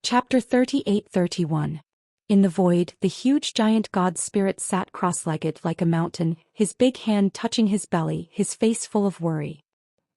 Chapter 38-31. In the void, the huge giant god spirit sat cross-legged like a mountain, his big hand touching his belly, his face full of worry.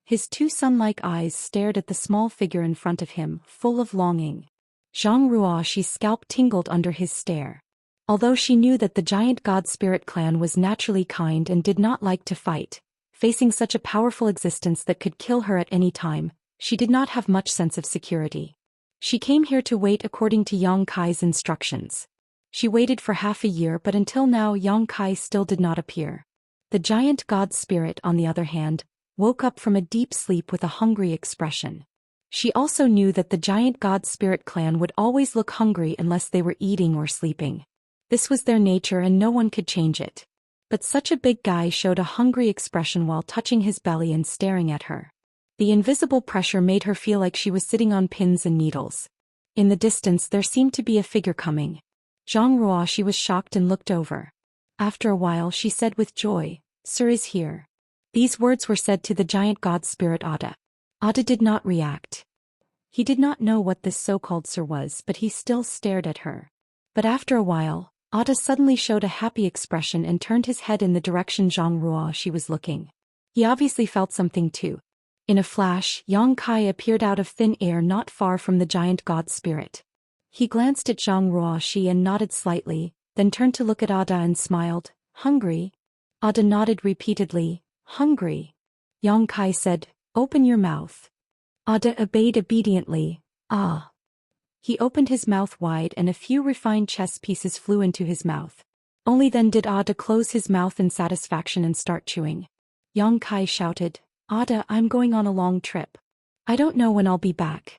His two sun-like eyes stared at the small figure in front of him, full of longing. Zhang Ruoxi's scalp tingled under his stare. Although she knew that the giant god spirit clan was naturally kind and did not like to fight, facing such a powerful existence that could kill her at any time, she did not have much sense of security. She came here to wait according to Yang Kai's instructions. She waited for half a year, but until now Yang Kai still did not appear. The giant god spirit, on the other hand, woke up from a deep sleep with a hungry expression. She also knew that the giant god spirit clan would always look hungry unless they were eating or sleeping. This was their nature and no one could change it. But such a big guy showed a hungry expression while touching his belly and staring at her. The invisible pressure made her feel like she was sitting on pins and needles. In the distance there seemed to be a figure coming. Zhang Ruoxi was shocked and looked over. After a while she said with joy, "Sir is here." These words were said to the giant god spirit Ada. Ada did not react. He did not know what this so-called sir was, but he still stared at her. But after a while, Ada suddenly showed a happy expression and turned his head in the direction Zhang Ruoxi was looking. He obviously felt something too. In a flash, Yang Kai appeared out of thin air not far from the giant god spirit. He glanced at Zhang Ruoxi and nodded slightly, then turned to look at Ada and smiled. "Hungry?" Ada nodded repeatedly. "Hungry?" Yang Kai said, "Open your mouth." Ada obeyed obediently. "Ah." He opened his mouth wide and a few refined chess pieces flew into his mouth. Only then did Ada close his mouth in satisfaction and start chewing. Yang Kai shouted, "Ada, I'm going on a long trip. I don't know when I'll be back."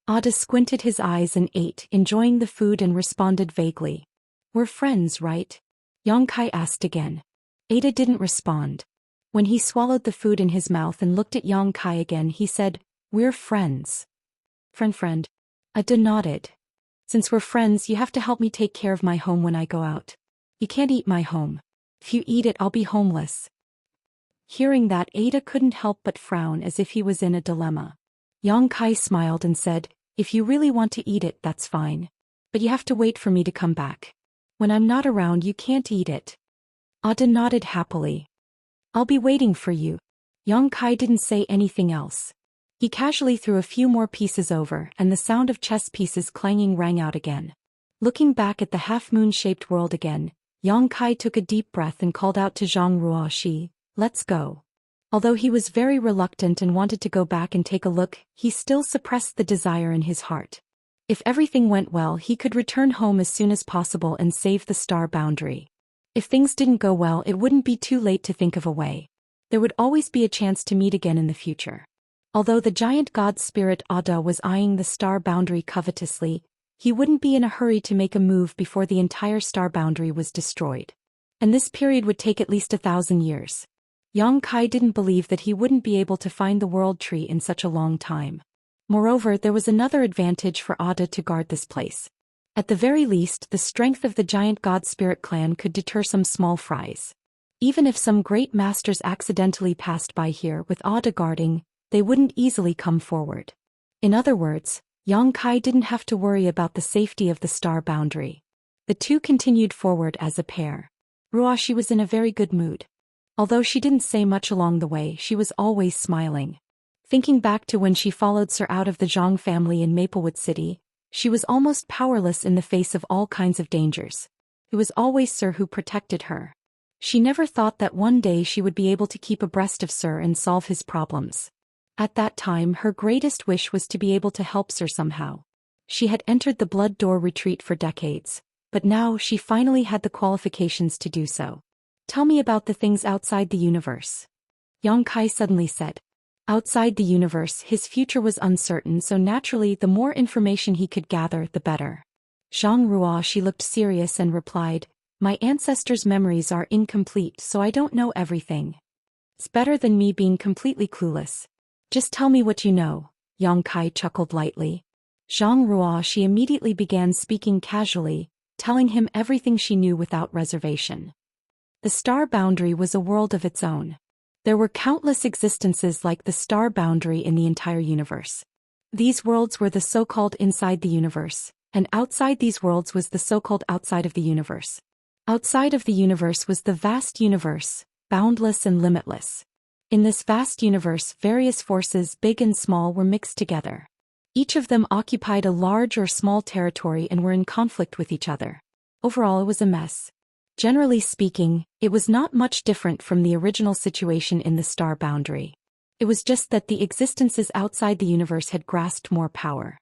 Ada squinted his eyes and ate, enjoying the food, and responded vaguely. "We're friends, right?" Yang Kai asked again. Ada didn't respond. When he swallowed the food in his mouth and looked at Yang Kai again, he said, "We're friends." Friend. Ada nodded. "Since we're friends, you have to help me take care of my home when I go out. You can't eat my home. If you eat it, I'll be homeless." Hearing that, Ada couldn't help but frown as if he was in a dilemma. Yang Kai smiled and said, "If you really want to eat it, that's fine. But you have to wait for me to come back. When I'm not around, you can't eat it." Ada nodded happily. "I'll be waiting for you." Yang Kai didn't say anything else. He casually threw a few more pieces over, and the sound of chess pieces clanging rang out again. Looking back at the half-moon-shaped world again, Yang Kai took a deep breath and called out to Zhang Ruoxi, "Let's go." Although he was very reluctant and wanted to go back and take a look, he still suppressed the desire in his heart. If everything went well, he could return home as soon as possible and save the star boundary. If things didn't go well, it wouldn't be too late to think of a way. There would always be a chance to meet again in the future. Although the giant god spirit Ada was eyeing the star boundary covetously, he wouldn't be in a hurry to make a move before the entire star boundary was destroyed. And this period would take at least 1,000 years. Yang Kai didn't believe that he wouldn't be able to find the world tree in such a long time. Moreover, there was another advantage for Ada to guard this place. At the very least, the strength of the giant god spirit clan could deter some small fries. Even if some great masters accidentally passed by here with Ada guarding, they wouldn't easily come forward. In other words, Yang Kai didn't have to worry about the safety of the star boundary. The two continued forward as a pair. Ruoxi was in a very good mood. Although she didn't say much along the way, she was always smiling. Thinking back to when she followed Sir out of the Zhang family in Maplewood City, she was almost powerless in the face of all kinds of dangers. It was always Sir who protected her. She never thought that one day she would be able to keep abreast of Sir and solve his problems. At that time, her greatest wish was to be able to help Sir somehow. She had entered the Blood Door retreat for decades, but now she finally had the qualifications to do so. "Tell me about the things outside the universe," Yang Kai suddenly said. Outside the universe, his future was uncertain, so naturally the more information he could gather, the better. Zhang Ruoxi looked serious and replied, "My ancestors' memories are incomplete, so I don't know everything. It's better than me being completely clueless. Just tell me what you know." Yang Kai chuckled lightly. Zhang Ruoxi immediately began speaking casually, telling him everything she knew without reservation. The star boundary was a world of its own. There were countless existences like the star boundary in the entire universe. These worlds were the so-called inside the universe, and outside these worlds was the so-called outside of the universe. Outside of the universe was the vast universe, boundless and limitless. In this vast universe, various forces, big and small, were mixed together. Each of them occupied a large or small territory and were in conflict with each other. Overall, it was a mess. Generally speaking, it was not much different from the original situation in the star boundary. It was just that the existences outside the universe had grasped more power.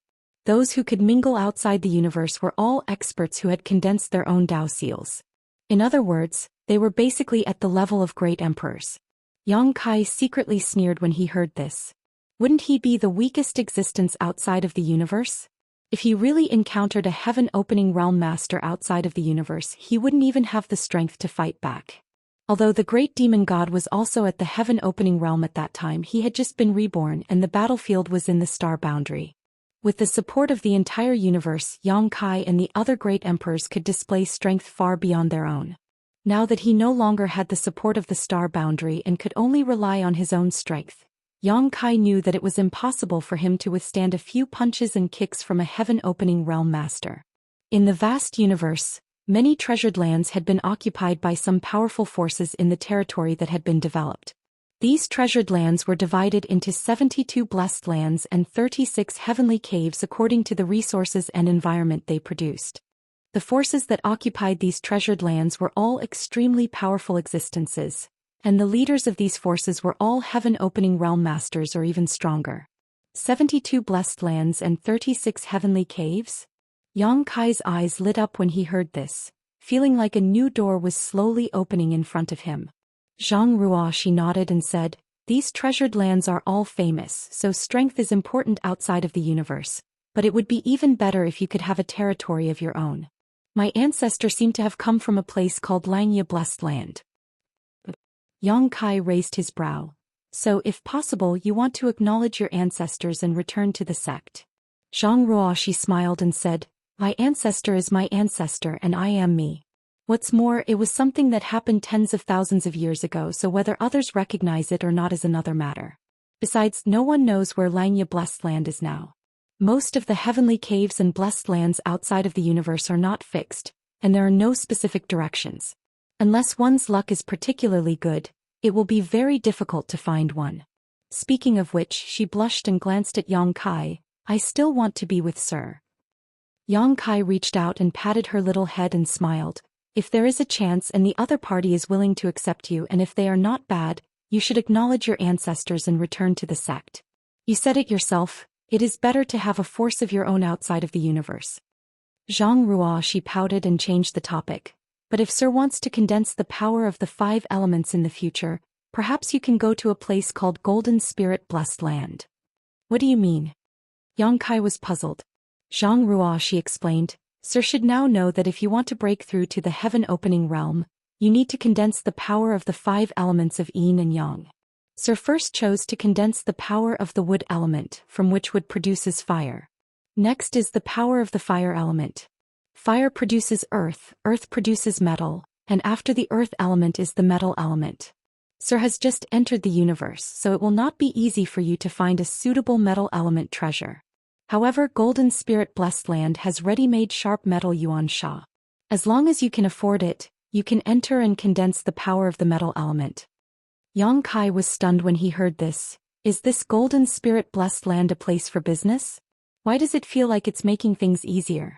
Those who could mingle outside the universe were all experts who had condensed their own Dao seals. In other words, they were basically at the level of great emperors. Yang Kai secretly sneered when he heard this. Wouldn't he be the weakest existence outside of the universe? If he really encountered a heaven-opening realm master outside of the universe, he wouldn't even have the strength to fight back. Although the great demon god was also at the heaven-opening realm at that time, he had just been reborn and the battlefield was in the star boundary. With the support of the entire universe, Yang Kai and the other great emperors could display strength far beyond their own. Now that he no longer had the support of the star boundary and could only rely on his own strength, Yang Kai knew that it was impossible for him to withstand a few punches and kicks from a heaven-opening realm master. In the vast universe, many treasured lands had been occupied by some powerful forces in the territory that had been developed. These treasured lands were divided into 72 blessed lands and 36 heavenly caves according to the resources and environment they produced. The forces that occupied these treasured lands were all extremely powerful existences, and the leaders of these forces were all heaven-opening realm masters or even stronger. 72 blessed lands and 36 heavenly caves? Yang Kai's eyes lit up when he heard this, feeling like a new door was slowly opening in front of him. Zhang Ruoshi nodded and said, "These treasured lands are all famous, so strength is important outside of the universe, but it would be even better if you could have a territory of your own. My ancestor seemed to have come from a place called Xianxia Blessed Land." Yang Kai raised his brow. "So, if possible, you want to acknowledge your ancestors and return to the sect?" Zhang Ruoshi smiled and said, "My ancestor is my ancestor and I am me. What's more, it was something that happened tens of thousands of years ago, so whether others recognize it or not is another matter. Besides, no one knows where Xianxia Blessed Land is now. Most of the heavenly caves and blessed lands outside of the universe are not fixed, and there are no specific directions. Unless one's luck is particularly good, it will be very difficult to find one." Speaking of which, she blushed and glanced at Yang Kai. "I still want to be with Sir." Yang Kai reached out and patted her little head and smiled. "If there is a chance and the other party is willing to accept you, and if they are not bad, you should acknowledge your ancestors and return to the sect. You said it yourself, it is better to have a force of your own outside of the universe." Zhang Ruoshi pouted and changed the topic. "But if Sir wants to condense the power of the 5 elements in the future, perhaps you can go to a place called Golden Spirit Blessed Land." "What do you mean?" Yang Kai was puzzled. Zhang Ruoshi explained, "Sir should now know that if you want to break through to the heaven-opening realm, you need to condense the power of the 5 elements of yin and yang. Sir first chose to condense the power of the wood element, from which wood produces fire. Next is the power of the fire element. Fire produces earth, earth produces metal, and after the earth element is the metal element. Sir has just entered the universe, so it will not be easy for you to find a suitable metal element treasure. However, Golden Spirit Blessed Land has ready-made sharp metal yuan sha. As long as you can afford it, you can enter and condense the power of the metal element." Yang Kai was stunned when he heard this. "Is this Golden Spirit Blessed Land a place for business? Why does it feel like it's making things easier?"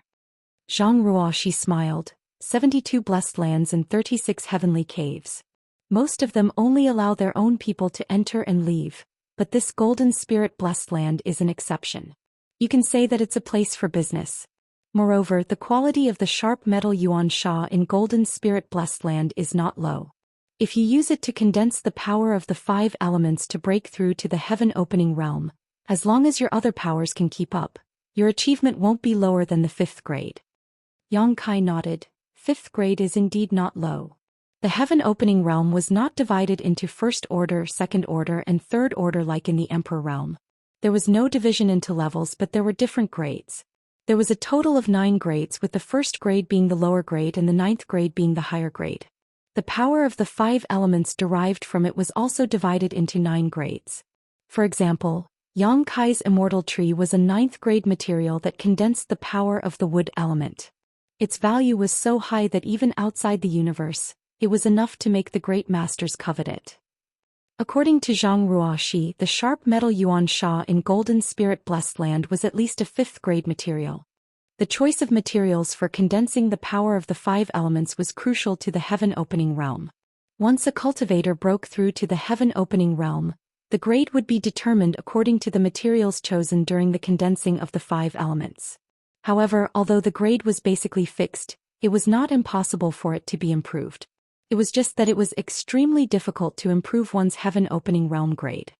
Zhang Ruoshi smiled. 72 blessed lands and 36 heavenly caves. Most of them only allow their own people to enter and leave, but this Golden Spirit Blessed Land is an exception. You can say that it's a place for business. Moreover, the quality of the sharp metal yuan sha in Golden Spirit Blessed Land is not low. If you use it to condense the power of the 5 elements to break through to the heaven-opening realm, as long as your other powers can keep up, your achievement won't be lower than the 5th grade. Yang Kai nodded. 5th grade is indeed not low. The heaven-opening realm was not divided into 1st order, 2nd order and 3rd order like in the Emperor realm. There was no division into levels, but there were different grades. There was a total of 9 grades, with the 1st grade being the lower grade and the 9th grade being the higher grade. The power of the 5 elements derived from it was also divided into 9 grades. For example, Yang Kai's immortal tree was a ninth-grade material that condensed the power of the wood element. Its value was so high that even outside the universe, it was enough to make the great masters covet it. According to Zhang Ruoxi, the sharp metal Yuan Sha in Golden Spirit Blessed Land was at least a fifth-grade material. The choice of materials for condensing the power of the 5 elements was crucial to the heaven-opening realm. Once a cultivator broke through to the heaven-opening realm, the grade would be determined according to the materials chosen during the condensing of the 5 elements. However, although the grade was basically fixed, it was not impossible for it to be improved. It was just that it was extremely difficult to improve one's heaven-opening realm grade.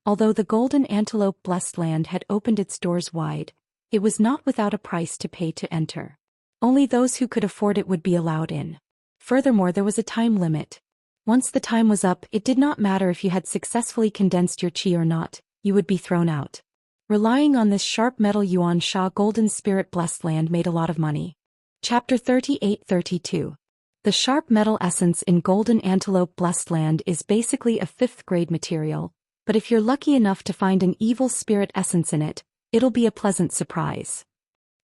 Although the Golden Antelope Blessed Land had opened its doors wide, it was not without a price to pay to enter. Only those who could afford it would be allowed in. Furthermore, there was a time limit. Once the time was up, it did not matter if you had successfully condensed your qi or not, you would be thrown out. Relying on this sharp metal Yuan Sha Golden Spirit Blessed Land made a lot of money. Chapter 38-32. The sharp metal essence in Golden Antelope Blessed Land is basically a 5th-grade material, but if you're lucky enough to find an evil spirit essence in it, it'll be a pleasant surprise.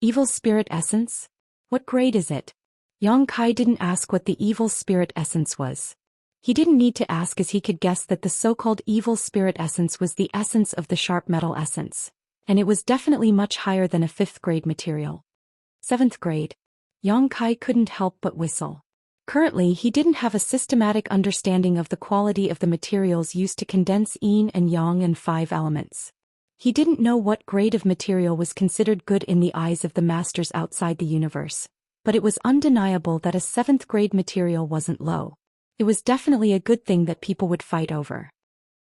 Evil spirit essence? What grade is it? Yang Kai didn't ask what the evil spirit essence was. He didn't need to ask, as he could guess that the so-called evil spirit essence was the essence of the sharp metal essence, and it was definitely much higher than a 5th-grade material. 7th grade. Yang Kai couldn't help but whistle. Currently, he didn't have a systematic understanding of the quality of the materials used to condense yin and yang and 5 elements. He didn't know what grade of material was considered good in the eyes of the masters outside the universe, but it was undeniable that a 7th-grade material wasn't low. It was definitely a good thing that people would fight over.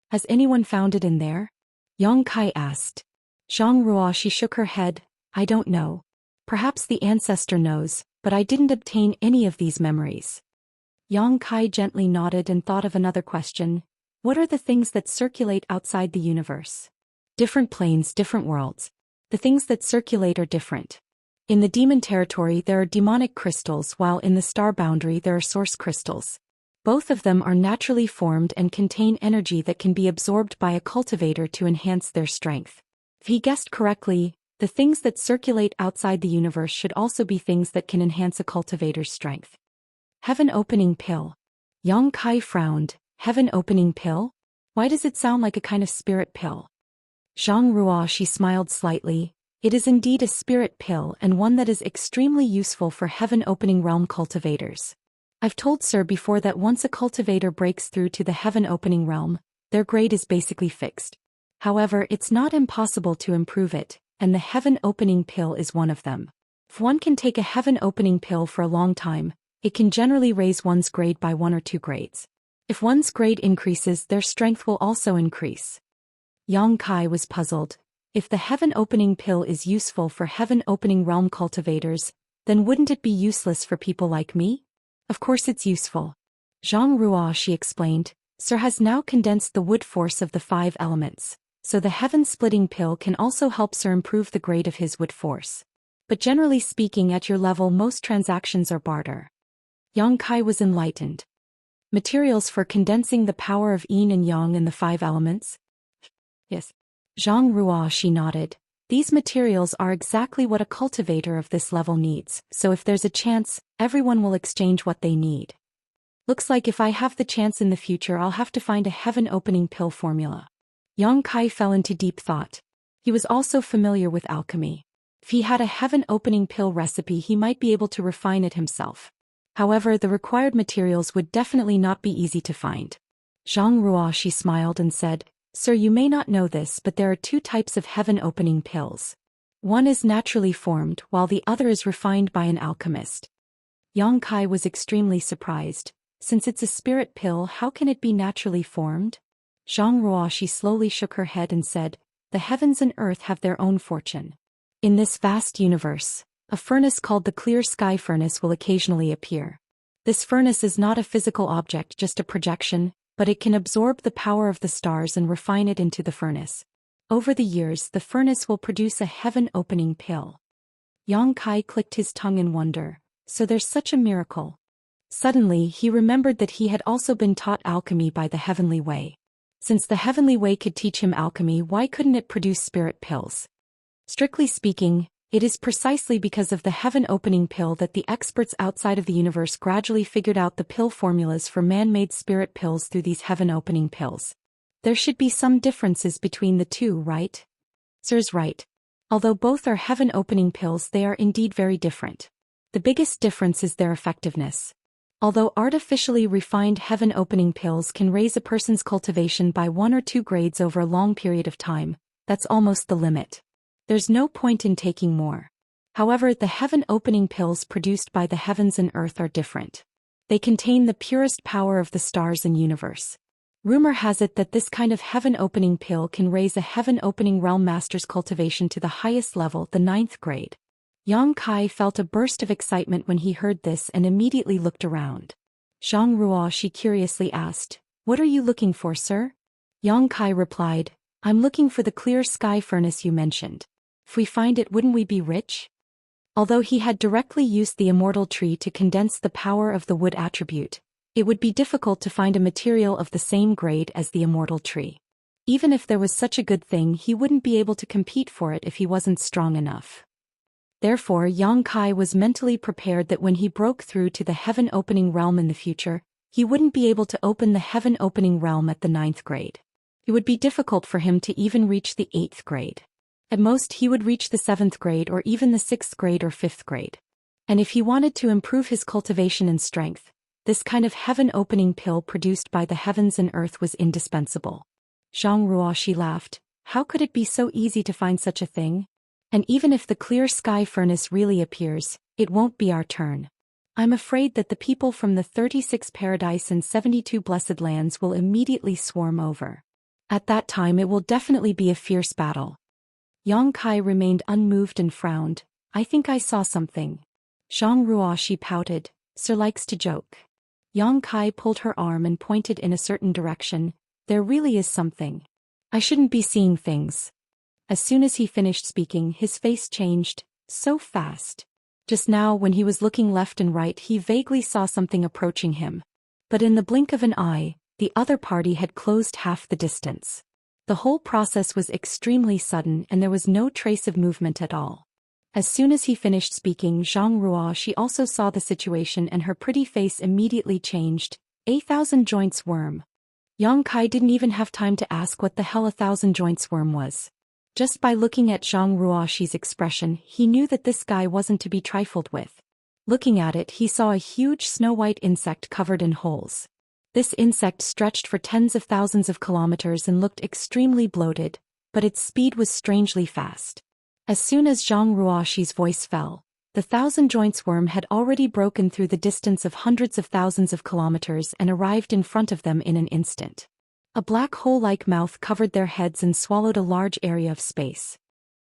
Has anyone found it in there? Yang Kai asked. Zhang Ruoxi shook her head. I don't know. Perhaps the ancestor knows, but I didn't obtain any of these memories. Yang Kai gently nodded and thought of another question. What are the things that circulate outside the universe? Different planes, different worlds. The things that circulate are different. In the demon territory there are demonic crystals, while in the star boundary there are source crystals. Both of them are naturally formed and contain energy that can be absorbed by a cultivator to enhance their strength. If he guessed correctly, the things that circulate outside the universe should also be things that can enhance a cultivator's strength. Heaven-opening pill. Yang Kai frowned. Heaven-opening pill? Why does it sound like a kind of spirit pill? Zhang Ruoxi smiled slightly. It is indeed a spirit pill, and one that is extremely useful for heaven-opening realm cultivators. I've told Sir before that once a cultivator breaks through to the heaven-opening realm, their grade is basically fixed. However, it's not impossible to improve it, and the heaven-opening pill is one of them. If one can take a heaven-opening pill for a long time, it can generally raise one's grade by 1 or 2 grades. If one's grade increases, their strength will also increase. Yang Kai was puzzled. If the heaven-opening pill is useful for heaven-opening realm cultivators, then wouldn't it be useless for people like me? Of course it's useful. Zhang Ruoxi explained. Sir has now condensed the wood force of the 5 elements, so the heaven-splitting pill can also help Sir improve the grade of his wood force. But generally speaking, at your level most transactions are barter. Yang Kai was enlightened. Materials for condensing the power of yin and yang in the 5 elements? Yes. Zhang Ruoxi nodded. These materials are exactly what a cultivator of this level needs, so if there's a chance, everyone will exchange what they need. Looks like if I have the chance in the future, I'll have to find a heaven-opening pill formula. Yang Kai fell into deep thought. He was also familiar with alchemy. If he had a heaven-opening pill recipe, he might be able to refine it himself. However, the required materials would definitely not be easy to find. Zhang Ruoxi smiled and said, Sir, you may not know this, but there are 2 types of heaven-opening pills. One is naturally formed, while the other is refined by an alchemist. Yang Kai was extremely surprised. Since it's a spirit pill, how can it be naturally formed? Zhang Ruoxi slowly shook her head and said, The heavens and earth have their own fortune. In this vast universe, a furnace called the Clear Sky Furnace will occasionally appear. This furnace is not a physical object, just a projection, but it can absorb the power of the stars and refine it into the furnace. Over the years, the furnace will produce a heaven-opening pill. Yang Kai clicked his tongue in wonder. So there's such a miracle. Suddenly, he remembered that he had also been taught alchemy by the heavenly way. Since the heavenly way could teach him alchemy, why couldn't it produce spirit pills? Strictly speaking, it is precisely because of the heaven-opening pill that the experts outside of the universe gradually figured out the pill formulas for man-made spirit pills through these heaven-opening pills. There should be some differences between the two, right? Sir's right. Although both are heaven-opening pills, they are indeed very different. The biggest difference is their effectiveness. Although artificially refined heaven-opening pills can raise a person's cultivation by 1 or 2 grades over a long period of time, that's almost the limit. There's no point in taking more. However, the heaven-opening pills produced by the heavens and earth are different. They contain the purest power of the stars and universe. Rumor has it that this kind of heaven-opening pill can raise a heaven-opening realm master's cultivation to the highest level, the 9th grade. Yang Kai felt a burst of excitement when he heard this and immediately looked around. Zhang Ruo, she curiously asked, "What are you looking for, sir?" Yang Kai replied, "I'm looking for the clear sky furnace you mentioned. If we find it, wouldn't we be rich?" Although he had directly used the immortal tree to condense the power of the wood attribute, it would be difficult to find a material of the same grade as the immortal tree. Even if there was such a good thing, he wouldn't be able to compete for it if he wasn't strong enough. Therefore, Yang Kai was mentally prepared that when he broke through to the heaven-opening realm in the future, he wouldn't be able to open the heaven-opening realm at the 9th grade. It would be difficult for him to even reach the 8th grade. At most, he would reach the 7th grade or even the 6th grade or 5th grade. And if he wanted to improve his cultivation and strength, this kind of heaven-opening pill produced by the heavens and earth was indispensable. Zhang Ruoshi laughed. How could it be so easy to find such a thing? And even if the clear sky furnace really appears, it won't be our turn. I'm afraid that the people from the 36 paradise and 72 blessed lands will immediately swarm over. At that time it will definitely be a fierce battle. Yang Kai remained unmoved and frowned. I think I saw something. Zhang Ruoshi pouted. Sir likes to joke. Yang Kai pulled her arm and pointed in a certain direction. There really is something. I shouldn't be seeing things. As soon as he finished speaking, his face changed, so fast. Just now, when he was looking left and right, he vaguely saw something approaching him. But in the blink of an eye, the other party had closed half the distance. The whole process was extremely sudden and there was no trace of movement at all. As soon as he finished speaking, Zhang Ruo, she also saw the situation and her pretty face immediately changed. A thousand joints worm. Yang Kai didn't even have time to ask what the hell a thousand joints worm was. Just by looking at Zhang Ruoshi's expression, he knew that this guy wasn't to be trifled with. Looking at it, he saw a huge snow-white insect covered in holes. This insect stretched for tens of thousands of kilometers and looked extremely bloated, but its speed was strangely fast. As soon as Zhang Ruoshi's voice fell, the thousand joints worm had already broken through the distance of hundreds of thousands of kilometers and arrived in front of them in an instant. A black hole-like mouth covered their heads and swallowed a large area of space.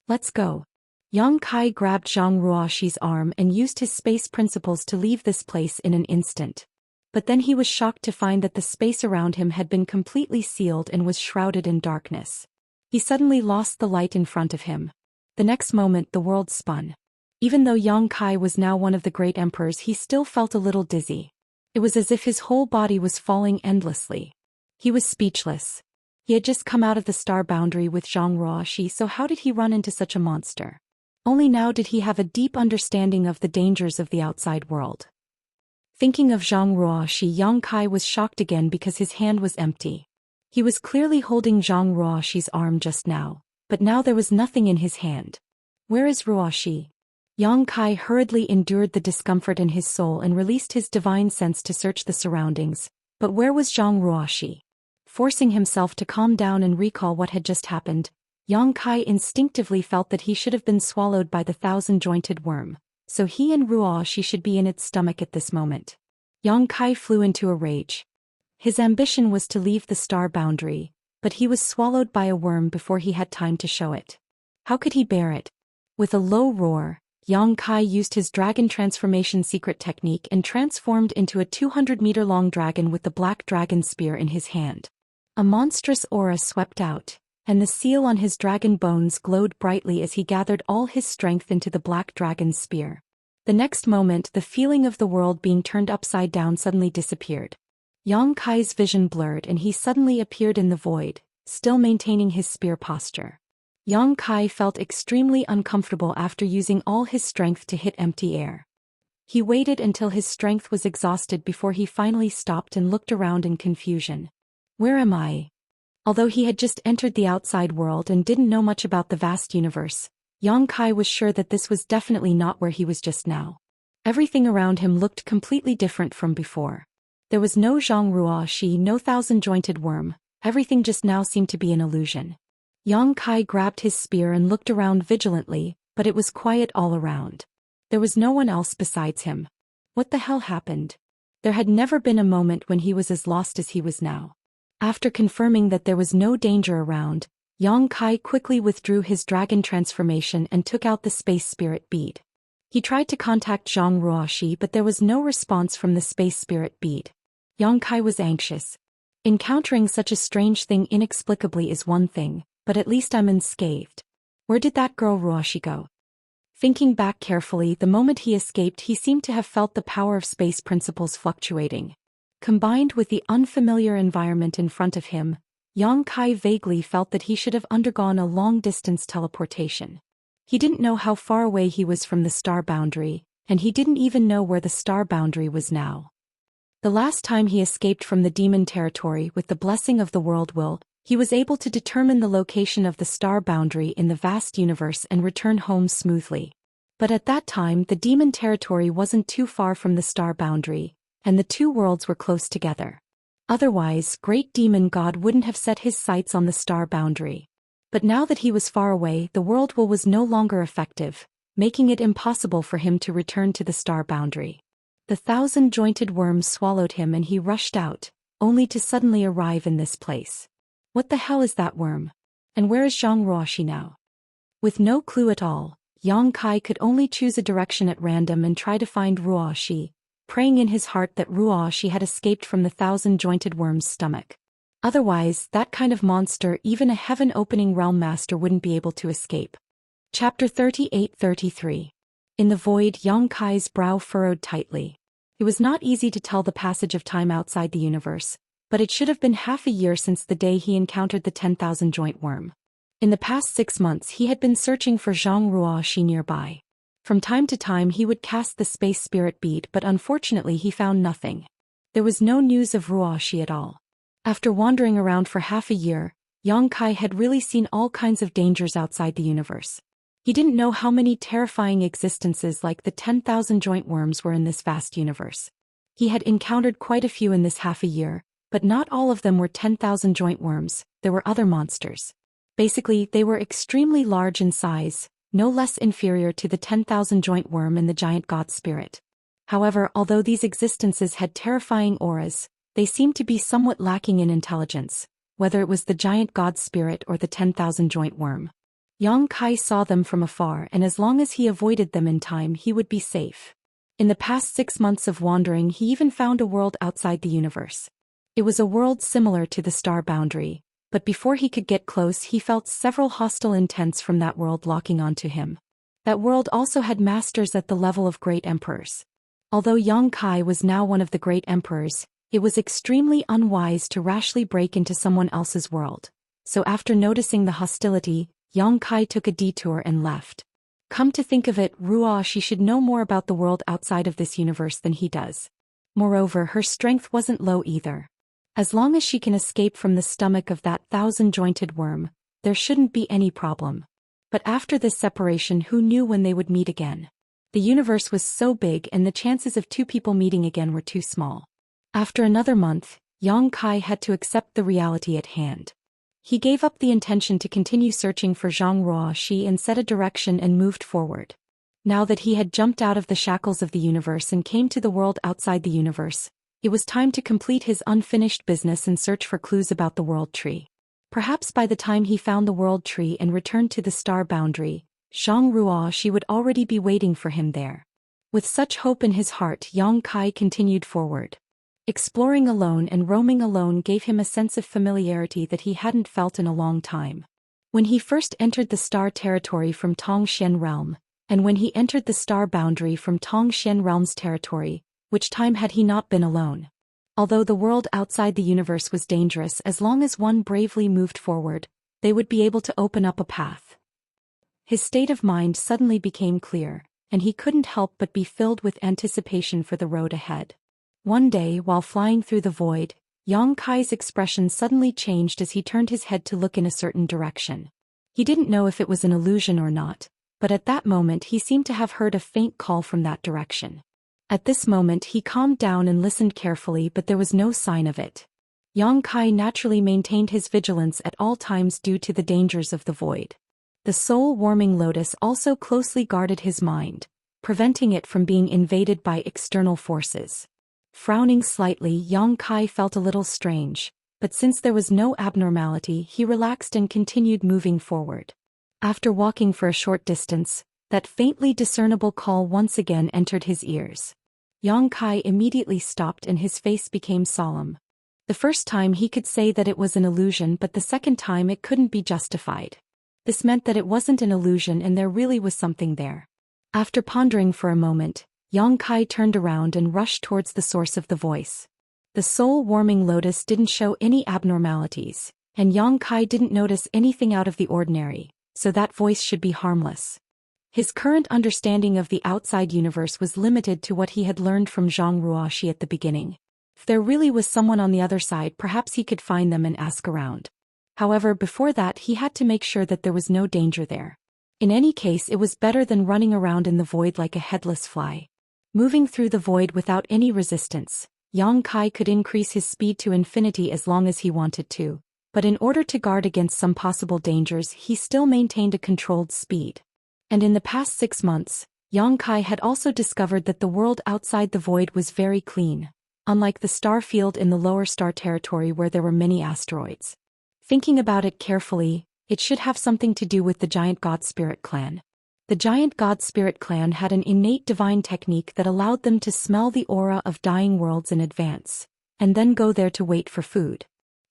Let's go. Yang Kai grabbed Zhang Ruoshi's arm and used his space principles to leave this place in an instant. But then he was shocked to find that the space around him had been completely sealed and was shrouded in darkness. He suddenly lost the light in front of him. The next moment the world spun. Even though Yang Kai was now one of the great emperors, he still felt a little dizzy. It was as if his whole body was falling endlessly. He was speechless. He had just come out of the star boundary with Zhang Ruoshi, so how did he run into such a monster? Only now did he have a deep understanding of the dangers of the outside world. Thinking of Zhang Ruoshi, Yang Kai was shocked again because his hand was empty. He was clearly holding Zhang Ruoshi's arm just now, but now there was nothing in his hand. Where is Ruoshi? Yang Kai hurriedly endured the discomfort in his soul and released his divine sense to search the surroundings. But where was Zhang Ruoshi? Forcing himself to calm down and recall what had just happened, Yang Kai instinctively felt that he should have been swallowed by the thousand-jointed worm, so he and Ruoshi should be in its stomach at this moment. Yang Kai flew into a rage. His ambition was to leave the star boundary, but he was swallowed by a worm before he had time to show it. How could he bear it? With a low roar, Yang Kai used his dragon transformation secret technique and transformed into a 200-meter-long dragon with the black dragon spear in his hand. A monstrous aura swept out, and the seal on his dragon bones glowed brightly as he gathered all his strength into the black dragon's spear. The next moment, the feeling of the world being turned upside down suddenly disappeared. Yang Kai's vision blurred and he suddenly appeared in the void, still maintaining his spear posture. Yang Kai felt extremely uncomfortable after using all his strength to hit empty air. He waited until his strength was exhausted before he finally stopped and looked around in confusion. Where am I? Although he had just entered the outside world and didn't know much about the vast universe, Yang Kai was sure that this was definitely not where he was just now. Everything around him looked completely different from before. There was no Zhang Ruoxi, no thousand-jointed worm, everything just now seemed to be an illusion. Yang Kai grabbed his spear and looked around vigilantly, but it was quiet all around. There was no one else besides him. What the hell happened? There had never been a moment when he was as lost as he was now. After confirming that there was no danger around, Yang Kai quickly withdrew his dragon transformation and took out the space spirit bead. He tried to contact Zhang Ruoxi, but there was no response from the space spirit bead. Yang Kai was anxious. Encountering such a strange thing inexplicably is one thing, but at least I'm unscathed. Where did that girl Ruoxi go? Thinking back carefully, the moment he escaped he seemed to have felt the power of space principles fluctuating. Combined with the unfamiliar environment in front of him, Yang Kai vaguely felt that he should have undergone a long-distance teleportation. He didn't know how far away he was from the star boundary, and he didn't even know where the star boundary was now. The last time he escaped from the demon territory with the blessing of the world will, he was able to determine the location of the star boundary in the vast universe and return home smoothly. But at that time the demon territory wasn't too far from the star boundary, and the two worlds were close together. Otherwise, Great Demon God wouldn't have set his sights on the star boundary. But now that he was far away, the world will was no longer effective, making it impossible for him to return to the star boundary. The thousand-jointed worm swallowed him and he rushed out, only to suddenly arrive in this place. What the hell is that worm? And where is Zhang Ruoxi now? With no clue at all, Yang Kai could only choose a direction at random and try to find Ruoxi, praying in his heart that Ruoxi had escaped from the thousand-jointed worm's stomach. Otherwise, that kind of monster even a heaven-opening realm master wouldn't be able to escape. Chapter 38-33. In the void, Yang Kai's brow furrowed tightly. It was not easy to tell the passage of time outside the universe, but it should have been half a year since the day he encountered the 10,000-joint worm. In the past 6 months he had been searching for Zhang Ruoxi nearby. From time to time he would cast the space spirit bead, but unfortunately he found nothing. There was no news of Ruoxi at all. After wandering around for half a year, Yang Kai had really seen all kinds of dangers outside the universe. He didn't know how many terrifying existences like the 10,000-joint worms were in this vast universe. He had encountered quite a few in this half a year, but not all of them were 10,000-joint worms. There were other monsters. Basically, they were extremely large in size, no less inferior to the 10,000-joint worm and the giant god spirit. However, although these existences had terrifying auras, they seemed to be somewhat lacking in intelligence, whether it was the giant god spirit or the 10,000-joint worm. Yang Kai saw them from afar, and as long as he avoided them in time he would be safe. In the past 6 months of wandering he even found a world outside the universe. It was a world similar to the star boundary, but before he could get close he felt several hostile intents from that world locking onto him. That world also had masters at the level of great emperors. Although Yang Kai was now one of the great emperors, it was extremely unwise to rashly break into someone else's world. So after noticing the hostility, Yang Kai took a detour and left. Come to think of it, Ruoxi should know more about the world outside of this universe than he does. Moreover, her strength wasn't low either. As long as she can escape from the stomach of that thousand-jointed worm, there shouldn't be any problem. But after this separation, who knew when they would meet again? The universe was so big and the chances of two people meeting again were too small. After another month, Yang Kai had to accept the reality at hand. He gave up the intention to continue searching for Zhang Ruoxi and set a direction and moved forward. Now that he had jumped out of the shackles of the universe and came to the world outside the universe, it was time to complete his unfinished business and search for clues about the world tree. Perhaps by the time he found the world tree and returned to the star boundary, Zhang Ruoxi would already be waiting for him there. With such hope in his heart, Yang Kai continued forward. Exploring alone and roaming alone gave him a sense of familiarity that he hadn't felt in a long time. When he first entered the star territory from Tong Xian realm, and when he entered the star boundary from Tong Xian realm's territory, which time had he not been alone? Although the world outside the universe was dangerous, as long as one bravely moved forward, they would be able to open up a path. His state of mind suddenly became clear, and he couldn't help but be filled with anticipation for the road ahead. One day, while flying through the void, Yang Kai's expression suddenly changed as he turned his head to look in a certain direction. He didn't know if it was an illusion or not, but at that moment he seemed to have heard a faint call from that direction. At this moment he calmed down and listened carefully, but there was no sign of it. Yang Kai naturally maintained his vigilance at all times due to the dangers of the void. The soul-warming lotus also closely guarded his mind, preventing it from being invaded by external forces. Frowning slightly, Yang Kai felt a little strange, but since there was no abnormality, he relaxed and continued moving forward. After walking for a short distance, that faintly discernible call once again entered his ears. Yang Kai immediately stopped and his face became solemn. The first time he could say that it was an illusion, but the second time it couldn't be justified. This meant that it wasn't an illusion and there really was something there. After pondering for a moment, Yang Kai turned around and rushed towards the source of the voice. The soul-warming lotus didn't show any abnormalities, and Yang Kai didn't notice anything out of the ordinary, so that voice should be harmless. His current understanding of the outside universe was limited to what he had learned from Zhang Ruoxi at the beginning. If there really was someone on the other side, perhaps he could find them and ask around. However, before that he had to make sure that there was no danger there. In any case, it was better than running around in the void like a headless fly. Moving through the void without any resistance, Yang Kai could increase his speed to infinity as long as he wanted to, but in order to guard against some possible dangers he still maintained a controlled speed. And in the past 6 months, Yang Kai had also discovered that the world outside the void was very clean, unlike the star field in the lower star territory where there were many asteroids. Thinking about it carefully, it should have something to do with the giant god spirit clan. The giant god spirit clan had an innate divine technique that allowed them to smell the aura of dying worlds in advance, and then go there to wait for food.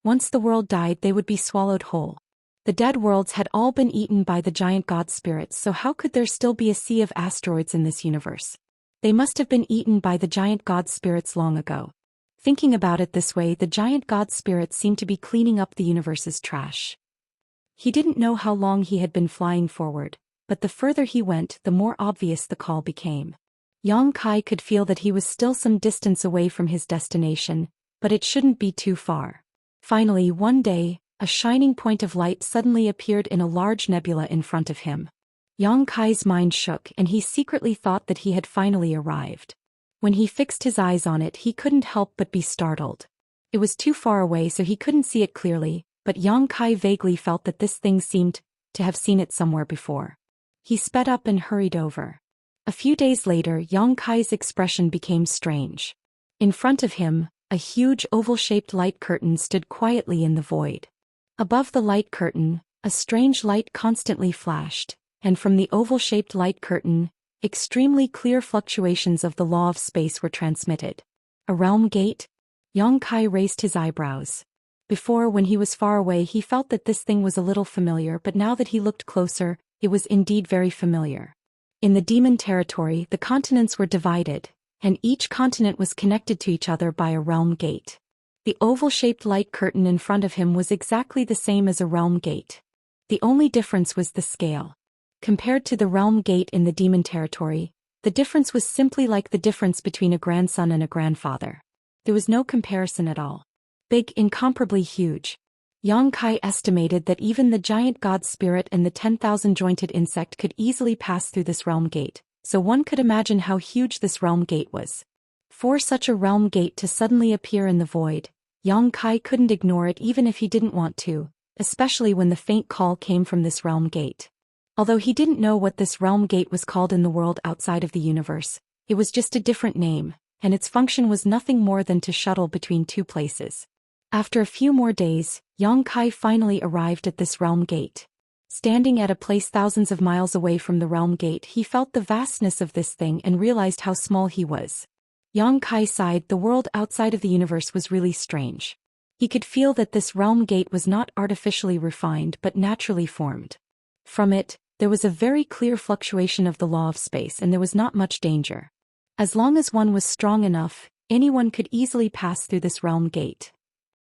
Once the world died, they would be swallowed whole. The dead worlds had all been eaten by the giant god spirits, so how could there still be a sea of asteroids in this universe? They must have been eaten by the giant god spirits long ago. Thinking about it this way, the giant god spirits seemed to be cleaning up the universe's trash. He didn't know how long he had been flying forward, but the further he went, the more obvious the call became. Yang Kai could feel that he was still some distance away from his destination, but it shouldn't be too far. Finally, one day, a shining point of light suddenly appeared in a large nebula in front of him. Yang Kai's mind shook and he secretly thought that he had finally arrived. When he fixed his eyes on it, he couldn't help but be startled. It was too far away so he couldn't see it clearly, but Yang Kai vaguely felt that this thing seemed to have seen it somewhere before. He sped up and hurried over. A few days later, Yang Kai's expression became strange. In front of him, a huge oval-shaped light curtain stood quietly in the void. Above the light curtain, a strange light constantly flashed, and from the oval-shaped light curtain, extremely clear fluctuations of the law of space were transmitted. A realm gate? Yang Kai raised his eyebrows. Before, when he was far away, he felt that this thing was a little familiar, but now that he looked closer, it was indeed very familiar. In the demon territory, the continents were divided, and each continent was connected to each other by a realm gate. The oval-shaped light curtain in front of him was exactly the same as a realm gate. The only difference was the scale. Compared to the realm gate in the demon territory, the difference was simply like the difference between a grandson and a grandfather. There was no comparison at all. Big, incomparably huge. Yang Kai estimated that even the giant god spirit and the 10,000-jointed insect could easily pass through this realm gate, so one could imagine how huge this realm gate was. For such a realm gate to suddenly appear in the void, Yang Kai couldn't ignore it even if he didn't want to, especially when the faint call came from this realm gate. Although he didn't know what this realm gate was called in the world outside of the universe, it was just a different name, and its function was nothing more than to shuttle between two places. After a few more days, Yang Kai finally arrived at this realm gate. Standing at a place thousands of miles away from the realm gate, he felt the vastness of this thing and realized how small he was. Yang Kai sighed. The world outside of the universe was really strange. He could feel that this realm gate was not artificially refined but naturally formed. From it, there was a very clear fluctuation of the law of space and there was not much danger. As long as one was strong enough, anyone could easily pass through this realm gate.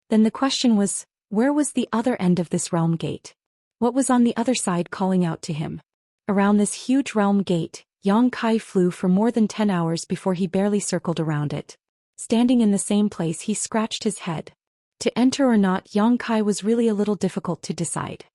Then the question was, where was the other end of this realm gate? What was on the other side calling out to him? Around this huge realm gate, Yang Kai flew for more than 10 hours before he barely circled around it. Standing in the same place, he scratched his head. To enter or not, Yang Kai was really a little difficult to decide.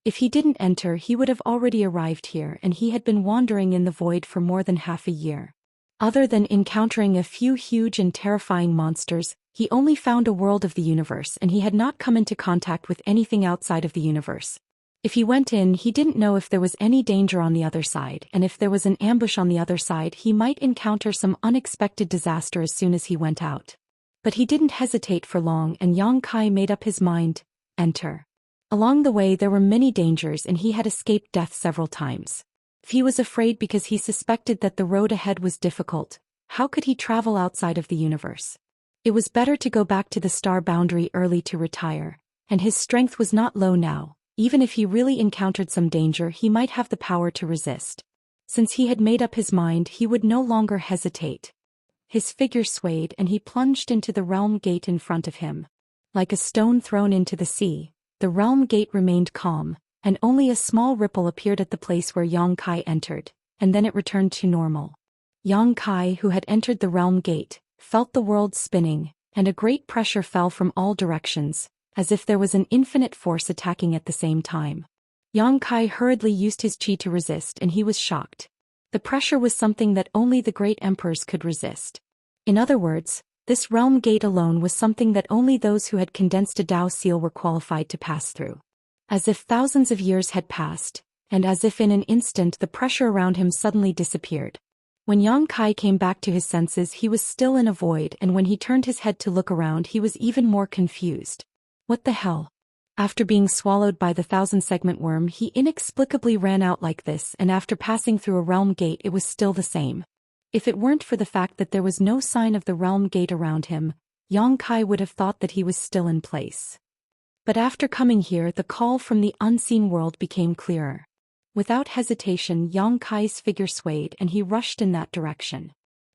If he didn't enter, he would have already arrived here, and he had been wandering in the void for more than half a year. Other than encountering a few huge and terrifying monsters, he only found a world of the universe, and he had not come into contact with anything outside of the universe. If he went in, he didn't know if there was any danger on the other side, and if there was an ambush on the other side, he might encounter some unexpected disaster as soon as he went out. But he didn't hesitate for long, and Yang Kai made up his mind, enter. Along the way there were many dangers, and he had escaped death several times. If he was afraid because he suspected that the road ahead was difficult, how could he travel outside of the universe? It was better to go back to the star boundary early to retire, and his strength was not low now. Even if he really encountered some danger, he might have the power to resist. Since he had made up his mind, he would no longer hesitate. His figure swayed and he plunged into the realm gate in front of him. Like a stone thrown into the sea, the realm gate remained calm, and only a small ripple appeared at the place where Yang Kai entered, and then it returned to normal. Yang Kai, who had entered the realm gate, felt the world spinning, and a great pressure fell from all directions, as if there was an infinite force attacking at the same time. Yang Kai hurriedly used his qi to resist, and he was shocked. The pressure was something that only the great emperors could resist. In other words, this realm gate alone was something that only those who had condensed a Dao seal were qualified to pass through. As if thousands of years had passed, and as if in an instant the pressure around him suddenly disappeared. When Yang Kai came back to his senses, he was still in a void, and when he turned his head to look around, he was even more confused. What the hell? After being swallowed by the 1,000-segment worm, he inexplicably ran out like this, and after passing through a realm gate, it was still the same. If it weren't for the fact that there was no sign of the realm gate around him, Yang Kai would have thought that he was still in place. But after coming here, the call from the unseen world became clearer. Without hesitation, Yang Kai's figure swayed and he rushed in that direction.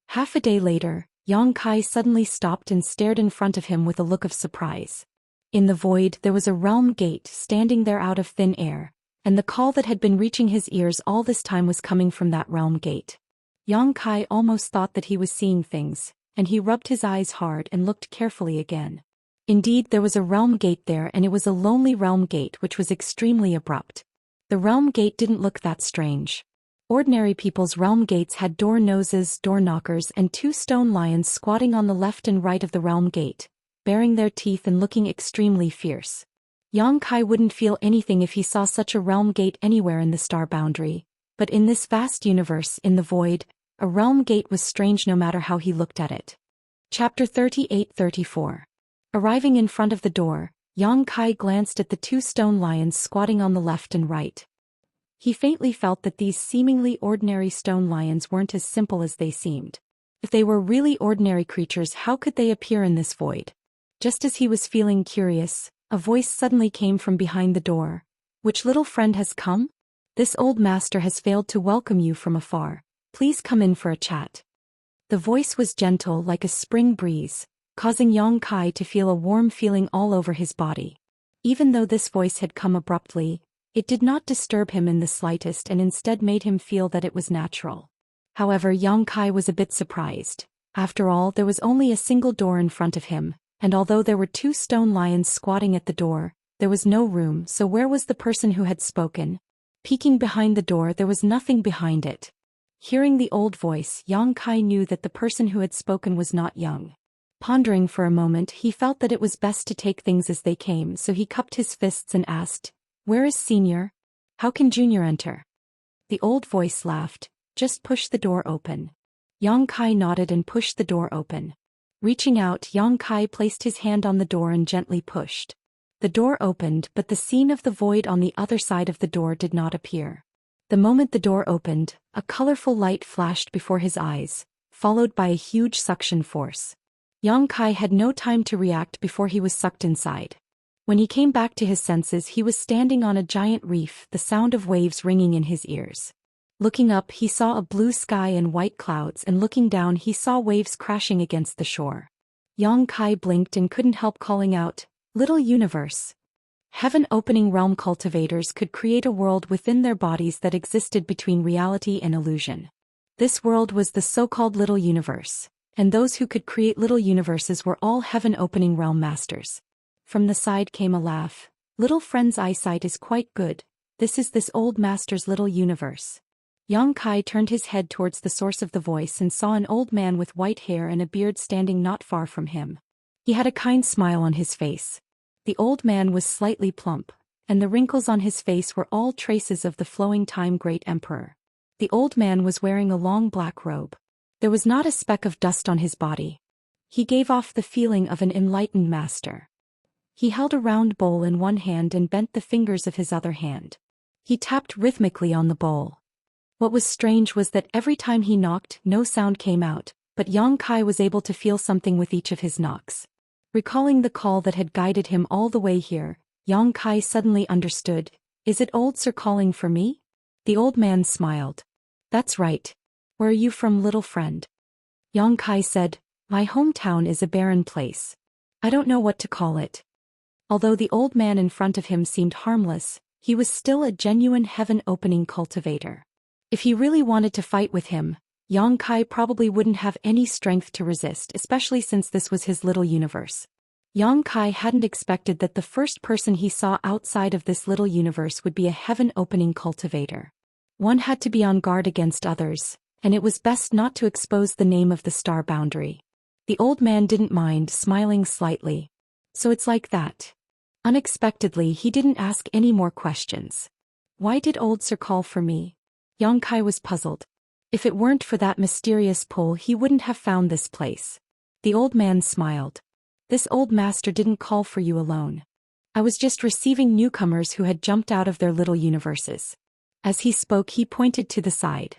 Half a day later, Yang Kai suddenly stopped and stared in front of him with a look of surprise. In the void there was a realm gate standing there out of thin air, and the call that had been reaching his ears all this time was coming from that realm gate. Yang Kai almost thought that he was seeing things, and he rubbed his eyes hard and looked carefully again. Indeed, there was a realm gate there, and it was a lonely realm gate which was extremely abrupt. The realm gate didn't look that strange. Ordinary people's realm gates had door noses, door knockers, and 2 stone lions squatting on the left and right of the realm gate, baring their teeth and looking extremely fierce. Yang Kai wouldn't feel anything if he saw such a realm gate anywhere in the star boundary, but in this vast universe, in the void, a realm gate was strange no matter how he looked at it. Chapter 38-34. Arriving in front of the door, Yang Kai glanced at the 2 stone lions squatting on the left and right. He faintly felt that these seemingly ordinary stone lions weren't as simple as they seemed. If they were really ordinary creatures, how could they appear in this void? Just as he was feeling curious, a voice suddenly came from behind the door. "Which little friend has come? This old master has failed to welcome you from afar. Please come in for a chat." The voice was gentle like a spring breeze, causing Yang Kai to feel a warm feeling all over his body. Even though this voice had come abruptly, it did not disturb him in the slightest and instead made him feel that it was natural. However, Yang Kai was a bit surprised. After all, there was only a single door in front of him, and although there were 2 stone lions squatting at the door, there was no room, so where was the person who had spoken? Peeking behind the door, there was nothing behind it. Hearing the old voice, Yang Kai knew that the person who had spoken was not young. Pondering for a moment, he felt that it was best to take things as they came, so he cupped his fists and asked, "Where is Senior? How can Junior enter?" The old voice laughed, "Just push the door open." Yang Kai nodded and pushed the door open. Reaching out, Yang Kai placed his hand on the door and gently pushed. The door opened, but the scene of the void on the other side of the door did not appear. The moment the door opened, a colorful light flashed before his eyes, followed by a huge suction force. Yang Kai had no time to react before he was sucked inside. When he came back to his senses, he was standing on a giant reef, the sound of waves ringing in his ears. Looking up he saw a blue sky and white clouds, and looking down he saw waves crashing against the shore. Yang Kai blinked and couldn't help calling out, "Little universe." Heaven-opening realm cultivators could create a world within their bodies that existed between reality and illusion. This world was the so-called Little Universe, and those who could create little universes were all heaven-opening realm masters. From the side came a laugh. "Little friend's eyesight is quite good. This is this old master's little universe." Yang Kai turned his head towards the source of the voice and saw an old man with white hair and a beard standing not far from him. He had a kind smile on his face. The old man was slightly plump, and the wrinkles on his face were all traces of the flowing time great emperor. The old man was wearing a long black robe. There was not a speck of dust on his body. He gave off the feeling of an enlightened master. He held a round bowl in one hand and bent the fingers of his other hand. He tapped rhythmically on the bowl. What was strange was that every time he knocked, no sound came out, but Yang Kai was able to feel something with each of his knocks. Recalling the call that had guided him all the way here, Yang Kai suddenly understood. "Is it old sir calling for me?" The old man smiled. "That's right. Where are you from, little friend?" Yang Kai said, "My hometown is a barren place. I don't know what to call it." Although the old man in front of him seemed harmless, he was still a genuine heaven-opening cultivator. If he really wanted to fight with him, Yang Kai probably wouldn't have any strength to resist, especially since this was his little universe. Yang Kai hadn't expected that the first person he saw outside of this little universe would be a heaven-opening cultivator. One had to be on guard against others, and it was best not to expose the name of the star boundary. The old man didn't mind, smiling slightly. "So it's like that." Unexpectedly, he didn't ask any more questions. "Why did old sir call for me?" Yang Kai was puzzled. If it weren't for that mysterious pull, he wouldn't have found this place. The old man smiled. "This old master didn't call for you alone. I was just receiving newcomers who had jumped out of their little universes." As he spoke, he pointed to the side.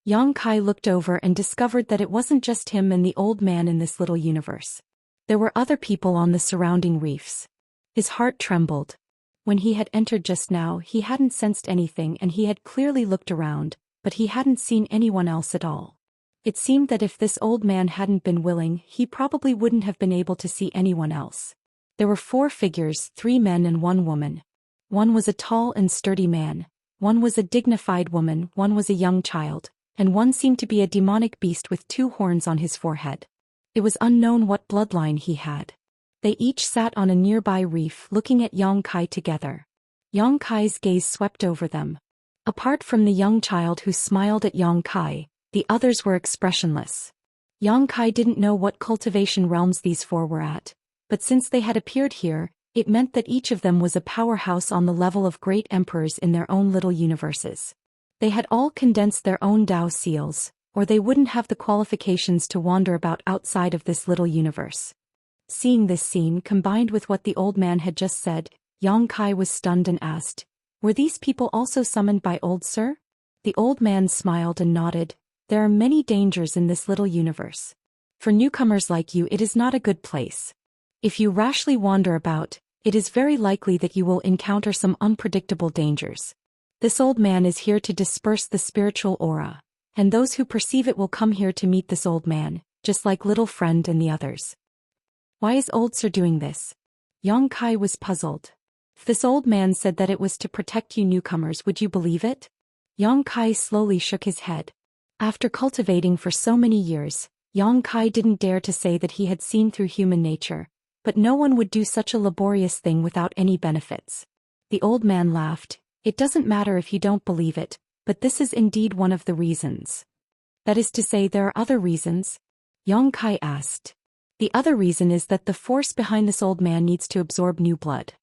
Yang Kai looked over and discovered that it wasn't just him and the old man in this little universe. There were other people on the surrounding reefs. His heart trembled. When he had entered just now, he hadn't sensed anything, and he had clearly looked around, but he hadn't seen anyone else at all. It seemed that if this old man hadn't been willing, he probably wouldn't have been able to see anyone else. There were 4 figures, 3 men and 1 woman. One was a tall and sturdy man, one was a dignified woman, one was a young child, and one seemed to be a demonic beast with 2 horns on his forehead. It was unknown what bloodline he had. They each sat on a nearby reef looking at Yang Kai together. Yang Kai's gaze swept over them. Apart from the young child who smiled at Yang Kai, the others were expressionless. Yang Kai didn't know what cultivation realms these 4 were at, but since they had appeared here, it meant that each of them was a powerhouse on the level of great emperors in their own little universes. They had all condensed their own Dao seals, or they wouldn't have the qualifications to wander about outside of this little universe. Seeing this scene combined with what the old man had just said, Yang Kai was stunned and asked, "Were these people also summoned by old sir?" The old man smiled and nodded. "There are many dangers in this little universe. For newcomers like you, it is not a good place. If you rashly wander about, it is very likely that you will encounter some unpredictable dangers. This old man is here to disperse the spiritual aura, and those who perceive it will come here to meet this old man, just like little friend and the others." "Why is old sir doing this?" Yang Kai was puzzled. "If this old man said that it was to protect you newcomers, would you believe it?" Yang Kai slowly shook his head. After cultivating for so many years, Yang Kai didn't dare to say that he had seen through human nature, but no one would do such a laborious thing without any benefits. The old man laughed. "It doesn't matter if you don't believe it, but this is indeed one of the reasons." "That is to say, there are other reasons?" Yang Kai asked. "The other reason is that the force behind this old man needs to absorb new blood.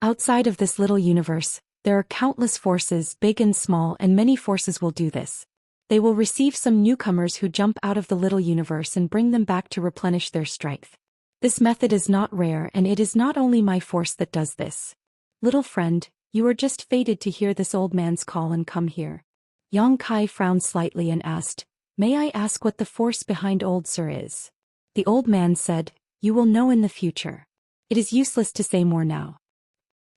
Outside of this little universe, there are countless forces, big and small, and many forces will do this. They will receive some newcomers who jump out of the little universe and bring them back to replenish their strength. This method is not rare, and it is not only my force that does this. Little friend, you are just fated to hear this old man's call and come here." Yang Kai frowned slightly and asked, "May I ask what the force behind old sir is?" The old man said, "You will know in the future. It is useless to say more now."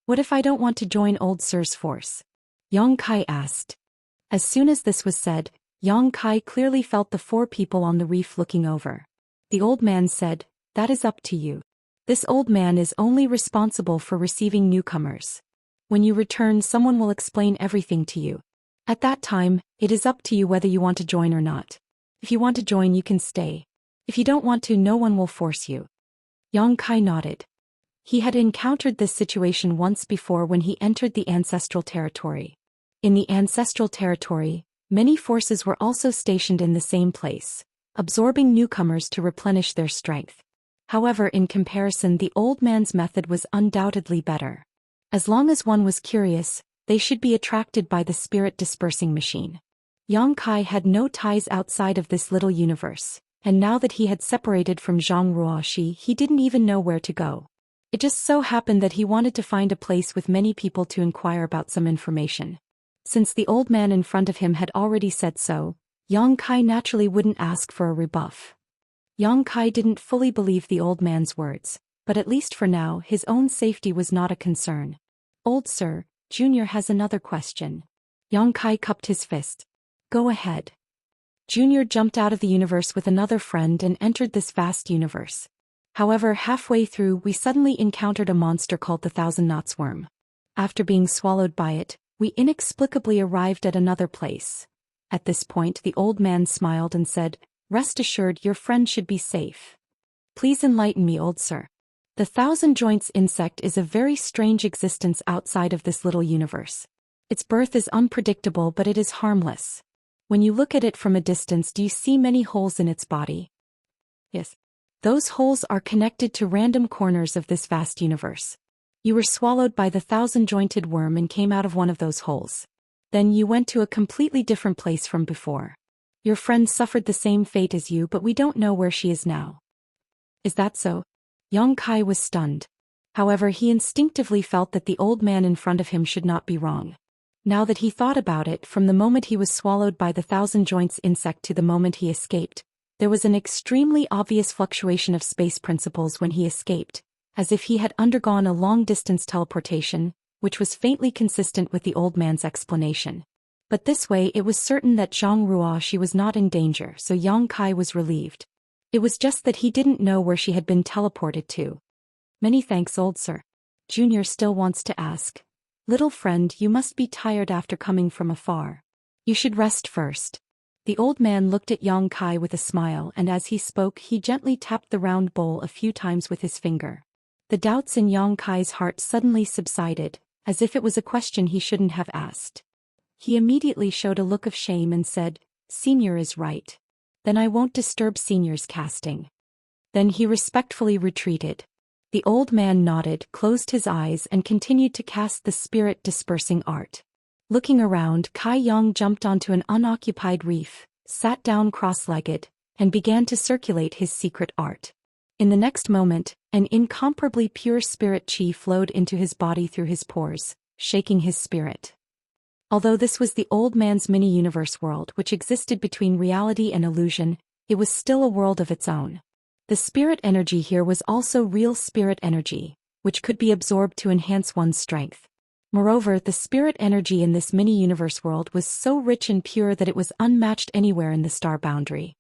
"What if I don't want to join old sir's force?" Yang Kai asked. As soon as this was said, Yang Kai clearly felt the 4 people on the reef looking over. The old man said, "That is up to you. This old man is only responsible for receiving newcomers. When you return, someone will explain everything to you. At that time, it is up to you whether you want to join or not. If you want to join, you can stay. If you don't want to, no one will force you." Yang Kai nodded. He had encountered this situation once before when he entered the ancestral territory. In the ancestral territory, many forces were also stationed in the same place, absorbing newcomers to replenish their strength. However, in comparison, the old man's method was undoubtedly better. As long as one was curious, they should be attracted by the spirit dispersing machine. Yang Kai had no ties outside of this little universe, and now that he had separated from Zhang Ruoxi, he didn't even know where to go. It just so happened that he wanted to find a place with many people to inquire about some information. Since the old man in front of him had already said so, Yang Kai naturally wouldn't ask for a rebuff. Yang Kai didn't fully believe the old man's words, but at least for now his own safety was not a concern. "Old sir, Junior has another question." Yang Kai cupped his fist. "Go ahead." Junior jumped out of the universe with another friend and entered this vast universe. However, halfway through we suddenly encountered a monster called the Thousand Knots Worm. After being swallowed by it, we inexplicably arrived at another place. At this point the old man smiled and said, "Rest assured, your friend should be safe." "Please enlighten me, old sir." The Thousand Joints insect is a very strange existence outside of this little universe. Its birth is unpredictable, but it is harmless. When you look at it from a distance, do you see many holes in its body? Yes. Those holes are connected to random corners of this vast universe. You were swallowed by the thousand-jointed worm and came out of one of those holes. Then you went to a completely different place from before. Your friend suffered the same fate as you, but we don't know where she is now. Is that so? Yang Kai was stunned. However, he instinctively felt that the old man in front of him should not be wrong. Now that he thought about it, from the moment he was swallowed by the Thousand Joints insect to the moment he escaped, there was an extremely obvious fluctuation of space principles when he escaped, as if he had undergone a long-distance teleportation, which was faintly consistent with the old man's explanation. But this way it was certain that Zhang Ruoxi was not in danger, so Yang Kai was relieved. It was just that he didn't know where she had been teleported to. "Many thanks, old sir." Junior still wants to ask. "Little friend, you must be tired after coming from afar. You should rest first." The old man looked at Yang Kai with a smile, and as he spoke he gently tapped the round bowl a few times with his finger. The doubts in Yang Kai's heart suddenly subsided, as if it was a question he shouldn't have asked. He immediately showed a look of shame and said, "Senior is right. Then I won't disturb Senior's casting." Then he respectfully retreated. The old man nodded, closed his eyes and continued to cast the spirit-dispersing art. Looking around, Kai Yang jumped onto an unoccupied reef, sat down cross-legged, and began to circulate his secret art. In the next moment, an incomparably pure spirit chi flowed into his body through his pores, shaking his spirit. Although this was the old man's mini-universe world which existed between reality and illusion, it was still a world of its own. The spirit energy here was also real spirit energy, which could be absorbed to enhance one's strength. Moreover, the spirit energy in this mini-universe world was so rich and pure that it was unmatched anywhere in the star boundary.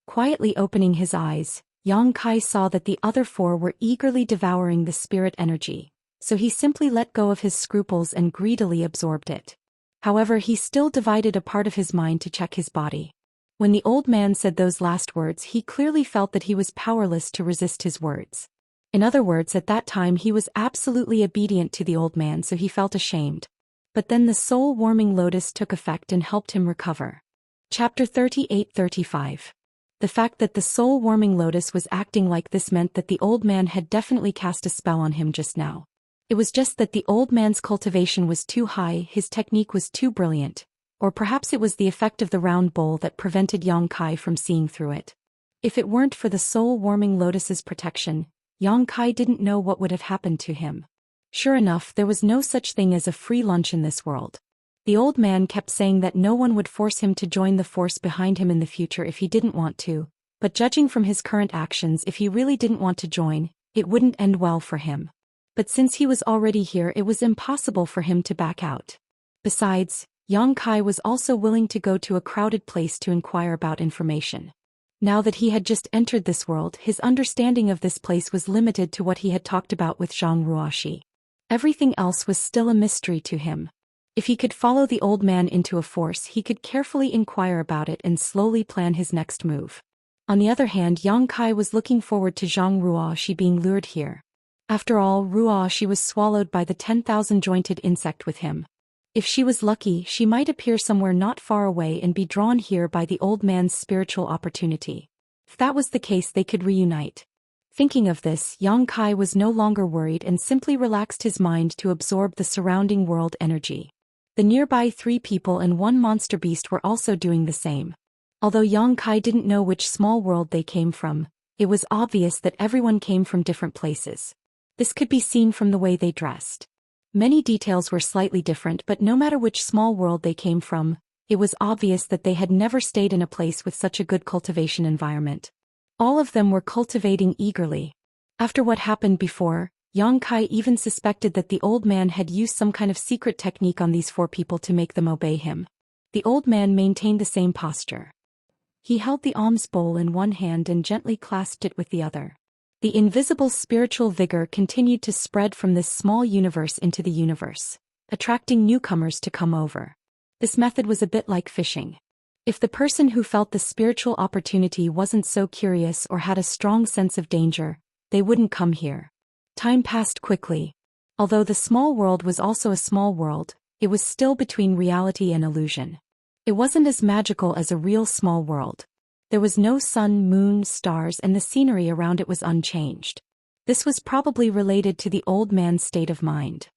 Quietly opening his eyes, Yang Kai saw that the other 4 were eagerly devouring the spirit energy, so he simply let go of his scruples and greedily absorbed it. However, he still divided a part of his mind to check his body. When the old man said those last words, he clearly felt that he was powerless to resist his words. In other words, at that time he was absolutely obedient to the old man, so he felt ashamed. But then the soul-warming lotus took effect and helped him recover. Chapter 38-35. The fact that the soul-warming lotus was acting like this meant that the old man had definitely cast a spell on him just now. It was just that the old man's cultivation was too high, his technique was too brilliant, or perhaps it was the effect of the round bowl that prevented Yang Kai from seeing through it. If it weren't for the soul-warming lotus's protection, Yang Kai didn't know what would have happened to him. Sure enough, there was no such thing as a free lunch in this world. The old man kept saying that no one would force him to join the force behind him in the future if he didn't want to, but judging from his current actions, if he really didn't want to join, it wouldn't end well for him. But since he was already here, it was impossible for him to back out. Besides, Yang Kai was also willing to go to a crowded place to inquire about information. Now that he had just entered this world, his understanding of this place was limited to what he had talked about with Zhang Ruoxi. Everything else was still a mystery to him. If he could follow the old man into a force, he could carefully inquire about it and slowly plan his next move. On the other hand, Yang Kai was looking forward to Zhang Ruoxi being lured here. After all, Ruoxi was swallowed by the 10,000-jointed insect with him. If she was lucky, she might appear somewhere not far away and be drawn here by the old man's spiritual opportunity. If that was the case, they could reunite. Thinking of this, Yang Kai was no longer worried and simply relaxed his mind to absorb the surrounding world energy. The nearby 3 people and 1 monster beast were also doing the same. Although Yang Kai didn't know which small world they came from, it was obvious that everyone came from different places. This could be seen from the way they dressed. Many details were slightly different, but no matter which small world they came from, it was obvious that they had never stayed in a place with such a good cultivation environment. All of them were cultivating eagerly. After what happened before, Yang Kai even suspected that the old man had used some kind of secret technique on these 4 people to make them obey him. The old man maintained the same posture. He held the alms bowl in one hand and gently clasped it with the other. The invisible spiritual vigor continued to spread from this small universe into the universe, attracting newcomers to come over. This method was a bit like fishing. If the person who felt the spiritual opportunity wasn't so curious or had a strong sense of danger, they wouldn't come here. Time passed quickly. Although the small world was also a small world, it was still between reality and illusion. It wasn't as magical as a real small world. There was no sun, moon, stars, and the scenery around it was unchanged. This was probably related to the old man's state of mind.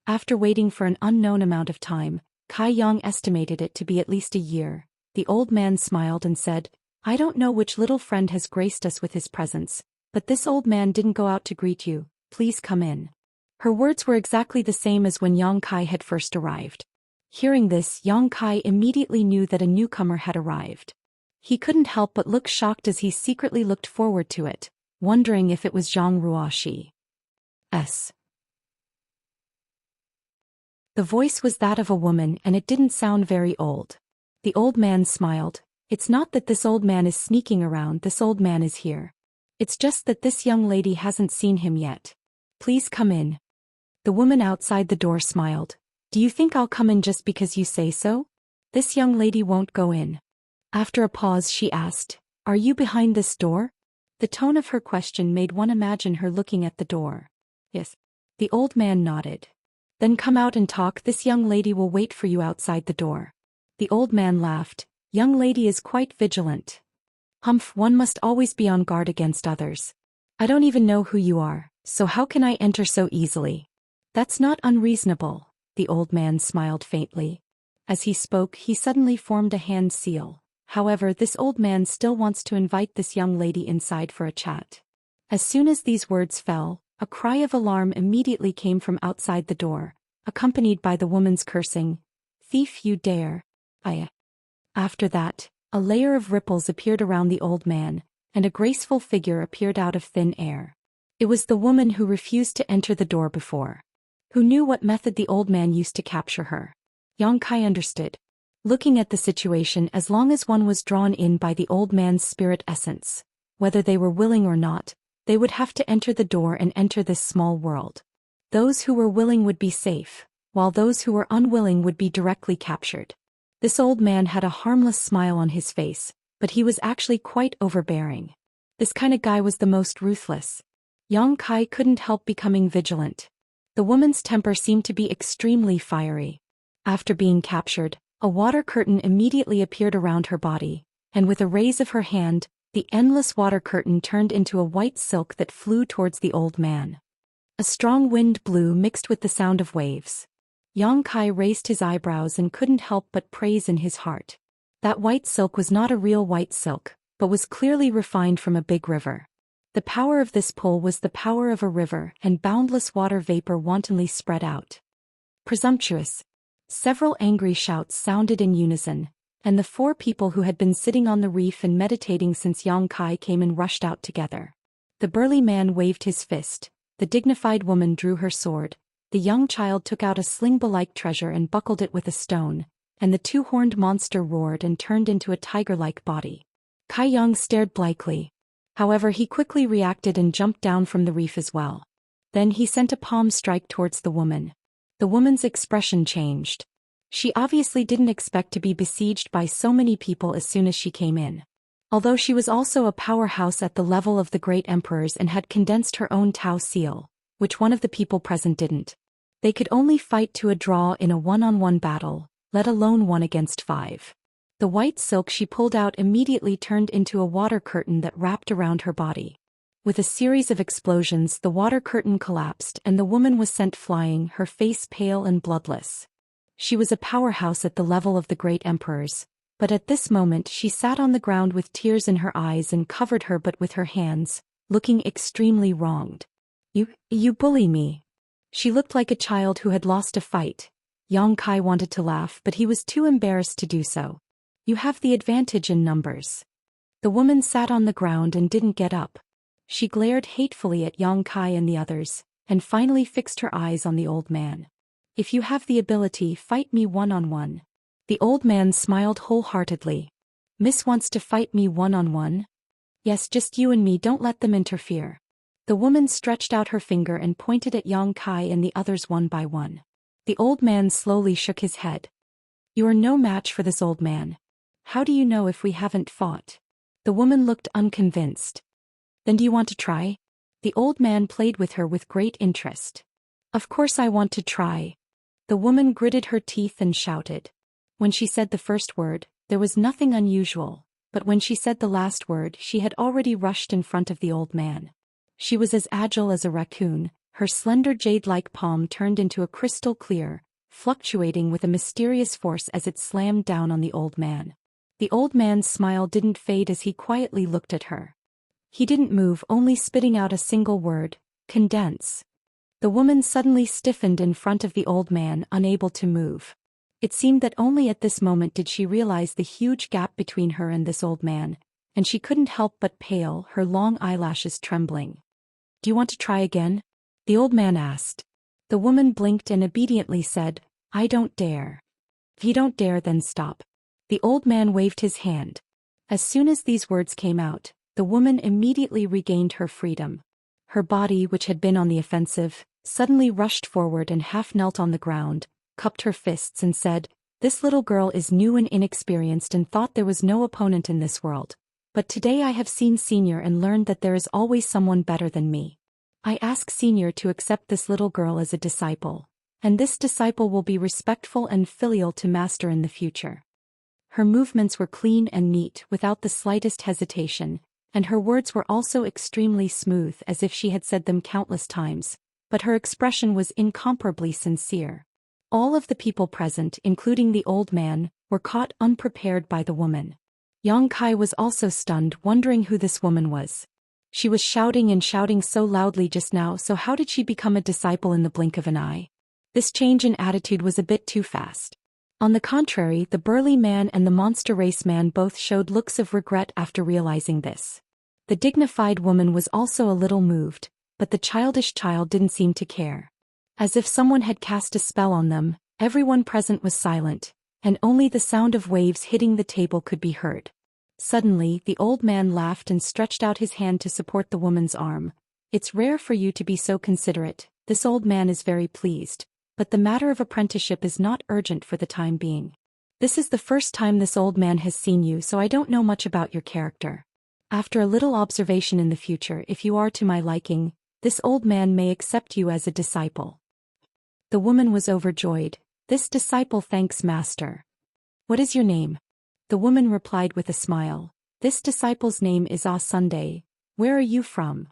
After waiting for an unknown amount of time, Kai Yang estimated it to be at least a year. The old man smiled and said, "I don't know which little friend has graced us with his presence, but this old man didn't go out to greet you. Please come in." Her words were exactly the same as when Yang Kai had first arrived. Hearing this, Yang Kai immediately knew that a newcomer had arrived. He couldn't help but look shocked as he secretly looked forward to it, wondering if it was Zhang Ruoxi's. The voice was that of a woman and it didn't sound very old. The old man smiled. "It's not that this old man is sneaking around, this old man is here. It's just that this young lady hasn't seen him yet. Please come in." The woman outside the door smiled. "Do you think I'll come in just because you say so? This young lady won't go in." After a pause she asked, "Are you behind this door?" The tone of her question made one imagine her looking at the door. "Yes." The old man nodded. "Then come out and talk, this young lady will wait for you outside the door." The old man laughed. "Young lady is quite vigilant. Humph, one must always be on guard against others. I don't even know who you are, so how can I enter so easily?" "That's not unreasonable," the old man smiled faintly. As he spoke, he suddenly formed a hand seal. However, this old man still wants to invite this young lady inside for a chat. As soon as these words fell, a cry of alarm immediately came from outside the door, accompanied by the woman's cursing, "Thief, you dare!" After that, a layer of ripples appeared around the old man, and a graceful figure appeared out of thin air. It was the woman who refused to enter the door before. Who knew what method the old man used to capture her? Yang Kai understood. Looking at the situation, as long as one was drawn in by the old man's spirit essence, whether they were willing or not, they would have to enter the door and enter this small world. Those who were willing would be safe, while those who were unwilling would be directly captured. This old man had a harmless smile on his face, but he was actually quite overbearing. This kind of guy was the most ruthless. Yang Kai couldn't help becoming vigilant. The woman's temper seemed to be extremely fiery. After being captured, a water curtain immediately appeared around her body, and with a raise of her hand, the endless water curtain turned into a white silk that flew towards the old man. A strong wind blew mixed with the sound of waves. Yang Kai raised his eyebrows and couldn't help but praise in his heart. That white silk was not a real white silk, but was clearly refined from a big river. The power of this pull was the power of a river, and boundless water vapor wantonly spread out. Presumptuous. Several angry shouts sounded in unison, and the 4 people who had been sitting on the reef and meditating since Yang Kai came in rushed out together. The burly man waved his fist, the dignified woman drew her sword, the young child took out a sling-like treasure and buckled it with a stone, and the two-horned monster roared and turned into a tiger-like body. Kai Yang stared blankly. However, he quickly reacted and jumped down from the reef as well. Then he sent a palm strike towards the woman. The woman's expression changed. She obviously didn't expect to be besieged by so many people as soon as she came in. Although she was also a powerhouse at the level of the great emperors and had condensed her own Tao seal, which one of the people present didn't. They could only fight to a draw in a one-on-one battle, let alone 1 against 5. The white silk she pulled out immediately turned into a water curtain that wrapped around her body. With a series of explosions, the water curtain collapsed and the woman was sent flying, her face pale and bloodless. She was a powerhouse at the level of the great emperors, but at this moment she sat on the ground with tears in her eyes and covered her butt with her hands, looking extremely wronged. You bully me. She looked like a child who had lost a fight. Yang Kai wanted to laugh, but he was too embarrassed to do so. You have the advantage in numbers. The woman sat on the ground and didn't get up. She glared hatefully at Yang Kai and the others, and finally fixed her eyes on the old man. If you have the ability, fight me one-on-one. The old man smiled wholeheartedly. Miss wants to fight me one-on-one? Yes, just you and me, don't let them interfere. The woman stretched out her finger and pointed at Yang Kai and the others one by one. The old man slowly shook his head. You are no match for this old man. How do you know if we haven't fought? The woman looked unconvinced. Then do you want to try? The old man played with her with great interest. Of course I want to try. The woman gritted her teeth and shouted. When she said the first word, there was nothing unusual, but when she said the last word, she had already rushed in front of the old man. She was as agile as a raccoon, her slender jade-like palm turned into a crystal clear, fluctuating with a mysterious force as it slammed down on the old man. The old man's smile didn't fade as he quietly looked at her. He didn't move, only spitting out a single word, condense. The woman suddenly stiffened in front of the old man, unable to move. It seemed that only at this moment did she realize the huge gap between her and this old man, and she couldn't help but pale, her long eyelashes trembling. Do you want to try again? The old man asked. The woman blinked and obediently said, I don't dare. If you don't dare, then stop. The old man waved his hand. As soon as these words came out, the woman immediately regained her freedom. Her body, which had been on the offensive, suddenly rushed forward and half knelt on the ground, cupped her fists and said, This little girl is new and inexperienced and thought there was no opponent in this world. But today I have seen Senior and learned that there is always someone better than me. I ask Senior to accept this little girl as a disciple, and this disciple will be respectful and filial to Master in the future. Her movements were clean and neat without the slightest hesitation, and her words were also extremely smooth as if she had said them countless times, but her expression was incomparably sincere. All of the people present, including the old man, were caught unprepared by the woman. Yang Kai was also stunned, wondering who this woman was. She was shouting and shouting so loudly just now, so how did she become a disciple in the blink of an eye? This change in attitude was a bit too fast. On the contrary, the burly man and the monster race man both showed looks of regret after realizing this. The dignified woman was also a little moved, but the childish child didn't seem to care. As if someone had cast a spell on them, everyone present was silent, and only the sound of waves hitting the table could be heard. Suddenly, the old man laughed and stretched out his hand to support the woman's arm. It's rare for you to be so considerate. This old man is very pleased, but the matter of apprenticeship is not urgent for the time being. This is the first time this old man has seen you, so I don't know much about your character. After a little observation in the future, if you are to my liking, this old man may accept you as a disciple. The woman was overjoyed. This disciple thanks Master. What is your name? The woman replied with a smile. This disciple's name is Ah Sunday. Where are you from?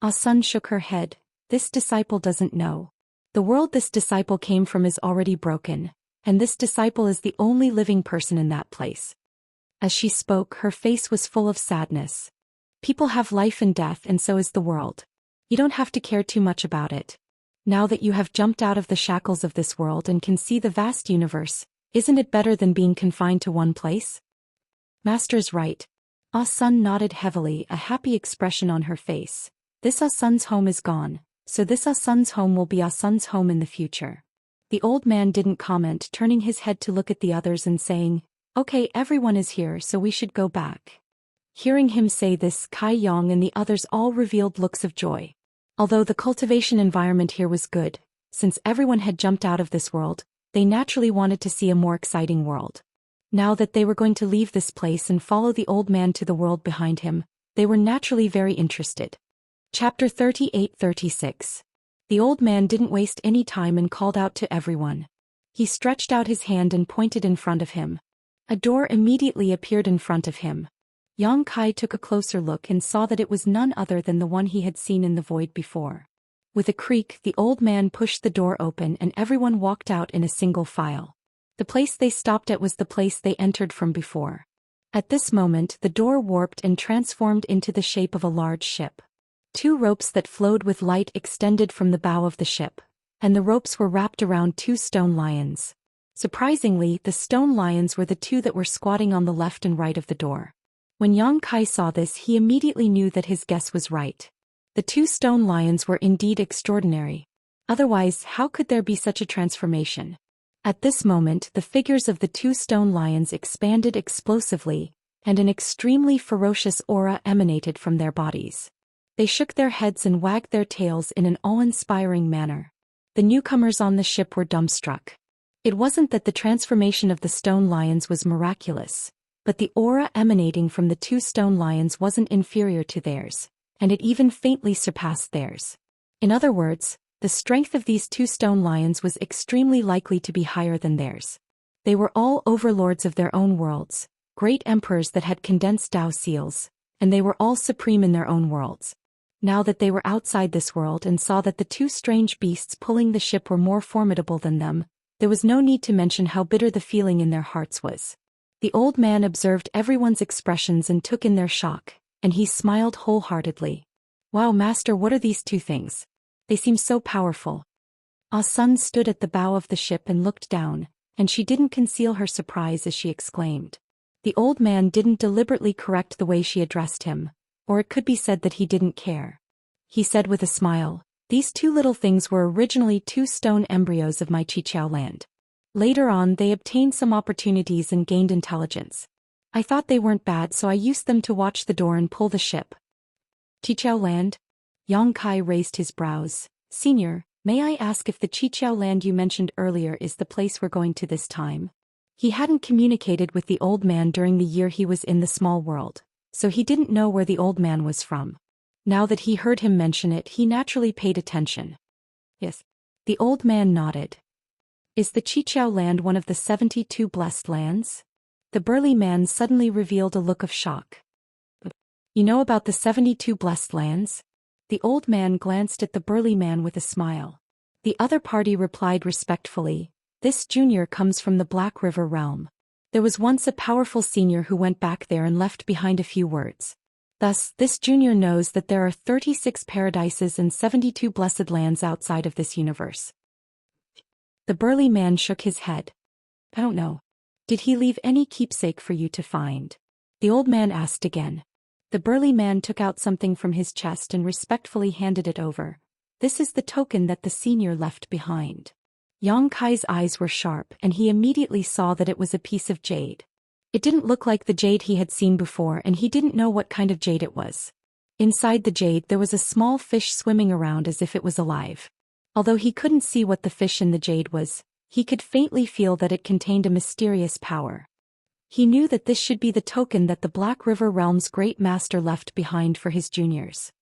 Ah Sun shook her head. This disciple doesn't know. The world this disciple came from is already broken, and this disciple is the only living person in that place. As she spoke, her face was full of sadness. People have life and death, and so is the world. You don't have to care too much about it. Now that you have jumped out of the shackles of this world and can see the vast universe, isn't it better than being confined to one place? Master's right. Ah Sun nodded heavily, a happy expression on her face. This Ah Sun's home is gone, so this Ah Sun's home will be Ah Sun's home in the future. The old man didn't comment, turning his head to look at the others and saying, "Okay, everyone is here, so we should go back." Hearing him say this, Kai Yang and the others all revealed looks of joy. Although the cultivation environment here was good, since everyone had jumped out of this world, they naturally wanted to see a more exciting world. Now that they were going to leave this place and follow the old man to the world behind him, they were naturally very interested. Chapter 38-36. The old man didn't waste any time and called out to everyone. He stretched out his hand and pointed in front of him. A door immediately appeared in front of him. Yang Kai took a closer look and saw that it was none other than the one he had seen in the void before. With a creak, the old man pushed the door open and everyone walked out in a single file. The place they stopped at was the place they entered from before. At this moment, the door warped and transformed into the shape of a large ship. 2 ropes that flowed with light extended from the bow of the ship, and the ropes were wrapped around 2 stone lions. Surprisingly, the stone lions were the 2 that were squatting on the left and right of the door. When Yang Kai saw this, he immediately knew that his guess was right. The 2 stone lions were indeed extraordinary. Otherwise, how could there be such a transformation? At this moment, the figures of the 2 stone lions expanded explosively, and an extremely ferocious aura emanated from their bodies. They shook their heads and wagged their tails in an awe-inspiring manner. The newcomers on the ship were dumbstruck. It wasn't that the transformation of the stone lions was miraculous, but the aura emanating from the 2 stone lions wasn't inferior to theirs, and it even faintly surpassed theirs. In other words, the strength of these 2 stone lions was extremely likely to be higher than theirs. They were all overlords of their own worlds, great emperors that had condensed Dao seals, and they were all supreme in their own worlds. Now that they were outside this world and saw that the 2 strange beasts pulling the ship were more formidable than them, there was no need to mention how bitter the feeling in their hearts was. The old man observed everyone's expressions and took in their shock, and he smiled wholeheartedly. "Wow, master, what are these 2 things? They seem so powerful." Ah-sun stood at the bow of the ship and looked down, and she didn't conceal her surprise as she exclaimed. The old man didn't deliberately correct the way she addressed him, or it could be said that he didn't care. He said with a smile, "These 2 little things were originally 2 stone embryos of my Xianxia land. Later on they obtained some opportunities and gained intelligence. I thought they weren't bad, so I used them to watch the door and pull the ship." "Xianxia land?" Yang Kai raised his brows. "Senior, may I ask if the Xianxia land you mentioned earlier is the place we're going to this time?" He hadn't communicated with the old man during the year he was in the small world, so he didn't know where the old man was from. Now that he heard him mention it, he naturally paid attention. "Yes." The old man nodded. "Is the Xianxia land one of the 72 blessed lands?" The burly man suddenly revealed a look of shock. "You know about the 72 blessed lands?" The old man glanced at the burly man with a smile. The other party replied respectfully, "This junior comes from the Black River realm. There was once a powerful senior who went back there and left behind a few words. Thus, this junior knows that there are 36 paradises and 72 blessed lands outside of this universe." The burly man shook his head. "I don't know. Did he leave any keepsake for you to find?" The old man asked again. The burly man took out something from his chest and respectfully handed it over. "This is the token that the senior left behind." Yang Kai's eyes were sharp and he immediately saw that it was a piece of jade. It didn't look like the jade he had seen before and he didn't know what kind of jade it was. Inside the jade there was a small fish swimming around as if it was alive. Although he couldn't see what the fish in the jade was, he could faintly feel that it contained a mysterious power. He knew that this should be the token that the Black River Realm's great master left behind for his juniors.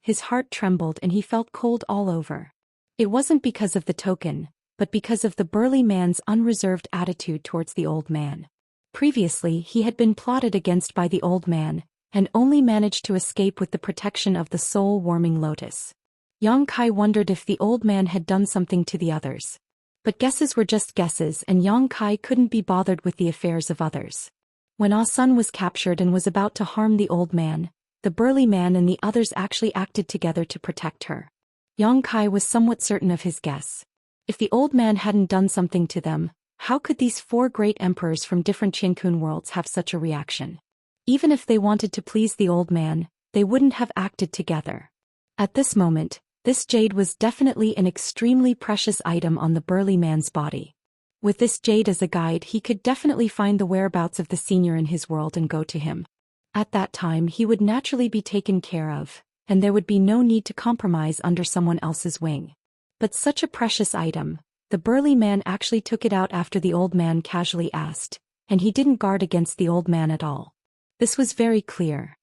His heart trembled and he felt cold all over. It wasn't because of the token, but because of the burly man's unreserved attitude towards the old man. Previously he had been plotted against by the old man, and only managed to escape with the protection of the soul-warming lotus. Yang Kai wondered if the old man had done something to the others. But guesses were just guesses and Yang Kai couldn't be bothered with the affairs of others. When Ah-sun was captured and was about to harm the old man, the burly man and the others actually acted together to protect her. Yang Kai was somewhat certain of his guess. If the old man hadn't done something to them, how could these 4 great emperors from different Qiankun worlds have such a reaction? Even if they wanted to please the old man, they wouldn't have acted together. At this moment, This jade was definitely an extremely precious item on the burly man's body. With this jade as a guide, he could definitely find the whereabouts of the senior in his world and go to him. At that time he would naturally be taken care of, and there would be no need to compromise under someone else's wing. But such a precious item, the burly man actually took it out after the old man casually asked, and he didn't guard against the old man at all. This was very clear.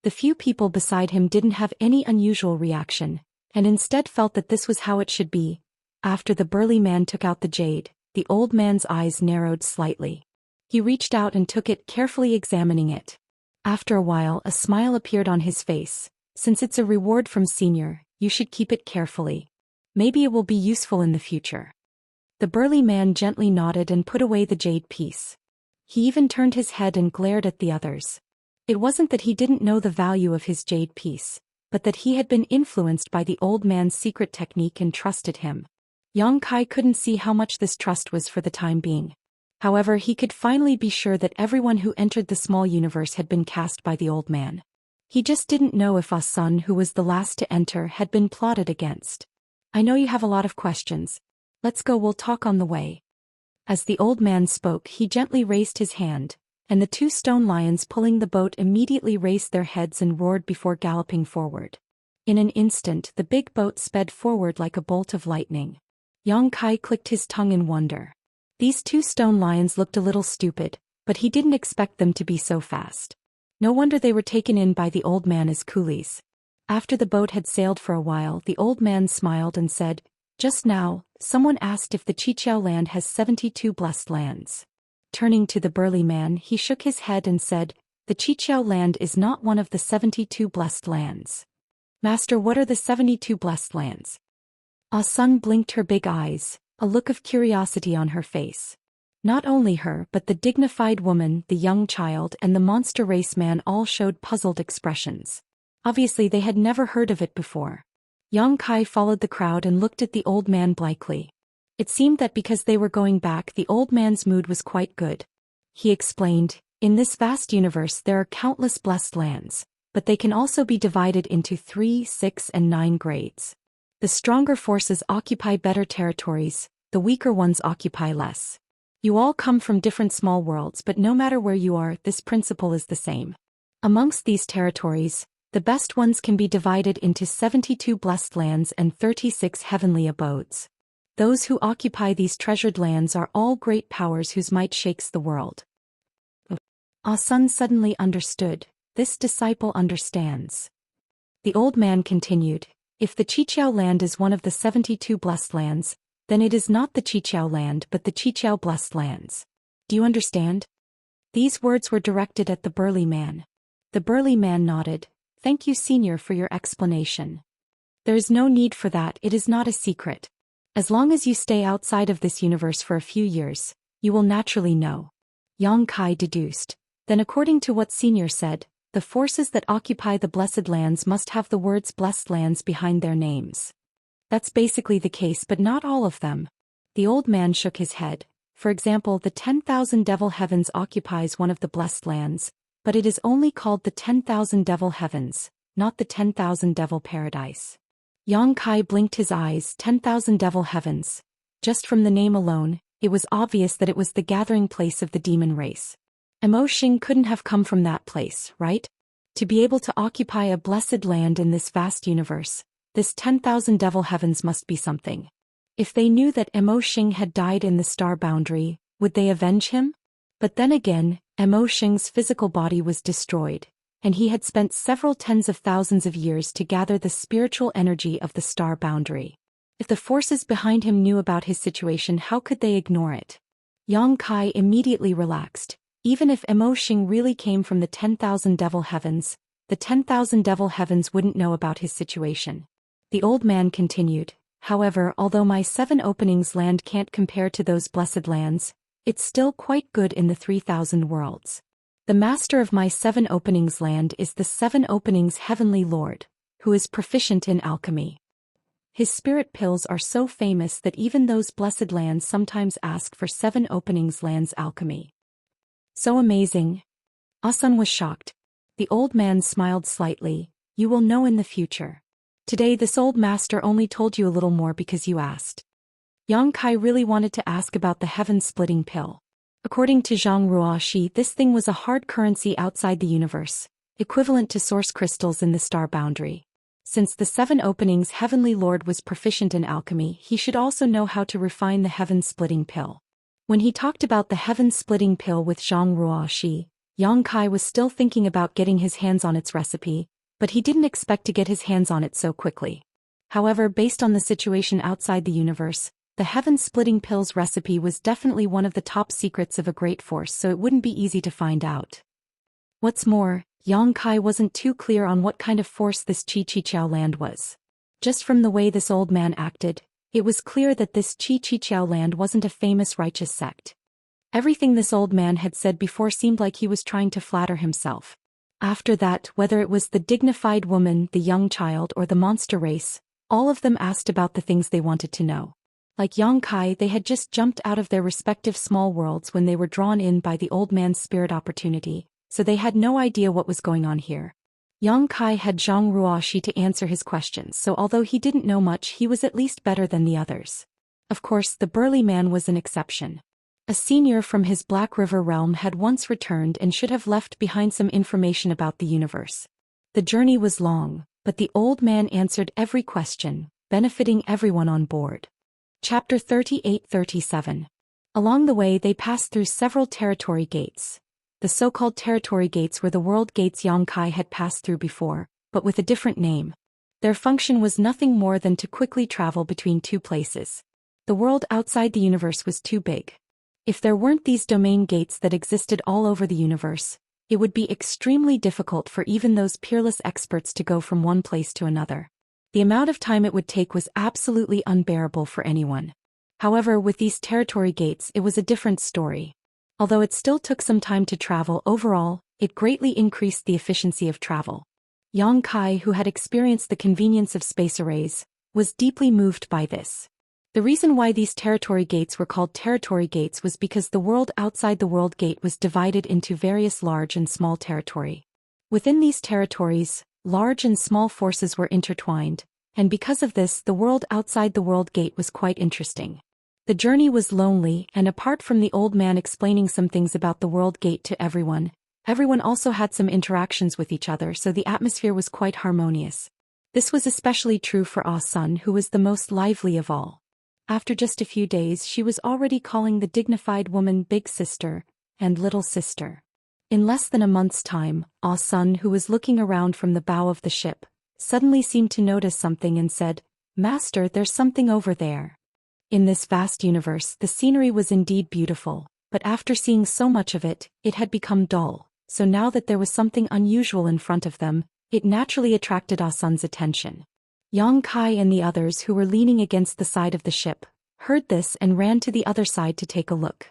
The few people beside him didn't have any unusual reaction, and instead felt that this was how it should be. After the burly man took out the jade, the old man's eyes narrowed slightly. He reached out and took it, carefully examining it. After a while, a smile appeared on his face. Since it's a reward from senior, you should keep it carefully. Maybe it will be useful in the future. The burly man gently nodded and put away the jade piece. He even turned his head and glared at the others. It wasn't that he didn't know the value of his jade piece, but that he had been influenced by the old man's secret technique and trusted him. Yang Kai couldn't see how much this trust was for the time being. However, he could finally be sure that everyone who entered the small universe had been cast by the old man. He just didn't know if Ah-sun, who was the last to enter, had been plotted against. I know you have a lot of questions. Let's go, we'll talk on the way. As the old man spoke, he gently raised his hand, and the two stone lions pulling the boat immediately raised their heads and roared before galloping forward. In an instant, the big boat sped forward like a bolt of lightning. Yang Kai clicked his tongue in wonder. These two stone lions looked a little stupid, but he didn't expect them to be so fast. No wonder they were taken in by the old man as coolies. After the boat had sailed for a while, the old man smiled and said, "Just now, someone asked if the Qiqiao land has 72 blessed lands." Turning to the burly man, he shook his head and said, "The Qiqiao land is not one of the 72 blessed lands." "Master, what are the 72 blessed lands?" Ah-sun blinked her big eyes, a look of curiosity on her face. Not only her, but the dignified woman, the young child, and the monster race man all showed puzzled expressions. Obviously they had never heard of it before. Yang Kai followed the crowd and looked at the old man blankly. It seemed that because they were going back, the old man's mood was quite good. He explained, "In this vast universe there are countless blessed lands, but they can also be divided into 3, 6, and 9 grades. The stronger forces occupy better territories, the weaker ones occupy less. You all come from different small worlds, but no matter where you are, this principle is the same. Amongst these territories, the best ones can be divided into 72 blessed lands and 36 heavenly abodes. Those who occupy these treasured lands are all great powers whose might shakes the world." Ah-sun suddenly understood. This disciple understands. The old man continued, "If the Qiqiao land is one of the 72 blessed lands, then it is not the Qiqiao land but the Qiqiao blessed lands. Do you understand?" These words were directed at the burly man. The burly man nodded. "Thank you, senior, for your explanation. There is no need for that, it is not a secret. As long as you stay outside of this universe for a few years, you will naturally know." Yang Kai deduced. Then according to what senior said, the forces that occupy the blessed lands must have the words blessed lands behind their names. That's basically the case, but not all of them. The old man shook his head. For example, the 10,000 Devil Heavens occupies one of the blessed lands, but it is only called the 10,000 Devil Heavens, not the 10,000 Devil Paradise. Yang Kai blinked his eyes. 10,000 Devil Heavens. Just from the name alone, it was obvious that it was the gathering place of the demon race. Immerse couldn't have come from that place, right? To be able to occupy a blessed land in this vast universe, this 10,000 Devil Heavens must be something. If they knew that Immerse had died in the star boundary, would they avenge him? But then again, Immerse's physical body was destroyed, and he had spent several tens of thousands of years to gather the spiritual energy of the star boundary. If the forces behind him knew about his situation, how could they ignore it? Yang Kai immediately relaxed. Even if Immerse really came from the 10,000 Devil Heavens, the 10,000 Devil Heavens wouldn't know about his situation. The old man continued, "However, although my 7 openings land can't compare to those blessed lands, it's still quite good in the 3,000 worlds. The master of my 7 openings land is the 7 openings heavenly lord, who is proficient in alchemy. His spirit pills are so famous that even those blessed lands sometimes ask for 7 openings lands alchemy." "So amazing." Ah-sun was shocked. The old man smiled slightly. "You will know in the future. Today this old master only told you a little more because you asked. Yang Kai really wanted to ask about the heaven-splitting pill. According to Zhang Ruoxi, this thing was a hard currency outside the universe, equivalent to source crystals in the star boundary. Since the 7 openings Heavenly Lord was proficient in alchemy, he should also know how to refine the heaven-splitting pill. When he talked about the heaven-splitting pill with Zhang Ruoxi, Yang Kai was still thinking about getting his hands on its recipe, but he didn't expect to get his hands on it so quickly. However, based on the situation outside the universe, the heaven-splitting pill's recipe was definitely one of the top secrets of a great force, so it wouldn't be easy to find out. What's more, Yang Kai wasn't too clear on what kind of force this Xianxia land was. Just from the way this old man acted, it was clear that this Xianxia land wasn't a famous righteous sect. Everything this old man had said before seemed like he was trying to flatter himself. After that, whether it was the dignified woman, the young child, or the monster race, all of them asked about the things they wanted to know. Like Yang Kai, they had just jumped out of their respective small worlds when they were drawn in by the old man's spirit opportunity, so they had no idea what was going on here. Yang Kai had Zhang Ruoxi to answer his questions, so although he didn't know much, he was at least better than the others. Of course, the burly man was an exception. A senior from his Black River realm had once returned and should have left behind some information about the universe. The journey was long, but the old man answered every question, benefiting everyone on board. Chapter 38-37. Along the way they passed through several territory gates. The so-called territory gates were the world gates Yang Kai had passed through before, but with a different name. Their function was nothing more than to quickly travel between 2 places. The world outside the universe was too big. If there weren't these domain gates that existed all over the universe, it would be extremely difficult for even those peerless experts to go from one place to another. The amount of time it would take was absolutely unbearable for anyone. However, with these territory gates it was a different story. Although it still took some time to travel, overall, it greatly increased the efficiency of travel. Yang Kai, who had experienced the convenience of space arrays, was deeply moved by this. The reason why these territory gates were called territory gates was because the world outside the world gate was divided into various large and small territory. Within these territories, large and small forces were intertwined, and because of this the world outside the world gate was quite interesting. The journey was lonely, and apart from the old man explaining some things about the world gate to everyone also had some interactions with each other, so the atmosphere was quite harmonious. This was especially true for Ah Sun, who was the most lively of all. After just a few days she was already calling the dignified woman big sister and little sister. In less than a month's time, Ah Sun, who was looking around from the bow of the ship, suddenly seemed to notice something and said, "Master, there's something over there." In this vast universe the scenery was indeed beautiful, but after seeing so much of it, it had become dull, so now that there was something unusual in front of them, it naturally attracted Ah Sun's attention. Yang Kai and the others, who were leaning against the side of the ship, heard this and ran to the other side to take a look.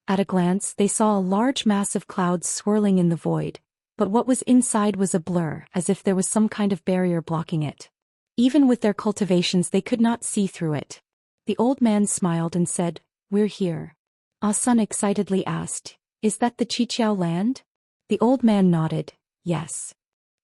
At a glance they saw a large mass of clouds swirling in the void, but what was inside was a blur, as if there was some kind of barrier blocking it. Even with their cultivations they could not see through it. The old man smiled and said, "We're here." Ah Sun excitedly asked, "Is that the Xianxia land?" The old man nodded, "Yes."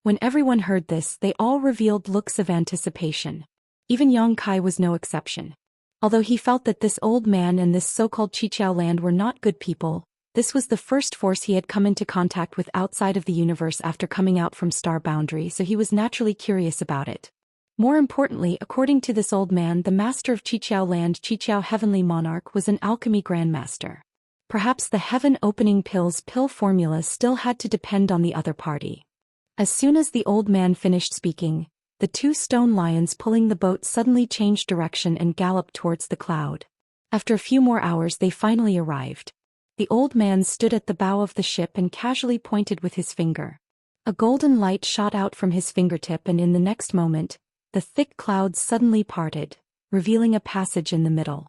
When everyone heard this they all revealed looks of anticipation. Even Yang Kai was no exception. Although he felt that this old man and this so-called Xianxia land were not good people, this was the first force he had come into contact with outside of the universe after coming out from Star Boundary, so he was naturally curious about it. More importantly, according to this old man, the master of Xianxia land, Xianxia Heavenly Monarch, was an alchemy grandmaster. Perhaps the heaven-opening pill's pill formula still had to depend on the other party. As soon as the old man finished speaking, the 2 stone lions pulling the boat suddenly changed direction and galloped towards the cloud. After a few more hours they finally arrived. The old man stood at the bow of the ship and casually pointed with his finger. A golden light shot out from his fingertip, and in the next moment, the thick clouds suddenly parted, revealing a passage in the middle.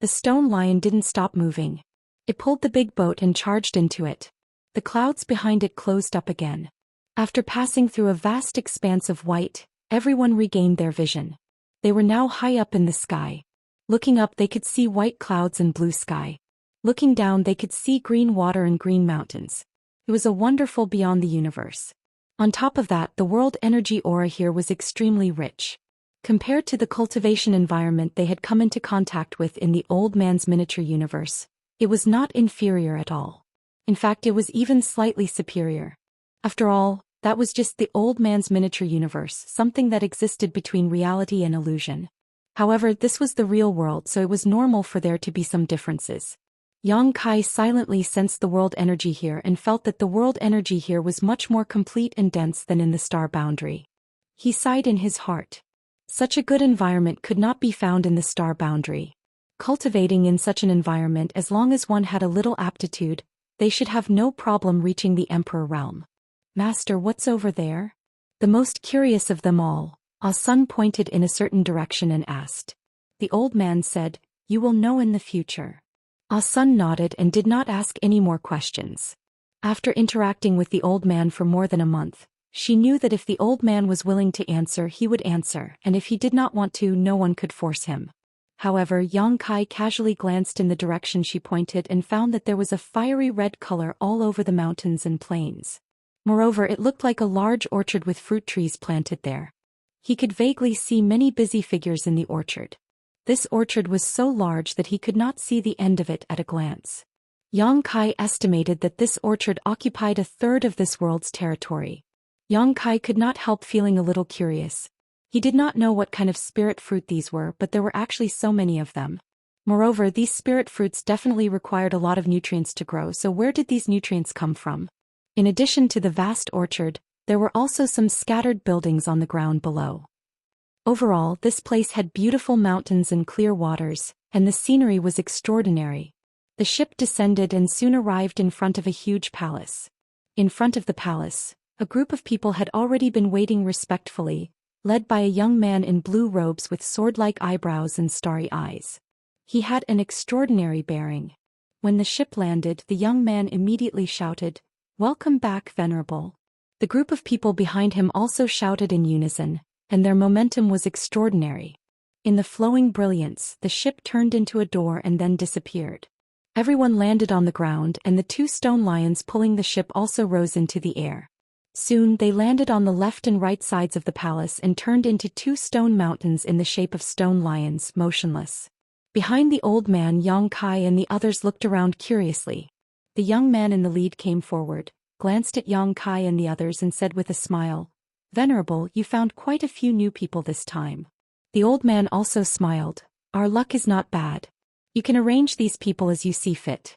The stone lion didn't stop moving. It pulled the big boat and charged into it. The clouds behind it closed up again. After passing through a vast expanse of white, everyone regained their vision. They were now high up in the sky. Looking up they could see white clouds and blue sky. Looking down they could see green water and green mountains. It was a wonderful beyond the universe. On top of that, the world energy aura here was extremely rich. Compared to the cultivation environment they had come into contact with in the old man's miniature universe, it was not inferior at all. In fact, it was even slightly superior. After all, that was just the old man's miniature universe, something that existed between reality and illusion. However, this was the real world, so it was normal for there to be some differences. Yang Kai silently sensed the world energy here and felt that the world energy here was much more complete and dense than in the star boundary. He sighed in his heart. Such a good environment could not be found in the star boundary. Cultivating in such an environment, as long as one had a little aptitude, they should have no problem reaching the Emperor realm. Master, what's over there? The most curious of them all, Ah-sun pointed in a certain direction and asked. The old man said, "You will know in the future." Ah-sun nodded and did not ask any more questions. After interacting with the old man for more than a month, she knew that if the old man was willing to answer, he would answer, and if he did not want to, no one could force him. However, Yang Kai casually glanced in the direction she pointed and found that there was a fiery red color all over the mountains and plains. Moreover, it looked like a large orchard with fruit trees planted there. He could vaguely see many busy figures in the orchard. This orchard was so large that he could not see the end of it at a glance. Yang Kai estimated that this orchard occupied a third of this world's territory. Yang Kai could not help feeling a little curious. He did not know what kind of spirit fruit these were, but there were actually so many of them. Moreover, these spirit fruits definitely required a lot of nutrients to grow, so where did these nutrients come from? In addition to the vast orchard, there were also some scattered buildings on the ground below. Overall, this place had beautiful mountains and clear waters, and the scenery was extraordinary. The ship descended and soon arrived in front of a huge palace. In front of the palace, a group of people had already been waiting respectfully, led by a young man in blue robes with sword-like eyebrows and starry eyes. He had an extraordinary bearing. When the ship landed, the young man immediately shouted, "Welcome back, Venerable." The group of people behind him also shouted in unison, and their momentum was extraordinary. In the flowing brilliance, the ship turned into a door and then disappeared. Everyone landed on the ground, and the two stone lions pulling the ship also rose into the air. Soon they landed on the left and right sides of the palace and turned into two stone mountains in the shape of stone lions, motionless. Behind the old man, Yang Kai and the others looked around curiously. The young man in the lead came forward, glanced at Yang Kai and the others and said with a smile, "Venerable, you found quite a few new people this time." The old man also smiled. "Our luck is not bad. You can arrange these people as you see fit."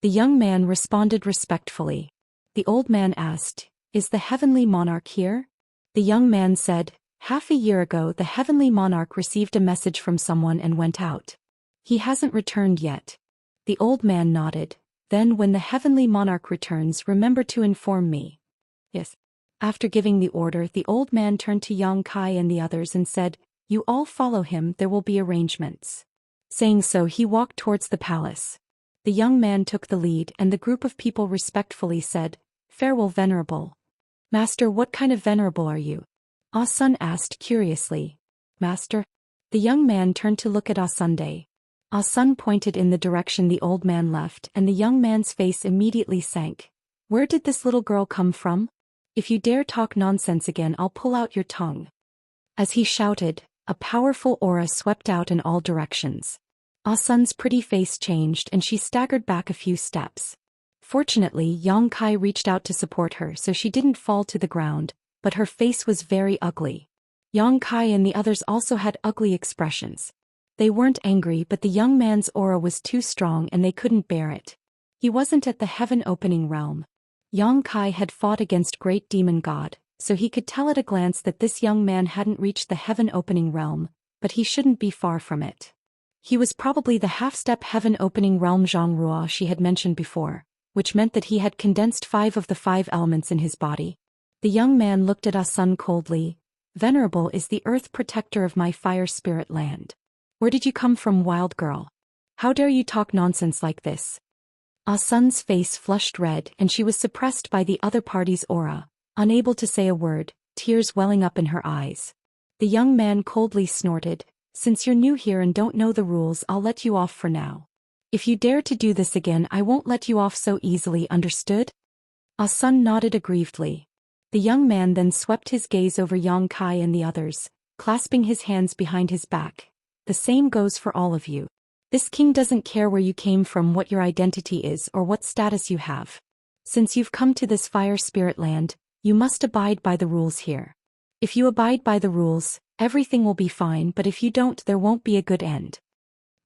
The young man responded respectfully. The old man asked, "Is the heavenly monarch here?" The young man said, "Half a year ago the heavenly monarch received a message from someone and went out. He hasn't returned yet." The old man nodded. "Then when the heavenly monarch returns, remember to inform me." "Yes." After giving the order, the old man turned to Yang Kai and the others and said, "You all follow him, there will be arrangements." Saying so, he walked towards the palace. The young man took the lead and the group of people respectfully said, "Farewell, Venerable." "Master, what kind of venerable are you?" Ah-sun asked curiously. "Master?" The young man turned to look at Ah-sunday. Ah-sun pointed in the direction the old man left and the young man's face immediately sank. "Where did this little girl come from? If you dare talk nonsense again, I'll pull out your tongue." As he shouted, a powerful aura swept out in all directions. Ah-sun's pretty face changed and she staggered back a few steps. Fortunately, Yang Kai reached out to support her so she didn't fall to the ground, but her face was very ugly. Yang Kai and the others also had ugly expressions. They weren't angry, but the young man's aura was too strong and they couldn't bear it. He wasn't at the heaven-opening realm. Yang Kai had fought against Great Demon God, so he could tell at a glance that this young man hadn't reached the heaven-opening realm, but he shouldn't be far from it. He was probably the half-step heaven-opening realm Zhongrua she had mentioned before, which meant that he had condensed 5 of the 5 elements in his body. The young man looked at Ah-sun coldly. "Venerable is the earth protector of my fire spirit land. Where did you come from, wild girl? How dare you talk nonsense like this?" Ah-sun's face flushed red and she was suppressed by the other party's aura, unable to say a word, tears welling up in her eyes. The young man coldly snorted, "Since you're new here and don't know the rules, I'll let you off for now. If you dare to do this again, I won't let you off so easily, understood?" Ah-sun nodded aggrievedly. The young man then swept his gaze over Yang Kai and the others. clasping his hands behind his back. The same goes for all of you. This king doesn't care where you came from, what your identity is, or what status you have. Since you've come to this fire spirit land, you must abide by the rules here. If you abide by the rules, everything will be fine, but if you don't, there won't be a good end.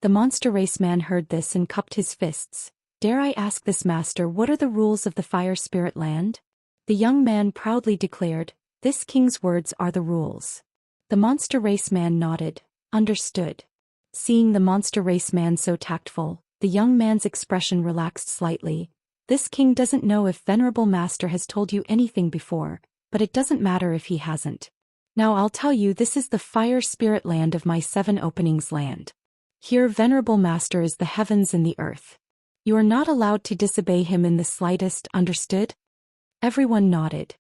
The monster race man heard this and cupped his fists. Dare I ask this master, what are the rules of the fire spirit land? The young man proudly declared, this king's words are the rules. The monster race man nodded. Understood. Seeing the monster race man so tactful, the young man's expression relaxed slightly. This king doesn't know if venerable master has told you anything before, but it doesn't matter if he hasn't. Now I'll tell you, this is the fire spirit land of my 7 openings land. Here venerable master is the heavens and the earth. You are not allowed to disobey him in the slightest, understood? Everyone nodded.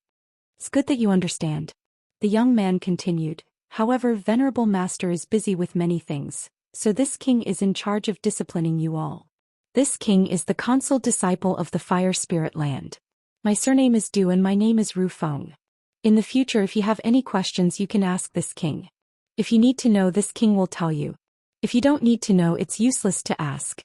It's good that you understand. The young man continued, however venerable master is busy with many things, so this king is in charge of disciplining you all. This king is the consul disciple of the fire spirit land. My surname is Du and my name is Ru Feng. In the future if you have any questions you can ask this king. If you need to know, this king will tell you. If you don't need to know, it's useless to ask.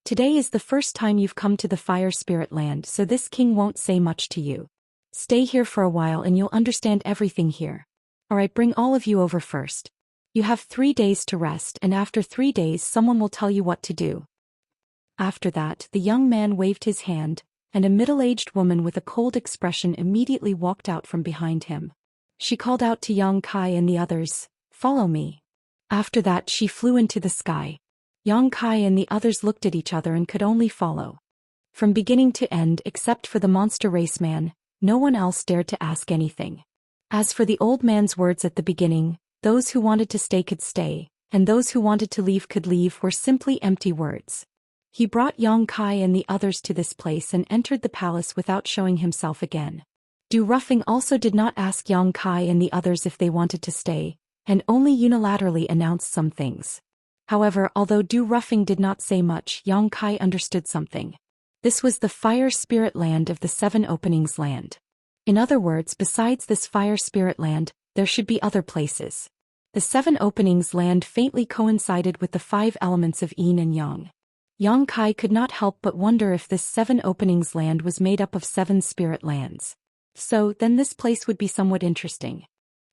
Today is the first time you've come to the fire spirit land, so this king won't say much to you. Stay here for a while and you'll understand everything here. Alright, bring all of you over first. You have 3 days to rest, and after 3 days someone will tell you what to do. After that, the young man waved his hand, and a middle-aged woman with a cold expression immediately walked out from behind him. She called out to Yang Kai and the others, "Follow me." After that she flew into the sky. Yang Kai and the others looked at each other and could only follow. From beginning to end, except for the monster race man, no one else dared to ask anything. As for the old man's words at the beginning, those who wanted to stay could stay, and those who wanted to leave could leave, were simply empty words. He brought Yang Kai and the others to this place and entered the palace without showing himself again. Du Ruffing also did not ask Yang Kai and the others if they wanted to stay, and only unilaterally announced some things. However, although Du Ruffing did not say much, Yang Kai understood something. This was the fire spirit land of the 7 openings land. In other words, besides this fire spirit land, there should be other places. The 7 openings land faintly coincided with the 5 elements of yin and yang. Yang Kai could not help but wonder if this 7 openings land was made up of 7 spirit lands. So, then this place would be somewhat interesting.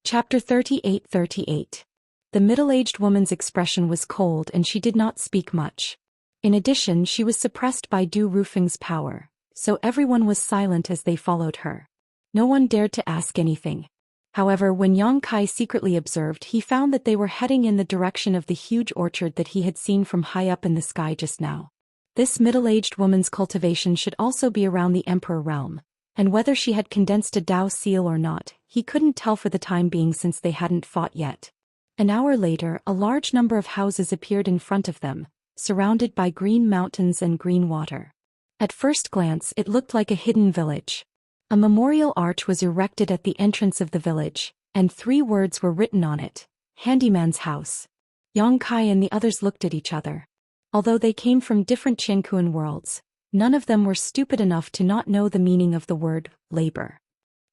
Chapter 38:38. The middle-aged woman's expression was cold and she did not speak much. In addition, she was suppressed by Du Rufing's power, so everyone was silent as they followed her. No one dared to ask anything. However, when Yang Kai secretly observed, he found that they were heading in the direction of the huge orchard that he had seen from high up in the sky just now. This middle-aged woman's cultivation should also be around the Emperor realm, and whether she had condensed a Dao seal or not, he couldn't tell for the time being since they hadn't fought yet. An hour later, a large number of houses appeared in front of them, surrounded by green mountains and green water. At first glance, it looked like a hidden village. A memorial arch was erected at the entrance of the village, and 3 words were written on it: Handyman's House. Yang Kai and the others looked at each other. Although they came from different Qianquan worlds, none of them were stupid enough to not know the meaning of the word labor.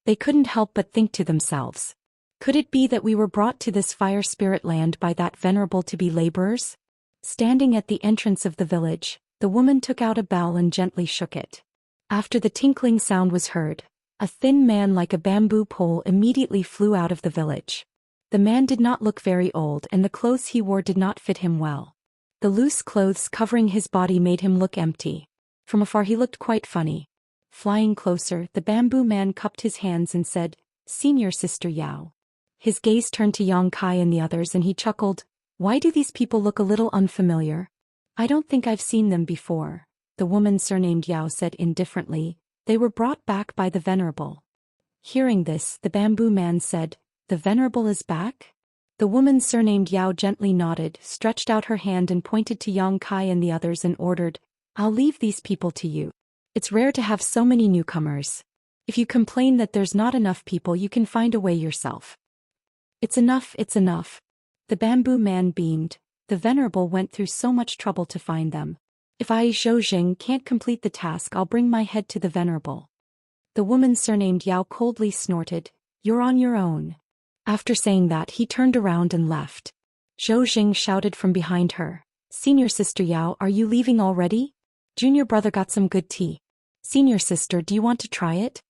They couldn't help but think to themselves, could it be that we were brought to this fire spirit land by that venerable to be laborers? Standing at the entrance of the village, the woman took out a bell and gently shook it. After the tinkling sound was heard, a thin man like a bamboo pole immediately flew out of the village. The man did not look very old and the clothes he wore did not fit him well. The loose clothes covering his body made him look empty. From afar he looked quite funny. Flying closer, the bamboo man cupped his hands and said, "Senior Sister Yao." His gaze turned to Yang Kai and the others and he chuckled, "Why do these people look a little unfamiliar? I don't think I've seen them before." The woman surnamed Yao said indifferently, "They were brought back by the Venerable." Hearing this, the bamboo man said, "The Venerable is back?" The woman surnamed Yao gently nodded, stretched out her hand and pointed to Yang Kai and the others and ordered, "I'll leave these people to you. It's rare to have so many newcomers. If you complain that there's not enough people, you can find a way yourself." It's enough, it's enough." The bamboo man beamed. "The Venerable went through so much trouble to find them. If I, Zhou Xian, can't complete the task, I'll bring my head to the Venerable." The woman surnamed Yao coldly snorted, "You're on your own." After saying that, he turned around and left. Zhou Xian shouted from behind her, "Senior sister Yao, are you leaving already? Junior brother got some good tea. Senior sister, do you want to try it?"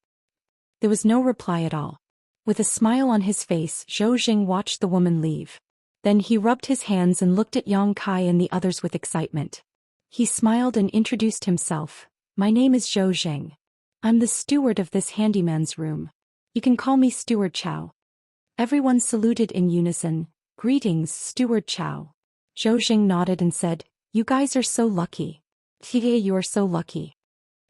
There was no reply at all. With a smile on his face, Zhou Xian watched the woman leave. Then he rubbed his hands and looked at Yang Kai and the others with excitement. He smiled and introduced himself. "My name is Zhou Xian. I'm the steward of this handyman's room. You can call me Steward Chow." Everyone saluted in unison. "Greetings, Steward Chow." Zhou Xian nodded and said, "You guys are so lucky." "Hehe, you are so lucky."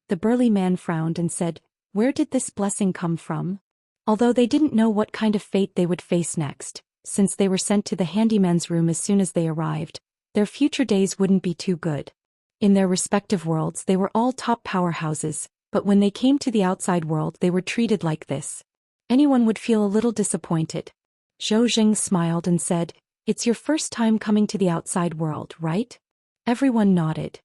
The burly man frowned and said, "Where did this blessing come from?" Although they didn't know what kind of fate they would face next, since they were sent to the handyman's room as soon as they arrived, their future days wouldn't be too good. In their respective worlds they were all top powerhouses, but when they came to the outside world they were treated like this. Anyone would feel a little disappointed. Zhou Xian smiled and said, "It's your first time coming to the outside world, right?" Everyone nodded.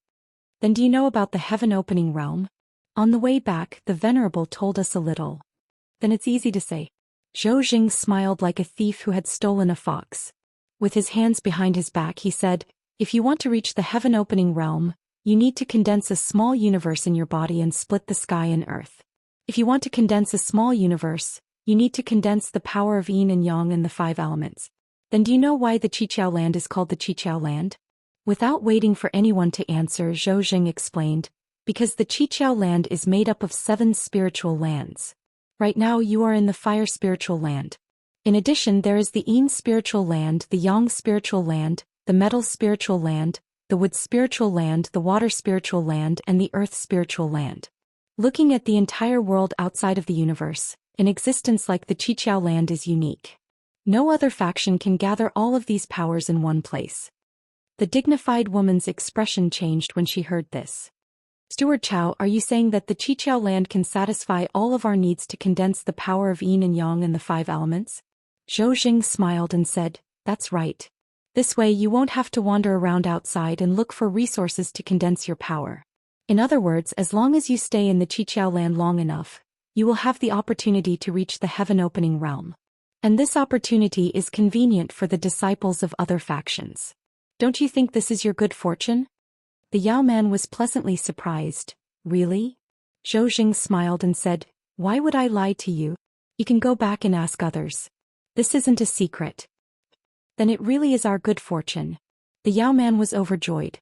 "Then do you know about the heaven-opening realm?" On the way back, the Venerable told us a little. "Then it's easy to say." Zhou Xian smiled like a thief who had stolen a fox. With his hands behind his back he said, "If you want to reach the heaven-opening realm, you need to condense a small universe in your body and split the sky and earth. If you want to condense a small universe, you need to condense the power of yin and yang and the 5 elements. Then do you know why the Qiqiao land is called the Qiqiao land?" Without waiting for anyone to answer, Zhou Xian explained, "Because the Qiqiao land is made up of 7 spiritual lands. Right now you are in the fire spiritual land. In addition, there is the yin spiritual land, the yang spiritual land, the metal spiritual land, the wood spiritual land, the water spiritual land, and the earth spiritual land. Looking at the entire world outside of the universe, an existence like the Qiqiao land is unique. No other faction can gather all of these powers in one place." The dignified woman's expression changed when she heard this. "Steward Chow, are you saying that the Qiqiao land can satisfy all of our needs to condense the power of yin and yang and the 5 elements?" Zhou Xian smiled and said, "That's right. This way you won't have to wander around outside and look for resources to condense your power. In other words, as long as you stay in the Qiqiao land long enough, you will have the opportunity to reach the heaven-opening realm. And this opportunity is convenient for the disciples of other factions. Don't you think this is your good fortune?" The Yao man was pleasantly surprised. "Really?" Zhou Xian smiled and said, "Why would I lie to you? You can go back and ask others. This isn't a secret." "Then it really is our good fortune." The Yao man was overjoyed.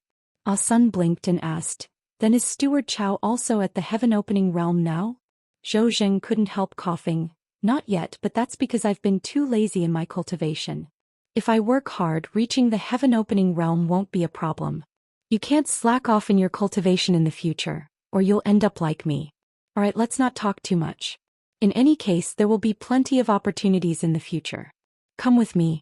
Ah Sun blinked and asked, "Then is Steward Chow also at the heaven-opening realm now?" Zhou Xian couldn't help coughing. "Not yet, but that's because I've been too lazy in my cultivation. If I work hard, reaching the heaven-opening realm won't be a problem. You can't slack off in your cultivation in the future, or you'll end up like me. Alright, let's not talk too much. In any case, there will be plenty of opportunities in the future. Come with me."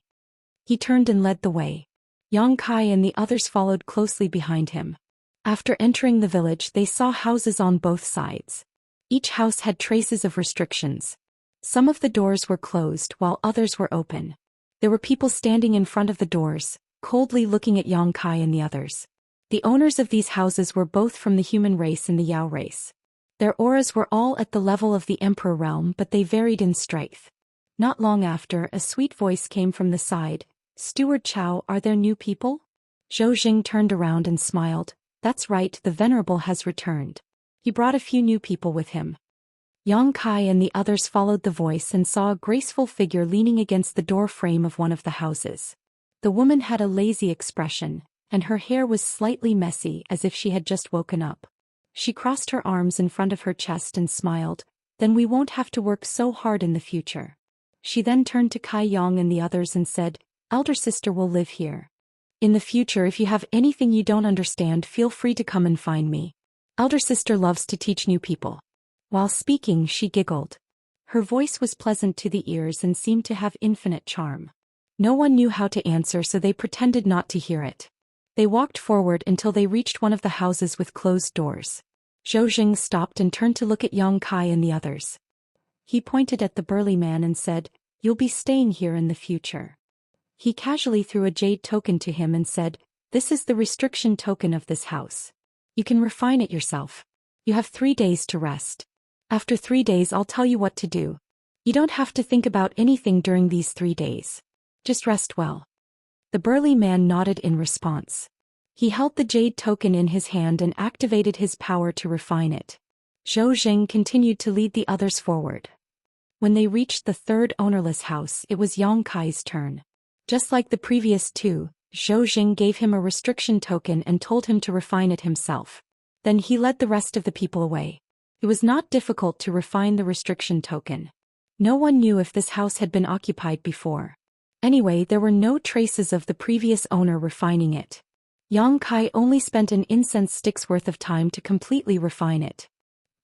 He turned and led the way. Yang Kai and the others followed closely behind him. After entering the village, they saw houses on both sides. Each house had traces of restrictions. Some of the doors were closed while others were open. There were people standing in front of the doors, coldly looking at Yang Kai and the others. The owners of these houses were both from the human race and the Yao race. Their auras were all at the level of the Emperor realm, but they varied in strength. Not long after, a sweet voice came from the side. "Steward Chow, are there new people?" Zhou Xian turned around and smiled. "That's right, the Venerable has returned. He brought a few new people with him." Yang Kai and the others followed the voice and saw a graceful figure leaning against the door frame of one of the houses. The woman had a lazy expression, and her hair was slightly messy as if she had just woken up. She crossed her arms in front of her chest and smiled. "Then we won't have to work so hard in the future." She then turned to Kai Yang and the others and said, "Elder sister will live here. In the future, if you have anything you don't understand, feel free to come and find me. Elder sister loves to teach new people." While speaking, she giggled. Her voice was pleasant to the ears and seemed to have infinite charm. No one knew how to answer, so they pretended not to hear it. They walked forward until they reached one of the houses with closed doors. Zhou Xian stopped and turned to look at Yang Kai and the others. He pointed at the burly man and said, "You'll be staying here in the future." He casually threw a jade token to him and said, "This is the restriction token of this house. You can refine it yourself. You have 3 days to rest. After 3 days I'll tell you what to do." You don't have to think about anything during these 3 days. Just rest well." The burly man nodded in response. He held the jade token in his hand and activated his power to refine it. Zhou Xian continued to lead the others forward. When they reached the third ownerless house, it was Yang Kai's turn. Just like the previous two, Zhou Xian gave him a restriction token and told him to refine it himself. Then he led the rest of the people away. It was not difficult to refine the restriction token. No one knew if this house had been occupied before. Anyway, there were no traces of the previous owner refining it. Yang Kai only spent an incense stick's worth of time to completely refine it.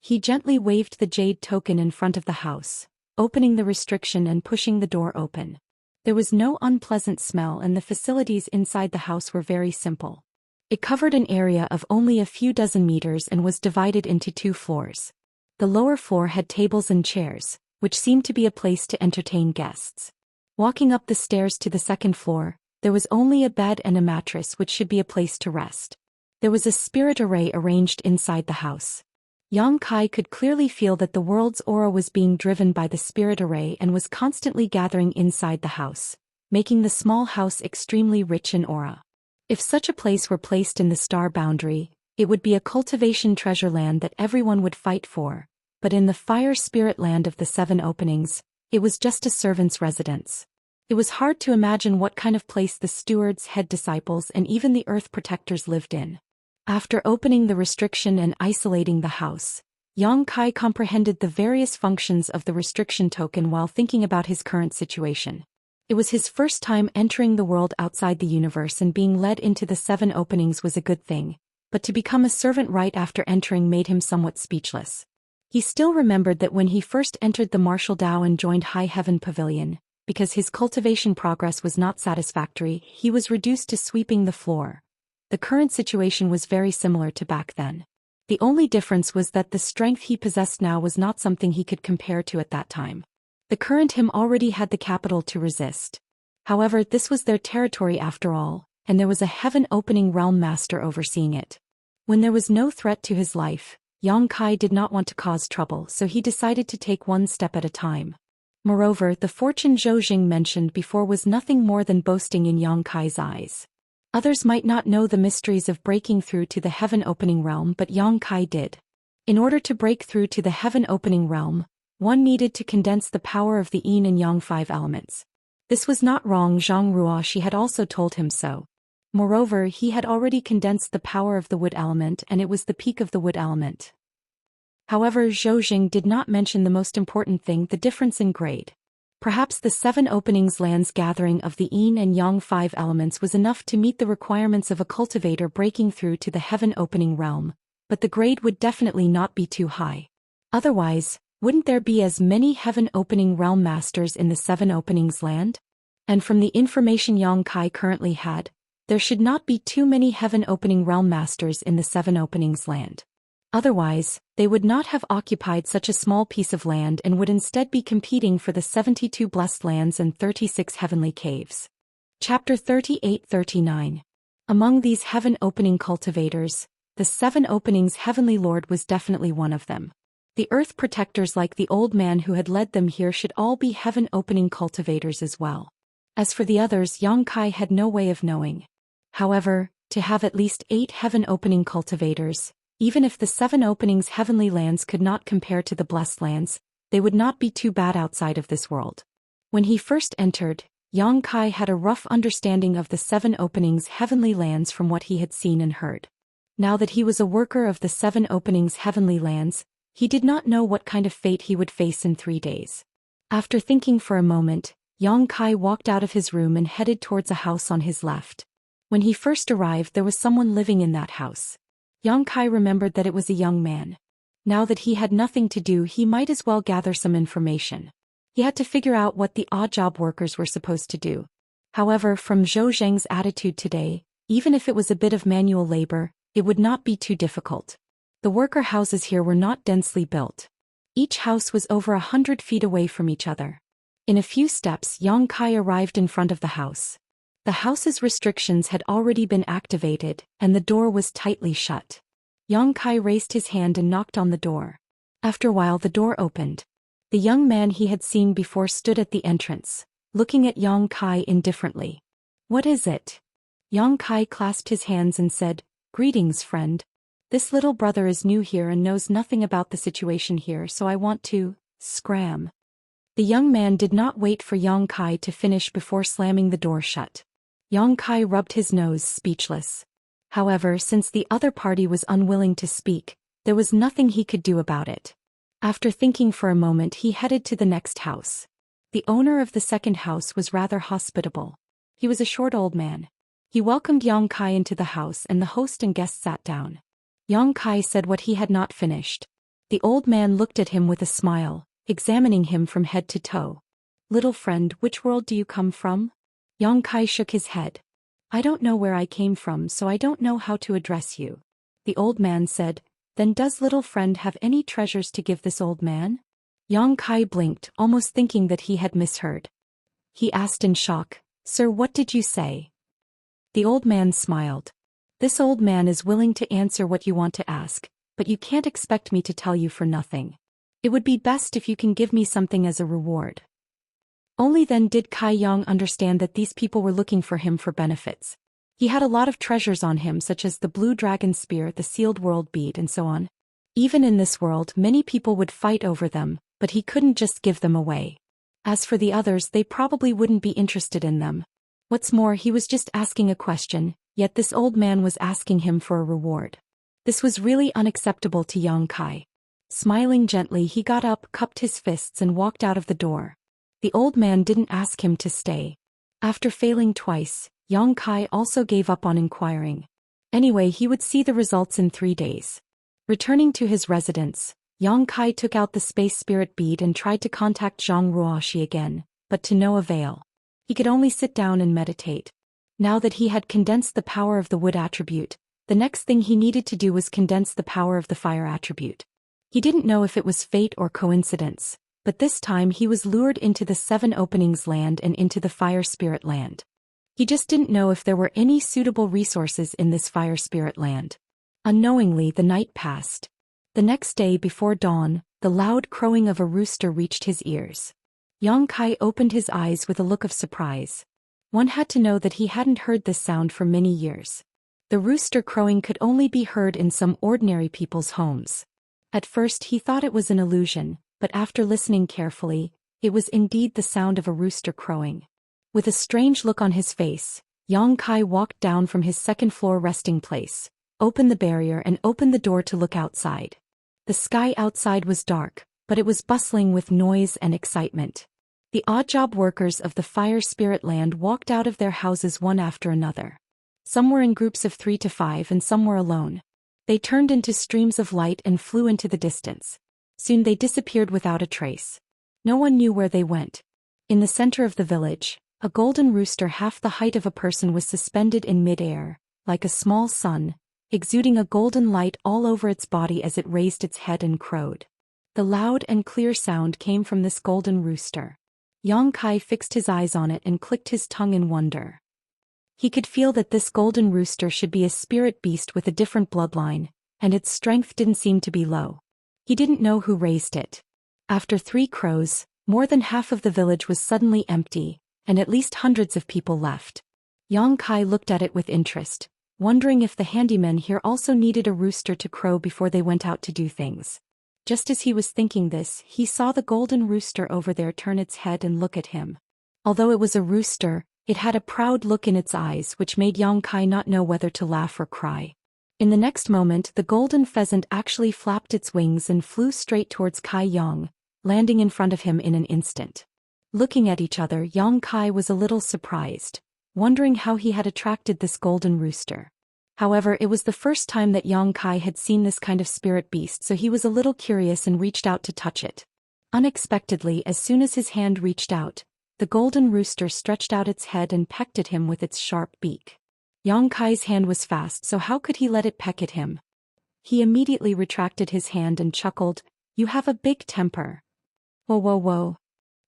He gently waved the jade token in front of the house, opening the restriction and pushing the door open. There was no unpleasant smell and the facilities inside the house were very simple. It covered an area of only a few dozen meters and was divided into 2 floors. The lower floor had tables and chairs, which seemed to be a place to entertain guests. Walking up the stairs to the second floor, there was only a bed and a mattress, which should be a place to rest. There was a spirit array arranged inside the house. Yang Kai could clearly feel that the world's aura was being driven by the spirit array and was constantly gathering inside the house, making the small house extremely rich in aura. If such a place were placed in the star boundary, it would be a cultivation treasure land that everyone would fight for, but in the fire spirit land of the 7 openings, it was just a servant's residence. It was hard to imagine what kind of place the stewards, head disciples, and even the earth protectors lived in. After opening the restriction and isolating the house, Yang Kai comprehended the various functions of the restriction token while thinking about his current situation. It was his first time entering the world outside the universe, and being led into the 7 openings was a good thing, but to become a servant right after entering made him somewhat speechless. He still remembered that when he first entered the martial Dao and joined High Heaven Pavilion, because his cultivation progress was not satisfactory, he was reduced to sweeping the floor. The current situation was very similar to back then. The only difference was that the strength he possessed now was not something he could compare to at that time. The current him already had the capital to resist. However, this was their territory after all, and there was a heaven opening realm master overseeing it. When there was no threat to his life, Yang Kai did not want to cause trouble, so he decided to take one step at a time. Moreover, the fortune Zhou Xian mentioned before was nothing more than boasting in Yang Kai's eyes. Others might not know the mysteries of breaking through to the heaven opening realm, but Yang Kai did. In order to break through to the heaven opening realm, one needed to condense the power of the yin and yang 5 elements. This was not wrong. Zhang Ruoshi had also told him so. Moreover, he had already condensed the power of the wood element, and it was the peak of the wood element. However, Zhou Xian did not mention the most important thing, the difference in grade. Perhaps the 7 openings land's gathering of the yin and yang 5 elements was enough to meet the requirements of a cultivator breaking through to the heaven opening realm, but the grade would definitely not be too high. Otherwise, wouldn't there be as many heaven opening realm masters in the 7 openings land? And from the information Yang Kai currently had, there should not be too many heaven opening realm masters in the 7 openings land. Otherwise, they would not have occupied such a small piece of land and would instead be competing for the 72 blessed lands and 36 heavenly caves. Chapter 38-39. Among these heaven opening cultivators, the 7 openings heavenly lord was definitely one of them. The earth protectors, like the old man who had led them here, should all be heaven opening cultivators as well. As for the others, Yang Kai had no way of knowing. However, to have at least 8 heaven opening cultivators, even if the 7 openings heavenly lands could not compare to the blessed lands, they would not be too bad outside of this world. When he first entered, Yang Kai had a rough understanding of the 7 openings heavenly lands from what he had seen and heard. Now that he was a worker of the 7 openings heavenly lands, he did not know what kind of fate he would face in 3 days. After thinking for a moment, Yang Kai walked out of his room and headed towards a house on his left. When he first arrived, there was someone living in that house. Yang Kai remembered that it was a young man. Now that he had nothing to do, he might as well gather some information. He had to figure out what the odd job workers were supposed to do. However, from Zhou Zheng's attitude today, even if it was a bit of manual labor, it would not be too difficult. The worker houses here were not densely built. Each house was over 100 feet away from each other. In a few steps, Yang Kai arrived in front of the house. The house's restrictions had already been activated, and the door was tightly shut. Yang Kai raised his hand and knocked on the door. After a while, the door opened. The young man he had seen before stood at the entrance, looking at Yang Kai indifferently. "What is it?" Yang Kai clasped his hands and said, "Greetings, friend. This little brother is new here and knows nothing about the situation here, so I want to scram." The young man did not wait for Yang Kai to finish before slamming the door shut. Yang Kai rubbed his nose, speechless. However, since the other party was unwilling to speak, there was nothing he could do about it. After thinking for a moment, he headed to the next house. The owner of the second house was rather hospitable. He was a short old man. He welcomed Yang Kai into the house and the host and guest sat down. Yang Kai said what he had not finished. The old man looked at him with a smile, examining him from head to toe. "Little friend, which world do you come from?" Yang Kai shook his head. "I don't know where I came from, so I don't know how to address you." The old man said, "Then does little friend have any treasures to give this old man?" Yang Kai blinked, almost thinking that he had misheard. He asked in shock, "Sir, what did you say?" The old man smiled. "This old man is willing to answer what you want to ask, but you can't expect me to tell you for nothing. It would be best if you can give me something as a reward." Only then did Kai Yang understand that these people were looking for him for benefits. He had a lot of treasures on him, such as the blue dragon spear, the sealed world bead, and so on. Even in this world, many people would fight over them, but he couldn't just give them away. As for the others, they probably wouldn't be interested in them. What's more, he was just asking a question, yet this old man was asking him for a reward. This was really unacceptable to Yang Kai. Smiling gently, he got up, cupped his fists and walked out of the door. The old man didn't ask him to stay. After failing twice, Yang Kai also gave up on inquiring. Anyway, he would see the results in 3 days. Returning to his residence, Yang Kai took out the space spirit bead and tried to contact Zhang Ruoxi again, but to no avail. He could only sit down and meditate. Now that he had condensed the power of the wood attribute, the next thing he needed to do was condense the power of the fire attribute. He didn't know if it was fate or coincidence, but this time he was lured into the 7 openings land and into the fire spirit land. He just didn't know if there were any suitable resources in this fire spirit land. Unknowingly, the night passed. The next day before dawn, the loud crowing of a rooster reached his ears. Yang Kai opened his eyes with a look of surprise. One had to know that he hadn't heard this sound for many years. The rooster crowing could only be heard in some ordinary people's homes. At first he thought it was an illusion, but after listening carefully, it was indeed the sound of a rooster crowing. With a strange look on his face, Yang Kai walked down from his second-floor resting place, opened the barrier and opened the door to look outside. The sky outside was dark, but it was bustling with noise and excitement. The odd-job workers of the fire spirit land walked out of their houses one after another. Some were in groups of 3 to 5 and some were alone. They turned into streams of light and flew into the distance. Soon they disappeared without a trace. No one knew where they went. In the center of the village, a golden rooster half the height of a person was suspended in mid-air, like a small sun, exuding a golden light all over its body as it raised its head and crowed. The loud and clear sound came from this golden rooster. Yang Kai fixed his eyes on it and clicked his tongue in wonder. He could feel that this golden rooster should be a spirit beast with a different bloodline, and its strength didn't seem to be low. He didn't know who raised it. After 3 crows, more than half of the village was suddenly empty, and at least hundreds of people left. Yang Kai looked at it with interest, wondering if the handymen here also needed a rooster to crow before they went out to do things. Just as he was thinking this, he saw the golden rooster over there turn its head and look at him. Although it was a rooster, it had a proud look in its eyes which made Yang Kai not know whether to laugh or cry. In the next moment, the golden pheasant actually flapped its wings and flew straight towards Kai Yang, landing in front of him in an instant. Looking at each other, Yang Kai was a little surprised, wondering how he had attracted this golden rooster. However, it was the first time that Yang Kai had seen this kind of spirit beast, so he was a little curious and reached out to touch it. Unexpectedly, as soon as his hand reached out, the golden rooster stretched out its head and pecked at him with its sharp beak. Yang Kai's hand was fast, so how could he let it peck at him? He immediately retracted his hand and chuckled, "You have a big temper." Whoa whoa whoa.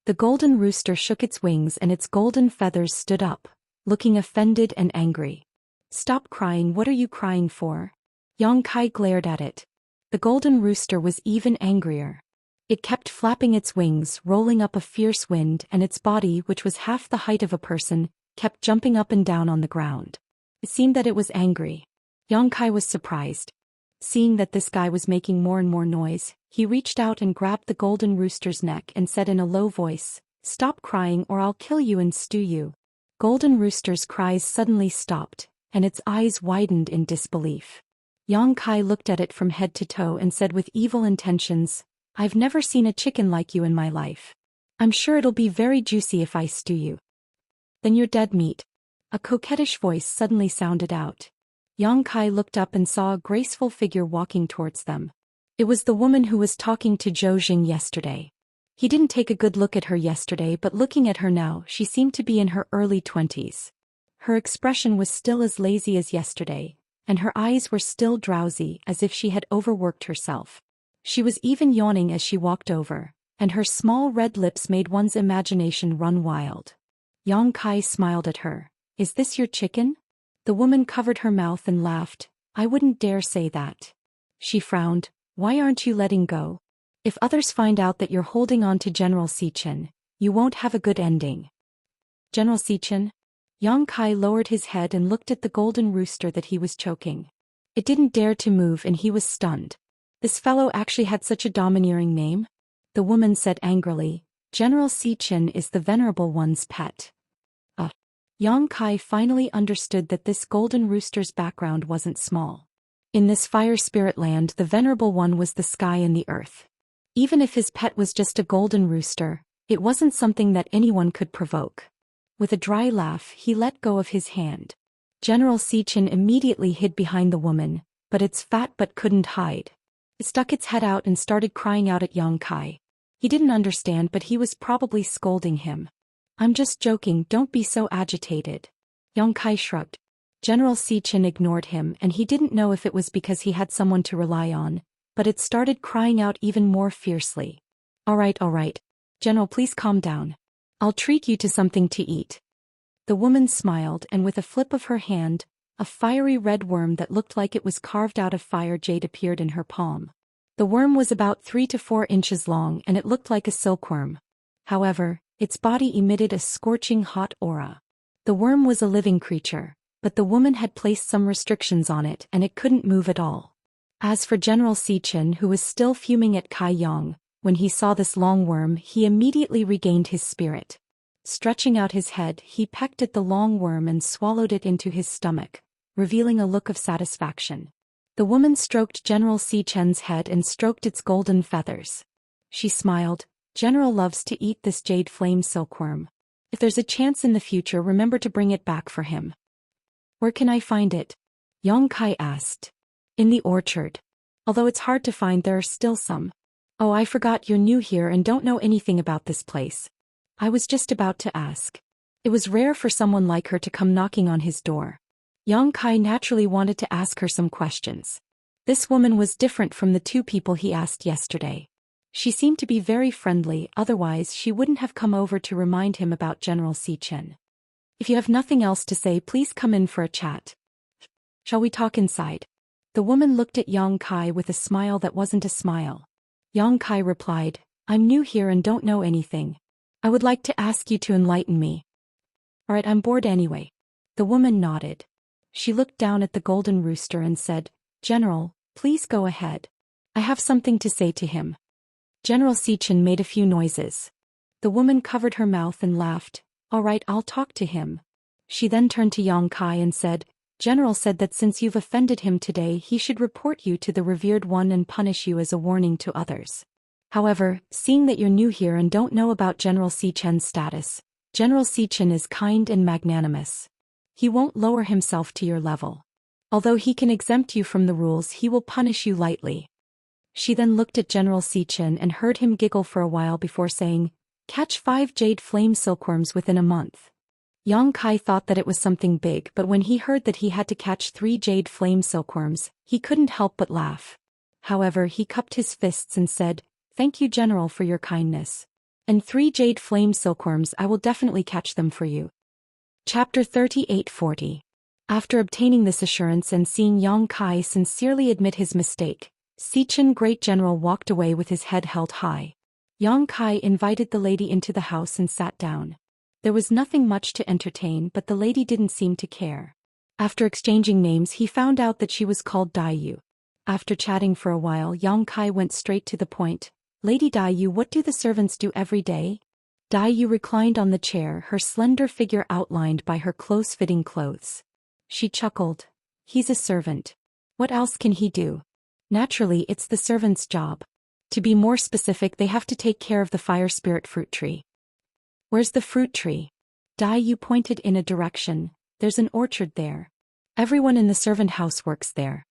The golden rooster shook its wings and its golden feathers stood up, looking offended and angry. "Stop crying, what are you crying for?" Yang Kai glared at it. The golden rooster was even angrier. It kept flapping its wings, rolling up a fierce wind, and its body, which was half the height of a person, kept jumping up and down on the ground. It seemed that it was angry. Xianxia was surprised. Seeing that this guy was making more and more noise, he reached out and grabbed the golden rooster's neck and said in a low voice, "Stop crying or I'll kill you and stew you." Golden rooster's cries suddenly stopped, and its eyes widened in disbelief. Xianxia looked at it from head to toe and said with evil intentions, "I've never seen a chicken like you in my life. I'm sure it'll be very juicy if I stew you." "Then you're dead meat." A coquettish voice suddenly sounded out. Xianxia looked up and saw a graceful figure walking towards them. It was the woman who was talking to Zhou Xian yesterday. He didn't take a good look at her yesterday, but looking at her now, she seemed to be in her early 20s. Her expression was still as lazy as yesterday, and her eyes were still drowsy as if she had overworked herself. She was even yawning as she walked over, and her small red lips made one's imagination run wild. Xianxia smiled at her. "Is this your chicken?" The woman covered her mouth and laughed. "I wouldn't dare say that." She frowned. "Why aren't you letting go? If others find out that you're holding on to General Xian, you won't have a good ending." "General Xian?" Xianxia lowered his head and looked at the golden rooster that he was choking. It didn't dare to move and he was stunned. This fellow actually had such a domineering name? The woman said angrily, "General Xian is the Venerable One's pet." Xianxia finally understood that this golden rooster's background wasn't small. In this fire spirit land, the Venerable One was the sky and the earth. Even if his pet was just a golden rooster, it wasn't something that anyone could provoke. With a dry laugh, he let go of his hand. General Xian immediately hid behind the woman, but its fat butt couldn't hide. It stuck its head out and started crying out at Xianxia. He didn't understand, but he was probably scolding him. "I'm just joking, don't be so agitated." Xianxia shrugged. General Xian ignored him, and he didn't know if it was because he had someone to rely on, but it started crying out even more fiercely. All right. General, please calm down. I'll treat you to something to eat." The woman smiled, and with a flip of her hand, a fiery red worm that looked like it was carved out of fire jade appeared in her palm. The worm was about 3 to 4 inches long and it looked like a silkworm. However, its body emitted a scorching hot aura. The worm was a living creature, but the woman had placed some restrictions on it and it couldn't move at all. As for General Xian, who was still fuming at Kai Yang, when he saw this long worm, he immediately regained his spirit. Stretching out his head, he pecked at the long worm and swallowed it into his stomach, revealing a look of satisfaction. The woman stroked General Xian's head and stroked its golden feathers. She smiled. "General loves to eat this jade flame silkworm. If there's a chance in the future, remember to bring it back for him." "Where can I find it?" Xianxia asked. "In the orchard. Although it's hard to find, there are still some." "Oh, I forgot you're new here and don't know anything about this place. I was just about to ask." It was rare for someone like her to come knocking on his door. Xianxia naturally wanted to ask her some questions. This woman was different from the 2 people he asked yesterday. She seemed to be very friendly, otherwise she wouldn't have come over to remind him about General Xian. "If you have nothing else to say, please come in for a chat. Shall we talk inside?" The woman looked at Xianxia with a smile that wasn't a smile. Xianxia replied, "I'm new here and don't know anything. I would like to ask you to enlighten me." "Alright, I'm bored anyway." The woman nodded. She looked down at the golden rooster and said, "General, please go ahead. I have something to say to him." General Xian made a few noises. The woman covered her mouth and laughed. "Alright, I'll talk to him." She then turned to Xianxia and said, "General said that since you've offended him today, he should report you to the revered one and punish you as a warning to others. However, seeing that you're new here and don't know about General Xian's status, General Xian is kind and magnanimous. He won't lower himself to your level. Although he can exempt you from the rules, he will punish you lightly." She then looked at General Xian and heard him giggle for a while before saying, "Catch 5 jade flame silkworms within a month." Xianxia thought that it was something big, but when he heard that he had to catch 3 jade flame silkworms, he couldn't help but laugh. However, he cupped his fists and said, "Thank you, General, for your kindness. And 3 jade flame silkworms, I will definitely catch them for you." Chapter 38-40. After obtaining this assurance and seeing Xianxia sincerely admit his mistake, Xian Great General walked away with his head held high. Yang Kai invited the lady into the house and sat down. There was nothing much to entertain, but the lady didn't seem to care. After exchanging names, he found out that she was called Daiyu. After chatting for a while, Yang Kai went straight to the point. Lady Daiyu, what do the servants do every day? Daiyu reclined on the chair, her slender figure outlined by her close-fitting clothes. She chuckled. He's a servant. What else can he do? Naturally, it's the servant's job. To be more specific, they have to take care of the fire spirit fruit tree. Where's the fruit tree? Daiyu pointed in a direction. There's an orchard there. Everyone in the servant house works there.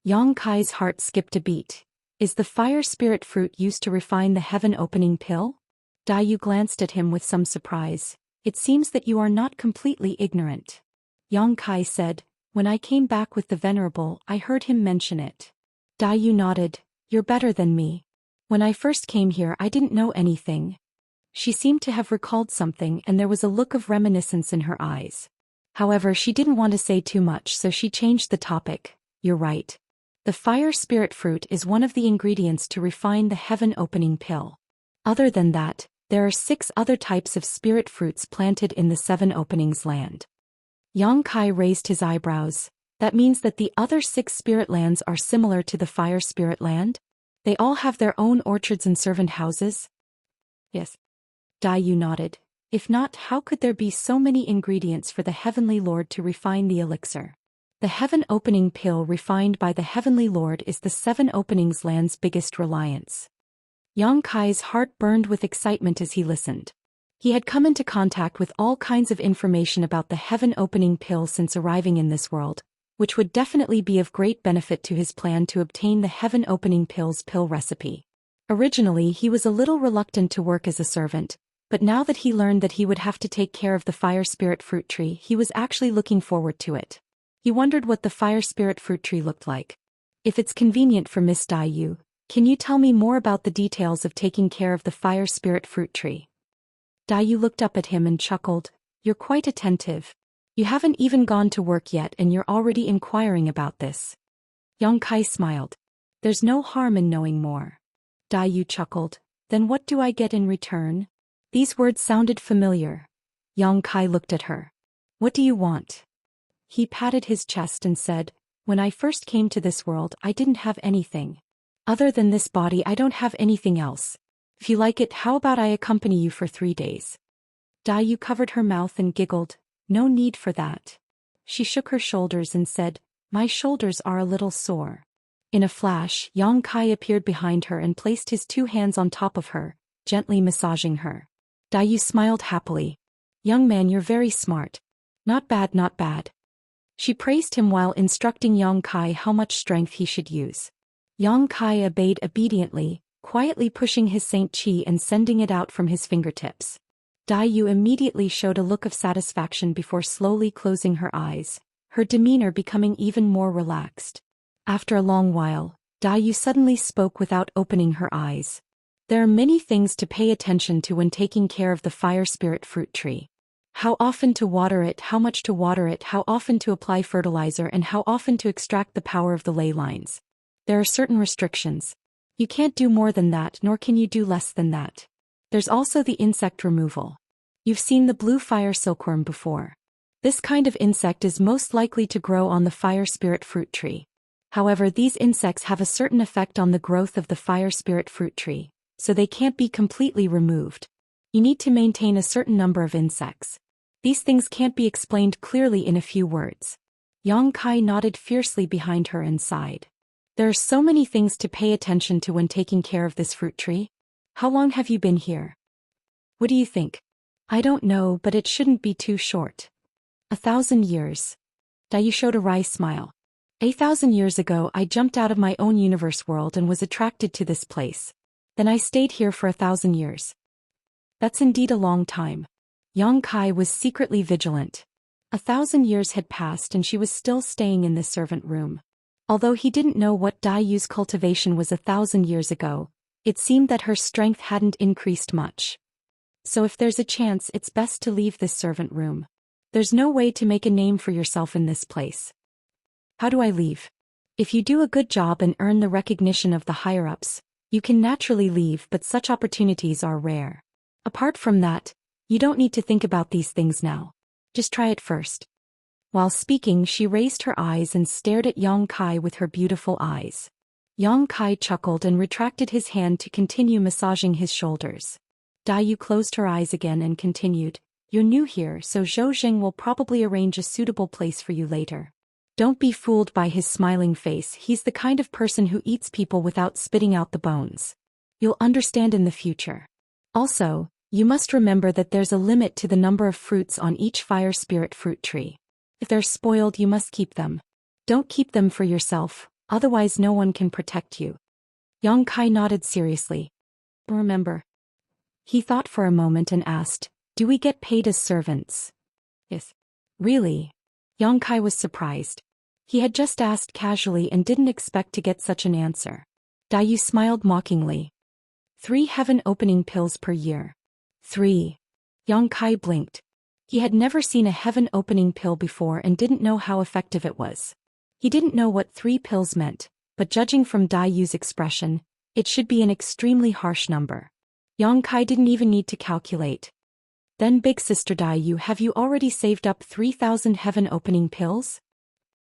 Yang Kai's heart skipped a beat. Is the fire spirit fruit used to refine the heaven-opening pill? Daiyu glanced at him with some surprise. It seems that you are not completely ignorant. Yang Kai said, when I came back with the Venerable, I heard him mention it. Daiyu nodded. You're better than me. When I first came here, I didn't know anything. She seemed to have recalled something, and there was a look of reminiscence in her eyes. However, she didn't want to say too much, so she changed the topic. You're right. The fire spirit fruit is one of the ingredients to refine the heaven-opening pill. Other than that, there are 6 other types of spirit fruits planted in the 7 openings land. Yang Kai raised his eyebrows. That means that the other 6 spirit lands are similar to the fire spirit land? They all have their own orchards and servant houses? Yes. Daiyu nodded. If not, how could there be so many ingredients for the Heavenly Lord to refine the elixir? The heaven-opening pill refined by the Heavenly Lord is the 7 openings land's biggest reliance. Yang Kai's heart burned with excitement as he listened. He had come into contact with all kinds of information about the heaven-opening pill since arriving in this world, which would definitely be of great benefit to his plan to obtain the heaven-opening pill's pill recipe. Originally, he was a little reluctant to work as a servant, but now that he learned that he would have to take care of the fire spirit fruit tree, he was actually looking forward to it. He wondered what the fire spirit fruit tree looked like. If it's convenient for Miss Daiyu, can you tell me more about the details of taking care of the fire spirit fruit tree? Daiyu looked up at him and chuckled. You're quite attentive. You haven't even gone to work yet and you're already inquiring about this. Yang Kai smiled. There's no harm in knowing more. Daiyu chuckled. Then what do I get in return? These words sounded familiar. Yang Kai looked at her. What do you want? He patted his chest and said, when I first came to this world, I didn't have anything. Other than this body, I don't have anything else. If you like it, how about I accompany you for 3 days? Daiyu covered her mouth and giggled. No need for that. She shook her shoulders and said, my shoulders are a little sore. In a flash, Yang Kai appeared behind her and placed his 2 hands on top of her, gently massaging her. Daiyu smiled happily. Young man, you're very smart. Not bad, not bad. She praised him while instructing Yang Kai how much strength he should use. Yang Kai obeyed obediently, quietly pushing his Saint Qi and sending it out from his fingertips. Daiyu immediately showed a look of satisfaction before slowly closing her eyes, her demeanor becoming even more relaxed. After a long while, Daiyu suddenly spoke without opening her eyes. There are many things to pay attention to when taking care of the fire spirit fruit tree. How often to water it, how much to water it, how often to apply fertilizer, and how often to extract the power of the ley lines. There are certain restrictions. You can't do more than that, nor can you do less than that. There's also the insect removal. You've seen the blue fire silkworm before. This kind of insect is most likely to grow on the fire spirit fruit tree. However, these insects have a certain effect on the growth of the fire spirit fruit tree, so they can't be completely removed. You need to maintain a certain number of insects. These things can't be explained clearly in a few words. Yang Kai nodded fiercely behind her and sighed. There are so many things to pay attention to when taking care of this fruit tree. How long have you been here? What do you think? I don't know, but it shouldn't be too short. 1,000 years. Daiyu showed a wry smile. 1,000 years ago, I jumped out of my own universe world and was attracted to this place. Then I stayed here for 1,000 years. That's indeed a long time. Yang Kai was secretly vigilant. 1,000 years had passed and she was still staying in the servant room. Although he didn't know what Daiyu's cultivation was 1,000 years ago, it seemed that her strength hadn't increased much. So if there's a chance, it's best to leave this servant room. There's no way to make a name for yourself in this place. How do I leave? If you do a good job and earn the recognition of the higher-ups, You can naturally leave, but such opportunities are rare. Apart from that, you don't need to think about these things now. Just try it first. While speaking, she raised her eyes and stared at Yang Kai with her beautiful eyes. Yang Kai chuckled and retracted his hand to continue massaging his shoulders. Dayu closed her eyes again and continued, "You're new here, so Zhou Xian will probably arrange a suitable place for you later. Don't be fooled by his smiling face, he's the kind of person who eats people without spitting out the bones. You'll understand in the future. Also, you must remember that there's a limit to the number of fruits on each fire spirit fruit tree. If they're spoiled, you must keep them. Don't keep them for yourself, otherwise no one can protect you." Yang Kai nodded seriously. "Remember." He thought for a moment and asked, "Do we get paid as servants?" "Yes." "Really?" Yang Kai was surprised. He had just asked casually and didn't expect to get such an answer. Dayu smiled mockingly. 3 heaven opening pills per year. 3. Yang Kai blinked. He had never seen a heaven opening pill before and didn't know how effective it was. He didn't know what 3 pills meant, but judging from Dayu's expression, it should be an extremely harsh number. Yang Kai didn't even need to calculate. "Then big sister Dayu, have you already saved up 3,000 heaven opening pills?"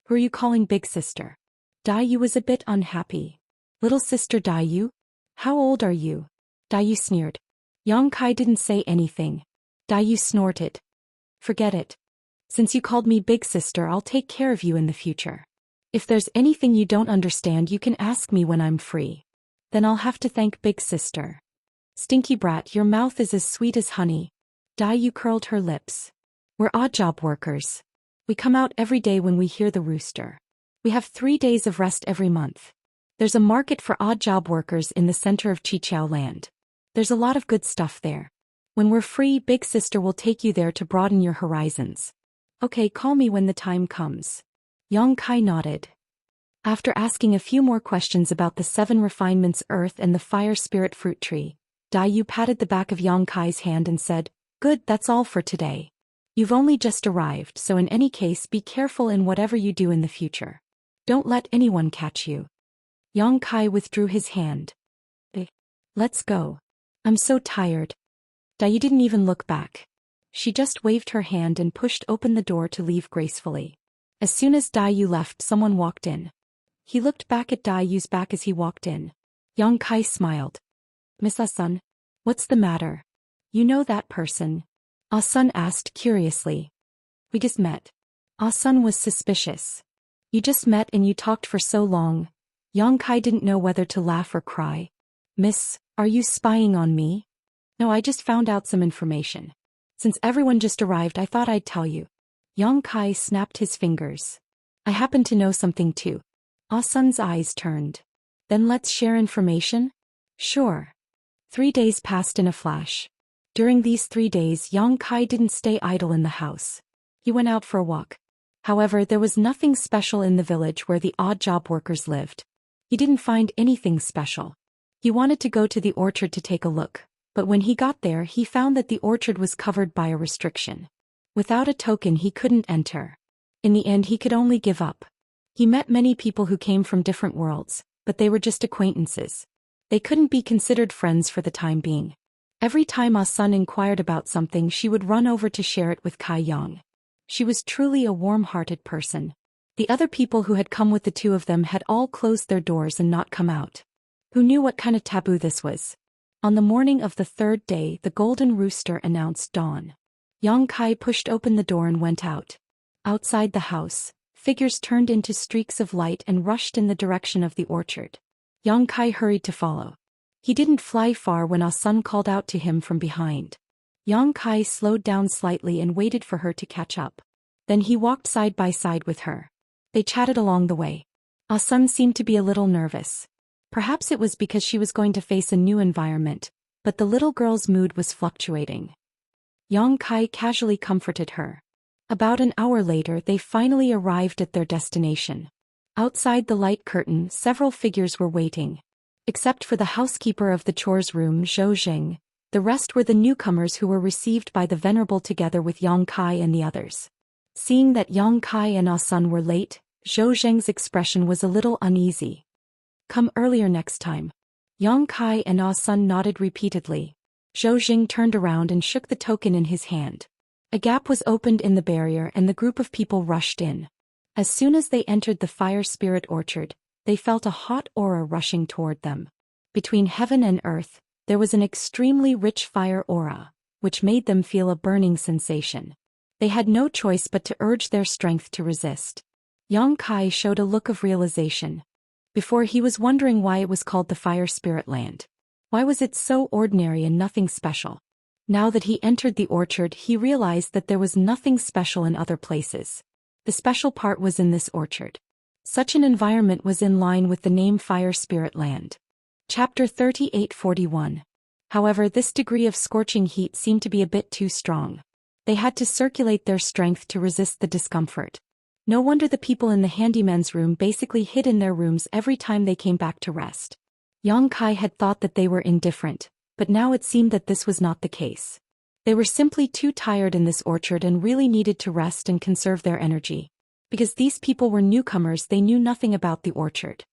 "Who are you calling big sister?" Dayu was a bit unhappy. "Little sister Dayu? How old are you?" Dayu sneered. Yang Kai didn't say anything. Dayu snorted. "Forget it. Since you called me big sister, I'll take care of you in the future. If there's anything you don't understand, you can ask me when I'm free. Then I'll have to thank big sister." "Stinky brat, your mouth is as sweet as honey." Dayu curled her lips. "We're odd job workers. We come out every day when we hear the rooster. We have 3 days of rest every month. There's a market for odd job workers in the center of Qiqiao land. There's a lot of good stuff there. When we're free, big sister will take you there to broaden your horizons. Okay, call me when the time comes." Yang Kai nodded. After asking a few more questions about the 7 refinements earth and the fire spirit fruit tree, Dayu patted the back of Yang Kai's hand and said, "Good, that's all for today. You've only just arrived, so in any case be careful in whatever you do in the future. Don't let anyone catch you." Yang Kai withdrew his hand. "Let's go. I'm so tired." Dayu didn't even look back. She just waved her hand and pushed open the door to leave gracefully. As soon as Dayu left, someone walked in. He looked back at Dayu's back as he walked in. Yang Kai smiled. "Miss Ah-sun, what's the matter? You know that person?" Ah-sun asked curiously. "We just met." Ah-sun was suspicious. "You just met and you talked for so long." Yang Kai didn't know whether to laugh or cry. "Miss, are you spying on me?" "No, I just found out some information. Since everyone just arrived, I thought I'd tell you." Yang Kai snapped his fingers. "I happen to know something too." Ah-sun's eyes turned. "Then let's share information?" "Sure." 3 days passed in a flash. During these 3 days, Yang Kai didn't stay idle in the house. He went out for a walk. However, there was nothing special in the village where the odd job workers lived. He didn't find anything special. He wanted to go to the orchard to take a look, but when he got there, he found that the orchard was covered by a restriction. Without a token, he couldn't enter. In the end, he could only give up. He met many people who came from different worlds, but they were just acquaintances. They couldn't be considered friends for the time being. Every time Ah-sun inquired about something, she would run over to share it with Kai Yang. She was truly a warm-hearted person. The other people who had come with the 2 of them had all closed their doors and not come out. Who knew what kind of taboo this was? On the morning of the 3rd day, the golden rooster announced dawn. Yang Kai pushed open the door and went out. Outside the house, figures turned into streaks of light and rushed in the direction of the orchard. Yang Kai hurried to follow. He didn't fly far when Ah-sun called out to him from behind. Yang Kai slowed down slightly and waited for her to catch up. Then he walked side by side with her. They chatted along the way. Ah-sun seemed to be a little nervous. Perhaps it was because she was going to face a new environment, but the little girl's mood was fluctuating. Yang Kai casually comforted her. About an hour later, they finally arrived at their destination. Outside the light curtain, several figures were waiting. Except for the housekeeper of the chores room, Zhou Xian, the rest were the newcomers who were received by the Venerable together with Yang Kai and the others. Seeing that Yang Kai and Ah-sun were late, Zhou Xian's expression was a little uneasy. "Come earlier next time." Yang Kai and Ah Sun nodded repeatedly. Zhou Xian turned around and shook the token in his hand. A gap was opened in the barrier and the group of people rushed in. As soon as they entered the fire spirit orchard, they felt a hot aura rushing toward them. Between heaven and earth, there was an extremely rich fire aura, which made them feel a burning sensation. They had no choice but to urge their strength to resist. Yang Kai showed a look of realization. Before, he was wondering why it was called the Fire Spirit Land. Why was it so ordinary and nothing special? Now that he entered the orchard, he realized that there was nothing special in other places. The special part was in this orchard. Such an environment was in line with the name Fire Spirit Land. Chapter 38:41. However, this degree of scorching heat seemed to be a bit too strong. They had to circulate their strength to resist the discomfort. No wonder the people in the handyman's room basically hid in their rooms every time they came back to rest. Yang Kai had thought that they were indifferent, but now it seemed that this was not the case. They were simply too tired in this orchard and really needed to rest and conserve their energy. Because these people were newcomers, they knew nothing about the orchard.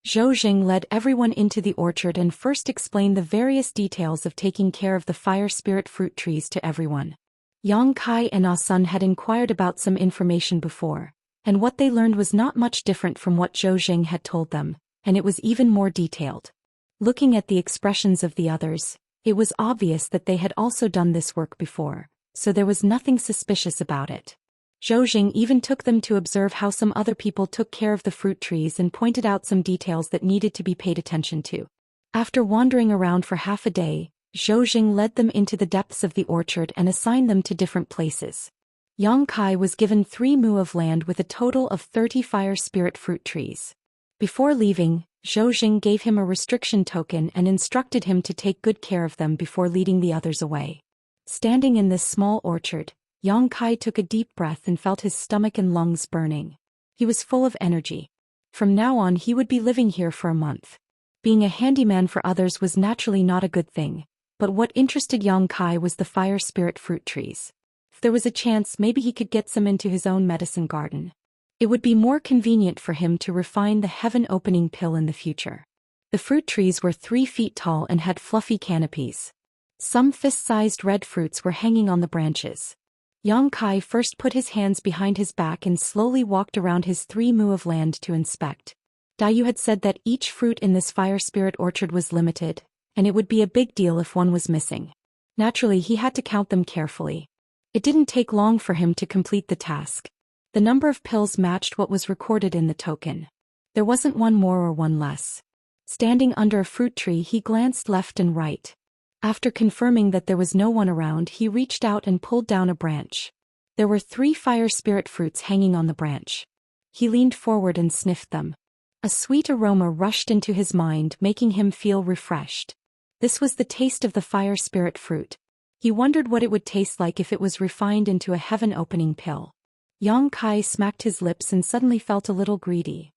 Zhou Xian led everyone into the orchard and first explained the various details of taking care of the fire spirit fruit trees to everyone. Yang Kai and Ah Sun had inquired about some information before, and what they learned was not much different from what Zhou Xian had told them, and it was even more detailed. Looking at the expressions of the others, it was obvious that they had also done this work before, so there was nothing suspicious about it. Zhou Xian even took them to observe how some other people took care of the fruit trees and pointed out some details that needed to be paid attention to. After wandering around for half a day, Zhou Xian led them into the depths of the orchard and assigned them to different places. Yang Kai was given 3 mu of land with a total of 30 fire spirit fruit trees. Before leaving, Zhou Xian gave him a restriction token and instructed him to take good care of them before leading the others away. Standing in this small orchard, Yang Kai took a deep breath and felt his stomach and lungs burning. He was full of energy. From now on, he would be living here for a month. Being a handyman for others was naturally not a good thing, but what interested Yang Kai was the fire spirit fruit trees. If there was a chance, maybe he could get some into his own medicine garden. It would be more convenient for him to refine the heaven-opening pill in the future. The fruit trees were 3 feet tall and had fluffy canopies. Some fist-sized red fruits were hanging on the branches. Yang Kai first put his hands behind his back and slowly walked around his 3 mu of land to inspect. Daoist had said that each fruit in this fire spirit orchard was limited, and it would be a big deal if one was missing. Naturally, he had to count them carefully. It didn't take long for him to complete the task. The number of pills matched what was recorded in the token. There wasn't one more or one less. Standing under a fruit tree, he glanced left and right. After confirming that there was no one around, he reached out and pulled down a branch. There were 3 fire spirit fruits hanging on the branch. He leaned forward and sniffed them. A sweet aroma rushed into his mind, making him feel refreshed. This was the taste of the fire spirit fruit. He wondered what it would taste like if it was refined into a heaven-opening pill. Yang Kai smacked his lips and suddenly felt a little greedy.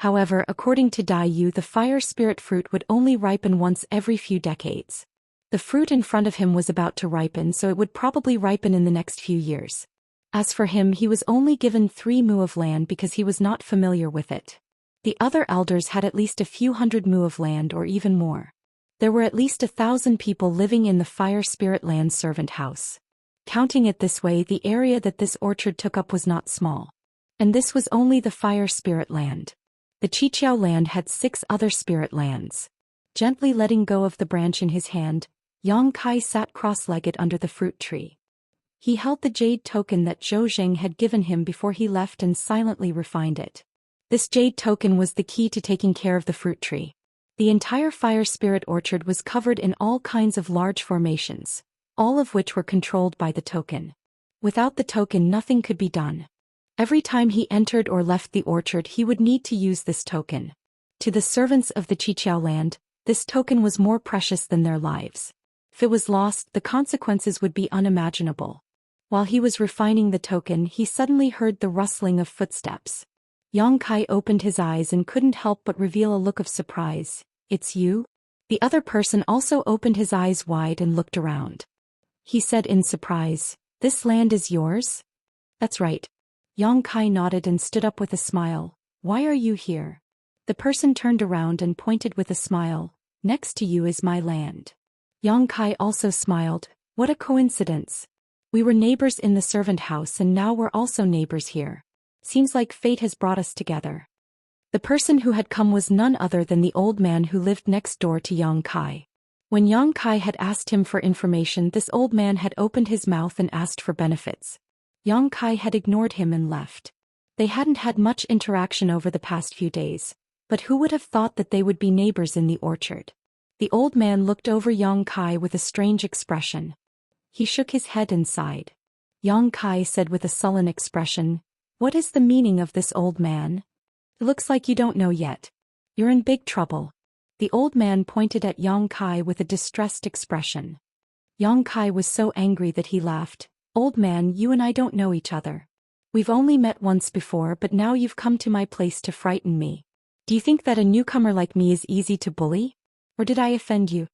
However, according to Daoist, the fire spirit fruit would only ripen once every few decades. The fruit in front of him was about to ripen, so it would probably ripen in the next few years. As for him, he was only given 3 mu of land because he was not familiar with it. The other elders had at least a few hundred mu of land or even more. There were at least 1,000 people living in the Fire Spirit Land servant house. Counting it this way, the area that this orchard took up was not small. And this was only the Fire Spirit Land. The Xianxia land had 6 other spirit lands. Gently letting go of the branch in his hand, Yang Kai sat cross-legged under the fruit tree. He held the jade token that Zhou Xian had given him before he left and silently refined it. This jade token was the key to taking care of the fruit tree. The entire fire spirit orchard was covered in all kinds of large formations, all of which were controlled by the token. Without the token, nothing could be done. Every time he entered or left the orchard, he would need to use this token. To the servants of the Xianxia land, this token was more precious than their lives. If it was lost, the consequences would be unimaginable. While he was refining the token, he suddenly heard the rustling of footsteps. Yang Kai opened his eyes and couldn't help but reveal a look of surprise. "It's you?" The other person also opened his eyes wide and looked around. He said in surprise, "This land is yours?" "That's right." Yang Kai nodded and stood up with a smile. "Why are you here?" The person turned around and pointed with a smile. Next to you is my land. Yang Kai also smiled. What a coincidence. We were neighbors in the servant house and now we're also neighbors here. Seems like fate has brought us together. The person who had come was none other than the old man who lived next door to Yang Kai. When Yang Kai had asked him for information, this old man had opened his mouth and asked for benefits. Yang Kai had ignored him and left. They hadn't had much interaction over the past few days, but who would have thought that they would be neighbors in the orchard? The old man looked over Yang Kai with a strange expression. He shook his head and sighed. Yang Kai said with a sullen expression, "What is the meaning of this, old man? It looks like you don't know yet. You're in big trouble." The old man pointed at Yang Kai with a distressed expression. Yang Kai was so angry that he laughed. "Old man, you and I don't know each other. We've only met once before, but now you've come to my place to frighten me. Do you think that a newcomer like me is easy to bully? Or did I offend you?"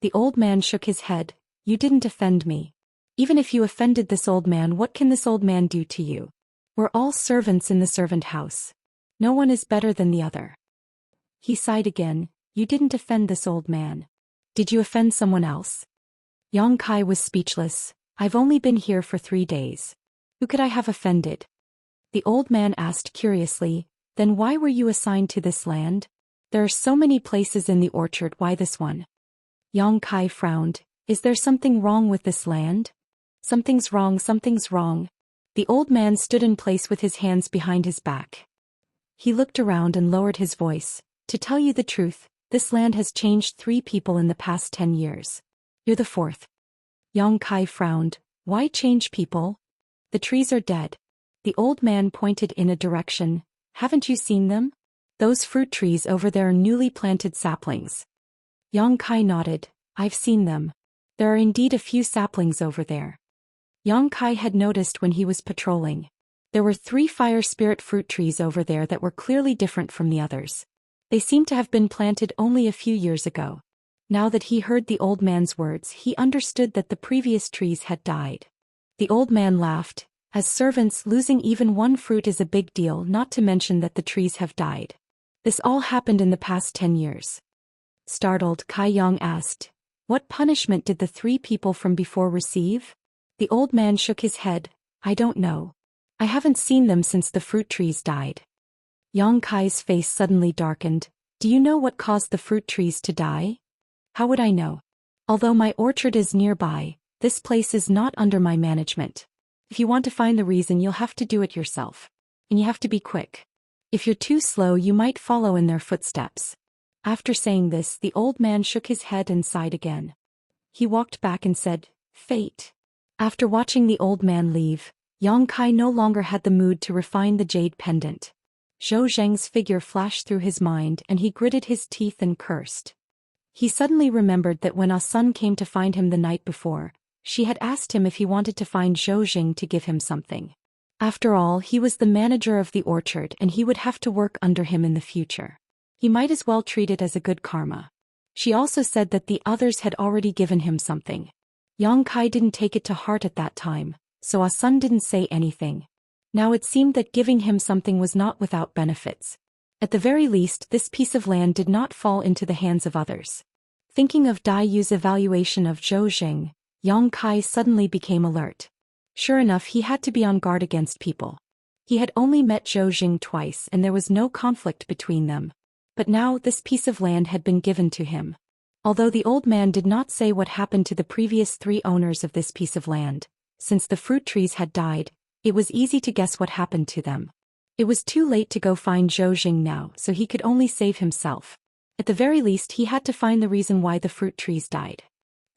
The old man shook his head. "You didn't offend me. Even if you offended this old man, what can this old man do to you? We're all servants in the servant house. No one is better than the other." He sighed again. "You didn't offend this old man. Did you offend someone else?" Yang Kai was speechless. "I've only been here for 3 days. Who could I have offended?" The old man asked curiously, "Then why were you assigned to this land? There are so many places in the orchard, why this one?" Yang Kai frowned. "Is there something wrong with this land?" Something's wrong, something's wrong." The old man stood in place with his hands behind his back. He looked around and lowered his voice. "To tell you the truth, this land has changed 3 people in the past 10 years. You're the 4th. Yang Kai frowned. "Why change people? The trees are dead." The old man pointed in a direction. "Haven't you seen them? Those fruit trees over there are newly planted saplings." Yang Kai nodded. "I've seen them. There are indeed a few saplings over there." Yang Kai had noticed when he was patrolling. There were 3 fire spirit fruit trees over there that were clearly different from the others. They seemed to have been planted only a few years ago. Now that he heard the old man's words, he understood that the previous trees had died. The old man laughed. "As servants, losing even one fruit is a big deal, not to mention that the trees have died. This all happened in the past 10 years. Startled, Kai Yang asked, "What punishment did the 3 people from before receive?" The old man shook his head. "I don't know. I haven't seen them since the fruit trees died." Yang Kai's face suddenly darkened. "Do you know what caused the fruit trees to die?" "How would I know? Although my orchard is nearby, this place is not under my management. If you want to find the reason, you'll have to do it yourself. And you have to be quick. If you're too slow, you might follow in their footsteps." After saying this, the old man shook his head and sighed again. He walked back and said, "Fate." After watching the old man leave, Yang Kai no longer had the mood to refine the jade pendant. Zhou Xian's figure flashed through his mind and he gritted his teeth and cursed. He suddenly remembered that when Ah Sun came to find him the night before, she had asked him if he wanted to find Zhou Xian to give him something. After all, he was the manager of the orchard and he would have to work under him in the future. He might as well treat it as a good karma. She also said that the others had already given him something. Yang Kai didn't take it to heart at that time, so Ah Sun didn't say anything. Now it seemed that giving him something was not without benefits. At the very least, this piece of land did not fall into the hands of others. Thinking of Dai Yu's evaluation of Zhou Xian, Yang Kai suddenly became alert. Sure enough, he had to be on guard against people. He had only met Zhou Xian twice and there was no conflict between them. But now this piece of land had been given to him. Although the old man did not say what happened to the previous 3 owners of this piece of land, since the fruit trees had died, it was easy to guess what happened to them. It was too late to go find Zhou Xian now, so he could only save himself. At the very least, he had to find the reason why the fruit trees died.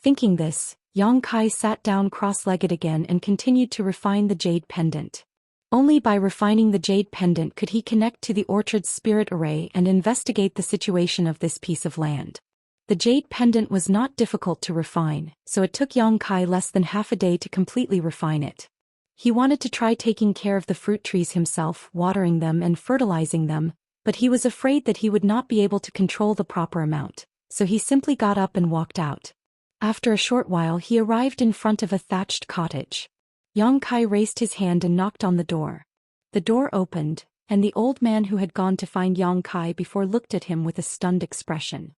Thinking this, Yang Kai sat down cross-legged again and continued to refine the jade pendant. Only by refining the jade pendant could he connect to the orchard's spirit array and investigate the situation of this piece of land. The jade pendant was not difficult to refine, so it took Yang Kai less than half a day to completely refine it. He wanted to try taking care of the fruit trees himself, watering them and fertilizing them, but he was afraid that he would not be able to control the proper amount, so he simply got up and walked out. After a short while, he arrived in front of a thatched cottage. Yang Kai raised his hand and knocked on the door. The door opened, and the old man who had gone to find Yang Kai before looked at him with a stunned expression.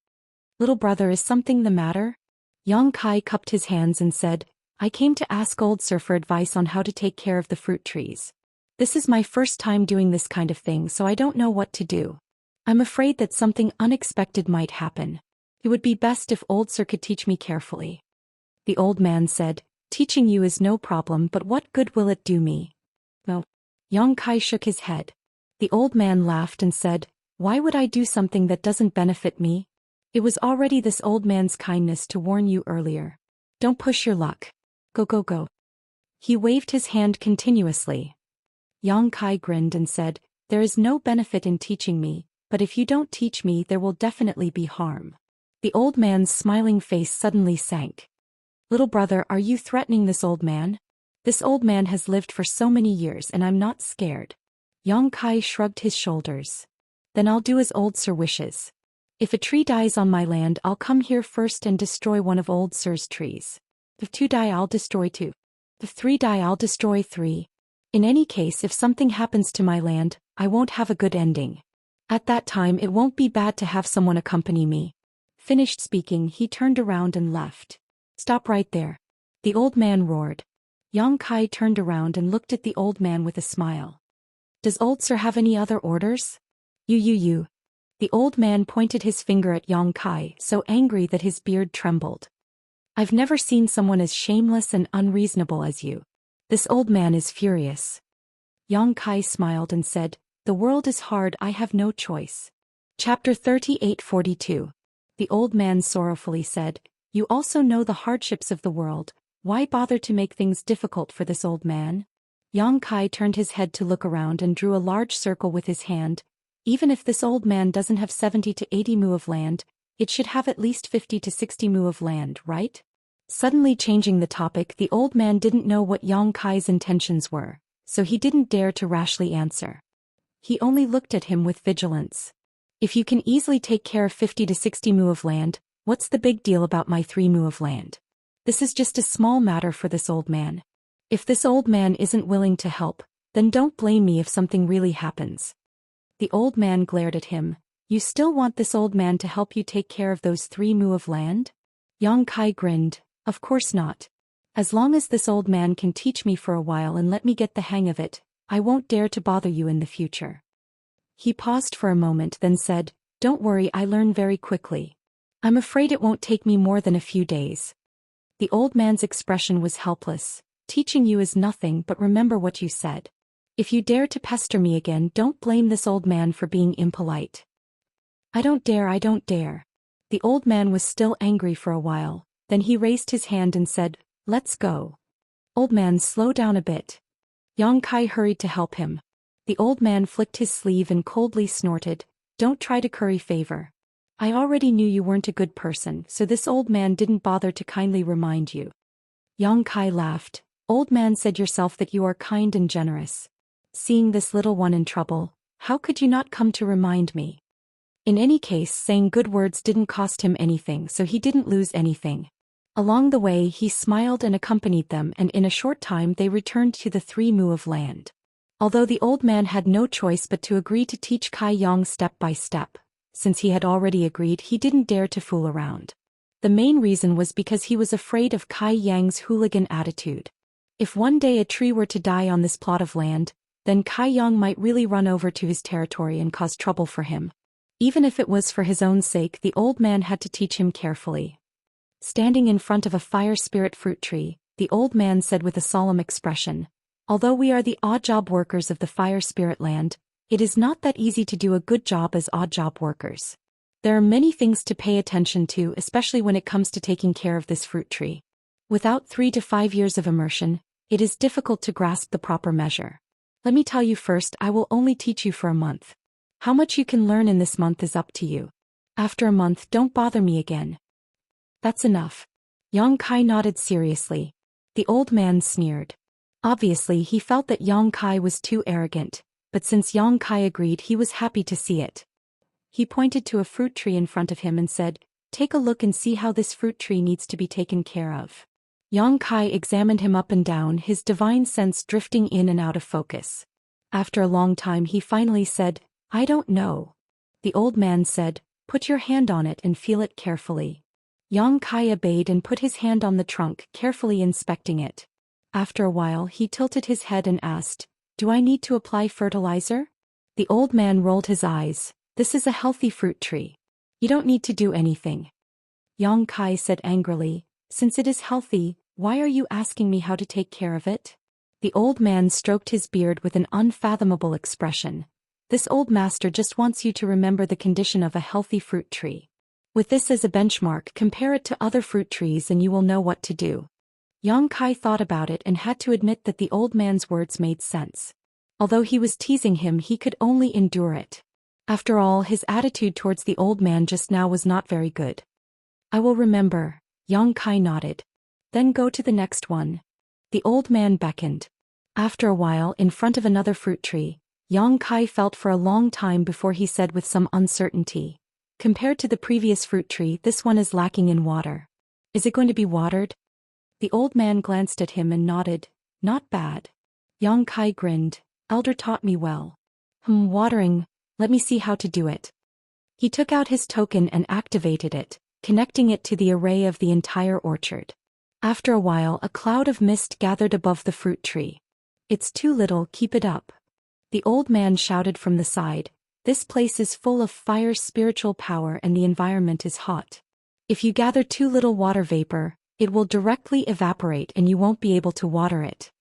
Little brother, is something the matter? Yang Kai cupped his hands and said, I came to ask Old Sir for advice on how to take care of the fruit trees. This is my first time doing this kind of thing, so I don't know what to do. I'm afraid that something unexpected might happen. It would be best if Old Sir could teach me carefully. The old man said, teaching you is no problem, but what good will it do me? No. Yang Kai shook his head. The old man laughed and said, why would I do something that doesn't benefit me? It was already this old man's kindness to warn you earlier. Don't push your luck. Go go go. He waved his hand continuously. Yang Kai grinned and said, there is no benefit in teaching me, but if you don't teach me there will definitely be harm. The old man's smiling face suddenly sank. Little brother, are you threatening this old man? This old man has lived for so many years and I'm not scared. Yang Kai shrugged his shoulders. Then I'll do as Old Sir wishes. If a tree dies on my land, I'll come here first and destroy one of Old Sir's trees. If 2 die, I'll destroy 2. If 3 die, I'll destroy 3. In any case, if something happens to my land, I won't have a good ending. At that time it won't be bad to have someone accompany me. Finished speaking, he turned around and left. Stop right there. The old man roared. Yang Kai turned around and looked at the old man with a smile. Does Old Sir have any other orders? You. The old man pointed his finger at Yang Kai, so angry that his beard trembled. I've never seen someone as shameless and unreasonable as you. This old man is furious. Yang Kai smiled and said, the world is hard, I have no choice. Chapter 38:42. The old man sorrowfully said, you also know the hardships of the world, why bother to make things difficult for this old man? Yang Kai turned his head to look around and drew a large circle with his hand. Even if this old man doesn't have 70 to 80 mu of land, it should have at least 50 to 60 mu of land, right? Suddenly changing the topic, the old man didn't know what Yang Kai's intentions were, so he didn't dare to rashly answer. He only looked at him with vigilance. If you can easily take care of 50 to 60 mu of land, what's the big deal about my 3 mu of land? This is just a small matter for this old man. If this old man isn't willing to help, then don't blame me if something really happens. The old man glared at him. You still want this old man to help you take care of those 3 mu of land? Yang Kai grinned. Of course not. As long as this old man can teach me for a while and let me get the hang of it, I won't dare to bother you in the future. He paused for a moment, then said, don't worry, I learn very quickly. I'm afraid it won't take me more than a few days. The old man's expression was helpless. Teaching you is nothing, but remember what you said. If you dare to pester me again, don't blame this old man for being impolite. I don't dare. The old man was still angry for a while, then he raised his hand and said, let's go. Old man, slow down a bit. Yang Kai hurried to help him. The old man flicked his sleeve and coldly snorted, don't try to curry favor. I already knew you weren't a good person, so this old man didn't bother to kindly remind you. Yang Kai laughed. Old man, said yourself that you are kind and generous. Seeing this little one in trouble, how could you not come to remind me? In any case, saying good words didn't cost him anything, so he didn't lose anything. Along the way he smiled and accompanied them, and in a short time they returned to the 3 mu of land. Although the old man had no choice but to agree to teach Kai Yang step by step, since he had already agreed, he didn't dare to fool around. The main reason was because he was afraid of Kai Yang's hooligan attitude. If one day a tree were to die on this plot of land, then Kai Yang might really run over to his territory and cause trouble for him. Even if it was for his own sake, the old man had to teach him carefully. Standing in front of a fire spirit fruit tree, the old man said with a solemn expression, although we are the odd job workers of the fire spirit land, it is not that easy to do a good job as odd job workers. There are many things to pay attention to, especially when it comes to taking care of this fruit tree. Without 3 to 5 years of immersion, it is difficult to grasp the proper measure. Let me tell you first, I will only teach you for a month. How much you can learn in this month is up to you. After a month, don't bother me again. That's enough. Yang Kai nodded seriously. The old man sneered. Obviously he felt that Yang Kai was too arrogant, but since Yang Kai agreed, he was happy to see it. He pointed to a fruit tree in front of him and said, take a look and see how this fruit tree needs to be taken care of. Yang Kai examined him up and down, his divine sense drifting in and out of focus. After a long time he finally said, I don't know. The old man said, Put your hand on it and feel it carefully. Yang Kai obeyed and put his hand on the trunk, carefully inspecting it. After a while he tilted his head and asked, "Do I need to apply fertilizer?" The old man rolled his eyes. "This is a healthy fruit tree. You don't need to do anything." Yang Kai said angrily, "Since it is healthy, why are you asking me how to take care of it?" The old man stroked his beard with an unfathomable expression. "This old master just wants you to remember the condition of a healthy fruit tree. With this as a benchmark, compare it to other fruit trees and you will know what to do." Yang Kai thought about it and had to admit that the old man's words made sense. Although he was teasing him, he could only endure it. After all, his attitude towards the old man just now was not very good. "I will remember," Yang Kai nodded. "Then go to the next one." The old man beckoned. After a while, in front of another fruit tree, Yang Kai felt for a long time before he said with some uncertainty, "Compared to the previous fruit tree, this one is lacking in water. Is it going to be watered?" The old man glanced at him and nodded. "Not bad." Yang Kai grinned. "Elder taught me well." Watering, let me see how to do it." He took out his token and activated it, connecting it to the array of the entire orchard. After a while, a cloud of mist gathered above the fruit tree. "It's too little, keep it up." The old man shouted from the side, "This place is full of fire's spiritual power and the environment is hot. If you gather too little water vapor, it will directly evaporate and you won't be able to water it."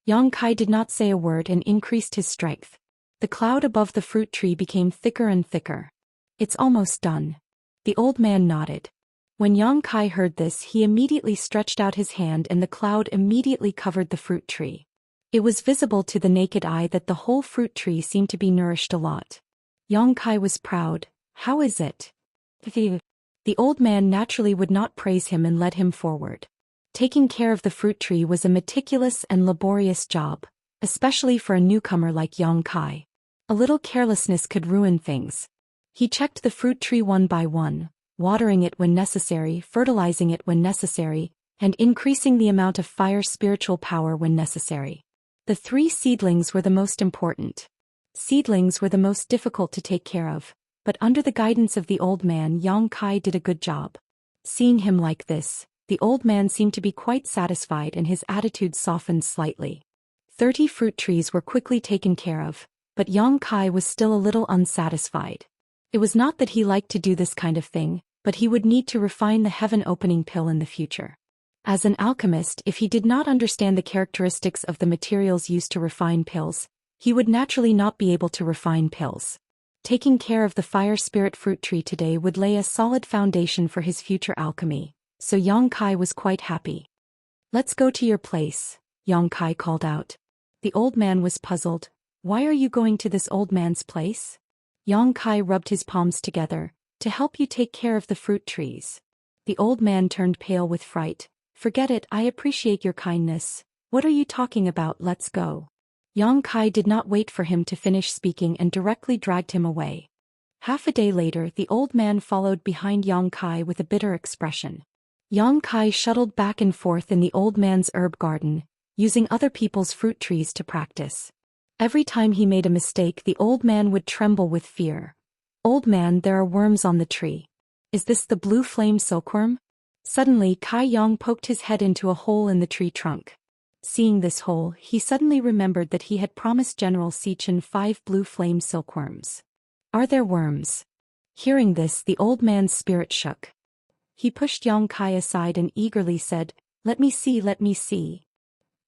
Yang Kai did not say a word and increased his strength. The cloud above the fruit tree became thicker and thicker. "It's almost done." The old man nodded. When Yang Kai heard this, he immediately stretched out his hand and the cloud immediately covered the fruit tree. It was visible to the naked eye that the whole fruit tree seemed to be nourished a lot. Yang Kai was proud. "How is it?" The old man naturally would not praise him and led him forward. Taking care of the fruit tree was a meticulous and laborious job, especially for a newcomer like Yang Kai. A little carelessness could ruin things. He checked the fruit tree one by one, watering it when necessary, fertilizing it when necessary, and increasing the amount of fire spiritual power when necessary. The 3 seedlings were the most important. Seedlings were the most difficult to take care of, but under the guidance of the old man, Yang Kai did a good job. Seeing him like this, the old man seemed to be quite satisfied and his attitude softened slightly. 30 fruit trees were quickly taken care of, but Yang Kai was still a little unsatisfied. It was not that he liked to do this kind of thing, but he would need to refine the heaven-opening pill in the future. As an alchemist, if he did not understand the characteristics of the materials used to refine pills, he would naturally not be able to refine pills. Taking care of the fire spirit fruit tree today would lay a solid foundation for his future alchemy, so Yang Kai was quite happy. "Let's go to your place," Yang Kai called out. The old man was puzzled. "Why are you going to this old man's place?" Yang Kai rubbed his palms together. "To help you take care of the fruit trees." The old man turned pale with fright. "Forget it, I appreciate your kindness. What are you talking about? Let's go." Yang Kai did not wait for him to finish speaking and directly dragged him away. Half a day later, the old man followed behind Yang Kai with a bitter expression. Yang Kai shuttled back and forth in the old man's herb garden, using other people's fruit trees to practice. Every time he made a mistake, the old man would tremble with fear. "Old man, there are worms on the tree. Is this the blue flame silkworm?" Suddenly, Kai Yang poked his head into a hole in the tree trunk. Seeing this hole, he suddenly remembered that he had promised General Xichen 5 blue flame silkworms. "Are there worms?" Hearing this, the old man's spirit shook. He pushed Yang Kai aside and eagerly said, let me see."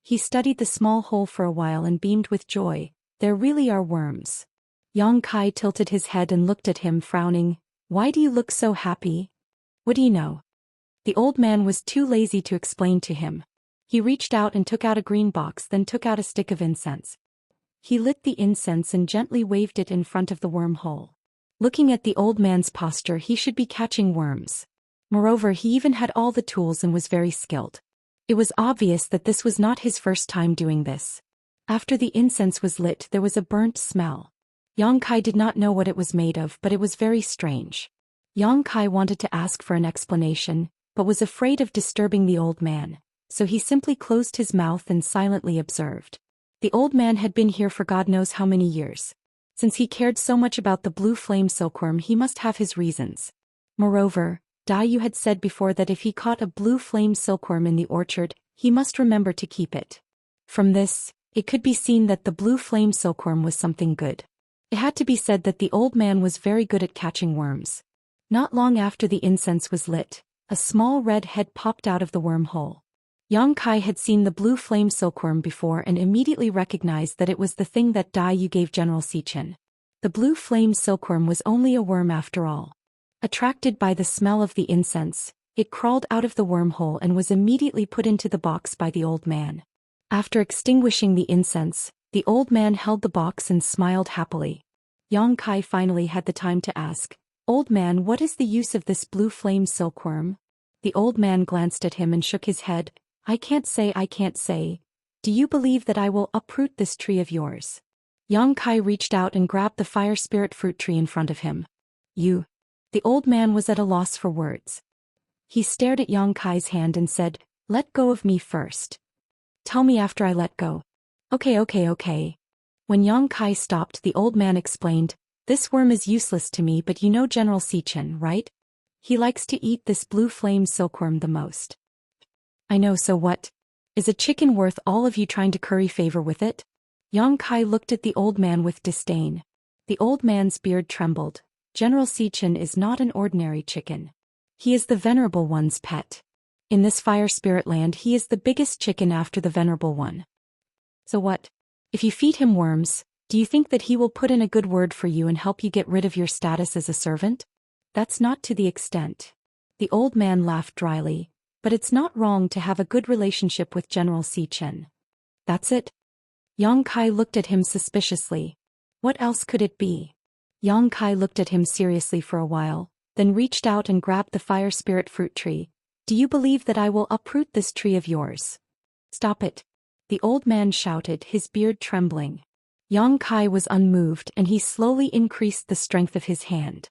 He studied the small hole for a while and beamed with joy. "There really are worms." Yang Kai tilted his head and looked at him, frowning. "Why do you look so happy? What do you know?" The old man was too lazy to explain to him. He reached out and took out a green box, then took out a stick of incense. He lit the incense and gently waved it in front of the wormhole. Looking at the old man's posture, he should be catching worms. Moreover, he even had all the tools and was very skilled. It was obvious that this was not his first time doing this. After the incense was lit, there was a burnt smell. Yang Kai did not know what it was made of, but it was very strange. Yang Kai wanted to ask for an explanation, but was afraid of disturbing the old man, so he simply closed his mouth and silently observed. The old man had been here for God knows how many years. Since he cared so much about the blue flame silkworm, he must have his reasons. Moreover, Yu had said before that if he caught a blue flame silkworm in the orchard, he must remember to keep it. From this, it could be seen that the blue flame silkworm was something good. It had to be said that the old man was very good at catching worms. Not long after the incense was lit, a small red head popped out of the wormhole. Yang Kai had seen the blue flame silkworm before and immediately recognized that it was the thing that Yu gave General Xian. The blue flame silkworm was only a worm after all. Attracted by the smell of the incense, it crawled out of the wormhole and was immediately put into the box by the old man. After extinguishing the incense, the old man held the box and smiled happily. Yang Kai finally had the time to ask, "Old man, what is the use of this blue flame silkworm?" The old man glanced at him and shook his head. I can't say. Do you believe that I will uproot this tree of yours?" Yang Kai reached out and grabbed the fire spirit fruit tree in front of him. "You?" The old man was at a loss for words. He stared at Yang Kai's hand and said, "Let go of me first." "Tell me after I let go." Okay. When Yang Kai stopped, the old man explained, "This worm is useless to me, but you know General Xian, right? He likes to eat this blue flame silkworm the most." "I know, so what? Is a chicken worth all of you trying to curry favor with it?" Yang Kai looked at the old man with disdain. The old man's beard trembled. General Xian is not an ordinary chicken. He is the Venerable One's pet. In this fire spirit land, he is the biggest chicken after the Venerable One. So what? If you feed him worms, do you think that he will put in a good word for you and help you get rid of your status as a servant? That's not to the extent. The old man laughed dryly. But it's not wrong to have a good relationship with General Xian. That's it? Yang Kai looked at him suspiciously. What else could it be? Yang Kai looked at him seriously for a while, then reached out and grabbed the fire spirit fruit tree. "Do you believe that I will uproot this tree of yours?" "Stop it!" the old man shouted, his beard trembling. Yang Kai was unmoved and he slowly increased the strength of his hand.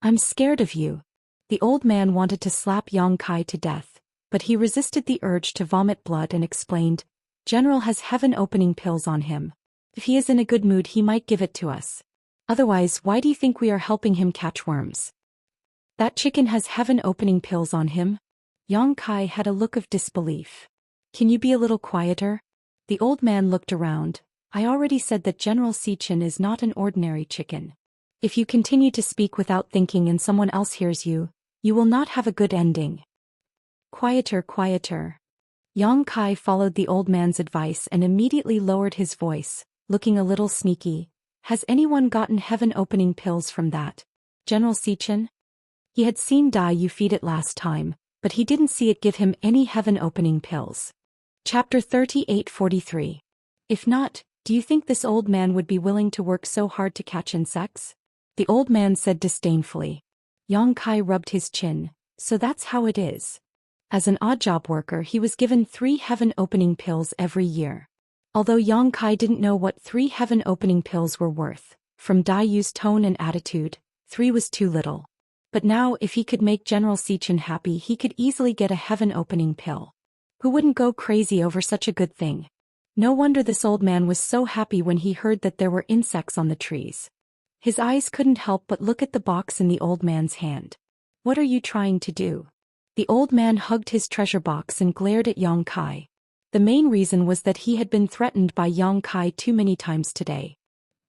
"I'm scared of you." The old man wanted to slap Yang Kai to death, but he resisted the urge to vomit blood and explained, "General has heaven-opening pills on him. If he is in a good mood, he might give it to us. Otherwise, why do you think we are helping him catch worms?" "That chicken has heaven-opening pills on him?" Yang Kai had a look of disbelief. "Can you be a little quieter?" The old man looked around. "I already said that General Xian is not an ordinary chicken. If you continue to speak without thinking and someone else hears you, you will not have a good ending." Quieter. Yang Kai followed the old man's advice and immediately lowered his voice, looking a little sneaky. "Has anyone gotten heaven-opening pills from that General Xian?" He had seen Yu feed it last time, but he didn't see it give him any heaven-opening pills. Chapter 38:43. If not, do you think this old man would be willing to work so hard to catch insects? The old man said disdainfully. Yang Kai rubbed his chin. So that's how it is. As an odd job worker, he was given 3 heaven-opening pills every year. Although Yang Kai didn't know what 3 heaven-opening pills were worth, from Yu's tone and attitude, 3 was too little. But now if he could make General Xian happy, he could easily get a heaven-opening pill. Who wouldn't go crazy over such a good thing? No wonder this old man was so happy when he heard that there were insects on the trees. His eyes couldn't help but look at the box in the old man's hand. "What are you trying to do?" The old man hugged his treasure box and glared at Yang Kai. The main reason was that he had been threatened by Yang Kai too many times today.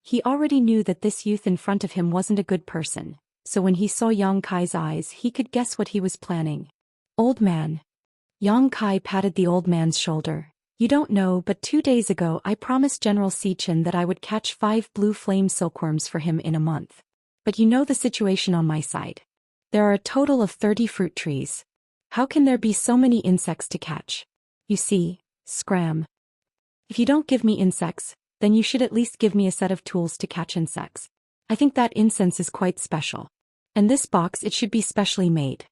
He already knew that this youth in front of him wasn't a good person, so when he saw Yang Kai's eyes, he could guess what he was planning. "Old man." Yang Kai patted the old man's shoulder. "You don't know, but 2 days ago I promised General Xian that I would catch 5 blue flame silkworms for him in a month. But you know the situation on my side. There are a total of 30 fruit trees. How can there be so many insects to catch? You see, scram. If you don't give me insects, then you should at least give me a set of tools to catch insects. I think that incense is quite special. And this box, it should be specially made."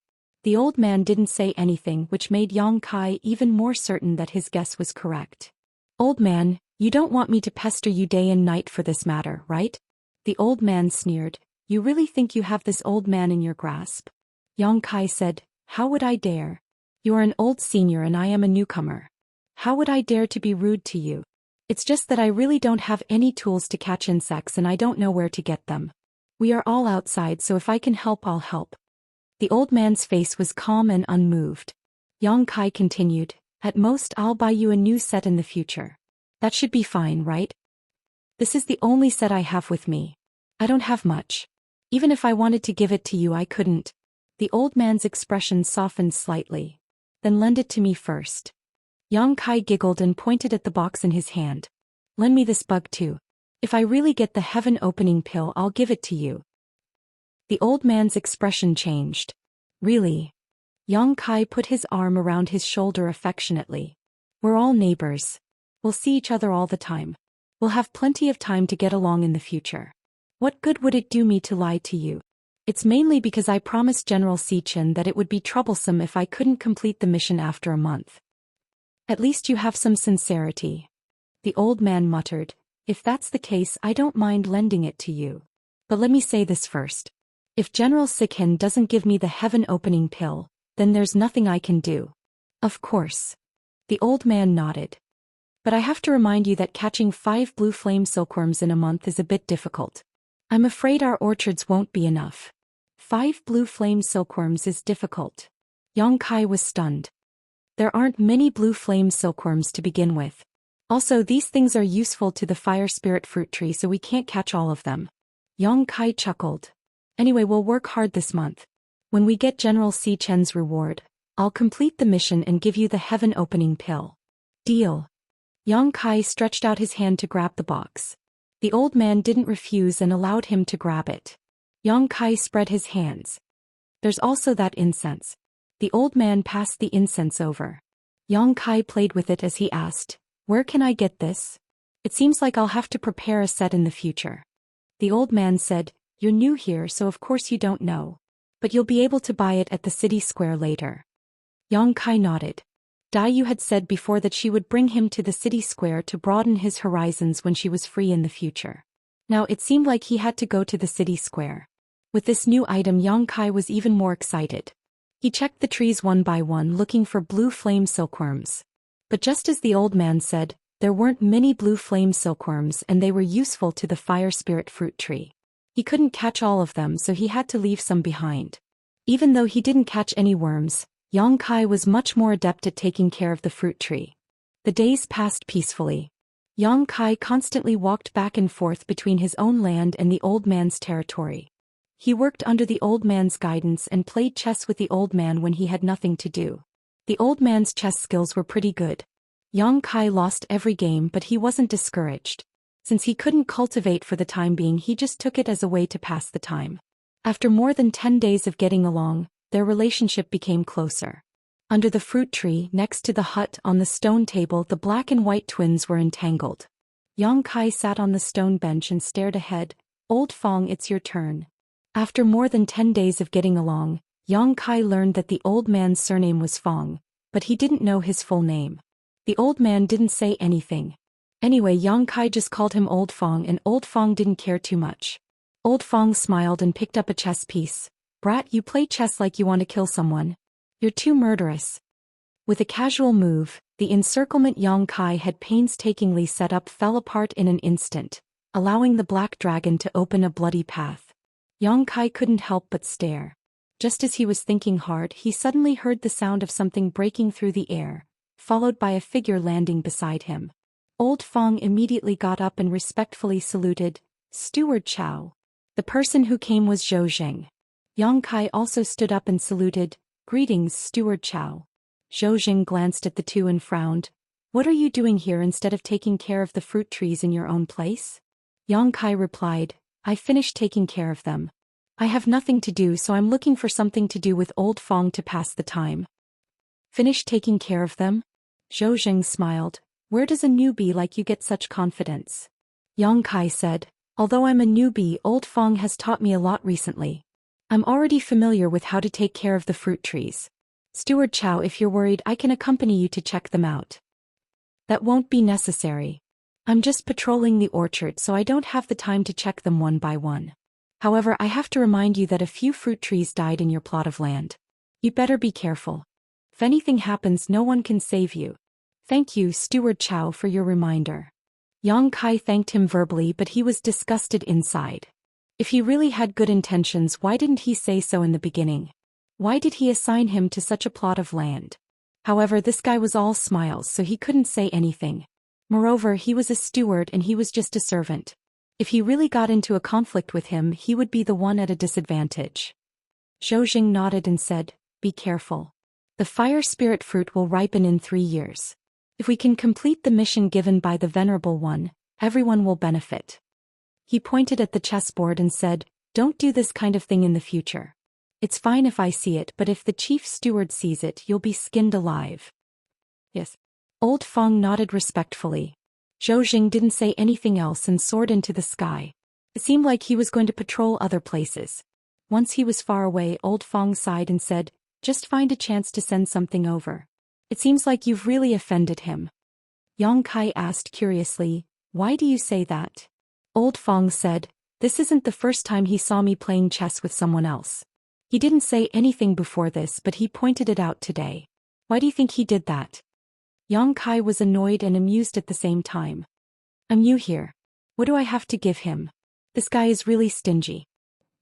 The old man didn't say anything, which made Yang Kai even more certain that his guess was correct. "Old man, you don't want me to pester you day and night for this matter, right?" The old man sneered. "You really think you have this old man in your grasp?" Yang Kai said, "How would I dare? You are an old senior and I am a newcomer. How would I dare to be rude to you?" It's just that I really don't have any tools to catch insects and I don't know where to get them. We are all outside, so if I can help, I'll help. The old man's face was calm and unmoved. Yang Kai continued, at most I'll buy you a new set in the future. That should be fine, right? This is the only set I have with me. I don't have much. Even if I wanted to give it to you, I couldn't. The old man's expression softened slightly. Then lend it to me first. Yang Kai giggled and pointed at the box in his hand. Lend me this bug too. If I really get the heaven-opening pill, I'll give it to you. The old man's expression changed. Really? Yang Kai put his arm around his shoulder affectionately. We're all neighbors. We'll see each other all the time. We'll have plenty of time to get along in the future. What good would it do me to lie to you? It's mainly because I promised General Zhou Xian that it would be troublesome if I couldn't complete the mission after a month. At least you have some sincerity. The old man muttered. If that's the case, I don't mind lending it to you. But let me say this first. If General Zhou Xian doesn't give me the heaven-opening pill, then there's nothing I can do. Of course. The old man nodded. But I have to remind you that catching 5 blue flame silkworms in a month is a bit difficult. I'm afraid our orchards won't be enough. 5 blue flame silkworms is difficult. Yang Kai was stunned. There aren't many blue flame silkworms to begin with. Also, these things are useful to the fire spirit fruit tree, so we can't catch all of them. Yang Kai chuckled. Anyway, we'll work hard this month. When we get General Zhou Qian's reward, I'll complete the mission and give you the heaven-opening pill. Deal. Yang Kai stretched out his hand to grab the box. The old man didn't refuse and allowed him to grab it. Yang Kai spread his hands. There's also that incense. The old man passed the incense over. Yang Kai played with it as he asked, where can I get this? It seems like I'll have to prepare a set in the future. The old man said, you're new here, so of course you don't know. But you'll be able to buy it at the city square later. Yang Kai nodded. Dai Yu had said before that she would bring him to the city square to broaden his horizons when she was free in the future. Now it seemed like he had to go to the city square. With this new item, Yang Kai was even more excited. He checked the trees one by one looking for blue flame silkworms. But just as the old man said, there weren't many blue flame silkworms and they were useful to the fire spirit fruit tree. He couldn't catch all of them, so he had to leave some behind. Even though he didn't catch any worms, Yang Kai was much more adept at taking care of the fruit tree. The days passed peacefully. Yang Kai constantly walked back and forth between his own land and the old man's territory. He worked under the old man's guidance and played chess with the old man when he had nothing to do. The old man's chess skills were pretty good. Yang Kai lost every game, but he wasn't discouraged. Since he couldn't cultivate for the time being, he just took it as a way to pass the time. After more than 10 days of getting along, their relationship became closer. Under the fruit tree, next to the hut on the stone table, the black and white twins were entangled. Yang Kai sat on the stone bench and stared ahead. Old Fong, it's your turn. After more than 10 days of getting along, Yang Kai learned that the old man's surname was Fong, but he didn't know his full name. The old man didn't say anything. Anyway, Yang Kai just called him Old Fong, and Old Fong didn't care too much. Old Fong smiled and picked up a chess piece. Brat, you play chess like you want to kill someone. You're too murderous. With a casual move, the encirclement Yang Kai had painstakingly set up fell apart in an instant, allowing the black dragon to open a bloody path. Yang Kai couldn't help but stare. Just as he was thinking hard, he suddenly heard the sound of something breaking through the air, followed by a figure landing beside him. Old Fong immediately got up and respectfully saluted. Steward Chow. The person who came was Zhou Xian. Yang Kai also stood up and saluted. Greetings, Steward Chow. Zhou Xian glanced at the two and frowned. What are you doing here instead of taking care of the fruit trees in your own place? Yang Kai replied, I finished taking care of them. I have nothing to do, so I'm looking for something to do with Old Fong to pass the time. Finished taking care of them? Zhou Xian smiled. Where does a newbie like you get such confidence? Yang Kai said, although I'm a newbie, Old Fong has taught me a lot recently. I'm already familiar with how to take care of the fruit trees. Steward Chow, if you're worried, I can accompany you to check them out. That won't be necessary. I'm just patrolling the orchard, so I don't have the time to check them one by one. However, I have to remind you that a few fruit trees died in your plot of land. You better be careful. If anything happens, no one can save you. Thank you, Steward Chow, for your reminder. Yang Kai thanked him verbally, but he was disgusted inside. If he really had good intentions, why didn't he say so in the beginning? Why did he assign him to such a plot of land? However, this guy was all smiles, so he couldn't say anything. Moreover, he was a steward and he was just a servant. If he really got into a conflict with him, he would be the one at a disadvantage. Zhou Xian nodded and said, "Be careful. The fire spirit fruit will ripen in 3 years. If we can complete the mission given by the Venerable One, everyone will benefit." He pointed at the chessboard and said, "Don't do this kind of thing in the future. It's fine if I see it, but if the chief steward sees it, you'll be skinned alive." "Yes." Old Fong nodded respectfully. Zhou Xian didn't say anything else and soared into the sky. It seemed like he was going to patrol other places. Once he was far away, Old Fong sighed and said, "Just find a chance to send something over. It seems like you've really offended him." Yang Kai asked curiously, "Why do you say that?" Old Fong said, "This isn't the first time he saw me playing chess with someone else. He didn't say anything before this, but he pointed it out today. Why do you think he did that?" Yang Kai was annoyed and amused at the same time. "I'm new here. What do I have to give him? This guy is really stingy."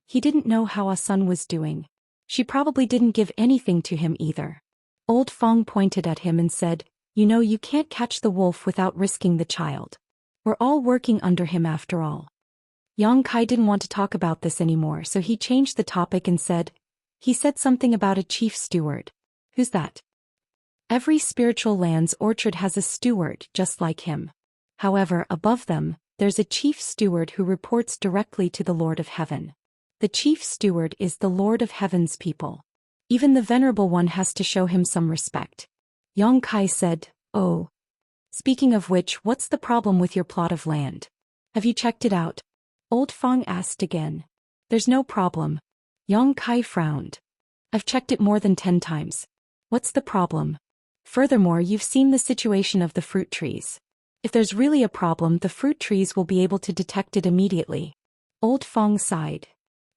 He didn't know how Ah-sun was doing. She probably didn't give anything to him either. Old Fong pointed at him and said, "You know you can't catch the wolf without risking the child. We're all working under him after all." Yang Kai didn't want to talk about this anymore, so he changed the topic and said, "He said something about a chief steward. Who's that?" "Every spiritual land's orchard has a steward just like him. However, above them, there's a chief steward who reports directly to the Lord of Heaven. The chief steward is the Lord of Heaven's people. Even the Venerable One has to show him some respect." Yang Kai said, "Oh. Speaking of which, what's the problem with your plot of land? Have you checked it out?" Old Fong asked again. "There's no problem." Yang Kai frowned. "I've checked it more than 10 times. What's the problem? Furthermore, you've seen the situation of the fruit trees. If there's really a problem, the fruit trees will be able to detect it immediately." Old Fong sighed.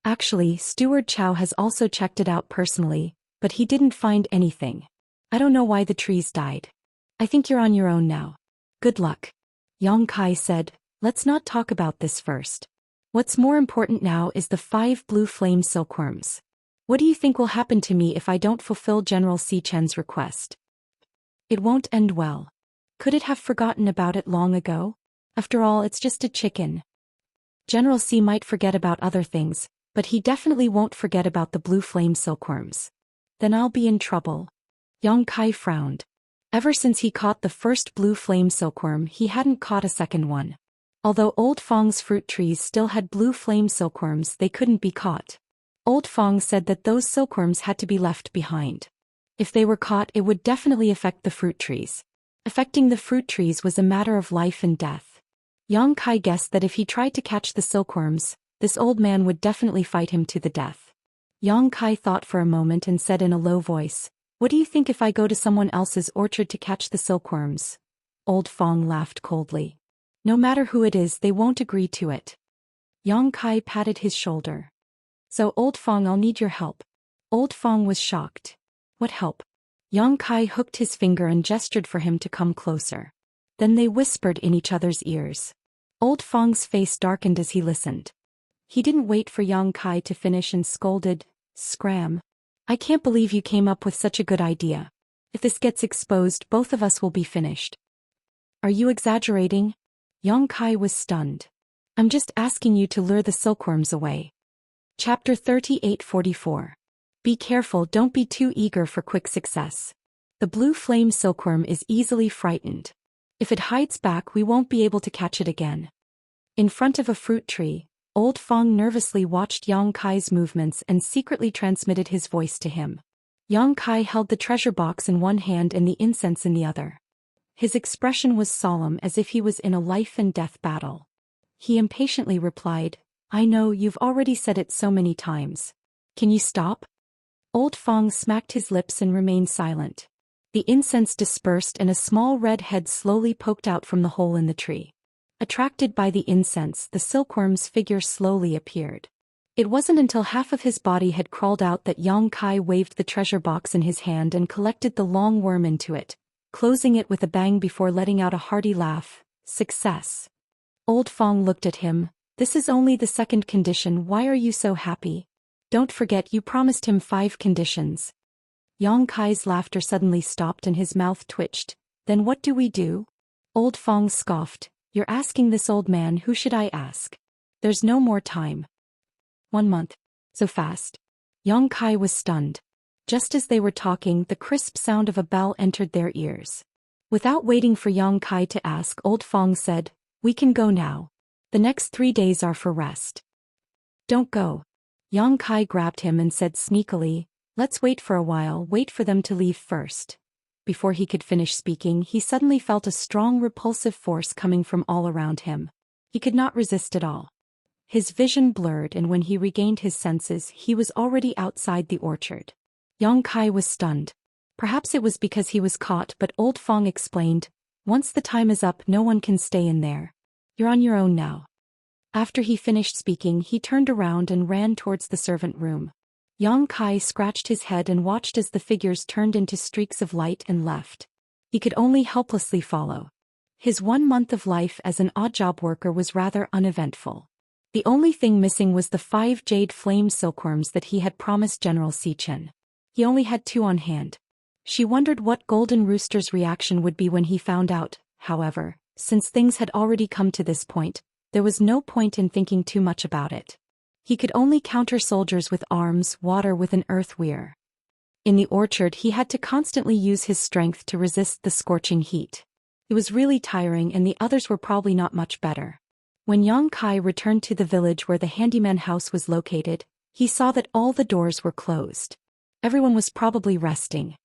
"Actually, Steward Chow has also checked it out personally, but he didn't find anything. I don't know why the trees died. I think you're on your own now. Good luck." Yang Kai said, "Let's not talk about this first. What's more important now is the 5 blue flame silkworms. What do you think will happen to me if I don't fulfill General Si Chen's request? It won't end well. Could it have forgotten about it long ago? After all, it's just a chicken. General Si might forget about other things, but he definitely won't forget about the blue flame silkworms. Then I'll be in trouble." Yang Kai frowned. Ever since he caught the first blue flame silkworm, he hadn't caught a second one. Although Old Fong's fruit trees still had blue flame silkworms, they couldn't be caught. Old Fong said that those silkworms had to be left behind. If they were caught, it would definitely affect the fruit trees. Affecting the fruit trees was a matter of life and death. Yang Kai guessed that if he tried to catch the silkworms, this old man would definitely fight him to the death. Yang Kai thought for a moment and said in a low voice, "What do you think if I go to someone else's orchard to catch the silkworms?" Old Fong laughed coldly. "No matter who it is, they won't agree to it." Yang Kai patted his shoulder. "So Old Fong, I'll need your help." Old Fong was shocked. "What help?" Yang Kai hooked his finger and gestured for him to come closer. Then they whispered in each other's ears. Old Fong's face darkened as he listened. He didn't wait for Yang Kai to finish and scolded, "Scram. I can't believe you came up with such a good idea. If this gets exposed, both of us will be finished." "Are you exaggerating?" Yang Kai was stunned. "I'm just asking you to lure the silkworms away." Chapter 3844. Be careful, don't be too eager for quick success. The blue flame silkworm is easily frightened. If it hides back, we won't be able to catch it again. In front of a fruit tree, Old Fong nervously watched Yang Kai's movements and secretly transmitted his voice to him. Yang Kai held the treasure box in one hand and the incense in the other. His expression was solemn, as if he was in a life and death battle. He impatiently replied, "I know, you've already said it so many times. Can you stop?" Old Fong smacked his lips and remained silent. The incense dispersed and a small red head slowly poked out from the hole in the tree. Attracted by the incense, the silkworm's figure slowly appeared. It wasn't until half of his body had crawled out that Yang Kai waved the treasure box in his hand and collected the long worm into it, closing it with a bang before letting out a hearty laugh. "Success. Old Fong looked at him. This is only the second condition, why are you so happy? Don't forget you promised him 5 conditions. Yang Kai's laughter suddenly stopped and his mouth twitched. Then what do we do? Old Fong scoffed. You're asking this old man, who should I ask? There's no more time. 1 month. So fast. Yang Kai was stunned. Just as they were talking, the crisp sound of a bell entered their ears. Without waiting for Yang Kai to ask, Old Fong said, we can go now. The next 3 days are for rest. Don't go. Yang Kai grabbed him and said sneakily, let's wait for a while, wait for them to leave first. Before he could finish speaking, he suddenly felt a strong repulsive force coming from all around him. He could not resist at all. His vision blurred, and when he regained his senses, he was already outside the orchard. Yang Kai was stunned. Perhaps it was because he was caught, but Old Fong explained, once the time is up, no one can stay in there. You're on your own now. After he finished speaking, he turned around and ran towards the servant room. Yang Kai scratched his head and watched as the figures turned into streaks of light and left. He could only helplessly follow. His 1 month of life as an odd job worker was rather uneventful. The only thing missing was the 5 jade flame silkworms that he had promised General Xian. He only had 2 on hand. She wondered what Golden Rooster's reaction would be when he found out. However, since things had already come to this point, there was no point in thinking too much about it. He could only counter soldiers with arms, water with an earth weir. In the orchard, he had to constantly use his strength to resist the scorching heat. It was really tiring, and the others were probably not much better. When Yang Kai returned to the village where the handyman house was located, he saw that all the doors were closed. Everyone was probably resting.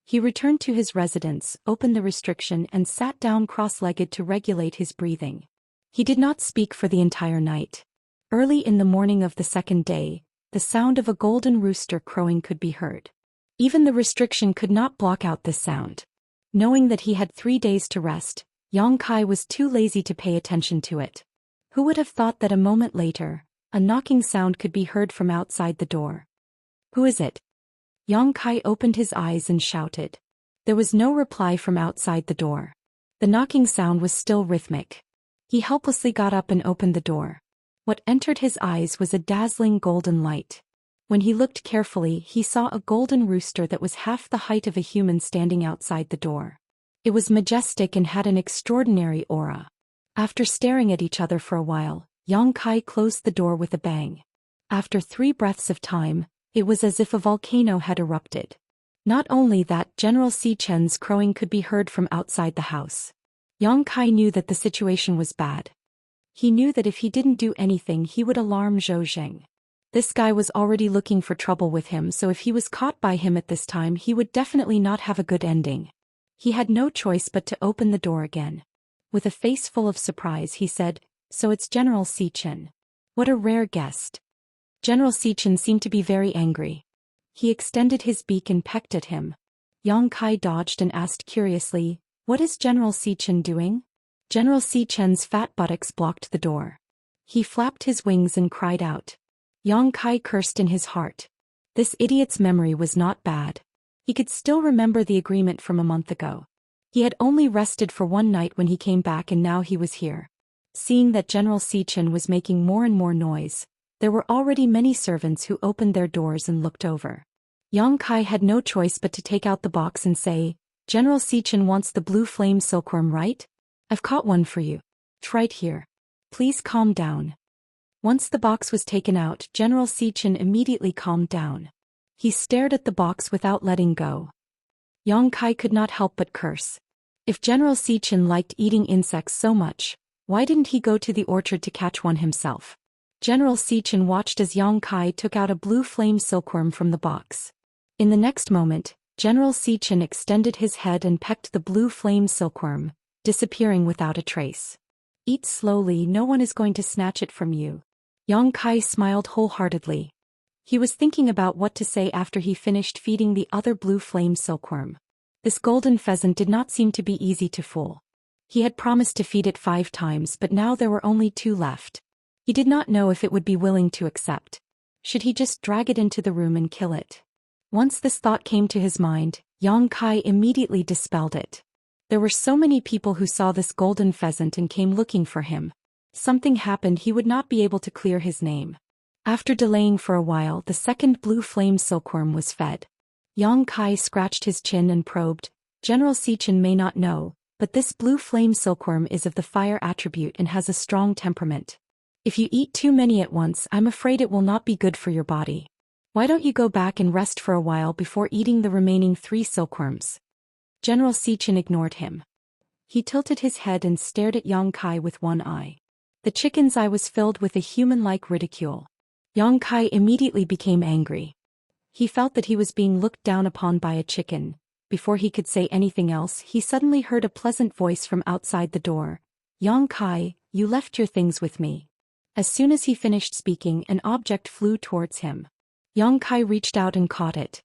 He returned to his residence, opened the restriction, and sat down cross-legged to regulate his breathing. He did not speak for the entire night. Early in the morning of the second day, the sound of a golden rooster crowing could be heard. Even the restriction could not block out this sound. Knowing that he had 3 days to rest, Yang Kai was too lazy to pay attention to it. Who would have thought that a moment later, a knocking sound could be heard from outside the door? Who is it? Yang Kai opened his eyes and shouted. There was no reply from outside the door. The knocking sound was still rhythmic. He helplessly got up and opened the door. What entered his eyes was a dazzling golden light. When he looked carefully, he saw a golden rooster that was half the height of a human standing outside the door. It was majestic and had an extraordinary aura. After staring at each other for a while, Yang Kai closed the door with a bang. After 3 breaths of time, it was as if a volcano had erupted. Not only that, General Xian's crowing could be heard from outside the house. Yang Kai knew that the situation was bad. He knew that if he didn't do anything, he would alarm Zhou Xian. This guy was already looking for trouble with him, so if he was caught by him at this time, he would definitely not have a good ending. He had no choice but to open the door again. With a face full of surprise, he said, "So it's General Xian. What a rare guest." General Xian seemed to be very angry. He extended his beak and pecked at him. Yang Kai dodged and asked curiously, "What is General Xian doing?" General Xian's fat buttocks blocked the door. He flapped his wings and cried out. Yang Kai cursed in his heart. This idiot's memory was not bad. He could still remember the agreement from a month ago. He had only rested for 1 night when he came back, and now he was here. Seeing that General Xian was making more and more noise, there were already many servants who opened their doors and looked over. Yang Kai had no choice but to take out the box and say, "General Xian wants the blue flame silkworm, right? I've caught one for you. It's right here. Please calm down." Once the box was taken out, General Xian immediately calmed down. He stared at the box without letting go. Yang Kai could not help but curse. If General Xian liked eating insects so much, why didn't he go to the orchard to catch one himself? General Xian watched as Yang Kai took out a blue flame silkworm from the box. In the next moment, General Xian extended his head and pecked the blue flame silkworm, disappearing without a trace. "Eat slowly, no one is going to snatch it from you." Yang Kai smiled wholeheartedly. He was thinking about what to say after he finished feeding the other blue flame silkworm. This golden pheasant did not seem to be easy to fool. He had promised to feed it 5 times, but now there were only 2 left. He did not know if it would be willing to accept. Should he just drag it into the room and kill it? Once this thought came to his mind, Yang Kai immediately dispelled it. There were so many people who saw this golden pheasant and came looking for him. Something happened, he would not be able to clear his name. After delaying for a while, the second blue flame silkworm was fed. Yang Kai scratched his chin and probed. General Xian may not know, but this blue flame silkworm is of the fire attribute and has a strong temperament. If you eat too many at once, I'm afraid it will not be good for your body. Why don't you go back and rest for a while before eating the remaining 3 silkworms? General Xian ignored him. He tilted his head and stared at Yang Kai with one eye. The chicken's eye was filled with a human-like ridicule. Yang Kai immediately became angry. He felt that he was being looked down upon by a chicken. Before he could say anything else, he suddenly heard a pleasant voice from outside the door. Yang Kai, you left your things with me. As soon as he finished speaking, an object flew towards him. Yang Kai reached out and caught it.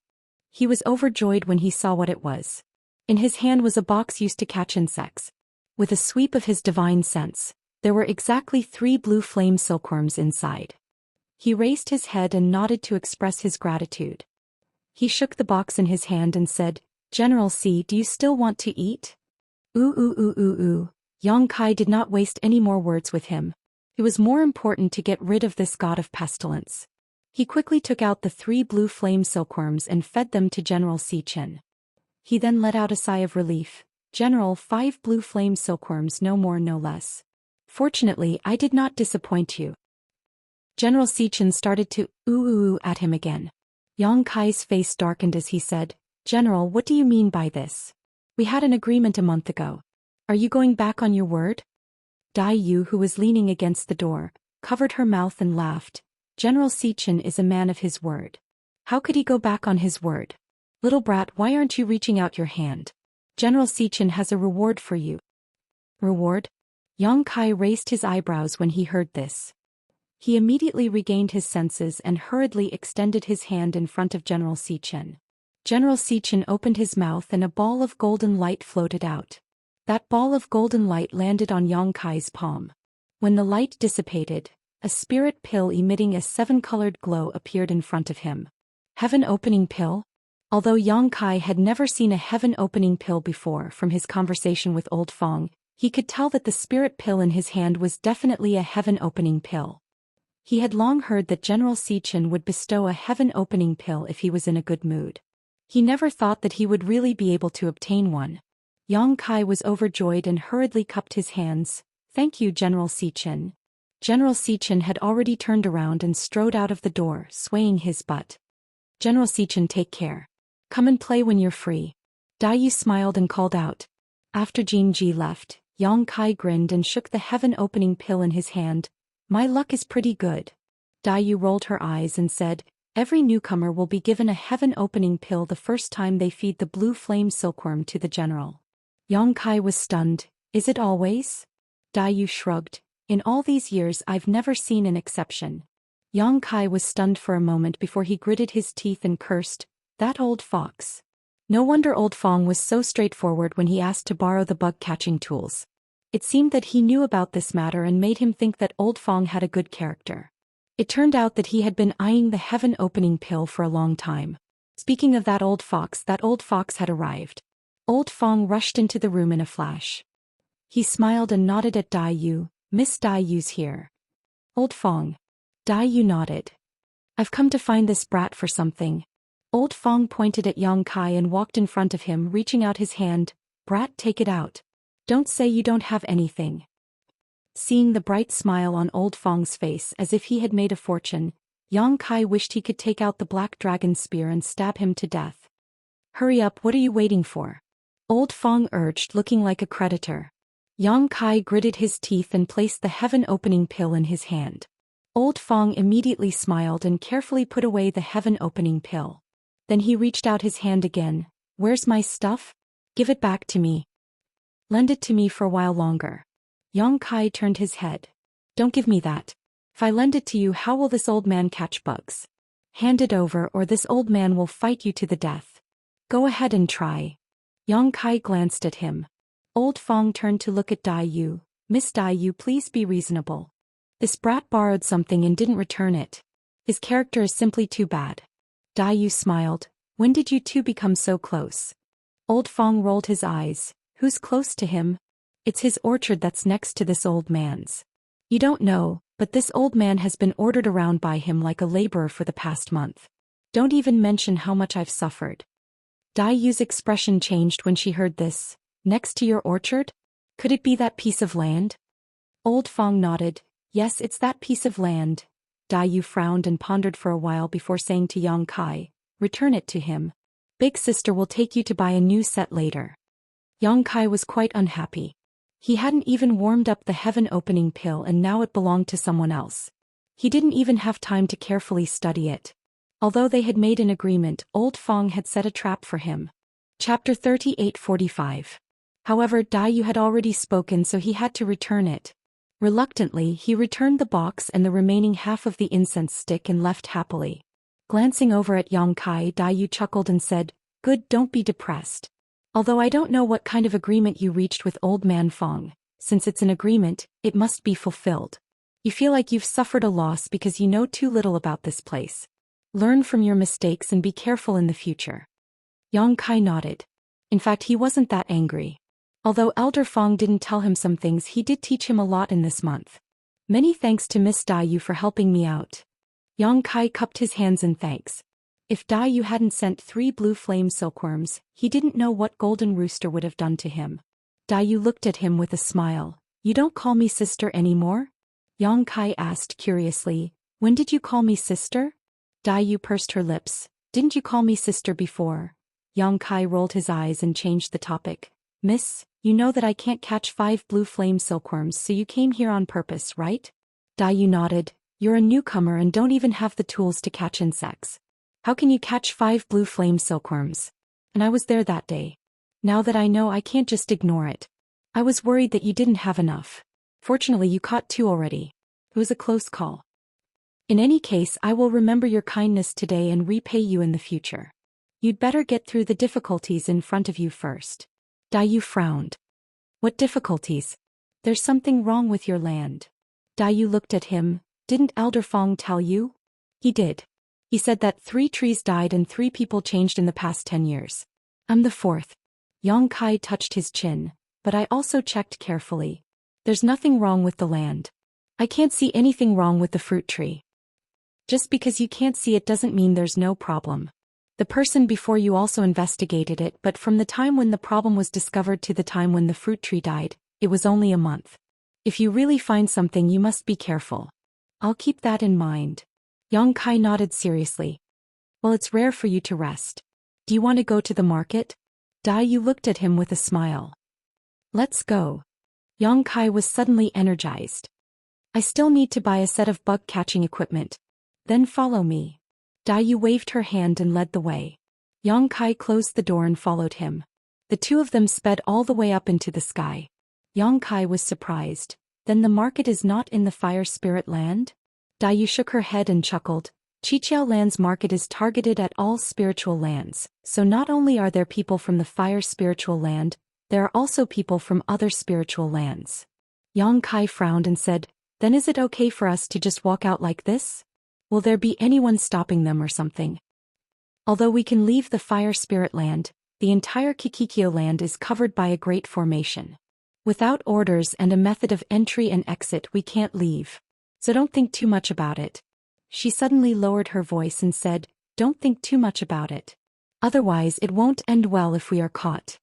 He was overjoyed when he saw what it was. In his hand was a box used to catch insects. With a sweep of his divine sense, there were exactly 3 blue flame silkworms inside. He raised his head and nodded to express his gratitude. He shook the box in his hand and said, General C, do you still want to eat? Ooh. Yang Kai did not waste any more words with him. It was more important to get rid of this god of pestilence. He quickly took out the 3 blue flame silkworms and fed them to General Xian. He then let out a sigh of relief. General, 5 blue flame silkworms, no more no less. Fortunately, I did not disappoint you. General Xian started to ooh at him again. Yang Kai's face darkened as he said, General, what do you mean by this? We had an agreement a month ago. Are you going back on your word? Dai Yu, who was leaning against the door, covered her mouth and laughed. General Xian is a man of his word. How could he go back on his word? Little brat, why aren't you reaching out your hand? General Xian has a reward for you. Reward? Yang Kai raised his eyebrows when he heard this. He immediately regained his senses and hurriedly extended his hand in front of General Xian. General Xian opened his mouth and a ball of golden light floated out. That ball of golden light landed on Yang Kai's palm. When the light dissipated, a spirit pill emitting a 7-colored glow appeared in front of him. Heaven-opening pill? Although Yang Kai had never seen a heaven-opening pill before from his conversation with Old Fong, he could tell that the spirit pill in his hand was definitely a heaven-opening pill. He had long heard that General Xian would bestow a heaven-opening pill if he was in a good mood. He never thought that he would really be able to obtain one. Yang Kai was overjoyed and hurriedly cupped his hands. Thank you, General Xian. General Xian had already turned around and strode out of the door, swaying his butt. General Xian, take care. Come and play when you're free. Dai Yu smiled and called out. After Jin Ji left, Yang Kai grinned and shook the heaven-opening pill in his hand. My luck is pretty good. Dai Yu rolled her eyes and said, every newcomer will be given a heaven-opening pill the first time they feed the blue flame silkworm to the general. Yang Kai was stunned. Is it always? Dai Yu shrugged. In all these years I've never seen an exception. Yang Kai was stunned for a moment before he gritted his teeth and cursed, that old fox. No wonder Old Fong was so straightforward when he asked to borrow the bug-catching tools. It seemed that he knew about this matter and made him think that Old Fong had a good character. It turned out that he had been eyeing the heaven-opening pill for a long time. Speaking of that old fox had arrived. Old Fong rushed into the room in a flash. He smiled and nodded at Dai Yu. Miss Dai Yu's here. Old Fong. Dai Yu nodded. I've come to find this brat for something. Old Fong pointed at Yang Kai and walked in front of him, reaching out his hand. Brat, take it out. Don't say you don't have anything. Seeing the bright smile on Old Fong's face as if he had made a fortune, Yang Kai wished he could take out the black dragon spear and stab him to death. Hurry up, what are you waiting for? Old Fong urged, looking like a creditor. Yang Kai gritted his teeth and placed the heaven-opening pill in his hand. Old Fong immediately smiled and carefully put away the heaven-opening pill. Then he reached out his hand again. Where's my stuff? Give it back to me. Lend it to me for a while longer. Yang Kai turned his head. Don't give me that. If I lend it to you, how will this old man catch bugs? Hand it over or this old man will fight you to the death. Go ahead and try. Yang Kai glanced at him. Old Fong turned to look at Dai Yu. Miss Dai Yu, please be reasonable. This brat borrowed something and didn't return it. His character is simply too bad. Dai Yu smiled. When did you two become so close? Old Fong rolled his eyes. Who's close to him? It's his orchard that's next to this old man's. You don't know, but this old man has been ordered around by him like a laborer for the past month. Don't even mention how much I've suffered. Dai Yu's expression changed when she heard this. Next to your orchard? Could it be that piece of land? Old Fong nodded. Yes, it's that piece of land. Dai Yu frowned and pondered for a while before saying to Yang Kai, return it to him. Big sister will take you to buy a new set later. Yang Kai was quite unhappy. He hadn't even warmed up the heaven-opening pill and now it belonged to someone else. He didn't even have time to carefully study it. Although they had made an agreement, Old Fong had set a trap for him. Chapter 38:45. However, Dai Yu had already spoken so he had to return it. Reluctantly, he returned the box and the remaining half of the incense stick and left happily. Glancing over at Yang Kai, Dai Yu chuckled and said, Good, don't be depressed. Although I don't know what kind of agreement you reached with Old Man Fong, since it's an agreement, it must be fulfilled. You feel like you've suffered a loss because you know too little about this place. Learn from your mistakes and be careful in the future. Yang Kai nodded. In fact, he wasn't that angry. Although Elder Fong didn't tell him some things, he did teach him a lot in this month. Many thanks to Miss Dai Yu for helping me out. Yang Kai cupped his hands in thanks. If Dai Yu hadn't sent 3 blue flame silkworms, he didn't know what Golden Rooster would have done to him. Dai Yu looked at him with a smile. You don't call me sister anymore? Yang Kai asked curiously. When did you call me sister? Dai Yu pursed her lips. Didn't you call me sister before? Yang Kai rolled his eyes and changed the topic. Miss, you know that I can't catch 5 blue flame silkworms, so you came here on purpose, right? Dai Yu nodded. You're a newcomer and don't even have the tools to catch insects. How can you catch 5 blue flame silkworms? And I was there that day. Now that I know, I can't just ignore it. I was worried that you didn't have enough. Fortunately, you caught 2 already. It was a close call. In any case, I will remember your kindness today and repay you in the future. You'd better get through the difficulties in front of you first. Dai Yu frowned. What difficulties? There's something wrong with your land. Dai Yu looked at him. Didn't Elder Fong tell you? He did. He said that 3 trees died and 3 people changed in the past 10 years. I'm the 4th. Yang Kai touched his chin, but I also checked carefully. There's nothing wrong with the land. I can't see anything wrong with the fruit tree. Just because you can't see it doesn't mean there's no problem. The person before you also investigated it, but from the time when the problem was discovered to the time when the fruit tree died, it was only a month. If you really find something, you must be careful. I'll keep that in mind. Yang Kai nodded seriously. Well, it's rare for you to rest. Do you want to go to the market? Dai Yu looked at him with a smile. Let's go. Yang Kai was suddenly energized. I still need to buy a set of bug-catching equipment. Then follow me. Dai Yu waved her hand and led the way. Yang Kai closed the door and followed him. The 2 of them sped all the way up into the sky. Yang Kai was surprised. Then the market is not in the fire spirit land? Dai Yu shook her head and chuckled. Qiqiao Land's market is targeted at all spiritual lands, so not only are there people from the fire spiritual land, there are also people from other spiritual lands. Yang Kai frowned and said, Then is it okay for us to just walk out like this? Will there be anyone stopping them or something? Although we can leave the fire spirit land, the entire Qiqiao land is covered by a great formation. Without orders and a method of entry and exit, we can't leave. So don't think too much about it. She suddenly lowered her voice and said, Don't think too much about it. Otherwise it won't end well if we are caught.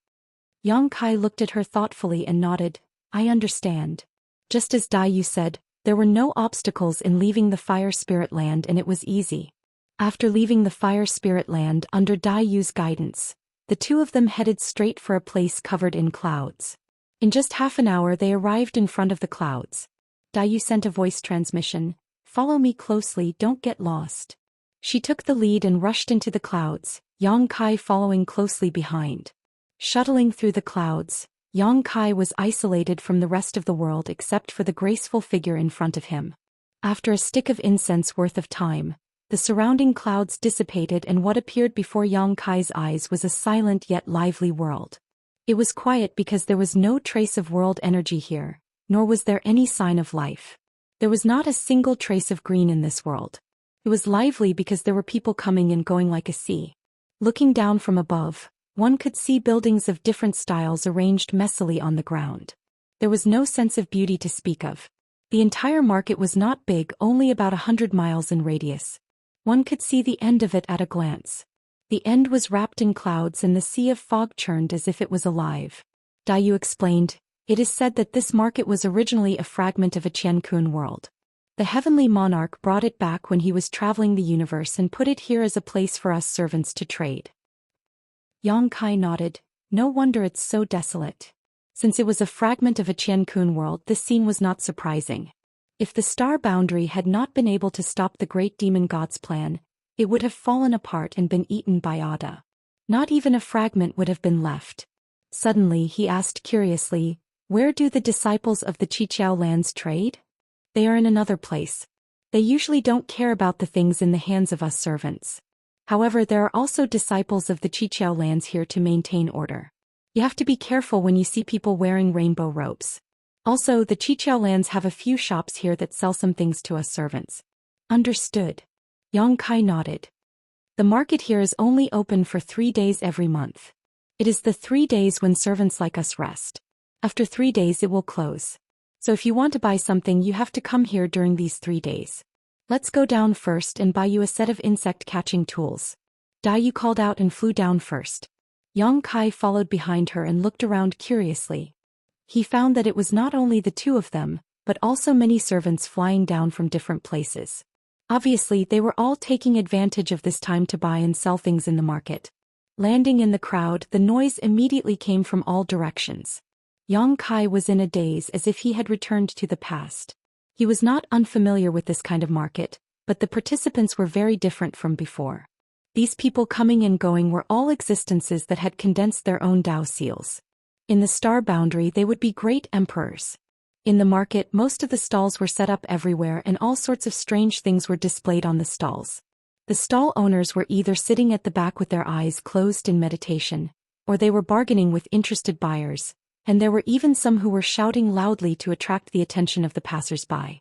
Yang Kai looked at her thoughtfully and nodded. I understand. Just as Dai Yu said, there were no obstacles in leaving the fire spirit land and it was easy. After leaving the fire spirit land under Dai Yu's guidance, the 2 of them headed straight for a place covered in clouds. In just half an hour they arrived in front of the clouds. Dai Yu sent a voice transmission. Follow me closely, don't get lost. She took the lead and rushed into the clouds, Yang Kai following closely behind. Shuttling through the clouds, Yang Kai was isolated from the rest of the world except for the graceful figure in front of him. After a stick of incense worth of time, the surrounding clouds dissipated and what appeared before Yang Kai's eyes was a silent yet lively world. It was quiet because there was no trace of world energy here, nor was there any sign of life. There was not a single trace of green in this world. It was lively because there were people coming and going like a sea. Looking down from above, one could see buildings of different styles arranged messily on the ground. There was no sense of beauty to speak of. The entire market was not big, only about 100 miles in radius. One could see the end of it at a glance. The end was wrapped in clouds and the sea of fog churned as if it was alive. Daoist explained, "It is said that this market was originally a fragment of a Qiankun world. The heavenly monarch brought it back when he was traveling the universe and put it here as a place for us servants to trade." Yang Kai nodded. No wonder it's so desolate. Since it was a fragment of a Qiankun world, this scene was not surprising. If the star boundary had not been able to stop the great demon god's plan, it would have fallen apart and been eaten by Ada. Not even a fragment would have been left. Suddenly he asked curiously, "Where do the disciples of the Qiqiao lands trade?" "They are in another place. They usually don't care about the things in the hands of us servants. However, there are also disciples of the Qiqiao lands here to maintain order. You have to be careful when you see people wearing rainbow robes. Also, the Qiqiao lands have a few shops here that sell some things to us servants." "Understood." Yang Kai nodded. "The market here is only open for 3 days every month. It is the 3 days when servants like us rest. After 3 days it will close. So if you want to buy something, you have to come here during these 3 days. Let's go down first and buy you a set of insect-catching tools." Daoist called out and flew down first. Yang Kai followed behind her and looked around curiously. He found that it was not only the two of them, but also many servants flying down from different places. Obviously, they were all taking advantage of this time to buy and sell things in the market. Landing in the crowd, the noise immediately came from all directions. Yang Kai was in a daze as if he had returned to the past. He was not unfamiliar with this kind of market, but the participants were very different from before. These people coming and going were all existences that had condensed their own Dao seals. In the star boundary they would be great emperors. In the market most of the stalls were set up everywhere and all sorts of strange things were displayed on the stalls. The stall owners were either sitting at the back with their eyes closed in meditation, or they were bargaining with interested buyers, and there were even some who were shouting loudly to attract the attention of the passers-by.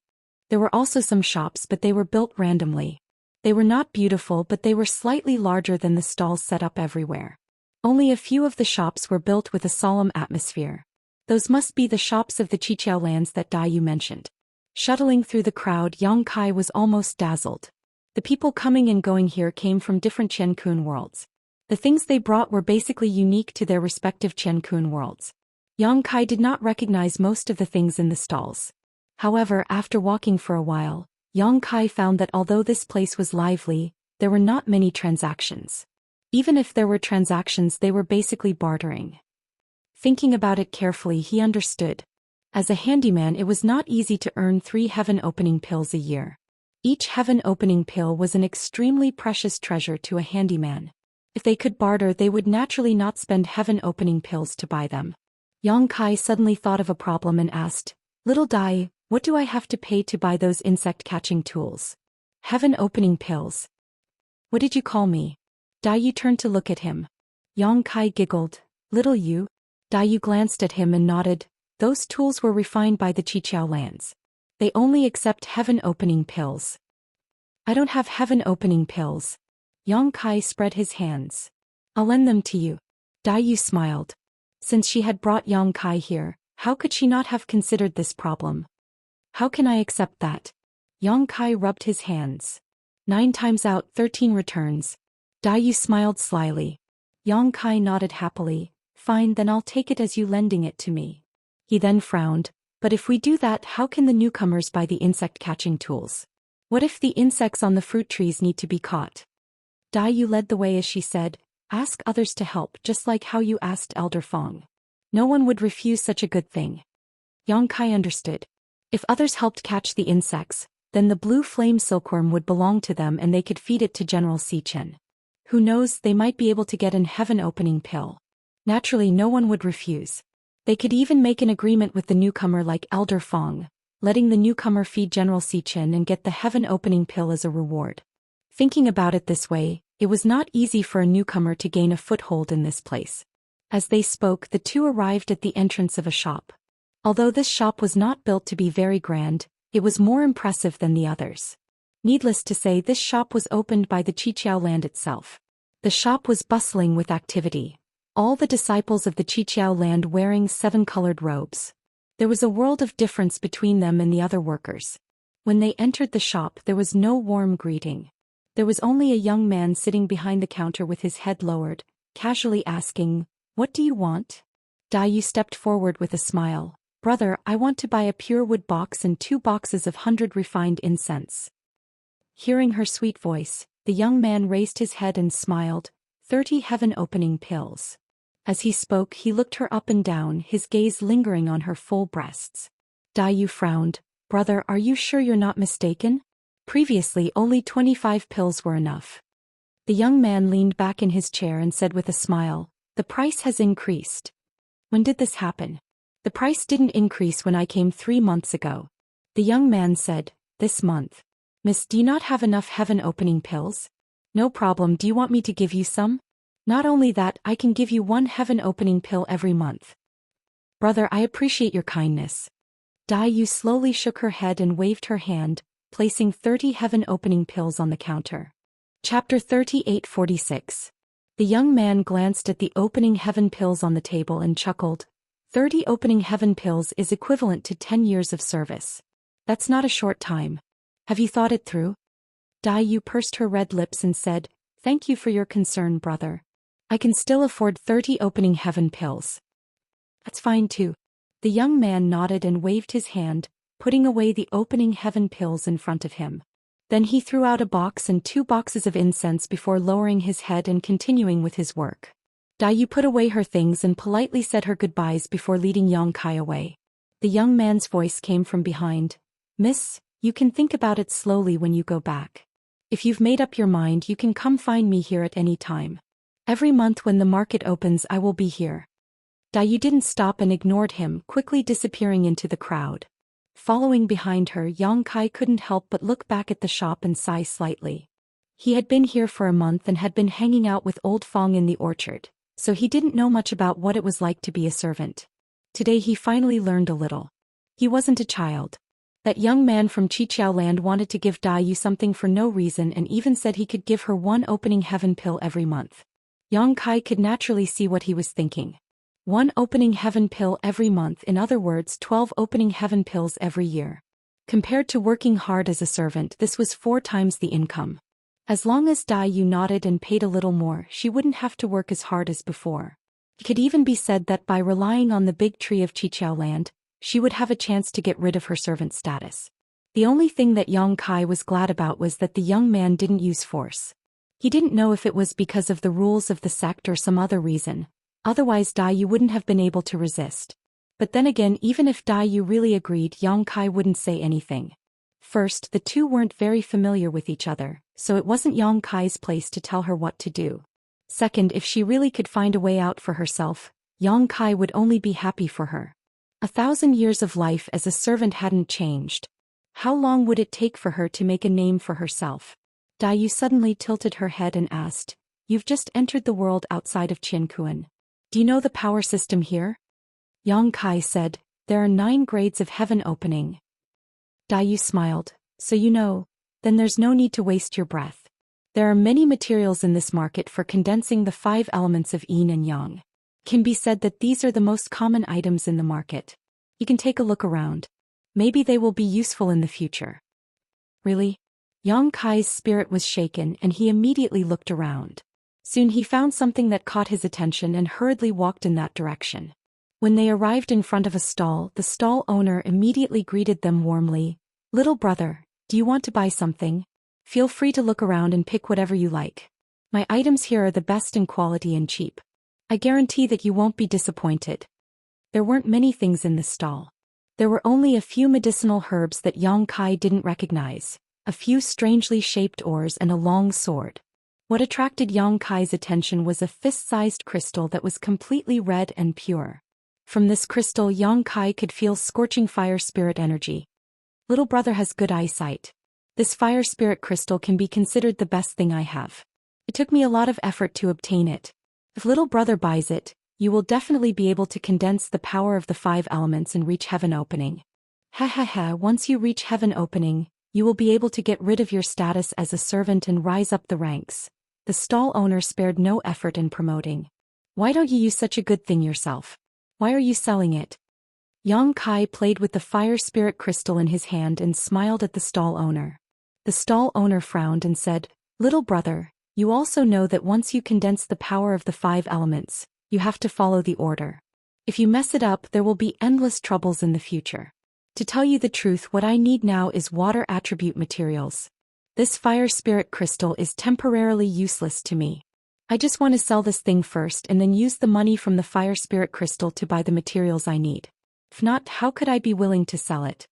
There were also some shops, but they were built randomly. They were not beautiful, but they were slightly larger than the stalls set up everywhere. Only a few of the shops were built with a solemn atmosphere. Those must be the shops of the Qiqiao lands that Daoist mentioned. Shuttling through the crowd, Yang Kai was almost dazzled. The people coming and going here came from different Qiankun worlds. The things they brought were basically unique to their respective Qiankun worlds. Yang Kai did not recognize most of the things in the stalls. However, after walking for a while, Yang Kai found that although this place was lively, there were not many transactions. Even if there were transactions, they were basically bartering. Thinking about it carefully, he understood. As a handyman, it was not easy to earn 3 heaven-opening pills a year. Each heaven-opening pill was an extremely precious treasure to a handyman. If they could barter, they would naturally not spend heaven-opening pills to buy them. Yang Kai suddenly thought of a problem and asked, "Little Dai, what do I have to pay to buy those insect-catching tools?" "Heaven-opening pills." "What did you call me?" Daoist turned to look at him. Yang Kai giggled. "Little you?" Daoist glanced at him and nodded. "Those tools were refined by the Qiqiao lands. They only accept heaven-opening pills." "I don't have heaven-opening pills." Yang Kai spread his hands. "I'll lend them to you." Daoist smiled. Since she had brought Yang Kai here, how could she not have considered this problem? "How can I accept that?" Yang Kai rubbed his hands. 9 times out, 13 returns. Daoist smiled slyly. Yang Kai nodded happily. "Fine, then I'll take it as you lending it to me." He then frowned. "But if we do that, how can the newcomers buy the insect-catching tools? What if the insects on the fruit trees need to be caught?" Daoist led the way as she said, "Ask others to help, just like how you asked Elder Fong. No one would refuse such a good thing." Yang Kai understood. If others helped catch the insects, then the blue flame silkworm would belong to them and they could feed it to General Xichen. Who knows, they might be able to get an heaven-opening pill. Naturally, no one would refuse. They could even make an agreement with the newcomer like Elder Fong, letting the newcomer feed General Xichen and get the heaven-opening pill as a reward. Thinking about it this way, it was not easy for a newcomer to gain a foothold in this place. As they spoke, the two arrived at the entrance of a shop. Although this shop was not built to be very grand, it was more impressive than the others. Needless to say, this shop was opened by the Qiqiao land itself. The shop was bustling with activity. All the disciples of the Qiqiao land wearing 7-colored robes. There was a world of difference between them and the other workers. When they entered the shop, there was no warm greeting. There was only a young man sitting behind the counter with his head lowered, casually asking, "What do you want?" Daoist stepped forward with a smile. "Brother, I want to buy a pure wood box and 2 boxes of 100 refined incense." Hearing her sweet voice, the young man raised his head and smiled, 30 heaven-opening pills. As he spoke, he looked her up and down, his gaze lingering on her full breasts. Daoist frowned. "Brother, are you sure you're not mistaken? Previously, only 25 pills were enough." The young man leaned back in his chair and said with a smile, "The price has increased." "When did this happen?" "The price didn't increase when I came 3 months ago." The young man said, "This month. Miss, do you not have enough heaven-opening pills?" "No problem, do you want me to give you some?" "Not only that, I can give you 1 heaven-opening pill every month." "Brother, I appreciate your kindness." Daoist slowly shook her head and waved her hand, placing 30 heaven-opening pills on the counter. Chapter 3846. The young man glanced at the opening heaven pills on the table and chuckled. 30 opening heaven pills is equivalent to 10 years of service. That's not a short time. Have you thought it through? Daoist pursed her red lips and said, "Thank you for your concern, brother. I can still afford 30 opening heaven pills." "That's fine too." The young man nodded and waved his hand, putting away the opening heaven pills in front of him. Then he threw out a box and 2 boxes of incense before lowering his head and continuing with his work. Daoist put away her things and politely said her goodbyes before leading Xianxia away. The young man's voice came from behind. "Miss, you can think about it slowly when you go back. If you've made up your mind, you can come find me here at any time. Every month when the market opens, I will be here." Daoist didn't stop and ignored him, quickly disappearing into the crowd. Following behind her, Xianxia couldn't help but look back at the shop and sigh slightly. He had been here for a month and had been hanging out with old Feng in the orchard, so he didn't know much about what it was like to be a servant. Today he finally learned a little. He wasn't a child. That young man from Xianxia land wanted to give Daoist something for no reason and even said he could give her 1 opening heaven pill every month. Xianxia could naturally see what he was thinking. 1 opening heaven pill every month, in other words 12 opening heaven pills every year. Compared to working hard as a servant, this was 4 times the income. As long as Daoist nodded and paid a little more, she wouldn't have to work as hard as before. It could even be said that by relying on the big tree of Xianxia land, she would have a chance to get rid of her servant status. The only thing that Xianxia was glad about was that the young man didn't use force. He didn't know if it was because of the rules of the sect or some other reason. Otherwise Daoist wouldn't have been able to resist. But then again, even if Daoist really agreed, Xianxia wouldn't say anything. First, the two weren't very familiar with each other, so it wasn't Xianxia's place to tell her what to do. Second, if she really could find a way out for herself, Xianxia would only be happy for her. 1,000 years of life as a servant hadn't changed. How long would it take for her to make a name for herself? Daoist suddenly tilted her head and asked, "You've just entered the world outside of Qiankuan. Do you know the power system here?" Xianxia said, "There are 9 grades of heaven opening." Daoist smiled, "So you know, then there's no need to waste your breath. There are many materials in this market for condensing the 5 elements of yin and yang. Can be said that these are the most common items in the market. You can take a look around. Maybe they will be useful in the future." "Really?" Xianxia's spirit was shaken and he immediately looked around. Soon he found something that caught his attention and hurriedly walked in that direction. When they arrived in front of a stall, the stall owner immediately greeted them warmly. "Little brother, do you want to buy something? Feel free to look around and pick whatever you like. My items here are the best in quality and cheap. I guarantee that you won't be disappointed." There weren't many things in the stall. There were only a few medicinal herbs that Xianxia didn't recognize, a few strangely shaped oars and a long sword. What attracted Xianxia's attention was a fist-sized crystal that was completely red and pure. From this crystal, Xianxia could feel scorching fire spirit energy. "Little brother has good eyesight. This fire spirit crystal can be considered the best thing I have. It took me a lot of effort to obtain it. If little brother buys it, you will definitely be able to condense the power of the 5 elements and reach heaven opening. Ha ha ha, once you reach heaven opening, you will be able to get rid of your status as a servant and rise up the ranks." The stall owner spared no effort in promoting. "Why don't you use such a good thing yourself? Why are you selling it?" Yang Kai played with the fire spirit crystal in his hand and smiled at the stall owner. The stall owner frowned and said, "Little brother, you also know that once you condense the power of the 5 elements, you have to follow the order. If you mess it up, there will be endless troubles in the future. To tell you the truth, what I need now is water attribute materials. This fire spirit crystal is temporarily useless to me. I just want to sell this thing first and then use the money from the fire spirit crystal to buy the materials I need. If not, how could I be willing to sell it?"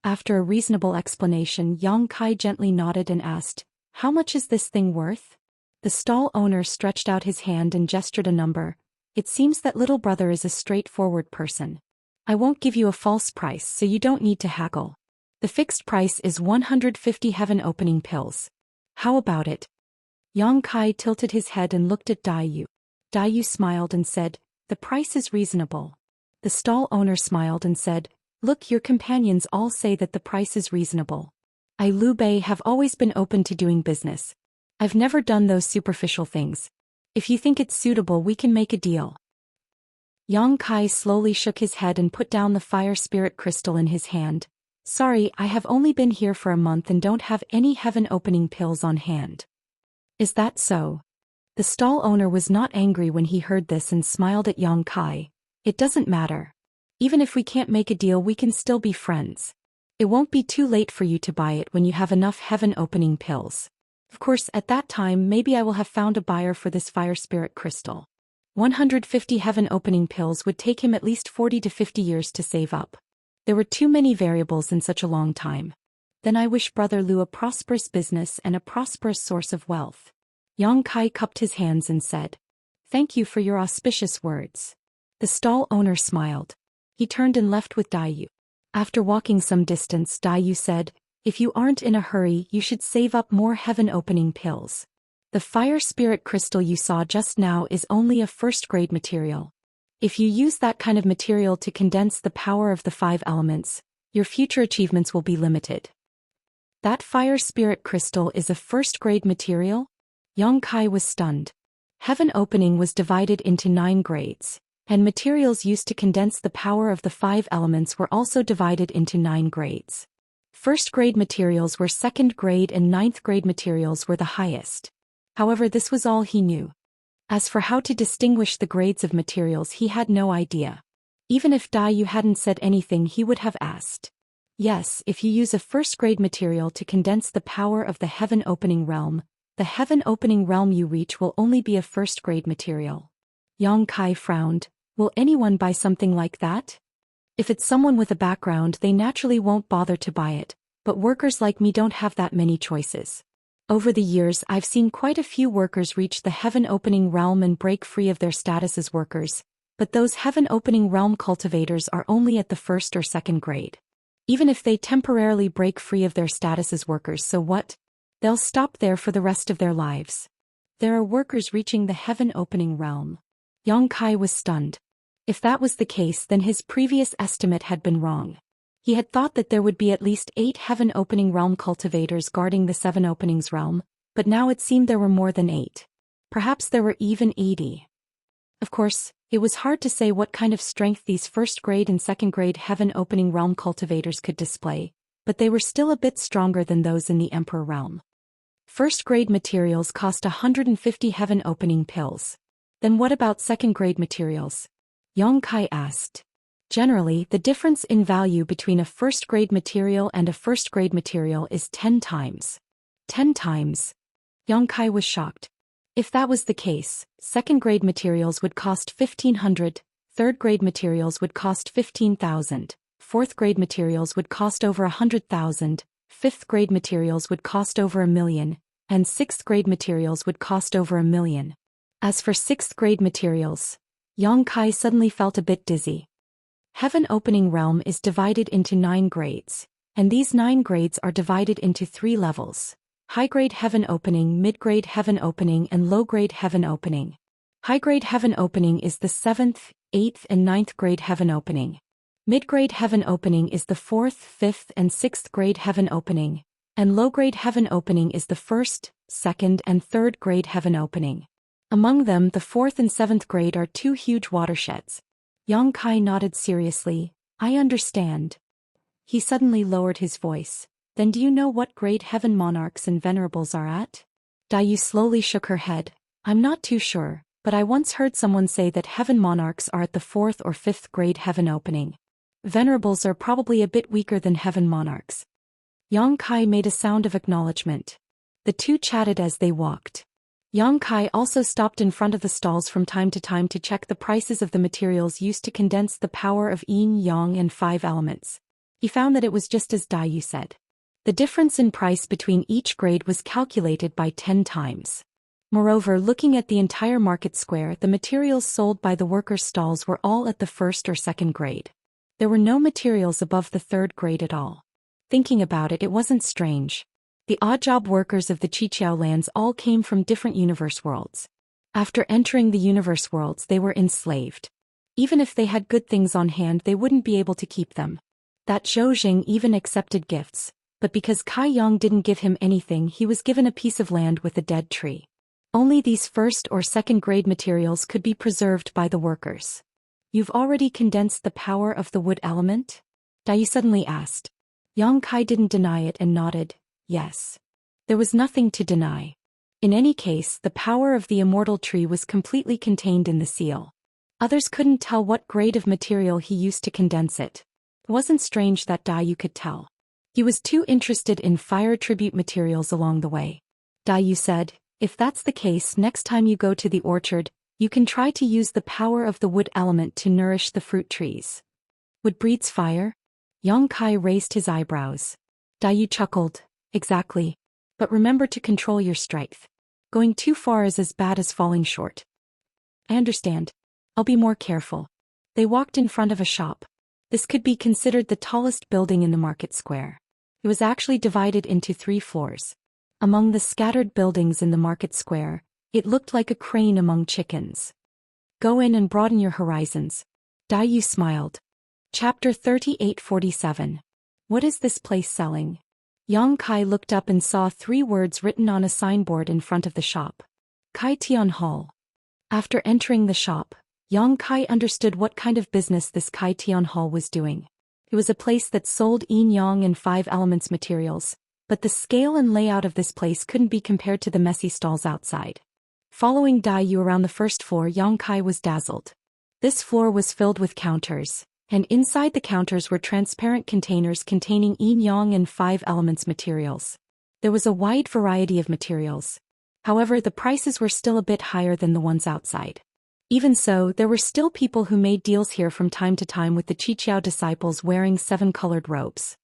After a reasonable explanation, Yang Kai gently nodded and asked, "How much is this thing worth?" The stall owner stretched out his hand and gestured a number. "It seems that little brother is a straightforward person. I won't give you a false price, so you don't need to haggle. The fixed price is 150 heaven opening pills. How about it?" Yang Kai tilted his head and looked at Dai. Dai smiled and said, "The price is reasonable." The stall owner smiled and said, "Look, your companions all say that the price is reasonable. I, Liu Bei, have always been open to doing business. I've never done those superficial things. If you think it's suitable, we can make a deal." Yang Kai slowly shook his head and put down the fire spirit crystal in his hand. "Sorry, I have only been here for a month and don't have any heaven opening pills on hand." "Is that so?" The stall owner was not angry when he heard this and smiled at Yang Kai. "It doesn't matter. Even if we can't make a deal, we can still be friends. It won't be too late for you to buy it when you have enough heaven opening pills. Of course, at that time maybe I will have found a buyer for this fire spirit crystal. 150 heaven opening pills would take him at least 40 to 50 years to save up. There were too many variables in such a long time. Then I wish Brother Liu a prosperous business and a prosperous source of wealth." Yang Kai cupped his hands and said, "Thank you for your auspicious words." The stall owner smiled. He turned and left with Dai. After walking some distance, Dai said, "If you aren't in a hurry, you should save up more heaven opening pills. The fire spirit crystal you saw just now is only a first-grade material. If you use that kind of material to condense the power of the 5 elements, your future achievements will be limited." "That fire spirit crystal is a first-grade material?" Yang Kai was stunned. Heaven opening was divided into 9 grades, and materials used to condense the power of the 5 elements were also divided into 9 grades. First-grade materials were second-grade and ninth-grade materials were the highest. However, this was all he knew. As for how to distinguish the grades of materials, he had no idea. Even if Dai hadn't said anything, he would have asked. Yes, if you use a first-grade material to condense the power of the heaven opening realm, the heaven opening realm you reach will only be a first-grade material. Yang Kai frowned. Will anyone buy something like that? If it's someone with a background, they naturally won't bother to buy it, but workers like me don't have that many choices. Over the years, I've seen quite a few workers reach the heaven opening realm and break free of their status as workers, but those heaven opening realm cultivators are only at the first or second grade. Even if they temporarily break free of their status as workers, so what? They'll stop there for the rest of their lives. There are workers reaching the heaven opening realm. Yang Kai was stunned. If that was the case, then his previous estimate had been wrong. He had thought that there would be at least 8 heaven opening realm cultivators guarding the 7 openings realm, but now it seemed there were more than 8. Perhaps there were even 80. Of course, it was hard to say what kind of strength these first-grade and second-grade heaven opening realm cultivators could display, but they were still a bit stronger than those in the Emperor realm. First-grade materials cost 150 heaven opening pills. Then what about second-grade materials? Yang Kai asked. Generally, the difference in value between a first-grade material and a first-grade material is 10 times. 10 times? Yang Kai was shocked. If that was the case, second-grade materials would cost 1,500, third-grade materials would cost 15,000, fourth-grade materials would cost over 100,000, fifth-grade materials would cost over 1 million, and sixth-grade materials would cost over 1 million. As for sixth-grade materials, Yang Kai suddenly felt a bit dizzy. Heaven opening realm is divided into 9 grades, and these 9 grades are divided into 3 levels: high-grade heaven opening, mid-grade heaven opening, and low-grade heaven opening. High-grade heaven opening is the 7th, 8th, and 9th grade heaven opening. Mid-grade heaven opening is the 4th, 5th, and 6th grade heaven opening, and low-grade heaven opening is the 1st, 2nd, and 3rd grade heaven opening. Among them, the 4th and 7th grade are 2 huge watersheds. Yang Kai nodded seriously. I understand. He suddenly lowered his voice. Then do you know what grade heaven monarchs and venerables are at? Dayu slowly shook her head. I'm not too sure, but I once heard someone say that heaven monarchs are at the 4th or 5th grade heaven opening. Venerables are probably a bit weaker than heaven monarchs. Yang Kai made a sound of acknowledgement. The two chatted as they walked. Yang Kai also stopped in front of the stalls from time to time to check the prices of the materials used to condense the power of yin, yang and 5 elements. He found that it was just as Dayu said. The difference in price between each grade was calculated by 10 times. Moreover, looking at the entire market square, the materials sold by the workers' stalls were all at the 1st or 2nd grade. There were no materials above the 3rd grade at all. Thinking about it, it wasn't strange. The odd-job workers of the Qiqiao lands all came from different universe worlds. After entering the universe worlds, they were enslaved. Even if they had good things on hand, they wouldn't be able to keep them. That Zhou Xian even accepted gifts. But because Kai Yang didn't give him anything, he was given a piece of land with a dead tree. Only these 1st or 2nd grade materials could be preserved by the workers. You've already condensed the power of the wood element? Dayu suddenly asked. Yang Kai didn't deny it and nodded, yes. There was nothing to deny. In any case, the power of the immortal tree was completely contained in the seal. Others couldn't tell what grade of material he used to condense it. It wasn't strange that Dayu could tell. He was too interested in fire tribute materials along the way. Dayu said, if that's the case, next time you go to the orchard, you can try to use the power of the wood element to nourish the fruit trees. Wood breeds fire? Yang Kai raised his eyebrows. Dayu chuckled, exactly. But remember to control your strength. Going too far is as bad as falling short. I understand. I'll be more careful. They walked in front of a shop. This could be considered the tallest building in the market square. It was actually divided into 3 floors. Among the scattered buildings in the market square, it looked like a crane among chickens. Go in and broaden your horizons. Dayu smiled. Chapter 3847. What is this place selling? Yang Kai looked up and saw 3 words written on a signboard in front of the shop. Kai Tian Hall. After entering the shop, Yang Kai understood what kind of business this Kai Tian Hall was doing. It was a place that sold yin-yang and 5 elements materials, but the scale and layout of this place couldn't be compared to the messy stalls outside. Following Dayu around the 1st floor, Yang Kai was dazzled. This floor was filled with counters, and inside the counters were transparent containers containing yin-yang and 5 elements materials. There was a wide variety of materials. However, the prices were still a bit higher than the ones outside. Even so, there were still people who made deals here from time to time with the Qiqiao disciples wearing 7-colored robes.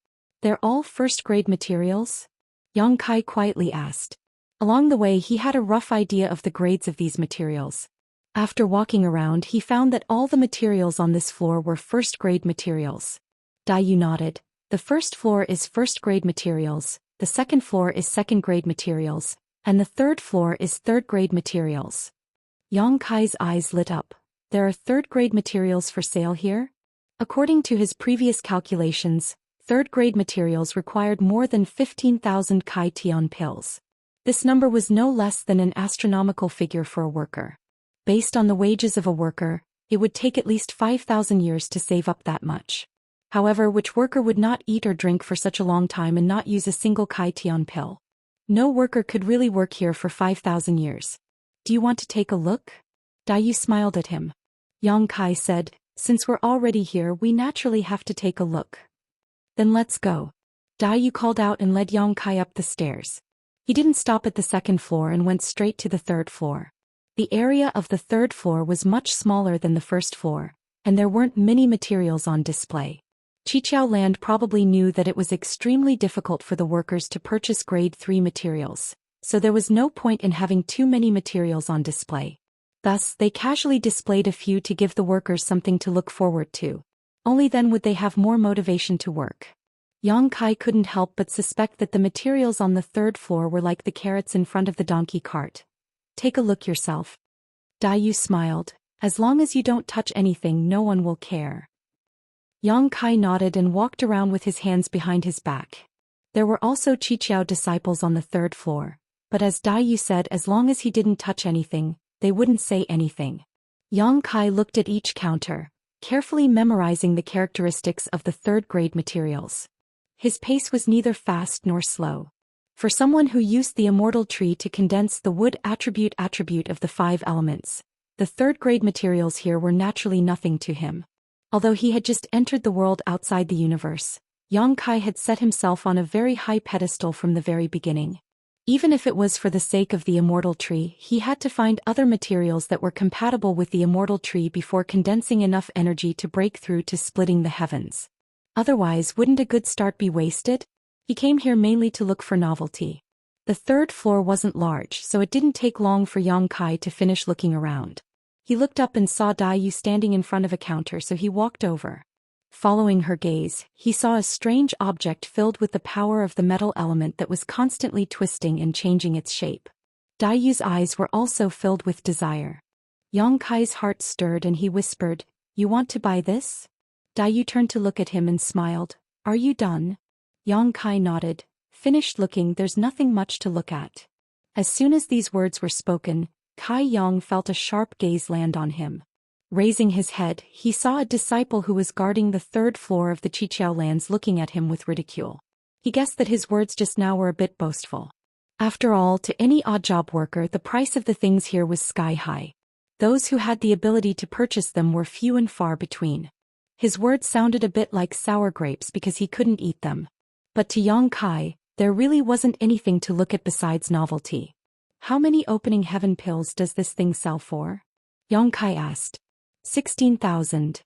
They're all 1st-grade materials? Yang Kai quietly asked. Along the way, he had a rough idea of the grades of these materials. After walking around, he found that all the materials on this floor were 1st-grade materials. Dayu nodded. The 1st floor is 1st-grade materials, the 2nd floor is 2nd-grade materials, and the 3rd floor is 3rd-grade materials. Yang Kai's eyes lit up. There are 3rd-grade materials for sale here? According to his previous calculations, 3rd-grade materials required more than 15,000 Kai Tian pills. This number was no less than an astronomical figure for a worker. Based on the wages of a worker, it would take at least 5,000 years to save up that much. However, which worker would not eat or drink for such a long time and not use a single Kai Tian pill? No worker could really work here for 5,000 years. Do you want to take a look? Dayu smiled at him. Yang Kai said, since we're already here, we naturally have to take a look. Then let's go. Dayu called out and led Yang Kai up the stairs. He didn't stop at the 2nd floor and went straight to the 3rd floor. The area of the 3rd floor was much smaller than the 1st floor, and there weren't many materials on display. Qiqiao Land probably knew that it was extremely difficult for the workers to purchase grade 3 materials, so there was no point in having too many materials on display. Thus, they casually displayed a few to give the workers something to look forward to. Only then would they have more motivation to work. Yang Kai couldn't help but suspect that the materials on the 3rd floor were like the carrots in front of the donkey cart. Take a look yourself. Dayu smiled. As long as you don't touch anything, no one will care. Yang Kai nodded and walked around with his hands behind his back. There were also Qiqiao disciples on the 3rd floor, but as Dayu said, as long as he didn't touch anything, they wouldn't say anything. Yang Kai looked at each counter. carefully memorizing the characteristics of the third-grade materials. His pace was neither fast nor slow. For someone who used the Immortal tree to condense the wood attribute of the 5 elements, the third-grade materials here were naturally nothing to him. Although he had just entered the world outside the universe, Yang Kai had set himself on a very high pedestal from the very beginning. Even if it was for the sake of the Immortal tree, he had to find other materials that were compatible with the Immortal tree before condensing enough energy to break through to splitting the heavens. Otherwise, wouldn't a good start be wasted? He came here mainly to look for novelty. The 3rd floor wasn't large, so it didn't take long for Yang Kai to finish looking around. He looked up and saw Daoist standing in front of a counter, so he walked over. Following her gaze, he saw a strange object filled with the power of the metal element that was constantly twisting and changing its shape. Daoist's eyes were also filled with desire. Yang Kai's heart stirred and he whispered, "You want to buy this?" Daoist turned to look at him and smiled. "Are you done?" Yang Kai nodded. "Finished looking, there's nothing much to look at." As soon as these words were spoken, Kai Yang felt a sharp gaze land on him. Raising his head, he saw a disciple who was guarding the 3rd floor of the Qiqiao lands looking at him with ridicule. He guessed that his words just now were a bit boastful. After all, to any odd-job worker, the price of the things here was sky-high. Those who had the ability to purchase them were few and far between. His words sounded a bit like sour grapes because he couldn't eat them. But to Yang Kai, there really wasn't anything to look at besides novelty. "How many opening heaven pills does this thing sell for?" Yang Kai asked. 16,000.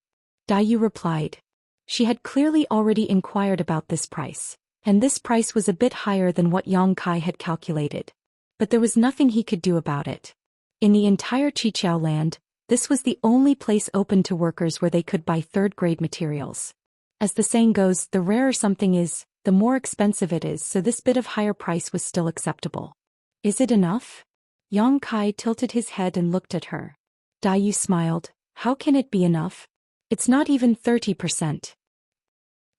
Daoist replied. She had clearly already inquired about this price, and this price was a bit higher than what Yang Kai had calculated. But there was nothing he could do about it. In the entire Qiqiao land, this was the only place open to workers where they could buy 3rd-grade materials. As the saying goes, the rarer something is, the more expensive it is, so this bit of higher price was still acceptable. "Is it enough?" Yang Kai tilted his head and looked at her. Daoist smiled. "How can it be enough? It's not even 30%.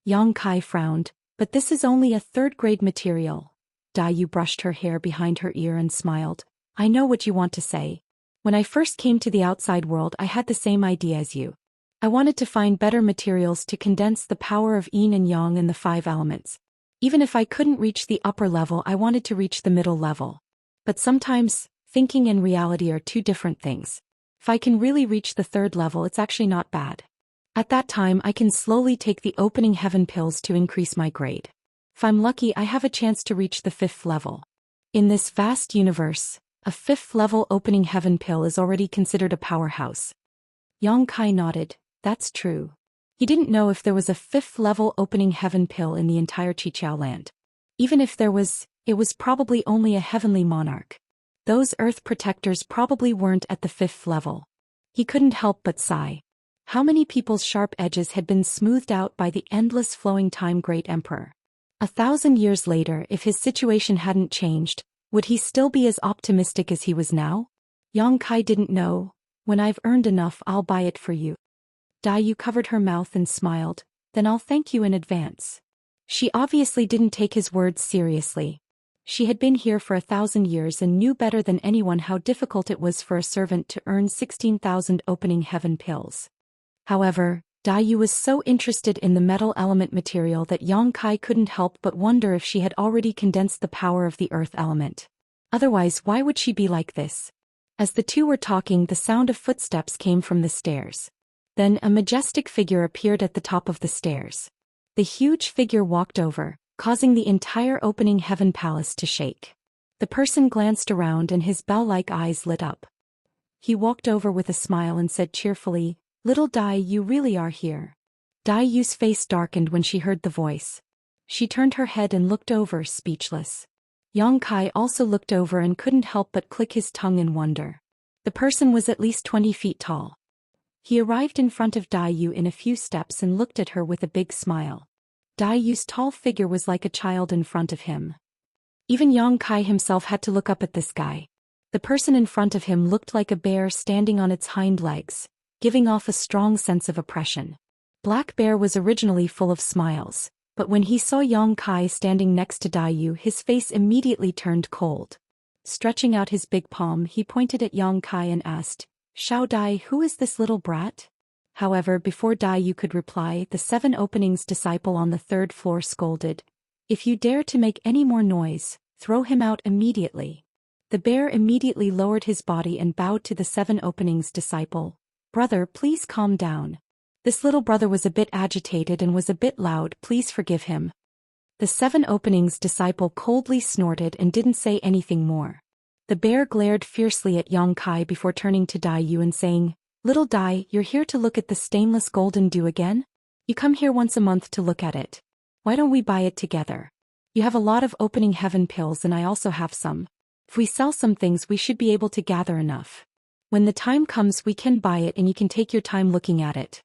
Yang Kai frowned. "But this is only a 3rd-grade material." Daoist brushed her hair behind her ear and smiled. "I know what you want to say. When I first came to the outside world, I had the same idea as you. I wanted to find better materials to condense the power of yin and yang and the 5 elements. Even if I couldn't reach the upper level, I wanted to reach the middle level. But sometimes, thinking and reality are 2 different things. If I can really reach the 3rd level, it's actually not bad. At that time, I can slowly take the opening heaven pills to increase my grade. If I'm lucky, I have a chance to reach the 5th level. In this vast universe, a 5th level opening heaven pill is already considered a powerhouse." Yang Kai nodded. That's true. He didn't know if there was a 5th level opening heaven pill in the entire Qiqiao land. Even if there was, it was probably only a heavenly monarch. Those earth protectors probably weren't at the 5th level. He couldn't help but sigh. How many people's sharp edges had been smoothed out by the endless flowing time great emperor? 1,000 years later, if his situation hadn't changed, would he still be as optimistic as he was now? Yang Kai didn't know. "When I've earned enough, I'll buy it for you." Daoist covered her mouth and smiled. "Then I'll thank you in advance." She obviously didn't take his words seriously. She had been here for 1,000 years and knew better than anyone how difficult it was for a servant to earn 16,000 opening heaven pills. However, Daoist was so interested in the metal element material that Yang Kai couldn't help but wonder if she had already condensed the power of the earth element. Otherwise, why would she be like this? As the two were talking, the sound of footsteps came from the stairs. Then a majestic figure appeared at the top of the stairs. The huge figure walked over, causing the entire opening heaven palace to shake. The person glanced around and his bell-like eyes lit up. He walked over with a smile and said cheerfully, "Little Dai, you really are here." Dai Yu's face darkened when she heard the voice. She turned her head and looked over, speechless. Yang Kai also looked over and couldn't help but click his tongue in wonder. The person was at least 20 feet tall. He arrived in front of Dai Yu in a few steps and looked at her with a big smile. Dai Yu's tall figure was like a child in front of him. Even Yang Kai himself had to look up at this guy. The person in front of him looked like a bear standing on its hind legs, giving off a strong sense of oppression. Black Bear was originally full of smiles, but when he saw Yang Kai standing next to Dai Yu, his face immediately turned cold. Stretching out his big palm, he pointed at Yang Kai and asked, "Xiao Dai, who is this little brat?" However, before Yu could reply, the 7 Openings disciple on the 3rd floor scolded, "If you dare to make any more noise, throw him out immediately." The bear immediately lowered his body and bowed to the 7 Openings disciple. "Brother, please calm down. This little brother was a bit agitated and was a bit loud, please forgive him." The 7 Openings disciple coldly snorted and didn't say anything more. The bear glared fiercely at Xianxia before turning to Yu and saying, "Little Dai, you're here to look at the stainless golden dew again? You come here once a month to look at it. Why don't we buy it together? You have a lot of opening heaven pills and I also have some. If we sell some things we should be able to gather enough. When the time comes we can buy it and you can take your time looking at it."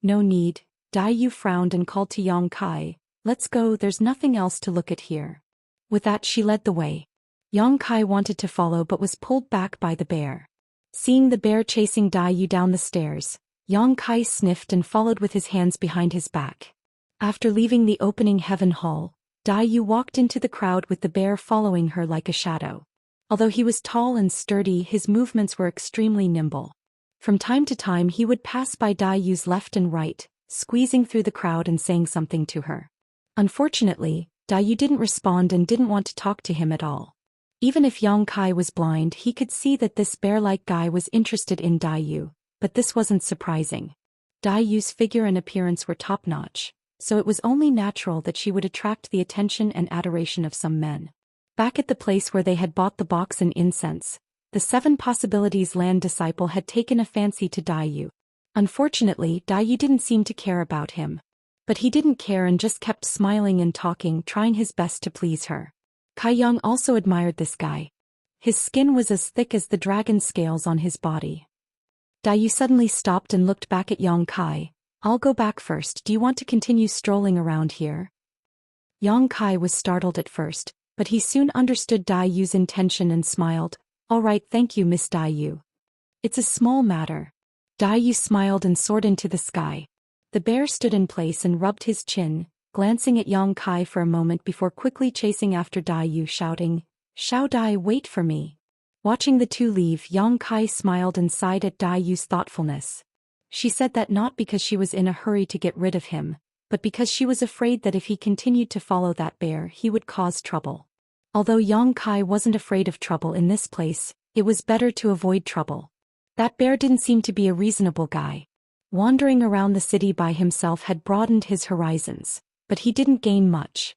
"No need," Yu frowned and called to Xianxia, "Let's go, there's nothing else to look at here." With that she led the way. Xianxia wanted to follow but was pulled back by the bear. Seeing the bear chasing Yu down the stairs, Xianxia sniffed and followed with his hands behind his back. After leaving the opening heaven hall, Yu walked into the crowd with the bear following her like a shadow. Although he was tall and sturdy, his movements were extremely nimble. From time to time he would pass by Yu's left and right, squeezing through the crowd and saying something to her. Unfortunately, Yu didn't respond and didn't want to talk to him at all. Even if Xianxia was blind, he could see that this bear-like guy was interested in Yu, but this wasn't surprising. Yu's figure and appearance were top-notch, so it was only natural that she would attract the attention and adoration of some men. Back at the place where they had bought the box and incense, the 7 Possibilities land disciple had taken a fancy to Yu. Unfortunately, Yu didn't seem to care about him. But he didn't care and just kept smiling and talking, trying his best to please her. Kaiyang also admired this guy. His skin was as thick as the dragon scales on his body. Yu suddenly stopped and looked back at Xianxia. "I'll go back first, do you want to continue strolling around here?" Xianxia was startled at first, but he soon understood Yu's intention and smiled. "All right, thank you, Miss Yu. It's a small matter." Yu smiled and soared into the sky. The bear stood in place and rubbed his chin, glancing at Xianxia for a moment before quickly chasing after Yu, shouting, "Xiao Dai, wait for me." Watching the two leave, Xianxia smiled and sighed at Yu's thoughtfulness. She said that not because she was in a hurry to get rid of him, but because she was afraid that if he continued to follow that bear he would cause trouble. Although Xianxia wasn't afraid of trouble in this place, it was better to avoid trouble. That bear didn't seem to be a reasonable guy. Wandering around the city by himself had broadened his horizons, but he didn't gain much.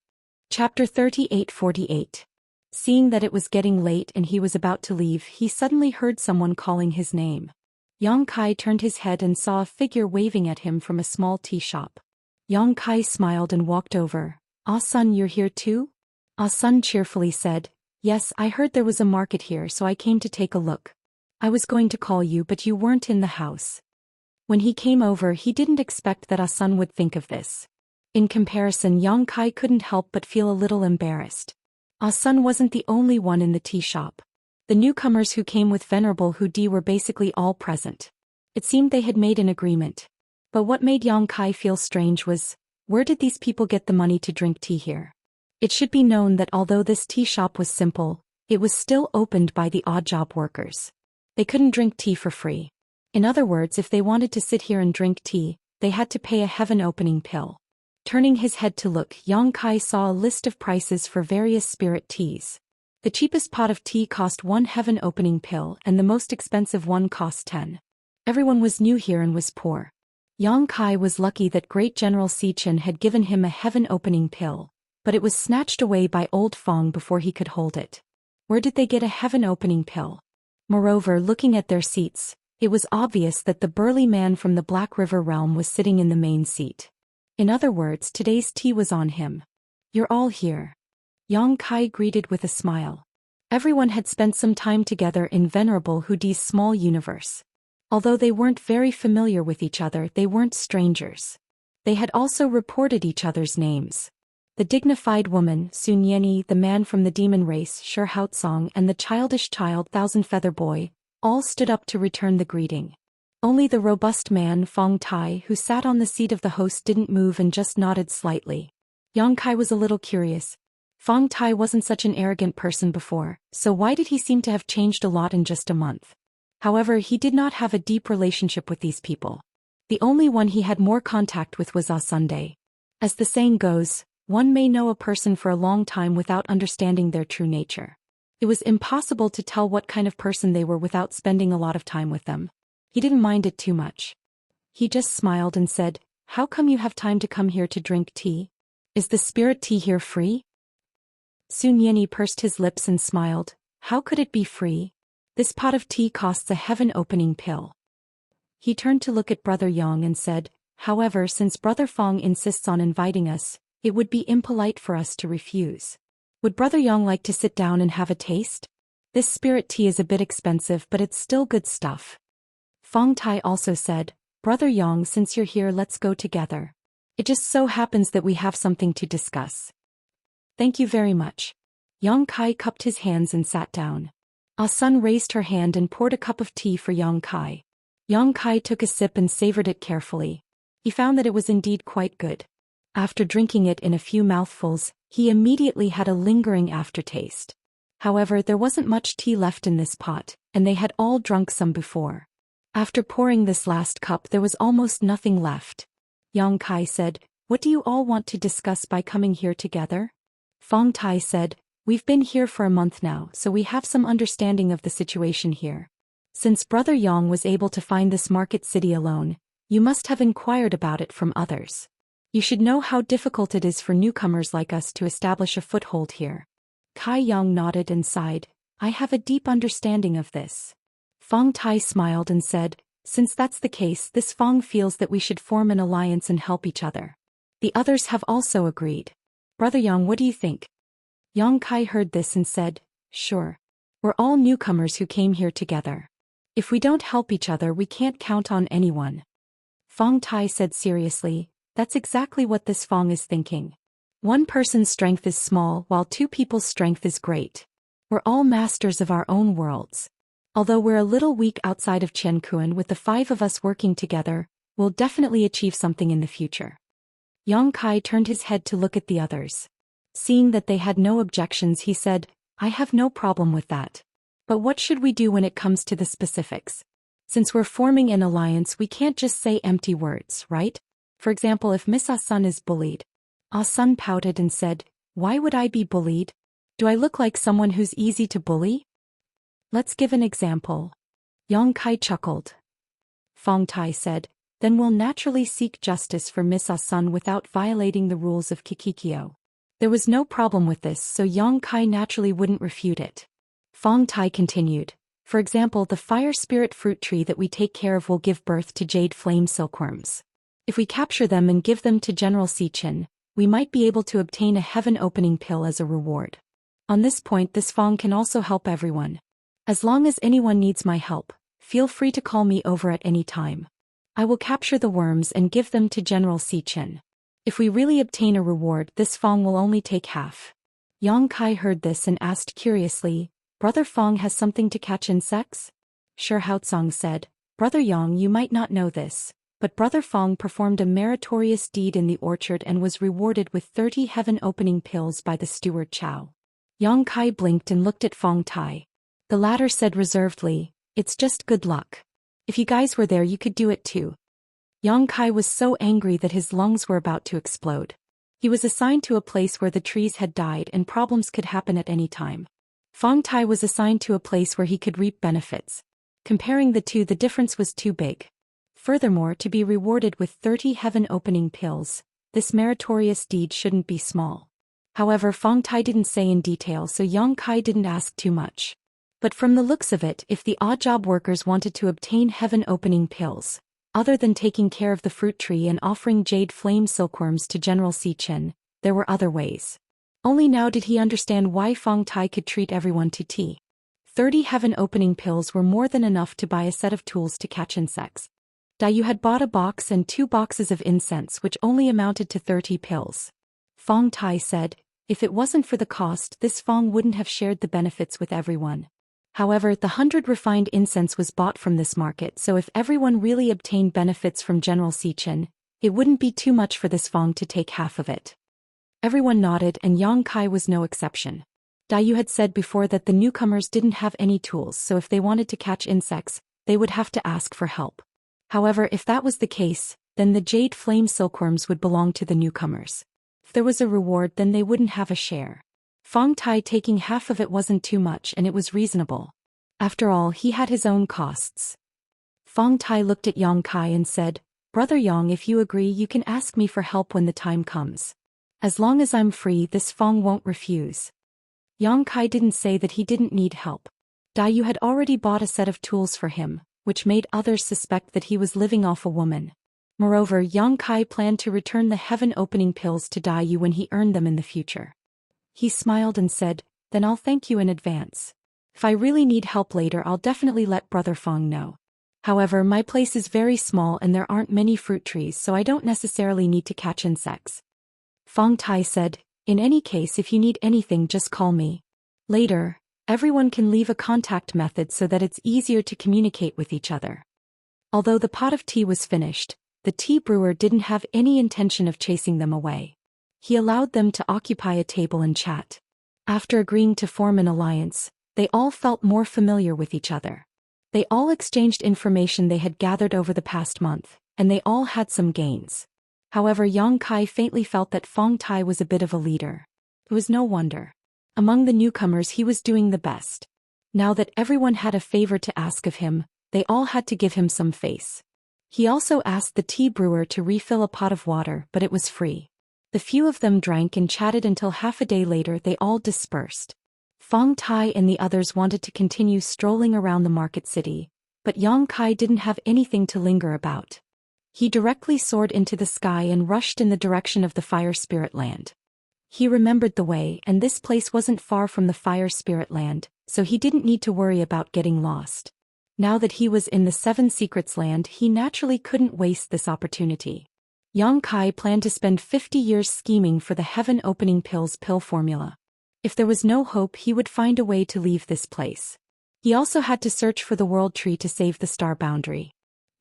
Chapter 38:48. Seeing that it was getting late and he was about to leave, he suddenly heard someone calling his name. Xianxia turned his head and saw a figure waving at him from a small tea shop. Xianxia smiled and walked over. "Ah Sun, you're here too?" Ah Sun cheerfully said, "Yes, I heard there was a market here so I came to take a look. I was going to call you but you weren't in the house." When he came over he didn't expect that Ah Sun would think of this. In comparison, Xianxia couldn't help but feel a little embarrassed. Ah Sun wasn't the only one in the tea shop. The newcomers who came with Venerable Hudi were basically all present. It seemed they had made an agreement. But what made Xianxia feel strange was, where did these people get the money to drink tea here? It should be known that although this tea shop was simple, it was still opened by the odd job workers. They couldn't drink tea for free. In other words, if they wanted to sit here and drink tea, they had to pay a heaven opening pill. Turning his head to look, Xianxia saw a list of prices for various spirit teas. The cheapest pot of tea cost 1 heaven opening pill and the most expensive one cost 10. Everyone was new here and was poor. Xianxia was lucky that Great General Xichen had given him a heaven opening pill, but it was snatched away by Old Fong before he could hold it. Where did they get a heaven opening pill? Moreover, looking at their seats, it was obvious that the burly man from the Black River realm was sitting in the main seat. In other words, today's tea was on him. "You're all here." Xianxia greeted with a smile. Everyone had spent some time together in Venerable Hudi's small universe. Although they weren't very familiar with each other, they weren't strangers. They had also reported each other's names. The dignified woman, Sun Yeni, the man from the demon race, Shi Haotsong, and the childish child, Thousand Feather Boy, all stood up to return the greeting. Only the robust man, Fong Tai, who sat on the seat of the host, didn't move and just nodded slightly. Xianxia was a little curious. Fong Tai wasn't such an arrogant person before, so why did he seem to have changed a lot in just a month? However, he did not have a deep relationship with these people. The only one he had more contact with was Sunday. As the saying goes, one may know a person for a long time without understanding their true nature. It was impossible to tell what kind of person they were without spending a lot of time with them. He didn't mind it too much. He just smiled and said, "How come you have time to come here to drink tea? Is the spirit tea here free?" Sun Yeni pursed his lips and smiled. How could it be free? This pot of tea costs a heaven-opening pill. He turned to look at Brother Yang and said, "However, since Brother Fong insists on inviting us, it would be impolite for us to refuse. Would Brother Yang like to sit down and have a taste? This spirit tea is a bit expensive, but it's still good stuff." Fong Tai also said, "Brother Yang, since you're here, let's go together. It just so happens that we have something to discuss." "Thank you very much." Yang Kai cupped his hands and sat down. Sun raised her hand and poured a cup of tea for Yang Kai. Yang Kai took a sip and savored it carefully. He found that it was indeed quite good. After drinking it in a few mouthfuls, he immediately had a lingering aftertaste. However, there wasn't much tea left in this pot, and they had all drunk some before. After pouring this last cup, there was almost nothing left. Yang Kai said, "What do you all want to discuss by coming here together?" Fong Tai said, "We've been here for a month now, so we have some understanding of the situation here. Since Brother Yang was able to find this market city alone, you must have inquired about it from others. You should know how difficult it is for newcomers like us to establish a foothold here." Kai Yang nodded and sighed, "I have a deep understanding of this." Fong Tai smiled and said, "Since that's the case, this Fong feels that we should form an alliance and help each other." The others have also agreed. "Brother Yang, what do you think?" Yang Kai heard this and said, "Sure. We're all newcomers who came here together. If we don't help each other, we can't count on anyone." Fong Tai said seriously, "That's exactly what this Fong is thinking. One person's strength is small while two people's strength is great. We're all masters of our own worlds. Although we're a little weak outside of Qiankuan, with the five of us working together, we'll definitely achieve something in the future." Yang Kai turned his head to look at the others. Seeing that they had no objections, he said, "I have no problem with that. But what should we do when it comes to the specifics? Since we're forming an alliance, we can't just say empty words, right? For example, if Miss Sun is bullied." Sun pouted and said, "Why would I be bullied? Do I look like someone who's easy to bully? Let's give an example." Yang Kai chuckled. Fong Tai said, "Then we'll naturally seek justice for Miss Sun without violating the rules of Kikikyo." There was no problem with this, so Yang Kai naturally wouldn't refute it. Fong Tai continued, "For example, the fire spirit fruit tree that we take care of will give birth to jade flame silkworms. If we capture them and give them to General Xichen, we might be able to obtain a heaven-opening pill as a reward. On this point, this Fong can also help everyone. As long as anyone needs my help, feel free to call me over at any time. I will capture the worms and give them to General Xichen. If we really obtain a reward, this Fong will only take half." Yang Kai heard this and asked curiously, "Brother Fong has something to catch insects?" Sure, Haotsong said, "Brother Yang, you might not know this, but Brother Fong performed a meritorious deed in the orchard and was rewarded with 30 heaven-opening pills by the steward Chow." Yang Kai blinked and looked at Fong Tai. The latter said reservedly, "It's just good luck. If you guys were there, you could do it too." Yang Kai was so angry that his lungs were about to explode. He was assigned to a place where the trees had died and problems could happen at any time. Fong Tai was assigned to a place where he could reap benefits. Comparing the two, the difference was too big. Furthermore, to be rewarded with 30 heaven-opening pills, this meritorious deed shouldn't be small. However, Fong Tai didn't say in detail, so Yang Kai didn't ask too much. But from the looks of it, if the odd job workers wanted to obtain heaven-opening pills, other than taking care of the fruit tree and offering jade flame silkworms to General Xichen, there were other ways. Only now did he understand why Fong Tai could treat everyone to tea. 30 heaven-opening pills were more than enough to buy a set of tools to catch insects. Dayu had bought a box and 2 boxes of incense, which only amounted to 30 pills. Fong Tai said, "If it wasn't for the cost, this Fong wouldn't have shared the benefits with everyone." However, the 100 refined incense was bought from this market, so if everyone really obtained benefits from General Xichen, it wouldn't be too much for this Fong to take half of it. Everyone nodded, and Yang Kai was no exception. Dayu had said before that the newcomers didn't have any tools, so if they wanted to catch insects, they would have to ask for help. However, if that was the case, then the jade flame silkworms would belong to the newcomers. If there was a reward, then they wouldn't have a share. Fong Tai taking half of it wasn't too much, and it was reasonable. After all, he had his own costs. Fong Tai looked at Yang Kai and said, "Brother Yang, if you agree, you can ask me for help when the time comes. As long as I'm free, this Fong won't refuse." Yang Kai didn't say that he didn't need help. Daiyu had already bought a set of tools for him, which made others suspect that he was living off a woman. Moreover, Yang Kai planned to return the heaven-opening pills to Daiyu when he earned them in the future. He smiled and said, "Then I'll thank you in advance. If I really need help later, I'll definitely let Brother Fong know. However, my place is very small and there aren't many fruit trees, so I don't necessarily need to catch insects." Fong Tai said, "In any case, if you need anything, just call me. Later, everyone can leave a contact method so that it's easier to communicate with each other." Although the pot of tea was finished, the tea brewer didn't have any intention of chasing them away. He allowed them to occupy a table and chat. After agreeing to form an alliance, they all felt more familiar with each other. They all exchanged information they had gathered over the past month, and they all had some gains. However, Yang Kai faintly felt that Fong Tai was a bit of a leader. It was no wonder. Among the newcomers, he was doing the best. Now that everyone had a favor to ask of him, they all had to give him some face. He also asked the tea brewer to refill a pot of water, but it was free. The few of them drank and chatted until half a day later they all dispersed. Fong Tai and the others wanted to continue strolling around the market city, but Yang Kai didn't have anything to linger about. He directly soared into the sky and rushed in the direction of the Fire Spirit Land. He remembered the way, and this place wasn't far from the Fire Spirit Land, so he didn't need to worry about getting lost. Now that he was in the Seven Secrets Land, he naturally couldn't waste this opportunity. Yang Kai planned to spend 50 years scheming for the heaven-opening pills pill formula. If there was no hope, he would find a way to leave this place. He also had to search for the world tree to save the star boundary.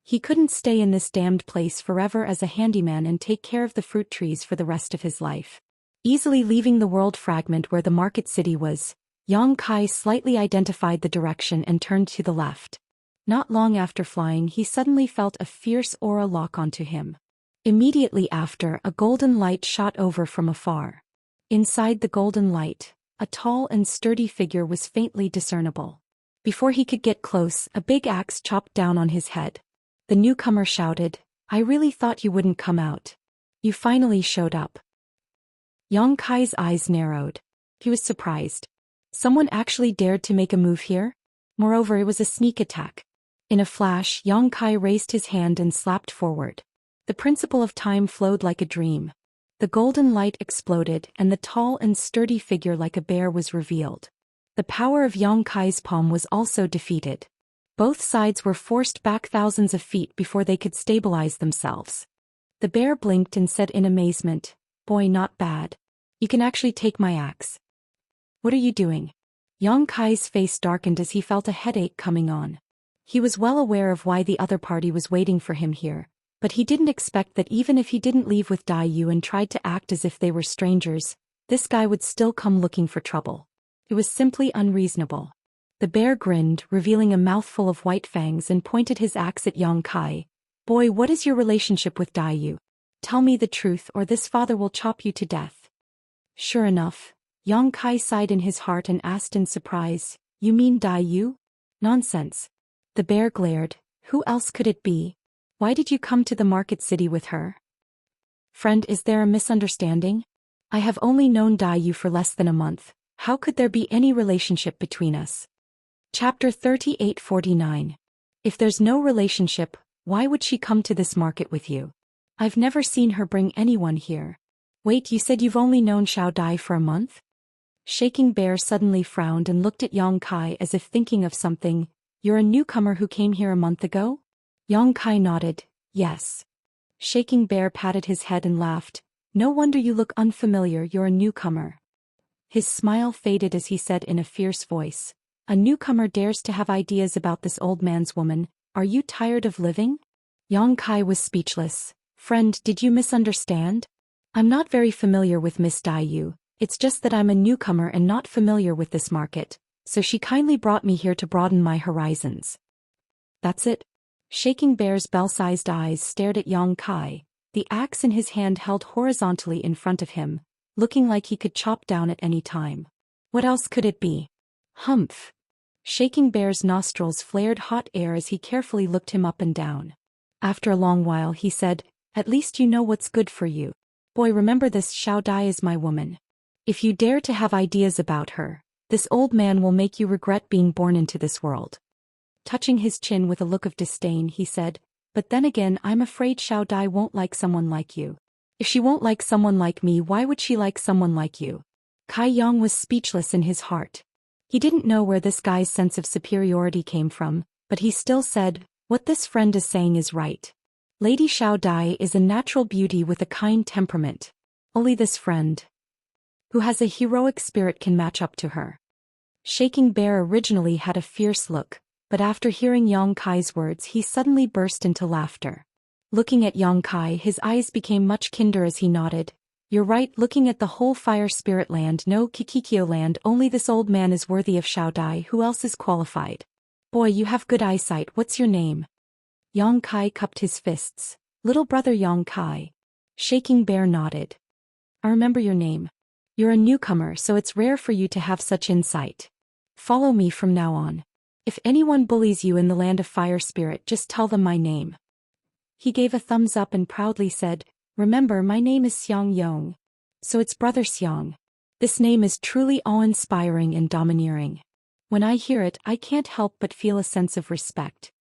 He couldn't stay in this damned place forever as a handyman and take care of the fruit trees for the rest of his life. Easily leaving the world fragment where the market city was, Yang Kai slightly identified the direction and turned to the left. Not long after flying, he suddenly felt a fierce aura lock onto him. Immediately after, a golden light shot over from afar. Inside the golden light, a tall and sturdy figure was faintly discernible. Before he could get close, a big axe chopped down on his head. The newcomer shouted, "I really thought you wouldn't come out. You finally showed up." Yang Kai's eyes narrowed. He was surprised. Someone actually dared to make a move here? Moreover, it was a sneak attack. In a flash, Yang Kai raised his hand and slapped forward. The principle of time flowed like a dream. The golden light exploded, and the tall and sturdy figure like a bear was revealed. The power of Yang Kai's palm was also defeated. Both sides were forced back thousands of feet before they could stabilize themselves. The bear blinked and said in amazement, "Boy, not bad. You can actually take my axe." "What are you doing?" Yang Kai's face darkened as he felt a headache coming on. He was well aware of why the other party was waiting for him here, but he didn't expect that even if he didn't leave with Daiyu and tried to act as if they were strangers, this guy would still come looking for trouble. It was simply unreasonable. The bear grinned, revealing a mouthful of white fangs, and pointed his axe at Yang Kai. "Boy, what is your relationship with Daiyu? Tell me the truth or this father will chop you to death." Sure enough, Yang Kai sighed in his heart and asked in surprise, "You mean Daiyu?" "Nonsense." The bear glared. "Who else could it be? Why did you come to the market city with her?" "Friend, is there a misunderstanding? I have only known Daiyu for less than a month. How could there be any relationship between us?" Chapter 3849. If there's no relationship, why would she come to this market with you? I've never seen her bring anyone here. Wait, you said you've only known Xiao Dai for a month? Shaking Bear suddenly frowned and looked at Yang Kai as if thinking of something. "You're a newcomer who came here a month ago?" Yang Kai nodded, "Yes." Shaking Bear patted his head and laughed. "No wonder you look unfamiliar, you're a newcomer." His smile faded as he said in a fierce voice, "A newcomer dares to have ideas about this old man's woman. Are you tired of living?" Yang Kai was speechless. "Friend, did you misunderstand? I'm not very familiar with Miss Daiyu. It's just that I'm a newcomer and not familiar with this market, so she kindly brought me here to broaden my horizons." "That's it?" Shaking Bear's bell-sized eyes stared at Yang Kai, the axe in his hand held horizontally in front of him, looking like he could chop down at any time. What else could it be? Humph. Shaking Bear's nostrils flared hot air as he carefully looked him up and down. After a long while he said, "At least you know what's good for you. Boy, remember this, Xiao Dai is my woman. If you dare to have ideas about her, this old man will make you regret being born into this world." Touching his chin with a look of disdain he said, "But then again I'm afraid Xiao Dai won't like someone like you. If she won't like someone like me, why would she like someone like you?" Kai Yang was speechless in his heart. He didn't know where this guy's sense of superiority came from, but he still said, "What this friend is saying is right. Lady Xiao Dai is a natural beauty with a kind temperament. Only this friend, who has a heroic spirit, can match up to her." Shaking Bear originally had a fierce look, but after hearing Yang Kai's words he suddenly burst into laughter. Looking at Yang Kai, his eyes became much kinder as he nodded. "You're right, looking at the whole fire spirit land, no Kikikyo land, only this old man is worthy of Xiao Dai. Who else is qualified? Boy, you have good eyesight. What's your name?" Yang Kai cupped his fists. "Little brother Yang Kai." Shaking Bear nodded. "I remember your name. You're a newcomer, so it's rare for you to have such insight. Follow me from now on. If anyone bullies you in the land of fire spirit, just tell them my name." He gave a thumbs up and proudly said, "Remember, my name is Xiang Yong. So it's Brother Xiang. This name is truly awe-inspiring and domineering. When I hear it, I can't help but feel a sense of respect.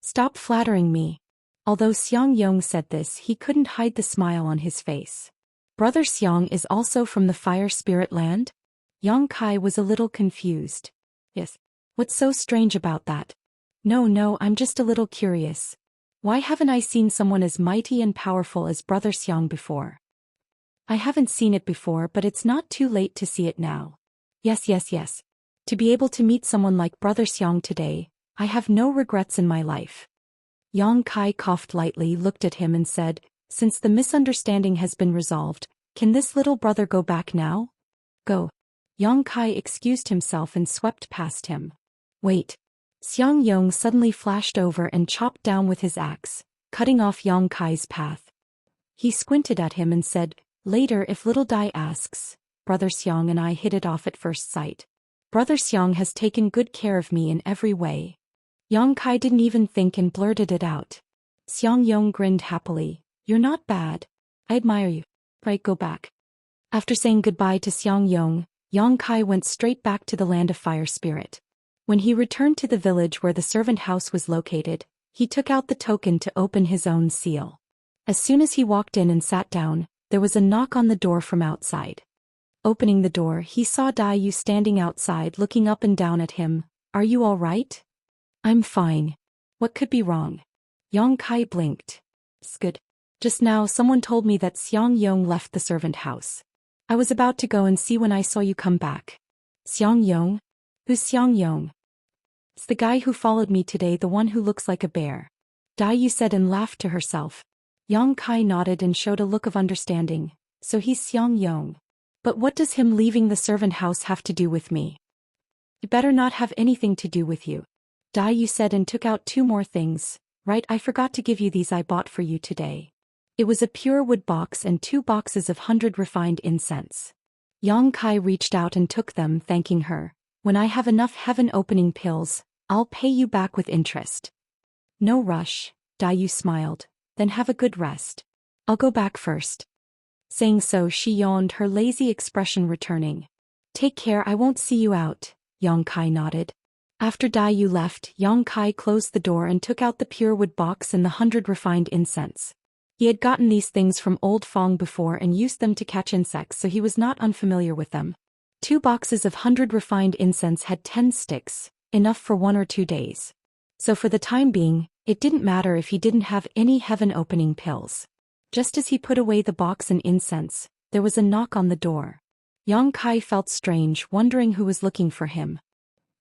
Stop flattering me." Although Xiang Yong said this, he couldn't hide the smile on his face. Brother Xiang is also from the fire spirit land? Yang Kai was a little confused. "Yes. What's so strange about that?" No, I'm just a little curious. Why haven't I seen someone as mighty and powerful as Brother Xiang before?" "I haven't seen it before, but it's not too late to see it now." Yes. To be able to meet someone like Brother Xiang today, I have no regrets in my life." Yang Kai coughed lightly, looked at him and said, "Since the misunderstanding has been resolved, can this little brother go back now?" "Go." Yang Kai excused himself and swept past him. "Wait." Xiang Yong suddenly flashed over and chopped down with his axe, cutting off Yang Kai's path. He squinted at him and said, "Later if little Dai asks, Brother Xiang and I hit it off at first sight. Brother Xiang has taken good care of me in every way." Yang Kai didn't even think and blurted it out. Xiang Yong grinned happily. "You're not bad. I admire you. Right, go back." After saying goodbye to Xiang Yong, Yang Kai went straight back to the land of fire spirit. When he returned to the village where the servant house was located, he took out the token to open his own seal. As soon as he walked in and sat down, there was a knock on the door from outside. Opening the door, he saw Daoist standing outside looking up and down at him. "Are you all right?" "I'm fine. What could be wrong?" Yang Kai blinked. "It's good. Just now someone told me that Xiang Yong left the servant house. I was about to go and see when I saw you come back." "Xiang Yong? Who's Xiang Yong?" "It's the guy who followed me today, the one who looks like a bear." Daoist said and laughed to herself. Yang Kai nodded and showed a look of understanding. "So he's Xiang Yong. But what does him leaving the servant house have to do with me?" "It better not have anything to do with you." Daoist said and took out 2 more things. "Right, I forgot to give you these I bought for you today." It was a pure wood box and 2 boxes of 100 refined incense. Yang Kai reached out and took them, thanking her. "When I have enough heaven-opening pills, I'll pay you back with interest." "No rush," Daoist smiled. "Then have a good rest. I'll go back first." Saying so, she yawned, her lazy expression returning. "Take care, I won't see you out." Yang Kai nodded. After Daoist left, Yang Kai closed the door and took out the pure wood box and the 100 refined incense. He had gotten these things from Old Fong before and used them to catch insects, so he was not unfamiliar with them. 2 boxes of 100 refined incense had 10 sticks, enough for 1 or 2 days. So for the time being, it didn't matter if he didn't have any heaven-opening pills. Just as he put away the box and incense, there was a knock on the door. Yang Kai felt strange, wondering who was looking for him.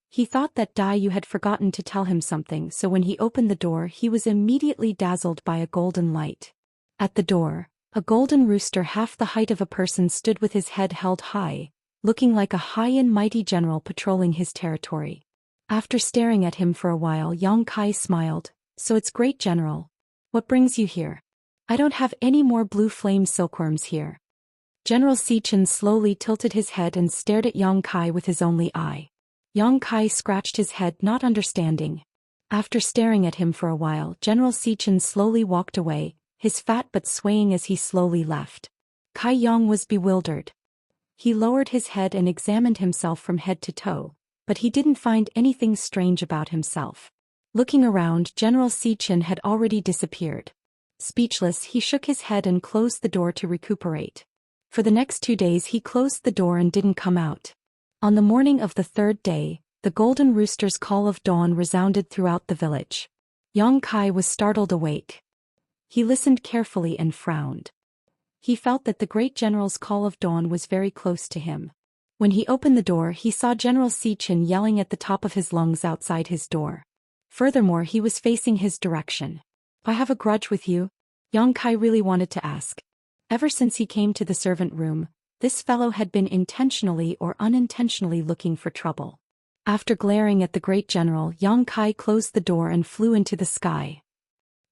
He thought that Daoist had forgotten to tell him something, so when he opened the door he was immediately dazzled by a golden light. At the door, a golden rooster half the height of a person stood with his head held high, looking like a high and mighty general patrolling his territory. After staring at him for a while, Yang Kai smiled. So it's Great General. What brings you here? I don't have any more blue flame silkworms here. General Xian slowly tilted his head and stared at Yang Kai with his only eye. Yang Kai scratched his head, not understanding. After staring at him for a while, General Xian slowly walked away, his fat butt swaying as he slowly left. Kai Yang was bewildered. He lowered his head and examined himself from head to toe, but he didn't find anything strange about himself. Looking around, General Xian had already disappeared. Speechless, he shook his head and closed the door to recuperate. For the next 2 days he closed the door and didn't come out. On the morning of the third day, the golden rooster's call of dawn resounded throughout the village. Yang Kai was startled awake. He listened carefully and frowned. He felt that the great general's call of dawn was very close to him. When he opened the door, he saw General Xian yelling at the top of his lungs outside his door. Furthermore, he was facing his direction. I have a grudge with you? Yang Kai really wanted to ask. Ever since he came to the servant room, this fellow had been intentionally or unintentionally looking for trouble. After glaring at the great general, Yang Kai closed the door and flew into the sky.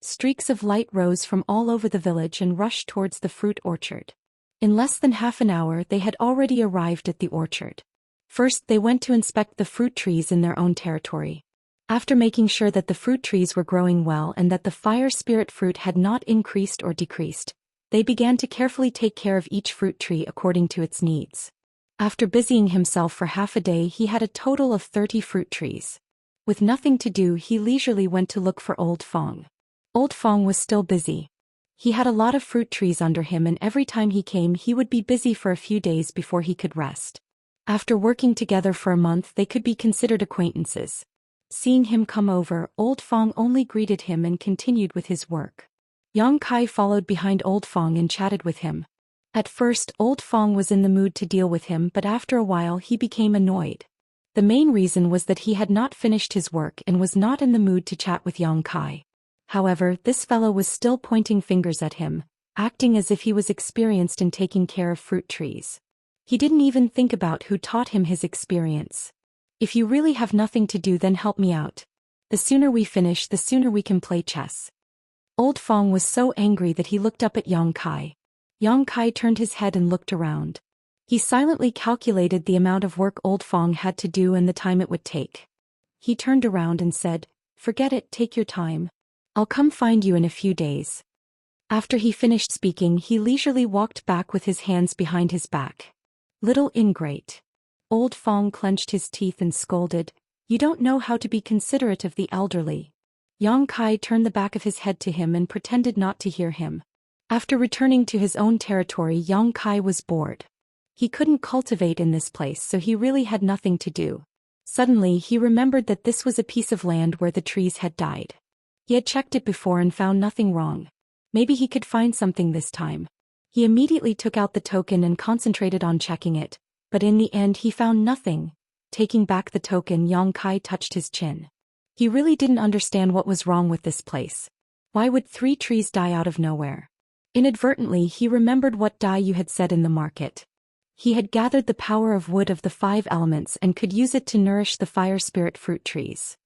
Streaks of light rose from all over the village and rushed towards the fruit orchard. In less than half an hour they had already arrived at the orchard. First they went to inspect the fruit trees in their own territory. After making sure that the fruit trees were growing well and that the fire spirit fruit had not increased or decreased, they began to carefully take care of each fruit tree according to its needs. After busying himself for half a day, he had a total of 30 fruit trees. With nothing to do, he leisurely went to look for Old Fong. Old Fong was still busy. He had a lot of fruit trees under him, and every time he came he would be busy for a few days before he could rest. After working together for a month they could be considered acquaintances. Seeing him come over, Old Fong only greeted him and continued with his work. Yang Kai followed behind Old Fong and chatted with him. At first, Old Fong was in the mood to deal with him, but after a while he became annoyed. The main reason was that he had not finished his work and was not in the mood to chat with Yang Kai. However, this fellow was still pointing fingers at him, acting as if he was experienced in taking care of fruit trees. He didn't even think about who taught him his experience. If you really have nothing to do, then help me out. The sooner we finish, the sooner we can play chess. Old Fong was so angry that he looked up at Yang Kai. Yang Kai turned his head and looked around. He silently calculated the amount of work Old Fong had to do and the time it would take. He turned around and said, "Forget it, take your time. I'll come find you in a few days." After he finished speaking, he leisurely walked back with his hands behind his back. Little ingrate. Old Fong clenched his teeth and scolded, "You don't know how to be considerate of the elderly." Yang Kai turned the back of his head to him and pretended not to hear him. After returning to his own territory, Yang Kai was bored. He couldn't cultivate in this place, so he really had nothing to do. Suddenly he remembered that this was a piece of land where the trees had died. He had checked it before and found nothing wrong. Maybe he could find something this time. He immediately took out the token and concentrated on checking it, but in the end he found nothing. Taking back the token, Yang Kai touched his chin. He really didn't understand what was wrong with this place. Why would 3 trees die out of nowhere? Inadvertently he remembered what Dai Yu had said in the market. He had gathered the power of wood of the 5 elements and could use it to nourish the fire spirit fruit trees.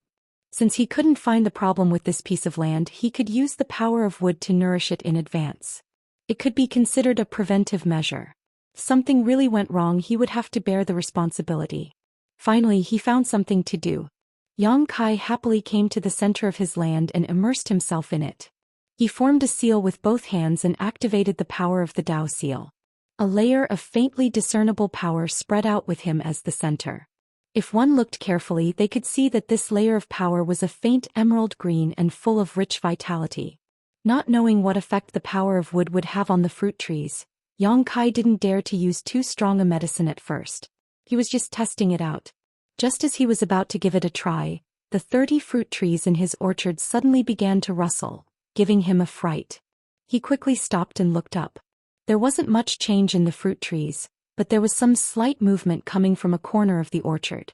Since he couldn't find the problem with this piece of land, he could use the power of wood to nourish it in advance. It could be considered a preventive measure. If something really went wrong, he would have to bear the responsibility. Finally he found something to do. Yang Kai happily came to the center of his land and immersed himself in it. He formed a seal with both hands and activated the power of the Dao seal. A layer of faintly discernible power spread out with him as the center. If one looked carefully, they could see that this layer of power was a faint emerald green and full of rich vitality. Not knowing what effect the power of wood would have on the fruit trees, Yang Kai didn't dare to use too strong a medicine at first. He was just testing it out. Just as he was about to give it a try, the 30 fruit trees in his orchard suddenly began to rustle, giving him a fright. He quickly stopped and looked up. There wasn't much change in the fruit trees, but there was some slight movement coming from a corner of the orchard.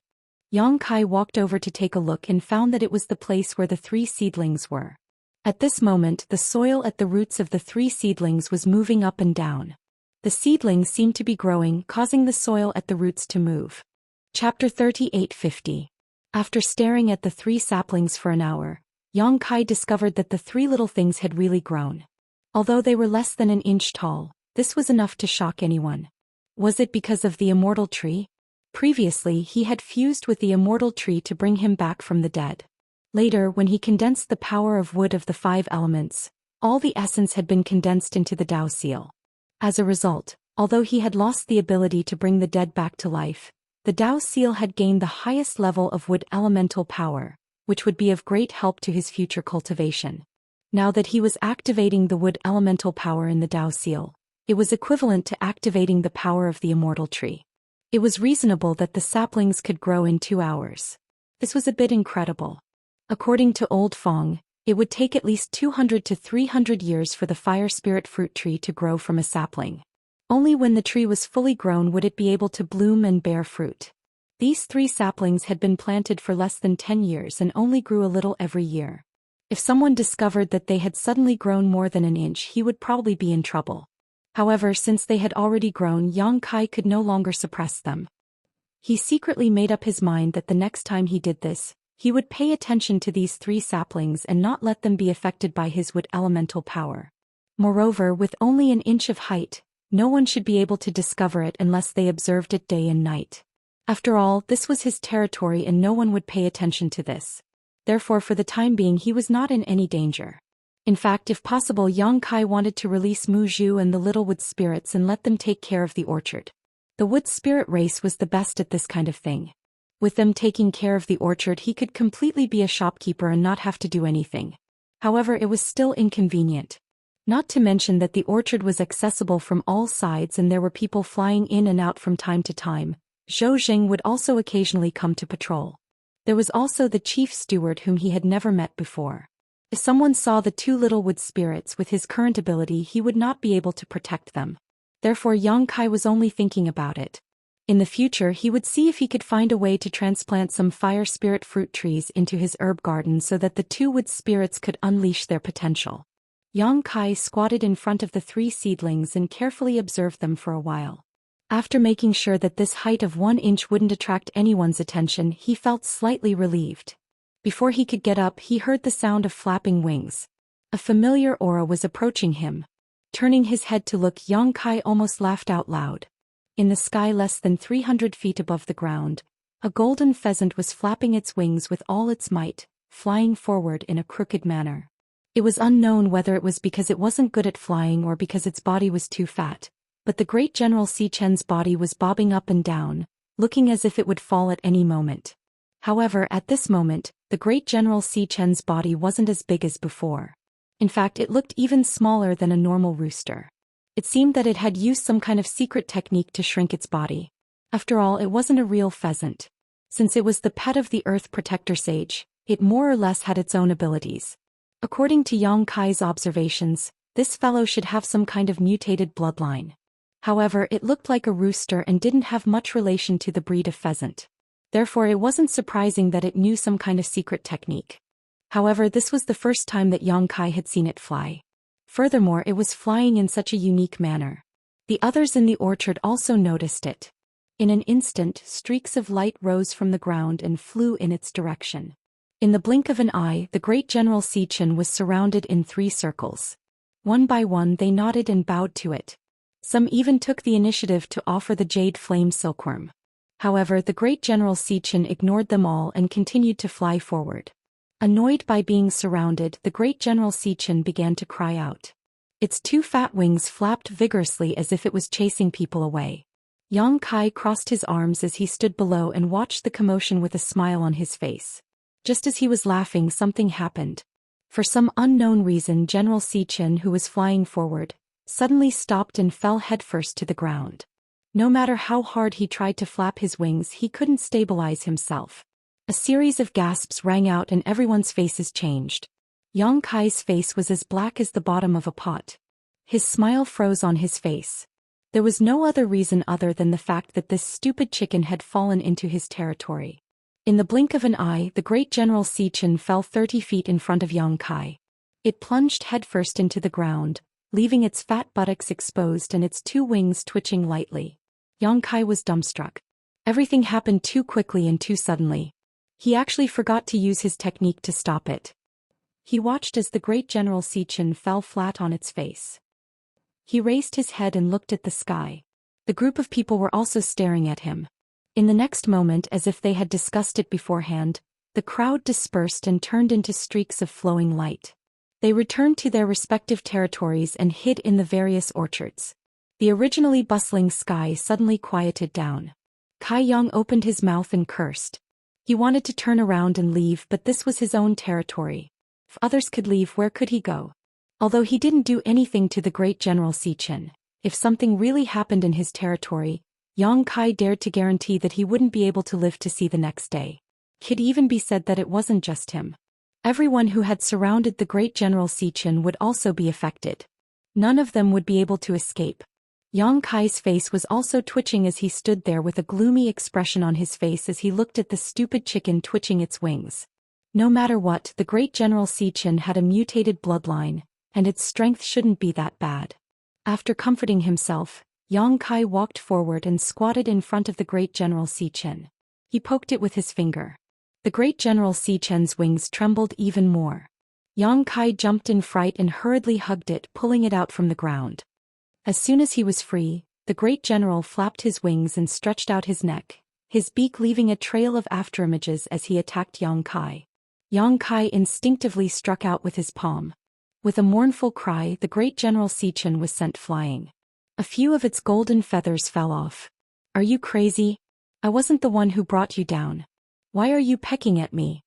Yang Kai walked over to take a look and found that it was the place where the 3 seedlings were. At this moment, the soil at the roots of the 3 seedlings was moving up and down. The seedlings seemed to be growing, causing the soil at the roots to move. Chapter 38:50. After staring at the 3 saplings for an hour, Yang Kai discovered that the three little things had really grown. Although they were less than an inch tall, this was enough to shock anyone. Was it because of the immortal tree? Previously, he had fused with the immortal tree to bring him back from the dead. Later, when he condensed the power of wood of the 5 elements, all the essence had been condensed into the Dao seal. As a result, although he had lost the ability to bring the dead back to life, the Dao seal had gained the highest level of wood elemental power, which would be of great help to his future cultivation. Now that he was activating the wood elemental power in the Dao seal, it was equivalent to activating the power of the immortal tree. It was reasonable that the saplings could grow in 2 hours. This was a bit incredible. According to Old Fong, it would take at least 200 to 300 years for the fire spirit fruit tree to grow from a sapling. Only when the tree was fully grown would it be able to bloom and bear fruit. These 3 saplings had been planted for less than 10 years and only grew a little every year. If someone discovered that they had suddenly grown more than an inch, he would probably be in trouble. However, since they had already grown, Yang Kai could no longer suppress them. He secretly made up his mind that the next time he did this, he would pay attention to these 3 saplings and not let them be affected by his wood elemental power. Moreover, with only an inch of height, no one should be able to discover it unless they observed it day and night. After all, this was his territory and no one would pay attention to this. Therefore, for the time being, he was not in any danger. In fact, if possible, Yang Kai wanted to release Mu Zhu and the little wood spirits and let them take care of the orchard. The wood spirit race was the best at this kind of thing. With them taking care of the orchard, he could completely be a shopkeeper and not have to do anything. However, it was still inconvenient. Not to mention that the orchard was accessible from all sides and there were people flying in and out from time to time. Zhou Xian would also occasionally come to patrol. There was also the chief steward whom he had never met before. If someone saw the 2 little wood spirits with his current ability, he would not be able to protect them. Therefore, Yang Kai was only thinking about it. In the future, he would see if he could find a way to transplant some fire spirit fruit trees into his herb garden so that the 2 wood spirits could unleash their potential. Yang Kai squatted in front of the 3 seedlings and carefully observed them for a while. After making sure that this height of 1 inch wouldn't attract anyone's attention, he felt slightly relieved. Before he could get up, he heard the sound of flapping wings. A familiar aura was approaching him. Turning his head to look, Yang Kai almost laughed out loud. In the sky less than 300 feet above the ground, a golden pheasant was flapping its wings with all its might, flying forward in a crooked manner. It was unknown whether it was because it wasn't good at flying or because its body was too fat, but the great General Xichen's body was bobbing up and down, looking as if it would fall at any moment. However, at this moment, the great General Xichen's body wasn't as big as before. In fact, it looked even smaller than a normal rooster. It seemed that it had used some kind of secret technique to shrink its body. After all, it wasn't a real pheasant. Since it was the pet of the Earth Protector Sage, it more or less had its own abilities. According to Yang Kai's observations, this fellow should have some kind of mutated bloodline. However, it looked like a rooster and didn't have much relation to the breed of pheasant. Therefore, it wasn't surprising that it knew some kind of secret technique. However, this was the first time that Yang Kai had seen it fly. Furthermore, it was flying in such a unique manner. The others in the orchard also noticed it. In an instant, streaks of light rose from the ground and flew in its direction. In the blink of an eye, the great General Xichen was surrounded in 3 circles. One by one, they nodded and bowed to it. Some even took the initiative to offer the jade flame silkworm. However, the great General Xichen ignored them all and continued to fly forward. Annoyed by being surrounded, the great General Xichen began to cry out. Its 2 fat wings flapped vigorously as if it was chasing people away. Yang Kai crossed his arms as he stood below and watched the commotion with a smile on his face. Just as he was laughing, something happened. For some unknown reason, General Xichen, who was flying forward, suddenly stopped and fell headfirst to the ground. No matter how hard he tried to flap his wings, he couldn't stabilize himself. A series of gasps rang out and everyone's faces changed. Yang Kai's face was as black as the bottom of a pot. His smile froze on his face. There was no other reason other than the fact that this stupid chicken had fallen into his territory. In the blink of an eye, the great General Xichen fell 30 feet in front of Yang Kai. It plunged headfirst into the ground, leaving its fat buttocks exposed and its 2 wings twitching lightly. Yang Kai was dumbstruck. Everything happened too quickly and too suddenly. He actually forgot to use his technique to stop it. He watched as the great General Xian fell flat on its face. He raised his head and looked at the sky. The group of people were also staring at him. In the next moment, as if they had discussed it beforehand, the crowd dispersed and turned into streaks of flowing light. They returned to their respective territories and hid in the various orchards. The originally bustling sky suddenly quieted down. Kai Yang opened his mouth and cursed. He wanted to turn around and leave, but this was his own territory. If others could leave, where could he go? Although he didn't do anything to the great General Xian, if something really happened in his territory, Yang Kai dared to guarantee that he wouldn't be able to live to see the next day. It could even be said that it wasn't just him. Everyone who had surrounded the great General Xian would also be affected. None of them would be able to escape. Yang Kai's face was also twitching as he stood there with a gloomy expression on his face as he looked at the stupid chicken twitching its wings. No matter what, the great General Xian had a mutated bloodline, and its strength shouldn't be that bad. After comforting himself, Yang Kai walked forward and squatted in front of the great General Xian. He poked it with his finger. The great General Xian's wings trembled even more. Yang Kai jumped in fright and hurriedly hugged it, pulling it out from the ground. As soon as he was free, the great general flapped his wings and stretched out his neck, his beak leaving a trail of afterimages as he attacked Yang Kai. Yang Kai instinctively struck out with his palm. With a mournful cry, the great General Xian was sent flying. A few of its golden feathers fell off. "Are you crazy? I wasn't the one who brought you down. Why are you pecking at me?"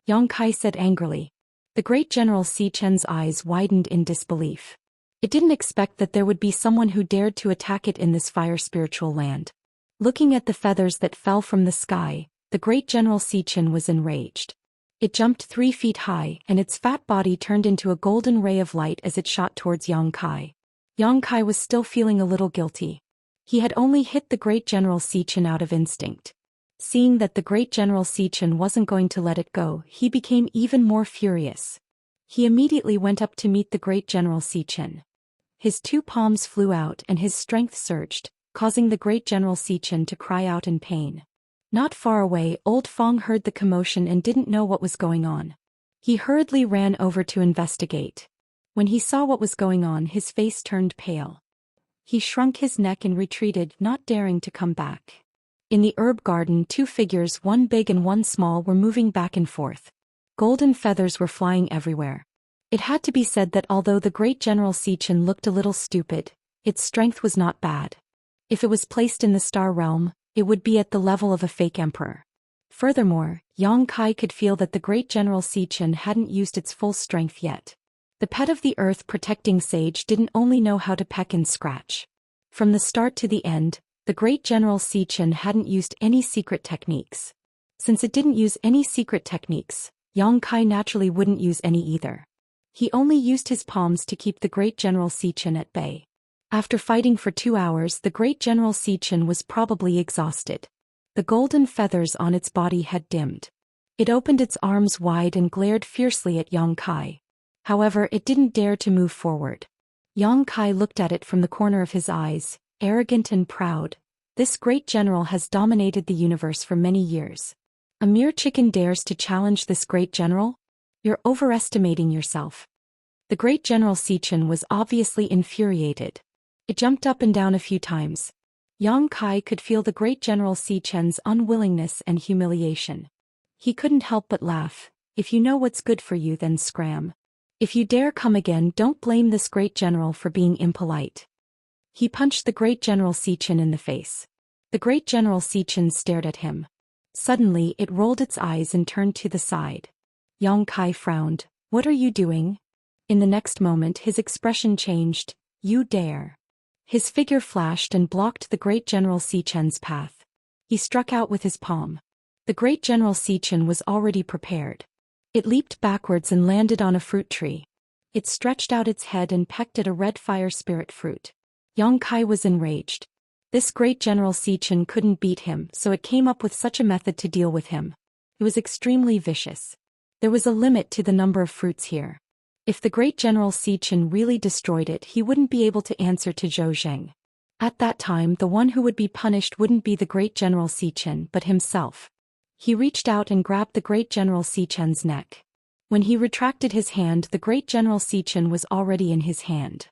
Yang Kai said angrily. The great General Xian's eyes widened in disbelief. It didn't expect that there would be someone who dared to attack it in this fire spiritual land. Looking at the feathers that fell from the sky, the great General Xian was enraged. It jumped 3 feet high, and its fat body turned into a golden ray of light as it shot towards Yang Kai. Yang Kai was still feeling a little guilty. He had only hit the great General Xian out of instinct. Seeing that the great General Xian wasn't going to let it go, he became even more furious. He immediately went up to meet the great General Xian. His 2 palms flew out and his strength surged, causing the great General Xian to cry out in pain. Not far away, Old Fong heard the commotion and didn't know what was going on. He hurriedly ran over to investigate. When he saw what was going on, his face turned pale. He shrunk his neck and retreated, not daring to come back. In the herb garden, 2 figures, one big and one small, were moving back and forth. Golden feathers were flying everywhere. It had to be said that although the great General Xian looked a little stupid, its strength was not bad. If it was placed in the star realm, it would be at the level of a fake emperor. Furthermore, Yang Kai could feel that the great General Xian hadn't used its full strength yet. The pet of the earth protecting sage didn't only know how to peck and scratch. From the start to the end, the great General Xian hadn't used any secret techniques. Since it didn't use any secret techniques, Yang Kai naturally wouldn't use any either. He only used his palms to keep the great General Xian at bay. After fighting for 2 hours, the great General Xian was probably exhausted. The golden feathers on its body had dimmed. It opened its arms wide and glared fiercely at Yang Kai. However, it didn't dare to move forward. Yang Kai looked at it from the corner of his eyes, arrogant and proud. This great general has dominated the universe for many years. A mere chicken dares to challenge this great general? You're overestimating yourself. The great General Xian was obviously infuriated. It jumped up and down a few times. Yang Kai could feel the great General Xian's unwillingness and humiliation. He couldn't help but laugh. If you know what's good for you, then scram. If you dare come again, don't blame this great general for being impolite. He punched the great General Xian in the face. The great General Xian stared at him. Suddenly, it rolled its eyes and turned to the side. Yang Kai frowned. "What are you doing?" In the next moment, his expression changed. "You dare." His figure flashed and blocked the great General Xian's path. He struck out with his palm. The great General Xian was already prepared. It leaped backwards and landed on a fruit tree. It stretched out its head and pecked at a red fire spirit fruit. Yang Kai was enraged. This great General Xian couldn't beat him, so it came up with such a method to deal with him. It was extremely vicious. There was a limit to the number of fruits here. If the great General Xian really destroyed it, he wouldn't be able to answer to Zhou Xian. At that time, the one who would be punished wouldn't be the great General Xian but himself. He reached out and grabbed the great General Xian's neck. When he retracted his hand, the great General Xian was already in his hand.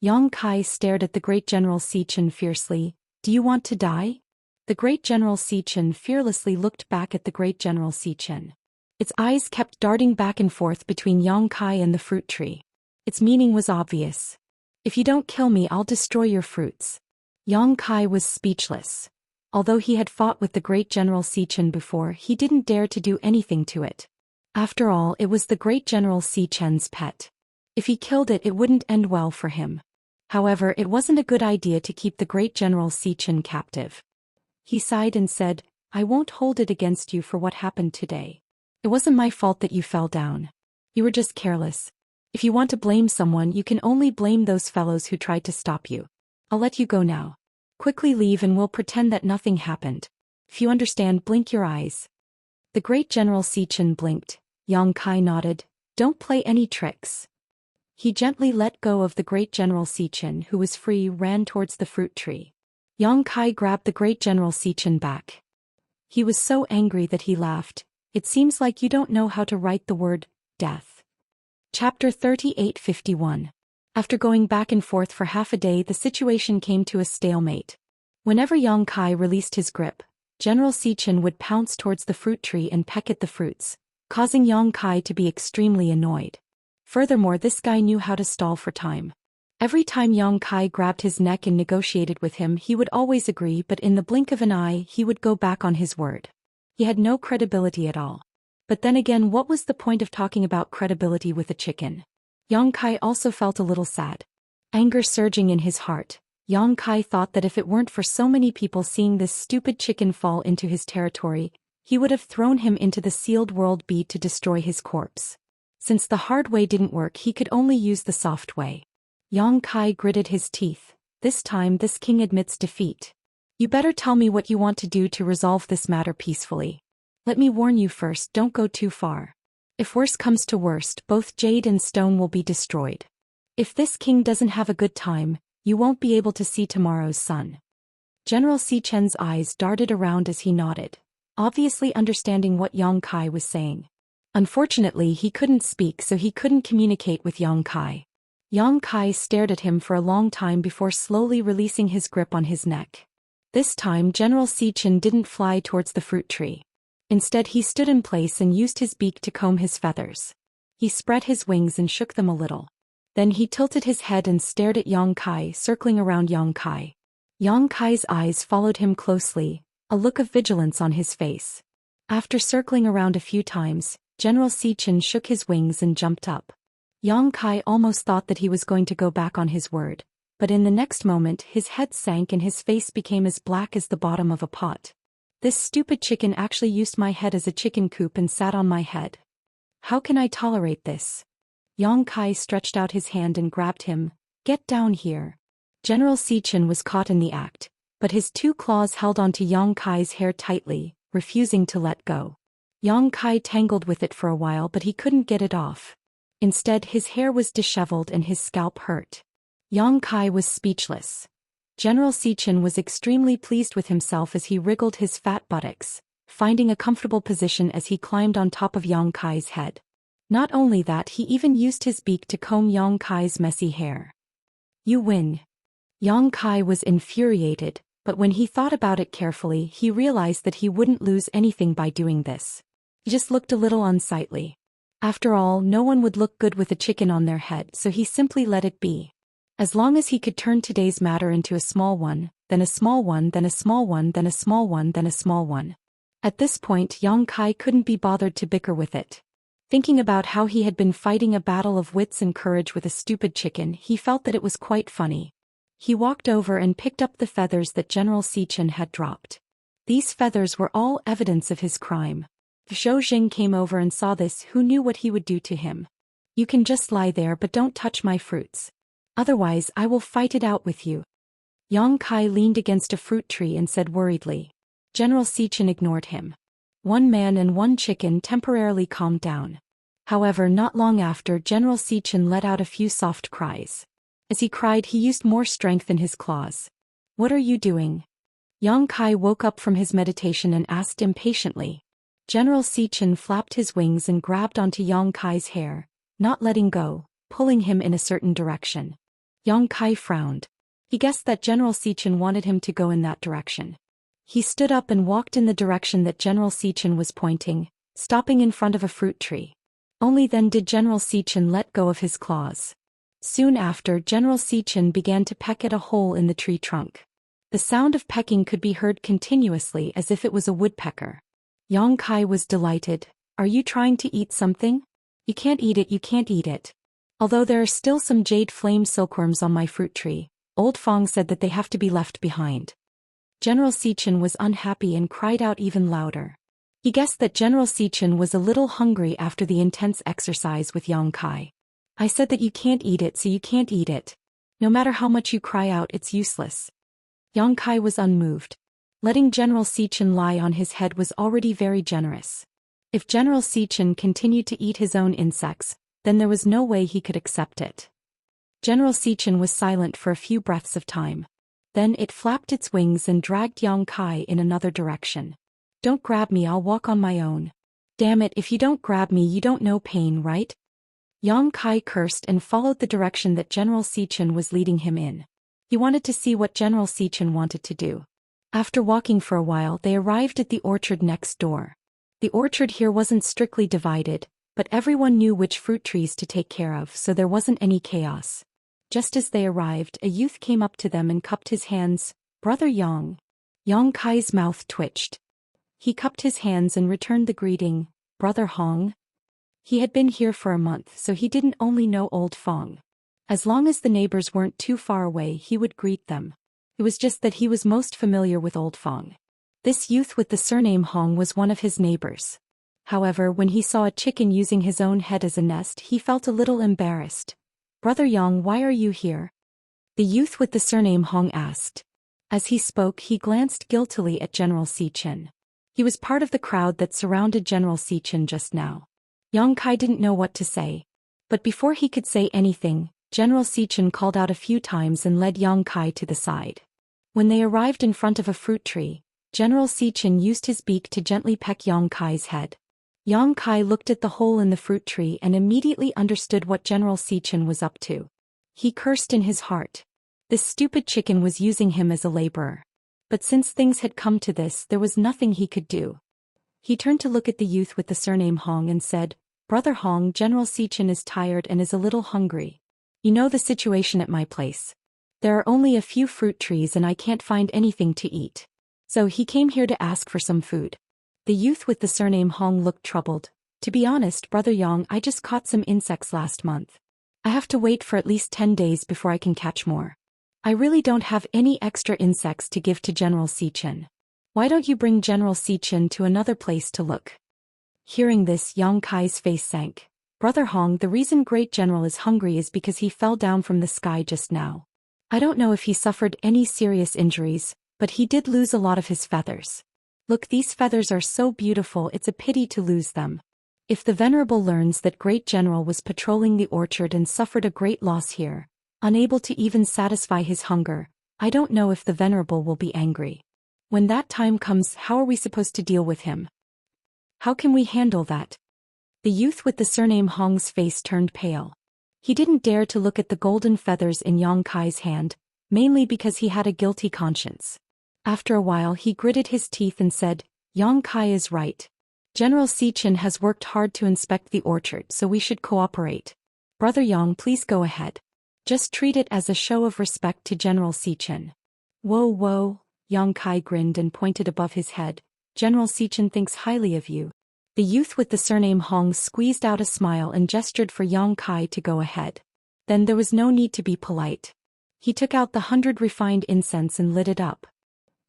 Yang Kai stared at the great General Xian fiercely. Do you want to die? The great General Xian fearlessly looked back at the great General Xian. Its eyes kept darting back and forth between Yang Kai and the fruit tree. Its meaning was obvious. If you don't kill me, I'll destroy your fruits. Yang Kai was speechless. Although he had fought with the great General Xian before, he didn't dare to do anything to it. After all, it was the great General Xian's pet. If he killed it, it wouldn't end well for him. However, it wasn't a good idea to keep the great General Xian captive. He sighed and said, I won't hold it against you for what happened today. It wasn't my fault that you fell down. You were just careless. If you want to blame someone, you can only blame those fellows who tried to stop you. I'll let you go now. Quickly leave and we'll pretend that nothing happened. If you understand, blink your eyes. The great General Xian blinked. Yang Kai nodded. Don't play any tricks. He gently let go of the great General Xian, who was free, ran towards the fruit tree. Yang Kai grabbed the great General Xian back. He was so angry that he laughed. It seems like you don't know how to write the word death. Chapter 38:51. After going back and forth for half a day, the situation came to a stalemate. Whenever Yang Kai released his grip, General Xian would pounce towards the fruit tree and peck at the fruits, causing Yang Kai to be extremely annoyed. Furthermore, this guy knew how to stall for time. Every time Yang Kai grabbed his neck and negotiated with him, he would always agree, but in the blink of an eye, he would go back on his word. He had no credibility at all. But then again, what was the point of talking about credibility with a chicken? Yang Kai also felt a little sad. Anger surging in his heart, Yang Kai thought that if it weren't for so many people seeing this stupid chicken fall into his territory, he would have thrown him into the sealed world bead to destroy his corpse. Since the hard way didn't work, he could only use the soft way. Yang Kai gritted his teeth. This time this king admits defeat. You better tell me what you want to do to resolve this matter peacefully. Let me warn you first, don't go too far. If worse comes to worst, both jade and stone will be destroyed. If this king doesn't have a good time, you won't be able to see tomorrow's sun. General Xian's eyes darted around as he nodded, obviously understanding what Yang Kai was saying. Unfortunately, he couldn't speak, so he couldn't communicate with Yang Kai. Yang Kai stared at him for a long time before slowly releasing his grip on his neck. This time, General Xian didn't fly towards the fruit tree. Instead, he stood in place and used his beak to comb his feathers. He spread his wings and shook them a little. Then he tilted his head and stared at Yang Kai, circling around Yang Kai. Yang Kai's eyes followed him closely, a look of vigilance on his face. After circling around a few times, General Xian shook his wings and jumped up. Yang Kai almost thought that he was going to go back on his word, but in the next moment his head sank and his face became as black as the bottom of a pot. This stupid chicken actually used my head as a chicken coop and sat on my head. How can I tolerate this? Yang Kai stretched out his hand and grabbed him. Get down here. General Xian was caught in the act, but his two claws held onto Yang Kai's hair tightly, refusing to let go. Yang Kai tangled with it for a while, but he couldn't get it off. Instead, his hair was disheveled and his scalp hurt. Yang Kai was speechless. General Xian was extremely pleased with himself as he wriggled his fat buttocks, finding a comfortable position as he climbed on top of Yang Kai's head. Not only that, he even used his beak to comb Yang Kai's messy hair. You win. Yang Kai was infuriated, but when he thought about it carefully, he realized that he wouldn't lose anything by doing this. He just looked a little unsightly. After all, no one would look good with a chicken on their head, so he simply let it be. As long as he could turn today's matter into a small one, then a small one, then a small one, then a small one, then a small one. At this point, Yang Kai couldn't be bothered to bicker with it. Thinking about how he had been fighting a battle of wits and courage with a stupid chicken, he felt that it was quite funny. He walked over and picked up the feathers that General Xian had dropped. These feathers were all evidence of his crime. If Zhou Xian came over and saw this, who knew what he would do to him? You can just lie there, but don't touch my fruits. Otherwise, I will fight it out with you. Yang Kai leaned against a fruit tree and said worriedly. General Xian ignored him. One man and one chicken temporarily calmed down. However, not long after, General Xian let out a few soft cries. As he cried, he used more strength in his claws. What are you doing? Yang Kai woke up from his meditation and asked impatiently. General Xian flapped his wings and grabbed onto Yang Kai's hair, not letting go, pulling him in a certain direction. Yang Kai frowned. He guessed that General Xian wanted him to go in that direction. He stood up and walked in the direction that General Xian was pointing, stopping in front of a fruit tree. Only then did General Xian let go of his claws. Soon after, General Xian began to peck at a hole in the tree trunk. The sound of pecking could be heard continuously as if it was a woodpecker. Yang Kai was delighted. Are you trying to eat something? You can't eat it, you can't eat it. Although there are still some jade flame silkworms on my fruit tree, Old Fong said that they have to be left behind. General Xian was unhappy and cried out even louder. He guessed that General Xian was a little hungry after the intense exercise with Yang Kai. I said that you can't eat it, so you can't eat it. No matter how much you cry out, it's useless. Yang Kai was unmoved. Letting General Xian lie on his head was already very generous. If General Xian continued to eat his own insects, then there was no way he could accept it. General Xian was silent for a few breaths of time. Then it flapped its wings and dragged Yang Kai in another direction. Don't grab me, I'll walk on my own. Damn it, if you don't grab me you don't know pain, right? Yang Kai cursed and followed the direction that General Xian was leading him in. He wanted to see what General Xian wanted to do. After walking for a while they arrived at the orchard next door. The orchard here wasn't strictly divided, but everyone knew which fruit trees to take care of, so there wasn't any chaos. Just as they arrived, a youth came up to them and cupped his hands. Brother Yang. Yang Kai's mouth twitched. He cupped his hands and returned the greeting. Brother Hong. He had been here for a month, so he didn't only know Old Fong. As long as the neighbors weren't too far away he would greet them. It was just that he was most familiar with Old Fong. This youth with the surname Hong was one of his neighbors. However, when he saw a chicken using his own head as a nest he felt a little embarrassed. Brother Yang, why are you here? The youth with the surname Hong asked. As he spoke he glanced guiltily at General Xian. He was part of the crowd that surrounded General Xian just now. Yang Kai didn't know what to say. But before he could say anything, General Xian called out a few times and led Yang Kai to the side. When they arrived in front of a fruit tree, General Xian used his beak to gently peck Yang Kai's head. Yang Kai looked at the hole in the fruit tree and immediately understood what General Xian was up to. He cursed in his heart. This stupid chicken was using him as a laborer. But since things had come to this, there was nothing he could do. He turned to look at the youth with the surname Hong and said, Brother Hong, General Xian is tired and is a little hungry. You know the situation at my place. There are only a few fruit trees and I can't find anything to eat. So he came here to ask for some food. The youth with the surname Hong looked troubled. To be honest, Brother Yang, I just caught some insects last month. I have to wait for at least 10 days before I can catch more. I really don't have any extra insects to give to General Xian. Why don't you bring General Xian to another place to look? Hearing this, Yang Kai's face sank. Brother Hong, the reason Great General is hungry is because he fell down from the sky just now. I don't know if he suffered any serious injuries, but he did lose a lot of his feathers. Look, these feathers are so beautiful, it's a pity to lose them. If the Venerable learns that Great General was patrolling the orchard and suffered a great loss here, unable to even satisfy his hunger, I don't know if the Venerable will be angry. When that time comes, how are we supposed to deal with him? How can we handle that? The youth with the surname Hong's face turned pale. He didn't dare to look at the golden feathers in Yang Kai's hand, mainly because he had a guilty conscience. After a while he gritted his teeth and said, Yang Kai is right. General Xian has worked hard to inspect the orchard, so we should cooperate. Brother Yang, please go ahead. Just treat it as a show of respect to General Xian. Whoa, Yang Kai grinned and pointed above his head. General Xian thinks highly of you. The youth with the surname Hong squeezed out a smile and gestured for Yang Kai to go ahead. Then there was no need to be polite. He took out the 100 refined incense and lit it up.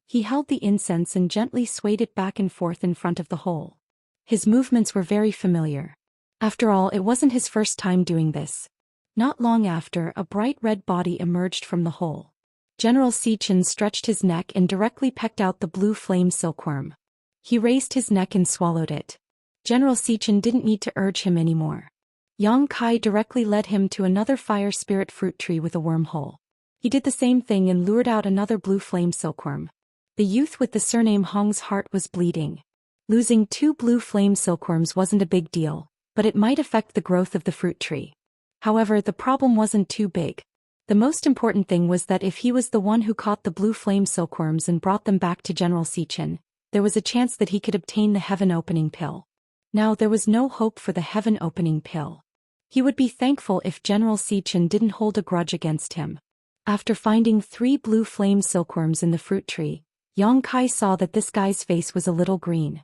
He held the incense and gently swayed it back and forth in front of the hole. His movements were very familiar. After all, it wasn't his first time doing this. Not long after, a bright red body emerged from the hole. General Xian stretched his neck and directly pecked out the blue flame silkworm. He raised his neck and swallowed it. General Xian didn't need to urge him anymore. Yang Kai directly led him to another fire spirit fruit tree with a wormhole. He did the same thing and lured out another blue flame silkworm. The youth with the surname Hong's heart was bleeding. Losing 2 blue flame silkworms wasn't a big deal, but it might affect the growth of the fruit tree. However, the problem wasn't too big. The most important thing was that if he was the one who caught the blue flame silkworms and brought them back to General Xian, there was a chance that he could obtain the heaven-opening pill. Now there was no hope for the heaven-opening pill. He would be thankful if General Xian didn't hold a grudge against him. After finding 3 blue flame silkworms in the fruit tree, Yang Kai saw that this guy's face was a little green.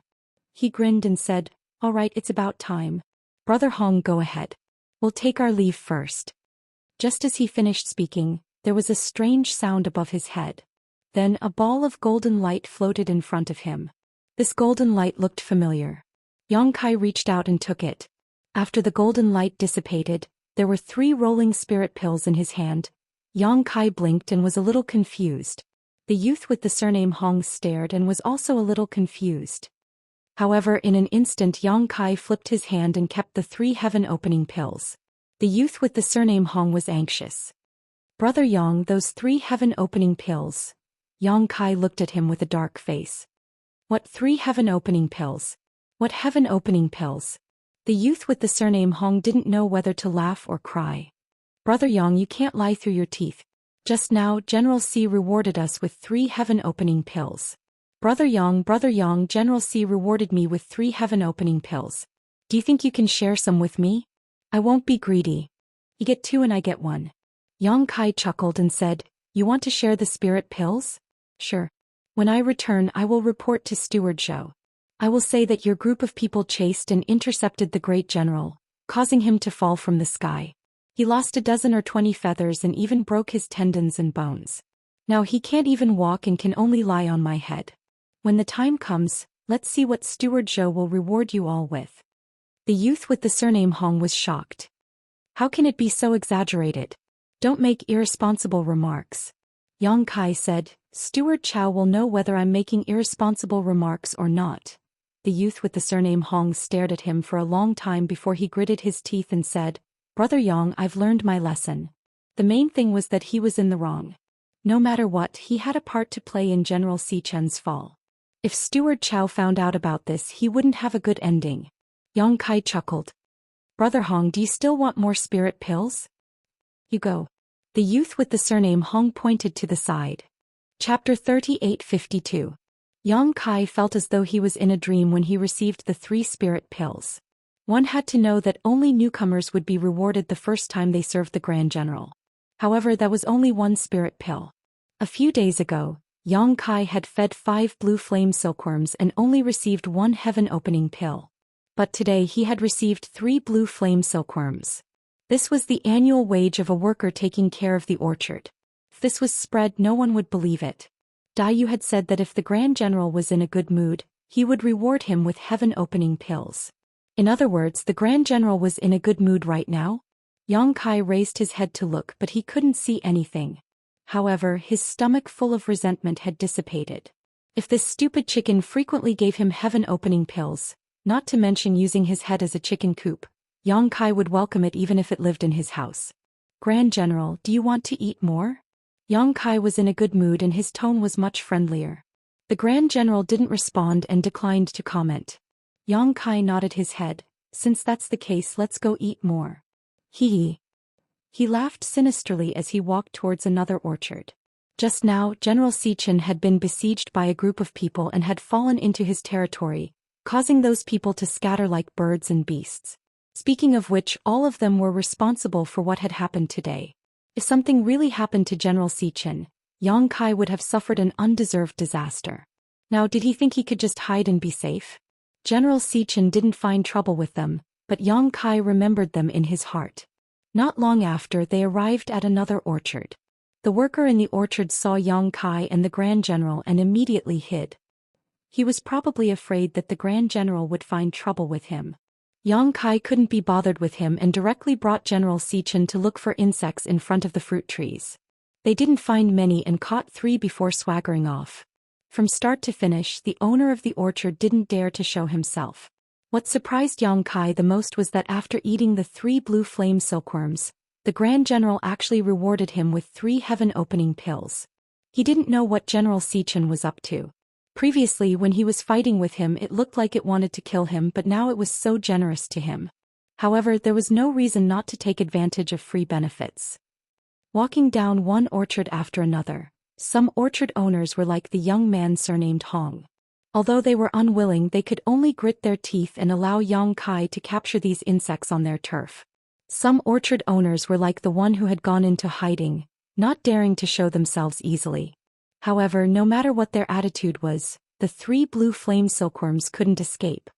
He grinned and said, "All right, it's about time. Brother Hong, go ahead. We'll take our leave first." Just as he finished speaking, there was a strange sound above his head. Then a ball of golden light floated in front of him. This golden light looked familiar. Yang Kai reached out and took it. After the golden light dissipated, there were 3 rolling spirit pills in his hand. Yang Kai blinked and was a little confused. The youth with the surname Hong stared and was also a little confused. However, in an instant Yang Kai flipped his hand and kept the 3 heaven-opening pills. The youth with the surname Hong was anxious. "Brother Yang, those 3 heaven-opening pills." Yang Kai looked at him with a dark face. "What 3 heaven-opening pills? What heaven-opening pills?" The youth with the surname Hong didn't know whether to laugh or cry. "Brother Yang, you can't lie through your teeth. Just now, General C rewarded us with 3 heaven-opening pills. Brother Yang, General C rewarded me with 3 heaven-opening pills. Do you think you can share some with me? I won't be greedy. You get 2 and I get 1. Yang Kai chuckled and said, "You want to share the spirit pills? Sure. When I return, I will report to Steward Zhou. I will say that your group of people chased and intercepted the great general, causing him to fall from the sky. He lost 12 or 20 feathers and even broke his tendons and bones. Now he can't even walk and can only lie on my head. When the time comes, let's see what Steward Zhou will reward you all with." The youth with the surname Hong was shocked. "How can it be so exaggerated? Don't make irresponsible remarks." Yang Kai said, "Steward Chow will know whether I'm making irresponsible remarks or not." The youth with the surname Hong stared at him for a long time before he gritted his teeth and said, "Brother Yang, I've learned my lesson. The main thing was that he was in the wrong. No matter what, he had a part to play in General Xian's fall. If Steward Chow found out about this, he wouldn't have a good ending." Yang Kai chuckled. "Brother Hong, do you still want more spirit pills? You go." The youth with the surname Hong pointed to the side. Chapter 38:52. Yang Kai felt as though he was in a dream when he received the 3 spirit pills. One had to know that only newcomers would be rewarded the first time they served the Grand General. However, that was only 1 spirit pill. A few days ago, Yang Kai had fed 5 blue flame silkworms and only received 1 heaven-opening pill. But today he had received 3 blue flame silkworms. This was the annual wage of a worker taking care of the orchard. If this was spread, no one would believe it. Daoist had said that if the Grand General was in a good mood, he would reward him with heaven-opening pills. In other words, the Grand General was in a good mood right now? Yang Kai raised his head to look, but he couldn't see anything. However, his stomach full of resentment had dissipated. If this stupid chicken frequently gave him heaven-opening pills, not to mention using his head as a chicken coop, Yang Kai would welcome it even if it lived in his house. "Grand General, do you want to eat more?" Yang Kai was in a good mood and his tone was much friendlier. The Grand General didn't respond and declined to comment. Yang Kai nodded his head. "Since that's the case, let's go eat more." He laughed sinisterly as he walked towards another orchard. Just now, General Xian had been besieged by a group of people and had fallen into his territory, causing those people to scatter like birds and beasts. Speaking of which, all of them were responsible for what had happened today. If something really happened to General Xian, Yang Kai would have suffered an undeserved disaster. Now, did he think he could just hide and be safe? General Xian didn't find trouble with them, but Yang Kai remembered them in his heart. Not long after, they arrived at another orchard. The worker in the orchard saw Yang Kai and the Grand General and immediately hid. He was probably afraid that the Grand General would find trouble with him. Yang Kai couldn't be bothered with him and directly brought General Xian to look for insects in front of the fruit trees. They didn't find many and caught 3 before swaggering off. From start to finish, the owner of the orchard didn't dare to show himself. What surprised Yang Kai the most was that after eating the 3 blue flame silkworms, the Grand General actually rewarded him with 3 heaven-opening pills. He didn't know what General Xian was up to. Previously when he was fighting with him it looked like it wanted to kill him, but now it was so generous to him. However, there was no reason not to take advantage of free benefits. Walking down one orchard after another, some orchard owners were like the young man surnamed Hong. Although they were unwilling, they could only grit their teeth and allow Yang Kai to capture these insects on their turf. Some orchard owners were like the one who had gone into hiding, not daring to show themselves easily. However, no matter what their attitude was, the 3 blue flame silkworms couldn't escape.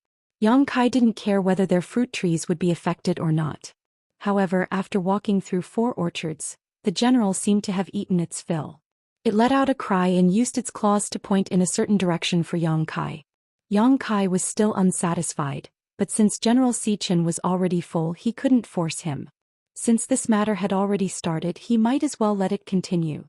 Yang Kai didn't care whether their fruit trees would be affected or not. However, after walking through 4 orchards, the general seemed to have eaten its fill. It let out a cry and used its claws to point in a certain direction for Yang Kai. Yang Kai was still unsatisfied, but since General Xian was already full, he couldn't force him. Since this matter had already started, he might as well let it continue.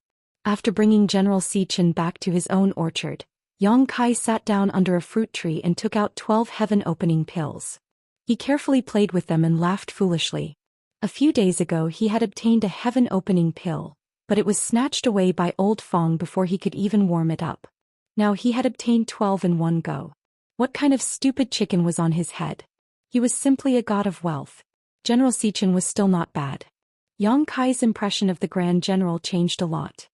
After bringing General Xian back to his own orchard, Yang Kai sat down under a fruit tree and took out 12 heaven-opening pills. He carefully played with them and laughed foolishly. A few days ago he had obtained a heaven-opening pill, but it was snatched away by Old Fong before he could even warm it up. Now he had obtained 12 in one go. What kind of stupid chicken was on his head? He was simply a god of wealth. General Xian was still not bad. Yang Kai's impression of the Grand General changed a lot.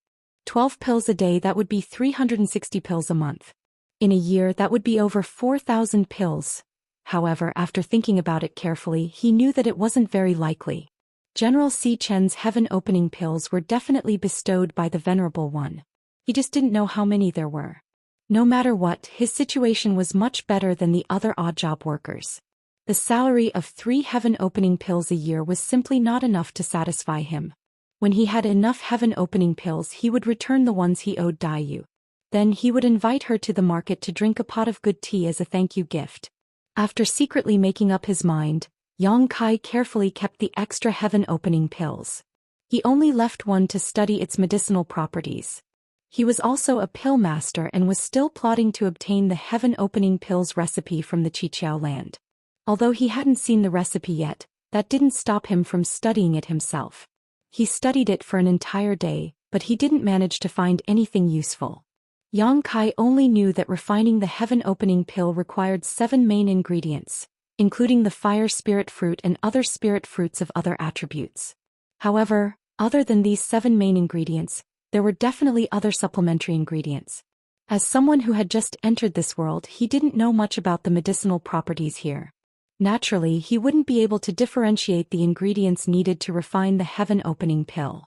12 pills a day, that would be 360 pills a month. In a year that would be over 4,000 pills. However, after thinking about it carefully, he knew that it wasn't very likely. General Xian's heaven-opening pills were definitely bestowed by the Venerable One. He just didn't know how many there were. No matter what, his situation was much better than the other odd-job workers. The salary of 3 heaven-opening pills a year was simply not enough to satisfy him. When he had enough heaven-opening pills, he would return the ones he owed Daiyu. Then he would invite her to the market to drink a pot of good tea as a thank-you gift. After secretly making up his mind, Yang Kai carefully kept the extra heaven-opening pills. He only left one to study its medicinal properties. He was also a pill master and was still plotting to obtain the heaven-opening pills recipe from the Qiqiao land. Although he hadn't seen the recipe yet, that didn't stop him from studying it himself. He studied it for an entire day, but he didn't manage to find anything useful. Yang Kai only knew that refining the heaven-opening pill required 7 main ingredients, including the fire spirit fruit and other spirit fruits of other attributes. However, other than these 7 main ingredients, there were definitely other supplementary ingredients. As someone who had just entered this world, he didn't know much about the medicinal properties here. Naturally, he wouldn't be able to differentiate the ingredients needed to refine the heaven-opening pill.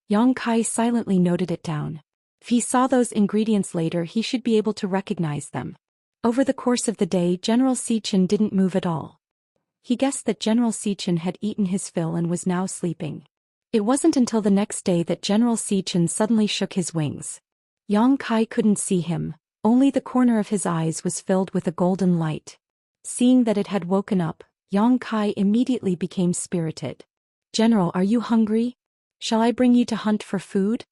Yang Kai silently noted it down. If he saw those ingredients later, he should be able to recognize them. Over the course of the day, General Xian didn't move at all. He guessed that General Xian had eaten his fill and was now sleeping. It wasn't until the next day that General Xian suddenly shook his wings. Yang Kai couldn't see him, only the corner of his eyes was filled with a golden light. Seeing that it had woken up, Yang Kai immediately became spirited. "General, are you hungry? Shall I bring you to hunt for food?"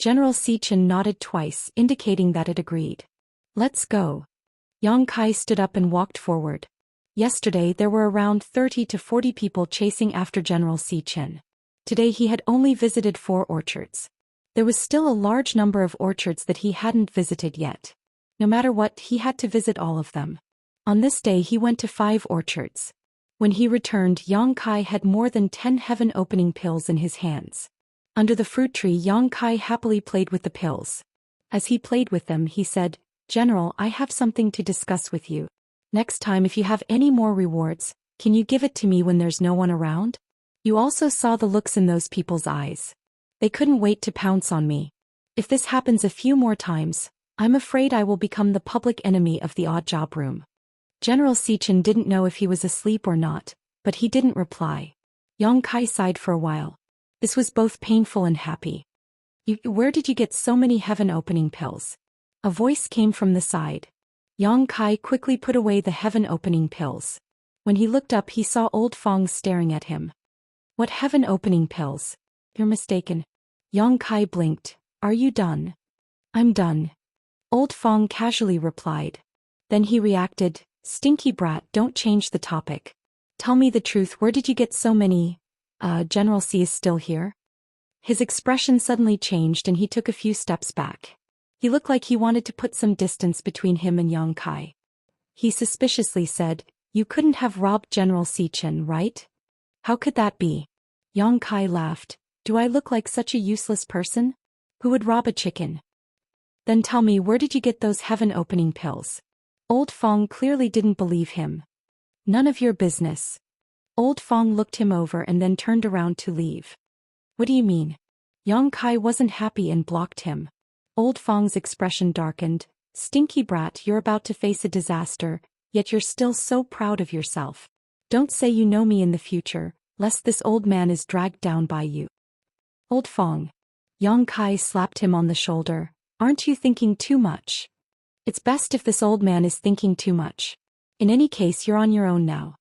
General Xian nodded twice, indicating that it agreed. "Let's go." Yang Kai stood up and walked forward. Yesterday there were around 30 to 40 people chasing after General Xian. Today he had only visited 4 orchards. There was still a large number of orchards that he hadn't visited yet. No matter what, he had to visit all of them. On this day he went to 5 orchards. When he returned, Yang Kai had more than 10 heaven-opening pills in his hands. Under the fruit tree, Yang Kai happily played with the pills. As he played with them, he said, "General, I have something to discuss with you. Next time if you have any more rewards, can you give it to me when there's no one around? You also saw the looks in those people's eyes. They couldn't wait to pounce on me. If this happens a few more times, I'm afraid I will become the public enemy of the odd job room." General Xian didn't know if he was asleep or not, but he didn't reply. Yang Kai sighed for a while. This was both painful and happy. Where did you get so many heaven-opening pills?" A voice came from the side. Yang Kai quickly put away the heaven-opening pills. When he looked up, he saw Old Fong staring at him. "What heaven-opening pills?" "You're mistaken." Yang Kai blinked. "Are you done?" "I'm done," Old Fong casually replied. Then he reacted, "Stinky brat, don't change the topic. Tell me the truth, where did you get so many? General C is still here?" His expression suddenly changed and he took a few steps back. He looked like he wanted to put some distance between him and Yang Kai. He suspiciously said, "You couldn't have robbed General Xian, right? How could that be?" Yang Kai laughed. "Do I look like such a useless person? Who would rob a chicken? Then tell me, where did you get those heaven-opening pills?" Old Fong clearly didn't believe him. "None of your business." Old Fong looked him over and then turned around to leave. "What do you mean?" Yang Kai wasn't happy and blocked him. Old Fong's expression darkened. "Stinky brat, you're about to face a disaster, yet you're still so proud of yourself. Don't say you know me in the future, lest this old man is dragged down by you." "Old Fong." Yang Kai slapped him on the shoulder. "Aren't you thinking too much? It's best if this old man is thinking too much. In any case, you're on your own now."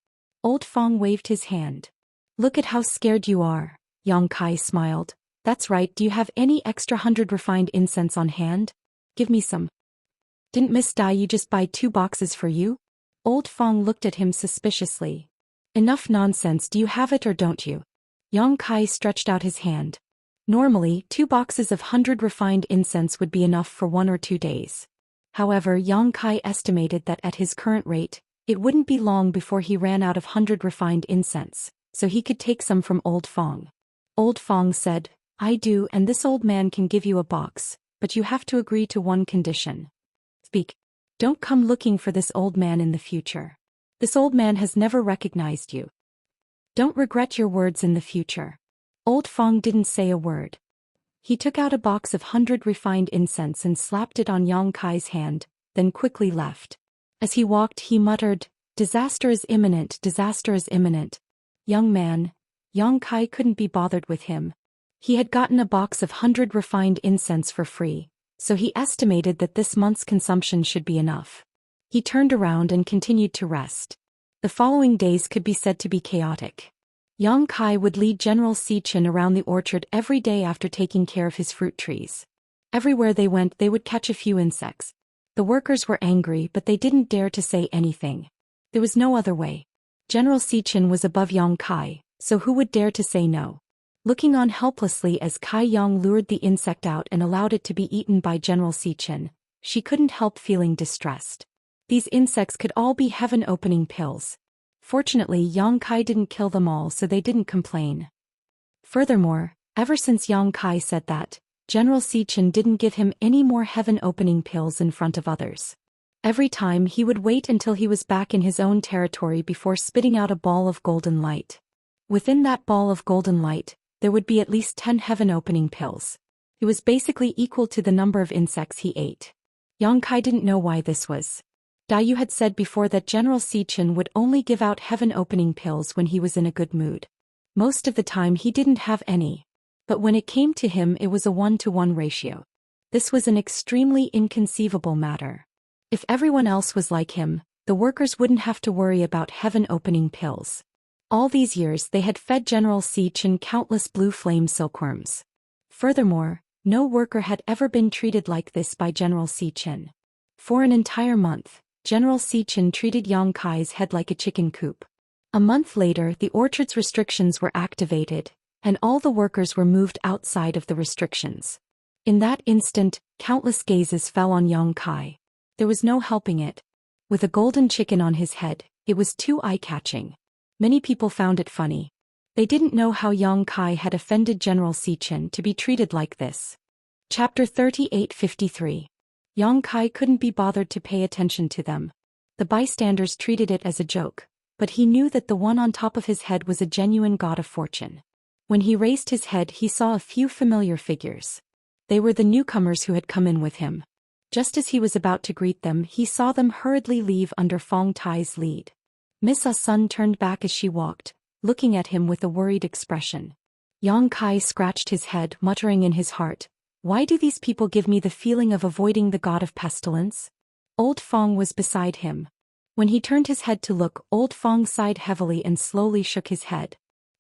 Old Fong waved his hand. "Look at how scared you are." Yang Kai smiled. "That's right, do you have any extra 100 refined incense on hand? Give me some." "Didn't Miss Dai you just buy 2 boxes for you?" Old Fong looked at him suspiciously. "Enough nonsense, do you have it or don't you?" Yang Kai stretched out his hand. Normally, 2 boxes of 100 refined incense would be enough for 1 or 2 days. However, Yang Kai estimated that at his current rate, it wouldn't be long before he ran out of 100 refined incense, so he could take some from Old Fong. Old Fong said, "I do, and this old man can give you a box, but you have to agree to one condition." "Speak." "Don't come looking for this old man in the future. This old man has never recognized you. Don't regret your words in the future." Old Fong didn't say a word. He took out a box of 100 refined incense and slapped it on Yang Kai's hand, then quickly left. As he walked, he muttered, "Disaster is imminent, disaster is imminent." Young man. Yang Kai couldn't be bothered with him. He had gotten a box of 100 refined incense for free, so he estimated that this month's consumption should be enough. He turned around and continued to rest. The following days could be said to be chaotic. Yang Kai would lead General Xian around the orchard every day after taking care of his fruit trees. Everywhere they went, they would catch a few insects. The workers were angry, but they didn't dare to say anything. There was no other way. General Xian was above Yang Kai, so who would dare to say no? Looking on helplessly as Kai Yang lured the insect out and allowed it to be eaten by General Xian, she couldn't help feeling distressed. These insects could all be heaven-opening pills. Fortunately, Yang Kai didn't kill them all, so they didn't complain. Furthermore, ever since Yang Kai said that, General Xian didn't give him any more heaven-opening pills in front of others. Every time he would wait until he was back in his own territory before spitting out a ball of golden light. Within that ball of golden light, there would be at least 10 heaven-opening pills. It was basically equal to the number of insects he ate. Yang Kai didn't know why this was. Daoist had said before that General Xian would only give out heaven-opening pills when he was in a good mood. Most of the time he didn't have any. But when it came to him, it was a 1-to-1 ratio. This was an extremely inconceivable matter. If everyone else was like him, the workers wouldn't have to worry about heaven-opening pills. All these years they had fed General Xian countless blue flame silkworms. Furthermore, no worker had ever been treated like this by General Xian. For an entire month, General Xian treated Yang Kai's head like a chicken coop. A month later, the orchard's restrictions were activated, and all the workers were moved outside of the restrictions. In that instant, countless gazes fell on Yang Kai. There was no helping it. With a golden chicken on his head, it was too eye-catching. Many people found it funny. They didn't know how Yang Kai had offended General Xian to be treated like this. Chapter 3853. Yang Kai couldn't be bothered to pay attention to them. The bystanders treated it as a joke, but he knew that the one on top of his head was a genuine god of fortune. When he raised his head, he saw a few familiar figures. They were the newcomers who had come in with him. Just as he was about to greet them, he saw them hurriedly leave under Fong Tai's lead. Miss Sun turned back as she walked, looking at him with a worried expression. Yang Kai scratched his head, muttering in his heart, "Why do these people give me the feeling of avoiding the god of pestilence?" Old Fong was beside him. When he turned his head to look, Old Fong sighed heavily and slowly shook his head.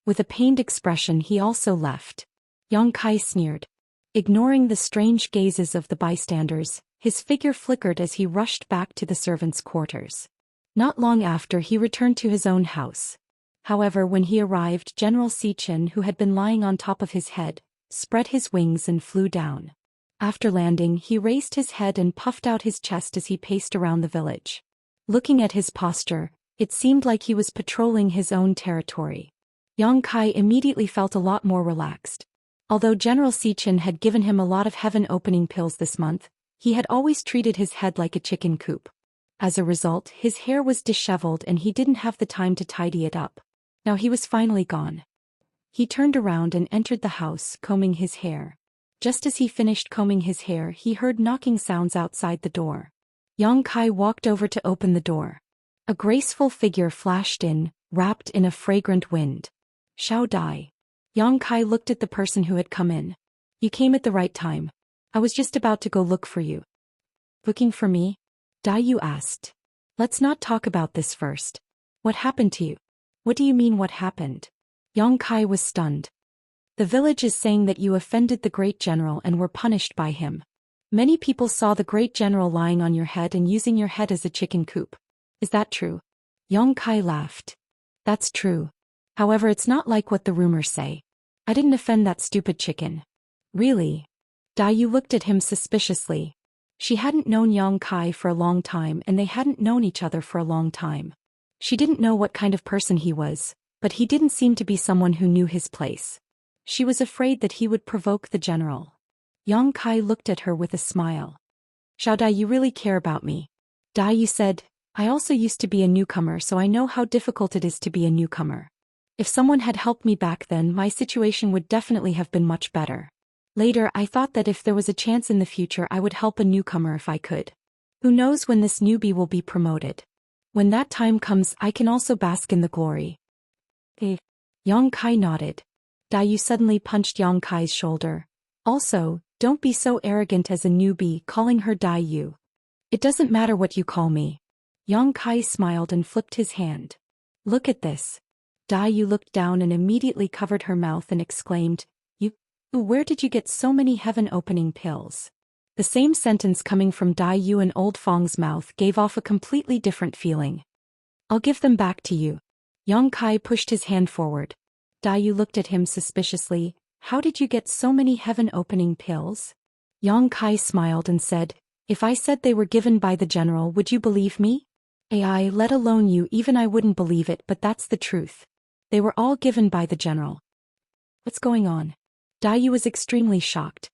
With a pained expression, he also left. Yang Kai sneered. Ignoring the strange gazes of the bystanders, his figure flickered as he rushed back to the servants' quarters. Not long after, he returned to his own house. However, when he arrived, General Xian, who had been lying on top of his head, spread his wings and flew down. After landing, he raised his head and puffed out his chest as he paced around the village. Looking at his posture, it seemed like he was patrolling his own territory. Yang Kai immediately felt a lot more relaxed. Although General Xian had given him a lot of heaven-opening pills this month, he had always treated his head like a chicken coop. As a result, his hair was disheveled and he didn't have the time to tidy it up. Now he was finally gone. He turned around and entered the house, combing his hair. Just as he finished combing his hair, he heard knocking sounds outside the door. Yang Kai walked over to open the door. A graceful figure flashed in, wrapped in a fragrant wind. Xiao Dai. Yang Kai looked at the person who had come in. You came at the right time. I was just about to go look for you. Looking for me? Dai Yu asked. Let's not talk about this first. What happened to you? What do you mean what happened? Yang Kai was stunned. The village is saying that you offended the great general and were punished by him. Many people saw the great general lying on your head and using your head as a chicken coop. Is that true? Yang Kai laughed. That's true. However, it's not like what the rumors say. I didn't offend that stupid chicken. Really? Dai Yu looked at him suspiciously. She hadn't known Yang Kai for a long time and they hadn't known each other for a long time. She didn't know what kind of person he was, but he didn't seem to be someone who knew his place. She was afraid that he would provoke the general. Yang Kai looked at her with a smile. Xiao Dai, you really care about me. Dai Yu said, I also used to be a newcomer, so I know how difficult it is to be a newcomer. If someone had helped me back then, my situation would definitely have been much better. Later, I thought that if there was a chance in the future, I would help a newcomer if I could. Who knows when this newbie will be promoted? When that time comes, I can also bask in the glory. Yang Kai nodded. Dai Yu suddenly punched Yang Kai's shoulder. Also, don't be so arrogant as a newbie, calling her Dai Yu. It doesn't matter what you call me. Yang Kai smiled and flipped his hand. Look at this. Dai Yu looked down and immediately covered her mouth and exclaimed, Where did you get so many heaven-opening pills? The same sentence coming from Dai Yu and Old Fong's mouth gave off a completely different feeling. I'll give them back to you. Yang Kai pushed his hand forward. Dai Yu looked at him suspiciously. How did you get so many heaven-opening pills? Yang Kai smiled and said, If I said they were given by the general, would you believe me? AI, let alone you, even I wouldn't believe it, but that's the truth. They were all given by the general. What's going on? Dai Yu was extremely shocked.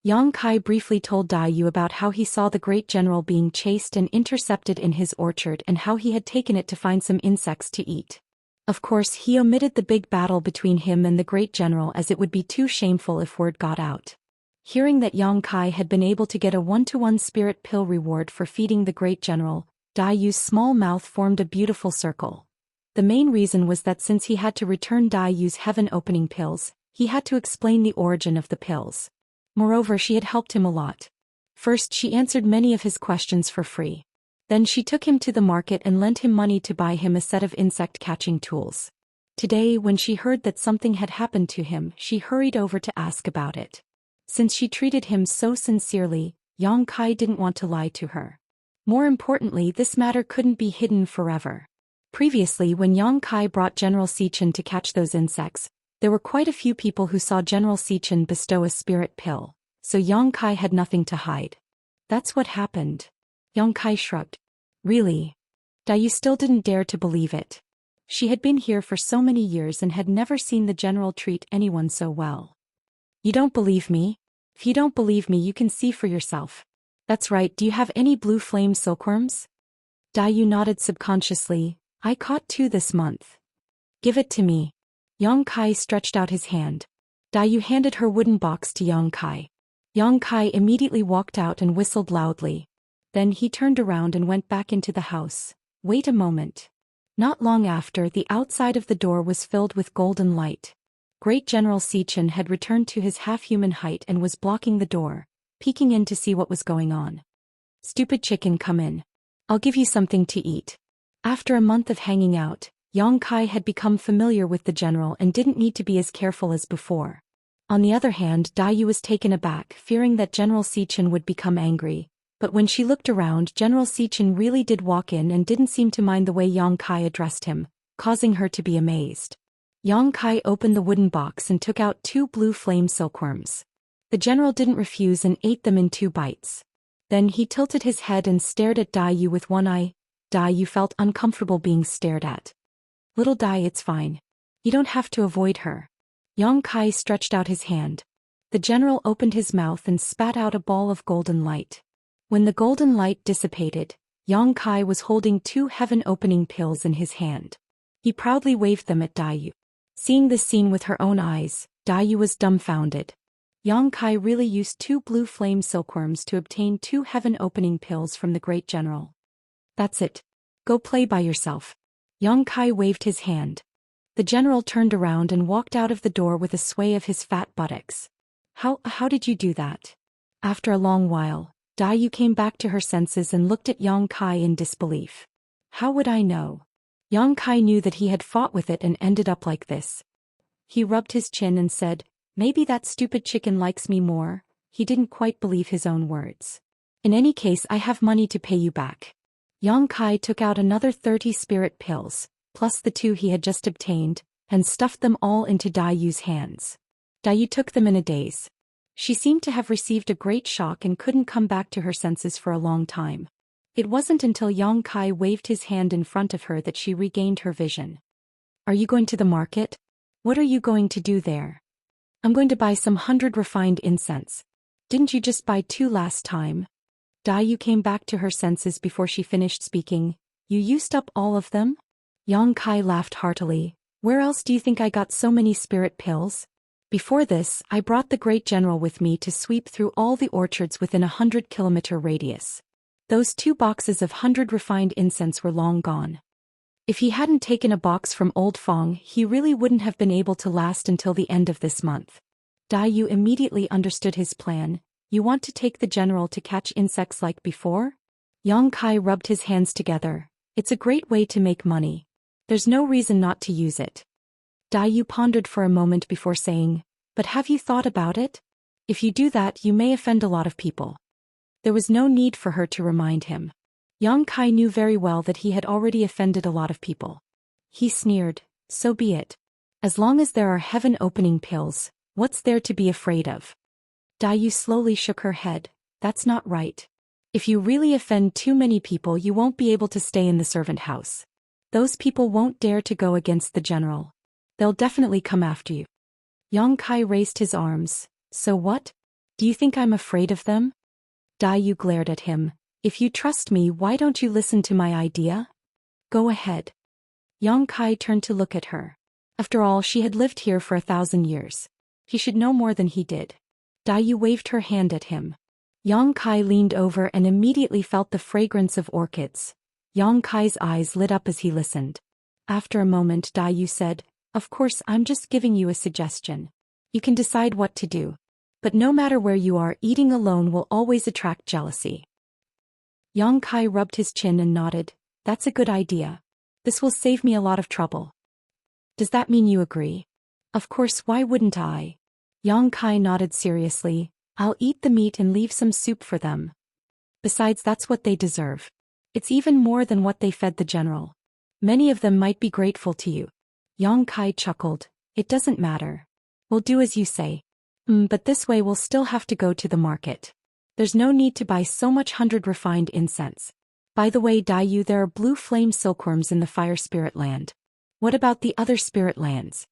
Yang Kai briefly told Dai Yu about how he saw the great general being chased and intercepted in his orchard and how he had taken it to find some insects to eat. Of course, he omitted the big battle between him and the great general as it would be too shameful if word got out. Hearing that Yang Kai had been able to get a 1-to-1 spirit pill reward for feeding the great general, Dai Yu's small mouth formed a beautiful circle. The main reason was that since he had to return Dai Yu's heaven-opening pills, he had to explain the origin of the pills. Moreover, she had helped him a lot. First, she answered many of his questions for free. Then she took him to the market and lent him money to buy him a set of insect-catching tools. Today, when she heard that something had happened to him, she hurried over to ask about it. Since she treated him so sincerely, Yang Kai didn't want to lie to her. More importantly, this matter couldn't be hidden forever. Previously, when Yang Kai brought General Xian to catch those insects, there were quite a few people who saw General Xian bestow a spirit pill, so Yang Kai had nothing to hide. That's what happened. Yang Kai shrugged. Really? Dai Yu still didn't dare to believe it. She had been here for so many years and had never seen the general treat anyone so well. You don't believe me? If you don't believe me, you can see for yourself. That's right, do you have any blue flame silkworms? Dai Yu nodded subconsciously. I caught 2 this month. Give it to me. Yang Kai stretched out his hand. Dai Yu handed her wooden box to Yang Kai. Yang Kai immediately walked out and whistled loudly. Then he turned around and went back into the house. Wait a moment. Not long after, the outside of the door was filled with golden light. Great General Xian had returned to his half-human height and was blocking the door, peeking in to see what was going on. Stupid chicken, come in. I'll give you something to eat. After a month of hanging out, Yang Kai had become familiar with the general and didn't need to be as careful as before. On the other hand, Dai Yu was taken aback, fearing that General Xian would become angry. But when she looked around, General Xian really did walk in and didn't seem to mind the way Yang Kai addressed him, causing her to be amazed. Yang Kai opened the wooden box and took out 2 blue flame silkworms. The general didn't refuse and ate them in 2 bites. Then he tilted his head and stared at Dai Yu with one eye. Dai Yu felt uncomfortable being stared at. Little Dai, it's fine. You don't have to avoid her. Yang Kai stretched out his hand. The general opened his mouth and spat out a ball of golden light. When the golden light dissipated, Yang Kai was holding 2 heaven-opening pills in his hand. He proudly waved them at Dai Yu. Seeing this scene with her own eyes, Dai Yu was dumbfounded. Yang Kai really used 2 blue flame silkworms to obtain 2 heaven-opening pills from the great general. That's it. Go play by yourself. Yang Kai waved his hand. The general turned around and walked out of the door with a sway of his fat buttocks. How did you do that? After a long while, Dai Yu came back to her senses and looked at Yang Kai in disbelief. How would I know? Yang Kai knew that he had fought with it and ended up like this. He rubbed his chin and said, maybe that stupid chicken likes me more. He didn't quite believe his own words. In any case, I have money to pay you back. Yang Kai took out another 30 spirit pills, plus the 2 he had just obtained, and stuffed them all into Dai Yu's hands. Dai Yu took them in a daze. She seemed to have received a great shock and couldn't come back to her senses for a long time. It wasn't until Yang Kai waved his hand in front of her that she regained her vision. Are you going to the market? What are you going to do there? I'm going to buy some 100 refined incense. Didn't you just buy 2 last time? Dai Yu came back to her senses before she finished speaking. You used up all of them? Yang Kai laughed heartily. Where else do you think I got so many spirit pills? Before this, I brought the great general with me to sweep through all the orchards within a 100-kilometer radius. Those 2 boxes of 100 refined incense were long gone. If he hadn't taken a box from Old Fong, he really wouldn't have been able to last until the end of this month. Dai Yu immediately understood his plan. You want to take the general to catch insects like before? Yang Kai rubbed his hands together. It's a great way to make money. There's no reason not to use it. Dai Yu pondered for a moment before saying, but have you thought about it? If you do that, you may offend a lot of people. There was no need for her to remind him. Yang Kai knew very well that he had already offended a lot of people. He sneered, so be it. As long as there are heaven-opening pills, what's there to be afraid of? Dai Yu slowly shook her head. That's not right. If you really offend too many people, you won't be able to stay in the servant house. Those people won't dare to go against the general. They'll definitely come after you. Yang Kai raised his arms. So what? Do you think I'm afraid of them? Dai Yu glared at him. If you trust me, why don't you listen to my idea? Go ahead. Yang Kai turned to look at her. After all, she had lived here for 1,000 years. He should know more than he did. Dai Yu waved her hand at him. Yang Kai leaned over and immediately felt the fragrance of orchids. Yang Kai's eyes lit up as he listened. After a moment, Dai Yu said, of course, I'm just giving you a suggestion. You can decide what to do. But no matter where you are, eating alone will always attract jealousy. Yang Kai rubbed his chin and nodded. That's a good idea. This will save me a lot of trouble. Does that mean you agree? Of course, why wouldn't I? Yang Kai nodded seriously. I'll eat the meat and leave some soup for them. Besides, that's what they deserve. It's even more than what they fed the general. Many of them might be grateful to you. Yang Kai chuckled. It doesn't matter. We'll do as you say. But this way we'll still have to go to the market. There's no need to buy so much 100 refined incense. By the way, Dai Yu, there are blue flame silkworms in the fire spirit land. What about the other spirit lands?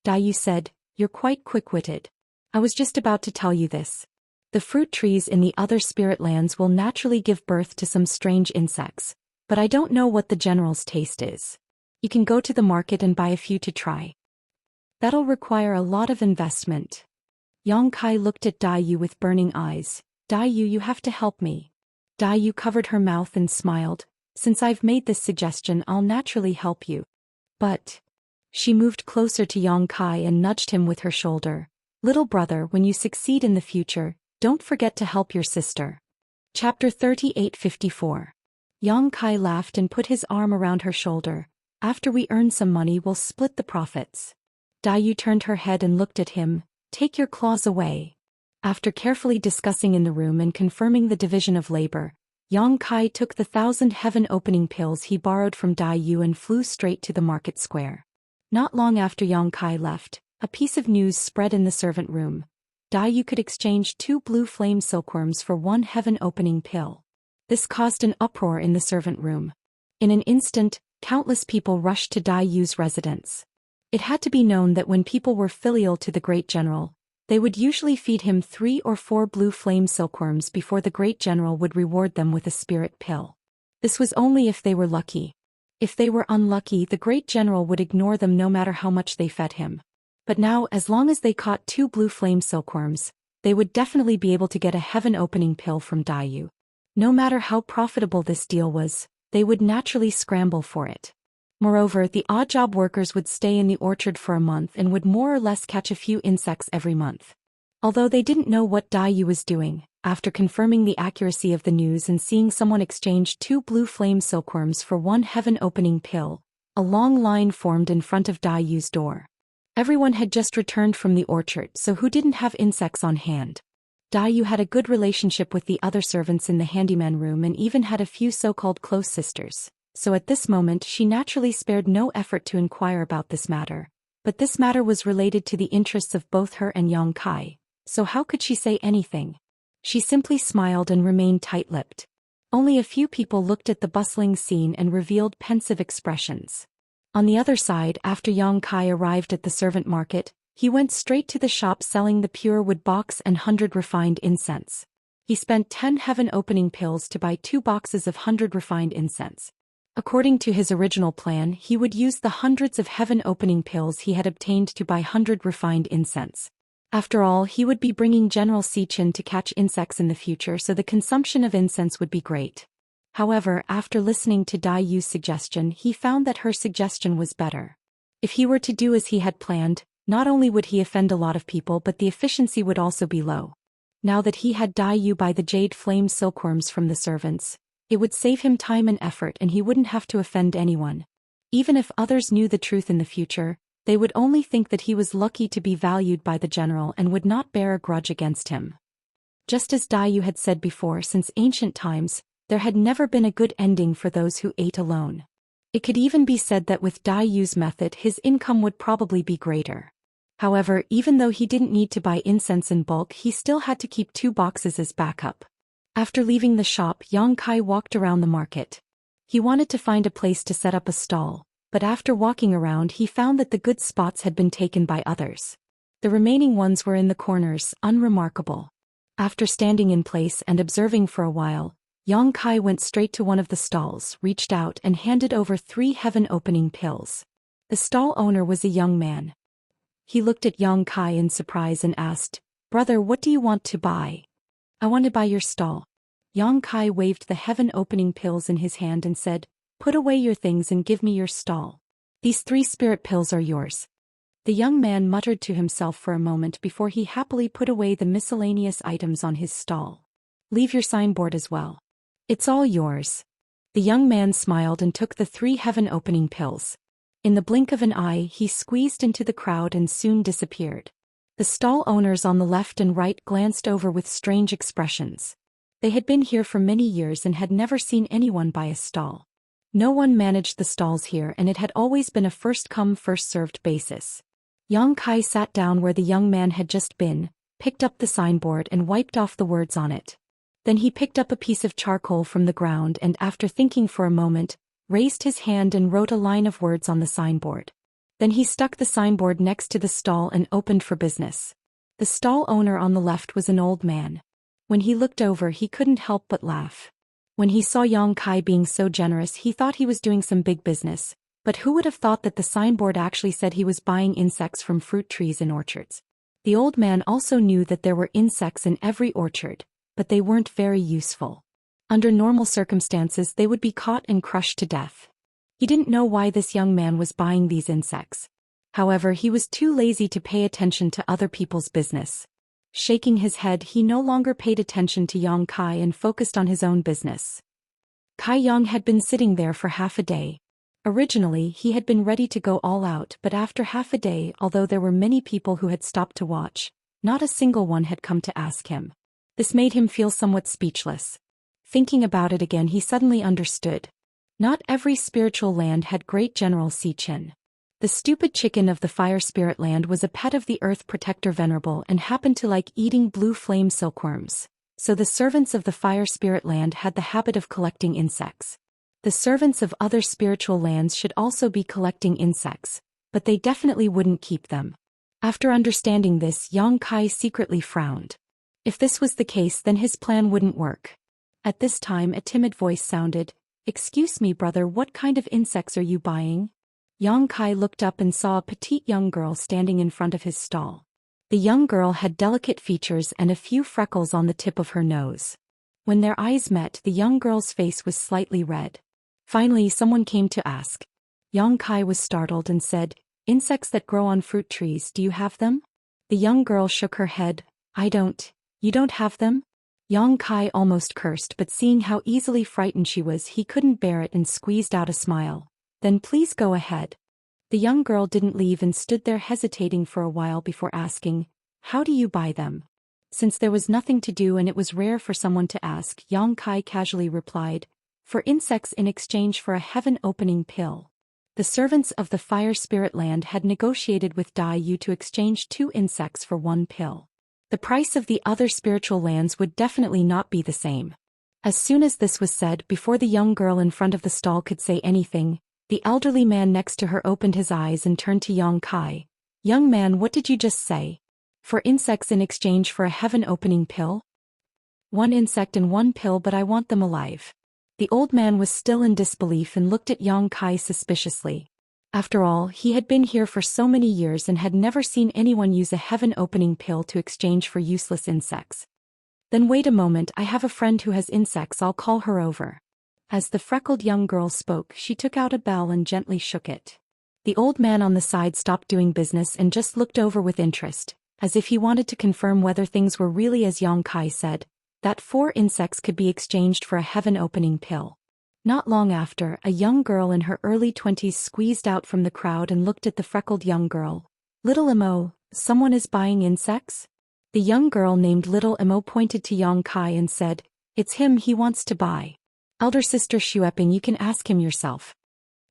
Dai Yu said, you're quite quick-witted. I was just about to tell you this. The fruit trees in the other spirit lands will naturally give birth to some strange insects, but I don't know what the general's taste is. You can go to the market and buy a few to try. That'll require a lot of investment. Yang Kai looked at Dai Yu with burning eyes. Dai Yu, you have to help me. Dai Yu covered her mouth and smiled. Since I've made this suggestion, I'll naturally help you. But... She moved closer to Yang Kai and nudged him with her shoulder. Little brother, when you succeed in the future, don't forget to help your sister. Chapter 38:54. Yang Kai laughed and put his arm around her shoulder. After we earn some money, we'll split the profits. Dai Yu turned her head and looked at him. Take your claws away. After carefully discussing in the room and confirming the division of labor, Yang Kai took the 1,000 heaven-opening pills he borrowed from Dai Yu and flew straight to the market square. Not long after Yang Kai left, a piece of news spread in the servant room. Dai could exchange 2 blue flame silkworms for 1 heaven-opening pill. This caused an uproar in the servant room. In an instant, countless people rushed to Dai's residence. It had to be known that when people were filial to the great general, they would usually feed him 3 or 4 blue flame silkworms before the great general would reward them with a spirit pill. This was only if they were lucky. If they were unlucky, the great general would ignore them no matter how much they fed him. But now, as long as they caught 2 blue flame silkworms, they would definitely be able to get a heaven-opening pill from Dai. No matter how profitable this deal was, they would naturally scramble for it. Moreover, the odd job workers would stay in the orchard for a month and would more or less catch a few insects every month. Although they didn't know what Dai was doing, after confirming the accuracy of the news and seeing someone exchange 2 blue flame silkworms for 1 heaven-opening pill, a long line formed in front of Dai's door. Everyone had just returned from the orchard, so who didn't have insects on hand? Dai had a good relationship with the other servants in the handyman room and even had a few so-called close sisters, so at this moment she naturally spared no effort to inquire about this matter. But this matter was related to the interests of both her and Yang Kai, so how could she say anything? She simply smiled and remained tight-lipped. Only a few people looked at the bustling scene and revealed pensive expressions. On the other side, after Yang Kai arrived at the servant market, he went straight to the shop selling the pure wood box and 100 refined incense. He spent 10 heaven-opening pills to buy 2 boxes of 100 refined incense. According to his original plan, he would use the hundreds of heaven-opening pills he had obtained to buy 100 refined incense. After all, he would be bringing General Xian to catch insects in the future, so the consumption of incense would be great. However, after listening to Dai's suggestion, he found that her suggestion was better. If he were to do as he had planned, not only would he offend a lot of people, but the efficiency would also be low. Now that he had Dai buy the jade flame silkworms from the servants, it would save him time and effort and he wouldn't have to offend anyone. Even if others knew the truth in the future, they would only think that he was lucky to be valued by the general and would not bear a grudge against him. Just as Dai had said before, since ancient times, there had never been a good ending for those who ate alone. It could even be said that with Dai's method his income would probably be greater. However, even though he didn't need to buy incense in bulk, he still had to keep 2 boxes as backup. After leaving the shop, Yang Kai walked around the market. He wanted to find a place to set up a stall, but after walking around he found that the good spots had been taken by others. The remaining ones were in the corners, unremarkable. After standing in place and observing for a while, Yang Kai went straight to one of the stalls, reached out and handed over 3 heaven-opening pills. The stall owner was a young man. He looked at Yang Kai in surprise and asked, "Brother, what do you want to buy?" "I want to buy your stall." Yang Kai waved the heaven-opening pills in his hand and said, "Put away your things and give me your stall. These 3 spirit pills are yours." The young man muttered to himself for a moment before he happily put away the miscellaneous items on his stall. "Leave your signboard as well. It's all yours." The young man smiled and took the 3 heaven-opening pills. In the blink of an eye, he squeezed into the crowd and soon disappeared. The stall owners on the left and right glanced over with strange expressions. They had been here for many years and had never seen anyone buy a stall. No one managed the stalls here and it had always been a first-come, first-served basis. Yang Kai sat down where the young man had just been, picked up the signboard and wiped off the words on it. Then he picked up a piece of charcoal from the ground and after thinking for a moment, raised his hand and wrote a line of words on the signboard. Then he stuck the signboard next to the stall and opened for business. The stall owner on the left was an old man. When he looked over, he couldn't help but laugh. When he saw Yang Kai being so generous, he thought he was doing some big business, but who would have thought that the signboard actually said he was buying insects from fruit trees in orchards? The old man also knew that there were insects in every orchard, but they weren't very useful. Under normal circumstances, they would be caught and crushed to death. He didn't know why this young man was buying these insects. However, he was too lazy to pay attention to other people's business. Shaking his head, he no longer paid attention to Yang Kai and focused on his own business. Kai Yang had been sitting there for half a day. Originally, he had been ready to go all out, but after half a day, although there were many people who had stopped to watch, not a single one had come to ask him. This made him feel somewhat speechless. Thinking about it again, he suddenly understood. Not every spiritual land had great General Xian. The stupid chicken of the fire spirit land was a pet of the earth protector venerable and happened to like eating blue flame silkworms. So the servants of the fire spirit land had the habit of collecting insects. The servants of other spiritual lands should also be collecting insects, but they definitely wouldn't keep them. After understanding this, Yang Kai secretly frowned. If this was the case, then his plan wouldn't work. At this time a timid voice sounded, "Excuse me, brother, what kind of insects are you buying?" Yang Kai looked up and saw a petite young girl standing in front of his stall. The young girl had delicate features and a few freckles on the tip of her nose. When their eyes met, the young girl's face was slightly red. Finally, someone came to ask. Yang Kai was startled and said, "Insects that grow on fruit trees, do you have them?" The young girl shook her head. "I don't." "You don't have them?" Yang Kai almost cursed, but seeing how easily frightened she was, he couldn't bear it and squeezed out a smile. "Then please go ahead." The young girl didn't leave and stood there hesitating for a while before asking, "How do you buy them?" Since there was nothing to do and it was rare for someone to ask, Yang Kai casually replied, "For insects in exchange for a heaven-opening pill." The servants of the fire spirit land had negotiated with Dai Yu to exchange 2 insects for 1 pill. The price of the other spiritual lands would definitely not be the same. As soon as this was said, before the young girl in front of the stall could say anything, the elderly man next to her opened his eyes and turned to Yang Kai. "Young man, what did you just say? For insects in exchange for a heaven-opening pill?" "1 insect and 1 pill, but I want them alive." The old man was still in disbelief and looked at Yang Kai suspiciously. After all, he had been here for so many years and had never seen anyone use a heaven-opening pill to exchange for useless insects. "Then wait a moment, I have a friend who has insects, I'll call her over." As the freckled young girl spoke, she took out a bell and gently shook it. The old man on the side stopped doing business and just looked over with interest, as if he wanted to confirm whether things were really as Yang Kai said, that 4 insects could be exchanged for a heaven-opening pill. Not long after, a young girl in her early 20s squeezed out from the crowd and looked at the freckled young girl. "Little Imo, someone is buying insects?" The young girl named Little Imo pointed to Yang Kai and said, "It's him, he wants to buy." "Elder sister Xueping, you can ask him yourself."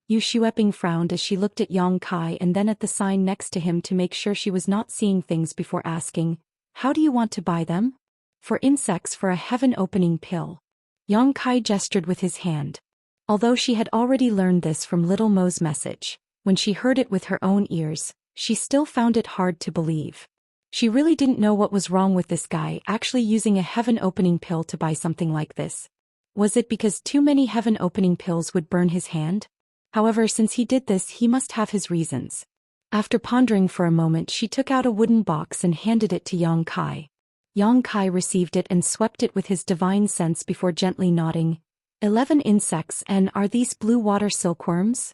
Yu Xueping frowned as she looked at Yang Kai and then at the sign next to him to make sure she was not seeing things before asking, "How do you want to buy them?" "For insects for a heaven-opening pill." Yang Kai gestured with his hand. Although she had already learned this from Little Mo's message, when she heard it with her own ears, she still found it hard to believe. She really didn't know what was wrong with this guy actually using a heaven-opening pill to buy something like this. Was it because too many heaven-opening pills would burn his hand? However, since he did this, he must have his reasons. After pondering for a moment, she took out a wooden box and handed it to Yang Kai. Yang Kai received it and swept it with his divine sense before gently nodding. 11 insects, and are these blue water silkworms?"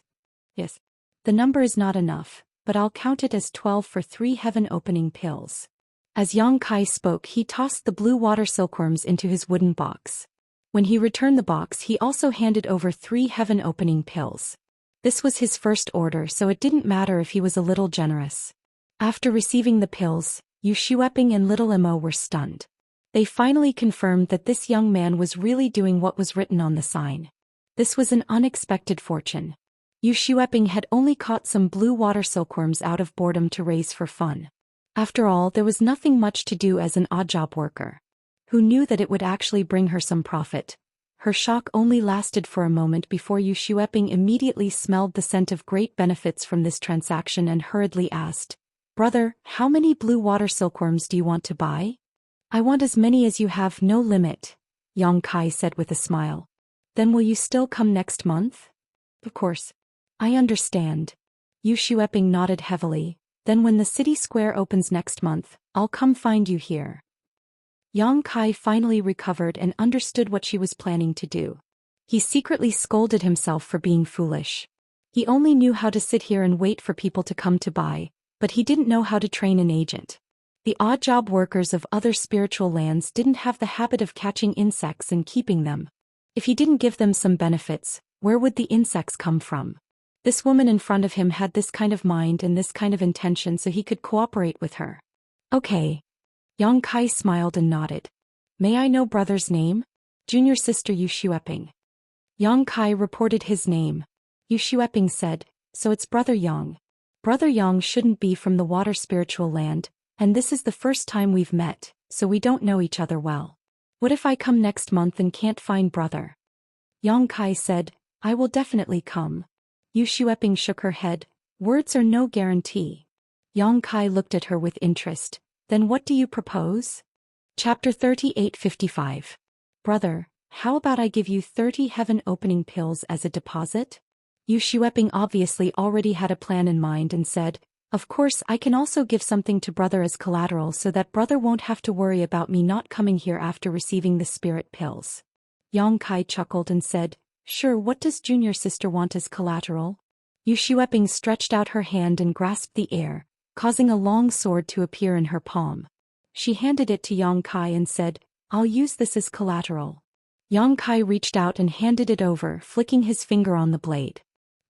"Yes." "The number is not enough, but I'll count it as 12 for 3 heaven-opening pills." As Yang Kai spoke, he tossed the blue water silkworms into his wooden box. When he returned the box, he also handed over 3 heaven-opening pills. This was his first order, so it didn't matter if he was a little generous. After receiving the pills, Yu Xueping and Little Imo were stunned. They finally confirmed that this young man was really doing what was written on the sign. This was an unexpected fortune. Yu Xueping had only caught some blue water silkworms out of boredom to raise for fun. After all, there was nothing much to do as an odd job worker. Who knew that it would actually bring her some profit? Her shock only lasted for a moment before Yu Xueping immediately smelled the scent of great benefits from this transaction and hurriedly asked, "Brother, how many blue water silkworms do you want to buy?" "I want as many as you have, no limit," Yang Kai said with a smile. "Then will you still come next month?" "Of course." "I understand." Yu Xueping nodded heavily. "Then when the city square opens next month, I'll come find you here." Yang Kai finally recovered and understood what she was planning to do. He secretly scolded himself for being foolish. He only knew how to sit here and wait for people to come to buy, but he didn't know how to train an agent. The odd job workers of other spiritual lands didn't have the habit of catching insects and keeping them. If he didn't give them some benefits, where would the insects come from? This woman in front of him had this kind of mind and this kind of intention, so he could cooperate with her. "Okay." Yang Kai smiled and nodded. "May I know brother's name?" "Junior sister Yu Xueping." Yang Kai reported his name. Yu Xueping said, "So it's brother Yang." Brother Yang shouldn't be from the water spiritual land, and this is the first time we've met, so we don't know each other well. What if I come next month and can't find brother? Yang Kai said, I will definitely come. Yu Xueping shook her head, words are no guarantee. Yang Kai looked at her with interest, then what do you propose? Chapter 38:55. Brother, how about I give you 30 heaven-opening pills as a deposit? Yu Xueping obviously already had a plan in mind and said, of course I can also give something to brother as collateral so that brother won't have to worry about me not coming here after receiving the spirit pills. Yang Kai chuckled and said, sure, what does junior sister want as collateral? Yu Xueping stretched out her hand and grasped the air, causing a long sword to appear in her palm. She handed it to Yang Kai and said, I'll use this as collateral. Yang Kai reached out and handed it over, flicking his finger on the blade.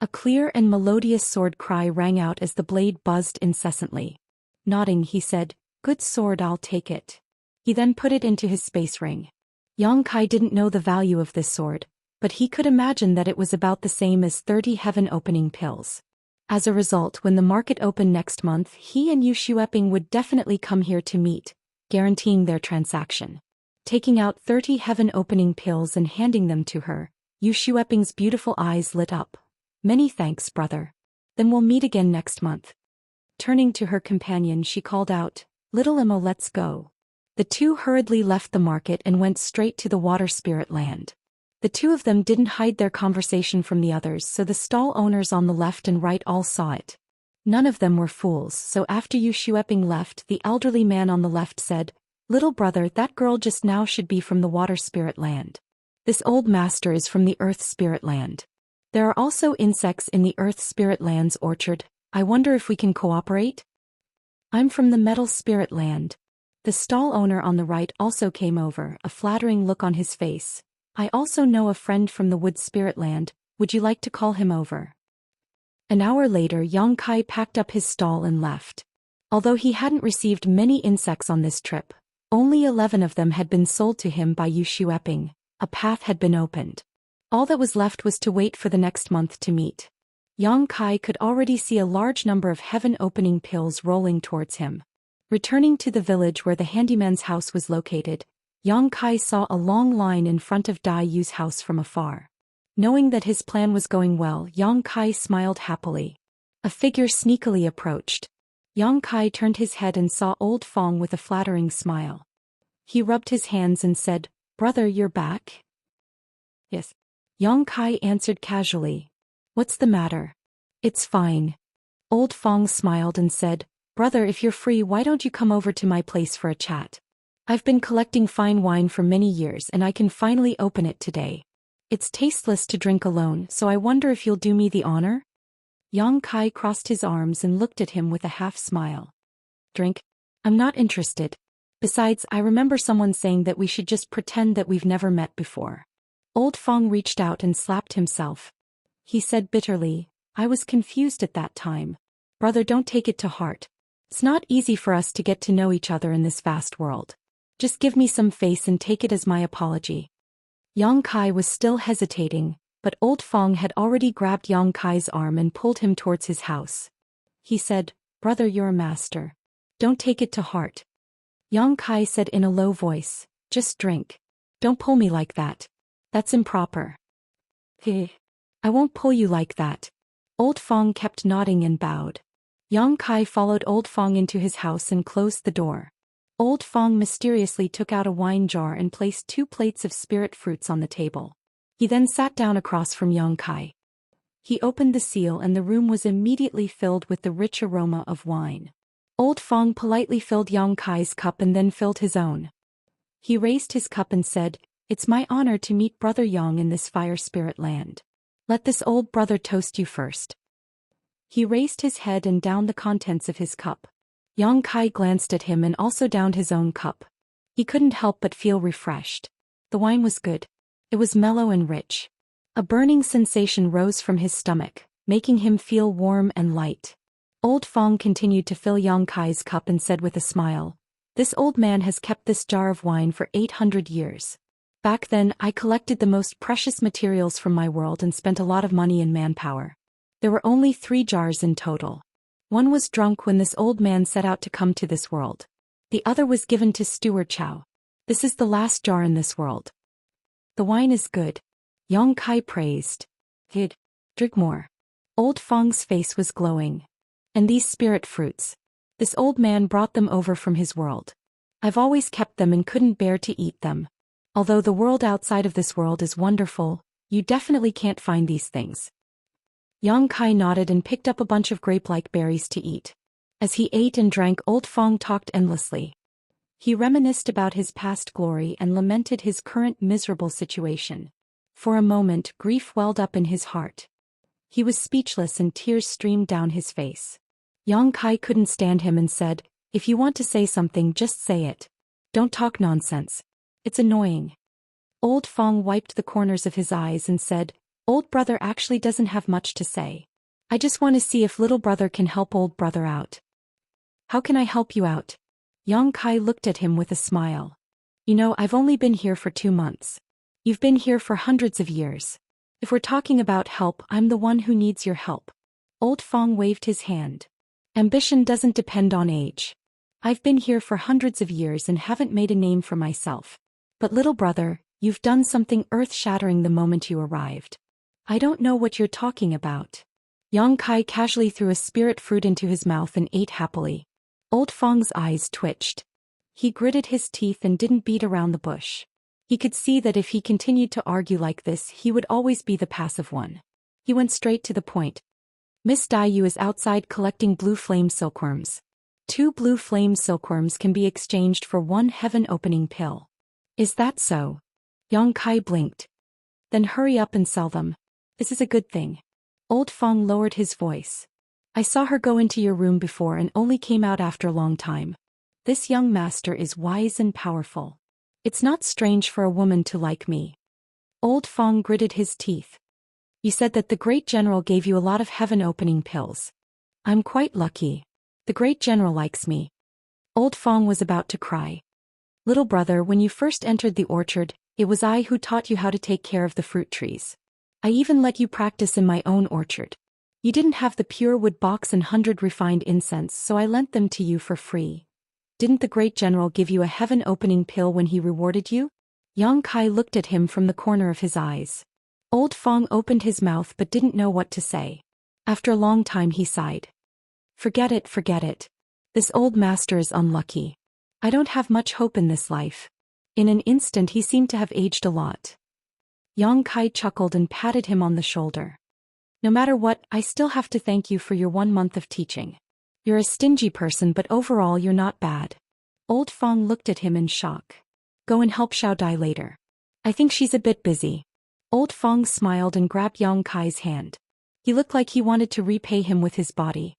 A clear and melodious sword cry rang out as the blade buzzed incessantly. Nodding, he said, good sword, I'll take it. He then put it into his space ring. Yang Kai didn't know the value of this sword, but he could imagine that it was about the same as 30 heaven-opening pills. As a result, when the market opened next month, he and Yu Xueping would definitely come here to meet, guaranteeing their transaction. Taking out 30 heaven-opening pills and handing them to her, Yu Xueping's beautiful eyes lit up. Many thanks, brother. Then we'll meet again next month. Turning to her companion, she called out, Little Imo, let's go. The two hurriedly left the market and went straight to the water spirit land. The two of them didn't hide their conversation from the others, so the stall owners on the left and right all saw it. None of them were fools, so after Yu Xueping left, the elderly man on the left said, Little brother, that girl just now should be from the water spirit land. This old master is from the earth spirit land. There are also insects in the earth spirit land's orchard. I wonder if we can cooperate? I'm from the metal spirit land. The stall owner on the right also came over, a flattering look on his face. I also know a friend from the wood spirit land, would you like to call him over? An hour later, Yang Kai packed up his stall and left. Although he hadn't received many insects on this trip, only 11 of them had been sold to him by Yu Xueping. A path had been opened. All that was left was to wait for the next month to meet. Yang Kai could already see a large number of heaven-opening pills rolling towards him. Returning to the village where the handyman's house was located, Yang Kai saw a long line in front of Dai Yu's house from afar. Knowing that his plan was going well, Yang Kai smiled happily. A figure sneakily approached. Yang Kai turned his head and saw Old Fong with a flattering smile. He rubbed his hands and said, Brother, you're back? Yes. Yang Kai answered casually. What's the matter? It's fine. Old Fong smiled and said, Brother, if you're free, why don't you come over to my place for a chat? I've been collecting fine wine for many years and I can finally open it today. It's tasteless to drink alone, so I wonder if you'll do me the honor? Yang Kai crossed his arms and looked at him with a half-smile. Drink? I'm not interested. Besides, I remember someone saying that we should just pretend that we've never met before. Old Fong reached out and slapped himself. He said bitterly, I was confused at that time. Brother, don't take it to heart. It's not easy for us to get to know each other in this vast world. Just give me some face and take it as my apology. Yang Kai was still hesitating, but Old Fong had already grabbed Yang Kai's arm and pulled him towards his house. He said, Brother, you're a master. Don't take it to heart. Yang Kai said in a low voice, just drink. Don't pull me like that. That's improper. Hey, I won't pull you like that. Old Fong kept nodding and bowed. Yang Kai followed Old Fong into his house and closed the door. Old Fong mysteriously took out a wine jar and placed 2 plates of spirit fruits on the table. He then sat down across from Yang Kai. He opened the seal and the room was immediately filled with the rich aroma of wine. Old Fong politely filled Yang Kai's cup and then filled his own. He raised his cup and said, It's my honor to meet Brother Yang in this fire spirit land. Let this old brother toast you first. He raised his head and downed the contents of his cup. Yang Kai glanced at him and also downed his own cup. He couldn't help but feel refreshed. The wine was good. It was mellow and rich. A burning sensation rose from his stomach, making him feel warm and light. Old Fong continued to fill Yang Kai's cup and said with a smile, This old man has kept this jar of wine for 800 years. Back then, I collected the most precious materials from my world and spent a lot of money and manpower. There were only 3 jars in total. One was drunk when this old man set out to come to this world. The other was given to Steward Chow. This is the last jar in this world. The wine is good. Yang Kai praised. Good. Drink more. Old Fong's face was glowing. And these spirit fruits. This old man brought them over from his world. I've always kept them and couldn't bear to eat them. Although the world outside of this world is wonderful, you definitely can't find these things. Yang Kai nodded and picked up a bunch of grape-like berries to eat. As he ate and drank, Old Fong talked endlessly. He reminisced about his past glory and lamented his current miserable situation. For a moment, grief welled up in his heart. He was speechless and tears streamed down his face. Yang Kai couldn't stand him and said, "If you want to say something, just say it. Don't talk nonsense. It's annoying." Old Fong wiped the corners of his eyes and said, "Old brother actually doesn't have much to say. I just want to see if little brother can help old brother out." "How can I help you out?" Yang Kai looked at him with a smile. "You know, I've only been here for 2 months. You've been here for hundreds of years. If we're talking about help, I'm the one who needs your help." Old Fong waved his hand. "Ambition doesn't depend on age. I've been here for hundreds of years and haven't made a name for myself. But little brother, you've done something earth-shattering the moment you arrived." "I don't know what you're talking about." Yang Kai casually threw a spirit fruit into his mouth and ate happily. Old Fong's eyes twitched. He gritted his teeth and didn't beat around the bush. He could see that if he continued to argue like this, he would always be the passive one. He went straight to the point. "Miss Dai Yu is outside collecting blue flame silkworms. 2 blue flame silkworms can be exchanged for 1 heaven-opening pill." "Is that so?" Yang Kai blinked. "Then hurry up and sell them. This is a good thing." Old Fong lowered his voice. "I saw her go into your room before and only came out after a long time. This young master is wise and powerful. It's not strange for a woman to like me." Old Fong gritted his teeth. "You said that the great general gave you a lot of heaven-opening pills. I'm quite lucky. The great general likes me." Old Fong was about to cry. "Little brother, when you first entered the orchard, it was I who taught you how to take care of the fruit trees. I even let you practice in my own orchard. You didn't have the pure wood box and 100 refined incense, so I lent them to you for free. Didn't the great general give you a heaven-opening pill when he rewarded you?" Yang Kai looked at him from the corner of his eyes. Old Fong opened his mouth but didn't know what to say. After a long time he sighed. Forget it, forget it. This old master is unlucky. I don't have much hope in this life." In an instant he seemed to have aged a lot. Yang Kai chuckled and patted him on the shoulder. "No matter what, I still have to thank you for your 1 month of teaching. You're a stingy person, but overall you're not bad." Old Fong looked at him in shock. "Go and help Xiao Dai later. I think she's a bit busy." Old Fong smiled and grabbed Yang Kai's hand. He looked like he wanted to repay him with his body.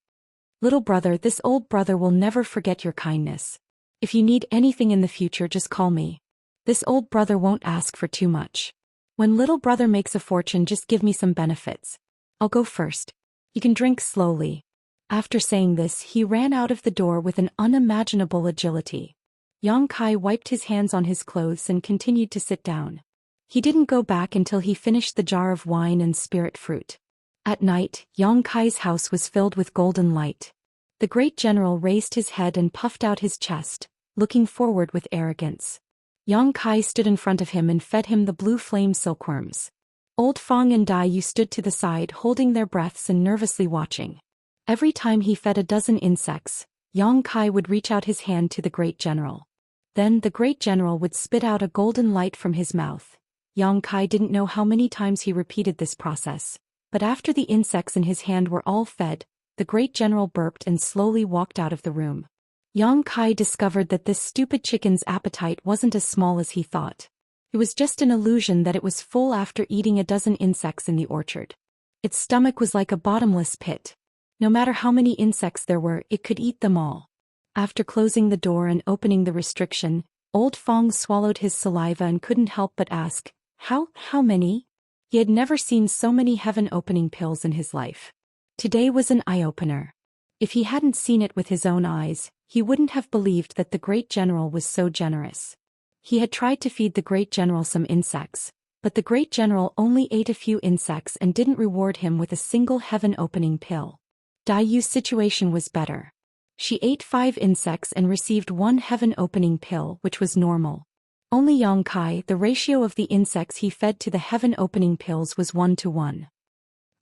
"Little brother, this old brother will never forget your kindness. If you need anything in the future, just call me. This old brother won't ask for too much. When little brother makes a fortune, just give me some benefits. I'll go first. You can drink slowly." After saying this, he ran out of the door with an unimaginable agility. Yang Kai wiped his hands on his clothes and continued to sit down. He didn't go back until he finished the jar of wine and spirit fruit. At night, Yang Kai's house was filled with golden light. The great general raised his head and puffed out his chest, looking forward with arrogance. Yang Kai stood in front of him and fed him the blue flame silkworms. Old Fong and Dai Yu stood to the side holding their breaths and nervously watching. Every time he fed a dozen insects, Yang Kai would reach out his hand to the great general. Then the great general would spit out a golden light from his mouth. Yang Kai didn't know how many times he repeated this process, but after the insects in his hand were all fed, the great general burped and slowly walked out of the room. Yang Kai discovered that this stupid chicken's appetite wasn't as small as he thought. It was just an illusion that it was full after eating a dozen insects in the orchard. Its stomach was like a bottomless pit. No matter how many insects there were, it could eat them all. After closing the door and opening the restriction, Old Fong swallowed his saliva and couldn't help but ask, How many? He had never seen so many heaven-opening pills in his life. Today was an eye-opener. If he hadn't seen it with his own eyes, he wouldn't have believed that the great general was so generous. He had tried to feed the great general some insects, but the great general only ate a few insects and didn't reward him with a single heaven-opening pill. Daiyu's situation was better. She ate 5 insects and received 1 heaven-opening pill, which was normal. Only Yongkai, the ratio of the insects he fed to the heaven-opening pills was 1:1.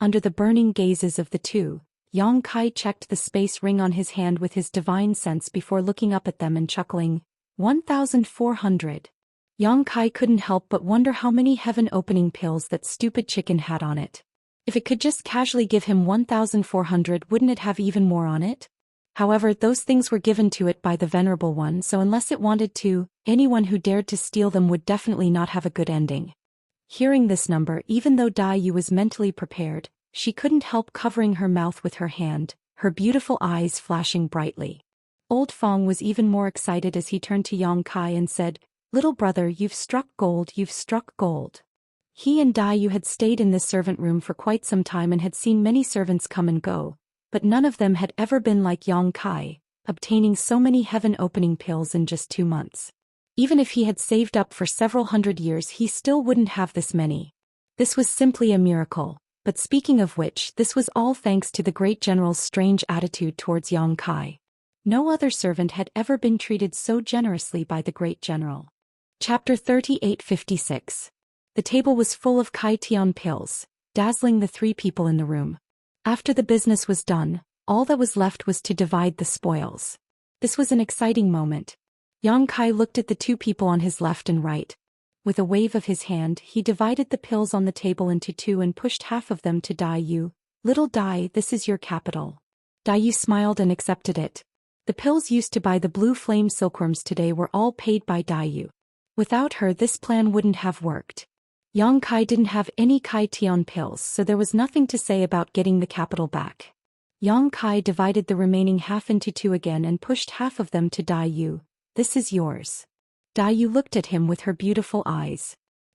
Under the burning gazes of the two, Yongkai checked the space ring on his hand with his divine sense before looking up at them and chuckling, 1,400. Yongkai couldn't help but wonder how many heaven-opening pills that stupid chicken had on it. If it could just casually give him 1,400, wouldn't it have even more on it? However, those things were given to it by the Venerable One, so unless it wanted to, anyone who dared to steal them would definitely not have a good ending. Hearing this number, even though Daiyu was mentally prepared, she couldn't help covering her mouth with her hand, her beautiful eyes flashing brightly. Old Fong was even more excited as he turned to Yongkai and said, "Little brother, you've struck gold, you've struck gold." He and Daiyu had stayed in this servant room for quite some time and had seen many servants come and go, but none of them had ever been like Yongkai, obtaining so many heaven-opening pills in just 2 months. Even if he had saved up for several hundred years, he still wouldn't have this many. This was simply a miracle, but speaking of which, this was all thanks to the great general's strange attitude towards Yongkai. No other servant had ever been treated so generously by the great general. Chapter 3856. The table was full of Kai Tian pills, dazzling the 3 people in the room. After the business was done, all that was left was to divide the spoils. This was an exciting moment. Yongkai looked at the 2 people on his left and right. With a wave of his hand, he divided the pills on the table into 2 and pushed half of them to Daiyu. "Little Dai, this is your capital." Daiyu smiled and accepted it. The pills used to buy the blue flame silkworms today were all paid by Daiyu. Without her, this plan wouldn't have worked. Yongkai didn't have any Kai Tian pills, so there was nothing to say about getting the capital back. Yongkai divided the remaining half into 2 again and pushed half of them to Daiyu. "This is yours." Daiyu looked at him with her beautiful eyes.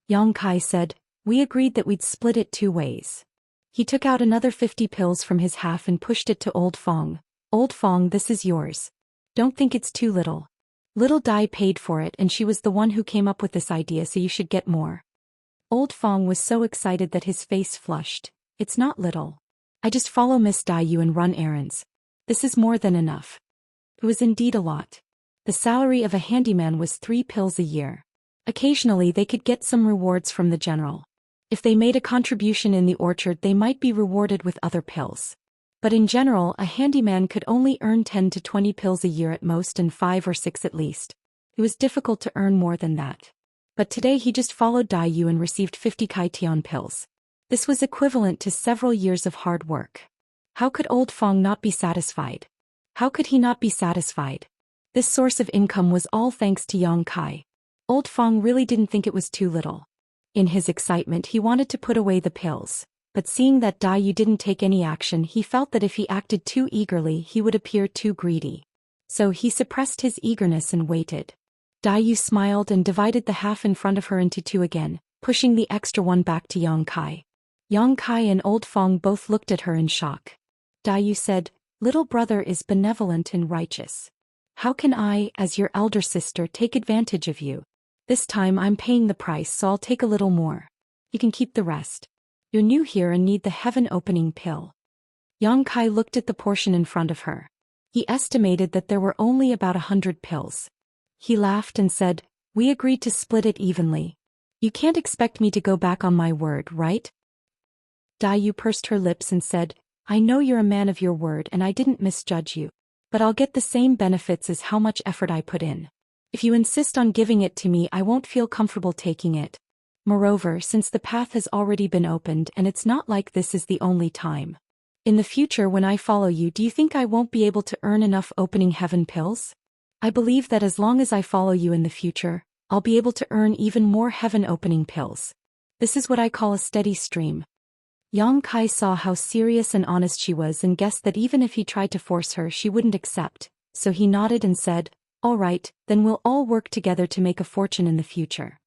Yongkai said, "We agreed that we'd split it 2 ways. He took out another 50 pills from his half and pushed it to Old Fong. "Old Fong, this is yours. Don't think it's too little. Little Dai paid for it and she was the one who came up with this idea, so you should get more." Old Fong was so excited that his face flushed. "It's not little. I just follow Miss Daiyu and run errands. This is more than enough." It was indeed a lot. The salary of a handyman was 3 pills a year. Occasionally they could get some rewards from the general. If they made a contribution in the orchard, they might be rewarded with other pills. But in general, a handyman could only earn 10 to 20 pills a year at most, and 5 or 6 at least. It was difficult to earn more than that. But today he just followed Daiyu and received 50 Kai Tian pills. This was equivalent to several years of hard work. How could Old Fong not be satisfied? How could he not be satisfied? This source of income was all thanks to Yongkai. Old Fong really didn't think it was too little. In his excitement, he wanted to put away the pills, but seeing that Daiyu didn't take any action, he felt that if he acted too eagerly, he would appear too greedy. So he suppressed his eagerness and waited. Daiyu smiled and divided the half in front of her into 2 again, pushing the extra 1 back to Yongkai. Yongkai and Old Fong both looked at her in shock. Daiyu said, "Little brother is benevolent and righteous. How can I, as your elder sister, take advantage of you? This time I'm paying the price, so I'll take a little more. You can keep the rest. You're new here and need the heaven-opening pill." Yongkai looked at the portion in front of her. He estimated that there were only about 100 pills. He laughed and said, "We agreed to split it evenly. You can't expect me to go back on my word, right?" Daiyu pursed her lips and said, "I know you're a man of your word and I didn't misjudge you. But I'll get the same benefits as how much effort I put in. If you insist on giving it to me, I won't feel comfortable taking it. Moreover, since the path has already been opened and it's not like this is the only time. In the future when I follow you, do you think I won't be able to earn enough opening heaven pills? I believe that as long as I follow you in the future, I'll be able to earn even more heaven-opening pills. This is what I call a steady stream." Yongkai saw how serious and honest she was and guessed that even if he tried to force her, she wouldn't accept, so he nodded and said, "All right, then we'll all work together to make a fortune in the future."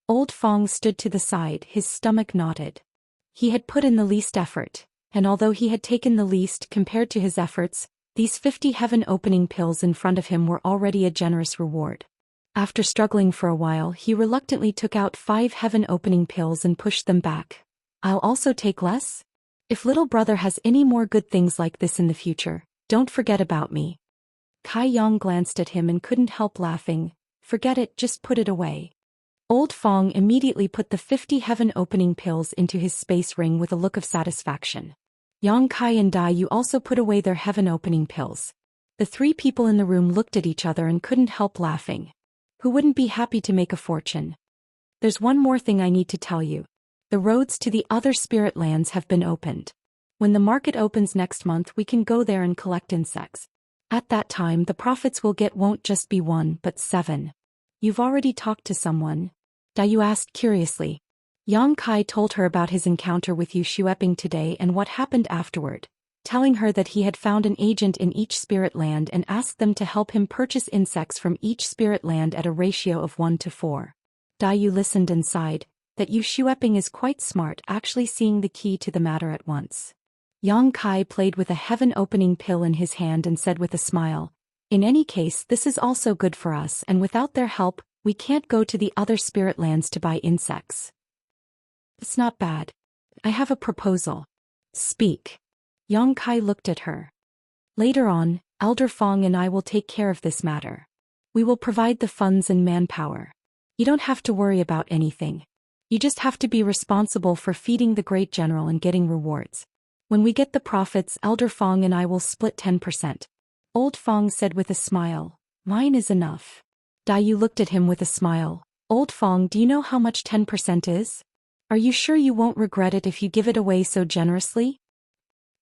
Old Fong stood to the side, his stomach knotted. He had put in the least effort, and although he had taken the least compared to his efforts, these 50 heaven-opening pills in front of him were already a generous reward. After struggling for a while, he reluctantly took out 5 heaven-opening pills and pushed them back. "I'll also take less?" If little brother has any more good things like this in the future, don't forget about me. Kai Yang glanced at him and couldn't help laughing. Forget it, just put it away. Old Fong immediately put the 50 heaven-opening pills into his space ring with a look of satisfaction. Yang Kai and Dai Yu also put away their heaven-opening pills. The three people in the room looked at each other and couldn't help laughing. Who wouldn't be happy to make a fortune? There's one more thing I need to tell you. The roads to the other spirit lands have been opened. When the market opens next month, we can go there and collect insects. At that time, the profits we'll get won't just be 1 but 7. You've already talked to someone? Dai Yu asked curiously. Yang Kai told her about his encounter with Yu Xueping today and what happened afterward, telling her that he had found an agent in each spirit land and asked them to help him purchase insects from each spirit land at a ratio of 1 to 4. Dai Yu listened and sighed, that Yu Xueping is quite smart, actually seeing the key to the matter at once. Yang Kai played with a heaven-opening pill in his hand and said with a smile, in any case, this is also good for us, and without their help, we can't go to the other spirit lands to buy insects. It's not bad. I have a proposal. Speak. Yang Kai looked at her. Later on, Elder Fong and I will take care of this matter. We will provide the funds and manpower. You don't have to worry about anything. You just have to be responsible for feeding the great general and getting rewards. When we get the profits, Elder Fong and I will split 10%. Old Fong said with a smile, mine is enough. Dai Yu looked at him with a smile. Old Fong, do you know how much 10% is? Are you sure you won't regret it if you give it away so generously?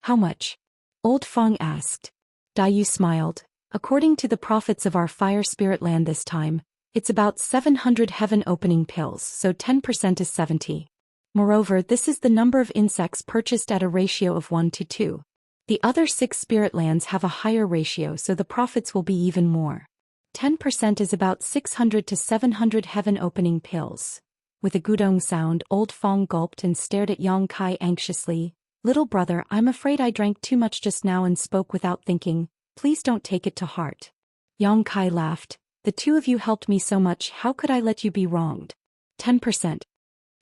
How much? Old Fong asked. Dai Yu smiled. According to the profits of our fire spirit land this time, it's about 700 heaven-opening pills, so 10% is 70. Moreover, this is the number of insects purchased at a ratio of 1 to 2. The other 6 spirit lands have a higher ratio, so the profits will be even more. 10% is about 600 to 700 heaven-opening pills. With a gudong sound, Old Fong gulped and stared at Yang Kai anxiously. Little brother, I'm afraid I drank too much just now and spoke without thinking. Please don't take it to heart. Yang Kai laughed. The two of you helped me so much, how could I let you be wronged? 10%.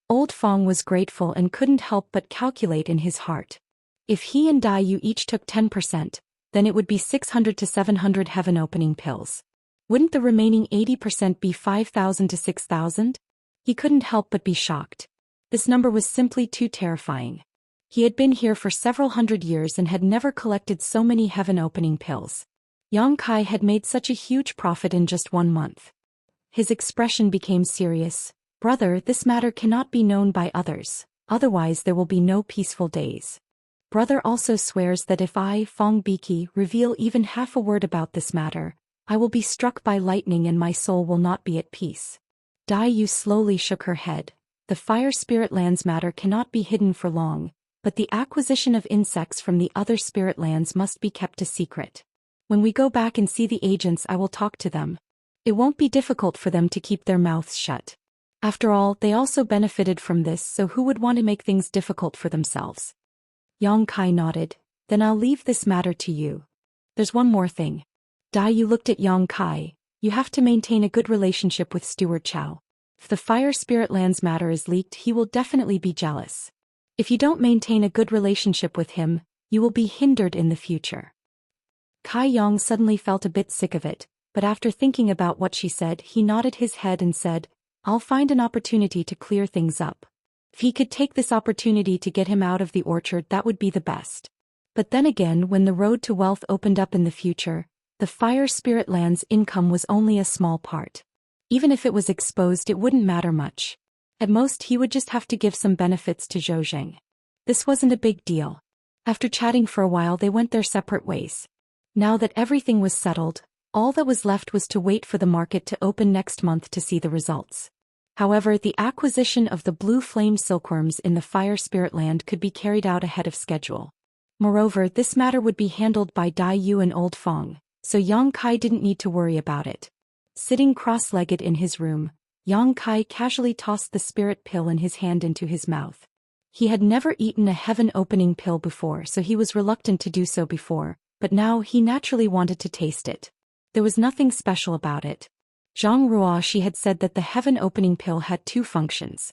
Old Fong was grateful and couldn't help but calculate in his heart. If he and Dai Yu each took 10%, then it would be 600 to 700 heaven-opening pills. Wouldn't the remaining 80% be 5,000 to 6,000? He couldn't help but be shocked. This number was simply too terrifying. He had been here for several hundred years and had never collected so many heaven-opening pills. Yang Kai had made such a huge profit in just 1 month. His expression became serious. Brother, this matter cannot be known by others, otherwise there will be no peaceful days. Brother also swears that if I, Fong Biki, reveal even half a word about this matter, I will be struck by lightning and my soul will not be at peace. Dai Yu slowly shook her head. The fire spirit lands matter cannot be hidden for long, but the acquisition of insects from the other spirit lands must be kept a secret. When we go back and see the agents, I will talk to them. It won't be difficult for them to keep their mouths shut. After all, they also benefited from this, so who would want to make things difficult for themselves? Yang Kai nodded. Then I'll leave this matter to you. There's one more thing. Dai Yu looked at Yang Kai. You have to maintain a good relationship with Steward Chow. If the fire spirit lands matter is leaked, he will definitely be jealous. If you don't maintain a good relationship with him, you will be hindered in the future. Kai Yang suddenly felt a bit sick of it, but after thinking about what she said, he nodded his head and said, I'll find an opportunity to clear things up. If he could take this opportunity to get him out of the orchard, that would be the best. But then again, when the road to wealth opened up in the future, the fire spirit land's income was only a small part. Even if it was exposed, it wouldn't matter much. At most, he would just have to give some benefits to Zhou Xian. This wasn't a big deal. After chatting for a while, they went their separate ways. Now that everything was settled, all that was left was to wait for the market to open next month to see the results. However, the acquisition of the blue flame silkworms in the fire spirit land could be carried out ahead of schedule. Moreover, this matter would be handled by Dai Yu and Old Fong, so Yang Kai didn't need to worry about it. Sitting cross-legged in his room, Yang Kai casually tossed the spirit pill in his hand into his mouth. He had never eaten a heaven-opening pill before, so he was reluctant to do so before, but now he naturally wanted to taste it. There was nothing special about it. Zhang Ruoshi had said that the heaven-opening pill had 2 functions.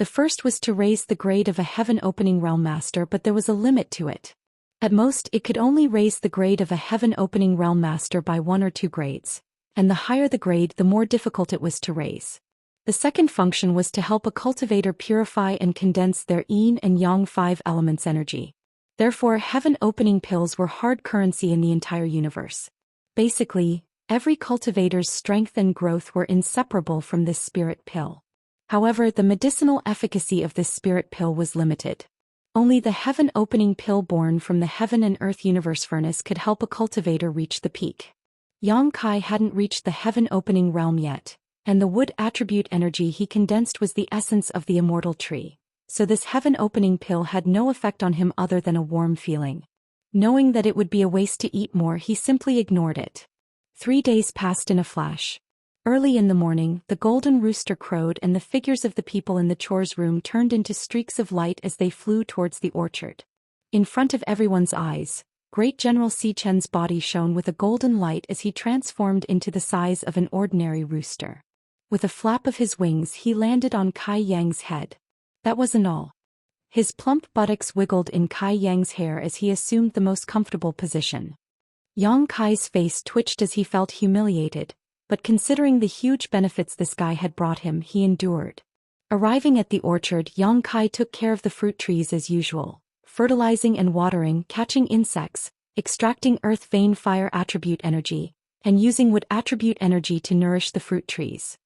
The first was to raise the grade of a heaven-opening realm master, but there was a limit to it. At most, it could only raise the grade of a heaven-opening realm master by 1 or 2 grades, and the higher the grade, the more difficult it was to raise. The second function was to help a cultivator purify and condense their yin and yang 5 elements energy. Therefore, heaven-opening pills were hard currency in the entire universe. Basically, every cultivator's strength and growth were inseparable from this spirit pill. However, the medicinal efficacy of this spirit pill was limited. Only the heaven-opening pill born from the heaven and earth universe furnace could help a cultivator reach the peak. Yang Kai hadn't reached the heaven-opening realm yet, and the wood attribute energy he condensed was the essence of the immortal tree, so this heaven-opening pill had no effect on him other than a warm feeling. Knowing that it would be a waste to eat more, he simply ignored it. 3 days passed in a flash. Early in the morning, the golden rooster crowed and the figures of the people in the chores room turned into streaks of light as they flew towards the orchard. In front of everyone's eyes, Great General Zhou Xian's body shone with a golden light as he transformed into the size of an ordinary rooster. With a flap of his wings, he landed on Kai Yang's head. That wasn't all. His plump buttocks wiggled in Kai Yang's hair as he assumed the most comfortable position. Yang Kai's face twitched as he felt humiliated, but considering the huge benefits this guy had brought him, he endured. Arriving at the orchard, Yang Kai took care of the fruit trees as usual, fertilizing and watering, catching insects, extracting earth vein fire attribute energy, and using wood attribute energy to nourish the fruit trees.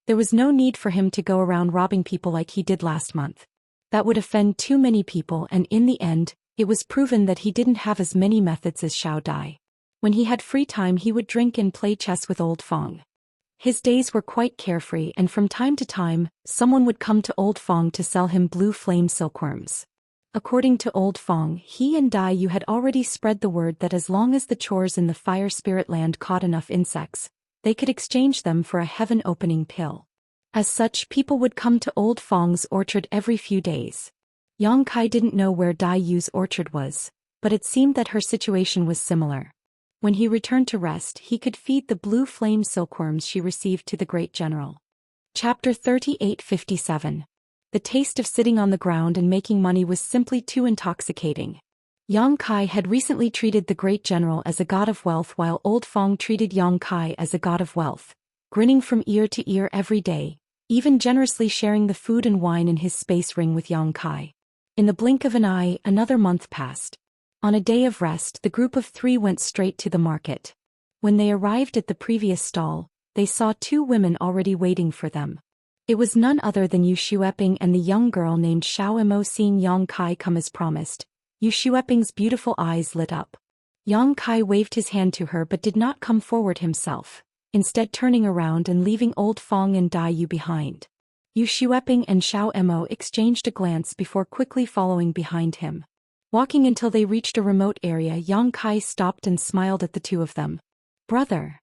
There was no need for him to go around robbing people like he did last month. That would offend too many people, and in the end, it was proven that he didn't have as many methods as Xiao Dai. When he had free time, he would drink and play chess with Old Fong. His days were quite carefree, and from time to time, someone would come to Old Fong to sell him blue flame silkworms. According to Old Fong, he and Dai Yu had already spread the word that as long as the chores in the fire spirit land caught enough insects, they could exchange them for a heaven-opening pill. As such, people would come to Old Fong's orchard every few days. Yang Kai didn't know where Dai Yu's orchard was, but it seemed that her situation was similar. When he returned to rest, he could feed the blue flame silkworms she received to the great general. Chapter 3857. The taste of sitting on the ground and making money was simply too intoxicating. Yang Kai had recently treated the great general as a god of wealth, while Old Fong treated Yang Kai as a god of wealth, grinning from ear to ear every day, even generously sharing the food and wine in his space ring with Yang Kai. In the blink of an eye, another month passed. On a day of rest, the group of 3 went straight to the market. When they arrived at the previous stall, they saw 2 women already waiting for them. It was none other than Yu Xueping and the young girl named Xiao Mo. Seeing Yang Kai come as promised, Yu Xueping's beautiful eyes lit up. Yang Kai waved his hand to her but did not come forward himself, instead turning around and leaving Old Fong and Dai Yu behind. Yu Xueping and Xiao Mo exchanged a glance before quickly following behind him. Walking until they reached a remote area, Yang Kai stopped and smiled at the 2 of them. "Brother!"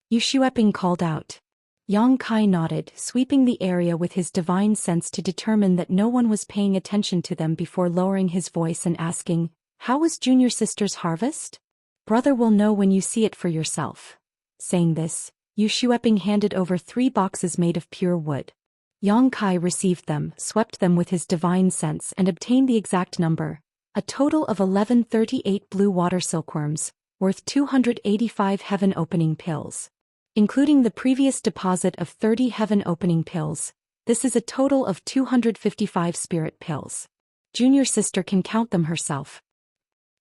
Yu Xueping called out. Yang Kai nodded, sweeping the area with his divine sense to determine that no one was paying attention to them before lowering his voice and asking, "How was junior sister's harvest?" "Brother will know when you see it for yourself." Saying this, Yu Xueping handed over 3 boxes made of pure wood. Yang Kai received them, swept them with his divine sense and obtained the exact number, a total of 1138 blue water silkworms, worth 285 heaven-opening pills. Including the previous deposit of 30 heaven-opening pills, this is a total of 255 spirit pills. Junior sister can count them herself.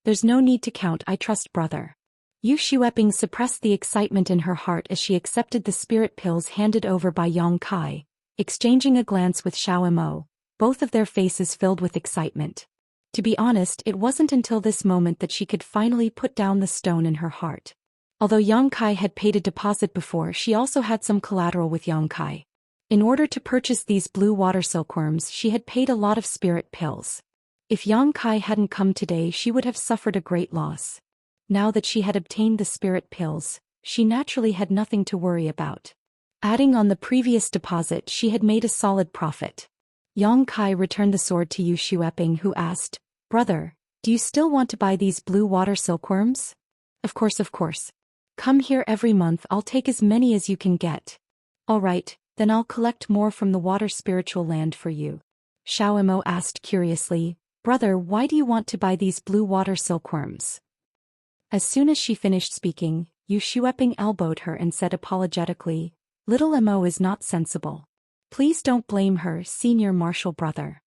"There's no need to count, I trust brother." Yu Xueping suppressed the excitement in her heart as she accepted the spirit pills handed over by Yang Kai, exchanging a glance with Xiao Mo, both of their faces filled with excitement. To be honest, it wasn't until this moment that she could finally put down the stone in her heart. Although Yang Kai had paid a deposit before, she also had some collateral with Yang Kai. In order to purchase these blue water silkworms, she had paid a lot of spirit pills. If Yang Kai hadn't come today, she would have suffered a great loss. Now that she had obtained the spirit pills, she naturally had nothing to worry about. Adding on the previous deposit, she had made a solid profit. Yang Kai returned the sword to Yu Xueping, who asked, "Brother, do you still want to buy these blue water silkworms?" Of course. "Come here every month, I'll take as many as you can get." "All right, then I'll collect more from the water spiritual land for you." Xiao Mo asked curiously, "Brother, why do you want to buy these blue water silkworms?" As soon as she finished speaking, Yu Xueping elbowed her and said apologetically, "Little Mo is not sensible. Please don't blame her, senior martial brother."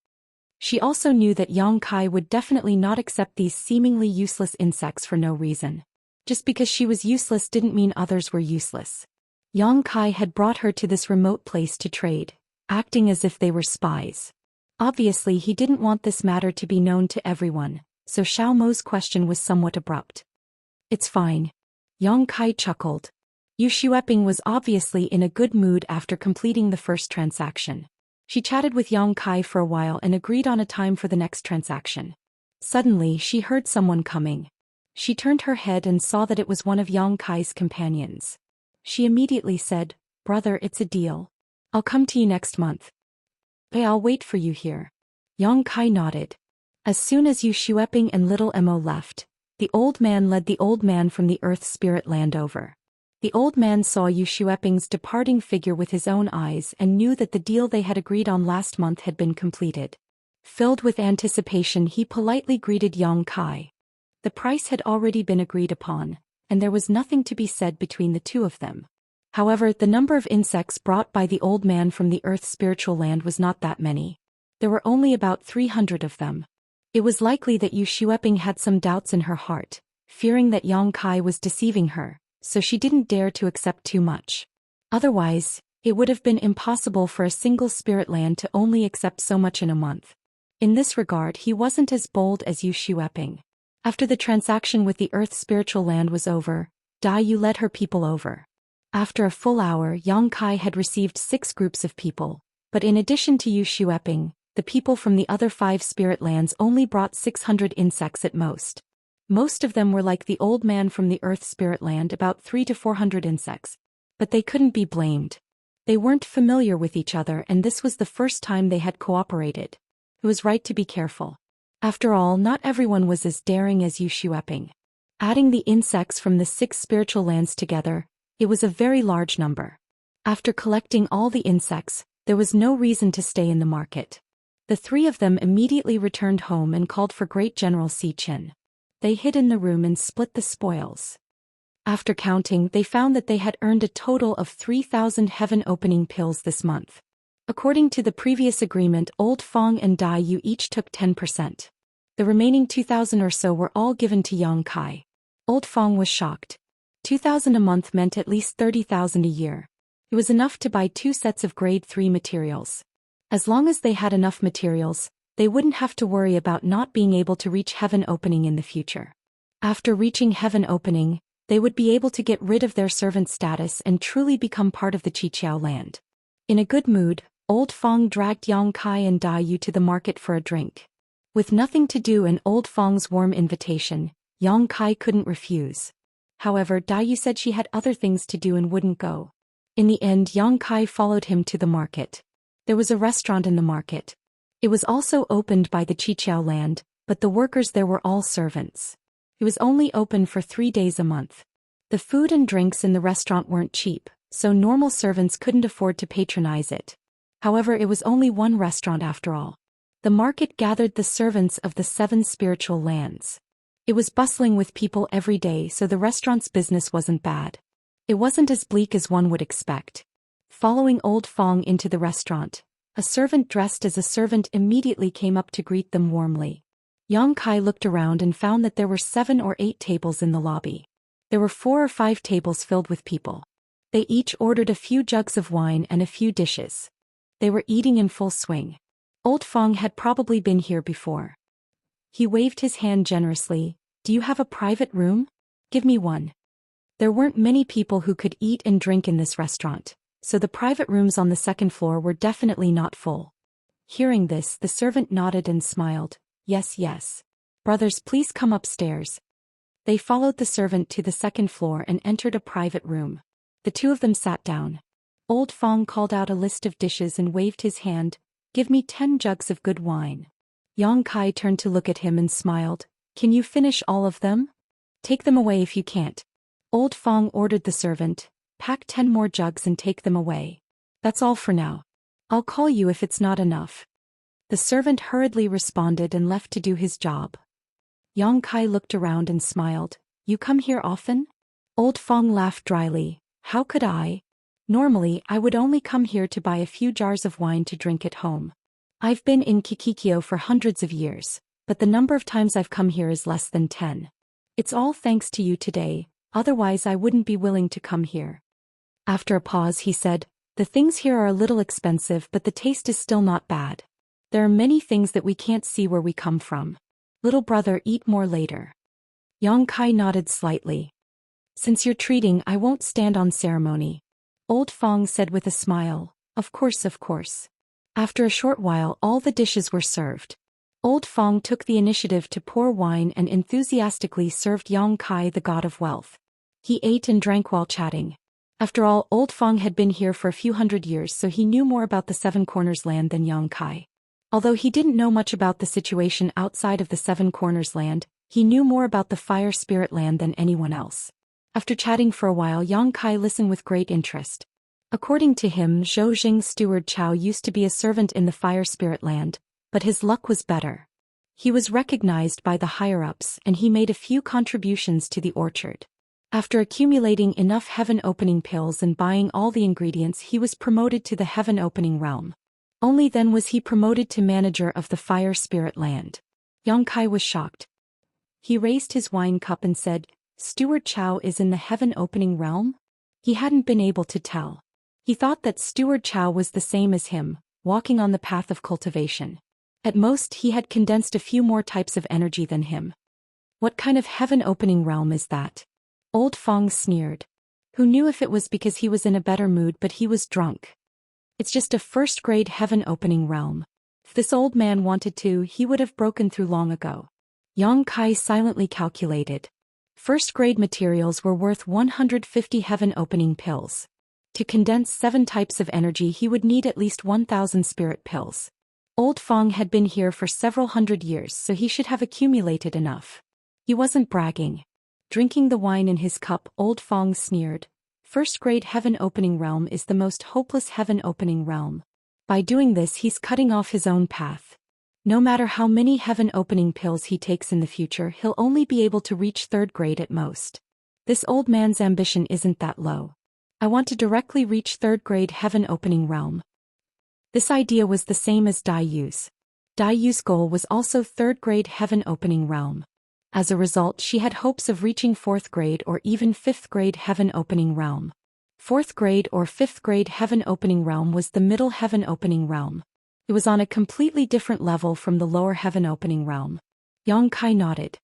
She also knew that Yang Kai would definitely not accept these seemingly useless insects for no reason. Just because she was useless didn't mean others were useless. Yang Kai had brought her to this remote place to trade, acting as if they were spies. Obviously he didn't want this matter to be known to everyone, so Xiao Mo's question was somewhat abrupt. "It's fine." Yang Kai chuckled. Yu Xueping was obviously in a good mood after completing the first transaction. She chatted with Yang Kai for a while and agreed on a time for the next transaction. Suddenly she heard someone coming. She turned her head and saw that it was one of Yang Kai's companions. She immediately said, "Brother, it's a deal. I'll come to you next month." "Hey, I'll wait for you here." Yang Kai nodded. As soon as Yu Xueping and little Mo left, the old man led the old man from the earth spirit land over. The old man saw Yu Xueping's departing figure with his own eyes and knew that the deal they had agreed on last month had been completed. Filled with anticipation, he politely greeted Yang Kai. The price had already been agreed upon, and there was nothing to be said between the two of them. However, the number of insects brought by the old man from the earth's spiritual land was not that many. There were only about 300 of them. It was likely that Yu Xueping had some doubts in her heart, fearing that Yang Kai was deceiving her, so she didn't dare to accept too much. Otherwise, it would have been impossible for a single spirit land to only accept so much in a month. In this regard, he wasn't as bold as Yu Xueping. After the transaction with the earth's spiritual land was over, Dai Yu led her people over. After a full hour, Yang Kai had received 6 groups of people, but in addition to Yu Xueping, the people from the other 5 spirit lands only brought 600 insects at most. Most of them were like the old man from the earth spirit land, about 300 to 400 insects. But they couldn't be blamed. They weren't familiar with each other and this was the first time they had cooperated. It was right to be careful. After all, not everyone was as daring as Yu Xueping. Adding the insects from the 6 spiritual lands together, it was a very large number. After collecting all the insects, there was no reason to stay in the market. The 3 of them immediately returned home and called for Great General Xichen. They hid in the room and split the spoils. After counting, they found that they had earned a total of 3,000 heaven-opening pills this month. According to the previous agreement, Old Fong and Dai Yu each took 10%. The remaining 2,000 or so were all given to Yang Kai. Old Fong was shocked. 2,000 a month meant at least 30,000 a year. It was enough to buy 2 sets of grade 3 materials. As long as they had enough materials, they wouldn't have to worry about not being able to reach heaven opening in the future. After reaching heaven opening, they would be able to get rid of their servant status and truly become part of the Qiqiao land. In a good mood, Old Fong dragged Yang Kai and Dai Yu to the market for a drink. With nothing to do and Old Fong's warm invitation, Yang Kai couldn't refuse. However, Dai Yu said she had other things to do and wouldn't go. In the end, Yang Kai followed him to the market. There was a restaurant in the market. It was also opened by the Qiqiao land, but the workers there were all servants. It was only open for 3 days a month. The food and drinks in the restaurant weren't cheap, so normal servants couldn't afford to patronize it. However, it was only one restaurant after all. The market gathered the servants of the 7 spiritual lands. It was bustling with people every day, so the restaurant's business wasn't bad. It wasn't as bleak as one would expect. Following Old Fong into the restaurant, a servant dressed as a servant immediately came up to greet them warmly. Yang Kai looked around and found that there were 7 or 8 tables in the lobby. There were 4 or 5 tables filled with people. They each ordered a few jugs of wine and a few dishes. They were eating in full swing. Old Fong had probably been here before. He waved his hand generously. "Do you have a private room? Give me one." There weren't many people who could eat and drink in this restaurant, so the private rooms on the 2nd floor were definitely not full. Hearing this, the servant nodded and smiled. "Yes, yes. Brothers, please come upstairs." They followed the servant to the 2nd floor and entered a private room. The 2 of them sat down. Old Fong called out a list of dishes and waved his hand. "Give me 10 jugs of good wine." Yang Kai turned to look at him and smiled. "Can you finish all of them? Take them away if you can't." Old Fong ordered the servant. "Pack 10 more jugs and take them away. That's all for now. I'll call you if it's not enough." The servant hurriedly responded and left to do his job. Yang Kai looked around and smiled. You come here often? Old Fong laughed dryly. How could I? Normally, I would only come here to buy a few jars of wine to drink at home. I've been in Kikikyo for hundreds of years, but the number of times I've come here is less than 10. It's all thanks to you today, otherwise I wouldn't be willing to come here. After a pause he said, the things here are a little expensive but the taste is still not bad. There are many things that we can't see where we come from. Little brother, eat more later. Yang Kai nodded slightly. Since you're treating, I won't stand on ceremony. Old Fong said with a smile, of course, of course. After a short while all the dishes were served. Old Fong took the initiative to pour wine and enthusiastically served Yang Kai, the god of wealth. He ate and drank while chatting. After all, Old Fong had been here for a few hundred years, so he knew more about the Seven Corners land than Yang Kai. Although he didn't know much about the situation outside of the Seven Corners land, he knew more about the Fire Spirit land than anyone else. After chatting for a while, Yang Kai listened with great interest. According to him, Zhou Xian's steward Chao used to be a servant in the Fire Spirit land, but his luck was better. He was recognized by the higher-ups and he made a few contributions to the orchard. After accumulating enough heaven-opening pills and buying all the ingredients, he was promoted to the heaven-opening realm. Only then was he promoted to manager of the Fire Spirit land. Yang Kai was shocked. He raised his wine cup and said, Steward Chao is in the heaven-opening realm? He hadn't been able to tell. He thought that Steward Chao was the same as him, walking on the path of cultivation. At most he had condensed a few more types of energy than him. What kind of heaven-opening realm is that? Old Fong sneered. Who knew if it was because he was in a better mood, but he was drunk. It's just a first-grade heaven-opening realm. If this old man wanted to, he would have broken through long ago. Yang Kai silently calculated. First-grade materials were worth 150 heaven-opening pills. To condense 7 types of energy he would need at least 1,000 spirit pills. Old Fong had been here for several hundred years, so he should have accumulated enough. He wasn't bragging. Drinking the wine in his cup, Old Fong sneered. First-grade heaven-opening realm is the most hopeless heaven-opening realm. By doing this he's cutting off his own path. No matter how many heaven-opening pills he takes in the future, he'll only be able to reach 3rd grade at most. This old man's ambition isn't that low. I want to directly reach 3rd grade heaven-opening realm. This idea was the same as Dai Yu's. Dai Yu's goal was also 3rd grade heaven-opening realm. As a result, she had hopes of reaching 4th grade or even 5th grade heaven-opening realm. 4th grade or 5th grade heaven-opening realm was the middle heaven-opening realm. It was on a completely different level from the lower heaven-opening realm. Yang Kai nodded.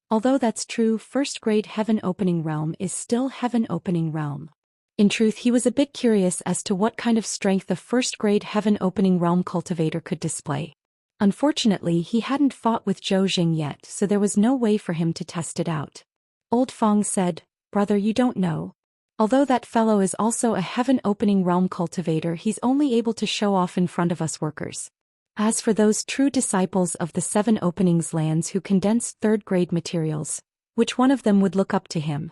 Although that's true, 1st grade heaven-opening realm is still heaven-opening realm. In truth, he was a bit curious as to what kind of strength a 1st grade heaven-opening realm cultivator could display. Unfortunately, he hadn't fought with Zhou Xian yet, so there was no way for him to test it out. Old Fong said, Brother, you don't know. Although that fellow is also a heaven-opening realm cultivator, he's only able to show off in front of us workers. As for those true disciples of the 7 openings lands who condensed 3rd grade materials, which one of them would look up to him?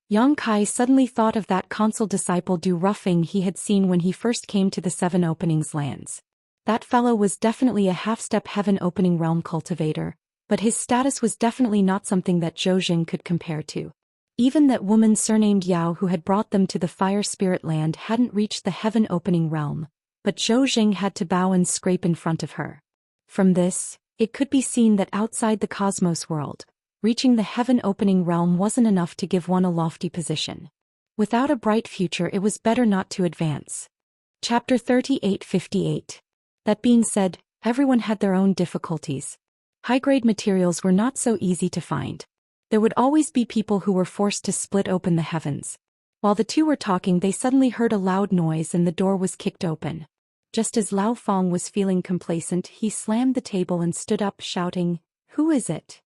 Yang Kai suddenly thought of that consul disciple Du Ruffing he had seen when he first came to the 7 openings lands. That fellow was definitely a half-step heaven-opening realm cultivator, but his status was definitely not something that Zhou Xian could compare to. Even that woman surnamed Yao who had brought them to the Fire Spirit land hadn't reached the heaven-opening realm, but Zhou Xian had to bow and scrape in front of her. From this, it could be seen that outside the cosmos world, reaching the heaven-opening realm wasn't enough to give one a lofty position. Without a bright future, it was better not to advance. Chapter 38:58. That being said, everyone had their own difficulties. High-grade materials were not so easy to find. There would always be people who were forced to split open the heavens. While the two were talking, they suddenly heard a loud noise and the door was kicked open. Just as Lao Fong was feeling complacent, he slammed the table and stood up shouting, "Who is it?"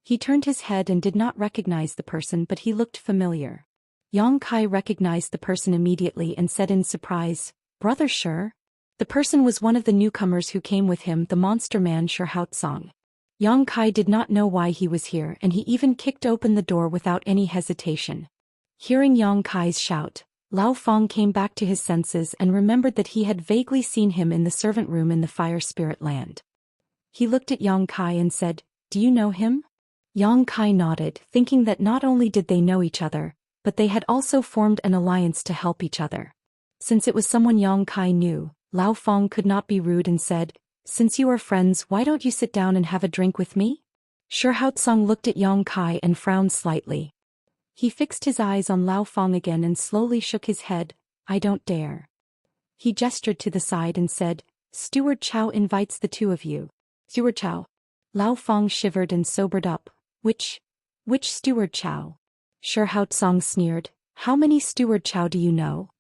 He turned his head and did not recognize the person, but he looked familiar. Yang Kai recognized the person immediately and said in surprise, "Brother Shi?" The person was one of the newcomers who came with him, the monster man Shi Haotsong. Yang Kai did not know why he was here, and he even kicked open the door without any hesitation. Hearing Yang Kai's shout, Lao Fong came back to his senses and remembered that he had vaguely seen him in the servant room in the fire spirit land. He looked at Yang Kai and said, "Do you know him?" Yang Kai nodded, thinking that not only did they know each other, but they had also formed an alliance to help each other. Since it was someone Yang Kai knew, Lao Fong could not be rude and said, "Since you are friends, why don't you sit down and have a drink with me?" Shihaotsong looked at Yang Kai and frowned slightly. He fixed his eyes on Lao Fong again and slowly shook his head. "I don't dare." He gestured to the side and said, "Steward Chow invites the two of you." "Steward Chow?" Lao Fong shivered and sobered up. Which Steward Chow?" Shihaotsong sneered. "How many Steward Chow do you know?"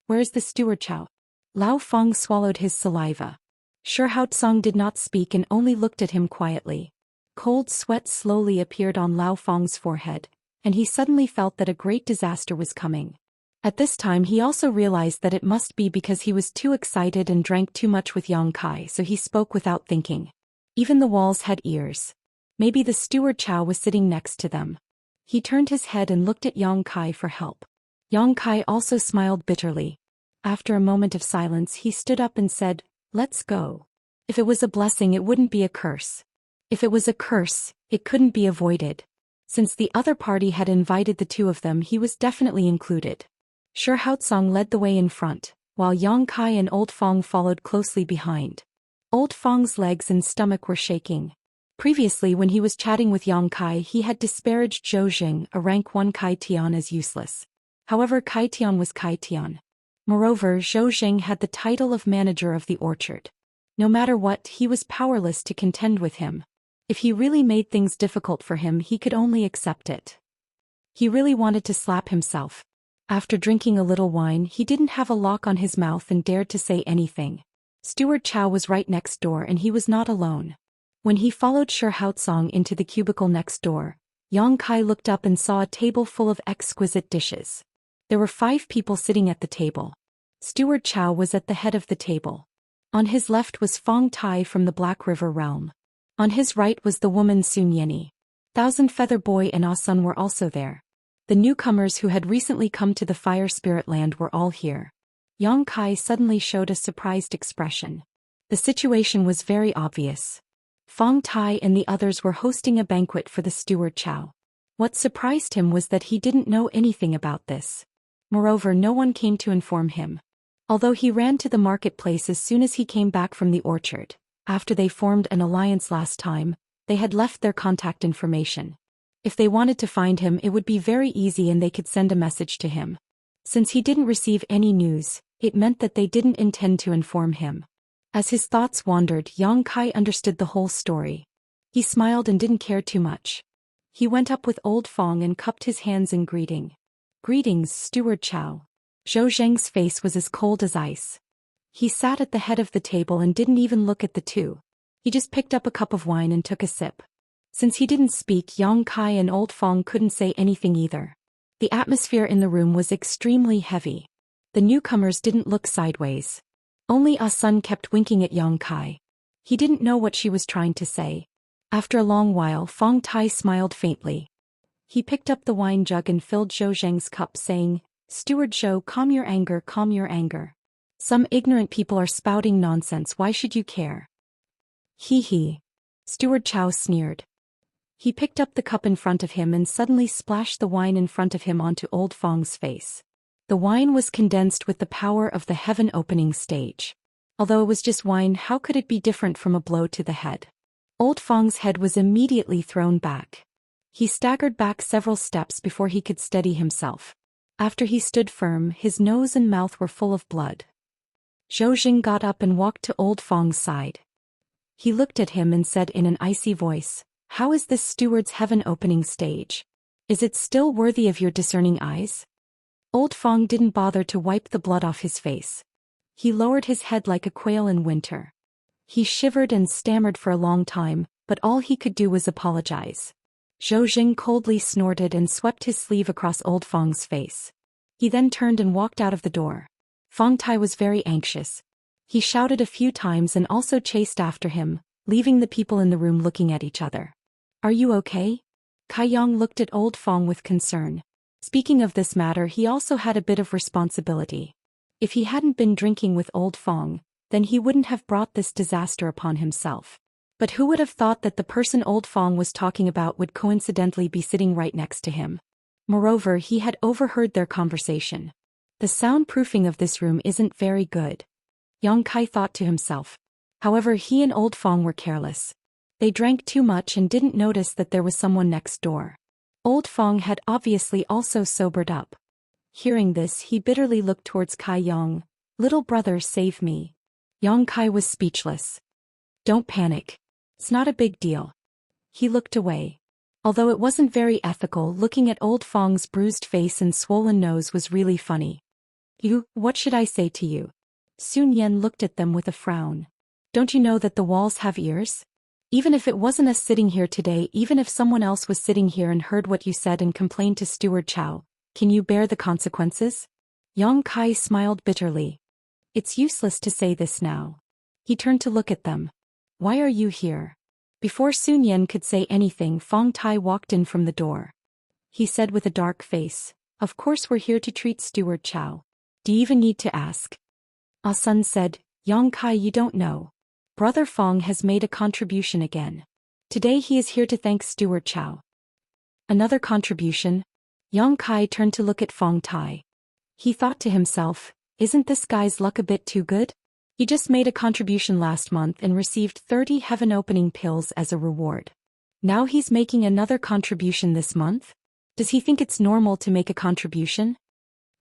"Where's the Steward Chow?" Lao Fong swallowed his saliva. Shihaotsong did not speak and only looked at him quietly. Cold sweat slowly appeared on Lao Fong's forehead, and he suddenly felt that a great disaster was coming. At this time he also realized that it must be because he was too excited and drank too much with Yang Kai, so he spoke without thinking. Even the walls had ears. Maybe the Steward Chow was sitting next to them. He turned his head and looked at Yang Kai for help. Yang Kai also smiled bitterly. After a moment of silence he stood up and said, "Let's go." If it was a blessing it wouldn't be a curse. If it was a curse, it couldn't be avoided. Since the other party had invited the two of them, he was definitely included. Shihaotsong led the way in front, while Yang Kai and Old Fong followed closely behind. Old Fong's legs and stomach were shaking. Previously when he was chatting with Yang Kai he had disparaged Zhou Xian, a rank 1 Kai Tian, as useless. However, Kai Tian was Kai Tian. Moreover, Zhou Xian had the title of manager of the orchard. No matter what, he was powerless to contend with him. If he really made things difficult for him he could only accept it. He really wanted to slap himself. After drinking a little wine he didn't have a lock on his mouth and dared to say anything. Steward Chow was right next door and he was not alone. When he followed Shihaotsong into the cubicle next door, Yang Kai looked up and saw a table full of exquisite dishes. There were 5 people sitting at the table. Steward Chow was at the head of the table. On his left was Fong Tai from the Black River realm. On his right was the woman Sun Yeni. Thousand Feather Boy and Ah Sun were also there. The newcomers who had recently come to the Fire Spirit Land were all here. Yang Kai suddenly showed a surprised expression. The situation was very obvious. Fong Tai and the others were hosting a banquet for the Steward Chow. What surprised him was that he didn't know anything about this. Moreover, no one came to inform him. Although he ran to the marketplace as soon as he came back from the orchard, after they formed an alliance last time, they had left their contact information. If they wanted to find him it would be very easy and they could send a message to him. Since he didn't receive any news, it meant that they didn't intend to inform him. As his thoughts wandered, Yang Kai understood the whole story. He smiled and didn't care too much. He went up with Old Fong and cupped his hands in greeting. "Greetings, Steward Chow." Zhou Zheng's face was as cold as ice. He sat at the head of the table and didn't even look at the two. He just picked up a cup of wine and took a sip. Since he didn't speak, Yang Kai and Old Fong couldn't say anything either. The atmosphere in the room was extremely heavy. The newcomers didn't look sideways. Only Ah Sun kept winking at Yang Kai. He didn't know what she was trying to say. After a long while Fong Tai smiled faintly. He picked up the wine jug and filled Zhou Zheng's cup, saying, "Steward Zhou, calm your anger, calm your anger. Some ignorant people are spouting nonsense, why should you care?" "Hee hee." Steward Chow sneered. He picked up the cup in front of him and suddenly splashed the wine in front of him onto Old Fong's face. The wine was condensed with the power of the heaven opening stage. Although it was just wine, how could it be different from a blow to the head? Old Fong's head was immediately thrown back. He staggered back several steps before he could steady himself. After he stood firm, his nose and mouth were full of blood. Zhou Jing got up and walked to Old Fong's side. He looked at him and said in an icy voice, "How is this steward's heaven opening stage? Is it still worthy of your discerning eyes?" Old Fong didn't bother to wipe the blood off his face. He lowered his head like a quail in winter. He shivered and stammered for a long time, but all he could do was apologize. Zhou Jing coldly snorted and swept his sleeve across Old Fong's face. He then turned and walked out of the door. Fong Tai was very anxious. He shouted a few times and also chased after him, leaving the people in the room looking at each other. "Are you okay?" Kai Yang looked at Old Fong with concern. Speaking of this matter, he also had a bit of responsibility. If he hadn't been drinking with old Fong, then he wouldn't have brought this disaster upon himself. But who would have thought that the person old Fong was talking about would coincidentally be sitting right next to him? Moreover, he had overheard their conversation. The soundproofing of this room isn't very good, Yang Kai thought to himself. However, he and old Fong were careless. They drank too much and didn't notice that there was someone next door. Old Fong had obviously also sobered up. Hearing this, he bitterly looked towards Kai Yang. "Little brother, save me." Yang Kai was speechless. "Don't panic. It's not a big deal." He looked away. Although it wasn't very ethical, looking at old Fong's bruised face and swollen nose was really funny. What should I say to you?" Sun Yan looked at them with a frown. "Don't you know that the walls have ears? Even if it wasn't us sitting here today, even if someone else was sitting here and heard what you said and complained to Steward Chow, can you bear the consequences?" Yang Kai smiled bitterly. "It's useless to say this now." He turned to look at them. "Why are you here?" Before Sun Yan could say anything, Fong Tai walked in from the door. He said with a dark face, "Of course we're here to treat Steward Chow. Do you even need to ask?" Ah Sun said, "Yang Kai, you don't know. Brother Fong has made a contribution again. Today he is here to thank Steward Chow." "Another contribution?" Yang Kai turned to look at Fong Tai. He thought to himself, isn't this guy's luck a bit too good? He just made a contribution last month and received 30 heaven-opening pills as a reward. Now he's making another contribution this month? Does he think it's normal to make a contribution?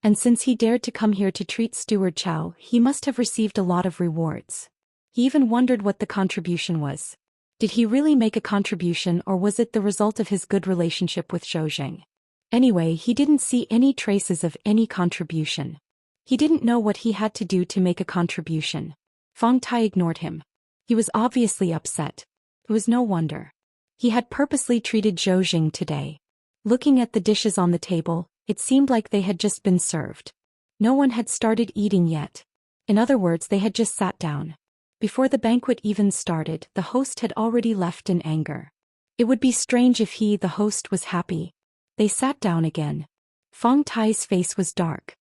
And since he dared to come here to treat Steward Chow, he must have received a lot of rewards. He even wondered what the contribution was. Did he really make a contribution, or was it the result of his good relationship with Zhou Xian? Anyway, he didn't see any traces of any contribution. He didn't know what he had to do to make a contribution. Fong Tai ignored him. He was obviously upset. It was no wonder. He had purposely treated Zhou Xian today. Looking at the dishes on the table, it seemed like they had just been served. No one had started eating yet. In other words, they had just sat down. Before the banquet even started, the host had already left in anger. It would be strange if he, the host, was happy. They sat down again. Fong Tai's face was dark.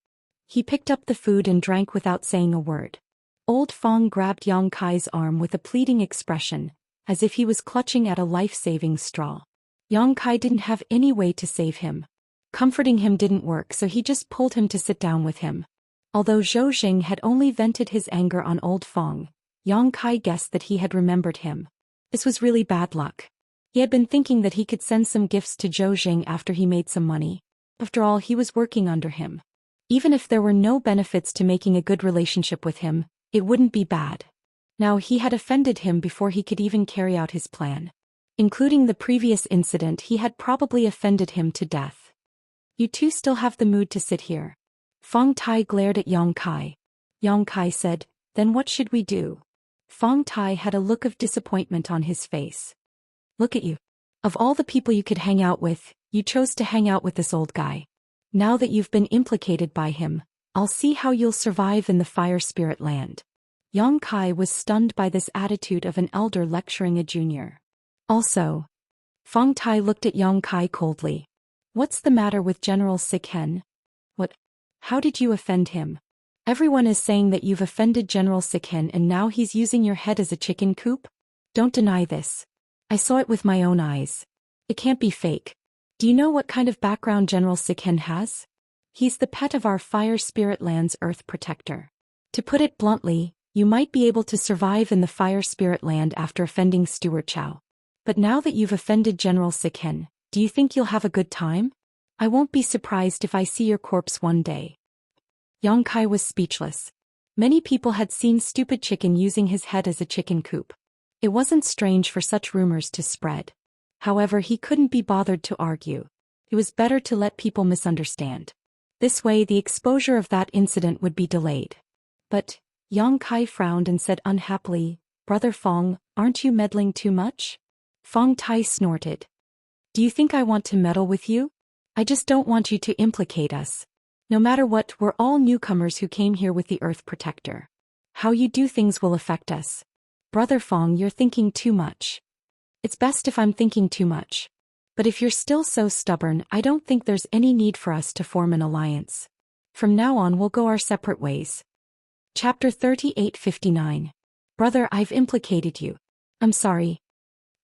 He picked up the food and drank without saying a word. Old Fong grabbed Yang Kai's arm with a pleading expression, as if he was clutching at a life-saving straw. Yang Kai didn't have any way to save him. Comforting him didn't work, so he just pulled him to sit down with him. Although Zhou Xian had only vented his anger on old Fong, Yang Kai guessed that he had remembered him. This was really bad luck. He had been thinking that he could send some gifts to Zhou Xian after he made some money. After all, he was working under him. Even if there were no benefits to making a good relationship with him, it wouldn't be bad. Now he had offended him before he could even carry out his plan. Including the previous incident, he had probably offended him to death. "You two still have the mood to sit here?" Fong Tai glared at Yang Kai. Yang Kai said, "Then what should we do?" Fong Tai had a look of disappointment on his face. "Look at you. Of all the people you could hang out with, you chose to hang out with this old guy. Now that you've been implicated by him, I'll see how you'll survive in the fire spirit land." Yang Kai was stunned by this attitude of an elder lecturing a junior. Also, Fong Tai looked at Yang Kai coldly. "What's the matter with General Sikhen? What? How did you offend him? Everyone is saying that you've offended General Sikhen and now he's using your head as a chicken coop? Don't deny this. I saw it with my own eyes. It can't be fake. Do you know what kind of background General Sikhen has? He's the pet of our Fire Spirit Land's Earth Protector. To put it bluntly, you might be able to survive in the Fire Spirit Land after offending Steward Chow. But now that you've offended General Sikhen, do you think you'll have a good time? I won't be surprised if I see your corpse one day." Yang Kai was speechless. Many people had seen Stupid Chicken using his head as a chicken coop. It wasn't strange for such rumors to spread. However, he couldn't be bothered to argue. It was better to let people misunderstand. This way the exposure of that incident would be delayed. But Yang Kai frowned and said unhappily, "Brother Fong, aren't you meddling too much?" Fong Tai snorted. "Do you think I want to meddle with you? I just don't want you to implicate us. No matter what, we're all newcomers who came here with the Earth Protector. How you do things will affect us. Brother Fong, you're thinking too much." "It's best if I'm thinking too much. But if you're still so stubborn, I don't think there's any need for us to form an alliance. From now on we'll go our separate ways. Chapter 38:59. Brother, I've implicated you. I'm sorry.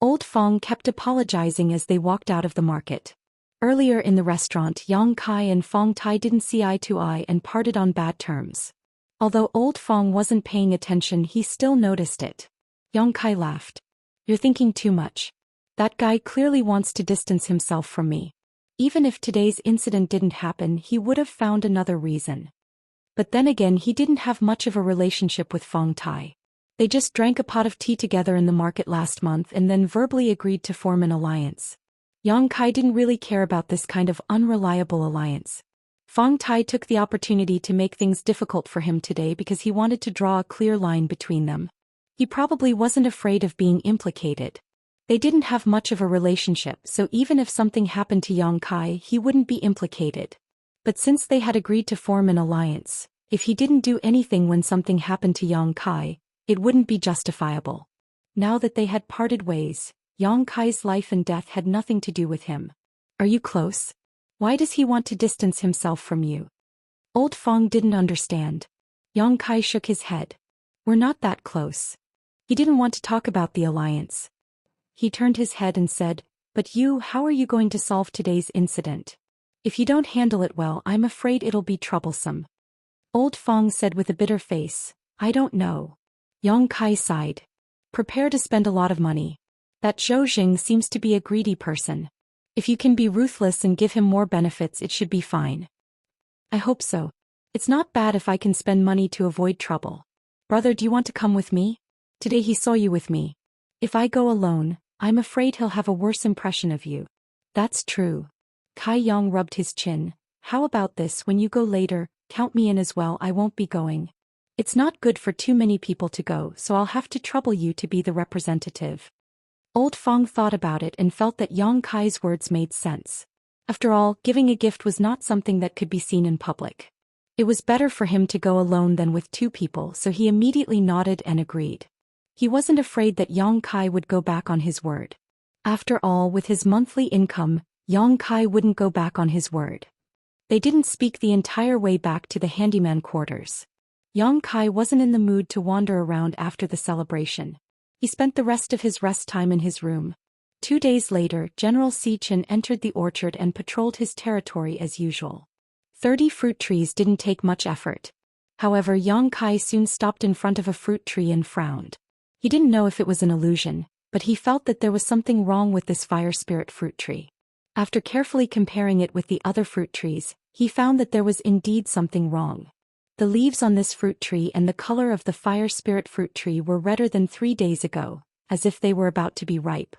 Old Fong kept apologizing as they walked out of the market. Earlier in the restaurant, Yang Kai and Fong Tai didn't see eye to eye and parted on bad terms. Although Old Fong wasn't paying attention, he still noticed it. Yang Kai laughed. You're thinking too much. That guy clearly wants to distance himself from me. Even if today's incident didn't happen, he would have found another reason. But then again, he didn't have much of a relationship with Fong Tai. They just drank a pot of tea together in the market last month and then verbally agreed to form an alliance. Yang Kai didn't really care about this kind of unreliable alliance. Fong Tai took the opportunity to make things difficult for him today because he wanted to draw a clear line between them. He probably wasn't afraid of being implicated. They didn't have much of a relationship, so even if something happened to Yang Kai, he wouldn't be implicated. But since they had agreed to form an alliance, if he didn't do anything when something happened to Yang Kai, it wouldn't be justifiable. Now that they had parted ways, Yang Kai's life and death had nothing to do with him. Are you close? Why does he want to distance himself from you? Old Fong didn't understand. Yang Kai shook his head. We're not that close. He didn't want to talk about the alliance. He turned his head and said, But you, how are you going to solve today's incident? If you don't handle it well, I'm afraid it'll be troublesome. Old Fong said with a bitter face, I don't know. Yang Kai sighed. Prepare to spend a lot of money. That Zhou Xian seems to be a greedy person. If you can be ruthless and give him more benefits, it should be fine. I hope so. It's not bad if I can spend money to avoid trouble. Brother, do you want to come with me? Today he saw you with me. If I go alone, I'm afraid he'll have a worse impression of you. That's true. Kai Yang rubbed his chin. How about this, when you go later, count me in as well, I won't be going. It's not good for too many people to go, so I'll have to trouble you to be the representative. Old Fong thought about it and felt that Yang Kai's words made sense. After all, giving a gift was not something that could be seen in public. It was better for him to go alone than with two people, so he immediately nodded and agreed. He wasn't afraid that Yang Kai would go back on his word. After all, with his monthly income, Yang Kai wouldn't go back on his word. They didn't speak the entire way back to the handyman quarters. Yang Kai wasn't in the mood to wander around after the celebration. He spent the rest of his rest time in his room. 2 days later, General Xichen entered the orchard and patrolled his territory as usual. 30 fruit trees didn't take much effort. However, Yang Kai soon stopped in front of a fruit tree and frowned. He didn't know if it was an illusion, but he felt that there was something wrong with this fire spirit fruit tree. After carefully comparing it with the other fruit trees, he found that there was indeed something wrong. The leaves on this fruit tree and the color of the fire spirit fruit tree were redder than 3 days ago, as if they were about to be ripe.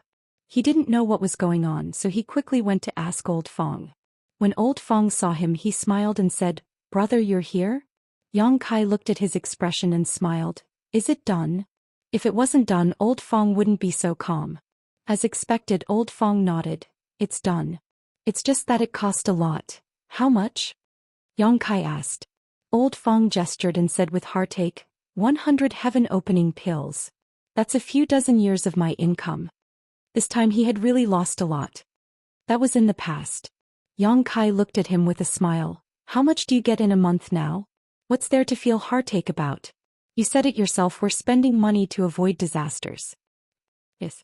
He didn't know what was going on, so he quickly went to ask Old Fong. When Old Fong saw him, he smiled and said, Brother, you're here? Yang Kai looked at his expression and smiled. Is it done? If it wasn't done, Old Fong wouldn't be so calm. As expected, Old Fong nodded. It's done. It's just that it cost a lot. How much? Yang Kai asked. Old Fong gestured and said with heartache, 100 heaven-opening pills. That's a few dozen years of my income. This time he had really lost a lot. That was in the past. Yang Kai looked at him with a smile. How much do you get in a month now? What's there to feel heartache about? You said it yourself, we're spending money to avoid disasters. Yes.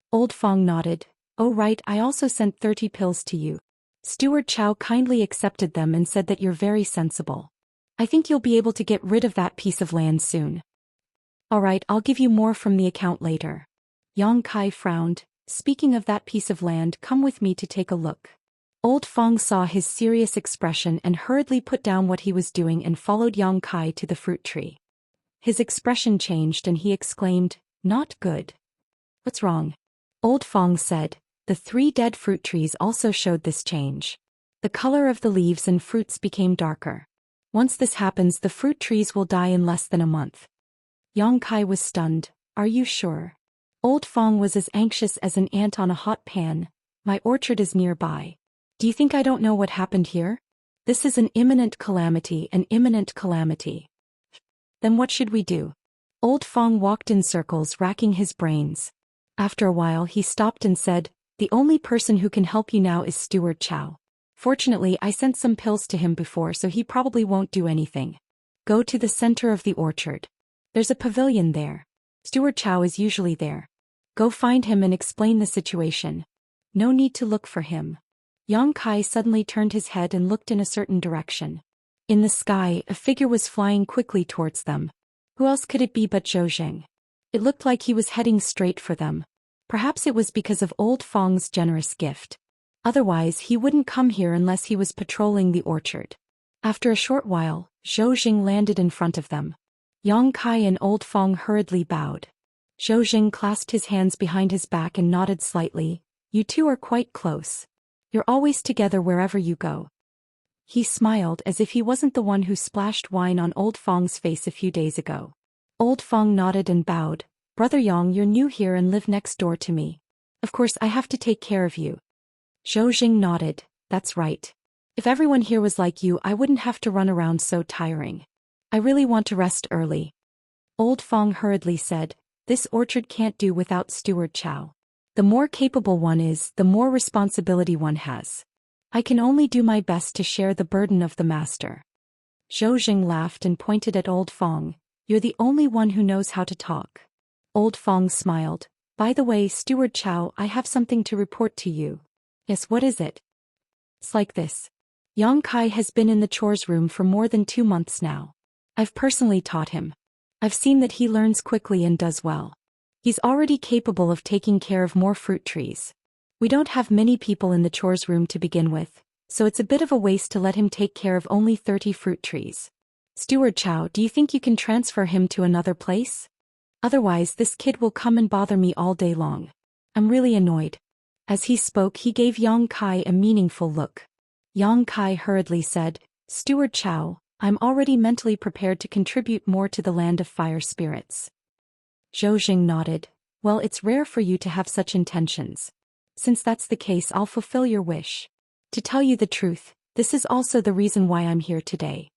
Old Fong nodded. Oh right, I also sent 30 pills to you. Steward Chow kindly accepted them and said that you're very sensible. I think you'll be able to get rid of that piece of land soon. Alright, I'll give you more from the account later. Yang Kai frowned. Speaking of that piece of land, come with me to take a look. Old Fong saw his serious expression and hurriedly put down what he was doing and followed Yang Kai to the fruit tree. His expression changed and he exclaimed, Not good. What's wrong? Old Fong said. The 3 dead fruit trees also showed this change. The color of the leaves and fruits became darker. Once this happens, the fruit trees will die in less than a month. Yang Kai was stunned. Are you sure? Old Fong was as anxious as an ant on a hot pan. My orchard is nearby. Do you think I don't know what happened here? This is an imminent calamity, an imminent calamity. Then what should we do? Old Fong walked in circles, racking his brains. After a while he stopped and said, The only person who can help you now is Steward Chow. Fortunately, I sent some pills to him before, so he probably won't do anything. Go to the center of the orchard. There's a pavilion there. Steward Chow is usually there. Go find him and explain the situation. No need to look for him. Yang Kai suddenly turned his head and looked in a certain direction. In the sky, a figure was flying quickly towards them. Who else could it be but Zhou Xian? It looked like he was heading straight for them. Perhaps it was because of Old Fong's generous gift. Otherwise, he wouldn't come here unless he was patrolling the orchard. After a short while, Zhou Xian landed in front of them. Yang Kai and Old Fong hurriedly bowed. Zhou Xian clasped his hands behind his back and nodded slightly. You two are quite close. You're always together wherever you go. He smiled as if he wasn't the one who splashed wine on Old Fong's face a few days ago. Old Fong nodded and bowed. Brother Yang, you're new here and live next door to me. Of course I have to take care of you. Zhou Xian nodded. That's right. If everyone here was like you, I wouldn't have to run around so tiring. I really want to rest early. Old Fong hurriedly said, this orchard can't do without Steward Chow. The more capable one is, the more responsibility one has. I can only do my best to share the burden of the master. Zhou Xian laughed and pointed at Old Fong. You're the only one who knows how to talk. Old Fong smiled. By the way, Steward Chow, I have something to report to you. Yes, what is it? It's like this. Yang Kai has been in the chores room for more than 2 months now. I've personally taught him. I've seen that he learns quickly and does well. He's already capable of taking care of more fruit trees. We don't have many people in the chores room to begin with, so it's a bit of a waste to let him take care of only 30 fruit trees. Steward Chow, do you think you can transfer him to another place? Otherwise, this kid will come and bother me all day long. I'm really annoyed. As he spoke, he gave Yang Kai a meaningful look. Yang Kai hurriedly said, Steward Chow, I'm already mentally prepared to contribute more to the land of fire spirits. Zhou Xian nodded. Well, it's rare for you to have such intentions. Since that's the case, I'll fulfill your wish. To tell you the truth, this is also the reason why I'm here today.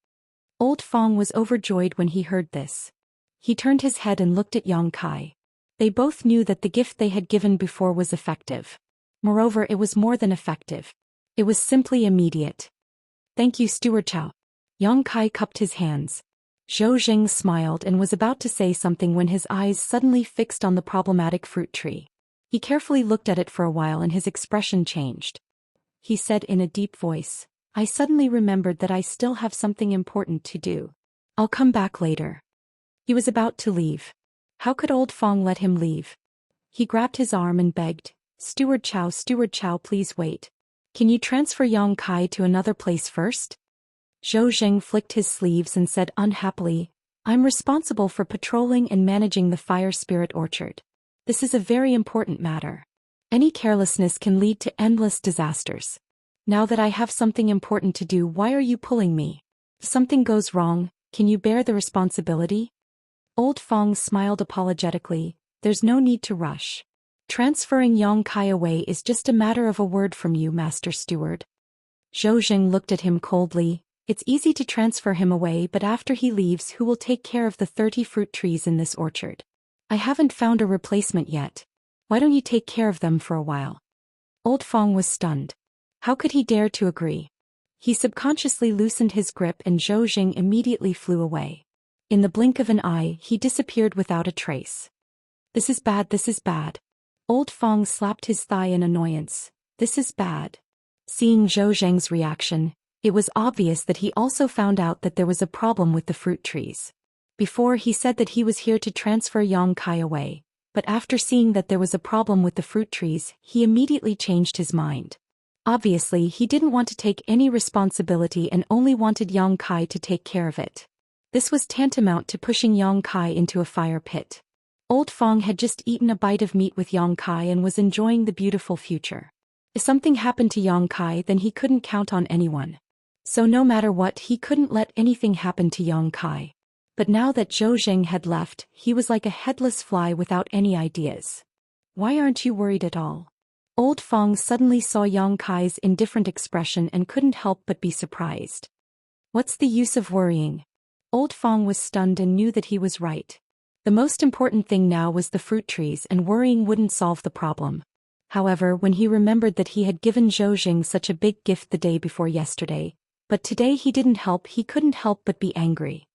Old Fong was overjoyed when he heard this. He turned his head and looked at Yang Kai. They both knew that the gift they had given before was effective. Moreover, it was more than effective. It was simply immediate. Thank you, Steward Chow. Yang Kai cupped his hands. Zhou Xian smiled and was about to say something when his eyes suddenly fixed on the problematic fruit tree. He carefully looked at it for a while and his expression changed. He said in a deep voice, I suddenly remembered that I still have something important to do. I'll come back later. He was about to leave. How could Old Fong let him leave? He grabbed his arm and begged, Steward Chow, please wait. Can you transfer Yang Kai to another place first? Zhou Xian flicked his sleeves and said unhappily, I'm responsible for patrolling and managing the fire spirit orchard. This is a very important matter. Any carelessness can lead to endless disasters. Now that I have something important to do, why are you pulling me? If something goes wrong, can you bear the responsibility? Old Fong smiled apologetically. There's no need to rush. Transferring Yang Kai away is just a matter of a word from you, Master Steward. Zhou Xian looked at him coldly. It's easy to transfer him away, but after he leaves, who will take care of the 30 fruit trees in this orchard? I haven't found a replacement yet. Why don't you take care of them for a while? Old Fong was stunned. How could he dare to agree? He subconsciously loosened his grip and Zhou Xian immediately flew away. In the blink of an eye, he disappeared without a trace. This is bad, this is bad. Old Fong slapped his thigh in annoyance. This is bad. Seeing Zhou Xian's reaction, it was obvious that he also found out that there was a problem with the fruit trees. Before, he said that he was here to transfer Yang Kai away, but after seeing that there was a problem with the fruit trees, he immediately changed his mind. Obviously, he didn't want to take any responsibility and only wanted Yang Kai to take care of it. This was tantamount to pushing Yang Kai into a fire pit. Old Fong had just eaten a bite of meat with Yang Kai and was enjoying the beautiful future. If something happened to Yang Kai, then he couldn't count on anyone. So no matter what, he couldn't let anything happen to Yang Kai. But now that Zhou Xian had left, he was like a headless fly without any ideas. Why aren't you worried at all? Old Fong suddenly saw Yang Kai's indifferent expression and couldn't help but be surprised. What's the use of worrying? Old Fong was stunned and knew that he was right. The most important thing now was the fruit trees, and worrying wouldn't solve the problem. However, when he remembered that he had given Zhou Xian such a big gift the day before yesterday, but today he couldn't help but be angry.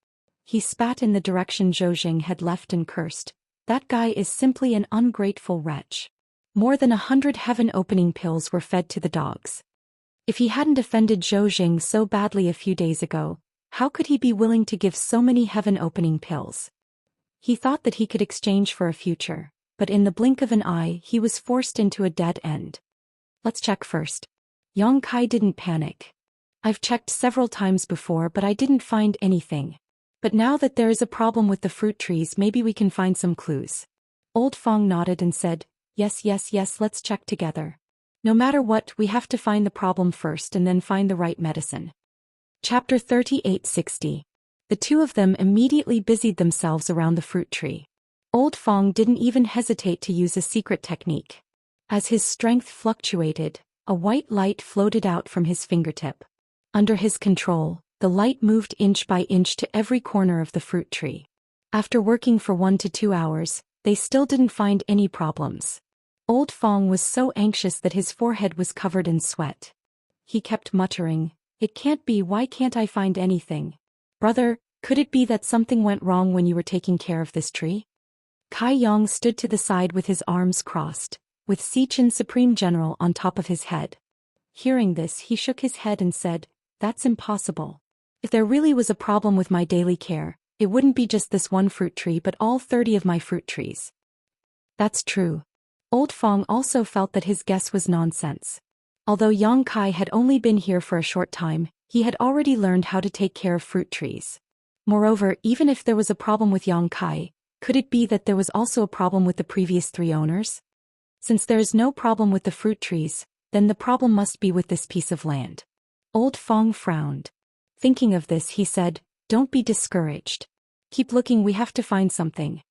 He spat in the direction Zhou Xian had left and cursed. That guy is simply an ungrateful wretch. More than 100 heaven-opening pills were fed to the dogs. If he hadn't offended Zhou Xian so badly a few days ago, how could he be willing to give so many heaven-opening pills? He thought that he could exchange for a future, but in the blink of an eye he was forced into a dead end. Let's check first. Yang Kai didn't panic. I've checked several times before but I didn't find anything. But now that there is a problem with the fruit trees, maybe we can find some clues. Old Fong nodded and said, yes, let's check together. No matter what, we have to find the problem first and then find the right medicine. Chapter 3860. The two of them immediately busied themselves around the fruit tree. Old Fong didn't even hesitate to use a secret technique. As his strength fluctuated, a white light floated out from his fingertip. Under his control, the light moved inch by inch to every corner of the fruit tree. After working for 1 to 2 hours, they still didn't find any problems. Old Fong was so anxious that his forehead was covered in sweat. He kept muttering, "It can't be, why can't I find anything? Brother, could it be that something went wrong when you were taking care of this tree?" Kai Yang stood to the side with his arms crossed, with Xichen Supreme General on top of his head. Hearing this, he shook his head and said, "That's impossible. If there really was a problem with my daily care, it wouldn't be just this one fruit tree but all 30 of my fruit trees." That's true. Old Fong also felt that his guess was nonsense. Although Yang Kai had only been here for a short time, he had already learned how to take care of fruit trees. Moreover, even if there was a problem with Yang Kai, could it be that there was also a problem with the previous 3 owners? Since there is no problem with the fruit trees, then the problem must be with this piece of land. Old Fong frowned. Thinking of this, he said, "Don't be discouraged. Keep looking, we have to find something."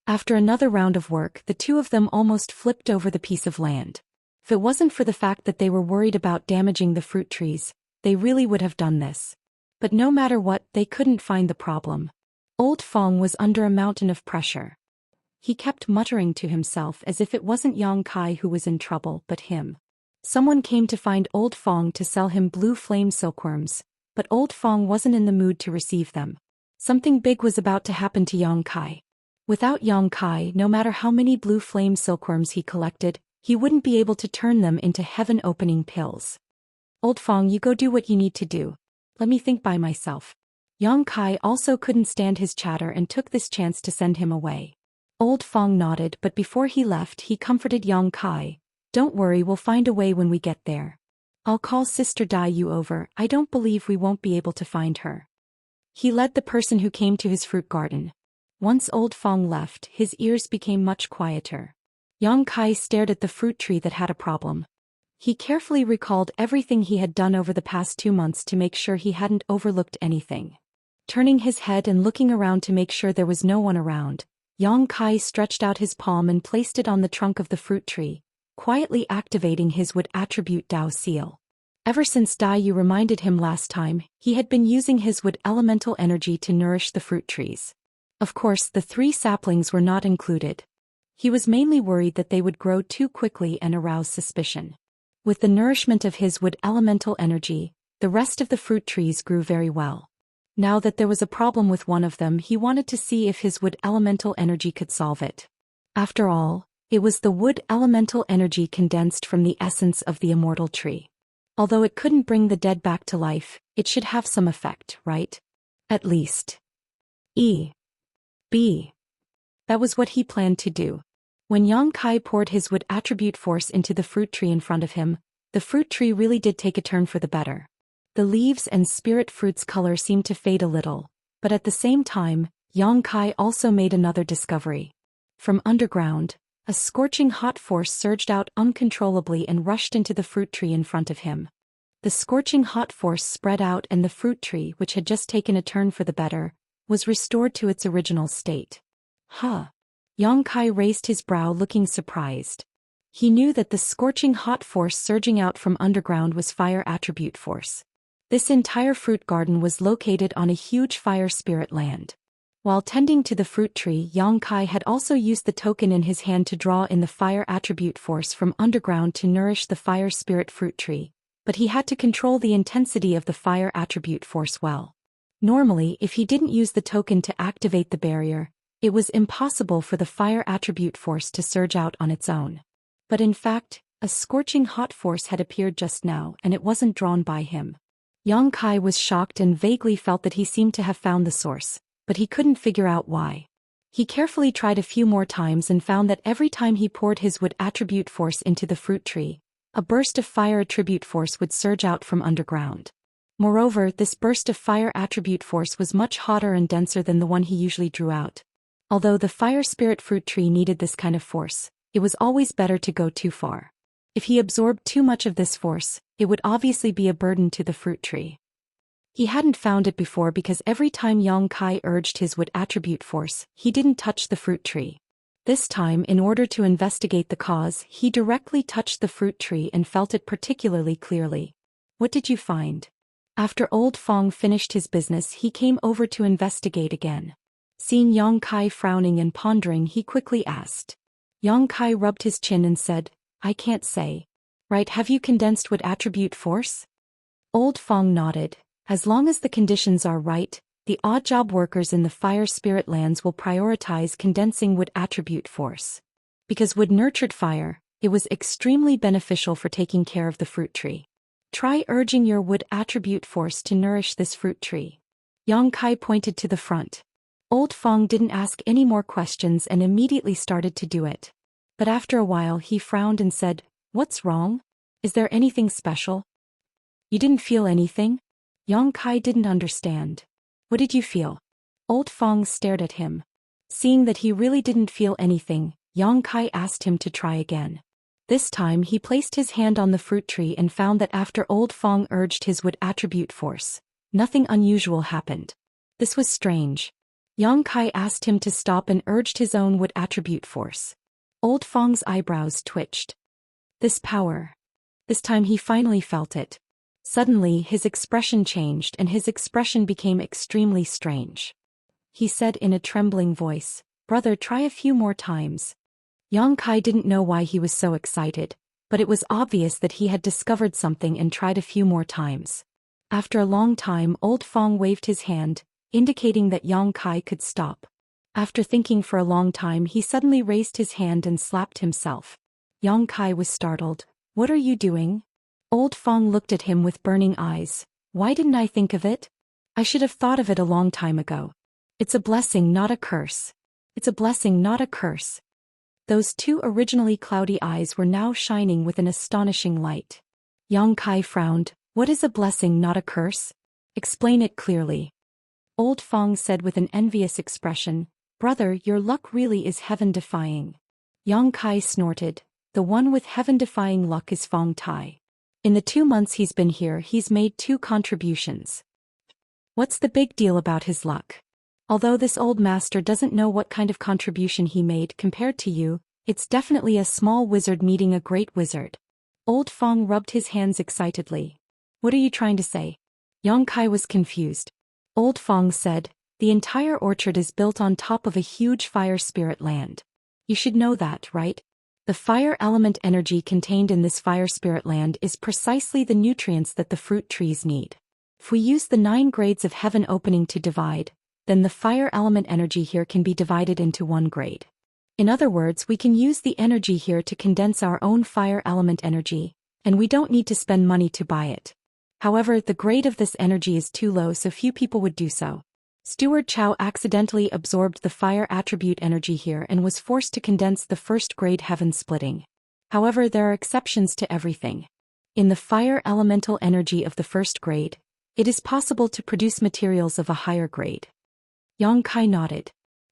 After another round of work, the two of them almost flipped over the piece of land. If it wasn't for the fact that they were worried about damaging the fruit trees, they really would have done this. But no matter what, they couldn't find the problem. Old Fong was under a mountain of pressure. He kept muttering to himself as if it wasn't Yang Kai who was in trouble but him. Someone came to find Old Fong to sell him blue flame silkworms, but Old Fong wasn't in the mood to receive them. Something big was about to happen to Yang Kai. Without Yang Kai, no matter how many blue flame silkworms he collected, he wouldn't be able to turn them into heaven-opening pills. "Old Fong, you go do what you need to do. Let me think by myself." Yang Kai also couldn't stand his chatter and took this chance to send him away. Old Fong nodded, but before he left he comforted Yang Kai. "Don't worry, we'll find a way when we get there. I'll call Sister Dai Yu over, I don't believe we won't be able to find her." He led the person who came to his fruit garden. Once Old Fong left, his ears became much quieter. Yang Kai stared at the fruit tree that had a problem. He carefully recalled everything he had done over the past 2 months to make sure he hadn't overlooked anything. Turning his head and looking around to make sure there was no one around, Yang Kai stretched out his palm and placed it on the trunk of the fruit tree, quietly activating his wood attribute Dao seal. Ever since Dai Yu reminded him last time, he had been using his wood elemental energy to nourish the fruit trees. Of course, the 3 saplings were not included. He was mainly worried that they would grow too quickly and arouse suspicion. With the nourishment of his wood elemental energy, the rest of the fruit trees grew very well. Now that there was a problem with one of them, he wanted to see if his wood elemental energy could solve it. After all, it was the wood elemental energy condensed from the essence of the immortal tree. Although it couldn't bring the dead back to life, it should have some effect, right? At least. That was what he planned to do. When Yang Kai poured his wood attribute force into the fruit tree in front of him, the fruit tree really did take a turn for the better. The leaves and spirit fruit's color seemed to fade a little, but at the same time, Yang Kai also made another discovery. From underground, a scorching hot force surged out uncontrollably and rushed into the fruit tree in front of him. The scorching hot force spread out and the fruit tree, which had just taken a turn for the better, was restored to its original state. Yang Kai raised his brow, looking surprised. He knew that the scorching hot force surging out from underground was fire attribute force. This entire fruit garden was located on a huge fire spirit land. While tending to the fruit tree, Yang Kai had also used the token in his hand to draw in the fire attribute force from underground to nourish the fire spirit fruit tree, but he had to control the intensity of the fire attribute force well. Normally, if he didn't use the token to activate the barrier, it was impossible for the fire attribute force to surge out on its own. But in fact, a scorching hot force had appeared just now and it wasn't drawn by him. Yang Kai was shocked and vaguely felt that he seemed to have found the source, but he couldn't figure out why. He carefully tried a few more times and found that every time he poured his wood attribute force into the fruit tree, a burst of fire attribute force would surge out from underground. Moreover, this burst of fire attribute force was much hotter and denser than the one he usually drew out. Although the fire spirit fruit tree needed this kind of force, it was always better to go too far. If he absorbed too much of this force, it would obviously be a burden to the fruit tree. He hadn't found it before because every time Yang Kai urged his wood attribute force, he didn't touch the fruit tree. This time, in order to investigate the cause, he directly touched the fruit tree and felt it particularly clearly. What did you find? After Old Fong finished his business, he came over to investigate again. Seeing Yang Kai frowning and pondering, he quickly asked. Yang Kai rubbed his chin and said, I can't say. Right, have you condensed wood attribute force? Old Fong nodded. As long as the conditions are right, the odd job workers in the fire spirit lands will prioritize condensing wood attribute force. Because wood nurtured fire, it was extremely beneficial for taking care of the fruit tree. Try urging your wood attribute force to nourish this fruit tree. Yang Kai pointed to the front. Old Fong didn't ask any more questions and immediately started to do it. But after a while he frowned and said, What's wrong? Is there anything special? You didn't feel anything? Yang Kai didn't understand. What did you feel? Old Fong stared at him. Seeing that he really didn't feel anything, Yang Kai asked him to try again. This time he placed his hand on the fruit tree and found that after Old Fong urged his wood attribute force, nothing unusual happened. This was strange. Yang Kai asked him to stop and urged his own wood attribute force. Old Fong's eyebrows twitched. This power. This time he finally felt it. Suddenly his expression changed and his expression became extremely strange. He said in a trembling voice, Brother, try a few more times. Yang Kai didn't know why he was so excited, but it was obvious that he had discovered something and tried a few more times. After a long time, Old Fong waved his hand, indicating that Yang Kai could stop. After thinking for a long time, he suddenly raised his hand and slapped himself. Yang Kai was startled. What are you doing? Old Fong looked at him with burning eyes. Why didn't I think of it? I should have thought of it a long time ago. It's a blessing, not a curse. It's a blessing, not a curse. Those two originally cloudy eyes were now shining with an astonishing light. Yang Kai frowned. What is a blessing, not a curse? Explain it clearly. Old Fong said with an envious expression, Brother, your luck really is heaven-defying. Yang Kai snorted. The one with heaven-defying luck is Fong Tai. In the 2 months he's been here, he's made 2 contributions. What's the big deal about his luck? Although this old master doesn't know what kind of contribution he made compared to you, it's definitely a small wizard meeting a great wizard. Old Fong rubbed his hands excitedly. What are you trying to say? Yang Kai was confused. Old Fong said, the entire orchard is built on top of a huge fire spirit land. You should know that, right? The fire element energy contained in this fire spirit land is precisely the nutrients that the fruit trees need. If we use the 9 grades of heaven opening to divide, then the fire element energy here can be divided into 1 grade. In other words, we can use the energy here to condense our own fire element energy, and we don't need to spend money to buy it. However, the grade of this energy is too low, so few people would do so. Steward Chow accidentally absorbed the fire attribute energy here and was forced to condense the 1st grade heaven splitting. However, there are exceptions to everything. In the fire elemental energy of the 1st grade, it is possible to produce materials of a higher grade. Yang Kai nodded.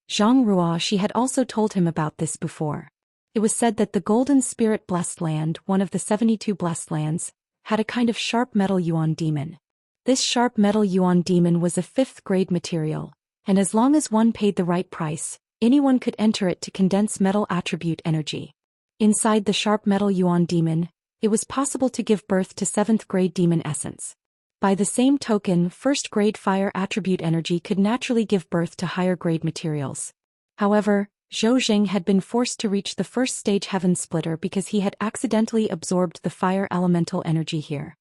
Zhang Rua, she had also told him about this before. It was said that the Golden Spirit Blessed Land, one of the 72 blessed lands, had a kind of sharp metal yuan demon. This sharp metal yuan demon was a 5th grade material, and as long as one paid the right price, anyone could enter it to condense metal attribute energy. Inside the sharp metal yuan demon, it was possible to give birth to 7th grade demon essence. By the same token, first-grade fire attribute energy could naturally give birth to higher-grade materials. However, Zhou Xian had been forced to reach the first stage heaven splitter because he had accidentally absorbed the fire elemental energy here.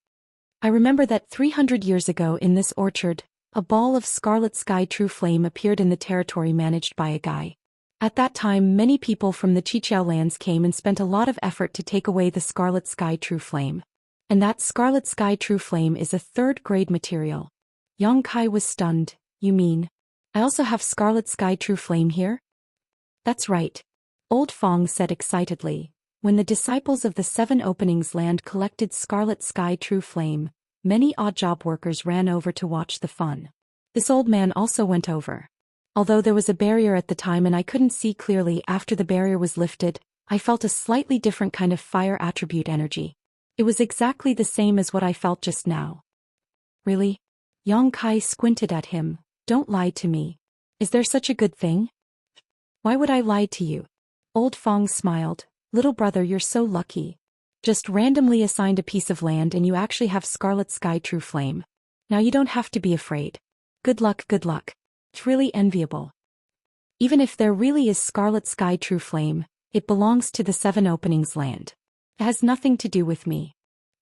I remember that 300 years ago in this orchard, a ball of scarlet sky true flame appeared in the territory managed by a guy. At that time, many people from the Qiqiao lands came and spent a lot of effort to take away the scarlet sky true flame. And that scarlet sky true flame is a third-grade material. Yang Kai was stunned. You mean, I also have scarlet sky true flame here? That's right. Old Fong said excitedly. When the disciples of the Seven Openings land collected scarlet sky true flame, many odd job workers ran over to watch the fun. This old man also went over. Although there was a barrier at the time and I couldn't see clearly after the barrier was lifted, I felt a slightly different kind of fire attribute energy. It was exactly the same as what I felt just now. Really? Yang Kai squinted at him. Don't lie to me. Is there such a good thing? Why would I lie to you? Old Fong smiled. Little brother, you're so lucky. Just randomly assigned a piece of land and you actually have scarlet sky true flame. Now you don't have to be afraid. Good luck, good luck. It's really enviable. Even if there really is scarlet sky true flame, it belongs to the Seven Openings land. It has nothing to do with me.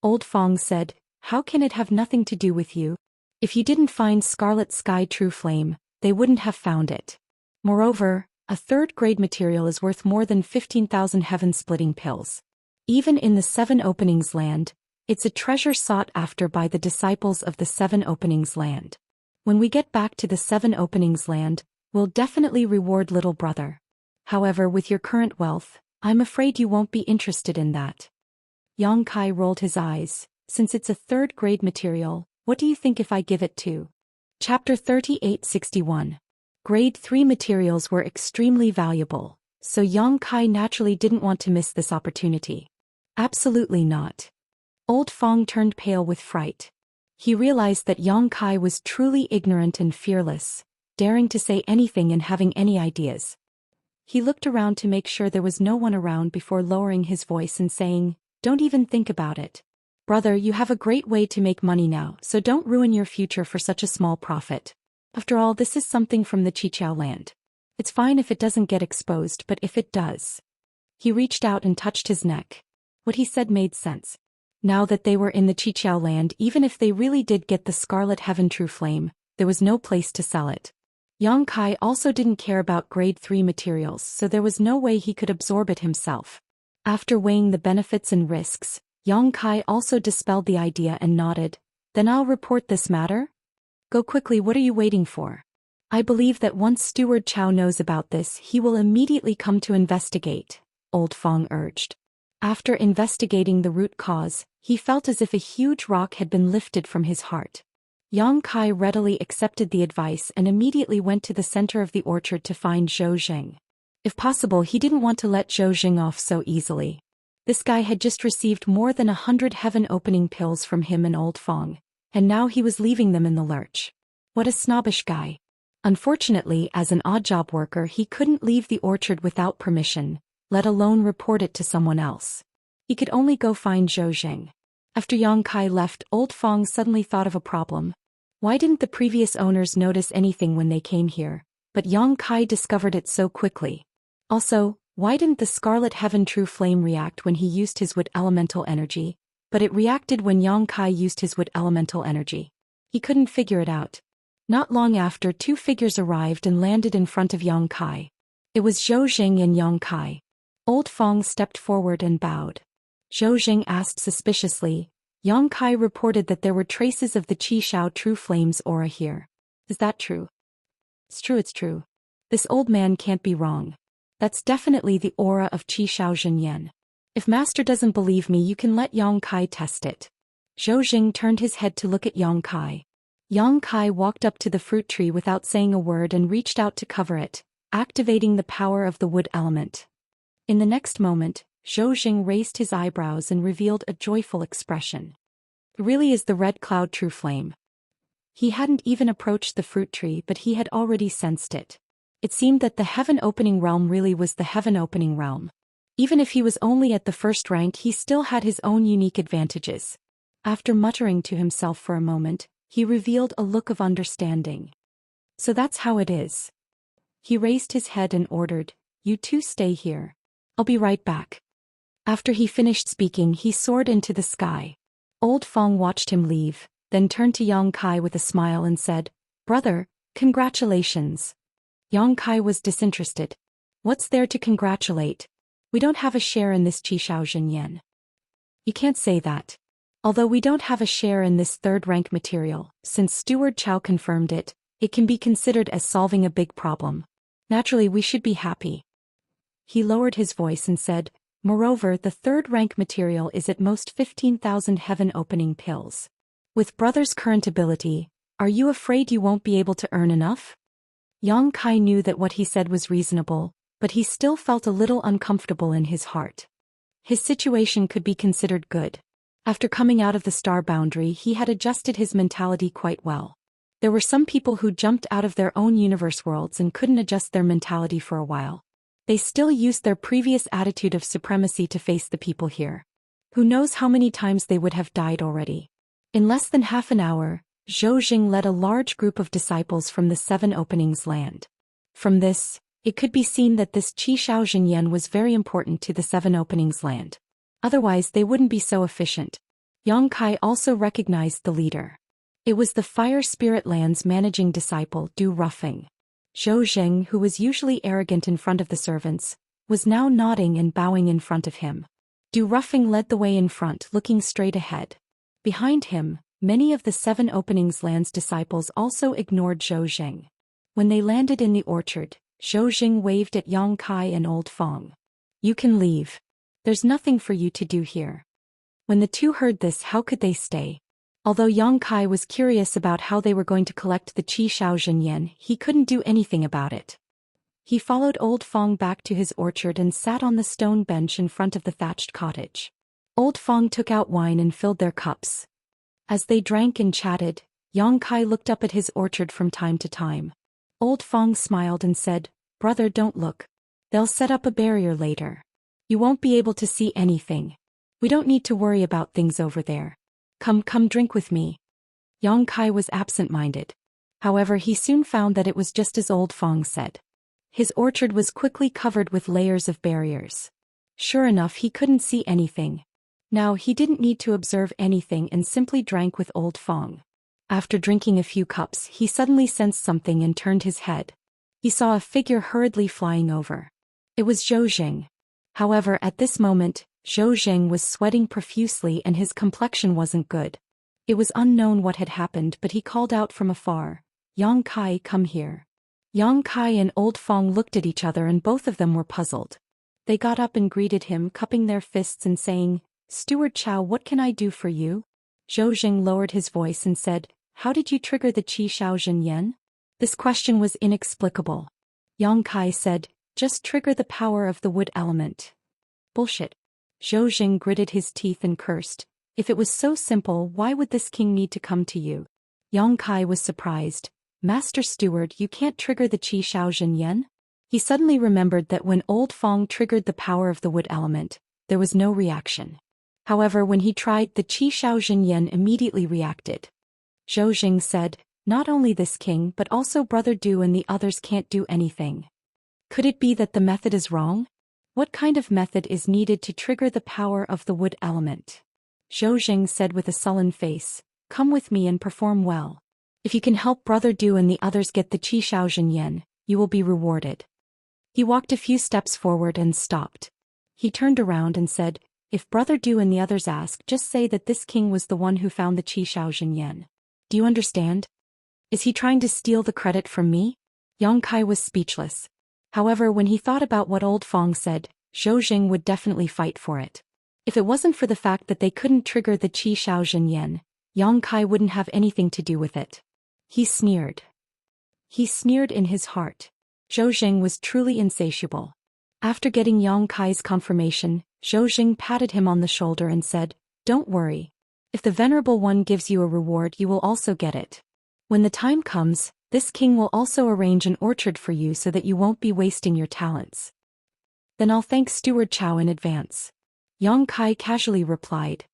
Old Fong said, how can it have nothing to do with you? If you didn't find scarlet sky true flame, they wouldn't have found it. Moreover, a third-grade material is worth more than 15,000 heaven-splitting pills. Even in the Seven Openings land, it's a treasure sought after by the disciples of the Seven Openings land. When we get back to the Seven Openings land, we'll definitely reward little brother. However, with your current wealth, I'm afraid you won't be interested in that. Yang Kai rolled his eyes. Since it's a third-grade material, what do you think if I give it to? Chapter 3861. Grade 3 materials were extremely valuable, so Yang Kai naturally didn't want to miss this opportunity. Absolutely not. Old Fong turned pale with fright. He realized that Yang Kai was truly ignorant and fearless, daring to say anything and having any ideas. He looked around to make sure there was no one around before lowering his voice and saying, don't even think about it. Brother, you have a great way to make money now, so don't ruin your future for such a small profit. After all, this is something from the Qiqiao land. It's fine if it doesn't get exposed, but if it does. He reached out and touched his neck. What he said made sense. Now that they were in the Qiqiao land, even if they really did get the Scarlet Heaven True Flame, there was no place to sell it. Yang Kai also didn't care about grade 3 materials, so there was no way he could absorb it himself. After weighing the benefits and risks, Yang Kai also dispelled the idea and nodded. Then I'll report this matter? Go quickly, what are you waiting for? I believe that once Steward Chow knows about this, he will immediately come to investigate, Old Fong urged. After investigating the root cause, he felt as if a huge rock had been lifted from his heart. Yang Kai readily accepted the advice and immediately went to the center of the orchard to find Zhou Xian. If possible, he didn't want to let Zhou Xian off so easily. This guy had just received more than 100 heaven-opening pills from him and Old Fong, and now he was leaving them in the lurch. What a snobbish guy. Unfortunately, as an odd job worker, he couldn't leave the orchard without permission, let alone report it to someone else. He could only go find Zhou Xian. After Yang Kai left, Old Fong suddenly thought of a problem. Why didn't the previous owners notice anything when they came here, but Yang Kai discovered it so quickly? Also, why didn't the Scarlet Heaven True Flame react when he used his wood elemental energy, but it reacted when Yang Kai used his wood elemental energy? He couldn't figure it out. Not long after, two figures arrived and landed in front of Yang Kai. It was Zhou Xian and Yang Kai. Old Fong stepped forward and bowed. Zhou Xian asked suspiciously. Yang Kai reported that there were traces of the Qi Shao True Flame's aura here. Is that true? It's true. This old man can't be wrong. That's definitely the aura of Qi Shao Zhenyan. If Master doesn't believe me, you can let Yang Kai test it. Zhou Xian turned his head to look at Yang Kai. Yang Kai walked up to the fruit tree without saying a word and reached out to cover it, activating the power of the wood element. In the next moment, Zhou Xian raised his eyebrows and revealed a joyful expression. It really is the Red Cloud True Flame. He hadn't even approached the fruit tree, but he had already sensed it. It seemed that the heaven-opening realm really was the heaven-opening realm. Even if he was only at the first rank, he still had his own unique advantages. After muttering to himself for a moment, he revealed a look of understanding. So that's how it is. He raised his head and ordered, "You two stay here. I'll be right back." After he finished speaking, he soared into the sky. Old Fong watched him leave, then turned to Yang Kai with a smile and said, "Brother, congratulations." Yang Kai was disinterested. "What's there to congratulate? We don't have a share in this Xianxia. You can't say that. Although we don't have a share in this third-rank material, since Steward Chow confirmed it, it can be considered as solving a big problem. Naturally, we should be happy." He lowered his voice and said, "Moreover, the third-rank material is at most 15,000 heaven-opening pills. With brother's current ability, are you afraid you won't be able to earn enough?" Yang Kai knew that what he said was reasonable, but he still felt a little uncomfortable in his heart. His situation could be considered good. After coming out of the star boundary, he had adjusted his mentality quite well. There were some people who jumped out of their own universe worlds and couldn't adjust their mentality for a while. They still used their previous attitude of supremacy to face the people here. Who knows how many times they would have died already. In less than half an hour, Zhou Xian led a large group of disciples from the Seven Openings land. From this, it could be seen that this Xianxia was very important to the Seven Openings land. Otherwise they wouldn't be so efficient. Yang Kai also recognized the leader. It was the Fire Spirit Land's managing disciple Du Ruffing. Zhou Xian, who was usually arrogant in front of the servants, was now nodding and bowing in front of him. Du Ruffing led the way in front, looking straight ahead. Behind him, many of the Seven Openings land's disciples also ignored Zhou Xian. When they landed in the orchard, Zhou Xian waved at Yang Kai and Old Fong. "You can leave. There's nothing for you to do here." When the two heard this, how could they stay? Although Yang Kai was curious about how they were going to collect the Xianxia, he couldn't do anything about it. He followed Old Fong back to his orchard and sat on the stone bench in front of the thatched cottage. Old Fong took out wine and filled their cups. As they drank and chatted, Yang Kai looked up at his orchard from time to time. Old Fong smiled and said, "Brother, don't look. They'll set up a barrier later. You won't be able to see anything. We don't need to worry about things over there. Come drink with me." Yang Kai was absent-minded. However, he soon found that it was just as Old Fong said. His orchard was quickly covered with layers of barriers. Sure enough, he couldn't see anything. Now he didn't need to observe anything and simply drank with Old Fong. After drinking a few cups, he suddenly sensed something and turned his head. He saw a figure hurriedly flying over. It was Zhou Xian. However, at this moment, Zhou Xian was sweating profusely and his complexion wasn't good. It was unknown what had happened, but he called out from afar, "Yang Kai, come here." Yang Kai and Old Fong looked at each other and both of them were puzzled. They got up and greeted him, cupping their fists and saying, "Steward Chow, what can I do for you?" Zhou Xian lowered his voice and said, "How did you trigger the Xianxia?" This question was inexplicable. Yang Kai said, "Just trigger the power of the wood element." "Bullshit." Zhou Xian gritted his teeth and cursed. If it was so simple, why would this king need to come to you? Yang Kai was surprised. "Master Steward, you can't trigger the Xianxia?" He suddenly remembered that when Old Fong triggered the power of the wood element, there was no reaction. However, when he tried, the Xianxia immediately reacted. Zhou Xian said, "Not only this king but also Brother Du and the others can't do anything. Could it be that the method is wrong? What kind of method is needed to trigger the power of the wood element?" Zhou Xian said with a sullen face, "Come with me and perform well. If you can help Brother Du and the others get the Xianxia, you will be rewarded." He walked a few steps forward and stopped. He turned around and said, "If Brother Du and the others ask, just say that this king was the one who found the Xianxia. Do you understand? Is he trying to steal the credit from me?" Yang Kai was speechless. However, when he thought about what Old Fong said, Zhou Xian would definitely fight for it. If it wasn't for the fact that they couldn't trigger the Xianxia, Yang Kai wouldn't have anything to do with it. He sneered. He sneered in his heart. Zhou Xian was truly insatiable. After getting Yang Kai's confirmation, Zhou Xian patted him on the shoulder and said, "Don't worry. If the Venerable One gives you a reward, you will also get it. When the time comes, this king will also arrange an orchard for you so that you won't be wasting your talents." "Then I'll thank Steward Chow in advance," Yang Kai casually replied.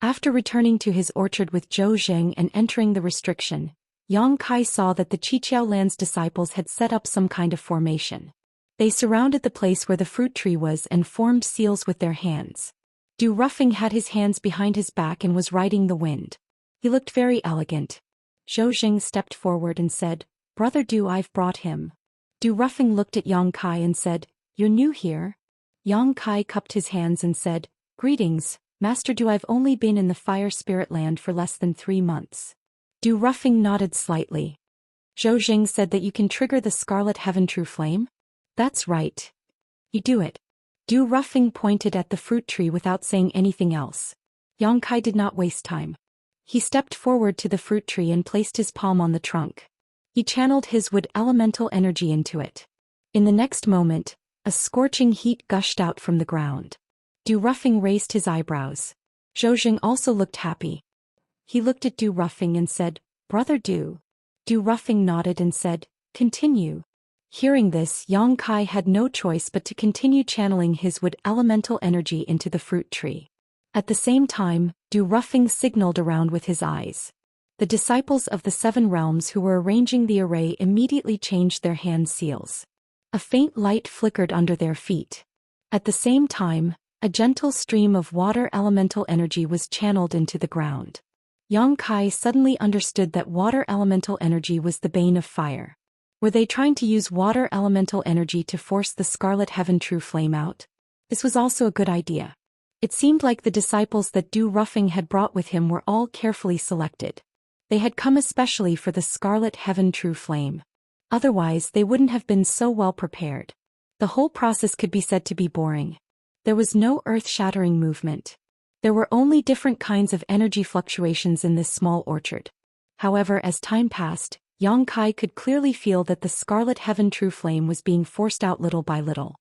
After returning to his orchard with Zhou Xian and entering the restriction, Yang Kai saw that the Qiqiao land's disciples had set up some kind of formation. They surrounded the place where the fruit tree was and formed seals with their hands. Du Ruffing had his hands behind his back and was riding the wind. He looked very elegant. Zhou Xian stepped forward and said, "Brother Du, I've brought him." Du Ruffing looked at Yang Kai and said, "You're new here?" Yang Kai cupped his hands and said, "Greetings, Master Du. I've only been in the fire spirit land for less than 3 months. Du Ruffing nodded slightly. Zhou Xian said that you can trigger the Scarlet Heaven True Flame? That's right. You do it. Du Ruffing pointed at the fruit tree without saying anything else. Yang Kai did not waste time. He stepped forward to the fruit tree and placed his palm on the trunk. He channeled his wood elemental energy into it. In the next moment, a scorching heat gushed out from the ground. Du Ruffing raised his eyebrows. Zhou Xian also looked happy. He looked at Du Ruffing and said, "Brother Du." Du Ruffing nodded and said, "Continue." Hearing this, Yang Kai had no choice but to continue channeling his wood elemental energy into the fruit tree. At the same time, Du Ruffing signaled around with his eyes. The disciples of the 7 realms who were arranging the array immediately changed their hand seals. A faint light flickered under their feet. At the same time, a gentle stream of water elemental energy was channeled into the ground. Yang Kai suddenly understood that water elemental energy was the bane of fire. Were they trying to use water elemental energy to force the Scarlet Heaven True Flame out? This was also a good idea. It seemed like the disciples that Du Ruffing had brought with him were all carefully selected. They had come especially for the Scarlet Heaven True Flame. Otherwise, they wouldn't have been so well prepared. The whole process could be said to be boring. There was no earth-shattering movement. There were only different kinds of energy fluctuations in this small orchard. However, as time passed, Yang Kai could clearly feel that the Scarlet Heaven True Flame was being forced out little by little.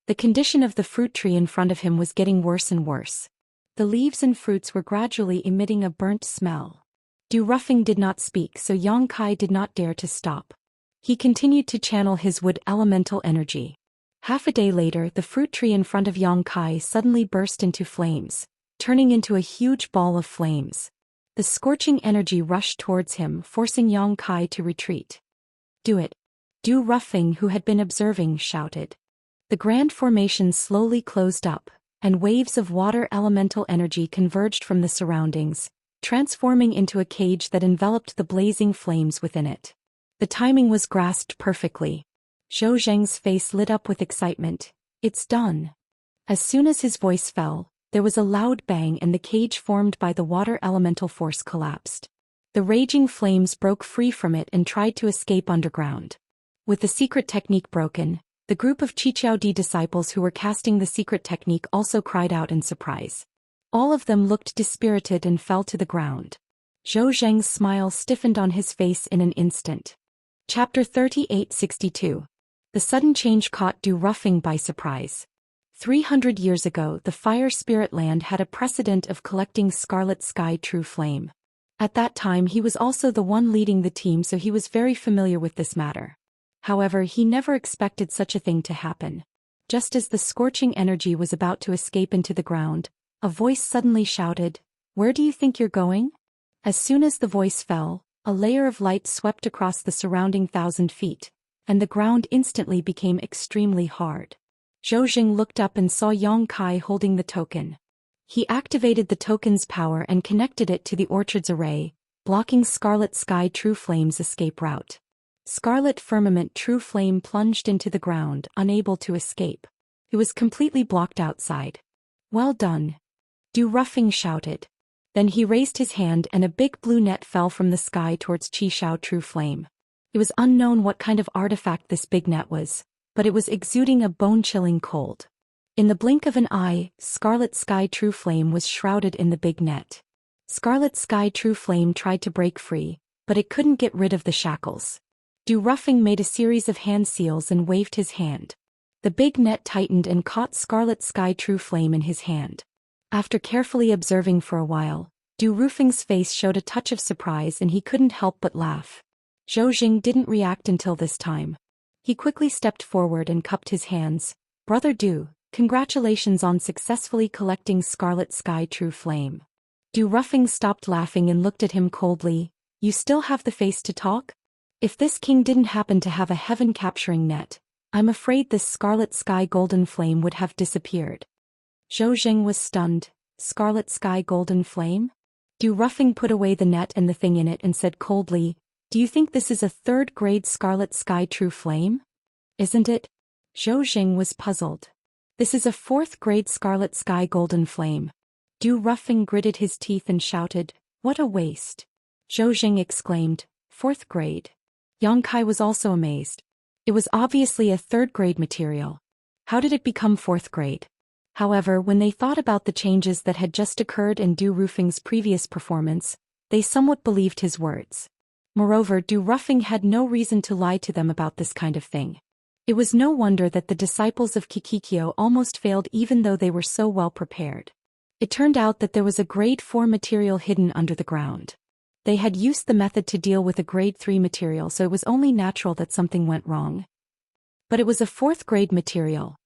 The condition of the fruit tree in front of him was getting worse and worse. The leaves and fruits were gradually emitting a burnt smell. Du Ruffing did not speak, so Yang Kai did not dare to stop. He continued to channel his wood elemental energy. Half a day later, the fruit tree in front of Yang Kai suddenly burst into flames, turning into a huge ball of flames. The scorching energy rushed towards him, forcing Yang Kai to retreat. "Do it." Du Ruffing, who had been observing, shouted. The grand formation slowly closed up, and waves of water elemental energy converged from the surroundings, transforming into a cage that enveloped the blazing flames within it. The timing was grasped perfectly. Zhou Zheng's face lit up with excitement. "It's done." As soon as his voice fell, there was a loud bang and the cage formed by the water elemental force collapsed. The raging flames broke free from it and tried to escape underground. With the secret technique broken, the group of Qiqiao Di disciples who were casting the secret technique also cried out in surprise. All of them looked dispirited and fell to the ground. Zhou Zheng's smile stiffened on his face in an instant. Chapter 3862. The sudden change caught Du Ruffing by surprise. 300 years ago, the Fire Spirit Land had a precedent of collecting Scarlet Sky True Flame. At that time he was also the one leading the team, so he was very familiar with this matter. However, he never expected such a thing to happen. Just as the scorching energy was about to escape into the ground, a voice suddenly shouted, "Where do you think you're going?" As soon as the voice fell, a layer of light swept across the surrounding 1,000 feet, and the ground instantly became extremely hard. Zhou Xian looked up and saw Yang Kai holding the token. He activated the token's power and connected it to the orchard's array, blocking Scarlet Sky True Flame's escape route. Scarlet Firmament True Flame plunged into the ground, unable to escape. It was completely blocked outside. "Well done." Du Ruffing shouted. Then he raised his hand and a big blue net fell from the sky towards Qiqiao True Flame. It was unknown what kind of artifact this big net was, but it was exuding a bone-chilling cold. In the blink of an eye, Scarlet Sky True Flame was shrouded in the big net. Scarlet Sky True Flame tried to break free, but it couldn't get rid of the shackles. Du Ruffing made a series of hand seals and waved his hand. The big net tightened and caught Scarlet Sky True Flame in his hand. After carefully observing for a while, Du Ruffing's face showed a touch of surprise and he couldn't help but laugh. Zhou Xian didn't react until this time. He quickly stepped forward and cupped his hands. "Brother Du, congratulations on successfully collecting Scarlet Sky True Flame." Du Ruffing stopped laughing and looked at him coldly. You still have the face to talk? If this king didn't happen to have a heaven-capturing net, I'm afraid this scarlet sky golden flame would have disappeared. Zhou Xian was stunned. Scarlet sky golden flame? Du Ruffing put away the net and the thing in it and said coldly, do you think this is a third-grade scarlet sky true flame? Isn't it? Zhou Xian was puzzled. This is a fourth-grade scarlet sky golden flame. Du Ruffing gritted his teeth and shouted, what a waste. Zhou Xian exclaimed, fourth grade. Yang Kai was also amazed. It was obviously a third-grade material. How did it become fourth grade? However, when they thought about the changes that had just occurred in Du Ruffing's previous performance, they somewhat believed his words. Moreover, Du Ruffing had no reason to lie to them about this kind of thing. It was no wonder that the disciples of Kikikyo almost failed even though they were so well prepared. It turned out that there was a grade 4 material hidden under the ground. They had used the method to deal with a grade 3 material, so it was only natural that something went wrong. But it was a fourth grade material.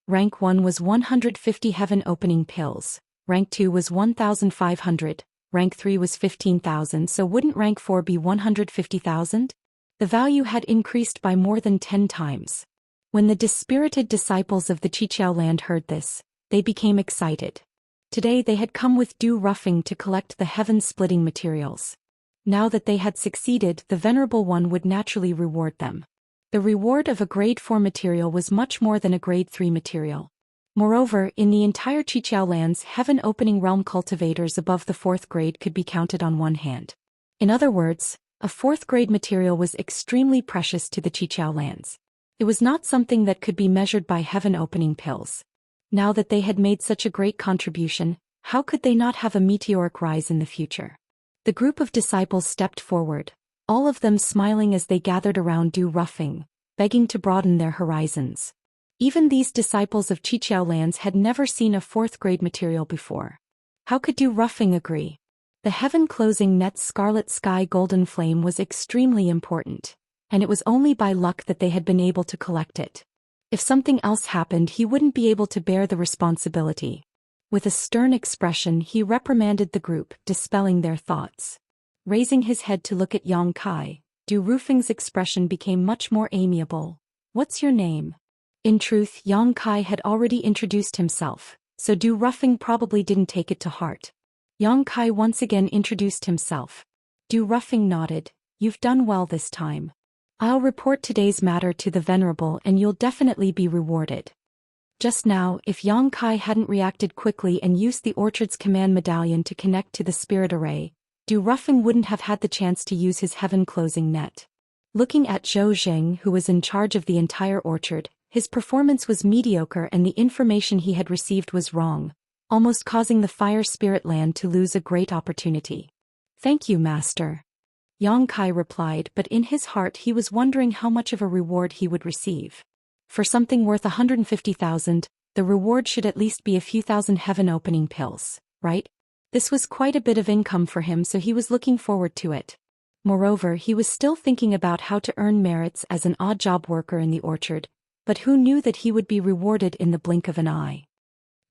Rank 1 was 150 heaven opening pills, rank 2 was 1,500, rank 3 was 15,000, so wouldn't rank 4 be 150,000? The value had increased by more than 10 times. When the dispirited disciples of the Qiqiao land heard this, they became excited. Today they had come with Du Ruffing to collect the heaven-splitting materials. Now that they had succeeded, the Venerable One would naturally reward them. The reward of a grade 4 material was much more than a grade 3 material. Moreover, in the entire Qiqiao lands, heaven-opening realm cultivators above the 4th grade could be counted on one hand. In other words, a 4th grade material was extremely precious to the Qiqiao lands. It was not something that could be measured by heaven-opening pills. Now that they had made such a great contribution, how could they not have a meteoric rise in the future? The group of disciples stepped forward, all of them smiling as they gathered around Du Ruffing, begging to broaden their horizons. Even these disciples of Qiqiao lands had never seen a 4th grade material before. How could Du Ruffing agree? The heaven-closing net's scarlet sky golden flame was extremely important, and it was only by luck that they had been able to collect it. If something else happened, he wouldn't be able to bear the responsibility. With a stern expression, he reprimanded the group, dispelling their thoughts. Raising his head to look at Yang Kai, Du Ruffing's expression became much more amiable. What's your name? In truth, Yang Kai had already introduced himself, so Du Ruffing probably didn't take it to heart. Yang Kai once again introduced himself. Du Ruffing nodded. You've done well this time. I'll report today's matter to the Venerable and you'll definitely be rewarded. Just now, if Yang Kai hadn't reacted quickly and used the orchard's command medallion to connect to the spirit array, Du Ruffing wouldn't have had the chance to use his heaven-closing net. Looking at Zhou Xian, who was in charge of the entire orchard, his performance was mediocre and the information he had received was wrong, almost causing the fire spirit land to lose a great opportunity. Thank you, Master. Yang Kai replied, but in his heart he was wondering how much of a reward he would receive. For something worth 150,000, the reward should at least be a few thousand heaven-opening pills, right? This was quite a bit of income for him, so he was looking forward to it. Moreover, he was still thinking about how to earn merits as an odd-job worker in the orchard, but who knew that he would be rewarded in the blink of an eye?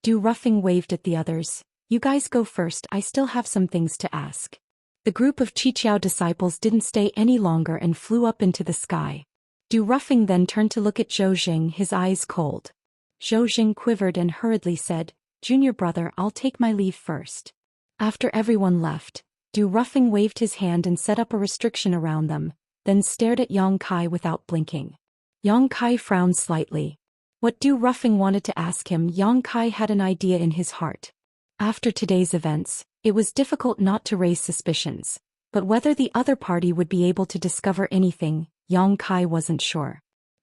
Du Ruffing waved at the others. You guys go first, I still have some things to ask. The group of Qiqiao disciples didn't stay any longer and flew up into the sky. Du Ruffing then turned to look at Zhou Xian, his eyes cold. Zhou Xian quivered and hurriedly said, Junior brother, I'll take my leave first. After everyone left, Du Ruffing waved his hand and set up a restriction around them, then stared at Yang Kai without blinking. Yang Kai frowned slightly. What Du Ruffing wanted to ask him, Yang Kai had an idea in his heart. After today's events, it was difficult not to raise suspicions, but whether the other party would be able to discover anything, Yang Kai wasn't sure.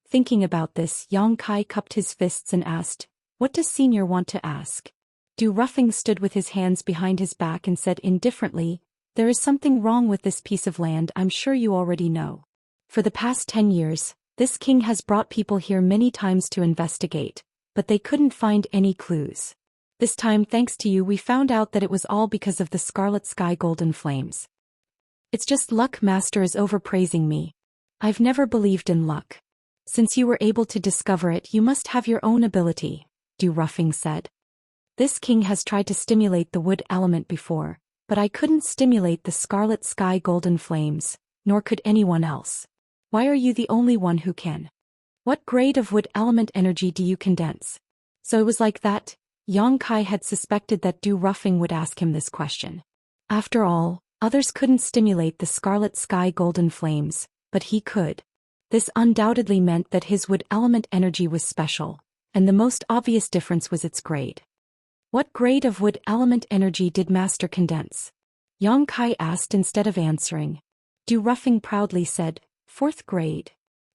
Thinking about this, Yang Kai cupped his fists and asked, What does Senior want to ask? Du Ruffing stood with his hands behind his back and said indifferently, There is something wrong with this piece of land, I'm sure you already know. For the past 10 years, this king has brought people here many times to investigate, but they couldn't find any clues. This time, thanks to you, we found out that it was all because of the scarlet sky golden flames. It's just luck. Master is overpraising me. I've never believed in luck. Since you were able to discover it, you must have your own ability, Du Ruffing said. This king has tried to stimulate the wood element before, but I couldn't stimulate the scarlet sky golden flames, nor could anyone else. Why are you the only one who can? What grade of wood element energy do you condense? So it was like that. Yang Kai had suspected that Zhou Xian would ask him this question. After all, others couldn't stimulate the scarlet sky golden flames, but he could. This undoubtedly meant that his wood element energy was special, and the most obvious difference was its grade. What grade of wood element energy did Master condense? Yang Kai asked instead of answering. Zhou Xian proudly said, 4th grade.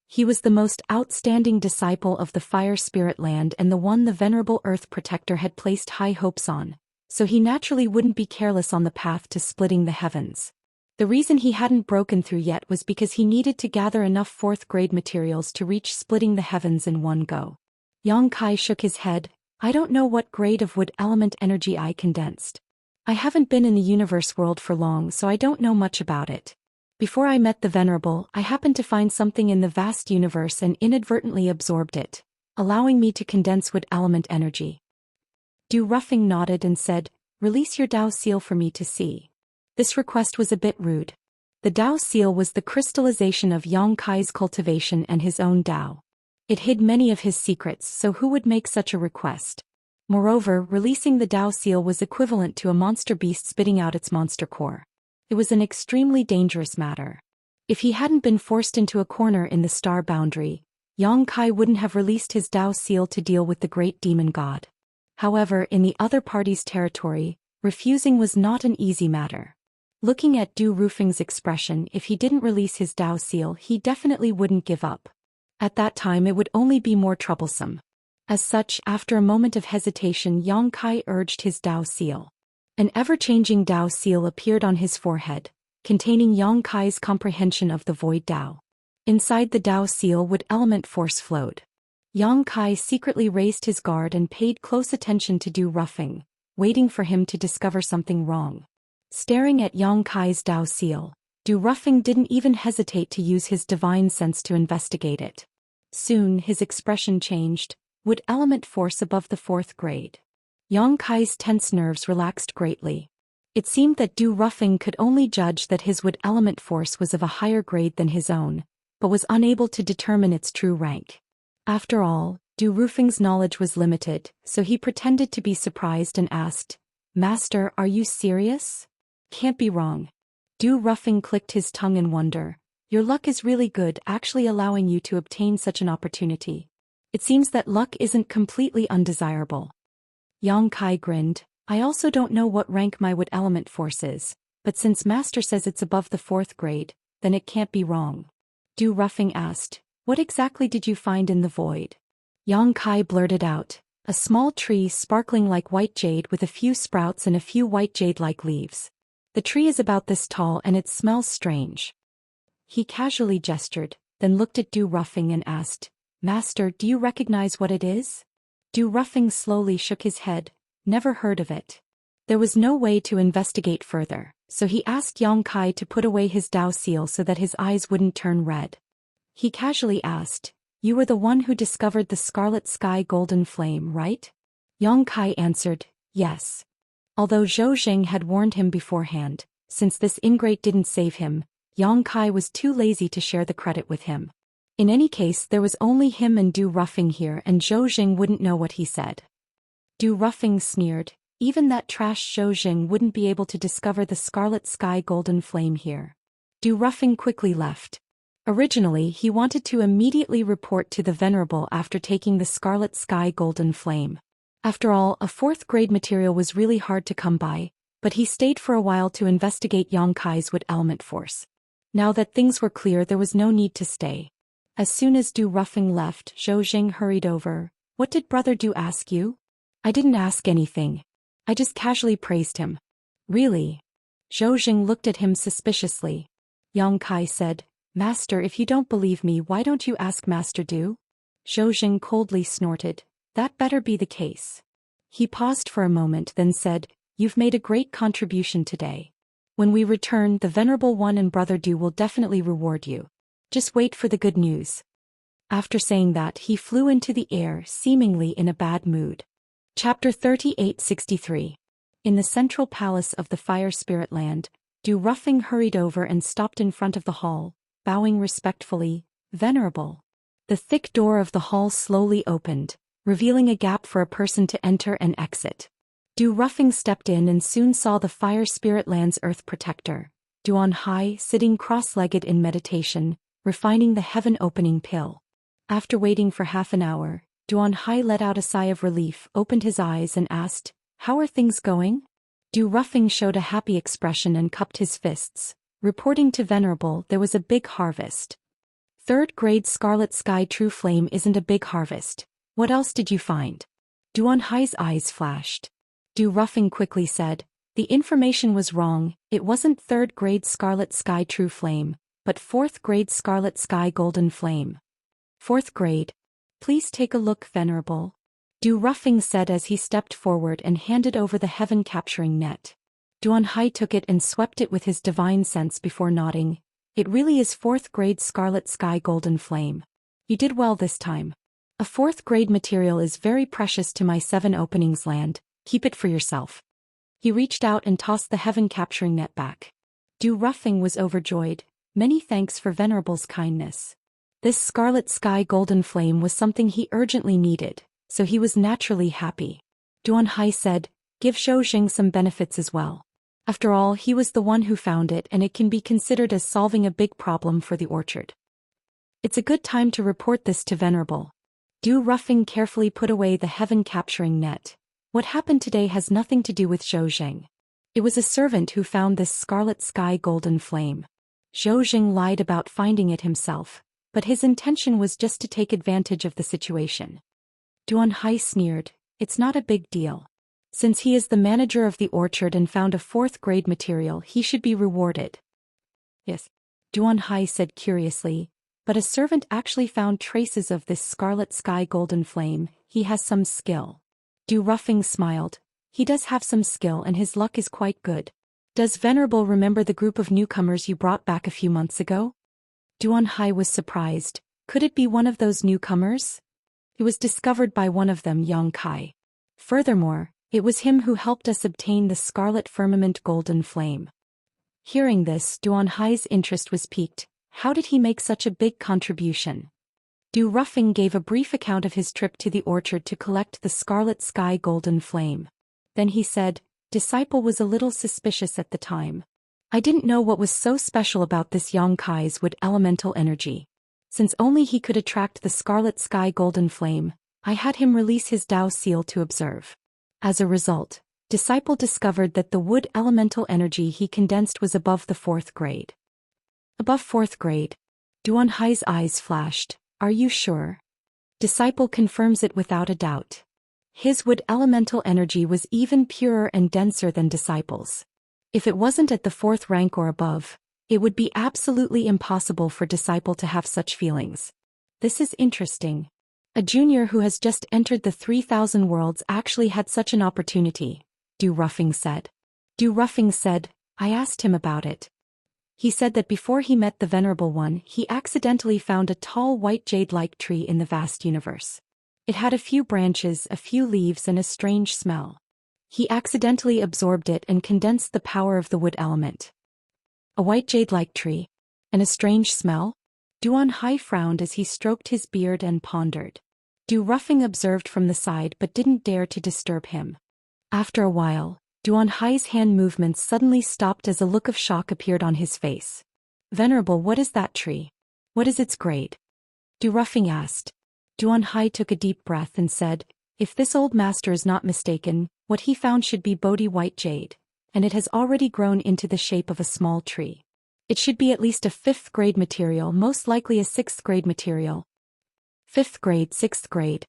He was the most outstanding disciple of the Fire Spirit Land and the one the Venerable Earth Protector had placed high hopes on, so he naturally wouldn't be careless on the path to splitting the heavens. The reason he hadn't broken through yet was because he needed to gather enough 4th grade materials to reach splitting the heavens in one go. Yang Kai shook his head. I don't know what grade of wood element energy I condensed. I haven't been in the universe world for long, so I don't know much about it. Before I met the Venerable, I happened to find something in the vast universe and inadvertently absorbed it, allowing me to condense wood element energy. Zhou Xian nodded and said, release your Dao seal for me to see. This request was a bit rude. The Dao seal was the crystallization of Yang Kai's cultivation and his own Dao. It hid many of his secrets, so who would make such a request? Moreover, releasing the Dao seal was equivalent to a monster beast spitting out its monster core. It was an extremely dangerous matter. If he hadn't been forced into a corner in the star boundary, Yang Kai wouldn't have released his Dao seal to deal with the great demon god. However, in the other party's territory, refusing was not an easy matter. Looking at Zhou Xian's expression, if he didn't release his Dao seal, he definitely wouldn't give up. At that time it would only be more troublesome. As such, after a moment of hesitation, Yang Kai urged his Dao seal. An ever-changing Dao seal appeared on his forehead, containing Yang Kai's comprehension of the void Dao. Inside the Dao seal wood element force flowed. Yang Kai secretly raised his guard and paid close attention to Zhou Xian, waiting for him to discover something wrong. Staring at Yang Kai's Dao seal, Zhou Xian didn't even hesitate to use his divine sense to investigate it. Soon his expression changed, wood element force above the 4th grade. Yang Kai's tense nerves relaxed greatly. It seemed that Zhou Xian could only judge that his wood element force was of a higher grade than his own, but was unable to determine its true rank. After all, Zhou Xian's knowledge was limited, so he pretended to be surprised and asked, Master, are you serious? Can't be wrong. Zhou Xian clicked his tongue in wonder. Your luck is really good, actually allowing you to obtain such an opportunity. It seems that luck isn't completely undesirable. Yang Kai grinned. I also don't know what rank my wood element force is, but since Master says it's above the 4th grade, then it can't be wrong. Zhou Xian asked, what exactly did you find in the void? Yang Kai blurted out, a small tree sparkling like white jade with a few sprouts and a few white jade-like leaves. The tree is about this tall and it smells strange. He casually gestured, then looked at Zhou Xian and asked, Master, do you recognize what it is? Zhou Xian slowly shook his head, never heard of it. There was no way to investigate further, so he asked Yang Kai to put away his Dao seal so that his eyes wouldn't turn red. He casually asked, you were the one who discovered the scarlet sky golden flame, right? Yang Kai answered, yes. Although Zhou Xian had warned him beforehand, since this ingrate didn't save him, Yang Kai was too lazy to share the credit with him. In any case, there was only him and Zhou Xian here, and Zhou Xian wouldn't know what he said. Zhou Xian sneered, even that trash Zhou Xian wouldn't be able to discover the scarlet sky golden flame here. Zhou Xian quickly left. Originally, he wanted to immediately report to the Venerable after taking the scarlet sky golden flame. After all, a 4th grade material was really hard to come by, but he stayed for a while to investigate Yang Kai's wood element force. Now that things were clear, there was no need to stay. As soon as Zhou Xian left, Zhou Xian hurried over. What did Brother Zhou ask you? I didn't ask anything. I just casually praised him. Really? Zhou Xian looked at him suspiciously. Yang Kai said, Master, if you don't believe me, why don't you ask Master Zhou? Zhou Xian coldly snorted. That better be the case. He paused for a moment, then said, You've made a great contribution today. When we return, the Venerable One and Brother Zhou will definitely reward you. Just wait for the good news. After saying that, he flew into the air, seemingly in a bad mood. Chapter 3863. In the central palace of the Fire Spirit Land, Du Ruffing hurried over and stopped in front of the hall, bowing respectfully, "Venerable." The thick door of the hall slowly opened, revealing a gap for a person to enter and exit. Du Ruffing stepped in and soon saw the Fire Spirit Land's Earth Protector, Duan Hai, sitting cross-legged in meditation, refining the heaven-opening pill. After waiting for half an hour, Duan Hai let out a sigh of relief, opened his eyes and asked, "How are things going?" Du Ruffing showed a happy expression and cupped his fists, reporting to Venerable there was a big harvest. Third grade Scarlet Sky True Flame isn't a big harvest. What else did you find? Duan Hai's eyes flashed. Du Ruffing quickly said, "The information was wrong, it wasn't third grade Scarlet Sky True Flame, but fourth grade Scarlet Sky Golden Flame." Fourth grade? Please take a look, Venerable. Du Ruffing said as he stepped forward and handed over the heaven-capturing net. Duan Hai took it and swept it with his divine sense before nodding. "It really is fourth grade Scarlet Sky Golden Flame. You did well this time. A fourth grade material is very precious to my 7 openings land, keep it for yourself." He reached out and tossed the heaven-capturing net back. Du Ruffing was overjoyed. Many thanks for Venerable's kindness. This Scarlet Sky Golden Flame was something he urgently needed, so he was naturally happy. Duan Hai said, "Give Zhou Xian some benefits as well. After all, he was the one who found it and it can be considered as solving a big problem for the orchard." It's a good time to report this to Venerable. Du Ruffing carefully put away the heaven-capturing net. What happened today has nothing to do with Zhou Xian. It was a servant who found this Scarlet Sky Golden Flame. Zhou Xian lied about finding it himself, but his intention was just to take advantage of the situation. Duan Hai sneered, "It's not a big deal. Since he is the manager of the orchard and found a fourth grade material, he should be rewarded." "Yes," Duan Hai said curiously, "but a servant actually found traces of this Scarlet Sky Golden Flame. He has some skill." Du Ruffing smiled. "He does have some skill and his luck is quite good. Does Venerable remember the group of newcomers you brought back a few months ago?" Duan Hai was surprised. Could it be one of those newcomers? It was discovered by one of them, Yang Kai. Furthermore, it was him who helped us obtain the Scarlet Firmament Golden Flame. Hearing this, Duan Hai's interest was piqued. How did he make such a big contribution? Du Ruffing gave a brief account of his trip to the orchard to collect the Scarlet Sky Golden Flame. Then he said, "Disciple was a little suspicious at the time. I didn't know what was so special about this Yang Kai's wood elemental energy. Since only he could attract the Scarlet Sky Golden Flame, I had him release his Dao seal to observe. As a result, Disciple discovered that the wood elemental energy he condensed was above the fourth grade." Above fourth grade? Duan Hai's eyes flashed. "Are you sure?" Disciple confirms it without a doubt. His wood elemental energy was even purer and denser than Disciple's. If it wasn't at the fourth rank or above, it would be absolutely impossible for Disciple to have such feelings. This is interesting. A junior who has just entered the 3,000 worlds actually had such an opportunity, Du Ruffing said. Du Ruffing said, "I asked him about it. He said that before he met the Venerable One, he accidentally found a tall white jade-like tree in the vast universe. It had a few branches, a few leaves and a strange smell. He accidentally absorbed it and condensed the power of the wood element." A white jade-like tree? And a strange smell? Duan Hai frowned as he stroked his beard and pondered. Du Ruffing observed from the side but didn't dare to disturb him. After a while, Duan Hai's hand movements suddenly stopped as a look of shock appeared on his face. "Venerable, what is that tree? What is its grade?" Du Ruffing asked. Duan Hai took a deep breath and said, "If this old master is not mistaken, what he found should be Bodhi white jade, and it has already grown into the shape of a small tree. It should be at least a 5th grade material, most likely a 6th grade material." 5th grade, 6th grade.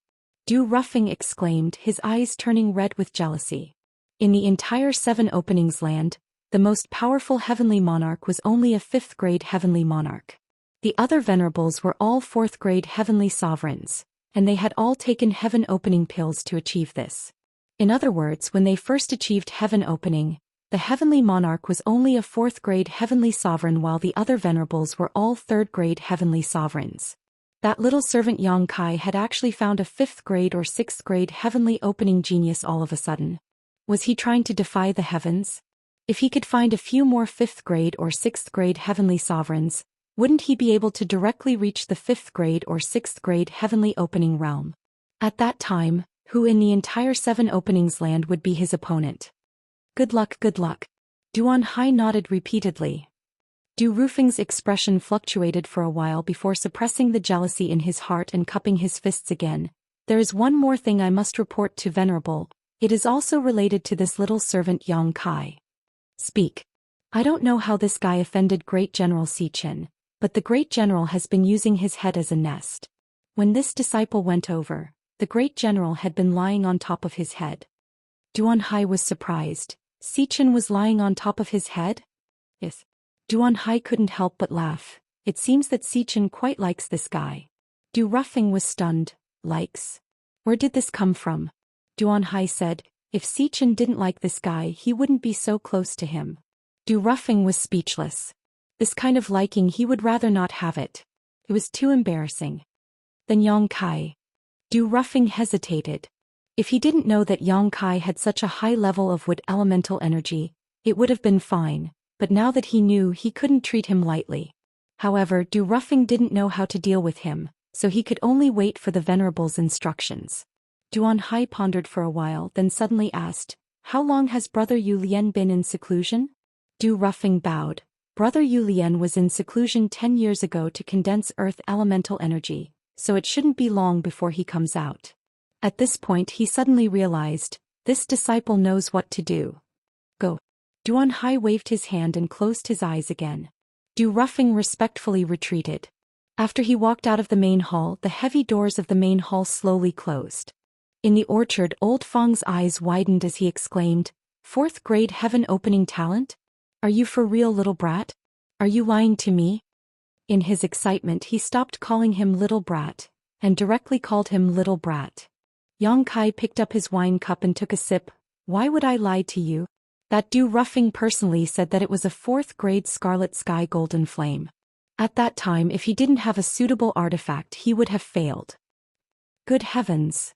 Du Ruffing exclaimed, his eyes turning red with jealousy. In the entire 7 openings land, the most powerful heavenly monarch was only a 5th grade heavenly monarch. The other venerables were all 4th grade heavenly sovereigns, and they had all taken heaven opening pills to achieve this. In other words, when they first achieved heaven opening, the heavenly monarch was only a 4th grade heavenly sovereign while the other venerables were all 3rd grade heavenly sovereigns. That little servant Yang Kai had actually found a 5th grade or 6th grade heavenly opening genius all of a sudden. Was he trying to defy the heavens? If he could find a few more 5th grade or 6th grade heavenly sovereigns, wouldn't he be able to directly reach the 5th grade or 6th grade heavenly opening realm? At that time, who in the entire 7 openings land would be his opponent? Good luck, good luck. Duan Hai nodded repeatedly. Du Rufeng's expression fluctuated for a while before suppressing the jealousy in his heart and cupping his fists again. There is one more thing I must report to Venerable. It is also related to this little servant Yang Kai. Speak. I don't know how this guy offended Great General Xichen, but the Great General has been using his head as a nest. When this disciple went over, the Great General had been lying on top of his head. Duan Hai was surprised. Xichen was lying on top of his head? Yes. Duan Hai couldn't help but laugh. It seems that Xichen quite likes this guy. Du Rufeng was stunned. Likes? Where did this come from? Duan Hai said, if Xichen didn't like this guy he wouldn't be so close to him. Du Rufeng was speechless. This kind of liking he would rather not have it. It was too embarrassing. Then Yang Kai. Du Rufeng hesitated. If he didn't know that Yang Kai had such a high level of wood elemental energy, it would have been fine, but now that he knew he couldn't treat him lightly. However, Du Rufeng didn't know how to deal with him, so he could only wait for the Venerable's instructions. Duan Hai pondered for a while then suddenly asked, how long has Brother Yu Lian been in seclusion? Du Rufeng bowed. Brother Yu Lian was in seclusion 10 years ago to condense earth elemental energy, so it shouldn't be long before he comes out. At this point he suddenly realized, this disciple knows what to do. Go. Duan Hai waved his hand and closed his eyes again. Du Rufeng respectfully retreated. After he walked out of the main hall, the heavy doors of the main hall slowly closed. In the orchard, Old Fang's eyes widened as he exclaimed, 4th grade heaven opening talent? Are you for real, little brat? Are you lying to me? In his excitement he stopped calling him little brat, and directly called him little brat. Yang Kai picked up his wine cup and took a sip. Why would I lie to you? That Du Rufeng personally said that it was a 4th grade scarlet sky golden flame. At that time if he didn't have a suitable artifact he would have failed. Good heavens!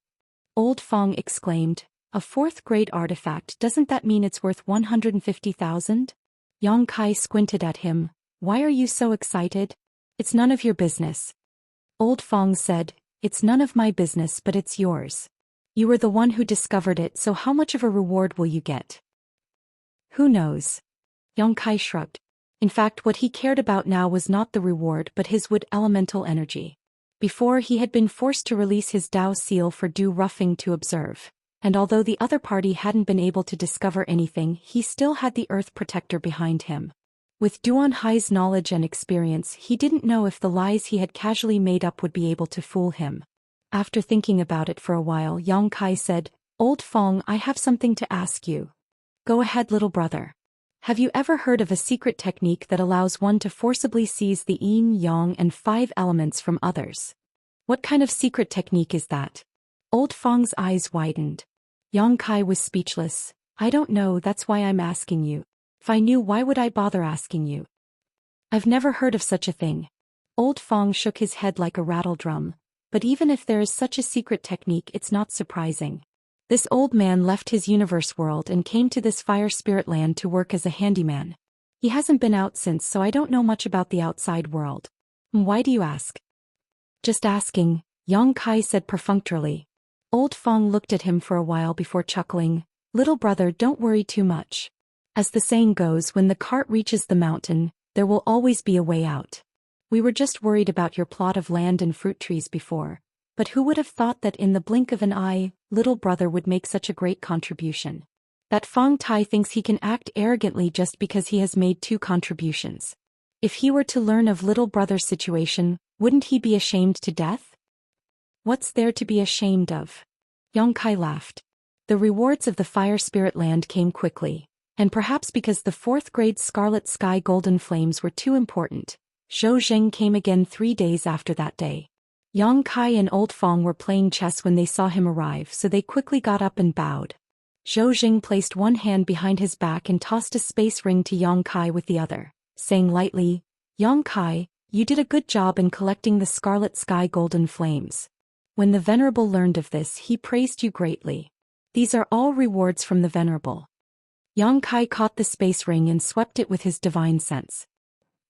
Old Fang exclaimed, a 4th grade artifact, doesn't that mean it's worth 150,000? Yang Kai squinted at him. Why are you so excited? It's none of your business. Old Fang said, it's none of my business but it's yours. You were the one who discovered it, so how much of a reward will you get? Who knows? Yang Kai shrugged. In fact, what he cared about now was not the reward but his wood elemental energy. Before he had been forced to release his Dao seal for Du Rufeng to observe, and although the other party hadn't been able to discover anything he still had the Earth Protector behind him. With Duan Hai's knowledge and experience he didn't know if the lies he had casually made up would be able to fool him. After thinking about it for a while Yang Kai said, Old Fang, I have something to ask you. Go ahead, little brother. Have you ever heard of a secret technique that allows one to forcibly seize the yin, yang and 5 elements from others? What kind of secret technique is that? Old Fang's eyes widened. Yang Kai was speechless. I don't know, that's why I'm asking you. If I knew, why would I bother asking you? I've never heard of such a thing. Old Fang shook his head like a rattle drum. But even if there is such a secret technique it's not surprising. This old man left his universe world and came to this fire spirit land to work as a handyman. He hasn't been out since, so I don't know much about the outside world. Why do you ask? Just asking, Yang Kai said perfunctorily. Old Fang looked at him for a while before chuckling. Little brother, don't worry too much. As the saying goes, when the cart reaches the mountain, there will always be a way out. We were just worried about your plot of land and fruit trees before. But who would have thought that in the blink of an eye, little brother would make such a great contribution? That Fang Tai thinks he can act arrogantly just because he has made 2 contributions. If he were to learn of little brother's situation, wouldn't he be ashamed to death? What's there to be ashamed of? Yang Kai laughed. The rewards of the fire spirit land came quickly, and perhaps because the 4th grade scarlet sky golden flames were too important, Zhou Xian came again 3 days after that day. Yang Kai and Old Fang were playing chess when they saw him arrive, so they quickly got up and bowed. Zhou Xian placed one hand behind his back and tossed a space ring to Yang Kai with the other, saying lightly, Yang Kai, you did a good job in collecting the scarlet sky golden flames. When the Venerable learned of this he praised you greatly. These are all rewards from the Venerable. Yang Kai caught the space ring and swept it with his divine sense.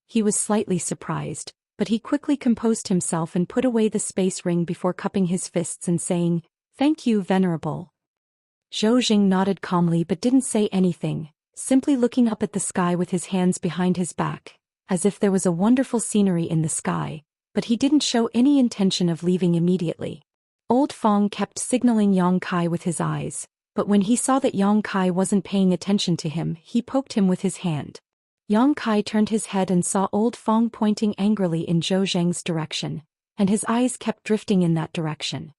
He was slightly surprised, but he quickly composed himself and put away the space ring before cupping his fists and saying, "Thank you, Venerable." Zhou Xian nodded calmly but didn't say anything, simply looking up at the sky with his hands behind his back, as if there was a wonderful scenery in the sky, but he didn't show any intention of leaving immediately. Old Fong kept signaling Yang Kai with his eyes, but when he saw that Yang Kai wasn't paying attention to him, he poked him with his hand. Yang Kai turned his head and saw Old Fong pointing angrily in Zhou Xian's direction, and his eyes kept drifting in that direction.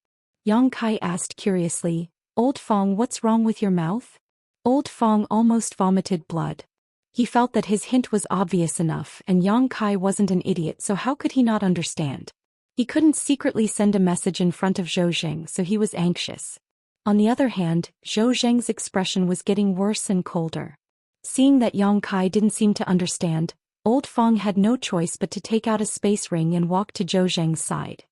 Yang Kai asked curiously, "Old Fong, what's wrong with your mouth?" Old Fong almost vomited blood. He felt that his hint was obvious enough and Yang Kai wasn't an idiot, so how could he not understand? He couldn't secretly send a message in front of Zhou Xian, so he was anxious. On the other hand, Zhou Xian's expression was getting worse and colder. Seeing that Yang Kai didn't seem to understand, Old Fong had no choice but to take out a space ring and walk to Zhou Xian's side.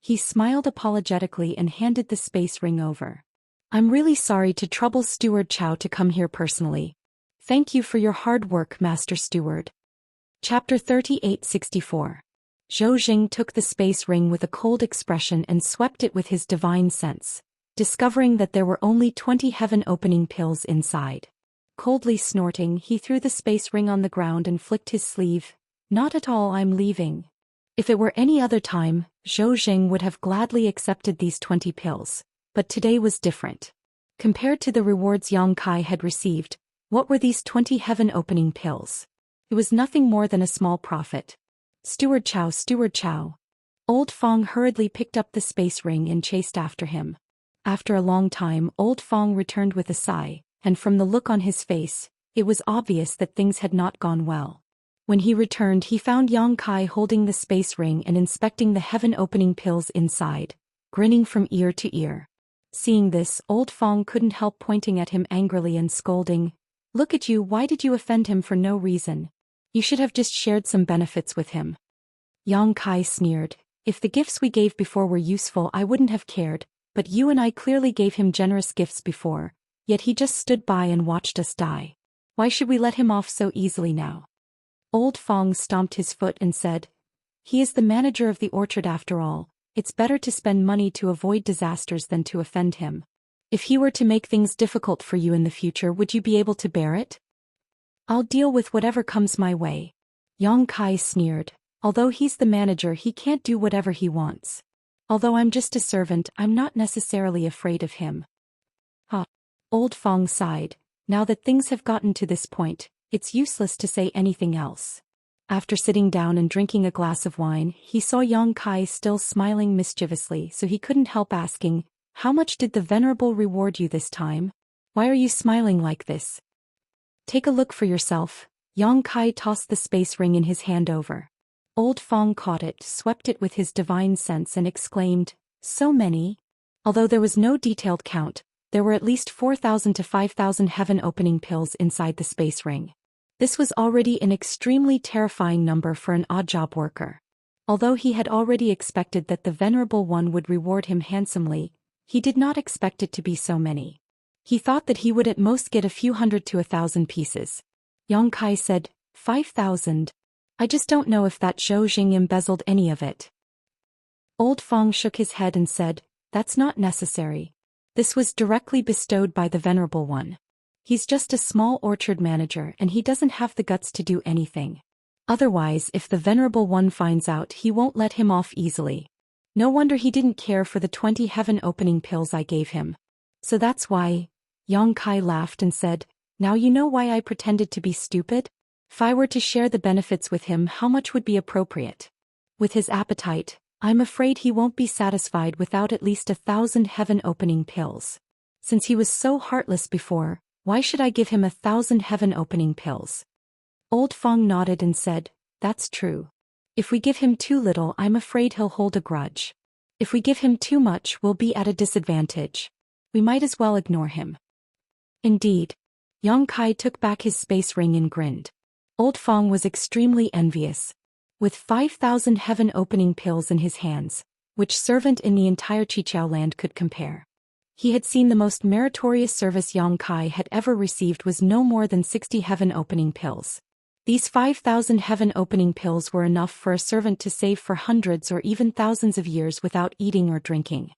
He smiled apologetically and handed the space ring over. "I'm really sorry to trouble Steward Chow to come here personally. Thank you for your hard work, Master Steward." Chapter 3864. Zhou Xian took the space ring with a cold expression and swept it with his divine sense, discovering that there were only 20 heaven-opening pills inside. Coldly snorting, he threw the space ring on the ground and flicked his sleeve. "Not at all, I'm leaving." If it were any other time, Zhou Xian would have gladly accepted these 20 pills, but today was different. Compared to the rewards Yang Kai had received, what were these 20 heaven-opening pills? It was nothing more than a small profit. "Steward Chow, Steward Chow." Old Fong hurriedly picked up the space ring and chased after him. After a long time, Old Fong returned with a sigh, and from the look on his face, it was obvious that things had not gone well. When he returned, he found Yang Kai holding the space ring and inspecting the heaven-opening pills inside, grinning from ear to ear. Seeing this, Old Fong couldn't help pointing at him angrily and scolding, "Look at you, why did you offend him for no reason? You should have just shared some benefits with him." Yang Kai sneered, "If the gifts we gave before were useful I wouldn't have cared, but you and I clearly gave him generous gifts before, yet he just stood by and watched us die. Why should we let him off so easily now?" Old Fong stomped his foot and said, "He is the manager of the orchard after all. It's better to spend money to avoid disasters than to offend him. If he were to make things difficult for you in the future, would you be able to bear it?" "I'll deal with whatever comes my way." Yang Kai sneered, "Although he's the manager, he can't do whatever he wants. Although I'm just a servant, I'm not necessarily afraid of him." "Ha." Old Fong sighed, "Now that things have gotten to this point, it's useless to say anything else." After sitting down and drinking a glass of wine, he saw Yang Kai still smiling mischievously, so he couldn't help asking, "How much did the Venerable reward you this time? Why are you smiling like this?" "Take a look for yourself." Yang Kai tossed the space ring in his hand over. Old Fong caught it, swept it with his divine sense and exclaimed, "So many?" Although there was no detailed count, there were at least 4,000 to 5,000 heaven-opening pills inside the space ring. This was already an extremely terrifying number for an odd job worker. Although he had already expected that the Venerable One would reward him handsomely, he did not expect it to be so many. He thought that he would at most get a few hundred to 1,000 pieces. Yang Kai said, 5,000. I just don't know if that Zhou Xian embezzled any of it." Old Fong shook his head and said, "That's not necessary. This was directly bestowed by the Venerable One. He's just a small orchard manager and he doesn't have the guts to do anything. Otherwise, if the Venerable One finds out, he won't let him off easily. No wonder he didn't care for the 20 heaven-opening pills I gave him. So that's why." Yang Kai laughed and said, "Now you know why I pretended to be stupid? If I were to share the benefits with him, how much would be appropriate? With his appetite, I'm afraid he won't be satisfied without at least 1,000 heaven-opening pills. Since he was so heartless before, why should I give him 1,000 heaven-opening pills?" Old Fong nodded and said, "That's true. If we give him too little, I'm afraid he'll hold a grudge. If we give him too much, we'll be at a disadvantage. We might as well ignore him." Indeed. Yang Kai took back his space ring and grinned. Old Fong was extremely envious. With 5,000 heaven-opening pills in his hands, which servant in the entire Chichao land could compare? He had seen the most meritorious service Yang Kai had ever received was no more than 60 heaven-opening pills. These 5,000 heaven-opening pills were enough for a servant to save for hundreds or even thousands of years without eating or drinking.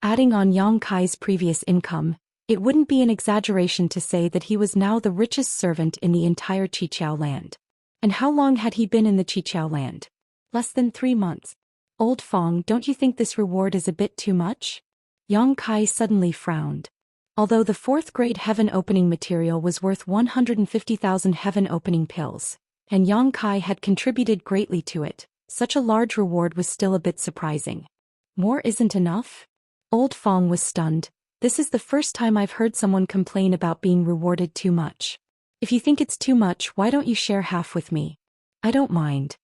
Adding on Yang Kai's previous income, it wouldn't be an exaggeration to say that he was now the richest servant in the entire Qiqiao land. And how long had he been in the Qiqiao land? Less than 3 months. Old Fong, don't you think this reward is a bit too much? Yang Kai suddenly frowned. Although the 4th grade heaven-opening material was worth 150,000 heaven-opening pills, and Yang Kai had contributed greatly to it, such a large reward was still a bit surprising. More isn't enough? Old Fong was stunned. This is the first time I've heard someone complain about being rewarded too much. If you think it's too much, why don't you share half with me? I don't mind.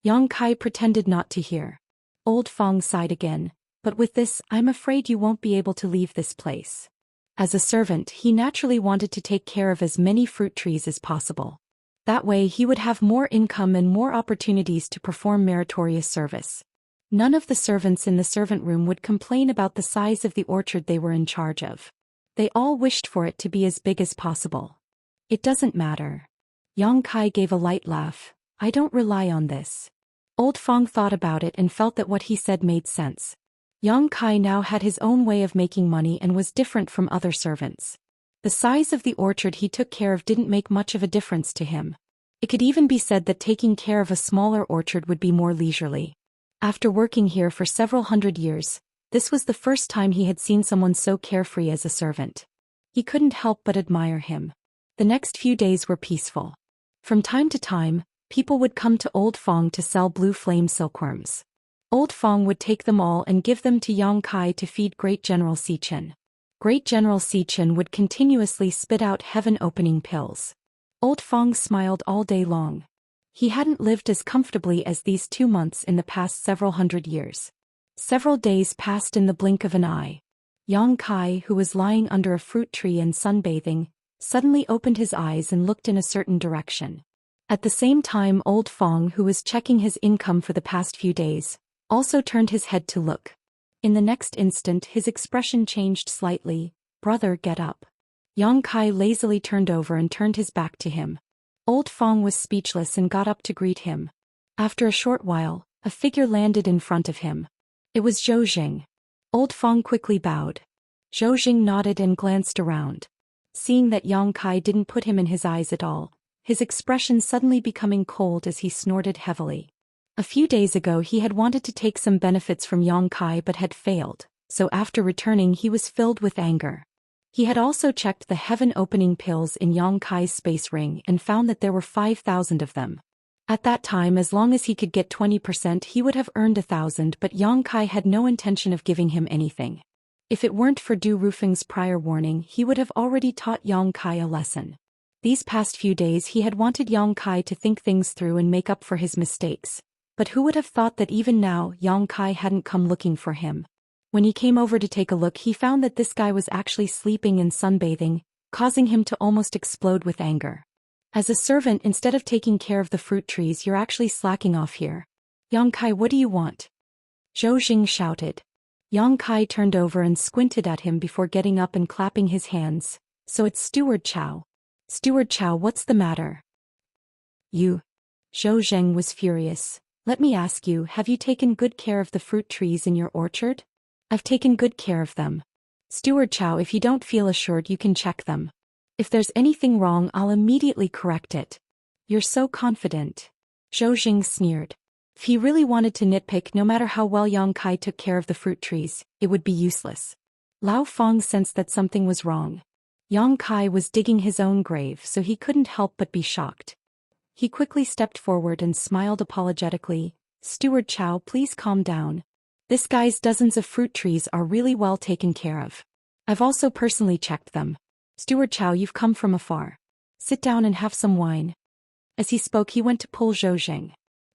Yang Kai pretended not to hear. Old Fong sighed again. But with this, I'm afraid you won't be able to leave this place. As a servant, he naturally wanted to take care of as many fruit trees as possible. That way he would have more income and more opportunities to perform meritorious service. None of the servants in the servant room would complain about the size of the orchard they were in charge of. They all wished for it to be as big as possible. It doesn't matter. Yang Kai gave a light laugh. I don't rely on this. Old Fong thought about it and felt that what he said made sense. Yang Kai now had his own way of making money and was different from other servants. The size of the orchard he took care of didn't make much of a difference to him. It could even be said that taking care of a smaller orchard would be more leisurely. After working here for several hundred years, this was the first time he had seen someone so carefree as a servant. He couldn't help but admire him. The next few days were peaceful. From time to time, people would come to Old Fong to sell blue flame silkworms. Old Fong would take them all and give them to Yang Kai to feed Great General Xichen. Great General Xichen would continuously spit out heaven-opening pills. Old Fong smiled all day long. He hadn't lived as comfortably as these 2 months in the past several hundred years. Several days passed in the blink of an eye. Yang Kai, who was lying under a fruit tree and sunbathing, suddenly opened his eyes and looked in a certain direction. At the same time, Old Fong, who was checking his income for the past few days, also turned his head to look. In the next instant his expression changed slightly. Brother, get up. Yang Kai lazily turned over and turned his back to him. Old Fong was speechless and got up to greet him. After a short while, a figure landed in front of him. It was Zhou Xian. Old Fong quickly bowed. Zhou Xian nodded and glanced around. Seeing that Yang Kai didn't put him in his eyes at all, his expression suddenly becoming cold as he snorted heavily. A few days ago he had wanted to take some benefits from Yang Kai but had failed, so after returning he was filled with anger. He had also checked the heaven-opening pills in Yang Kai's space ring and found that there were 5,000 of them. At that time, as long as he could get 20%, he would have earned 1,000, but Yang Kai had no intention of giving him anything. If it weren't for Du Rufeng's prior warning, he would have already taught Yang Kai a lesson. These past few days he had wanted Yang Kai to think things through and make up for his mistakes. But who would have thought that even now Yang Kai hadn't come looking for him? When he came over to take a look, he found that this guy was actually sleeping and sunbathing, causing him to almost explode with anger. As a servant, instead of taking care of the fruit trees, you're actually slacking off here. Yang Kai, what do you want? Zhou Xian shouted. Yang Kai turned over and squinted at him before getting up and clapping his hands. So it's Steward Chow. Steward Chow, what's the matter? You. Zhou Xian was furious. Let me ask you, have you taken good care of the fruit trees in your orchard? I've taken good care of them. Steward Chow, if you don't feel assured, you can check them. If there's anything wrong, I'll immediately correct it. You're so confident. Zhou Xian sneered. If he really wanted to nitpick, no matter how well Yang Kai took care of the fruit trees, it would be useless. Lao Fong sensed that something was wrong. Yang Kai was digging his own grave, so he couldn't help but be shocked. He quickly stepped forward and smiled apologetically. Steward Chow, please calm down. This guy's dozens of fruit trees are really well taken care of. I've also personally checked them. Steward Chow, you've come from afar. Sit down and have some wine. As he spoke, he went to pull Zhou Xian.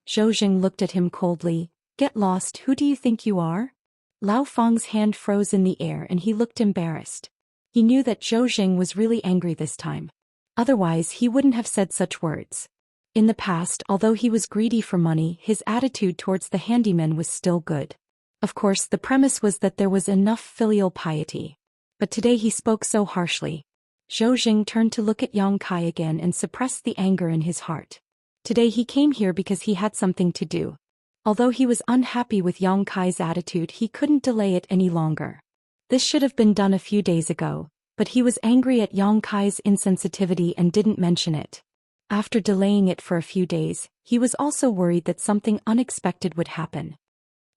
Zhou Xian looked at him coldly. Get lost, who do you think you are? Lao Fong's hand froze in the air and he looked embarrassed. He knew that Zhou Xian was really angry this time. Otherwise, he wouldn't have said such words. In the past, although he was greedy for money, his attitude towards the handyman was still good. Of course, the premise was that there was enough filial piety. But today he spoke so harshly. Zhou Xian turned to look at Yang Kai again and suppressed the anger in his heart. Today he came here because he had something to do. Although he was unhappy with Yang Kai's attitude, he couldn't delay it any longer. This should have been done a few days ago, but he was angry at Yang Kai's insensitivity and didn't mention it. After delaying it for a few days, he was also worried that something unexpected would happen.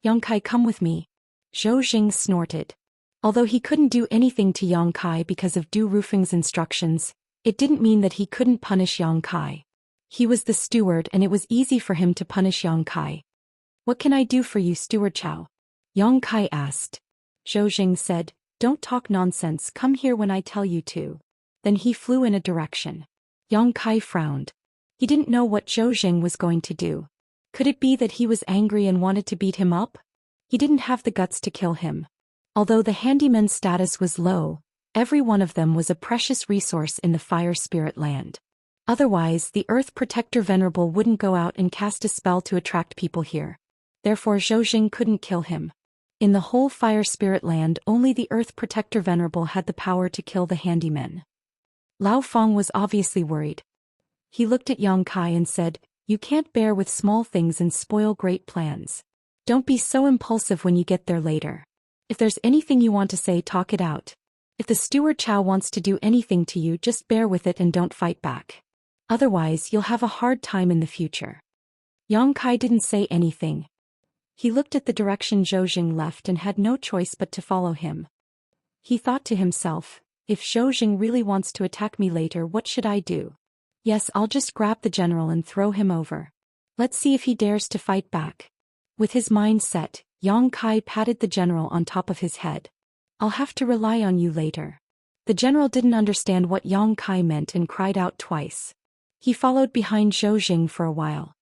Yang Kai, come with me. Zhou Xian snorted. Although he couldn't do anything to Yang Kai because of Du Rufeng's instructions, it didn't mean that he couldn't punish Yang Kai. He was the steward and it was easy for him to punish Yang Kai. What can I do for you, Steward Chow? Yang Kai asked. Zhou Xian said, don't talk nonsense, come here when I tell you to. Then he flew in a direction. Yang Kai frowned. He didn't know what Zhou Xian was going to do. Could it be that he was angry and wanted to beat him up? He didn't have the guts to kill him. Although the handyman's status was low, every one of them was a precious resource in the fire spirit land. Otherwise, the Earth Protector Venerable wouldn't go out and cast a spell to attract people here. Therefore Zhou Xian couldn't kill him. In the whole fire spirit land, only the Earth Protector Venerable had the power to kill the handyman. Lao Feng was obviously worried. He looked at Yang Kai and said, you can't bear with small things and spoil great plans. Don't be so impulsive when you get there later. If there's anything you want to say, talk it out. If the Steward Chow wants to do anything to you, just bear with it and don't fight back. Otherwise, you'll have a hard time in the future. Yang Kai didn't say anything. He looked at the direction Zhou Xian left and had no choice but to follow him. He thought to himself, if Zhou Xian really wants to attack me later, what should I do? Yes, I'll just grab the general and throw him over. Let's see if he dares to fight back. With his mind set, Yang Kai patted the general on top of his head. I'll have to rely on you later. The general didn't understand what Yang Kai meant and cried out twice. He followed behind Zhou Xian for a while.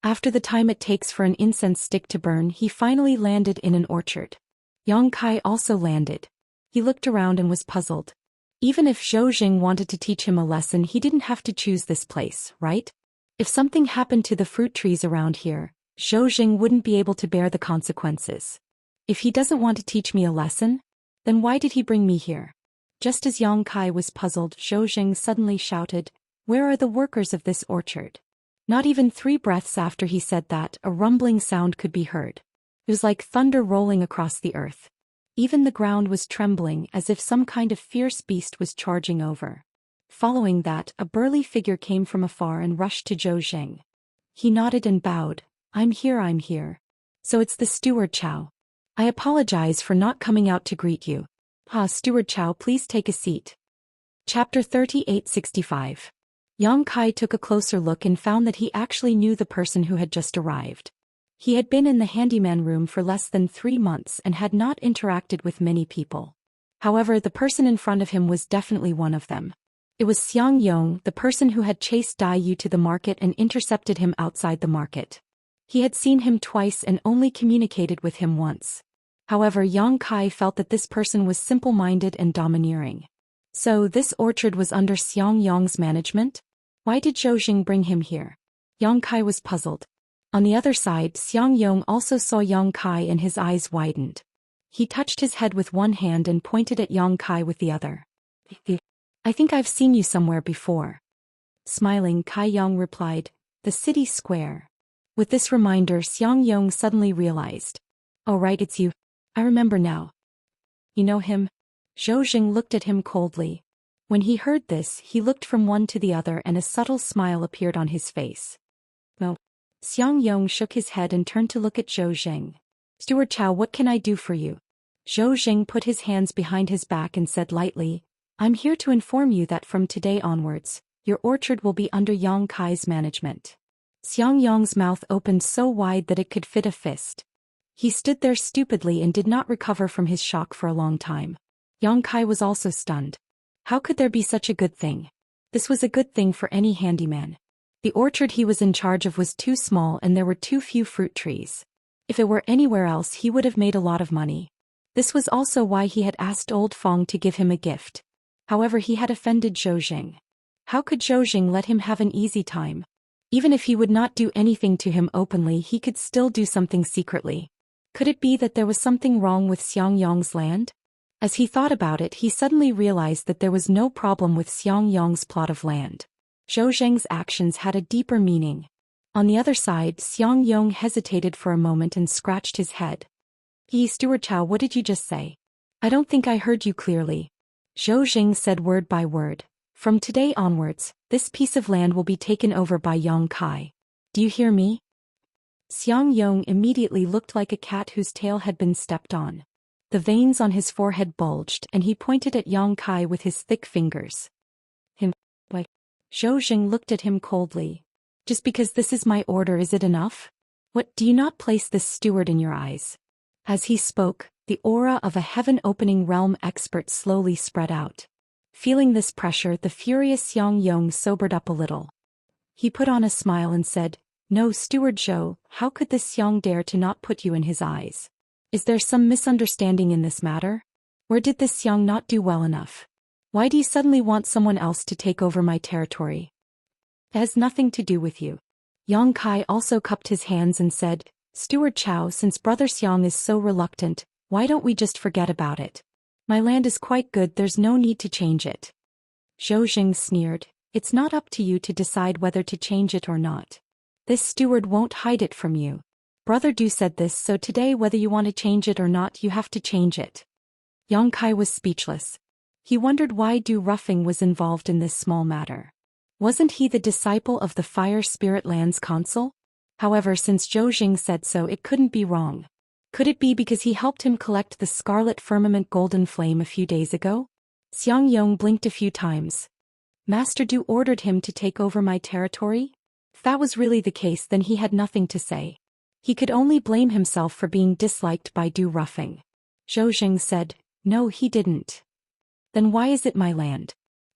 After the time it takes for an incense stick to burn, he finally landed in an orchard. Yang Kai also landed. He looked around and was puzzled. Even if Zhou Xian wanted to teach him a lesson, he didn't have to choose this place, right? If something happened to the fruit trees around here, Zhou Xian wouldn't be able to bear the consequences. If he doesn't want to teach me a lesson, then why did he bring me here? Just as Yang Kai was puzzled, Zhou Xian suddenly shouted, where are the workers of this orchard? Not even 3 breaths after he said that, a rumbling sound could be heard. It was like thunder rolling across the earth. Even the ground was trembling as if some kind of fierce beast was charging over. Following that, a burly figure came from afar and rushed to Zhou Xian. He nodded and bowed. I'm here. So it's the Steward Chow. I apologize for not coming out to greet you. Steward Chow, please take a seat. Chapter 3865. Yang Kai took a closer look and found that he actually knew the person who had just arrived. He had been in the handyman room for less than 3 months and had not interacted with many people. However, the person in front of him was definitely one of them. It was Xiang Yong, the person who had chased Dai Yu to the market and intercepted him outside the market. He had seen him twice and only communicated with him once. However, Yang Kai felt that this person was simple-minded and domineering. So, this orchard was under Xiang Yong's management? Why did Zhou Xian bring him here? Yang Kai was puzzled. On the other side, Xiang Yong also saw Yang Kai and his eyes widened. He touched his head with one hand and pointed at Yang Kai with the other. I think I've seen you somewhere before. Smiling, Kai Yang replied, the city square. With this reminder, Xiang Yong suddenly realized. Oh right, it's you. I remember now. You know him? Zhou Xian looked at him coldly. When he heard this, he looked from one to the other and a subtle smile appeared on his face. No. Xiang Yong shook his head and turned to look at Zhou Xian. Steward Chow, what can I do for you? Zhou Xian put his hands behind his back and said lightly, I'm here to inform you that from today onwards, your orchard will be under Yang Kai's management. Xiang Yong's mouth opened so wide that it could fit a fist. He stood there stupidly and did not recover from his shock for a long time. Yang Kai was also stunned. How could there be such a good thing? This was a good thing for any handyman. The orchard he was in charge of was too small and there were too few fruit trees. If it were anywhere else, he would have made a lot of money. This was also why he had asked Old Fong to give him a gift. However, he had offended Zhou Xian. How could Zhou Xian let him have an easy time? Even if he would not do anything to him openly, he could still do something secretly. Could it be that there was something wrong with Xiang Yong's land? As he thought about it, he suddenly realized that there was no problem with Xiangyong's plot of land. Zhou Xian's actions had a deeper meaning. On the other side, Xiangyong hesitated for a moment and scratched his head. Steward Chow, what did you just say? I don't think I heard you clearly. Zhou Xian said word by word. From today onwards, this piece of land will be taken over by Yang Kai. Do you hear me? Xiangyong immediately looked like a cat whose tail had been stepped on. The veins on his forehead bulged and he pointed at Yang Kai with his thick fingers. Why? Zhou Xian looked at him coldly. Just because this is my order, is it enough? What, do you not place this steward in your eyes? As he spoke, the aura of a heaven-opening realm expert slowly spread out. Feeling this pressure, the furious Xiangyong sobered up a little. He put on a smile and said, No, Steward Zhou, how could this Xiang dare to not put you in his eyes? Is there some misunderstanding in this matter? Where did this Xiang not do well enough? Why do you suddenly want someone else to take over my territory? It has nothing to do with you. Yang Kai also cupped his hands and said, Steward Chow, since Brother Xiang is so reluctant, why don't we just forget about it? My land is quite good, there's no need to change it. Zhou Xian sneered, It's not up to you to decide whether to change it or not. This steward won't hide it from you. Brother Du said this, so today whether you want to change it or not, you have to change it. Yang Kai was speechless. He wondered why Du Ruffing was involved in this small matter. Wasn't he the disciple of the Fire Spirit Lands Consul? However, since Zhou Xian said so, it couldn't be wrong. Could it be because he helped him collect the Scarlet Firmament Golden Flame a few days ago? Xiangyong blinked a few times. Master Du ordered him to take over my territory? If that was really the case, then he had nothing to say. He could only blame himself for being disliked by Du Ruffing. Zhou Xian said, No, he didn't. Then why is it my land?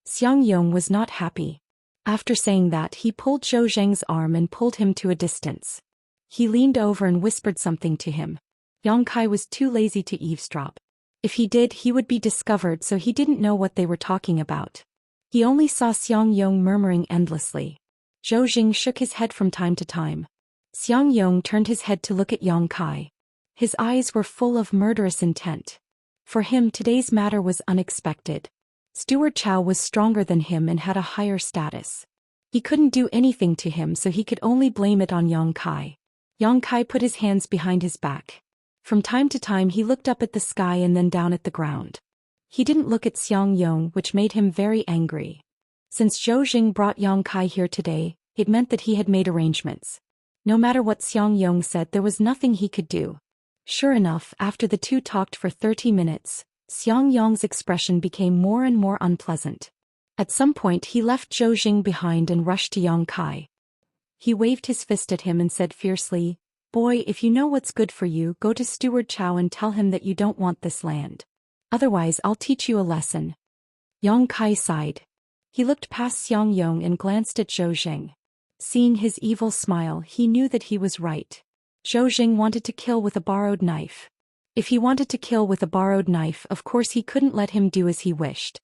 Xiangyong was not happy. After saying that, he pulled Zhou Xian's arm and pulled him to a distance. He leaned over and whispered something to him. Yang Kai was too lazy to eavesdrop. If he did, he would be discovered, so he didn't know what they were talking about. He only saw Xiangyong murmuring endlessly. Zhou Xian shook his head from time to time. Xiangyong turned his head to look at Yang Kai. His eyes were full of murderous intent. For him, today's matter was unexpected. Steward Chow was stronger than him and had a higher status. He couldn't do anything to him, so he could only blame it on Yang Kai. Yang Kai put his hands behind his back. From time to time he looked up at the sky and then down at the ground. He didn't look at Xiangyong, which made him very angry. Since Zhou Xian brought Yang Kai here today, it meant that he had made arrangements. No matter what Xiangyong said, there was nothing he could do. Sure enough, after the two talked for 30 minutes, Xiangyong's expression became more and more unpleasant. At some point he left Zhou Xian behind and rushed to Yang Kai. He waved his fist at him and said fiercely, Boy, if you know what's good for you, go to Steward Chow and tell him that you don't want this land. Otherwise I'll teach you a lesson. Yang Kai sighed. He looked past Xiangyong and glanced at Zhou Xian. Seeing his evil smile, he knew that he was right. Zhou Xian wanted to kill with a borrowed knife. If he wanted to kill with a borrowed knife, of course he couldn't let him do as he wished.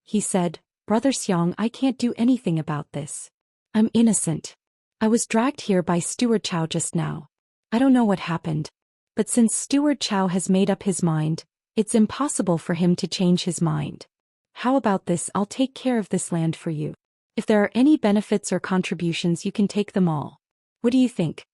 He said, Brother Xiang, I can't do anything about this. I'm innocent. I was dragged here by Steward Chow just now. I don't know what happened. But since Steward Chow has made up his mind, it's impossible for him to change his mind. How about this? I'll take care of this land for you. If there are any benefits or contributions, you can take them all. What do you think?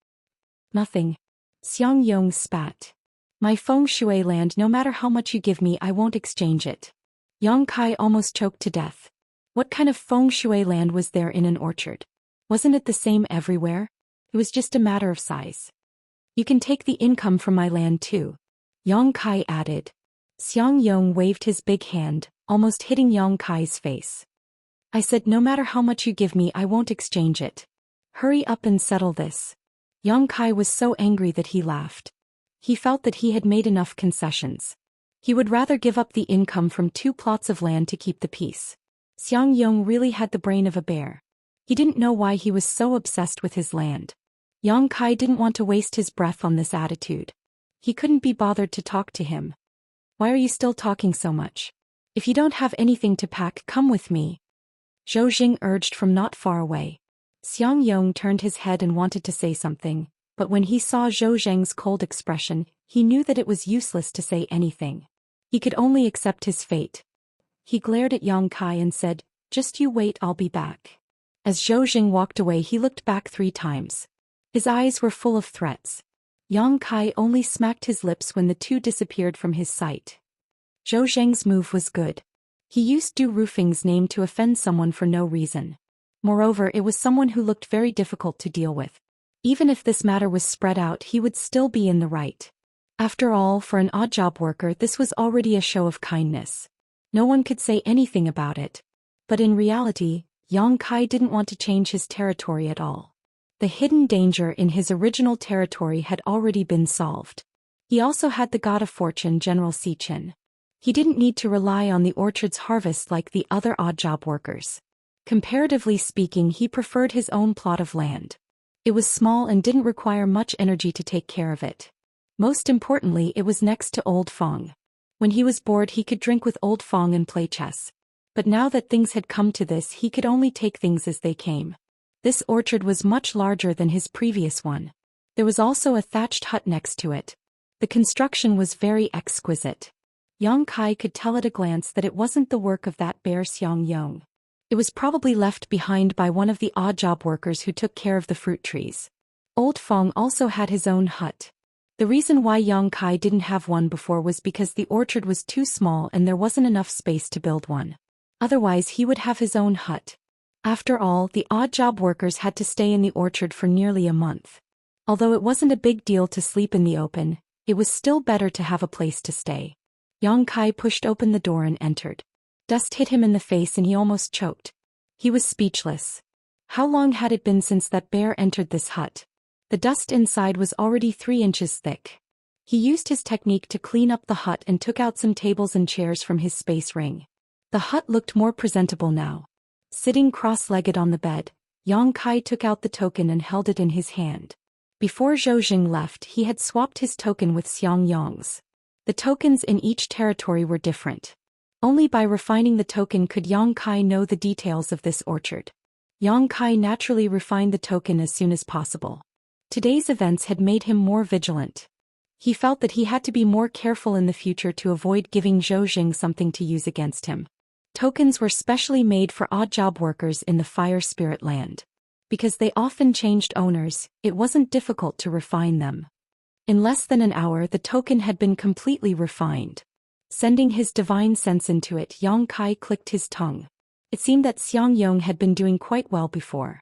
Nothing. Xiangyong spat. My feng shui land, no matter how much you give me, I won't exchange it. Yang Kai almost choked to death. What kind of feng shui land was there in an orchard? Wasn't it the same everywhere? It was just a matter of size. You can take the income from my land too. Yang Kai added. Xiangyong waved his big hand, almost hitting Yang Kai's face. I said no matter how much you give me, I won't exchange it. Hurry up and settle this. Yang Kai was so angry that he laughed. He felt that he had made enough concessions. He would rather give up the income from 2 plots of land to keep the peace. Xiangyong really had the brain of a bear. He didn't know why he was so obsessed with his land. Yang Kai didn't want to waste his breath on this attitude. He couldn't be bothered to talk to him. Why are you still talking so much? If you don't have anything to pack, come with me. Zhou Xian urged from not far away. Xiangyong turned his head and wanted to say something, but when he saw Zhou Zheng's cold expression, he knew that it was useless to say anything. He could only accept his fate. He glared at Yang Kai and said, "Just you wait, I'll be back." As Zhou Xian walked away, he looked back 3 times. His eyes were full of threats. Yang Kai only smacked his lips when the two disappeared from his sight. Zhou Xian's move was good. He used Du Rufing's name to offend someone for no reason. Moreover, it was someone who looked very difficult to deal with. Even if this matter was spread out, he would still be in the right. After all, for an odd job worker, this was already a show of kindness. No one could say anything about it. But in reality, Yang Kai didn't want to change his territory at all. The hidden danger in his original territory had already been solved. He also had the god of fortune, General Xichen. He didn't need to rely on the orchard's harvest like the other odd job workers. Comparatively speaking, he preferred his own plot of land. It was small and didn't require much energy to take care of it. Most importantly, it was next to Old Fong. When he was bored, he could drink with Old Fong and play chess. But now that things had come to this, he could only take things as they came. This orchard was much larger than his previous one. There was also a thatched hut next to it. The construction was very exquisite. Yang Kai could tell at a glance that it wasn't the work of that bear Xiang Yong. It was probably left behind by one of the odd job workers who took care of the fruit trees. Old Fong also had his own hut. The reason why Yang Kai didn't have one before was because the orchard was too small and there wasn't enough space to build one. Otherwise, he would have his own hut. After all, the odd job workers had to stay in the orchard for nearly a month. Although it wasn't a big deal to sleep in the open, it was still better to have a place to stay. Yang Kai pushed open the door and entered. Dust hit him in the face and he almost choked. He was speechless. How long had it been since that bear entered this hut? The dust inside was already 3 inches thick. He used his technique to clean up the hut and took out some tables and chairs from his space ring. The hut looked more presentable now. Sitting cross-legged on the bed, Yang Kai took out the token and held it in his hand. Before Zhou Xian left, he had swapped his token with Xiang Yong's. The tokens in each territory were different. Only by refining the token could Yang Kai know the details of this orchard. Yang Kai naturally refined the token as soon as possible. Today's events had made him more vigilant. He felt that he had to be more careful in the future to avoid giving Zhou Xian something to use against him. Tokens were specially made for odd job workers in the Fire Spirit Land. Because they often changed owners, it wasn't difficult to refine them. In less than an hour, the token had been completely refined. Sending his divine sense into it, Yang Kai clicked his tongue. It seemed that Xiang Yong had been doing quite well before.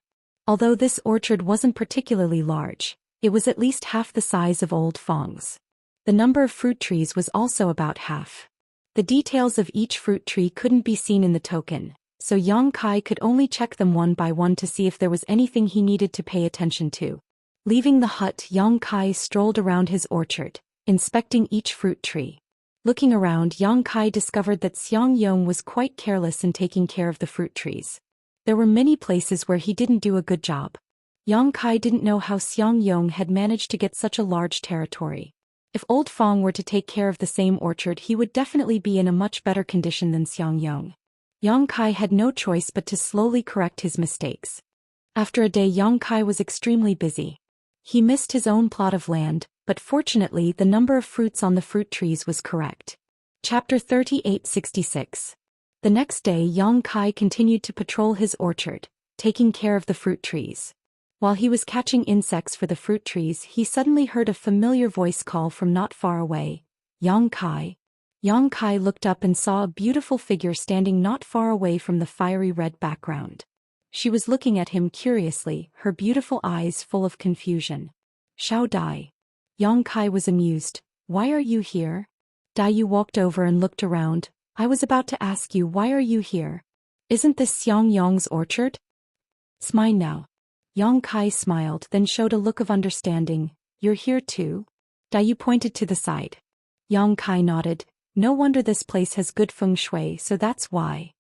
Although this orchard wasn't particularly large, it was at least half the size of Old Fong's. The number of fruit trees was also about half. The details of each fruit tree couldn't be seen in the token, so Yang Kai could only check them one by one to see if there was anything he needed to pay attention to. Leaving the hut, Yang Kai strolled around his orchard, inspecting each fruit tree. Looking around, Yang Kai discovered that Xiang Yong was quite careless in taking care of the fruit trees. There were many places where he didn't do a good job. Yang Kai didn't know how Xiang Yong had managed to get such a large territory. If Old Fong were to take care of the same orchard, he would definitely be in a much better condition than Xiang Yong. Yang Kai had no choice but to slowly correct his mistakes. After a day, Yang Kai was extremely busy. He missed his own plot of land, but fortunately the number of fruits on the fruit trees was correct. Chapter 3866. The next day, Yang Kai continued to patrol his orchard, taking care of the fruit trees. While he was catching insects for the fruit trees, he suddenly heard a familiar voice call from not far away. Yang Kai. Yang Kai looked up and saw a beautiful figure standing not far away from the fiery red background. She was looking at him curiously, her beautiful eyes full of confusion. Xiao Dai. Yang Kai was amused. Why are you here? Dai Yu walked over and looked around. I was about to ask you, why are you here? Isn't this Xiang Yong's orchard? It's mine now. Yang Kai smiled, then showed a look of understanding. You're here too? Dai Yu pointed to the side. Yang Kai nodded. No wonder this place has good feng shui, so that's why.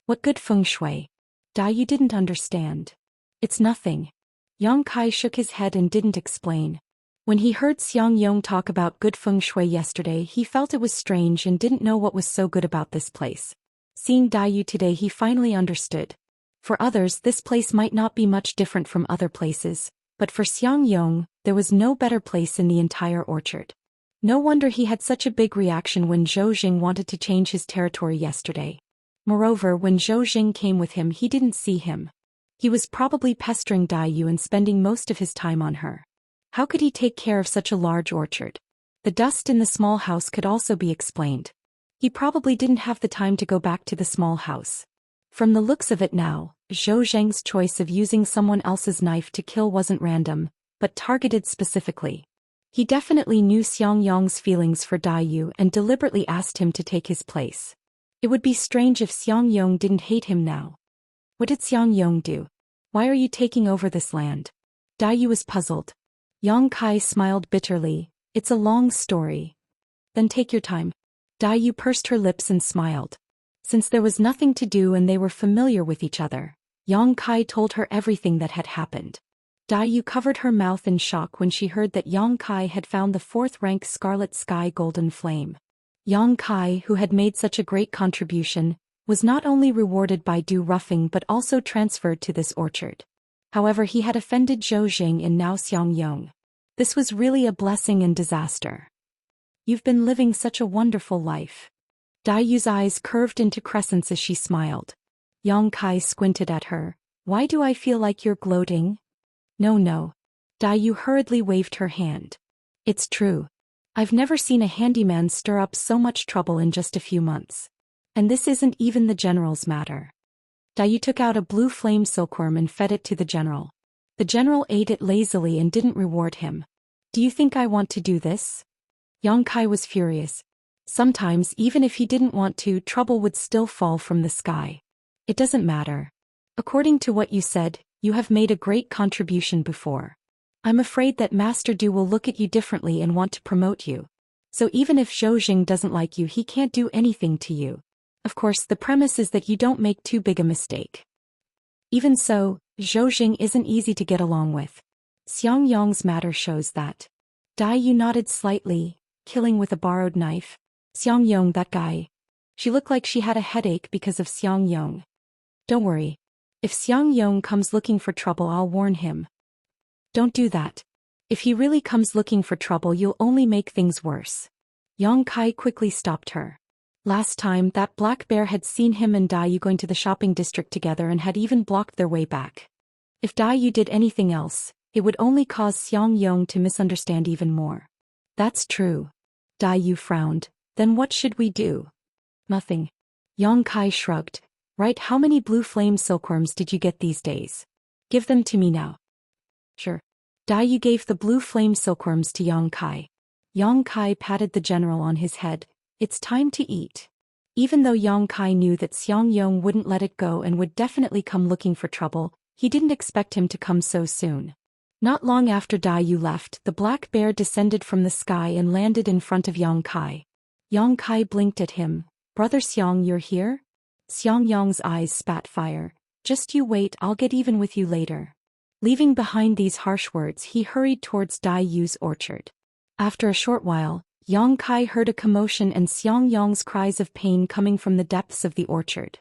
What good feng shui? Dai Yu didn't understand. It's nothing. Yang Kai shook his head and didn't explain. When he heard Xiang Yong talk about good feng shui yesterday, he felt it was strange and didn't know what was so good about this place. Seeing Dai Yu today, he finally understood. For others, this place might not be much different from other places, but for Xiang Yong, there was no better place in the entire orchard. No wonder he had such a big reaction when Zhou Xian wanted to change his territory yesterday. Moreover, when Zhou Xian came with him, he didn't see him. He was probably pestering Daiyu and spending most of his time on her. How could he take care of such a large orchard? The dust in the small house could also be explained. He probably didn't have the time to go back to the small house. From the looks of it now, Zhou Zheng's choice of using someone else's knife to kill wasn't random, but targeted specifically. He definitely knew Xiangyong's feelings for Daiyu and deliberately asked him to take his place. It would be strange if Xiangyong didn't hate him now. What did Xiangyong do? Why are you taking over this land? Daiyu was puzzled. Yang Kai smiled bitterly. It's a long story. Then take your time. Daiyu pursed her lips and smiled. Since there was nothing to do and they were familiar with each other, Yang Kai told her everything that had happened. Daiyu covered her mouth in shock when she heard that Yang Kai had found the 4th-rank Scarlet Sky Golden Flame. Yang Kai, who had made such a great contribution, was not only rewarded by Du Ruffing but also transferred to this orchard. However, he had offended Zhou Xian and now Xiangyong. This was really a blessing and disaster. You've been living such a wonderful life. Daiyu's eyes curved into crescents as she smiled. Yang Kai squinted at her. Why do I feel like you're gloating? No. Daiyu hurriedly waved her hand. It's true. I've never seen a handyman stir up so much trouble in just a few months. And this isn't even the general's matter. Daiyu took out a blue flame silkworm and fed it to the general. The general ate it lazily and didn't reward him. Do you think I want to do this? Yang Kai was furious. Sometimes, even if he didn't want to, trouble would still fall from the sky. It doesn't matter. According to what you said, you have made a great contribution before. I'm afraid that Master Du will look at you differently and want to promote you. So even if Zhou Jing doesn't like you, he can't do anything to you. Of course, the premise is that you don't make too big a mistake. Even so, Zhou Jing isn't easy to get along with. Xiangyong's matter shows that. Daiyu nodded slightly, killing with a borrowed knife. Xiangyong, that guy. She looked like she had a headache because of Xiangyong. Don't worry. If Xiangyong comes looking for trouble, I'll warn him. Don't do that. If he really comes looking for trouble, you'll only make things worse. Yang Kai quickly stopped her. Last time, that black bear had seen him and Daiyu going to the shopping district together and had even blocked their way back. If Daiyu did anything else, it would only cause Xiangyong to misunderstand even more. That's true. Daiyu frowned. Then what should we do? Nothing. Yang Kai shrugged. Right, how many blue flame silkworms did you get these days? Give them to me now. Sure. Daiyu gave the blue flame silkworms to Yang Kai. Yang Kai patted the general on his head. It's time to eat. Even though Yang Kai knew that Xiangyong wouldn't let it go and would definitely come looking for trouble, he didn't expect him to come so soon. Not long after Daiyu left, the black bear descended from the sky and landed in front of Yang Kai. Yang Kai blinked at him. Brother Xiang, you're here? Xiangyong's eyes spat fire. Just you wait, I'll get even with you later. Leaving behind these harsh words, he hurried towards Daiyu's orchard. After a short while, Yang Kai heard a commotion and Xiangyong's cries of pain coming from the depths of the orchard.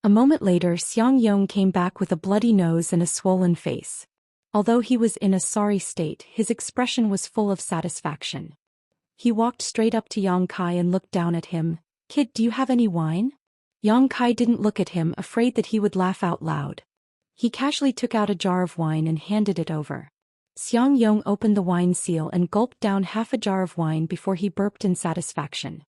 A moment later, Xiangyong came back with a bloody nose and a swollen face. Although he was in a sorry state, his expression was full of satisfaction. He walked straight up to Yang Kai and looked down at him. Kid, do you have any wine? Yang Kai didn't look at him, afraid that he would laugh out loud. He casually took out a jar of wine and handed it over. Xiangyong opened the wine seal and gulped down half a jar of wine before he burped in satisfaction.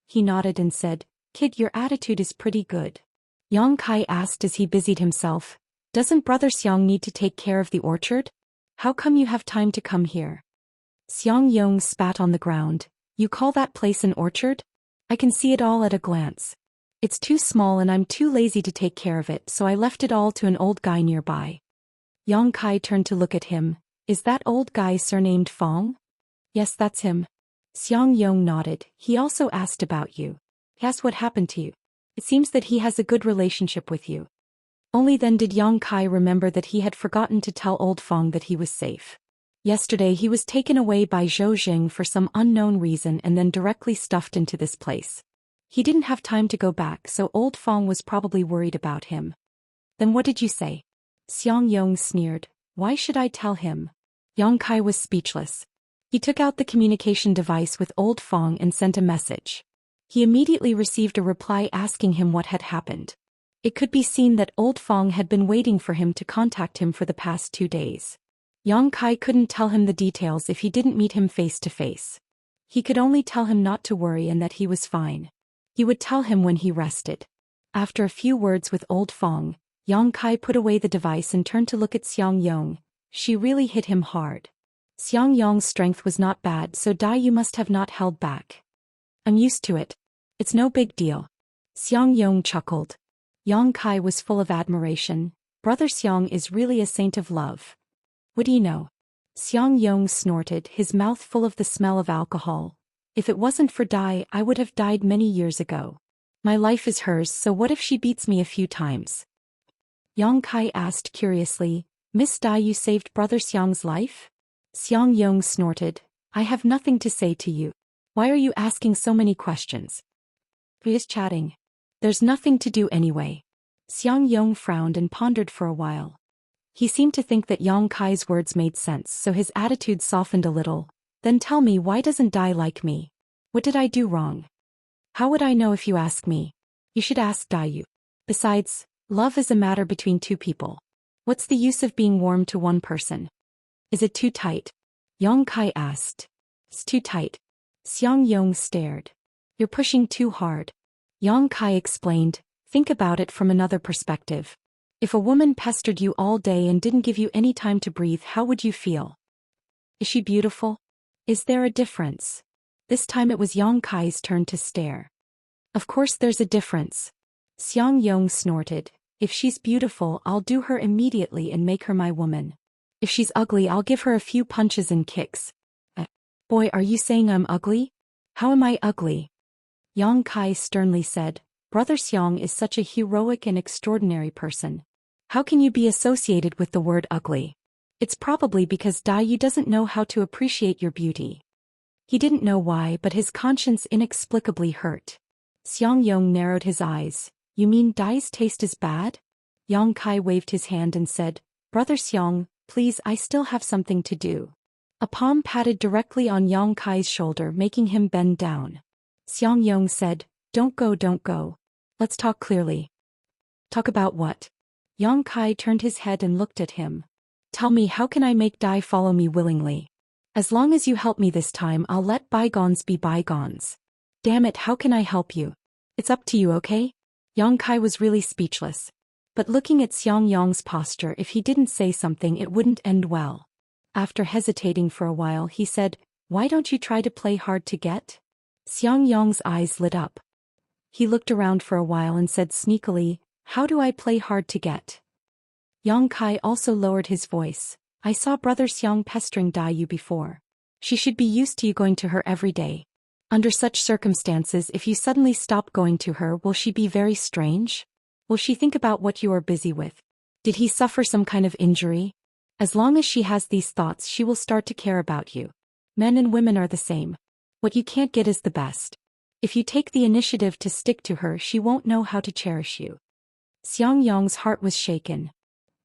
He nodded and said, Kid, your attitude is pretty good. Yang Kai asked as he busied himself, Doesn't Brother Xiang need to take care of the orchard? How come you have time to come here? Xiangyong spat on the ground. You call that place an orchard? I can see it all at a glance. It's too small and I'm too lazy to take care of it, so I left it all to an old guy nearby. Yang Kai turned to look at him. Is that old guy surnamed Fong? Yes, that's him. Xiangyong nodded. He also asked about you. He asked what happened to you. It seems that he has a good relationship with you. Only then did Yang Kai remember that he had forgotten to tell old Fong that he was safe. Yesterday he was taken away by Zhou Jing for some unknown reason and then directly stuffed into this place. He didn't have time to go back, so old Fong was probably worried about him. Then what did you say? Xiangyong sneered. Why should I tell him? Yang Kai was speechless. He took out the communication device with old Fong and sent a message. He immediately received a reply asking him what had happened. It could be seen that old Fong had been waiting for him to contact him for the past 2 days. Yang Kai couldn't tell him the details if he didn't meet him face to face. He could only tell him not to worry and that he was fine. He would tell him when he rested. After a few words with old Fong, Yang Kai put away the device and turned to look at Xiang Yong. She really hit him hard. Xiang Yong's strength was not bad, so Dayu must have not held back. I'm used to it. It's no big deal. Xiang Yong chuckled. Yang Kai was full of admiration. Brother Xiang is really a saint of love. What do you know? Xiang Yong snorted, his mouth full of the smell of alcohol. If it wasn't for Dai, I would have died many years ago. My life is hers, so what if she beats me a few times? Yang Kai asked curiously, Miss Dai, you saved Brother Xiang's life? Xiang Yong snorted, I have nothing to say to you. Why are you asking so many questions? He is chatting. There's nothing to do anyway. Xiang Yong frowned and pondered for a while. He seemed to think that Yang Kai's words made sense, so his attitude softened a little. Then tell me, why doesn't Dai like me? What did I do wrong? How would I know if you ask me? You should ask Dayu. Besides, love is a matter between 2 people. What's the use of being warm to one person? Is it too tight? Yang Kai asked. It's too tight. Xiang Yong stared. You're pushing too hard. Yang Kai explained, think about it from another perspective. If a woman pestered you all day and didn't give you any time to breathe, how would you feel? Is she beautiful? Is there a difference? This time it was Yang Kai's turn to stare. Of course there's a difference. Xiang Yong snorted, if she's beautiful, I'll do her immediately and make her my woman. If she's ugly, I'll give her a few punches and kicks. Boy, are you saying I'm ugly? How am I ugly? Yang Kai sternly said, Brother Xiang is such a heroic and extraordinary person. How can you be associated with the word ugly? It's probably because Dayu doesn't know how to appreciate your beauty. He didn't know why, but his conscience inexplicably hurt. Xiang Yong narrowed his eyes. You mean Dai's taste is bad? Yang Kai waved his hand and said, Brother Xiang, please, I still have something to do. A palm patted directly on Yang Kai's shoulder, making him bend down. Xiang Yong said, Don't go. Let's talk clearly. Talk about what? Yang Kai turned his head and looked at him. Tell me, how can I make Dai follow me willingly? As long as you help me this time, I'll let bygones be bygones. Damn it, how can I help you? It's up to you, okay? Yang Kai was really speechless. But looking at Xiang Yong's posture, if he didn't say something, it wouldn't end well. After hesitating for a while, he said, Why don't you try to play hard to get? Xiang Yong's eyes lit up. He looked around for a while and said sneakily, How do I play hard to get? Yang Kai also lowered his voice. I saw Brother Xiang pestering Dayu before. She should be used to you going to her every day. Under such circumstances, if you suddenly stop going to her, will she be very strange? Will she think about what you are busy with? Did he suffer some kind of injury? As long as she has these thoughts, she will start to care about you. Men and women are the same. What you can't get is the best. If you take the initiative to stick to her, she won't know how to cherish you. Xiang Yong's heart was shaken.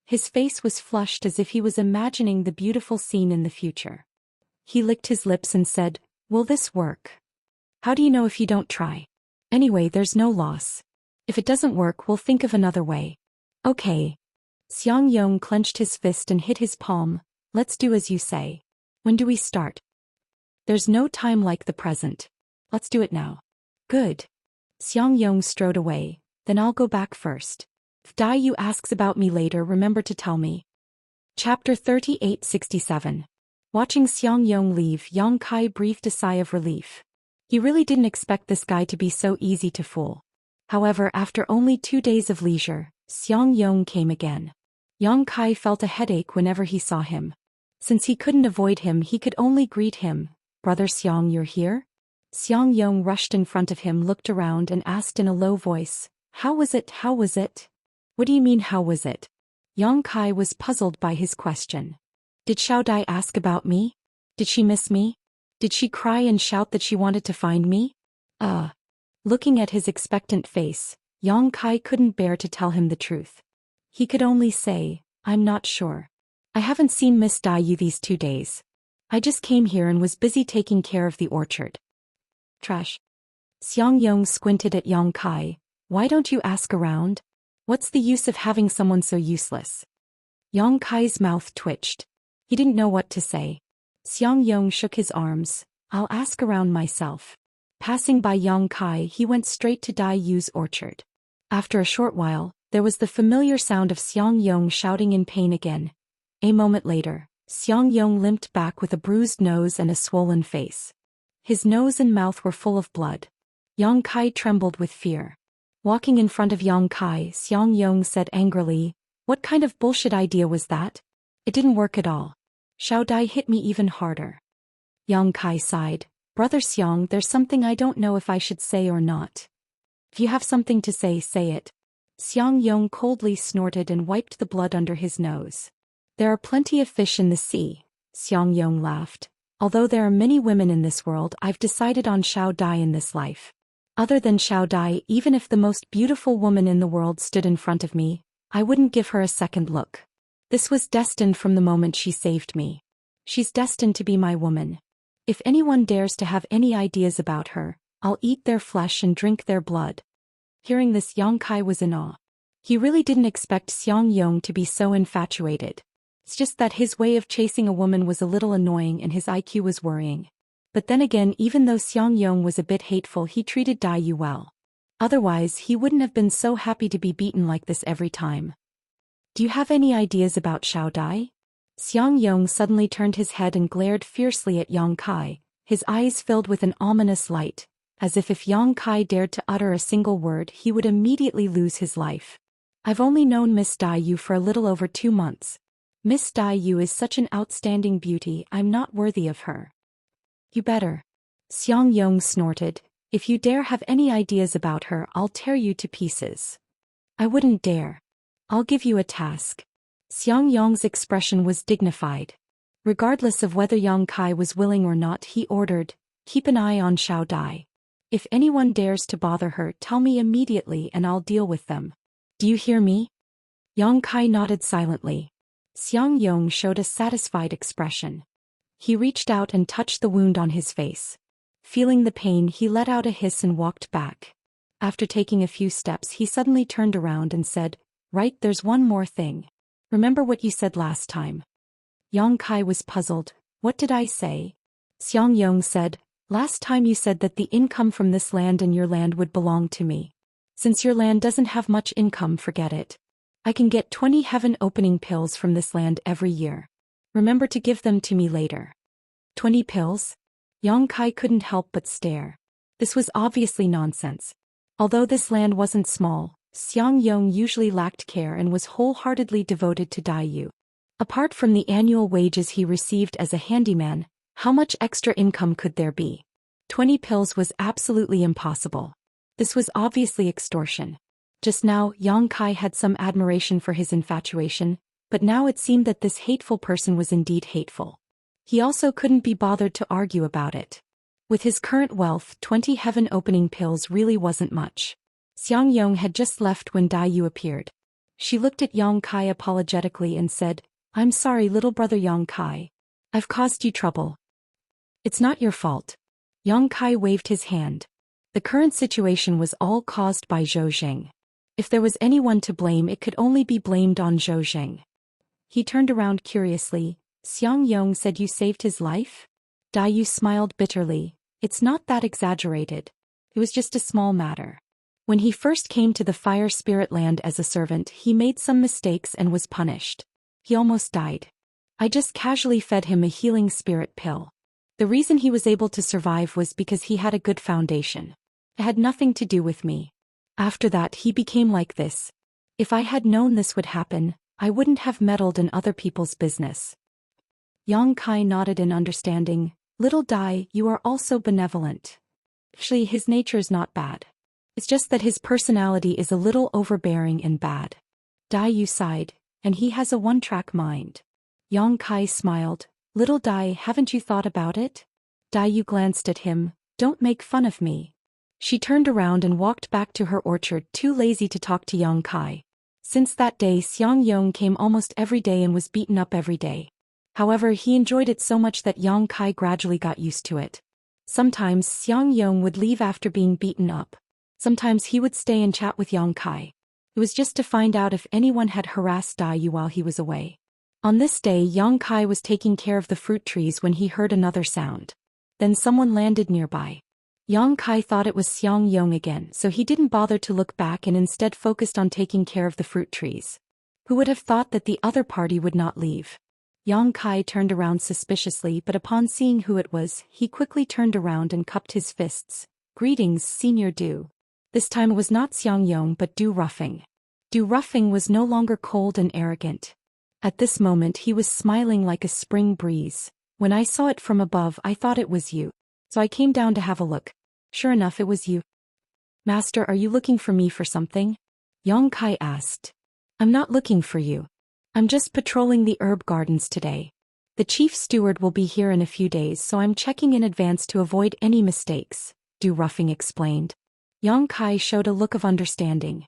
His face was flushed as if he was imagining the beautiful scene in the future. He licked his lips and said, Will this work? How do you know if you don't try? Anyway, there's no loss. If it doesn't work, we'll think of another way. Okay. Xiang Yong clenched his fist and hit his palm. Let's do as you say. When do we start? There's no time like the present. Let's do it now. Good. Xiang Yong strode away. Then I'll go back first. If Dayu asks about me later, remember to tell me. Chapter 3867. Watching Xiang Yong leave, Yang Kai breathed a sigh of relief. He really didn't expect this guy to be so easy to fool. However, after only 2 days of leisure, Xiang Yong came again. Yang Kai felt a headache whenever he saw him. Since he couldn't avoid him, he could only greet him. Brother Xiang, you're here? Xiang Yong rushed in front of him, looked around and asked in a low voice, How was it? What do you mean, how was it? Yang Kai was puzzled by his question. Did Xiao Dai ask about me? Did she miss me? Did she cry and shout that she wanted to find me? Looking at his expectant face, Yang Kai couldn't bear to tell him the truth. He could only say, I'm not sure. I haven't seen Miss Dayu these 2 days. I just came here and was busy taking care of the orchard. Trash. Xiangyong squinted at Yang Kai. Why don't you ask around? What's the use of having someone so useless? Yang Kai's mouth twitched. He didn't know what to say. Xiangyong shook his arms. I'll ask around myself. Passing by Yang Kai, he went straight to Dai Yu's orchard. After a short while, there was the familiar sound of Xiangyong shouting in pain again. A moment later, Xiangyong limped back with a bruised nose and a swollen face. His nose and mouth were full of blood. Yang Kai trembled with fear. Walking in front of Yang Kai, Xiangyong said angrily, "What kind of bullshit idea was that? It didn't work at all. Xiao Dai hit me even harder." Yang Kai sighed. "Brother Xiang, there's something I don't know if I should say or not." "If you have something to say, say it." Xiangyong coldly snorted and wiped the blood under his nose. "There are plenty of fish in the sea," Xiangyong laughed. "Although there are many women in this world, I've decided on Xiao Dai in this life. Other than Xiao Dai, even if the most beautiful woman in the world stood in front of me, I wouldn't give her a second look. This was destined from the moment she saved me. She's destined to be my woman. If anyone dares to have any ideas about her, I'll eat their flesh and drink their blood." Hearing this, Yang Kai was in awe. He really didn't expect Xiangyong to be so infatuated. It's just that his way of chasing a woman was a little annoying and his IQ was worrying. But then again, even though Xiangyong was a bit hateful, he treated Dai Yu well. Otherwise, he wouldn't have been so happy to be beaten like this every time. "Do you have any ideas about Xiao Dai?" Xiangyong suddenly turned his head and glared fiercely at Yang Kai, his eyes filled with an ominous light, as if Yang Kai dared to utter a single word, he would immediately lose his life. "I've only known Miss Dai Yu for a little over 2 months. Miss Dai Yu is such an outstanding beauty, I'm not worthy of her." "You better." Xiangyong snorted. "If you dare have any ideas about her, I'll tear you to pieces." "I wouldn't dare. I'll give you a task." Xiangyong's expression was dignified. Regardless of whether Yang Kai was willing or not, he ordered, "Keep an eye on Xiao Dai. If anyone dares to bother her, tell me immediately and I'll deal with them. Do you hear me?" Yang Kai nodded silently. Xiangyong showed a satisfied expression. He reached out and touched the wound on his face. Feeling the pain, he let out a hiss and walked back. After taking a few steps, he suddenly turned around and said, "Right, there's one more thing. Remember what you said last time?" Yang Kai was puzzled. "What did I say?" Xiangyong said, "Last time you said that the income from this land and your land would belong to me. Since your land doesn't have much income, forget it. I can get 20 heaven-opening pills from this land every year. Remember to give them to me later." 20 pills? Yang Kai couldn't help but stare. This was obviously nonsense. Although this land wasn't small, Xiangyong usually lacked care and was wholeheartedly devoted to Dai Yu. Apart from the annual wages he received as a handyman, how much extra income could there be? 20 pills was absolutely impossible. This was obviously extortion. Just now, Yang Kai had some admiration for his infatuation, but now it seemed that this hateful person was indeed hateful. He also couldn't be bothered to argue about it. With his current wealth, 20 heaven-opening pills really wasn't much. Xiangyong had just left when Dai Yu appeared. She looked at Yang Kai apologetically and said, "I'm sorry, little brother Yang Kai. I've caused you trouble." "It's not your fault." Yang Kai waved his hand. The current situation was all caused by Zhou Xian. If there was anyone to blame, it could only be blamed on Zhou Xian. He turned around curiously. "Xiangyong said you saved his life?" Dai Yu smiled bitterly. "It's not that exaggerated. It was just a small matter. When he first came to the fire spirit land as a servant, he made some mistakes and was punished. He almost died. I just casually fed him a healing spirit pill. The reason he was able to survive was because he had a good foundation. It had nothing to do with me. After that, he became like this. If I had known this would happen, I wouldn't have meddled in other people's business." Yang Kai nodded in understanding. "Little Dai, you are also benevolent. Actually, his nature's not bad. It's just that his personality is a little overbearing and bad." Dai Yu sighed, "And he has a one-track mind." Yang Kai smiled. "Little Dai, haven't you thought about it?" Dai Yu glanced at him. "Don't make fun of me." She turned around and walked back to her orchard, too lazy to talk to Yang Kai. Since that day, Xiangyong came almost every day and was beaten up every day. However, he enjoyed it so much that Yang Kai gradually got used to it. Sometimes Xiang Yong would leave after being beaten up. Sometimes he would stay and chat with Yang Kai. It was just to find out if anyone had harassed Dai Yu while he was away. On this day, Yang Kai was taking care of the fruit trees when he heard another sound. Then someone landed nearby. Yang Kai thought it was Xiang Yong again, so he didn't bother to look back and instead focused on taking care of the fruit trees. Who would have thought that the other party would not leave? Yang Kai turned around suspiciously, but upon seeing who it was, he quickly turned around and cupped his fists. "Greetings, Senior Du." This time it was not Xiang Yong but Du Ruffing. Du Ruffing was no longer cold and arrogant. At this moment he was smiling like a spring breeze. "When I saw it from above I thought it was you. So I came down to have a look. Sure enough it was you." "Master, are you looking for me for something?" Yang Kai asked. "I'm not looking for you. I'm just patrolling the herb gardens today. The chief steward will be here in a few days, so I'm checking in advance to avoid any mistakes," Du Ruffing explained. Yang Kai showed a look of understanding.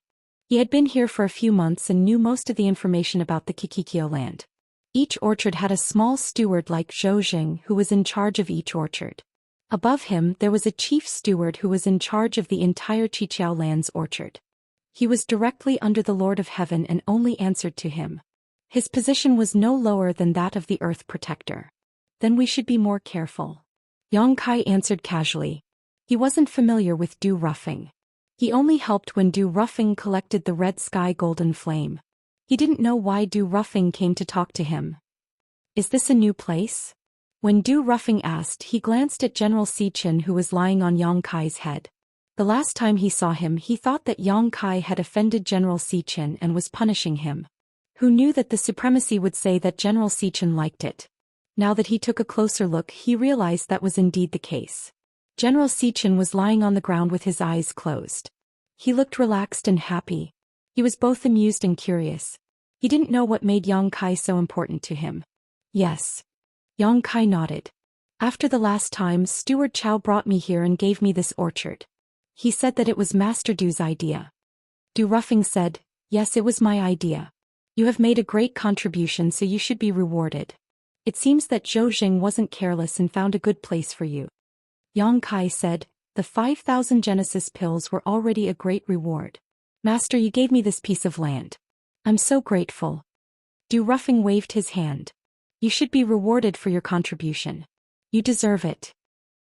He had been here for a few months and knew most of the information about the Kikikyo land. Each orchard had a small steward like Zhou Xian who was in charge of each orchard. Above him there was a chief steward who was in charge of the entire Qiqiao land's orchard. He was directly under the Lord of Heaven and only answered to him. His position was no lower than that of the Earth Protector. "Then we should be more careful," Yang Kai answered casually. He wasn't familiar with Du Ruffing. He only helped when Du Ruffing collected the red sky golden flame. He didn't know why Du Ruffing came to talk to him. "Is this a new place?" When Du Ruffing asked, he glanced at General Xichen who was lying on Yang Kai's head. The last time he saw him he thought that Yang Kai had offended General Xichen and was punishing him. Who knew that the supremacy would say that General Xichen liked it? Now that he took a closer look he realized that was indeed the case. General Xichen was lying on the ground with his eyes closed. He looked relaxed and happy. He was both amused and curious. He didn't know what made Yang Kai so important to him. "Yes." Yang Kai nodded. "After the last time, Steward Chow brought me here and gave me this orchard. He said that it was Master Du's idea." Du Ruffing said, "Yes, it was my idea. You have made a great contribution, so you should be rewarded. It seems that Zhou Xian wasn't careless and found a good place for you." Yang Kai said, "The 5,000 Genesis pills were already a great reward. Master, you gave me this piece of land. I'm so grateful." Du Ruffing waved his hand. "You should be rewarded for your contribution. You deserve it.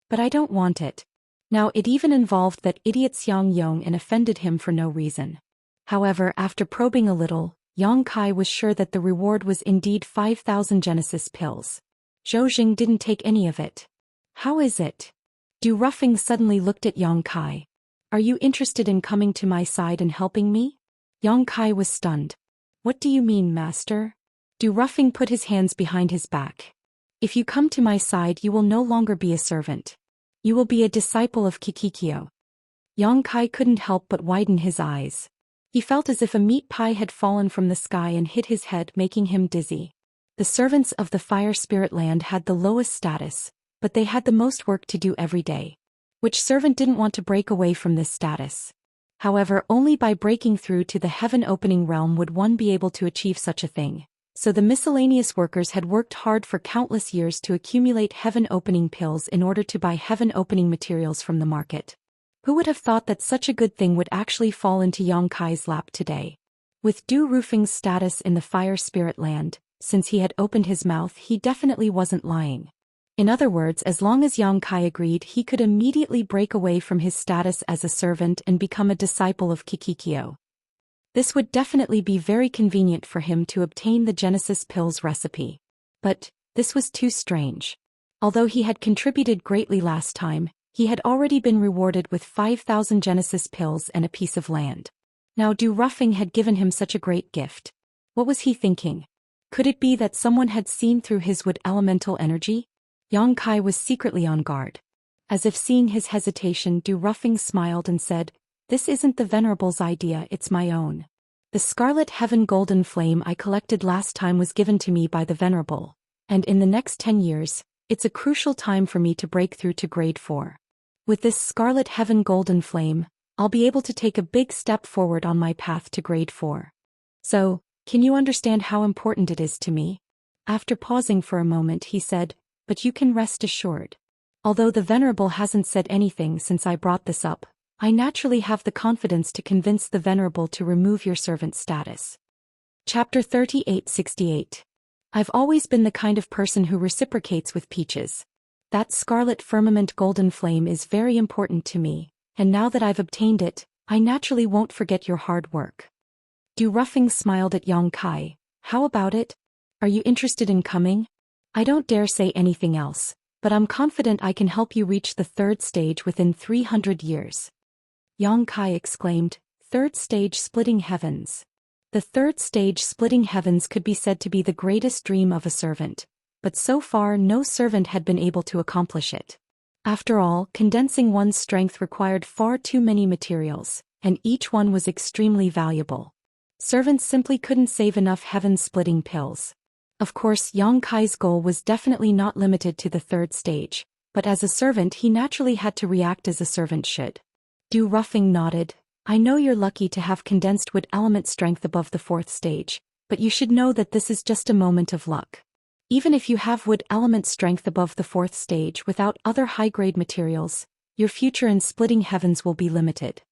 But I don't want it." Now it even involved that idiot Xiang Yong and offended him for no reason. However, after probing a little, Yang Kai was sure that the reward was indeed 5,000 Genesis pills. Zhou Xian didn't take any of it. "How is it?" Du Ruffing suddenly looked at Yang Kai. "Are you interested in coming to my side and helping me?" Yang Kai was stunned. "What do you mean, Master?" Du Ruffing put his hands behind his back. "If you come to my side you will no longer be a servant. You will be a disciple of Kikikyo." Yang Kai couldn't help but widen his eyes. He felt as if a meat pie had fallen from the sky and hit his head, making him dizzy. The servants of the Fire Spirit Land had the lowest status, but they had the most work to do every day. Which servant didn't want to break away from this status? However, only by breaking through to the heaven-opening realm would one be able to achieve such a thing. So the miscellaneous workers had worked hard for countless years to accumulate heaven-opening pills in order to buy heaven-opening materials from the market. Who would have thought that such a good thing would actually fall into Yang Kai's lap today? With Du Ruffing's status in the Fire Spirit Land, since he had opened his mouth, he definitely wasn't lying. In other words, as long as Yang Kai agreed, he could immediately break away from his status as a servant and become a disciple of Kikikyo. This would definitely be very convenient for him to obtain the Genesis pills recipe. But this was too strange. Although he had contributed greatly last time, he had already been rewarded with 5,000 Genesis pills and a piece of land. Now Du Ruffing had given him such a great gift. What was he thinking? Could it be that someone had seen through his wood elemental energy? Yang Kai was secretly on guard. As if seeing his hesitation, Du Ruffing smiled and said, "This isn't the Venerable's idea, it's my own. The Scarlet Heaven Golden Flame I collected last time was given to me by the Venerable, and in the next 10 years, it's a crucial time for me to break through to grade 4. With this Scarlet Heaven Golden Flame, I'll be able to take a big step forward on my path to grade 4. So, can you understand how important it is to me?" After pausing for a moment he said, "But you can rest assured. Although the Venerable hasn't said anything since I brought this up, I naturally have the confidence to convince the Venerable to remove your servant status." Chapter 3868. I've always been the kind of person who reciprocates with peaches. That scarlet firmament golden flame is very important to me, and now that I've obtained it, I naturally won't forget your hard work. Du Ruffing smiled at Yang Kai. How about it? Are you interested in coming? I don't dare say anything else, but I'm confident I can help you reach the third stage within 300 years. Yang Kai exclaimed, "Third stage splitting heavens." The third stage splitting heavens could be said to be the greatest dream of a servant, but so far no servant had been able to accomplish it. After all, condensing one's strength required far too many materials, and each one was extremely valuable. Servants simply couldn't save enough heaven-splitting pills. Of course, Yang Kai's goal was definitely not limited to the third stage, but as a servant he naturally had to react as a servant should. Du Ruffing nodded. "I know you're lucky to have condensed wood element strength above the fourth stage, but you should know that this is just a moment of luck. Even if you have wood element strength above the fourth stage without other high-grade materials, your future in splitting heavens will be limited."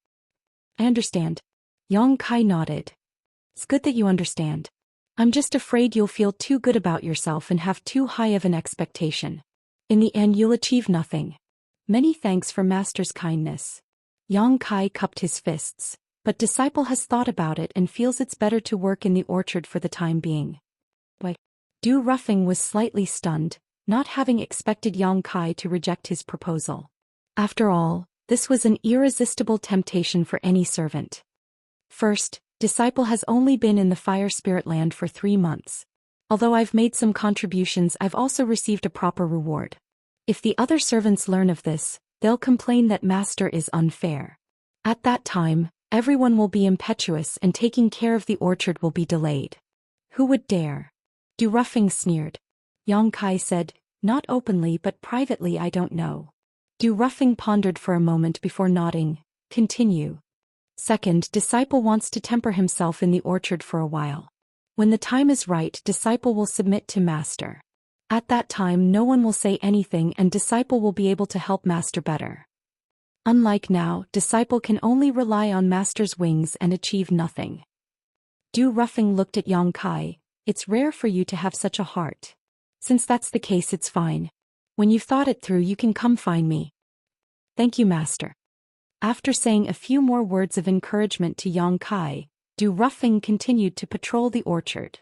"I understand." Yang Kai nodded. "It's good that you understand. I'm just afraid you'll feel too good about yourself and have too high of an expectation. In the end you'll achieve nothing. Many thanks for Master's kindness." Yang Kai cupped his fists, but Disciple has thought about it and feels it's better to work in the orchard for the time being. Why? Du Ruffing was slightly stunned, not having expected Yang Kai to reject his proposal. After all, this was an irresistible temptation for any servant. First, Disciple has only been in the Fire Spirit Land for 3 months. Although I've made some contributions, I've also received a proper reward. If the other servants learn of this, they'll complain that Master is unfair. At that time, everyone will be impetuous and taking care of the orchard will be delayed. Who would dare? Du Ruffing sneered. Yang Kai said, "Not openly but privately I don't know." Du Ruffing pondered for a moment before nodding. "Continue." Second, Disciple wants to temper himself in the orchard for a while. When the time is right, Disciple will submit to Master. At that time no one will say anything and Disciple will be able to help Master better. Unlike now, Disciple can only rely on Master's wings and achieve nothing. Du Ruffing looked at Yang Kai. "It's rare for you to have such a heart. Since that's the case it's fine. When you've thought it through you can come find me." "Thank you, Master." After saying a few more words of encouragement to Yang Kai, Du Ruffing continued to patrol the orchard.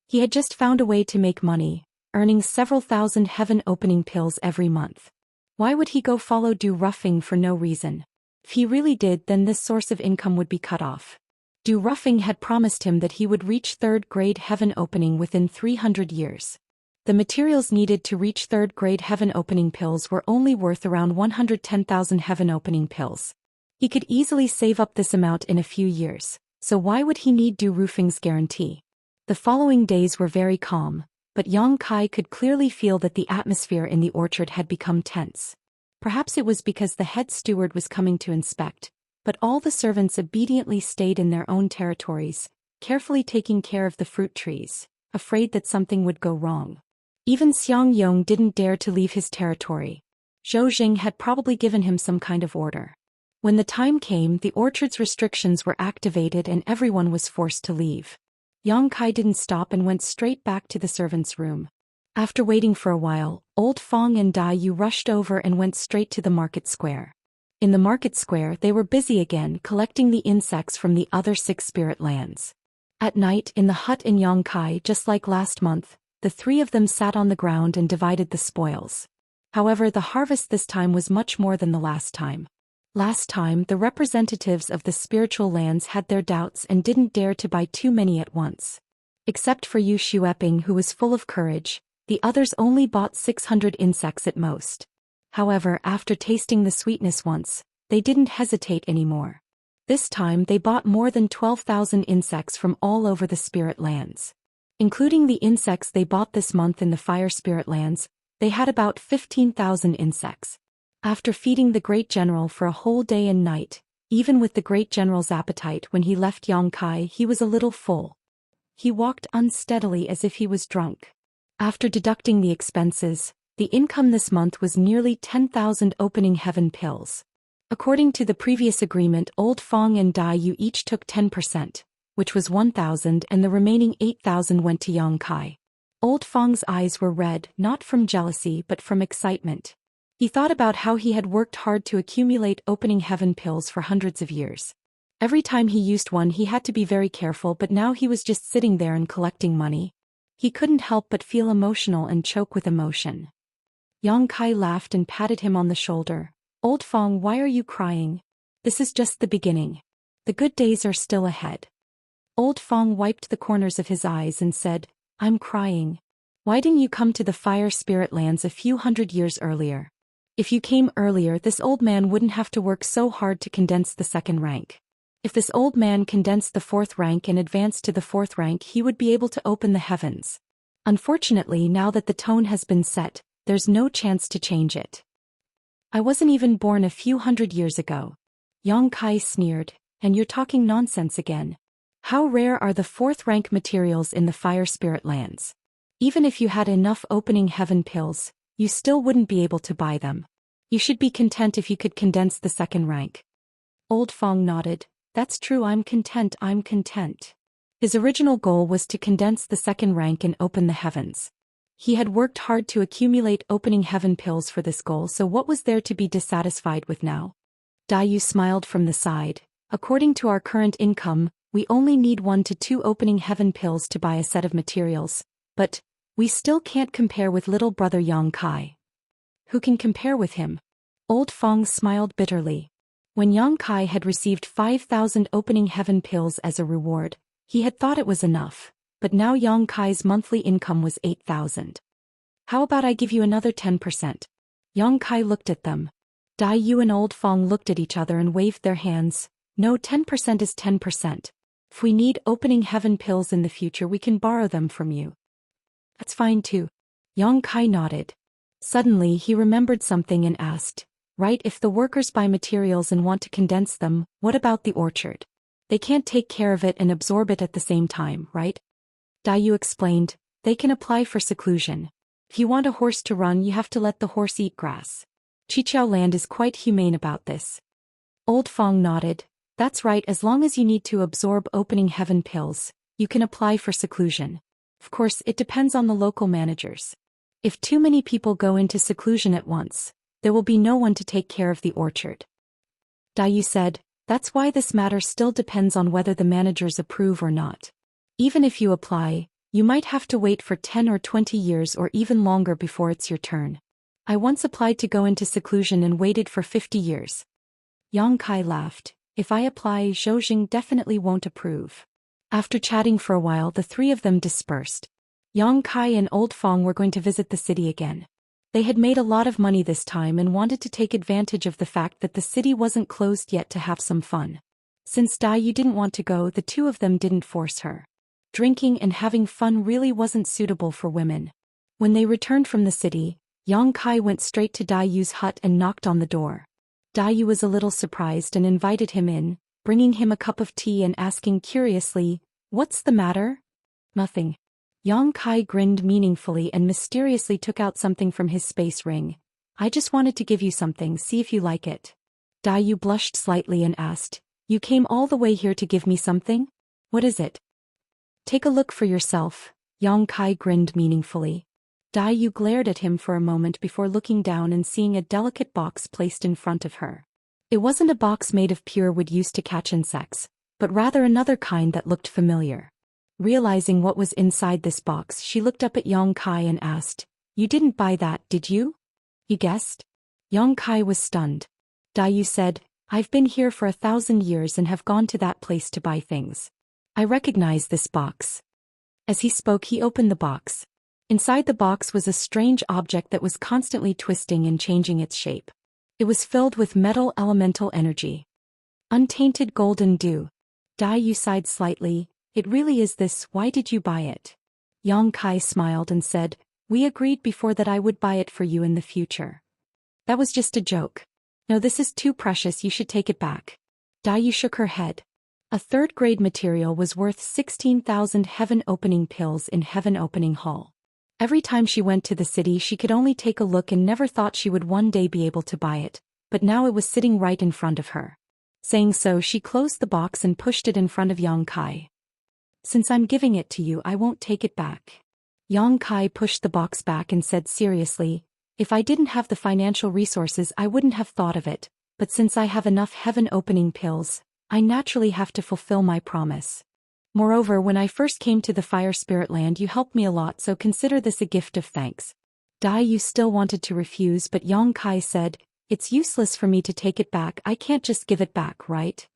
He had just found a way to make money, earning several thousand heaven-opening pills every month. Why would he go follow Du Ruffing for no reason? If he really did, then this source of income would be cut off. Du Ruffing had promised him that he would reach third-grade heaven-opening within 300 years. The materials needed to reach third-grade heaven-opening pills were only worth around 110,000 heaven-opening pills. He could easily save up this amount in a few years, so why would he need Du Ruffing's guarantee? The following days were very calm, but Yang Kai could clearly feel that the atmosphere in the orchard had become tense. Perhaps it was because the head steward was coming to inspect, but all the servants obediently stayed in their own territories, carefully taking care of the fruit trees, afraid that something would go wrong. Even Xiang Yong didn't dare to leave his territory. Zhou Xian had probably given him some kind of order. When the time came, the orchard's restrictions were activated and everyone was forced to leave. Yang Kai didn't stop and went straight back to the servants' room. After waiting for a while, Old Fong and Dai Yu rushed over and went straight to the market square. In the market square they were busy again collecting the insects from the other 6 spirit lands. At night, in the hut in Yang Kai, just like last month, the 3 of them sat on the ground and divided the spoils. However, the harvest this time was much more than the last time. Last time, the representatives of the spiritual lands had their doubts and didn't dare to buy too many at once. Except for Yu Xueping, who was full of courage, the others only bought 600 insects at most. However, after tasting the sweetness once, they didn't hesitate anymore. This time they bought more than 12,000 insects from all over the spirit lands. Including the insects they bought this month in the fire spirit lands, they had about 15,000 insects. After feeding the Great General for a whole day and night, even with the Great General's appetite when he left Yang Kai he was a little full. He walked unsteadily as if he was drunk. After deducting the expenses, the income this month was nearly 10,000 opening heaven pills. According to the previous agreement, Old Fong and Dai Yu each took 10%, which was 1,000, and the remaining 8,000 went to Yang Kai. Old Fong's eyes were red, not from jealousy but from excitement. He thought about how he had worked hard to accumulate opening heaven pills for hundreds of years. Every time he used one he had to be very careful, but now he was just sitting there and collecting money. He couldn't help but feel emotional and choke with emotion. Yang Kai laughed and patted him on the shoulder. Old Fong, why are you crying? This is just the beginning. The good days are still ahead. Old Fong wiped the corners of his eyes and said, I'm crying. Why didn't you come to the fire spirit lands a few hundred years earlier? If you came earlier, this old man wouldn't have to work so hard to condense the second rank. If this old man condensed the fourth rank and advanced to the fourth rank, he would be able to open the heavens. Unfortunately, now that the tone has been set, there's no chance to change it. I wasn't even born a few hundred years ago. Yang Kai sneered, and you're talking nonsense again. How rare are the fourth rank materials in the fire spirit lands? Even if you had enough opening heaven pills, you still wouldn't be able to buy them. You should be content if you could condense the second rank. Old Fong nodded. That's true, I'm content. His original goal was to condense the second rank and open the heavens. He had worked hard to accumulate opening heaven pills for this goal, so what was there to be dissatisfied with now? Dai Yu smiled from the side. According to our current income, we only need 1 to 2 opening heaven pills to buy a set of materials, but we still can't compare with little brother Yang Kai. Who can compare with him? Old Fong smiled bitterly. When Yang Kai had received 5,000 opening heaven pills as a reward, he had thought it was enough, but now Yang Kai's monthly income was 8,000. How about I give you another 10%? Yang Kai looked at them. Dai Yu and Old Fong looked at each other and waved their hands. No, 10% is 10%. If we need opening heaven pills in the future, we can borrow them from you. That's fine too. Yang Kai nodded. Suddenly he remembered something and asked, right, if the workers buy materials and want to condense them, what about the orchard? They can't take care of it and absorb it at the same time, right? Dai Yu explained, they can apply for seclusion. If you want a horse to run, you have to let the horse eat grass. Qiqiao land is quite humane about this. Old Fong nodded. That's right, as long as you need to absorb opening heaven pills, you can apply for seclusion. Of course, it depends on the local managers. If too many people go into seclusion at once, there will be no one to take care of the orchard. Dai Yu said, that's why this matter still depends on whether the managers approve or not. Even if you apply, you might have to wait for 10 or 20 years or even longer before it's your turn. I once applied to go into seclusion and waited for 50 years. Yang Kai laughed. If I apply, Zhou Xian definitely won't approve. After chatting for a while, the three of them dispersed. Yang Kai and Old Fong were going to visit the city again. They had made a lot of money this time and wanted to take advantage of the fact that the city wasn't closed yet to have some fun. Since Dai Yu didn't want to go, the two of them didn't force her. Drinking and having fun really wasn't suitable for women. When they returned from the city, Yang Kai went straight to Dai Yu's hut and knocked on the door. Dai Yu was a little surprised and invited him in, bringing him a cup of tea and asking curiously, "What's the matter?" "Nothing." Yang Kai grinned meaningfully and mysteriously took out something from his space ring. "I just wanted to give you something, see if you like it." Dai Yu blushed slightly and asked, "You came all the way here to give me something? What is it?" "Take a look for yourself." Yang Kai grinned meaningfully. Dai Yu glared at him for a moment before looking down and seeing a delicate box placed in front of her. It wasn't a box made of pure wood used to catch insects, but rather another kind that looked familiar. Realizing what was inside this box, she looked up at Yang Kai and asked, "You didn't buy that, did you?" "You guessed?" Yang Kai was stunned. Dai Yu said, "I've been here for 1,000 years and have gone to that place to buy things. I recognize this box." As he spoke, he opened the box. Inside the box was a strange object that was constantly twisting and changing its shape. It was filled with metal elemental energy. Untainted golden dew. Dai Yu sighed slightly. "It really is this, why did you buy it?" Yang Kai smiled and said, "We agreed before that I would buy it for you in the future." "That was just a joke. No, this is too precious, you should take it back." Dai Yu shook her head. A third-grade material was worth 16,000 heaven-opening pills in Heaven Opening Hall. Every time she went to the city she could only take a look and never thought she would one day be able to buy it, but now it was sitting right in front of her. Saying so, she closed the box and pushed it in front of Yang Kai. "Since I'm giving it to you, I won't take it back." Yang Kai pushed the box back and said seriously, "If I didn't have the financial resources I wouldn't have thought of it, but since I have enough heaven-opening pills, I naturally have to fulfill my promise. Moreover, when I first came to the Fire Spirit Land you helped me a lot, so consider this a gift of thanks." Dai Yu still wanted to refuse, but Yang Kai said, "It's useless for me to take it back, I can't just give it back, right?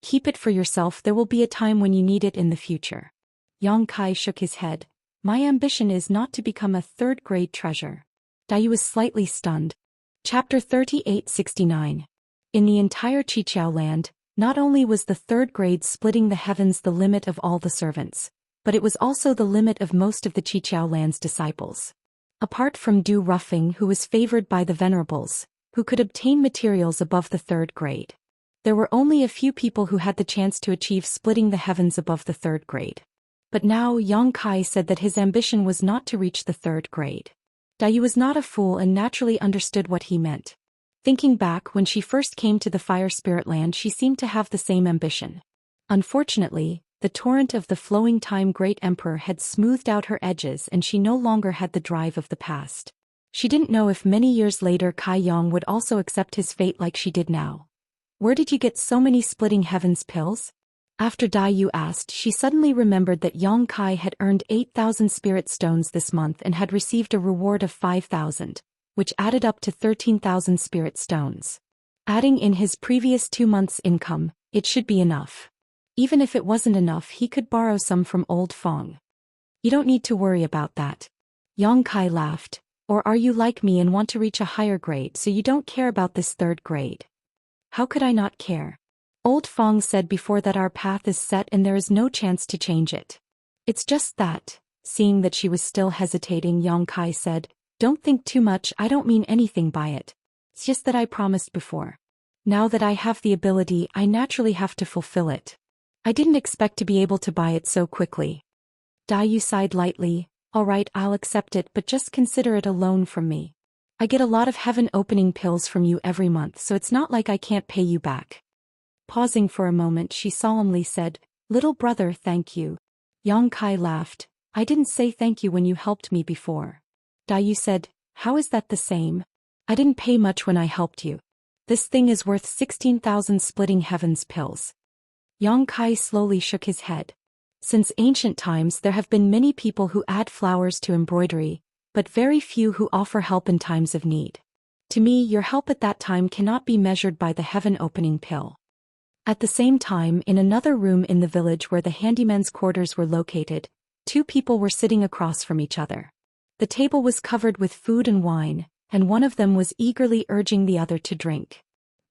Keep it for yourself, there will be a time when you need it in the future." Yang Kai shook his head. "My ambition is not to become a third-grade treasure." Dai Yu was slightly stunned. Chapter 3869. In the entire Qiqiao land, not only was the third grade splitting the heavens the limit of all the servants, but it was also the limit of most of the Qiqiao land's disciples. Apart from Du Ruffing, who was favored by the Venerables, who could obtain materials above the third grade, there were only a few people who had the chance to achieve splitting the heavens above the third grade. But now Yang Kai said that his ambition was not to reach the third grade. Dai Yu was not a fool and naturally understood what he meant. Thinking back, when she first came to the Fire Spirit Land she seemed to have the same ambition. Unfortunately, the torrent of the flowing time Great Emperor had smoothed out her edges and she no longer had the drive of the past. She didn't know if many years later Kai Yang would also accept his fate like she did now. "Where did you get so many splitting heavens pills?" After Dai Yu asked, she suddenly remembered that Yang Kai had earned 8,000 spirit stones this month and had received a reward of 5,000, which added up to 13,000 spirit stones. Adding in his previous 2 months' income, it should be enough. Even if it wasn't enough, he could borrow some from Old Fong. "You don't need to worry about that." Yang Kai laughed. "Or are you like me and want to reach a higher grade so you don't care about this third grade?" "How could I not care? Old Fong said before that our path is set and there is no chance to change it." "It's just that." Seeing that she was still hesitating, Yang Kai said, "Don't think too much, I don't mean anything by it. It's just that I promised before. Now that I have the ability, I naturally have to fulfill it. I didn't expect to be able to buy it so quickly." Dai Yu sighed lightly. "All right, I'll accept it, but just consider it a loan from me. I get a lot of heaven-opening pills from you every month, so it's not like I can't pay you back." Pausing for a moment, she solemnly said, "Little brother, thank you." Yang Kai laughed. "I didn't say thank you when you helped me before." Dai Yu said, "How is that the same? I didn't pay much when I helped you. This thing is worth 16,000 splitting heavens pills." Yang Kai slowly shook his head. Since ancient times there have been many people who add flowers to embroidery, but very few who offer help in times of need. To me, your help at that time cannot be measured by the heaven-opening pill. At the same time, in another room in the village where the handyman's quarters were located, 2 people were sitting across from each other. The table was covered with food and wine, and one of them was eagerly urging the other to drink.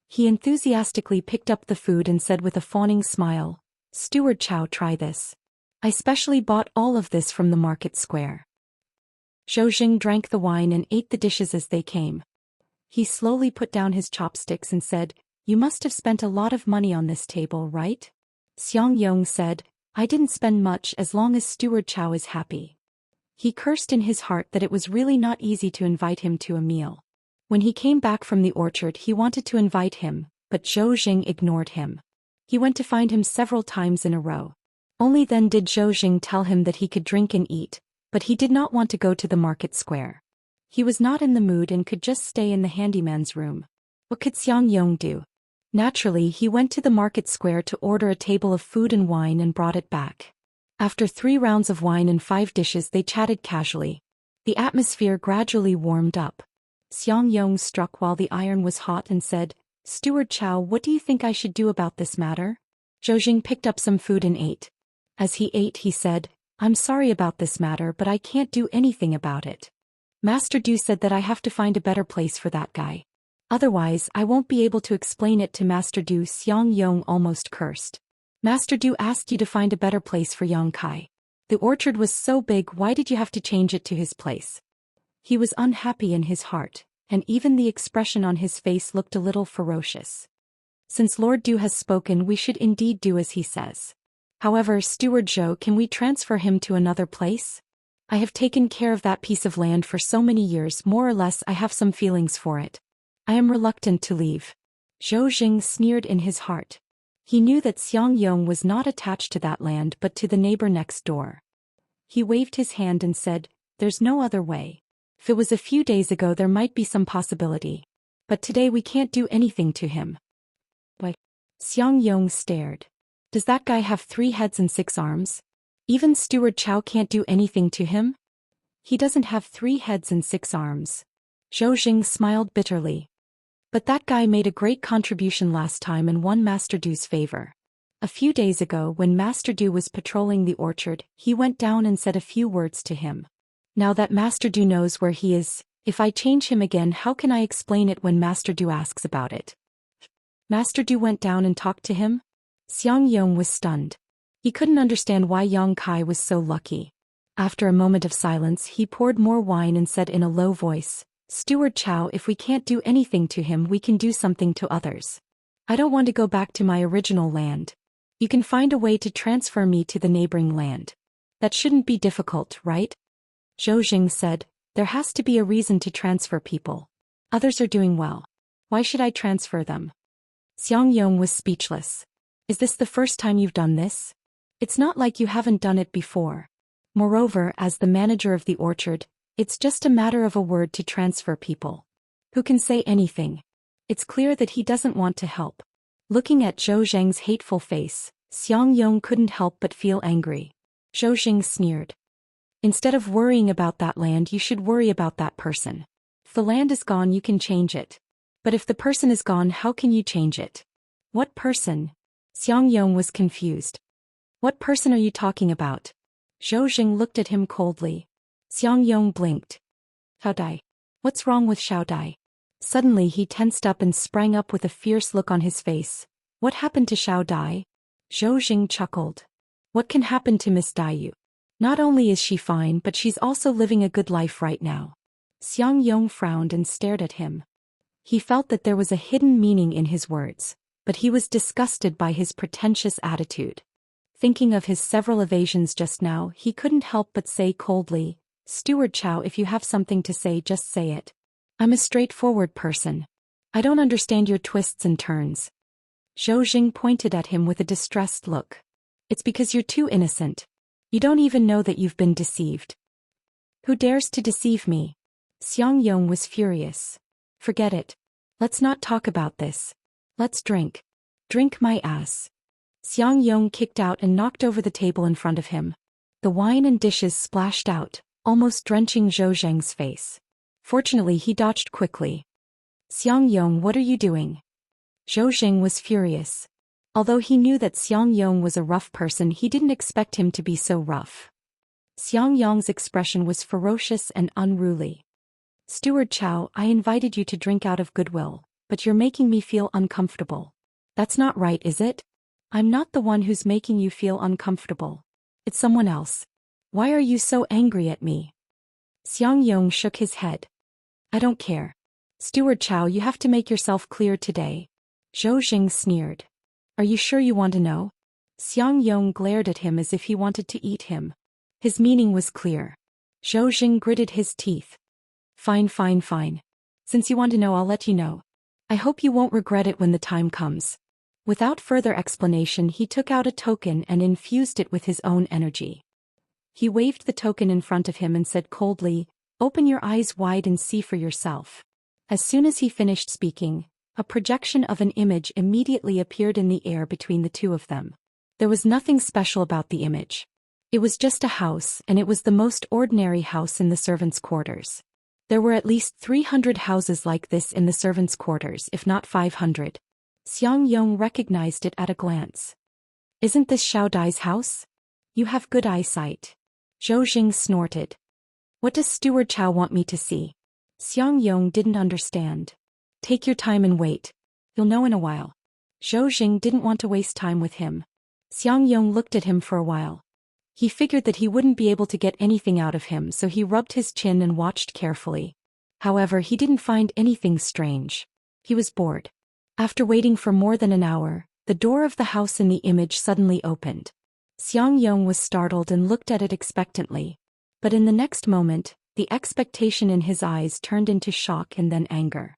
He enthusiastically picked up the food and said with a fawning smile, "Steward Chow, try this. I specially bought all of this from the market square." Zhou Xian drank the wine and ate the dishes as they came. He slowly put down his chopsticks and said, "You must have spent a lot of money on this table, right?" Xiangyong said, "I didn't spend much as long as Steward Chow is happy." He cursed in his heart that it was really not easy to invite him to a meal. When he came back from the orchard he wanted to invite him, but Zhou Xian ignored him. He went to find him several times in a row. Only then did Zhou Xian tell him that he could drink and eat, but he did not want to go to the market square. He was not in the mood and could just stay in the handyman's room. What could Xiangyong do? Naturally, he went to the market square to order a table of food and wine and brought it back. After 3 rounds of wine and 5 dishes they chatted casually. The atmosphere gradually warmed up. Xiangyong struck while the iron was hot and said, "Steward Chow, what do you think I should do about this matter?" Zhou Xian picked up some food and ate. As he ate he said, "I'm sorry about this matter, but I can't do anything about it. Master Du said that I have to find a better place for that guy. Otherwise, I won't be able to explain it to Master Du." Xiangyong almost cursed. "Master Du asked you to find a better place for Yang Kai. The orchard was so big, why did you have to change it to his place?" He was unhappy in his heart, and even the expression on his face looked a little ferocious. Since Lord Du has spoken, we should indeed do as he says. However, Steward Zhou, can we transfer him to another place? I have taken care of that piece of land for so many years, more or less I have some feelings for it. I am reluctant to leave. Zhou Xian sneered in his heart. He knew that Xianxia was not attached to that land but to the neighbor next door. He waved his hand and said, "There's no other way. If it was a few days ago there might be some possibility. But today we can't do anything to him." But Xianxia stared. Does that guy have 3 heads and 6 arms? Even Steward Chow can't do anything to him? He doesn't have 3 heads and 6 arms. Zhou Xian smiled bitterly. But that guy made a great contribution last time and won Master Du's favor. A few days ago, when Master Du was patrolling the orchard, he went down and said a few words to him. Now that Master Du knows where he is, if I change him again, how can I explain it when Master Du asks about it? Master Du went down and talked to him? Xianxia was stunned. He couldn't understand why Yang Kai was so lucky. After a moment of silence, he poured more wine and said in a low voice, "Steward Chow, if we can't do anything to him, we can do something to others. I don't want to go back to my original land. You can find a way to transfer me to the neighboring land. That shouldn't be difficult, right?" Zhou Xian said, "There has to be a reason to transfer people. Others are doing well. Why should I transfer them?" Xianxia was speechless. "Is this the first time you've done this? It's not like you haven't done it before. Moreover, as the manager of the orchard, it's just a matter of a word to transfer people. Who can say anything? It's clear that he doesn't want to help." Looking at Zhou Zheng's hateful face, Xianxia couldn't help but feel angry. Zhou Zheng sneered. "Instead of worrying about that land, you should worry about that person. If the land is gone, you can change it. But if the person is gone, how can you change it?" "What person?" Xianxia was confused. "What person are you talking about?" Zhou Zheng looked at him coldly. Xianxia blinked. "Xiao Dai. What's wrong with Xiao Dai?" Suddenly he tensed up and sprang up with a fierce look on his face. "What happened to Xiao Dai?" Zhou Zheng chuckled. "What can happen to Miss Dai? Not only is she fine, but she's also living a good life right now." Xianxia frowned and stared at him. He felt that there was a hidden meaning in his words, but he was disgusted by his pretentious attitude. Thinking of his several evasions just now, he couldn't help but say coldly, "Steward Chow, if you have something to say, just say it. I'm a straightforward person. I don't understand your twists and turns." Zhou Xian pointed at him with a distressed look. "It's because you're too innocent. You don't even know that you've been deceived." "Who dares to deceive me?" Xianxia was furious. "Forget it. Let's not talk about this. Let's drink." "Drink my ass." Xianxia kicked out and knocked over the table in front of him. The wine and dishes splashed out, almost drenching Zhou Zheng's face. Fortunately, he dodged quickly. "Xianxia, what are you doing?" Zhou Zheng was furious. Although he knew that Xianxia was a rough person, he didn't expect him to be so rough. Xianxia's expression was ferocious and unruly. "Steward Chow, I invited you to drink out of goodwill, but you're making me feel uncomfortable. That's not right, is it?" "I'm not the one who's making you feel uncomfortable. It's someone else. Why are you so angry at me?" Xianxia shook his head. "I don't care. Steward Chow, you have to make yourself clear today." Zhou Xian sneered. "Are you sure you want to know?" Xianxia glared at him as if he wanted to eat him. His meaning was clear. Zhou Xian gritted his teeth. Fine. Since you want to know, I'll let you know. I hope you won't regret it when the time comes." Without further explanation, he took out a token and infused it with his own energy. He waved the token in front of him and said coldly, "Open your eyes wide and see for yourself." As soon as he finished speaking, a projection of an image immediately appeared in the air between the two of them. There was nothing special about the image. It was just a house, and it was the most ordinary house in the servants' quarters. There were at least 300 houses like this in the servants' quarters, if not 500. Xianxia recognized it at a glance. "Isn't this Xiao Dai's house? You have good eyesight." Zhou Xian snorted. "What does Steward Chow want me to see?" Xianxia didn't understand. "Take your time and wait. You'll know in a while." Zhou Xian didn't want to waste time with him. Xianxia looked at him for a while. He figured that he wouldn't be able to get anything out of him, so he rubbed his chin and watched carefully. However, he didn't find anything strange. He was bored. After waiting for more than an hour, the door of the house in the image suddenly opened. Xiangyong was startled and looked at it expectantly. But in the next moment, the expectation in his eyes turned into shock and then anger.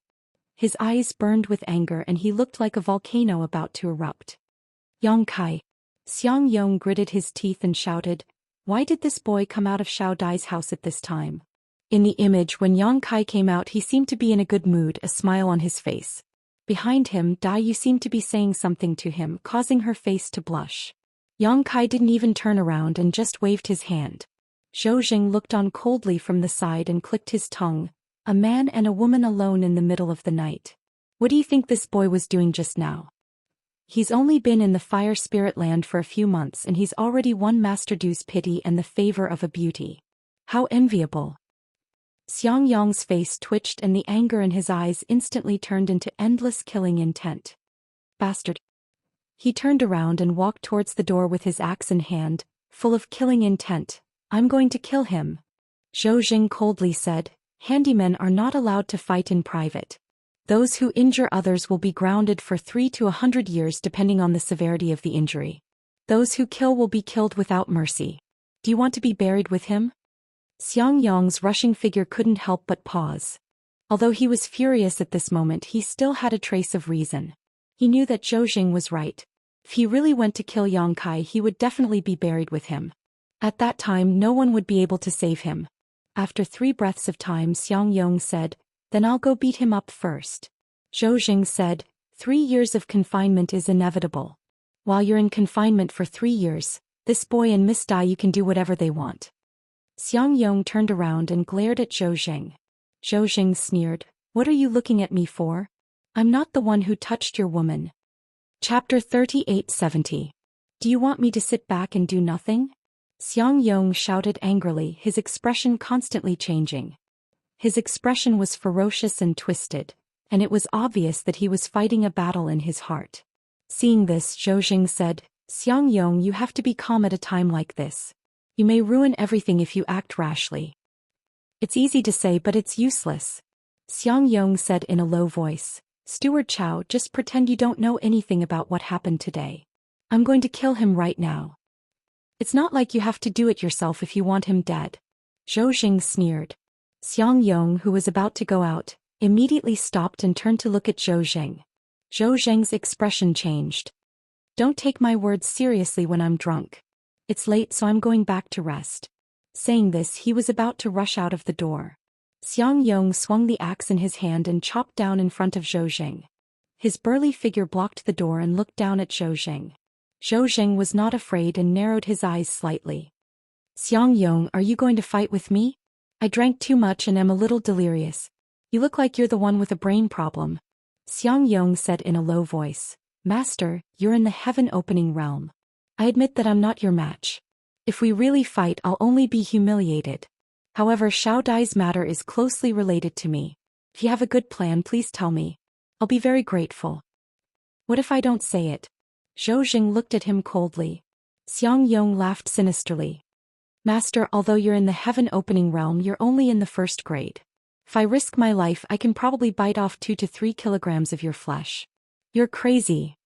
His eyes burned with anger and he looked like a volcano about to erupt. Yang Kai. Xiangyong gritted his teeth and shouted, "Why did this boy come out of Xiao Dai's house at this time?" In the image when Yang Kai came out he seemed to be in a good mood, a smile on his face. Behind him Dai Yu seemed to be saying something to him, causing her face to blush. Yang Kai didn't even turn around and just waved his hand. Zhou Xian looked on coldly from the side and clicked his tongue. A man and a woman alone in the middle of the night. What do you think this boy was doing just now? He's only been in the fire spirit land for a few months and he's already won Master Du's pity and the favor of a beauty. How enviable. Xiangyong's face twitched and the anger in his eyes instantly turned into endless killing intent. Bastard. He turned around and walked towards the door with his axe in hand, full of killing intent. I'm going to kill him. Zhou Xian coldly said, "Handymen are not allowed to fight in private. Those who injure others will be grounded for 3 to 100 years depending on the severity of the injury. Those who kill will be killed without mercy. Do you want to be buried with him?" Xiangyong's rushing figure couldn't help but pause. Although he was furious at this moment, he still had a trace of reason. He knew that Zhou Xian was right. If he really went to kill Yang Kai, he would definitely be buried with him. At that time, no one would be able to save him. After 3 breaths of time, Xiangyong said, "Then I'll go beat him up first." Zhou Xian said, 3 years of confinement is inevitable. While you're in confinement for 3 years, this boy and Miss Dai you can do whatever they want. Xiangyong turned around and glared at Zhou Xian. Zhou Xian sneered, "What are you looking at me for? I'm not the one who touched your woman." Chapter 38-70. Do you want me to sit back and do nothing? Xiangyong shouted angrily, his expression constantly changing. His expression was ferocious and twisted, and it was obvious that he was fighting a battle in his heart. Seeing this, Zhou Xian said, "Xiangyong, you have to be calm at a time like this. You may ruin everything if you act rashly." "It's easy to say but it's useless," Xiangyong said in a low voice. "Steward Chow, just pretend you don't know anything about what happened today. I'm going to kill him right now." "It's not like you have to do it yourself if you want him dead," Zhou Xian sneered. Xiangyong, who was about to go out, immediately stopped and turned to look at Zhou Xian. Zhou Xian's expression changed. "Don't take my words seriously when I'm drunk. It's late so I'm going back to rest." Saying this, he was about to rush out of the door. Xiangyong swung the axe in his hand and chopped down in front of Zhou Xian. His burly figure blocked the door and looked down at Zhou Xian. Zhou Xian was not afraid and narrowed his eyes slightly. "Xiangyong, are you going to fight with me? I drank too much and am a little delirious. You look like you're the one with a brain problem." Xiangyong said in a low voice, "Master, you're in the heaven-opening realm. I admit that I'm not your match. If we really fight, I'll only be humiliated. However, Xiao Dai's matter is closely related to me. If you have a good plan, please tell me. I'll be very grateful." "What if I don't say it?" Zhou Xian looked at him coldly. Xiangyong laughed sinisterly. "Master, although you're in the heaven-opening realm, you're only in the 1st grade. If I risk my life, I can probably bite off 2 to 3 kilograms of your flesh." "You're crazy."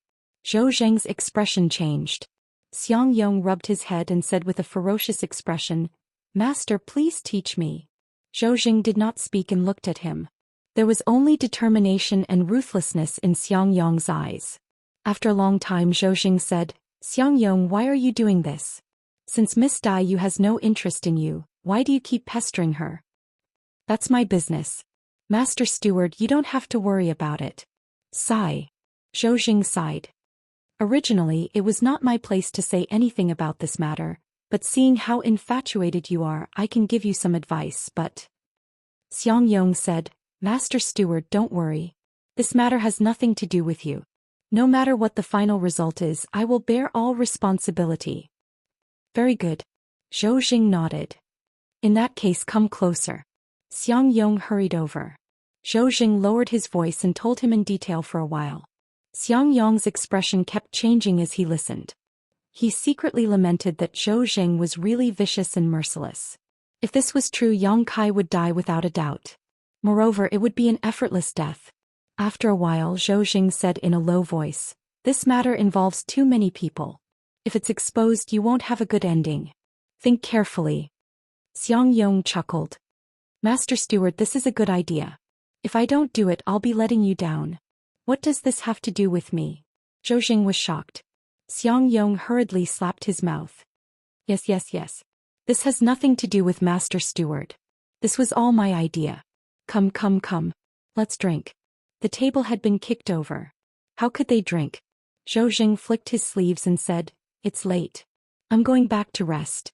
Zhou Xian's expression changed. Xiangyong rubbed his head and said with a ferocious expression, "Master, please teach me." Zhou Xian did not speak and looked at him. There was only determination and ruthlessness in Xiangyong's eyes. After a long time, Zhou Xian said, "Xiangyong, why are you doing this? Since Miss Dai Yu has no interest in you, why do you keep pestering her?" "That's my business. Master Steward, you don't have to worry about it." Sigh. Zhou Xian sighed. "Originally, it was not my place to say anything about this matter, but seeing how infatuated you are, I can give you some advice, but..." Xiangyong said, "Master Steward, don't worry. This matter has nothing to do with you. No matter what the final result is, I will bear all responsibility." "Very good." Zhou Xian nodded. "In that case, come closer." Xiangyong hurried over. Zhou Xian lowered his voice and told him in detail for a while. Xiangyong's expression kept changing as he listened. He secretly lamented that Zhou Xian was really vicious and merciless. If this was true, Yang Kai would die without a doubt. Moreover, it would be an effortless death. After a while, Zhou Xian said in a low voice, "This matter involves too many people. If it's exposed, you won't have a good ending. Think carefully." Xiangyong chuckled. "Master Steward, this is a good idea. If I don't do it, I'll be letting you down. What does this have to do with me?" Zhou Xian was shocked. Xiangyong hurriedly slapped his mouth. Yes. This has nothing to do with Master Steward. This was all my idea. Come. Let's drink." The table had been kicked over. How could they drink? Zhou Xian flicked his sleeves and said, "It's late. I'm going back to rest."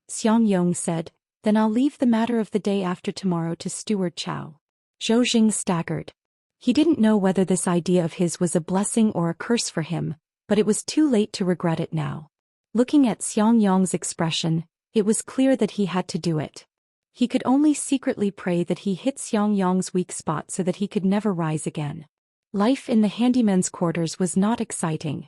Xiangyong said, "Then I'll leave the matter of the day after tomorrow to Steward Chow." Zhou Xian staggered. He didn't know whether this idea of his was a blessing or a curse for him, but it was too late to regret it now. Looking at Xiangyong's expression, it was clear that he had to do it. He could only secretly pray that he hit Xiangyong's weak spot so that he could never rise again. Life in the handyman's quarters was not exciting.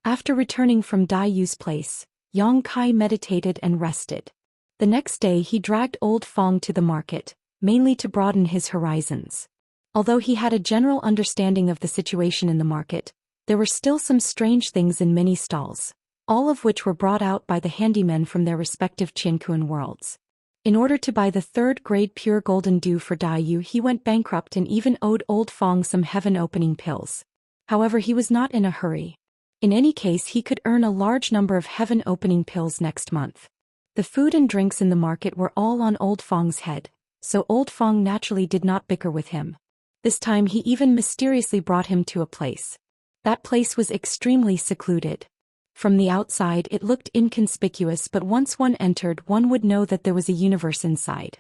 After returning from Dai Yu's place, Yang Kai meditated and rested. The next day he dragged Old Fong to the market, mainly to broaden his horizons. Although he had a general understanding of the situation in the market, there were still some strange things in many stalls, all of which were brought out by the handymen from their respective Qiankuan worlds. In order to buy the third-grade pure golden dew for Dai Yu, he went bankrupt and even owed Old Fong some heaven-opening pills. However, he was not in a hurry. In any case, he could earn a large number of heaven-opening pills next month. The food and drinks in the market were all on Old Fong's head, so Old Fong naturally did not bicker with him. This time he even mysteriously brought him to a place. That place was extremely secluded. From the outside it looked inconspicuous, but once one entered, one would know that there was a universe inside.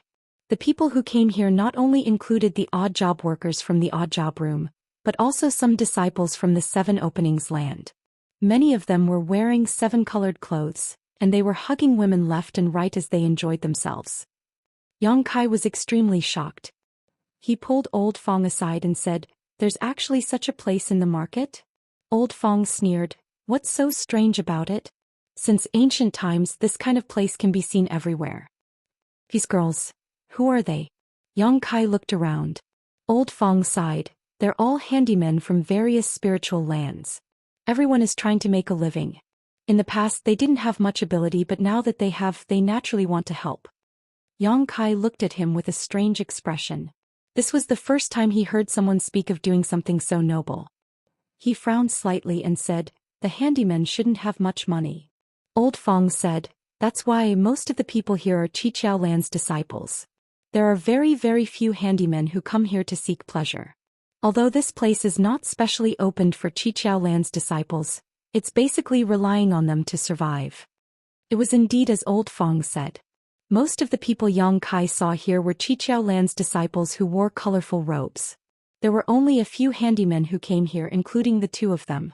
The people who came here not only included the odd job workers from the odd job room, but also some disciples from the Seven Openings land. Many of them were wearing seven-colored clothes, and they were hugging women left and right as they enjoyed themselves. Yang Kai was extremely shocked. He pulled Old Fong aside and said, "There's actually such a place in the market?" Old Fong sneered, "What's so strange about it? Since ancient times, this kind of place can be seen everywhere." "These girls, who are they?" Yang Kai looked around. Old Fong sighed, "They're all handymen from various spiritual lands. Everyone is trying to make a living. In the past they didn't have much ability, but now that they have, they naturally want to help." Yang Kai looked at him with a strange expression. This was the first time he heard someone speak of doing something so noble. He frowned slightly and said, "The handymen shouldn't have much money." Old Fong said, "That's why most of the people here are Qiqiao Lan's disciples. There are very few handymen who come here to seek pleasure. Although this place is not specially opened for Qiqiao Lan's disciples, it's basically relying on them to survive." It was indeed as Old Fong said. Most of the people Yang Kai saw here were Qiqiao Lan's disciples who wore colorful robes. There were only a few handymen who came here, including the two of them.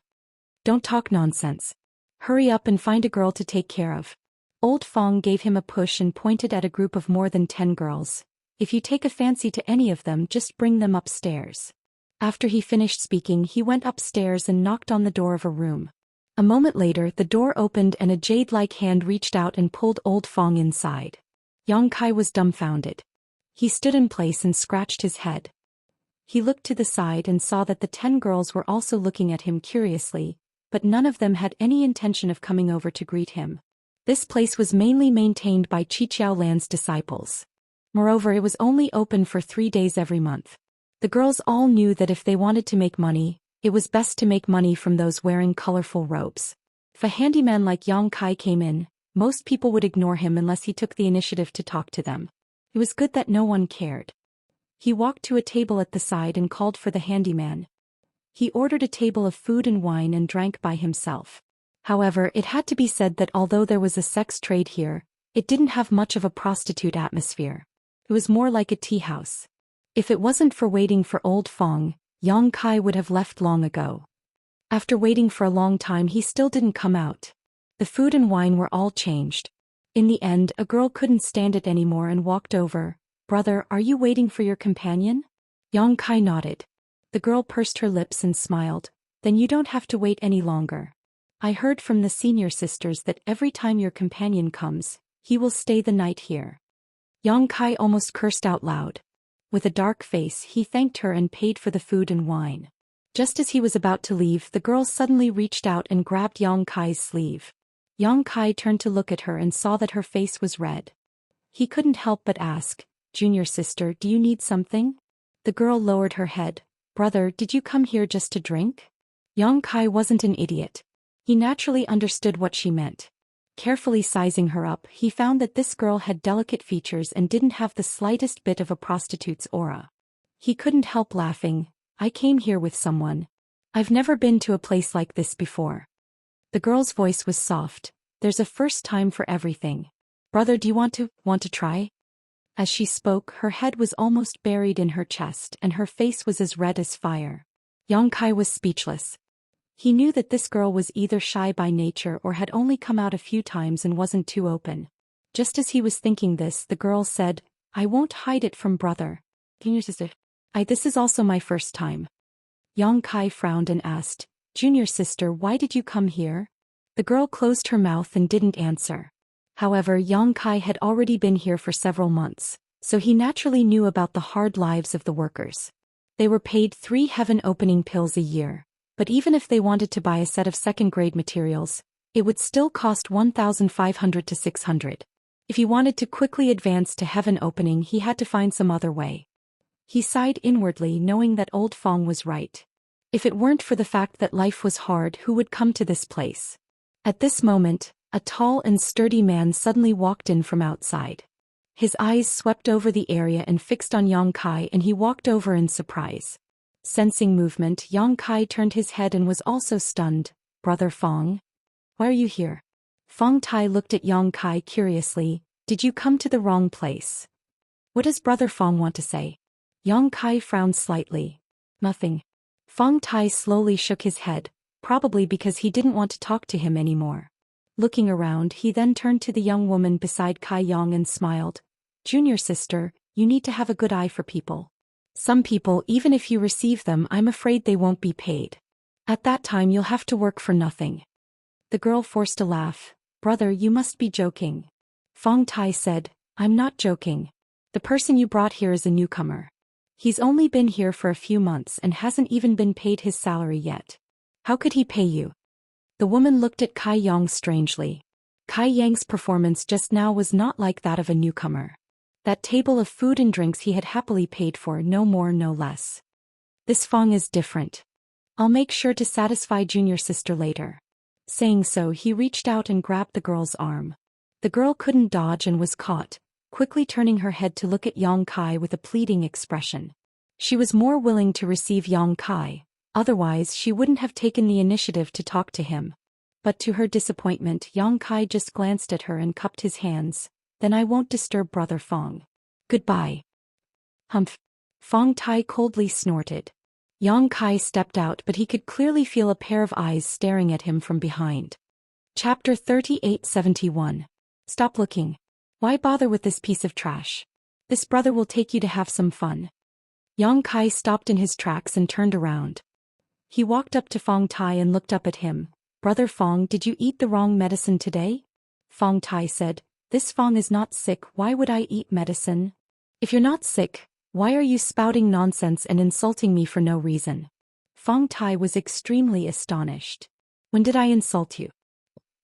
"Don't talk nonsense. Hurry up and find a girl to take care of." Old Fong gave him a push and pointed at a group of more than 10 girls. "If you take a fancy to any of them, just bring them upstairs." After he finished speaking, he went upstairs and knocked on the door of a room. A moment later, the door opened and a jade-like hand reached out and pulled Old Fong inside. Yang Kai was dumbfounded. He stood in place and scratched his head. He looked to the side and saw that the 10 girls were also looking at him curiously, but none of them had any intention of coming over to greet him. This place was mainly maintained by Qiqiao Lan's disciples. Moreover, it was only open for 3 days every month. The girls all knew that if they wanted to make money, it was best to make money from those wearing colorful robes. If a handyman like Yang Kai came in, most people would ignore him unless he took the initiative to talk to them. It was good that no one cared. He walked to a table at the side and called for the handyman. He ordered a table of food and wine and drank by himself. However, it had to be said that although there was a sex trade here, it didn't have much of a prostitute atmosphere. It was more like a tea house. If it wasn't for waiting for Old Fong, Yang Kai would have left long ago. After waiting for a long time, he still didn't come out. The food and wine were all changed. In the end, a girl couldn't stand it anymore and walked over. "Brother, are you waiting for your companion?" Yang Kai nodded. The girl pursed her lips and smiled. "Then you don't have to wait any longer. I heard from the senior sisters that every time your companion comes, he will stay the night here." Yang Kai almost cursed out loud. With a dark face he thanked her and paid for the food and wine. Just as he was about to leave, the girl suddenly reached out and grabbed Yang Kai's sleeve. Yang Kai turned to look at her and saw that her face was red. He couldn't help but ask, "Junior sister, do you need something?" The girl lowered her head. "Brother, did you come here just to drink?" Yang Kai wasn't an idiot. He naturally understood what she meant. Carefully sizing her up, he found that this girl had delicate features and didn't have the slightest bit of a prostitute's aura. He couldn't help laughing. "I came here with someone. I've never been to a place like this before." The girl's voice was soft. "There's a first time for everything. Brother, do you want to try?" As she spoke, her head was almost buried in her chest and her face was as red as fire. Yang Kai was speechless. He knew that this girl was either shy by nature or had only come out a few times and wasn't too open. Just as he was thinking this, the girl said, "I won't hide it from brother. Junior sister. This is also my first time." Yang Kai frowned and asked, "Junior sister, why did you come here?" The girl closed her mouth and didn't answer. However, Yang Kai had already been here for several months, so he naturally knew about the hard lives of the workers. They were paid 3 heaven-opening pills a year, but even if they wanted to buy a set of second-grade materials, it would still cost 1,500 to 600. If he wanted to quickly advance to heaven opening, he had to find some other way. He sighed inwardly, knowing that old Fong was right. If it weren't for the fact that life was hard, who would come to this place? At this moment, a tall and sturdy man suddenly walked in from outside. His eyes swept over the area and fixed on Yang Kai, and he walked over in surprise. Sensing movement, Yang Kai turned his head and was also stunned. "Brother Fong? Why are you here?" Fong Tai looked at Yang Kai curiously. "Did you come to the wrong place?" "What does Brother Fong want to say?" Yang Kai frowned slightly. "Nothing." Fong Tai slowly shook his head, probably because he didn't want to talk to him anymore. Looking around, he then turned to the young woman beside Kai Yang and smiled. "Junior sister, you need to have a good eye for people. Some people, even if you receive them, I'm afraid they won't be paid. At that time you'll have to work for nothing." The girl forced a laugh. "Brother, you must be joking." Fong Tai said, "I'm not joking. The person you brought here is a newcomer. He's only been here for a few months and hasn't even been paid his salary yet. How could he pay you?" The woman looked at Kai Yang strangely. Kai Yang's performance just now was not like that of a newcomer. That table of food and drinks he had happily paid for, no more no less. "This Fong is different. I'll make sure to satisfy junior sister later." Saying so, he reached out and grabbed the girl's arm. The girl couldn't dodge and was caught, quickly turning her head to look at Yang Kai with a pleading expression. She was more willing to receive Yang Kai, otherwise she wouldn't have taken the initiative to talk to him. But to her disappointment, Yang Kai just glanced at her and cupped his hands. "Then I won't disturb Brother Fong. Goodbye." "Humph." Fong Tai coldly snorted. Yang Kai stepped out, but he could clearly feel a pair of eyes staring at him from behind. Chapter 3871. Stop looking. Why bother with this piece of trash? This brother will take you to have some fun. Yang Kai stopped in his tracks and turned around. He walked up to Fong Tai and looked up at him. "Brother Fong, did you eat the wrong medicine today?" Fong Tai said, "This Fong is not sick, why would I eat medicine? If you're not sick, why are you spouting nonsense and insulting me for no reason?" Fong Tai was extremely astonished. "When did I insult you?"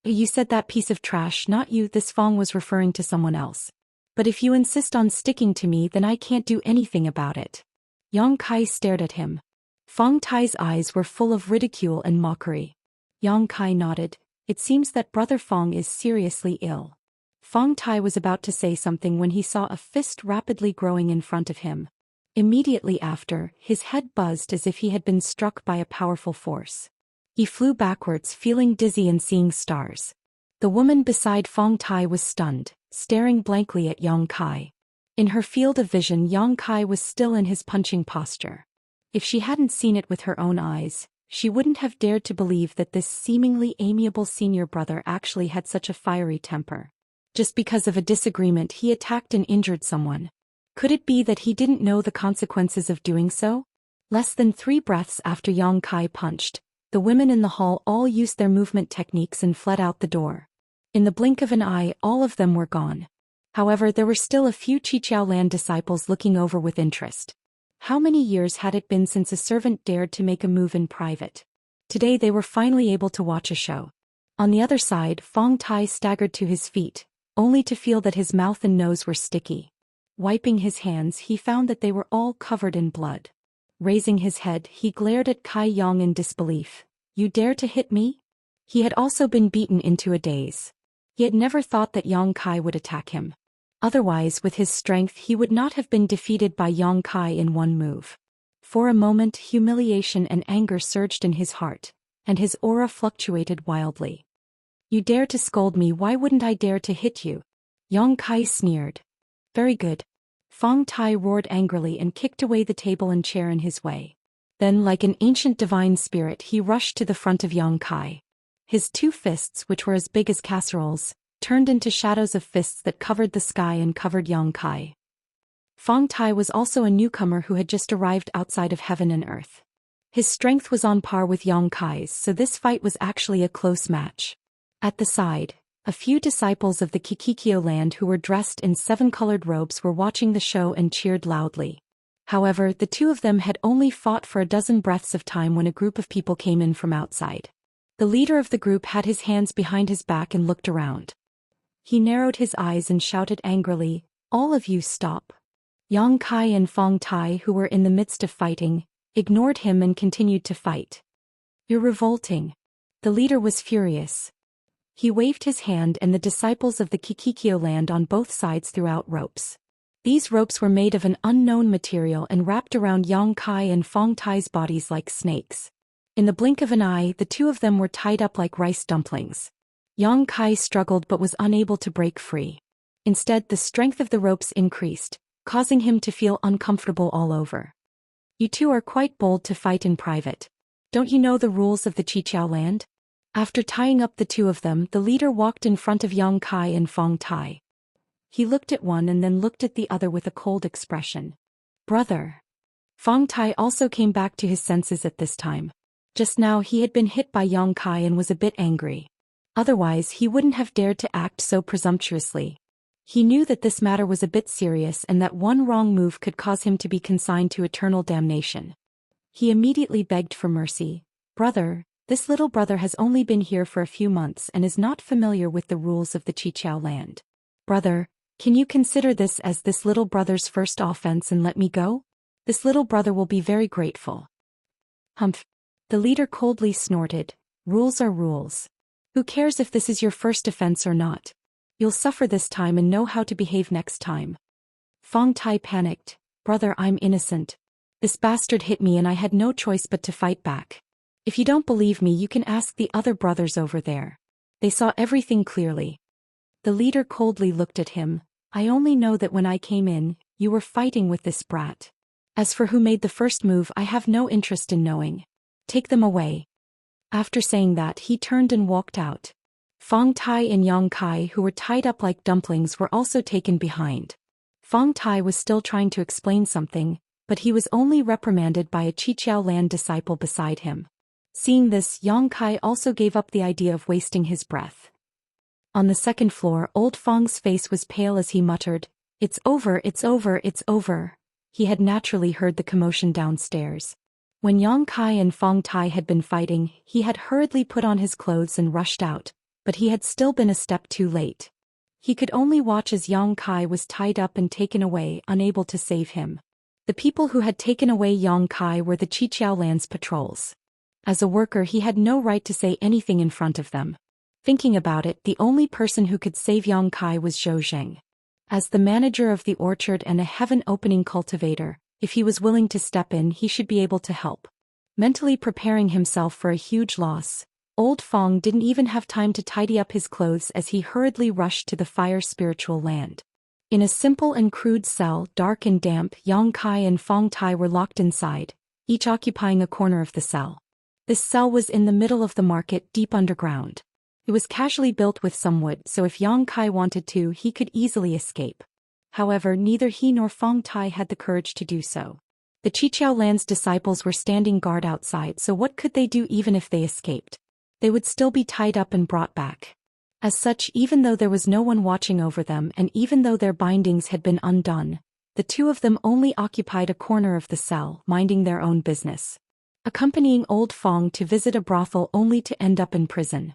"You said that piece of trash, not you." This Fong was referring to someone else. "But if you insist on sticking to me, then I can't do anything about it." Yang Kai stared at him. Fong Tai's eyes were full of ridicule and mockery. Yang Kai nodded. "It seems that Brother Fong is seriously ill." Fong Tai was about to say something when he saw a fist rapidly growing in front of him. Immediately after, his head buzzed as if he had been struck by a powerful force. He flew backwards, feeling dizzy and seeing stars. The woman beside Fong Tai was stunned, staring blankly at Yang Kai. In her field of vision, Yang Kai was still in his punching posture. If she hadn't seen it with her own eyes, she wouldn't have dared to believe that this seemingly amiable senior brother actually had such a fiery temper. Just because of a disagreement, he attacked and injured someone. Could it be that he didn't know the consequences of doing so? Less than 3 breaths after Yang Kai punched, the women in the hall all used their movement techniques and fled out the door. In the blink of an eye, all of them were gone. However, there were still a few Qiqiao land disciples looking over with interest. How many years had it been since a servant dared to make a move in private? Today they were finally able to watch a show. On the other side, Fong Tai staggered to his feet, only to feel that his mouth and nose were sticky. Wiping his hands, he found that they were all covered in blood. Raising his head, he glared at Kai Yang in disbelief. "You dare to hit me?" He had also been beaten into a daze. He had never thought that Yang Kai would attack him. Otherwise, with his strength, he would not have been defeated by Yang Kai in one move. For a moment, humiliation and anger surged in his heart, and his aura fluctuated wildly. "You dare to scold me, why wouldn't I dare to hit you?" Yang Kai sneered. "Very good." Fong Tai roared angrily and kicked away the table and chair in his way. Then, like an ancient divine spirit, he rushed to the front of Yang Kai. His two fists, which were as big as casseroles, turned into shadows of fists that covered the sky and covered Yang Kai. Fong Tai was also a newcomer who had just arrived outside of heaven and earth. His strength was on par with Yang Kai's, so this fight was actually a close match. At the side, a few disciples of the Qiqiao land who were dressed in 7-colored robes were watching the show and cheered loudly. However, the two of them had only fought for a dozen breaths of time when a group of people came in from outside. The leader of the group had his hands behind his back and looked around. He narrowed his eyes and shouted angrily, "All of you stop." Yang Kai and Fong Tai, who were in the midst of fighting, ignored him and continued to fight. "You're revolting." The leader was furious. He waved his hand and the disciples of the Qiqiao land on both sides threw out ropes. These ropes were made of an unknown material and wrapped around Yang Kai and Fong Tai's bodies like snakes. In the blink of an eye, the two of them were tied up like rice dumplings. Yang Kai struggled but was unable to break free. Instead, the strength of the ropes increased, causing him to feel uncomfortable all over. "You two are quite bold to fight in private. Don't you know the rules of the Qiqiao land?" After tying up the two of them, the leader walked in front of Yang Kai and Fong Tai. He looked at one and then looked at the other with a cold expression. "Brother." Fong Tai also came back to his senses at this time. Just now he had been hit by Yang Kai and was a bit angry. Otherwise, he wouldn't have dared to act so presumptuously. He knew that this matter was a bit serious and that one wrong move could cause him to be consigned to eternal damnation. He immediately begged for mercy. "Brother, this little brother has only been here for a few months and is not familiar with the rules of the Qiqiao land. Brother, can you consider this as this little brother's first offense and let me go? This little brother will be very grateful." "Humph." The leader coldly snorted. "Rules are rules. Who cares if this is your first offense or not? You'll suffer this time and know how to behave next time." Fong Tai panicked. "Brother, I'm innocent. This bastard hit me and I had no choice but to fight back. If you don't believe me, you can ask the other brothers over there. They saw everything clearly." The leader coldly looked at him. "I only know that when I came in, you were fighting with this brat. As for who made the first move, I have no interest in knowing. Take them away." After saying that, he turned and walked out. Fong Tai and Yang Kai, who were tied up like dumplings, were also taken behind. Fong Tai was still trying to explain something, but he was only reprimanded by a Qiqiao land disciple beside him. Seeing this, Yang Kai also gave up the idea of wasting his breath. On the second floor, old Fong's face was pale as he muttered, "It's over, it's over, it's over." He had naturally heard the commotion downstairs. When Yang Kai and Fong Tai had been fighting, he had hurriedly put on his clothes and rushed out, but he had still been a step too late. He could only watch as Yang Kai was tied up and taken away, unable to save him. The people who had taken away Yang Kai were the Qiqiao land's patrols. As a worker, he had no right to say anything in front of them. Thinking about it, the only person who could save Yang Kai was Zhou Xian. As the manager of the orchard and a heaven-opening cultivator, if he was willing to step in, he should be able to help. Mentally preparing himself for a huge loss, old Fong didn't even have time to tidy up his clothes as he hurriedly rushed to the fire spiritual land. In a simple and crude cell, dark and damp, Yang Kai and Fong Tai were locked inside, each occupying a corner of the cell. This cell was in the middle of the market, deep underground. It was casually built with some wood, so if Yang Kai wanted to, he could easily escape. However, neither he nor Fong Tai had the courage to do so. The Qiqiao land's disciples were standing guard outside, so what could they do even if they escaped? They would still be tied up and brought back. As such, even though there was no one watching over them and even though their bindings had been undone, the two of them only occupied a corner of the cell, minding their own business. Accompanying old Fong to visit a brothel only to end up in prison.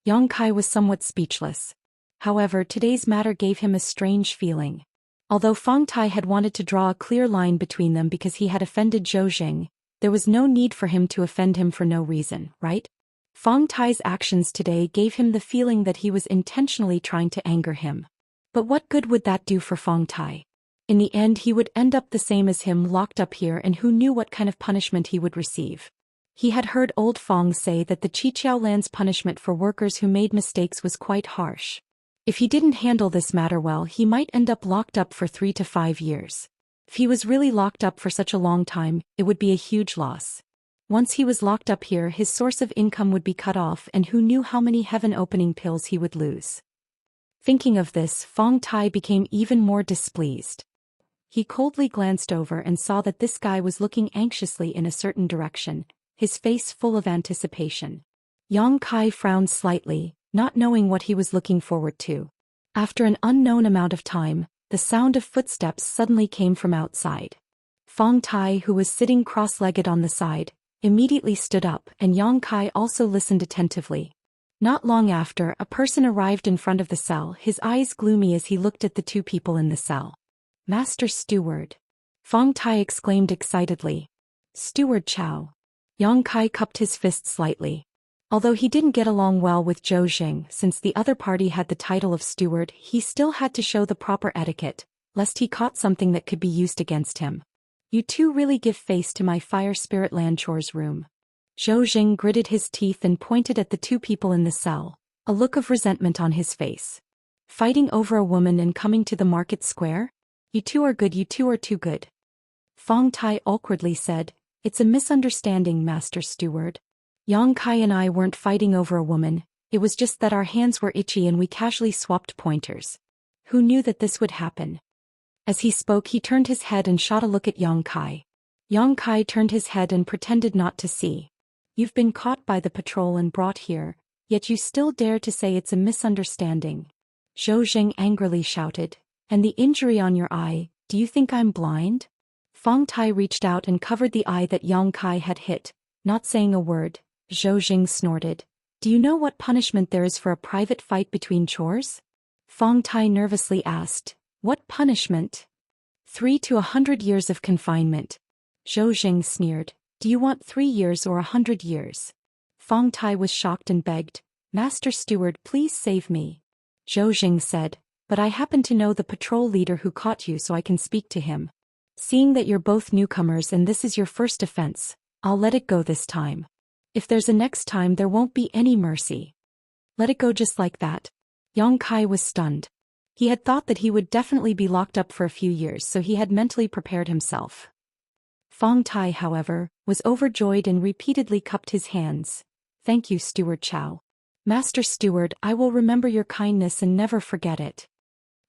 Yang Kai was somewhat speechless. However, today's matter gave him a strange feeling. Although Fong Tai had wanted to draw a clear line between them because he had offended Zhou Xian, there was no need for him to offend him for no reason, right? Fong Tai's actions today gave him the feeling that he was intentionally trying to anger him. But what good would that do for Fong Tai? In the end, he would end up the same as him, locked up here, and who knew what kind of punishment he would receive. He had heard old Fong say that the Qiqiao land's punishment for workers who made mistakes was quite harsh. If he didn't handle this matter well, he might end up locked up for 3 to 5 years. If he was really locked up for such a long time, it would be a huge loss. Once he was locked up here, his source of income would be cut off, and who knew how many heaven-opening pills he would lose. Thinking of this, Fong Tai became even more displeased. He coldly glanced over and saw that this guy was looking anxiously in a certain direction, his face full of anticipation. Yang Kai frowned slightly, not knowing what he was looking forward to. After an unknown amount of time, the sound of footsteps suddenly came from outside. Fong Tai, who was sitting cross-legged on the side, immediately stood up, and Yang Kai also listened attentively. Not long after, a person arrived in front of the cell, his eyes gloomy as he looked at the two people in the cell. "Master Steward!" Fong Tai exclaimed excitedly. "Steward Chow." Yang Kai cupped his fist slightly. Although he didn't get along well with Zhou Xian since the other party had the title of steward, he still had to show the proper etiquette, lest he caught something that could be used against him. "You two really give face to my fire spirit land chores room." Zhou Xian gritted his teeth and pointed at the two people in the cell, a look of resentment on his face. "Fighting over a woman and coming to the market square? You two are good, you two are too good." Fong Tai awkwardly said, "It's a misunderstanding, Master Steward. Yang Kai and I weren't fighting over a woman, it was just that our hands were itchy and we casually swapped pointers. Who knew that this would happen?" As he spoke, he turned his head and shot a look at Yang Kai. Yang Kai turned his head and pretended not to see. "You've been caught by the patrol and brought here, yet you still dare to say it's a misunderstanding." Zhou Xian angrily shouted, "And the injury on your eye, do you think I'm blind?" Fong Tai reached out and covered the eye that Yang Kai had hit, not saying a word. Zhou Xian snorted. "Do you know what punishment there is for a private fight between chores?" Fong Tai nervously asked. "What punishment?" 3 to 100 years of confinement. Zhou Xian sneered. "Do you want 3 years or 100 years?" Fong Tai was shocked and begged, "Master Steward, please save me." Zhou Xian said, "But I happen to know the patrol leader who caught you, so I can speak to him. Seeing that you're both newcomers and this is your first offense, I'll let it go this time. If there's a next time, there won't be any mercy." "Let it go just like that?" Yang Kai was stunned. He had thought that he would definitely be locked up for a few years, so he had mentally prepared himself. Fong Tai, however, was overjoyed and repeatedly cupped his hands. "Thank you, Steward Chow. Master Steward, I will remember your kindness and never forget it."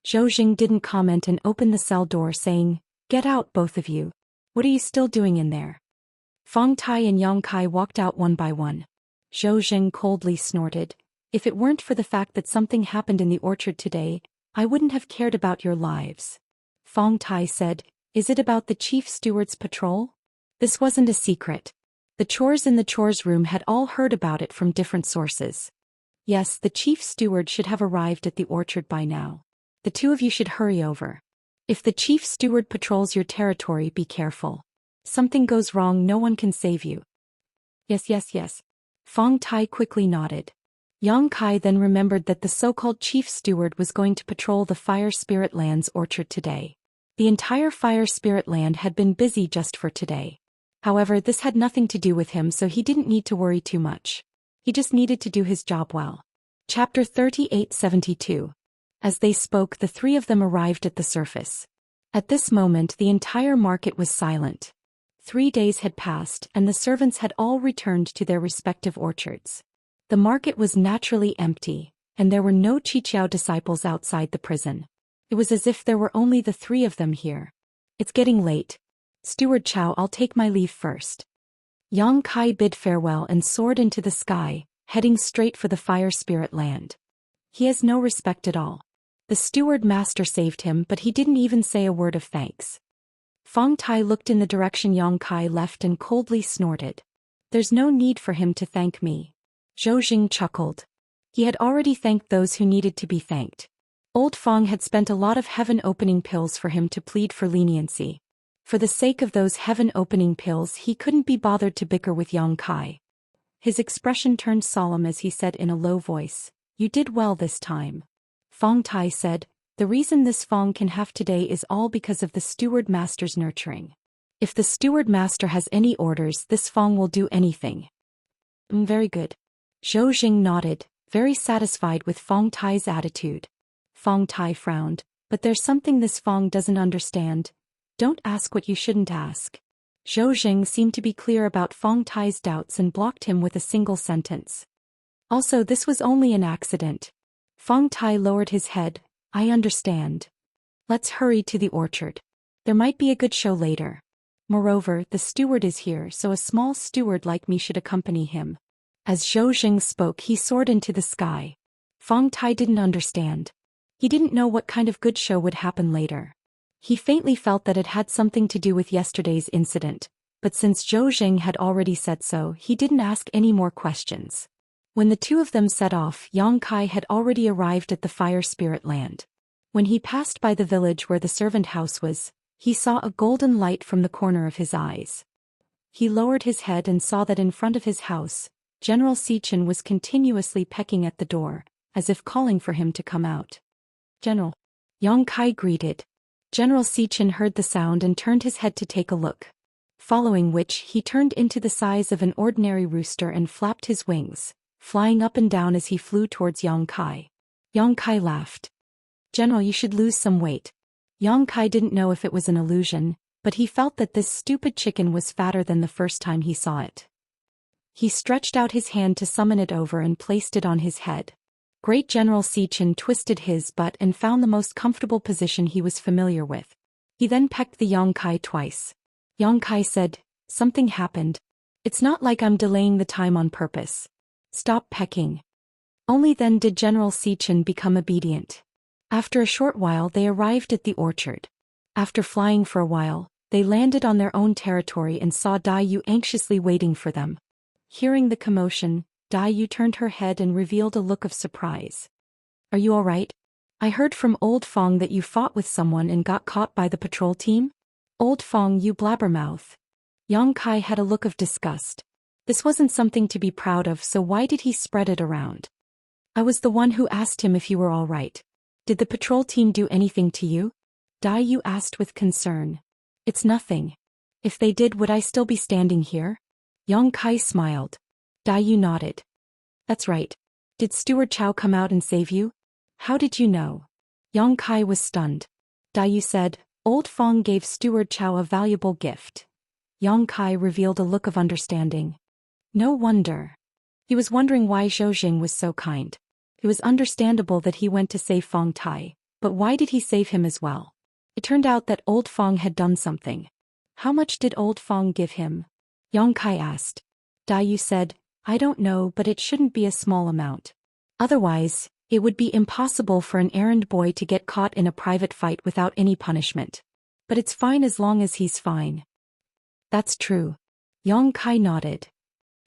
Zhou Xian didn't comment and opened the cell door, saying, "Get out, both of you. What are you still doing in there?" Fong Tai and Yang Kai walked out one by one. Zhou Xian coldly snorted. "If it weren't for the fact that something happened in the orchard today, I wouldn't have cared about your lives." Fong Tai said, "Is it about the chief steward's patrol?" This wasn't a secret. The chores in the chores room had all heard about it from different sources. Yes, the chief steward should have arrived at the orchard by now. The two of you should hurry over. If the chief steward patrols your territory, be careful. Something goes wrong, no one can save you. Yes. Fong Tai quickly nodded. Yang Kai then remembered that the so-called chief steward was going to patrol the Fire Spirit Land's orchard today. The entire Fire Spirit Land had been busy just for today. However, this had nothing to do with him, so he didn't need to worry too much. He just needed to do his job well. Chapter 3872. As they spoke, the three of them arrived at the surface. At this moment, the entire market was silent. 3 days had passed, and the servants had all returned to their respective orchards. The market was naturally empty, and there were no Qiqiao disciples outside the prison. It was as if there were only the three of them here. "It's getting late. Steward Chow, I'll take my leave first." Yang Kai bid farewell and soared into the sky, heading straight for the Fire Spirit Land. He has no respect at all. The steward master saved him, but he didn't even say a word of thanks. Fong Tai looked in the direction Yang Kai left and coldly snorted. There's no need for him to thank me. Zhou Xian chuckled. He had already thanked those who needed to be thanked. Old Fong had spent a lot of heaven-opening pills for him to plead for leniency. For the sake of those heaven-opening pills, he couldn't be bothered to bicker with Yang Kai. His expression turned solemn as he said in a low voice, "You did well this time." Fong Tai said, "The reason this Fong can have today is all because of the steward master's nurturing. If the steward master has any orders, this Fong will do anything." Very good. Zhou Xian nodded, very satisfied with Fong Tai's attitude. Fong Tai frowned, "But there's something this Fong doesn't understand. Don't ask what you shouldn't ask." Zhou Xian seemed to be clear about Fong Tai's doubts and blocked him with a single sentence. "Also, this was only an accident." Fong Tai lowered his head, "I understand. Let's hurry to the orchard. There might be a good show later. Moreover, the steward is here, so a small steward like me should accompany him." As Zhou Xian spoke, he soared into the sky. Fong Tai didn't understand. He didn't know what kind of good show would happen later. He faintly felt that it had something to do with yesterday's incident, but since Zhou Xian had already said so, he didn't ask any more questions. When the two of them set off, Yang Kai had already arrived at the fire spirit land. When he passed by the village where the servant house was, he saw a golden light from the corner of his eyes. He lowered his head and saw that in front of his house, General Xichen was continuously pecking at the door, as if calling for him to come out. "General." Yang Kai greeted. General Xichen heard the sound and turned his head to take a look. Following which, he turned into the size of an ordinary rooster and flapped his wings, flying up and down as he flew towards Yang Kai. Yang Kai laughed. "General, you should lose some weight." Yang Kai didn't know if it was an illusion, but he felt that this stupid chicken was fatter than the first time he saw it. He stretched out his hand to summon it over and placed it on his head. Great General Xichen twisted his butt and found the most comfortable position he was familiar with. He then pecked the Yang Kai twice. Yang Kai said, "Something happened. It's not like I'm delaying the time on purpose. Stop pecking." Only then did General Xichen become obedient. After a short while they arrived at the orchard. After flying for a while, they landed on their own territory and saw Dai Yu anxiously waiting for them. Hearing the commotion, Dai Yu turned her head and revealed a look of surprise. "Are you all right? I heard from Old Fong that you fought with someone and got caught by the patrol team." "Old Fong, you blabbermouth." Yang Kai had a look of disgust. This wasn't something to be proud of, so why did he spread it around? "I was the one who asked him if you were all right. Did the patrol team do anything to you?" Dai Yu asked with concern. "It's nothing. If they did, would I still be standing here?" Yang Kai smiled. Dai Yu nodded. "That's right. Did Steward Chow come out and save you?" "How did you know?" Yang Kai was stunned. Dai Yu said, "Old Fong gave Steward Chow a valuable gift." Yang Kai revealed a look of understanding. No wonder. He was wondering why Zhou Xian was so kind. It was understandable that he went to save Fong Tai, but why did he save him as well? It turned out that Old Fong had done something. "How much did Old Fong give him?" Yang Kai asked. Dai Yu said, "I don't know, but it shouldn't be a small amount. Otherwise, it would be impossible for an errand boy to get caught in a private fight without any punishment. But it's fine as long as he's fine." "That's true." Yang Kai nodded.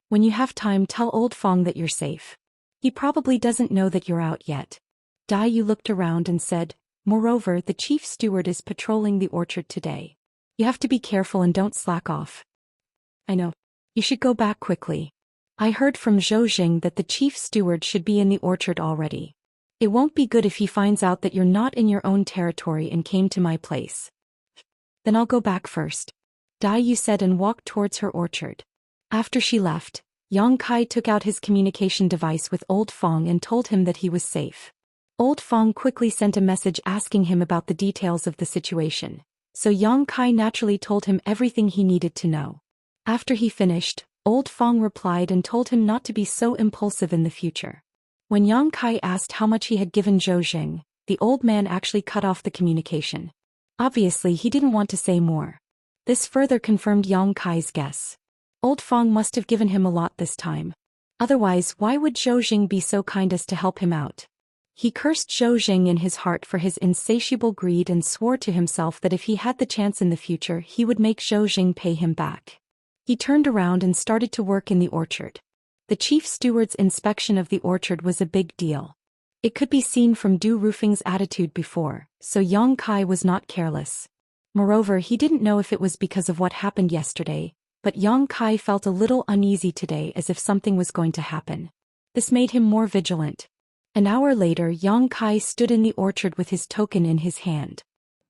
"When you have time, tell Old Fong that you're safe. He probably doesn't know that you're out yet." Dai Yu looked around and said, "Moreover, the chief steward is patrolling the orchard today. You have to be careful and don't slack off." "I know. You should go back quickly. I heard from Zhou Xian that the chief steward should be in the orchard already. It won't be good if he finds out that you're not in your own territory and came to my place." "Then I'll go back first," Dai Yu said and walked towards her orchard. After she left, Yang Kai took out his communication device with Old Fong and told him that he was safe. Old Fong quickly sent a message asking him about the details of the situation, so Yang Kai naturally told him everything he needed to know. After he finished, Old Fong replied and told him not to be so impulsive in the future. When Yang Kai asked how much he had given Zhou Xian, the old man actually cut off the communication. Obviously, he didn't want to say more. This further confirmed Yang Kai's guess. Old Fong must have given him a lot this time. Otherwise, why would Zhou Xian be so kind as to help him out? He cursed Zhou Xian in his heart for his insatiable greed and swore to himself that if he had the chance in the future he would make Zhou Xian pay him back. He turned around and started to work in the orchard. The chief steward's inspection of the orchard was a big deal. It could be seen from Du Rufing's attitude before, so Yang Kai was not careless. Moreover, he didn't know if it was because of what happened yesterday, but Yang Kai felt a little uneasy today, as if something was going to happen. This made him more vigilant. An hour later, Yang Kai stood in the orchard with his token in his hand.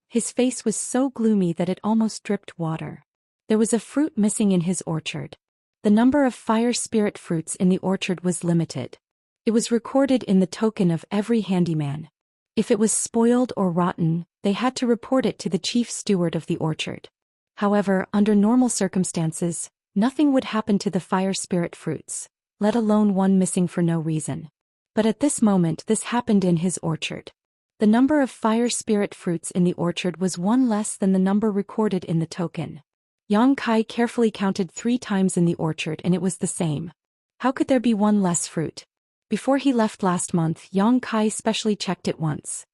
His face was so gloomy that it almost dripped water. There was a fruit missing in his orchard. The number of fire spirit fruits in the orchard was limited. It was recorded in the token of every handyman. If it was spoiled or rotten, they had to report it to the chief steward of the orchard. However, under normal circumstances, nothing would happen to the fire spirit fruits, let alone one missing for no reason. But at this moment this happened in his orchard. The number of fire spirit fruits in the orchard was one less than the number recorded in the token. Yang Kai carefully counted 3 times in the orchard and it was the same. How could there be one less fruit? Before he left last month, Yang Kai specially checked it once.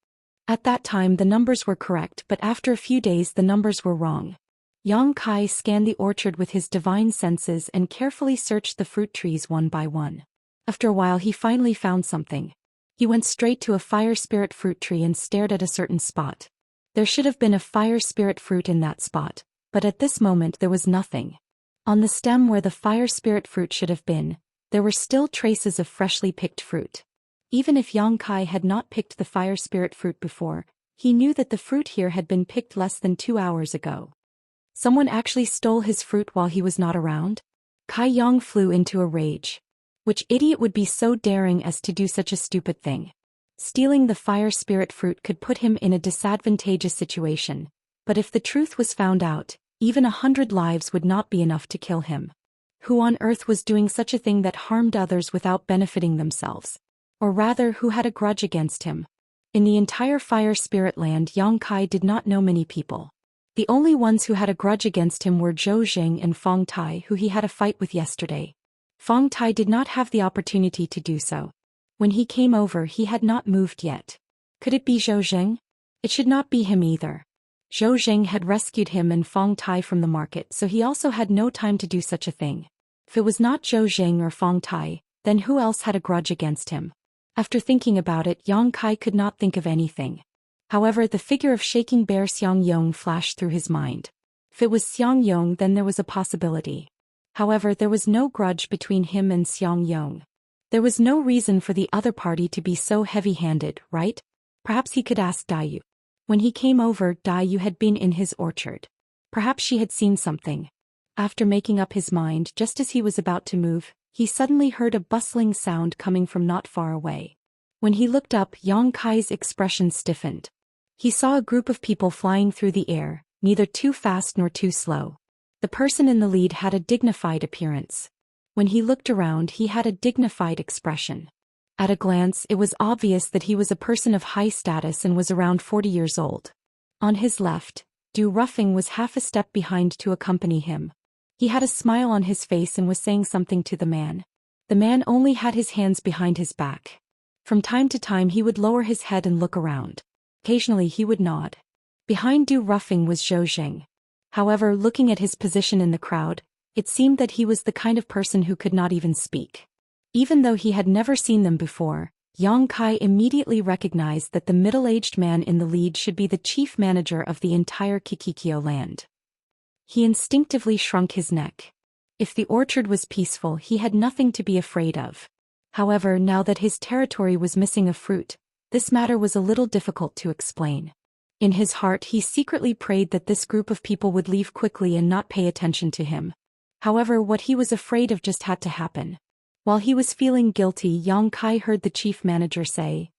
At that time the numbers were correct, but after a few days the numbers were wrong. Yang Kai scanned the orchard with his divine senses and carefully searched the fruit trees one by one. After a while he finally found something. He went straight to a fire spirit fruit tree and stared at a certain spot. There should have been a fire spirit fruit in that spot, but at this moment there was nothing. On the stem where the fire spirit fruit should have been, there were still traces of freshly picked fruit. Even if Yang Kai had not picked the fire spirit fruit before, he knew that the fruit here had been picked less than 2 hours ago. Someone actually stole his fruit while he was not around? Kai Yang flew into a rage. Which idiot would be so daring as to do such a stupid thing? Stealing the fire spirit fruit could put him in a disadvantageous situation, but if the truth was found out, even 100 lives would not be enough to kill him. Who on earth was doing such a thing that harmed others without benefiting themselves? Or rather, who had a grudge against him? In the entire fire spirit land, Yang Kai did not know many people. The only ones who had a grudge against him were Zhou Xian and Fong Tai, who he had a fight with yesterday. Fong Tai did not have the opportunity to do so. When he came over he had not moved yet. Could it be Zhou Xian? It should not be him either. Zhou Xian had rescued him and Fong Tai from the market, so he also had no time to do such a thing. If it was not Zhou Xian or Fong Tai, then who else had a grudge against him? After thinking about it, Yang Kai could not think of anything. However, the figure of shaking bear Xiangyong flashed through his mind. If it was Xiangyong, then there was a possibility. However, there was no grudge between him and Xiangyong. There was no reason for the other party to be so heavy-handed, right? Perhaps he could ask Daiyu. When he came over, Daiyu had been in his orchard. Perhaps she had seen something. After making up his mind, just as he was about to move, he suddenly heard a bustling sound coming from not far away. When he looked up, Yang Kai's expression stiffened. He saw a group of people flying through the air, neither too fast nor too slow. The person in the lead had a dignified appearance. When he looked around, he had a dignified expression. At a glance, it was obvious that he was a person of high status and was around 40 years old. On his left, Du Rufing was half a step behind to accompany him. He had a smile on his face and was saying something to the man. The man only had his hands behind his back. From time to time he would lower his head and look around. Occasionally he would nod. Behind Du Rufing was Zhou Xian. However, looking at his position in the crowd, it seemed that he was the kind of person who could not even speak. Even though he had never seen them before, Yang Kai immediately recognized that the middle-aged man in the lead should be the chief manager of the entire Kikikyo land. He instinctively shrunk his neck. If the orchard was peaceful, he had nothing to be afraid of. However, now that his territory was missing a fruit, this matter was a little difficult to explain. In his heart he secretly prayed that this group of people would leave quickly and not pay attention to him. However, what he was afraid of just had to happen. While he was feeling guilty, Yang Kai heard the chief manager say,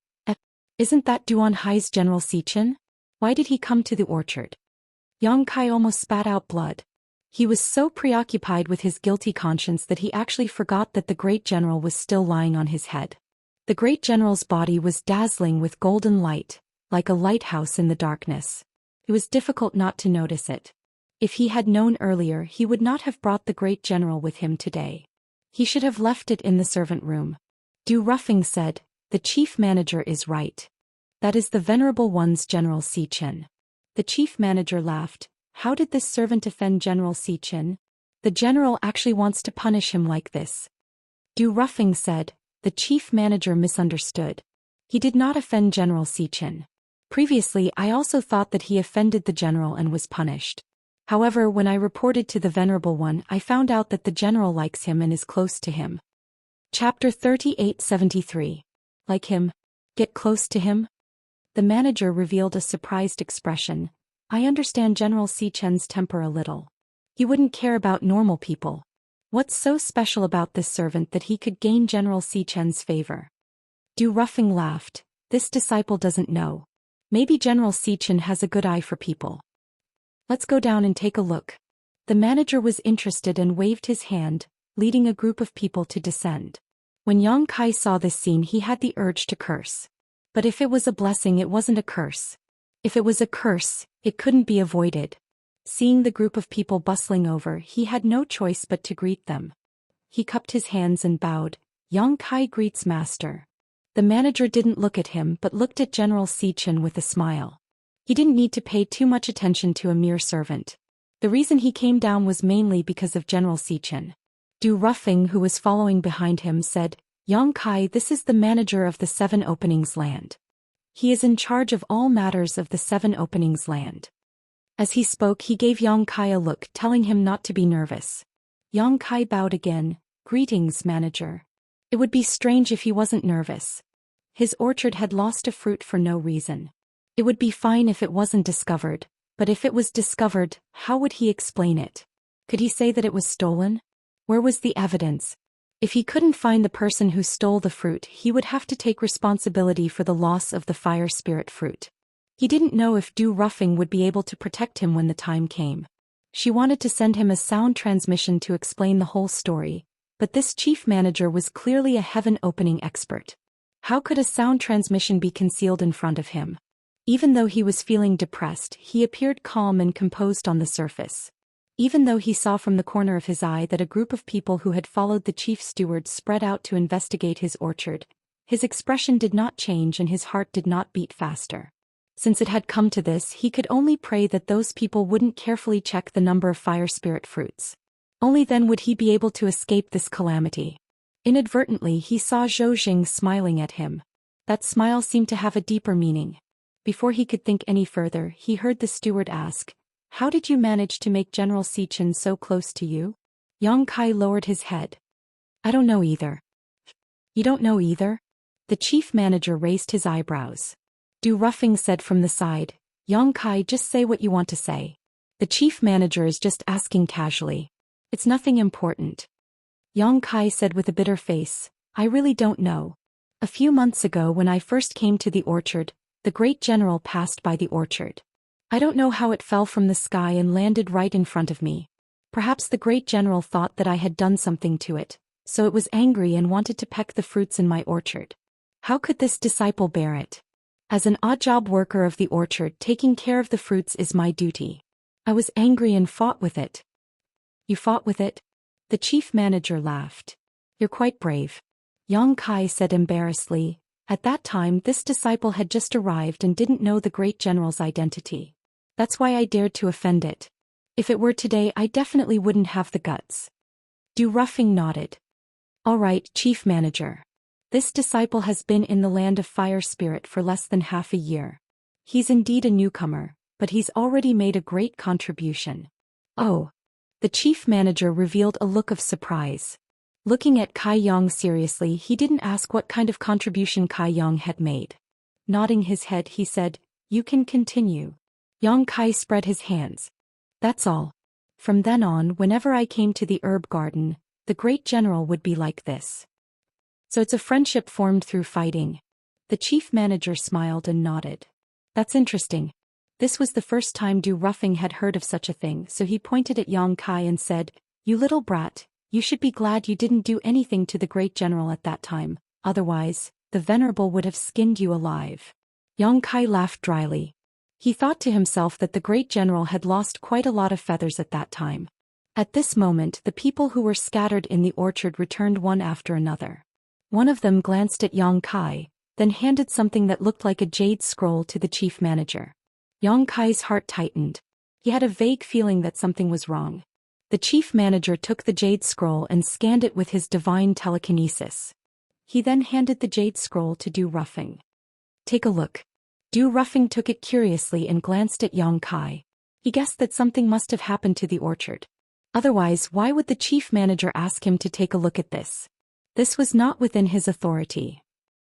"Isn't that Duan Hai's General Sichin? Why did he come to the orchard?" Yang Kai almost spat out blood. He was so preoccupied with his guilty conscience that he actually forgot that the great general was still lying on his head. The great general's body was dazzling with golden light, like a lighthouse in the darkness. It was difficult not to notice it. If he had known earlier, he would not have brought the great general with him today. He should have left it in the servant room. Du Rufing said, The chief manager is right. That is the Venerable One's General Xian. The chief manager laughed. How did this servant offend General Xian? The general actually wants to punish him like this. Du Ruffing said. The chief manager misunderstood. He did not offend General Xian. Previously I also thought that he offended the general and was punished. However, when I reported to the Venerable One, I found out that the general likes him and is close to him. Chapter 3873. Like him? Get close to him? The manager revealed a surprised expression. I understand General Xian's temper a little. He wouldn't care about normal people. What's so special about this servant that he could gain General Xian's favor? Du Ruffing laughed. This disciple doesn't know. Maybe General Xian has a good eye for people. Let's go down and take a look. The manager was interested and waved his hand, leading a group of people to descend. When Yang Kai saw this scene, he had the urge to curse. But if it was a blessing, it wasn't a curse. If it was a curse, it couldn't be avoided. Seeing the group of people bustling over, he had no choice but to greet them. He cupped his hands and bowed. Yang Kai greets master. The manager didn't look at him but looked at General Xian with a smile. He didn't need to pay too much attention to a mere servant. The reason he came down was mainly because of General Xian. Du Ruffing, who was following behind him, said, Yang Kai, this is the manager of the 7 Openings land. He is in charge of all matters of the 7 Openings land. As he spoke, he gave Yang Kai a look, telling him not to be nervous. Yang Kai bowed again. Greetings, manager. It would be strange if he wasn't nervous. His orchard had lost a fruit for no reason. It would be fine if it wasn't discovered, but if it was discovered, how would he explain it? Could he say that it was stolen? Where was the evidence? If he couldn't find the person who stole the fruit, he would have to take responsibility for the loss of the fire spirit fruit. He didn't know if Du Ruffing would be able to protect him when the time came. She wanted to send him a sound transmission to explain the whole story, but this chief manager was clearly a heaven-opening expert. How could a sound transmission be concealed in front of him? Even though he was feeling depressed, he appeared calm and composed on the surface. Even though he saw from the corner of his eye that a group of people who had followed the chief steward spread out to investigate his orchard, his expression did not change and his heart did not beat faster. Since it had come to this, he could only pray that those people wouldn't carefully check the number of fire spirit fruits. Only then would he be able to escape this calamity. Inadvertently, he saw Zhou Xian smiling at him. That smile seemed to have a deeper meaning. Before he could think any further, he heard the steward ask, How did you manage to make General Xian so close to you? Yang Kai lowered his head. I don't know either. You don't know either? The chief manager raised his eyebrows. Du Ruffing said from the side, Yang Kai, just say what you want to say. The chief manager is just asking casually. It's nothing important. Yang Kai said with a bitter face, I really don't know. A few months ago when I first came to the orchard, the great general passed by the orchard. I don't know how it fell from the sky and landed right in front of me. Perhaps the great general thought that I had done something to it, so it was angry and wanted to peck the fruits in my orchard. How could this disciple bear it? As an odd job worker of the orchard, taking care of the fruits is my duty. I was angry and fought with it. You fought with it? The chief manager laughed. You're quite brave. Yang Kai said embarrassedly. At that time, this disciple had just arrived and didn't know the great general's identity. That's why I dared to offend it. If it were today, I definitely wouldn't have the guts. Du Ruffing nodded. All right, chief manager. This disciple has been in the land of fire spirit for less than half a year. He's indeed a newcomer, but he's already made a great contribution. Oh. The chief manager revealed a look of surprise. Looking at Kai Yang seriously, he didn't ask what kind of contribution Kai Yang had made. Nodding his head, he said, You can continue. Yang Kai spread his hands. That's all. From then on, whenever I came to the herb garden, the great general would be like this. So it's a friendship formed through fighting. The chief manager smiled and nodded. That's interesting. This was the first time Du Ruffing had heard of such a thing, so he pointed at Yang Kai and said, You little brat, you should be glad you didn't do anything to the great general at that time, otherwise, the venerable would have skinned you alive. Yang Kai laughed dryly. He thought to himself that the great general had lost quite a lot of feathers at that time. At this moment, the people who were scattered in the orchard returned one after another. One of them glanced at Yang Kai. then handed something that looked like a jade scroll to the chief manager. Yang Kai's heart tightened. He had a vague feeling that something was wrong. The chief manager took the jade scroll and scanned it with his divine telekinesis. He then handed the jade scroll to Zhou Xian. Take a look. Zhou Xian took it curiously and glanced at Yang Kai. He guessed that something must have happened to the orchard. Otherwise, why would the chief manager ask him to take a look at this? This was not within his authority.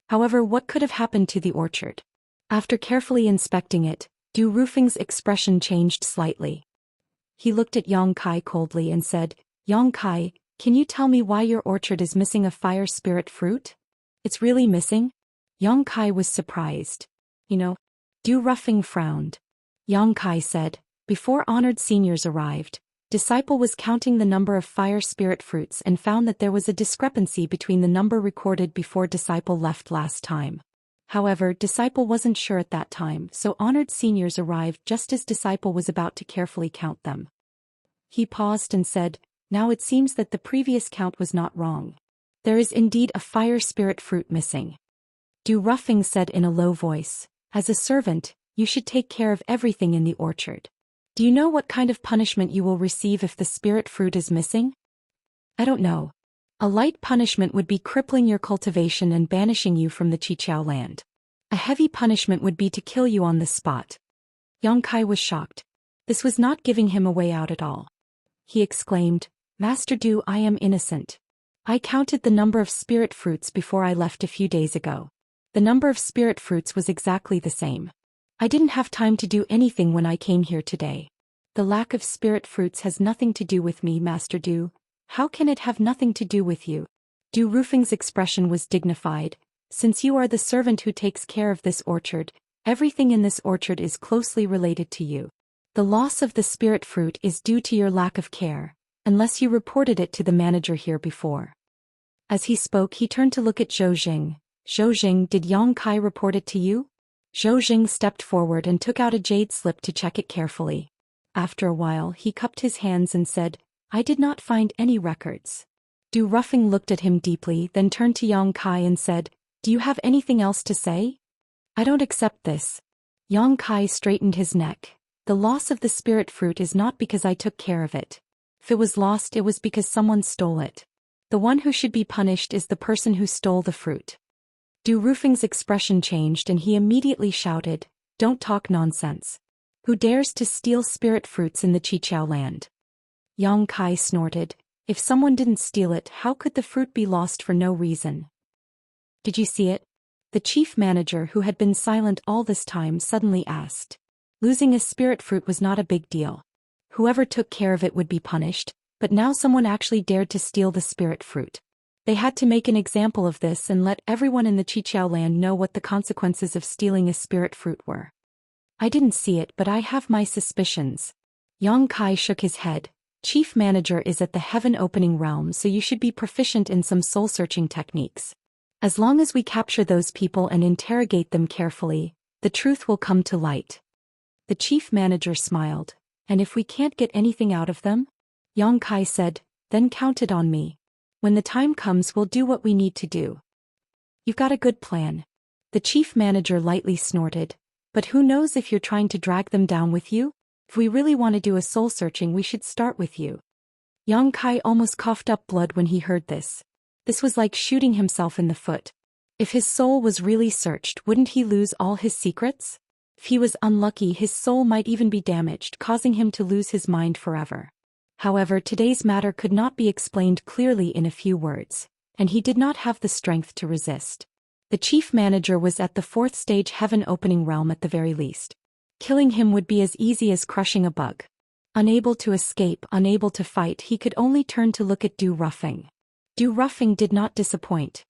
However, what could have happened to the orchard? After carefully inspecting it, Zhou Xian's expression changed slightly. He looked at Yang Kai coldly and said, Yang Kai, can you tell me why your orchard is missing a fire spirit fruit? It's really missing? Yang Kai was surprised. Zhou Xian frowned. Yang Kai said, before honored seniors arrived, Disciple was counting the number of fire spirit fruits and found that there was a discrepancy between the number recorded before Disciple left last time. However, Disciple wasn't sure at that time, so honored seniors arrived just as Disciple was about to carefully count them. He paused and said, now it seems that the previous count was not wrong. There is indeed a fire spirit fruit missing. Zhou Xian said in a low voice, as a servant, you should take care of everything in the orchard. Do you know what kind of punishment you will receive if the spirit fruit is missing? I don't know. A light punishment would be crippling your cultivation and banishing you from the Xianxia land. A heavy punishment would be to kill you on the spot. Yang Kai was shocked. This was not giving him a way out at all. He exclaimed, Master Du, I am innocent. I counted the number of spirit fruits before I left a few days ago. The number of spirit fruits was exactly the same. I didn't have time to do anything when I came here today. The lack of spirit fruits has nothing to do with me, Master Du. How can it have nothing to do with you? Zhou Xian's expression was dignified. Since you are the servant who takes care of this orchard, everything in this orchard is closely related to you. The loss of the spirit fruit is due to your lack of care, unless you reported it to the manager here before. As he spoke, he turned to look at Zhou Xian. Zhou Xian, did Yang Kai report it to you? Zhou Xian stepped forward and took out a jade slip to check it carefully. After a while, he cupped his hands and said, I did not find any records. Zhou Xian looked at him deeply, then turned to Yang Kai and said, do you have anything else to say? I don't accept this. Yang Kai straightened his neck. The loss of the spirit fruit is not because I took care of it. If it was lost, it was because someone stole it. The one who should be punished is the person who stole the fruit. Zhou Xian's expression changed and he immediately shouted, don't talk nonsense. Who dares to steal spirit fruits in the Xianxia land? Yang Kai snorted, if someone didn't steal it, how could the fruit be lost for no reason? Did you see it? The chief manager, who had been silent all this time, suddenly asked. Losing a spirit fruit was not a big deal. Whoever took care of it would be punished, but now someone actually dared to steal the spirit fruit. They had to make an example of this and let everyone in the Xianxia land know what the consequences of stealing a spirit fruit were. I didn't see it, but I have my suspicions. Yang Kai shook his head. Chief manager is at the heaven-opening realm, so you should be proficient in some soul-searching techniques. As long as we capture those people and interrogate them carefully, the truth will come to light. The chief manager smiled. And if we can't get anything out of them? Yang Kai said, then count it on me. When the time comes, we'll do what we need to do. You've got a good plan. The chief manager lightly snorted. But who knows if you're trying to drag them down with you? If we really want to do a soul searching, we should start with you. Yang Kai almost coughed up blood when he heard this. This was like shooting himself in the foot. If his soul was really searched, wouldn't he lose all his secrets? If he was unlucky, his soul might even be damaged, causing him to lose his mind forever. However, today's matter could not be explained clearly in a few words, and he did not have the strength to resist. The chief manager was at the 4th stage heaven-opening realm at the very least. Killing him would be as easy as crushing a bug. Unable to escape, unable to fight, he could only turn to look at Zhou Xian. Zhou Xian did not disappoint.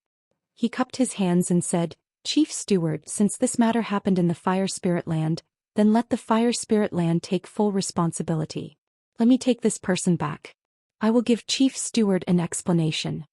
He cupped his hands and said, Chief Steward, since this matter happened in the Fire Spirit Land, then let the Fire Spirit Land take full responsibility. Let me take this person back. I will give Chief Steward an explanation.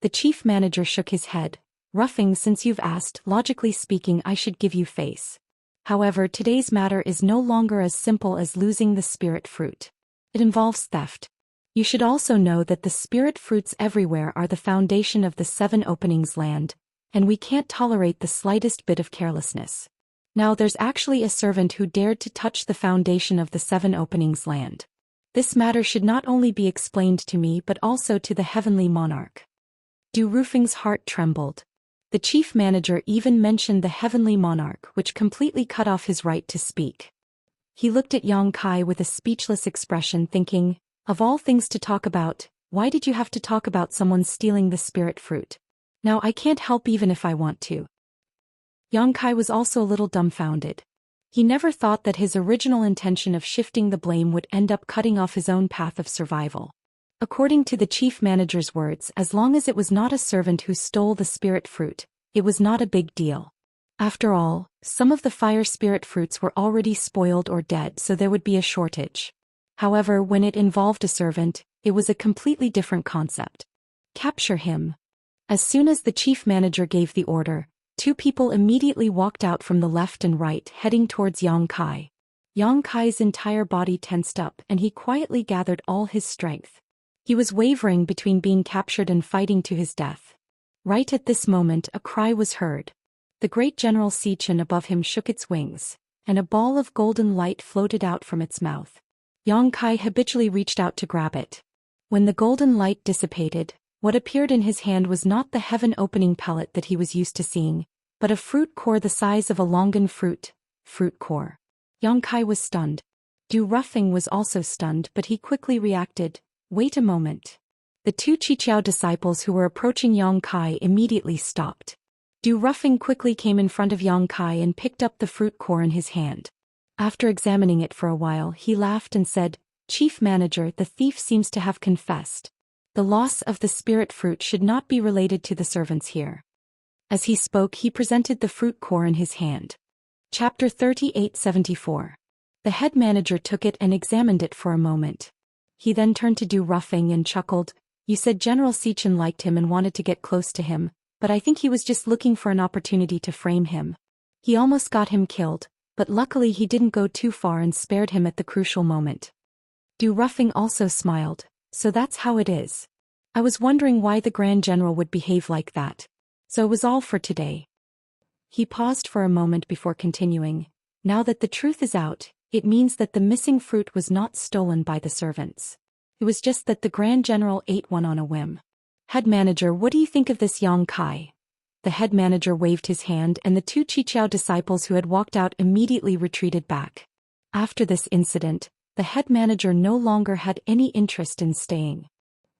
The chief manager shook his head. Xian, since you've asked, logically speaking, I should give you face. However, today's matter is no longer as simple as losing the spirit fruit. It involves theft. You should also know that the spirit fruits everywhere are the foundation of the 7 openings land, and we can't tolerate the slightest bit of carelessness. Now there's actually a servant who dared to touch the foundation of the 7 Openings land. This matter should not only be explained to me but also to the heavenly monarch. Du Rufing's heart trembled. The chief manager even mentioned the heavenly monarch, which completely cut off his right to speak. He looked at Yang Kai with a speechless expression, thinking, of all things to talk about, why did you have to talk about someone stealing the spirit fruit? Now I can't help even if I want to. Yang Kai was also a little dumbfounded. He never thought that his original intention of shifting the blame would end up cutting off his own path of survival. According to the chief manager's words, as long as it was not a servant who stole the spirit fruit, it was not a big deal. After all, some of the fire spirit fruits were already spoiled or dead, so there would be a shortage. However, when it involved a servant, it was a completely different concept. Capture him. As soon as the chief manager gave the order, 2 people immediately walked out from the left and right, heading towards Yang Kai. Yang Kai's entire body tensed up and he quietly gathered all his strength. He was wavering between being captured and fighting to his death. Right at this moment a cry was heard. The great General Xian above him shook its wings, and a ball of golden light floated out from its mouth. Yang Kai habitually reached out to grab it. When the golden light dissipated, what appeared in his hand was not the heaven-opening pellet that he was used to seeing, but a fruit core the size of a longan fruit core. Yang Kai was stunned. Du Rufing was also stunned, but he quickly reacted, wait a moment. The 2 Qiqiao disciples who were approaching Yang Kai immediately stopped. Du Rufing quickly came in front of Yang Kai and picked up the fruit core in his hand. After examining it for a while, he laughed and said, Chief Manager, the thief seems to have confessed. The loss of the spirit fruit should not be related to the servants here. As he spoke, he presented the fruit core in his hand. Chapter 3874. The head manager took it and examined it for a moment. He then turned to Du Rufing and chuckled, you said General Xian liked him and wanted to get close to him, but I think he was just looking for an opportunity to frame him. He almost got him killed, but luckily he didn't go too far and spared him at the crucial moment. Du Rufing also smiled. So that's how it is. I was wondering why the Grand General would behave like that. So it was all for today. He paused for a moment before continuing. Now that the truth is out, it means that the missing fruit was not stolen by the servants. It was just that the Grand General ate one on a whim. Head manager, what do you think of this, Yang Kai? The head manager waved his hand and the 2 Qiqiao disciples who had walked out immediately retreated back. After this incident, the head manager no longer had any interest in staying.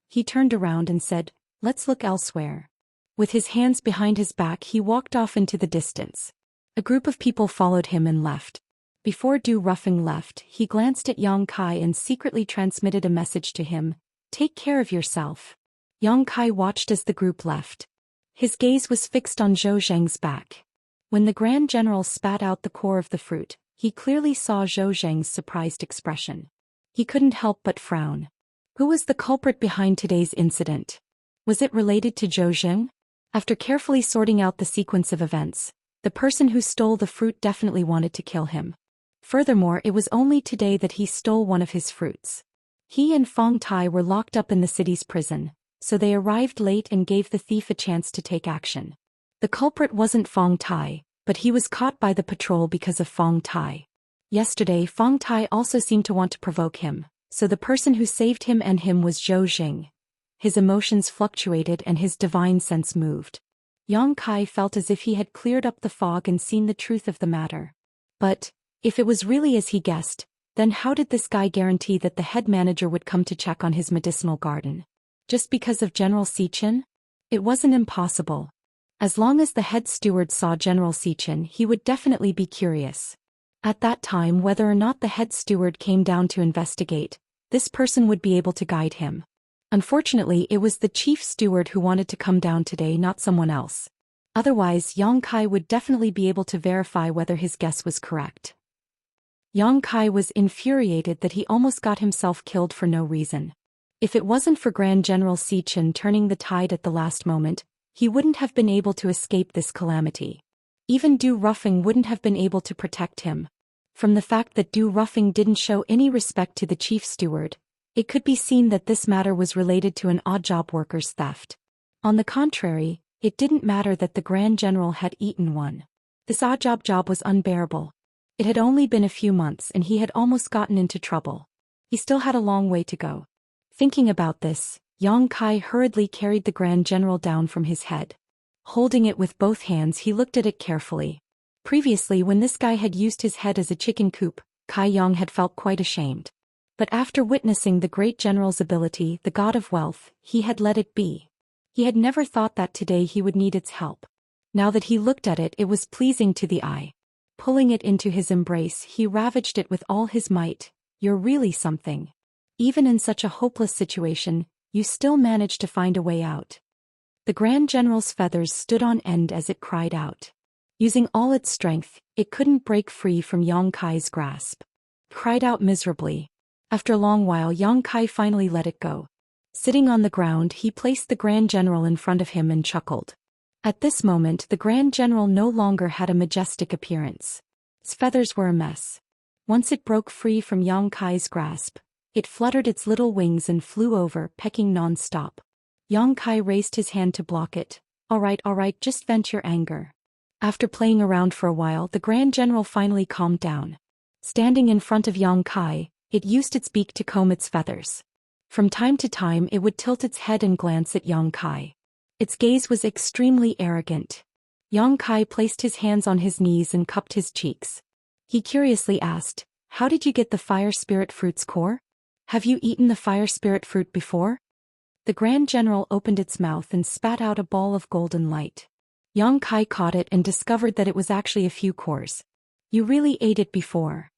He turned around and said, let's look elsewhere. With his hands behind his back, he walked off into the distance. A group of people followed him and left. Before Du Rufing left, he glanced at Yang Kai and secretly transmitted a message to him, take care of yourself. Yang Kai watched as the group left. His gaze was fixed on Zhou Xian's back. When the Grand General spat out the core of the fruit, he clearly saw Zhou Xian's surprised expression. He couldn't help but frown. Who was the culprit behind today's incident? Was it related to Zhou Xian? After carefully sorting out the sequence of events, the person who stole the fruit definitely wanted to kill him. Furthermore, it was only today that he stole one of his fruits. He and Fong Tai were locked up in the city's prison, so they arrived late and gave the thief a chance to take action. The culprit wasn't Fong Tai, but he was caught by the patrol because of Fong Tai. Yesterday, Fong Tai also seemed to want to provoke him, so the person who saved him and him was Zhou Xian. His emotions fluctuated and his divine sense moved. Yang Kai felt as if he had cleared up the fog and seen the truth of the matter. But, if it was really as he guessed, then how did this guy guarantee that the head manager would come to check on his medicinal garden? Just because of General Xian? It wasn't impossible. As long as the head steward saw General Xian, he would definitely be curious. At that time, whether or not the head steward came down to investigate, this person would be able to guide him. Unfortunately, it was the chief steward who wanted to come down today, not someone else. Otherwise, Yang Kai would definitely be able to verify whether his guess was correct. Yang Kai was infuriated that he almost got himself killed for no reason. If it wasn't for Grand General Xian turning the tide at the last moment, he wouldn't have been able to escape this calamity. Even Du Rufing wouldn't have been able to protect him. From the fact that Du Rufing didn't show any respect to the chief steward, it could be seen that this matter was related to an odd job worker's theft. On the contrary, It didn't matter that the Grand General had eaten one. This odd job was unbearable. It had only been a few months and he had almost gotten into trouble. He still had a long way to go. Thinking about this, Yang Kai hurriedly carried the Grand General down from his head. Holding it with both hands, he looked at it carefully. Previously, when this guy had used his head as a chicken coop, Kai Yang had felt quite ashamed. But after witnessing the great general's ability, the god of wealth, he had let it be. He had never thought that today he would need its help. Now that he looked at it, it was pleasing to the eye. Pulling it into his embrace, he ravaged it with all his might. You're really something. Even in such a hopeless situation, you still managed to find a way out. The Grand General's feathers stood on end as it cried out. Using all its strength, it couldn't break free from Yang Kai's grasp. Cried out miserably. After a long while, Yang Kai finally let it go. Sitting on the ground, he placed the Grand General in front of him and chuckled. At this moment, the Grand General no longer had a majestic appearance. Its feathers were a mess. Once it broke free from Yang Kai's grasp, it fluttered its little wings and flew over, pecking non-stop. Yang Kai raised his hand to block it. All right, just vent your anger. After playing around for a while, the Grand General finally calmed down. Standing in front of Yang Kai, it used its beak to comb its feathers. From time to time, it would tilt its head and glance at Yang Kai. Its gaze was extremely arrogant. Yang Kai placed his hands on his knees and cupped his cheeks. He curiously asked, "How did you get the fire spirit fruit's core? Have you eaten the fire spirit fruit before?" The Grand General opened its mouth and spat out a ball of golden light. Yang Kai caught it and discovered that it was actually a few cores. "You really ate it before?"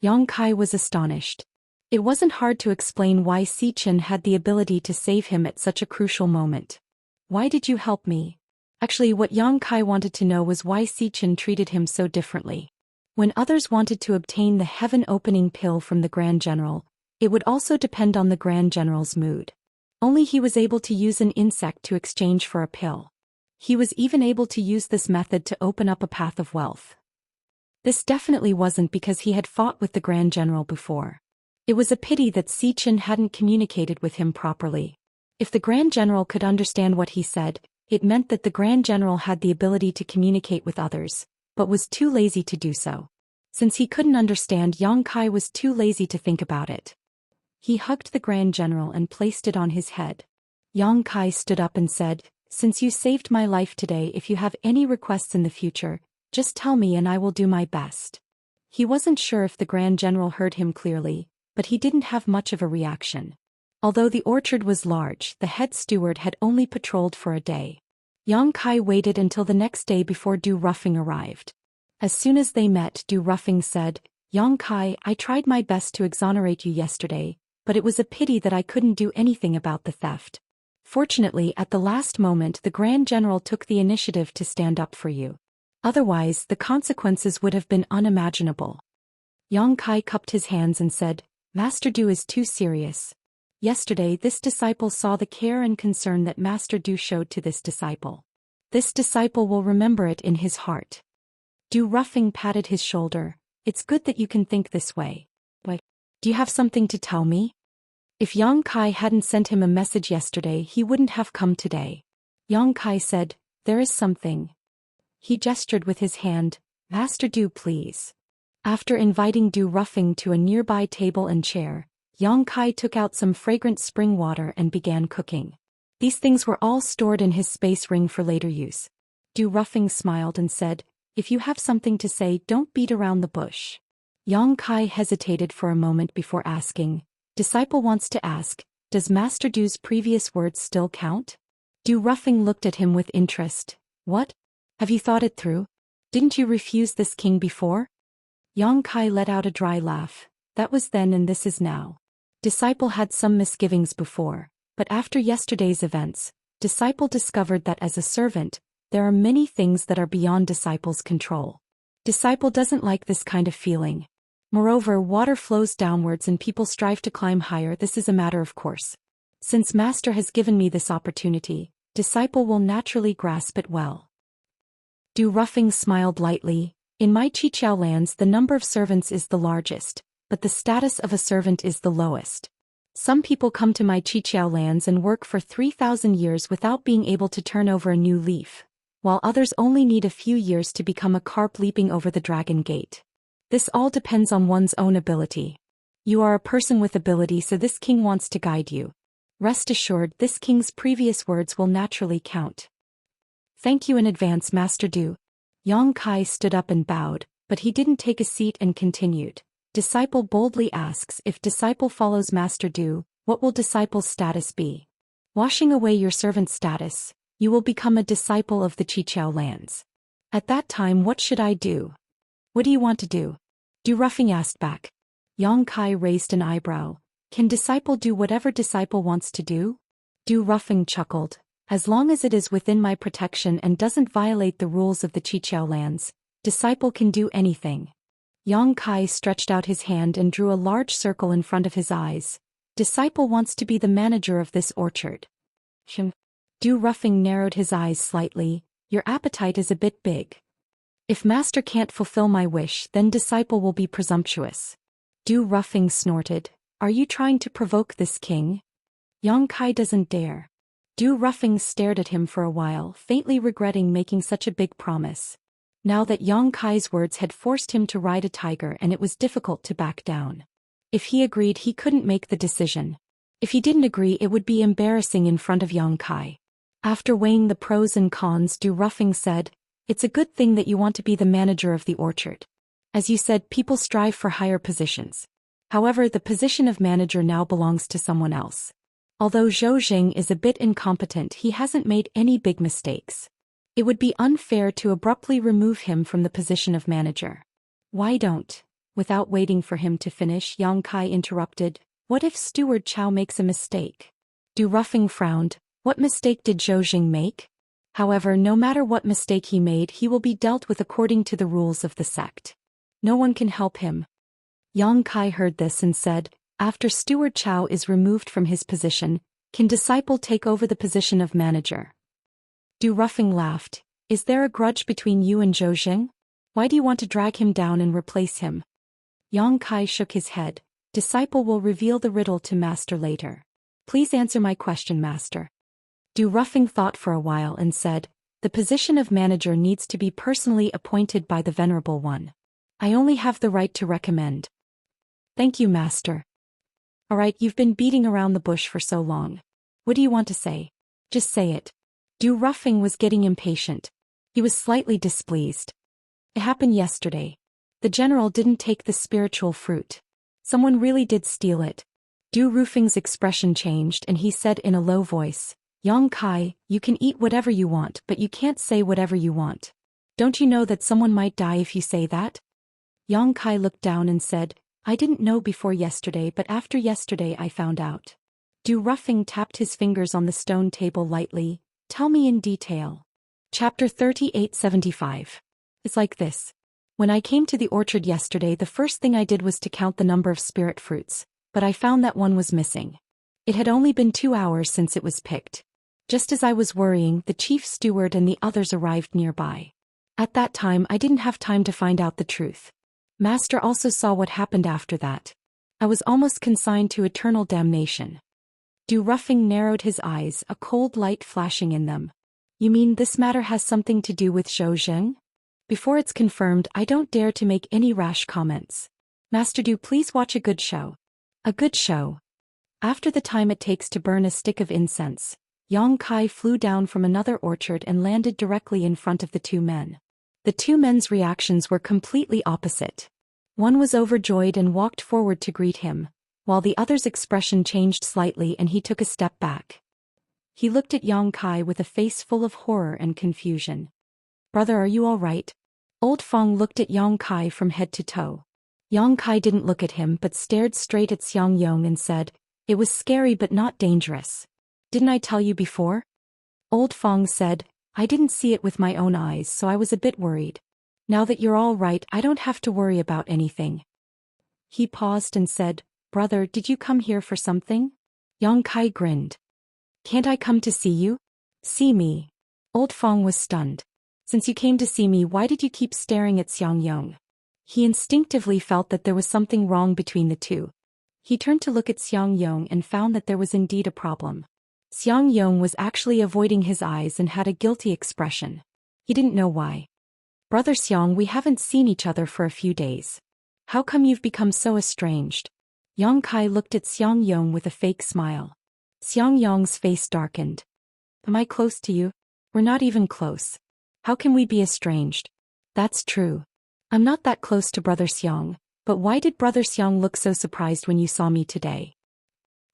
Yang Kai was astonished. It wasn't hard to explain why Zhou Xian had the ability to save him at such a crucial moment. "Why did you help me?" Actually, what Yang Kai wanted to know was why Zhou Xian treated him so differently. When others wanted to obtain the heaven-opening pill from the Grand General, it would also depend on the Grand General's mood. Only he was able to use an insect to exchange for a pill. He was even able to use this method to open up a path of wealth. This definitely wasn't because he had fought with the Grand General before. It was a pity that Zhou Xian hadn't communicated with him properly. If the Grand General could understand what he said, it meant that the Grand General had the ability to communicate with others, but was too lazy to do so. Since he couldn't understand, Yang Kai was too lazy to think about it. He hugged the Grand General and placed it on his head. Yang Kai stood up and said, "Since you saved my life today, if you have any requests in the future, just tell me and I will do my best." He wasn't sure if the Grand General heard him clearly, but he didn't have much of a reaction. Although the orchard was large, the head steward had only patrolled for a day. Yang Kai waited until the next day before Du Ruffing arrived. As soon as they met, Du Ruffing said, "Yang Kai, I tried my best to exonerate you yesterday, but it was a pity that I couldn't do anything about the theft. Fortunately, at the last moment the Grand General took the initiative to stand up for you. Otherwise, the consequences would have been unimaginable." Yang Kai cupped his hands and said, "Master Du is too serious. Yesterday this disciple saw the care and concern that Master Du showed to this disciple. This disciple will remember it in his heart." Du Ruffing patted his shoulder. "It's good that you can think this way. But, do you have something to tell me?" If Yang Kai hadn't sent him a message yesterday, he wouldn't have come today. Yang Kai said, "There is something." He gestured with his hand, "Master Du, please." After inviting Du Ruffing to a nearby table and chair, Yang Kai took out some fragrant spring water and began cooking. These things were all stored in his space ring for later use. Du Ruffing smiled and said, "If you have something to say, don't beat around the bush." Yang Kai hesitated for a moment before asking, "Disciple wants to ask, does Master Du's previous words still count?" Du Ruffing looked at him with interest. "What? Have you thought it through? Didn't you refuse this king before?" Yang Kai let out a dry laugh. "That was then and this is now. Disciple had some misgivings before, but after yesterday's events, Disciple discovered that as a servant, there are many things that are beyond Disciple's control. Disciple doesn't like this kind of feeling. Moreover, water flows downwards and people strive to climb higher. This is a matter of course. Since Master has given me this opportunity, Disciple will naturally grasp it well." Du Ruffing smiled lightly. "In my Chiqiao lands the number of servants is the largest, but the status of a servant is the lowest. Some people come to my Xianxia lands and work for 3,000 years without being able to turn over a new leaf, while others only need a few years to become a carp leaping over the dragon gate. This all depends on one's own ability. You are a person with ability, so this king wants to guide you. Rest assured, this king's previous words will naturally count. Thank you in advance, Master Du. Yang Kai stood up and bowed, but he didn't take a seat and continued. Disciple boldly asks, if disciple follows Master Du, what will disciple's status be? Washing away your servant status, you will become a disciple of the Xianxia lands. At that time, what should I do? What do you want to do? Du Ruffing asked back. Yang Kai raised an eyebrow. Can disciple do whatever disciple wants to do? Du Ruffing chuckled. As long as it is within my protection and doesn't violate the rules of the Xianxia lands, disciple can do anything. Yang Kai stretched out his hand and drew a large circle in front of his eyes. Disciple wants to be the manager of this orchard. Du Ruffing narrowed his eyes slightly. Your appetite is a bit big. If master can't fulfill my wish, then disciple will be presumptuous. Du Ruffing snorted. Are you trying to provoke this king? Yang Kai doesn't dare. Du Ruffing stared at him for a while, faintly regretting making such a big promise. Now that Yang Kai's words had forced him to ride a tiger and it was difficult to back down. If he agreed, he couldn't make the decision. If he didn't agree, it would be embarrassing in front of Yang Kai. After weighing the pros and cons, Du Ruffing said, it's a good thing that you want to be the manager of the orchard. As you said, people strive for higher positions. However, the position of manager now belongs to someone else. Although Zhou Xian is a bit incompetent, he hasn't made any big mistakes. It would be unfair to abruptly remove him from the position of manager. Why don't? Without waiting for him to finish, Yang Kai interrupted, what if Steward Chow makes a mistake? Du Ruffing frowned. What mistake did Zhou Xian make? However, no matter what mistake he made, he will be dealt with according to the rules of the sect. No one can help him. Yang Kai heard this and said, after Steward Chow is removed from his position, can disciple take over the position of manager? Du Ruffing laughed. Is there a grudge between you and Zhou Xian? Why do you want to drag him down and replace him? Yang Kai shook his head. Disciple will reveal the riddle to master later. Please answer my question, master. Du Ruffing thought for a while and said, the position of manager needs to be personally appointed by the Venerable One. I only have the right to recommend. Thank you, master. Alright, you've been beating around the bush for so long. What do you want to say? Just say it. Du Ruffing was getting impatient. He was slightly displeased. It happened yesterday. The general didn't take the spiritual fruit. Someone really did steal it. Du Ruffing's expression changed and he said in a low voice, Yang Kai, you can eat whatever you want, but you can't say whatever you want. Don't you know that someone might die if you say that? Yang Kai looked down and said, I didn't know before yesterday, but after yesterday I found out. Du Ruffing tapped his fingers on the stone table lightly. Tell me in detail. Chapter 3875. It's like this. When I came to the orchard yesterday, the first thing I did was to count the number of spirit fruits, but I found that one was missing. It had only been 2 hours since it was picked. Just as I was worrying, the chief steward and the others arrived nearby. At that time, I didn't have time to find out the truth. Master also saw what happened after that. I was almost consigned to eternal damnation. Du Ruffing narrowed his eyes, a cold light flashing in them. You mean this matter has something to do with Zhou Xian? Before it's confirmed, I don't dare to make any rash comments. Master Du, please watch a good show. A good show. After the time it takes to burn a stick of incense, Yang Kai flew down from another orchard and landed directly in front of the two men. The two men's reactions were completely opposite. One was overjoyed and walked forward to greet him, while the other's expression changed slightly and he took a step back. He looked at Yang Kai with a face full of horror and confusion. Brother, are you all right? Old Feng looked at Yang Kai from head to toe. Yang Kai didn't look at him but stared straight at Xiangyong and said, it was scary but not dangerous. Didn't I tell you before? Old Feng said, I didn't see it with my own eyes, so I was a bit worried. Now that you're all right, I don't have to worry about anything. He paused and said, Brother, did you come here for something? Yang Kai grinned. Can't I come to see you? See me? Old Feng was stunned. Since you came to see me, why did you keep staring at Xiangyong? He instinctively felt that there was something wrong between the two. He turned to look at Xiangyong and found that there was indeed a problem. Xiangyong was actually avoiding his eyes and had a guilty expression. He didn't know why. Brother Xiang, we haven't seen each other for a few days. How come you've become so estranged? Yang Kai looked at Xiangyong with a fake smile. Xiangyong's face darkened. Am I close to you? We're not even close. How can we be estranged? That's true. I'm not that close to Brother Xiang, but why did Brother Xiang look so surprised when you saw me today?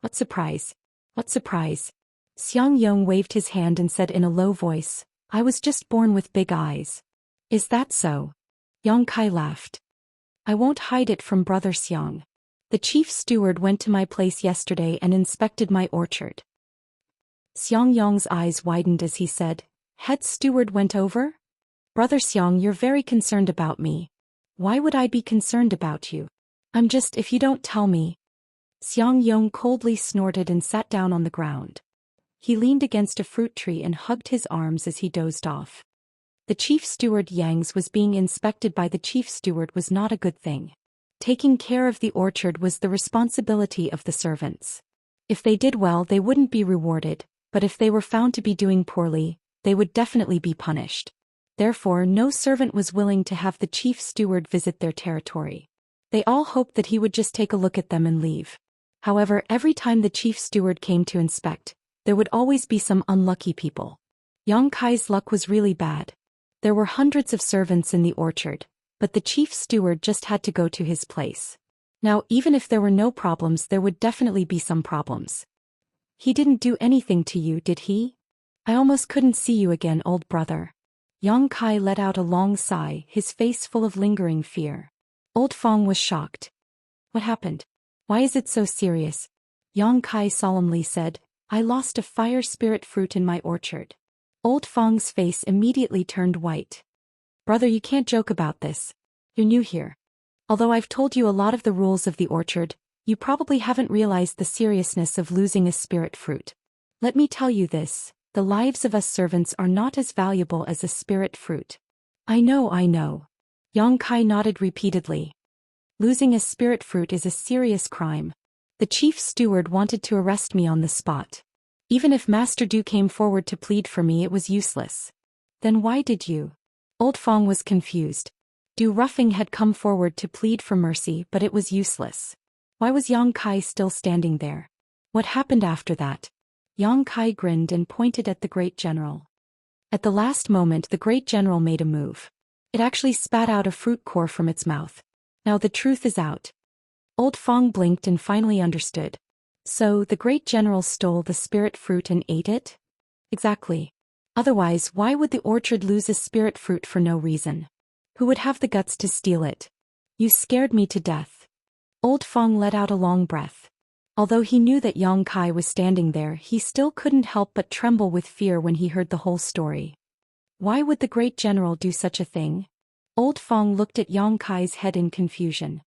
What surprise? What surprise? Xiangyong waved his hand and said in a low voice, I was just born with big eyes. Is that so? Yang Kai laughed. I won't hide it from Brother Xiang. The chief steward went to my place yesterday and inspected my orchard. Xiangyong's eyes widened as he said, Head steward went over? Brother Xiang, you're very concerned about me. Why would I be concerned about you? I'm just, if you don't tell me. Xiangyong coldly snorted and sat down on the ground. He leaned against a fruit tree and hugged his arms as he dozed off. The chief steward Yang's was being inspected by the chief steward was not a good thing. Taking care of the orchard was the responsibility of the servants. If they did well, they wouldn't be rewarded, but if they were found to be doing poorly, they would definitely be punished. Therefore, no servant was willing to have the chief steward visit their territory. They all hoped that he would just take a look at them and leave. However, every time the chief steward came to inspect, there would always be some unlucky people. Yang Kai's luck was really bad. There were hundreds of servants in the orchard, but the chief steward just had to go to his place. Now, even if there were no problems, there would definitely be some problems. He didn't do anything to you, did he? I almost couldn't see you again, old brother. Yang Kai let out a long sigh, his face full of lingering fear. Old Fong was shocked. What happened? Why is it so serious? Yang Kai solemnly said, I lost a fire spirit fruit in my orchard. Old Fong's face immediately turned white. Brother, you can't joke about this. You're new here. Although I've told you a lot of the rules of the orchard, you probably haven't realized the seriousness of losing a spirit fruit. Let me tell you this, the lives of us servants are not as valuable as a spirit fruit. I know. Yang Kai nodded repeatedly. Losing a spirit fruit is a serious crime. The chief steward wanted to arrest me on the spot. Even if Master Du came forward to plead for me, it was useless. Then why did you? Old Fong was confused. Du Ruffing had come forward to plead for mercy, but it was useless. Why was Yang Kai still standing there? What happened after that? Yang Kai grinned and pointed at the great general. At the last moment, the great general made a move. It actually spat out a fruit core from its mouth. Now the truth is out. Old Fong blinked and finally understood. So, the great general stole the spirit fruit and ate it? Exactly. Otherwise, why would the orchard lose a spirit fruit for no reason? Who would have the guts to steal it? You scared me to death. Old Fong let out a long breath. Although he knew that Yang Kai was standing there, he still couldn't help but tremble with fear when he heard the whole story. Why would the great general do such a thing? Old Fong looked at Yang Kai's head in confusion.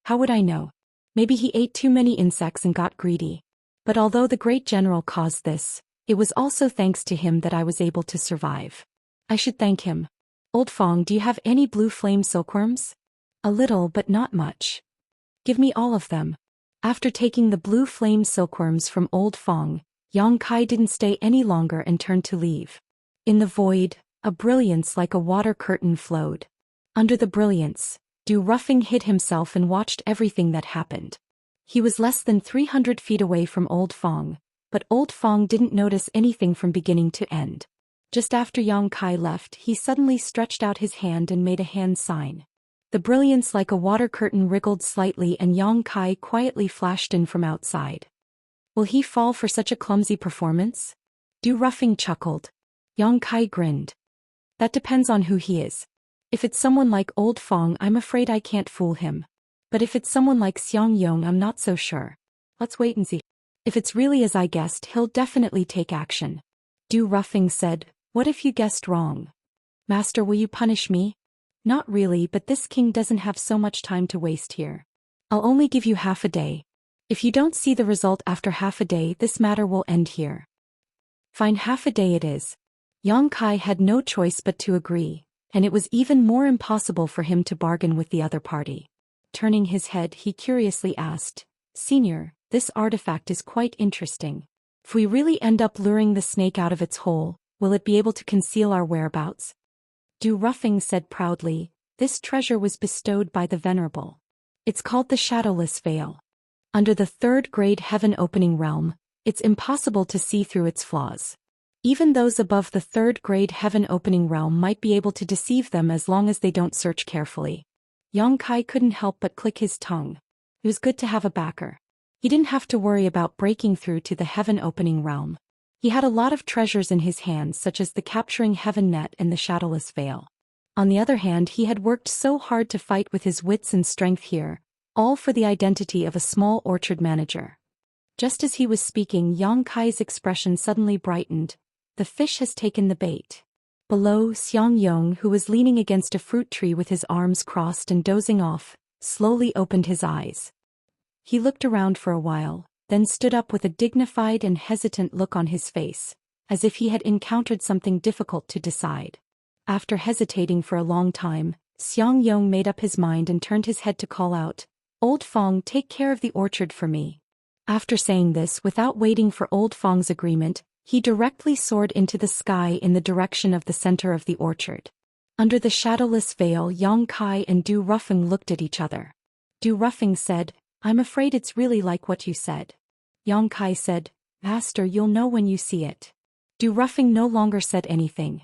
How would I know? Maybe he ate too many insects and got greedy. But although the great general caused this, it was also thanks to him that I was able to survive. I should thank him. Old Fong, do you have any blue flame silkworms? A little, but not much. Give me all of them. After taking the blue flame silkworms from Old Fong, Yang Kai didn't stay any longer and turned to leave. In the void, a brilliance like a water curtain flowed. Under the brilliance, Du Ruffing hid himself and watched everything that happened. He was less than 300 feet away from Old Fong, but Old Fong didn't notice anything from beginning to end. Just after Yang Kai left, he suddenly stretched out his hand and made a hand sign. The brilliance like a water curtain wriggled slightly and Yang Kai quietly flashed in from outside. Will he fall for such a clumsy performance? Du Ruffing chuckled. Yang Kai grinned. That depends on who he is. If it's someone like Old Fong, I'm afraid I can't fool him. But if it's someone like Xiangyong, I'm not so sure. Let's wait and see. If it's really as I guessed, he'll definitely take action. Du Ruffing said, What if you guessed wrong? Master, will you punish me? Not really, but this king doesn't have so much time to waste here. I'll only give you half a day. If you don't see the result after half a day, this matter will end here. Fine, half a day it is. Yang Kai had no choice but to agree, and it was even more impossible for him to bargain with the other party. Turning his head, he curiously asked, Senior, this artifact is quite interesting. If we really end up luring the snake out of its hole, will it be able to conceal our whereabouts? Zhou Xian said proudly, this treasure was bestowed by the Venerable. It's called the Shadowless Veil. Under the third-grade heaven-opening realm, it's impossible to see through its flaws. Even those above the third-grade heaven-opening realm might be able to deceive them as long as they don't search carefully. Yang Kai couldn't help but click his tongue. It was good to have a backer. He didn't have to worry about breaking through to the heaven-opening realm. He had a lot of treasures in his hands, such as the capturing heaven net and the shadowless veil. On the other hand, he had worked so hard to fight with his wits and strength here, all for the identity of a small orchard manager. Just as he was speaking, Yang Kai's expression suddenly brightened. The fish has taken the bait. Below, Xianxia, who was leaning against a fruit tree with his arms crossed and dozing off, slowly opened his eyes. He looked around for a while, then stood up with a dignified and hesitant look on his face, as if he had encountered something difficult to decide. After hesitating for a long time, Xianxia made up his mind and turned his head to call out, Old Fong, take care of the orchard for me. After saying this, without waiting for Old Fong's agreement, he directly soared into the sky in the direction of the center of the orchard. Under the shadowless veil, Yang Kai and Zhou Xian looked at each other. Zhou Xian said, I'm afraid it's really like what you said. Yang Kai said, Master, you'll know when you see it. Zhou Xian no longer said anything.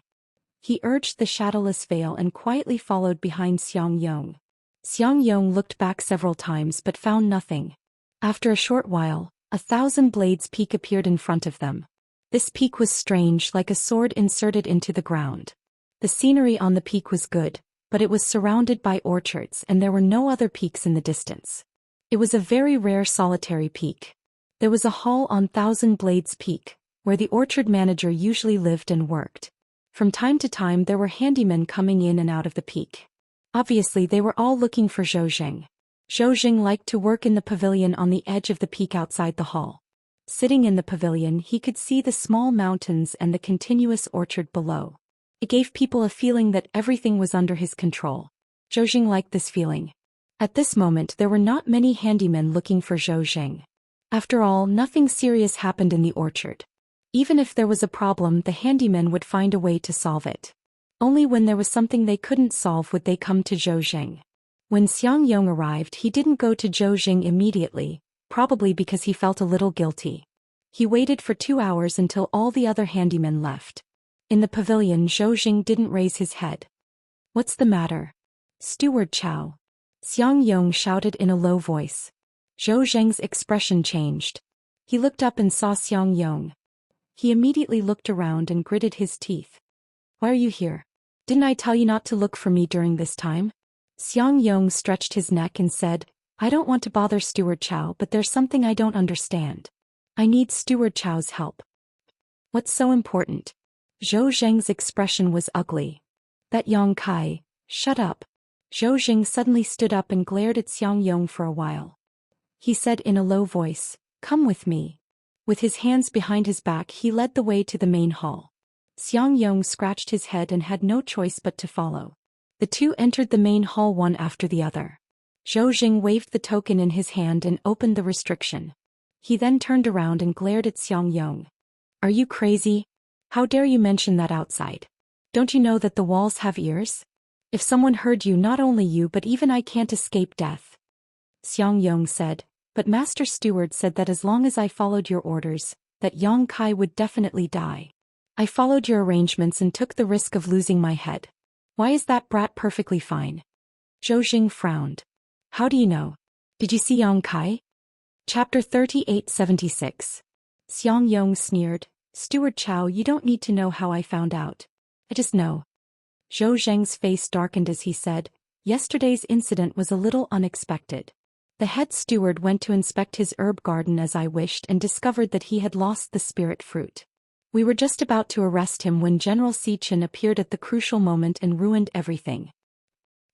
He urged the shadowless veil and quietly followed behind Xianxia. Xianxia looked back several times but found nothing. After a short while, 1,000 blades peak appeared in front of them. This peak was strange, like a sword inserted into the ground. The scenery on the peak was good, but it was surrounded by orchards and there were no other peaks in the distance. It was a very rare solitary peak. There was a hall on 1,000 Blades Peak, where the orchard manager usually lived and worked. From time to time there were handymen coming in and out of the peak. Obviously they were all looking for Zhou Xian. Zhou Xian liked to work in the pavilion on the edge of the peak outside the hall. Sitting in the pavilion, he could see the small mountains and the continuous orchard below. It gave people a feeling that everything was under his control. Zhou Xian liked this feeling. At this moment there were not many handymen looking for Zhou Xian. After all, nothing serious happened in the orchard. Even if there was a problem, the handymen would find a way to solve it. Only when there was something they couldn't solve would they come to Zhou Xian. When Xianxia arrived, he didn't go to Zhou Xian immediately, probably because he felt a little guilty. He waited for 2 hours until all the other handymen left. In the pavilion, Zhou Xian didn't raise his head. What's the matter? Steward Chow. Xianxia shouted in a low voice. Zhou Xian's expression changed. He looked up and saw Xianxia. He immediately looked around and gritted his teeth. Why are you here? Didn't I tell you not to look for me during this time? Xianxia stretched his neck and said, I don't want to bother Steward Chow, but there's something I don't understand. I need Steward Chow's help. What's so important? Zhou Xian's expression was ugly. That Yang Kai, shut up. Zhou Xian suddenly stood up and glared at Xianxia for a while. He said in a low voice, Come with me. With his hands behind his back, he led the way to the main hall. Xianxia scratched his head and had no choice but to follow. The two entered the main hall one after the other. Zhou Xian waved the token in his hand and opened the restriction. He then turned around and glared at Xianxia. Are you crazy? How dare you mention that outside? Don't you know that the walls have ears? If someone heard you, not only you but even I can't escape death. Xianxia said, but Master Steward said that as long as I followed your orders, that Yang Kai would definitely die. I followed your arrangements and took the risk of losing my head. Why is that brat perfectly fine? Zhou Xian frowned. How do you know? Did you see Yang Kai? Chapter 3876. Xianxia sneered, Steward Chow, you don't need to know how I found out. I just know. Zhou Xian's face darkened as he said, Yesterday's incident was a little unexpected. The head steward went to inspect his herb garden as I wished and discovered that he had lost the spirit fruit. We were just about to arrest him when General Xichen appeared at the crucial moment and ruined everything.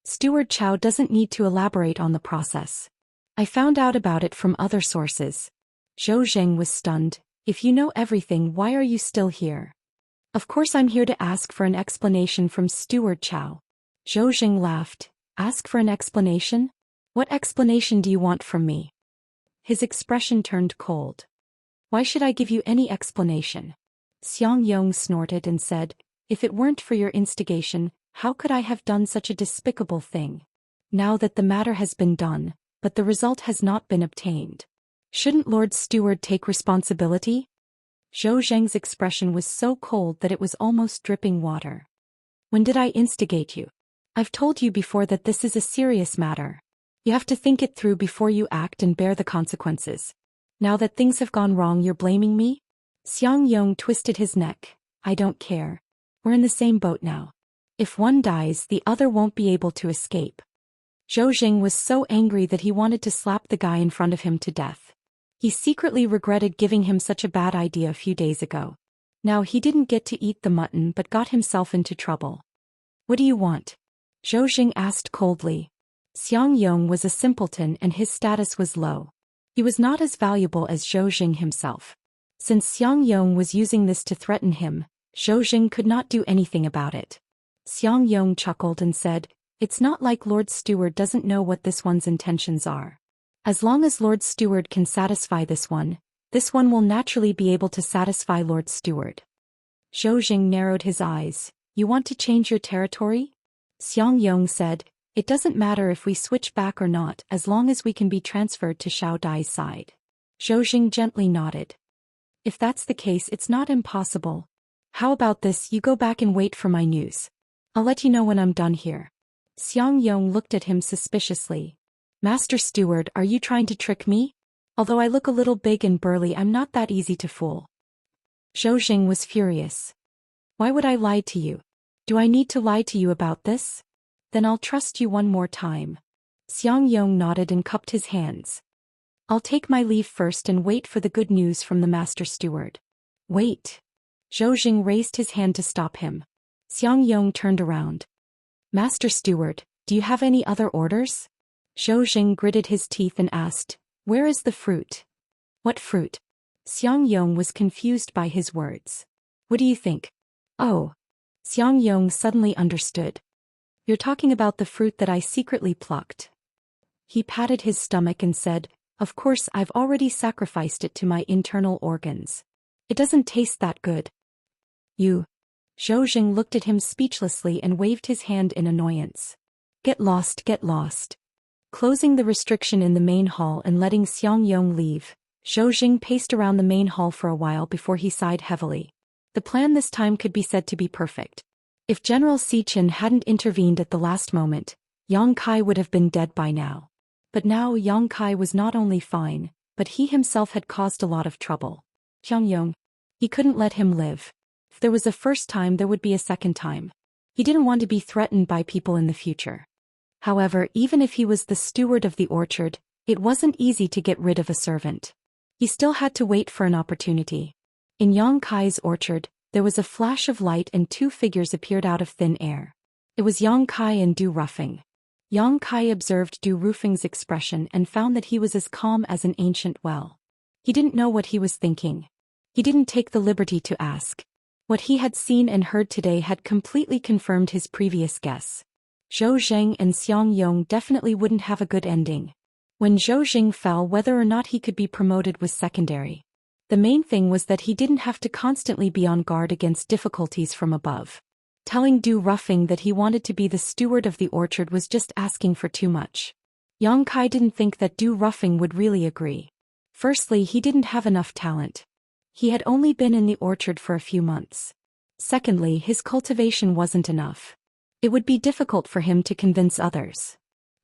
Steward Chow doesn't need to elaborate on the process. I found out about it from other sources. Zhou Xian was stunned. If you know everything, why are you still here? Of course I'm here to ask for an explanation from Steward Chow. Zhou Xian laughed. Ask for an explanation? What explanation do you want from me? His expression turned cold. Why should I give you any explanation? Xianxia snorted and said, if it weren't for your instigation, how could I have done such a despicable thing? Now that the matter has been done, but the result has not been obtained. Shouldn't Lord Steward take responsibility? Zhou Xian's expression was so cold that it was almost dripping water. When did I instigate you? I've told you before that this is a serious matter. You have to think it through before you act and bear the consequences. Now that things have gone wrong, you're blaming me? Xianxia twisted his neck. I don't care. We're in the same boat now. If one dies, the other won't be able to escape. Zhou Xian was so angry that he wanted to slap the guy in front of him to death. He secretly regretted giving him such a bad idea a few days ago. Now he didn't get to eat the mutton but got himself into trouble. What do you want? Zhou Xian asked coldly. Xianxia was a simpleton and his status was low. He was not as valuable as Zhou Xian himself. Since Xianxia was using this to threaten him, Zhou Xian could not do anything about it. Xianxia chuckled and said, it's not like Lord Steward doesn't know what this one's intentions are. As long as Lord Steward can satisfy this one will naturally be able to satisfy Lord Steward. Zhou Xian narrowed his eyes. You want to change your territory? Xianxia said, it doesn't matter if we switch back or not as long as we can be transferred to Xiao Dai's side. Zhou Xian gently nodded. If that's the case, it's not impossible. How about this, you go back and wait for my news. I'll let you know when I'm done here. Xianxia looked at him suspiciously. Master Steward, are you trying to trick me? Although I look a little big and burly, I'm not that easy to fool. Zhou Xian was furious. Why would I lie to you? Do I need to lie to you about this? Then I'll trust you one more time. Xianxia nodded and cupped his hands. I'll take my leave first and wait for the good news from the Master Steward. Wait. Zhou Xian raised his hand to stop him. Xianxia turned around. Master Steward, do you have any other orders? Zhou Xian gritted his teeth and asked, where is the fruit? What fruit? Xianxia was confused by his words. What do you think? Oh. Xianxia suddenly understood. You're talking about the fruit that I secretly plucked. He patted his stomach and said, of course I've already sacrificed it to my internal organs. It doesn't taste that good. You. Zhou Xian looked at him speechlessly and waved his hand in annoyance. Get lost, get lost. Closing the restriction in the main hall and letting Xianxia leave, Zhou Xian paced around the main hall for a while before he sighed heavily. The plan this time could be said to be perfect. If General Xichen hadn't intervened at the last moment, Yang Kai would have been dead by now. But now Yang Kai was not only fine, but he himself had caused a lot of trouble. Xianxia. He couldn't let him live. If there was a first time, there would be a second time. He didn't want to be threatened by people in the future. However, even if he was the steward of the orchard, it wasn't easy to get rid of a servant. He still had to wait for an opportunity. In Yang Kai's orchard, there was a flash of light and two figures appeared out of thin air. It was Yang Kai and Du Ruffing. Yang Kai observed Du Ruffing's expression and found that he was as calm as an ancient well. He didn't know what he was thinking. He didn't take the liberty to ask. What he had seen and heard today had completely confirmed his previous guess. Zhou Xian and Xianxia definitely wouldn't have a good ending. When Zhou Xian fell, whether or not he could be promoted was secondary. The main thing was that he didn't have to constantly be on guard against difficulties from above. Telling Du Ruffing that he wanted to be the steward of the orchard was just asking for too much. Yang Kai didn't think that Du Ruffing would really agree. Firstly, he didn't have enough talent. He had only been in the orchard for a few months. Secondly, his cultivation wasn't enough. It would be difficult for him to convince others.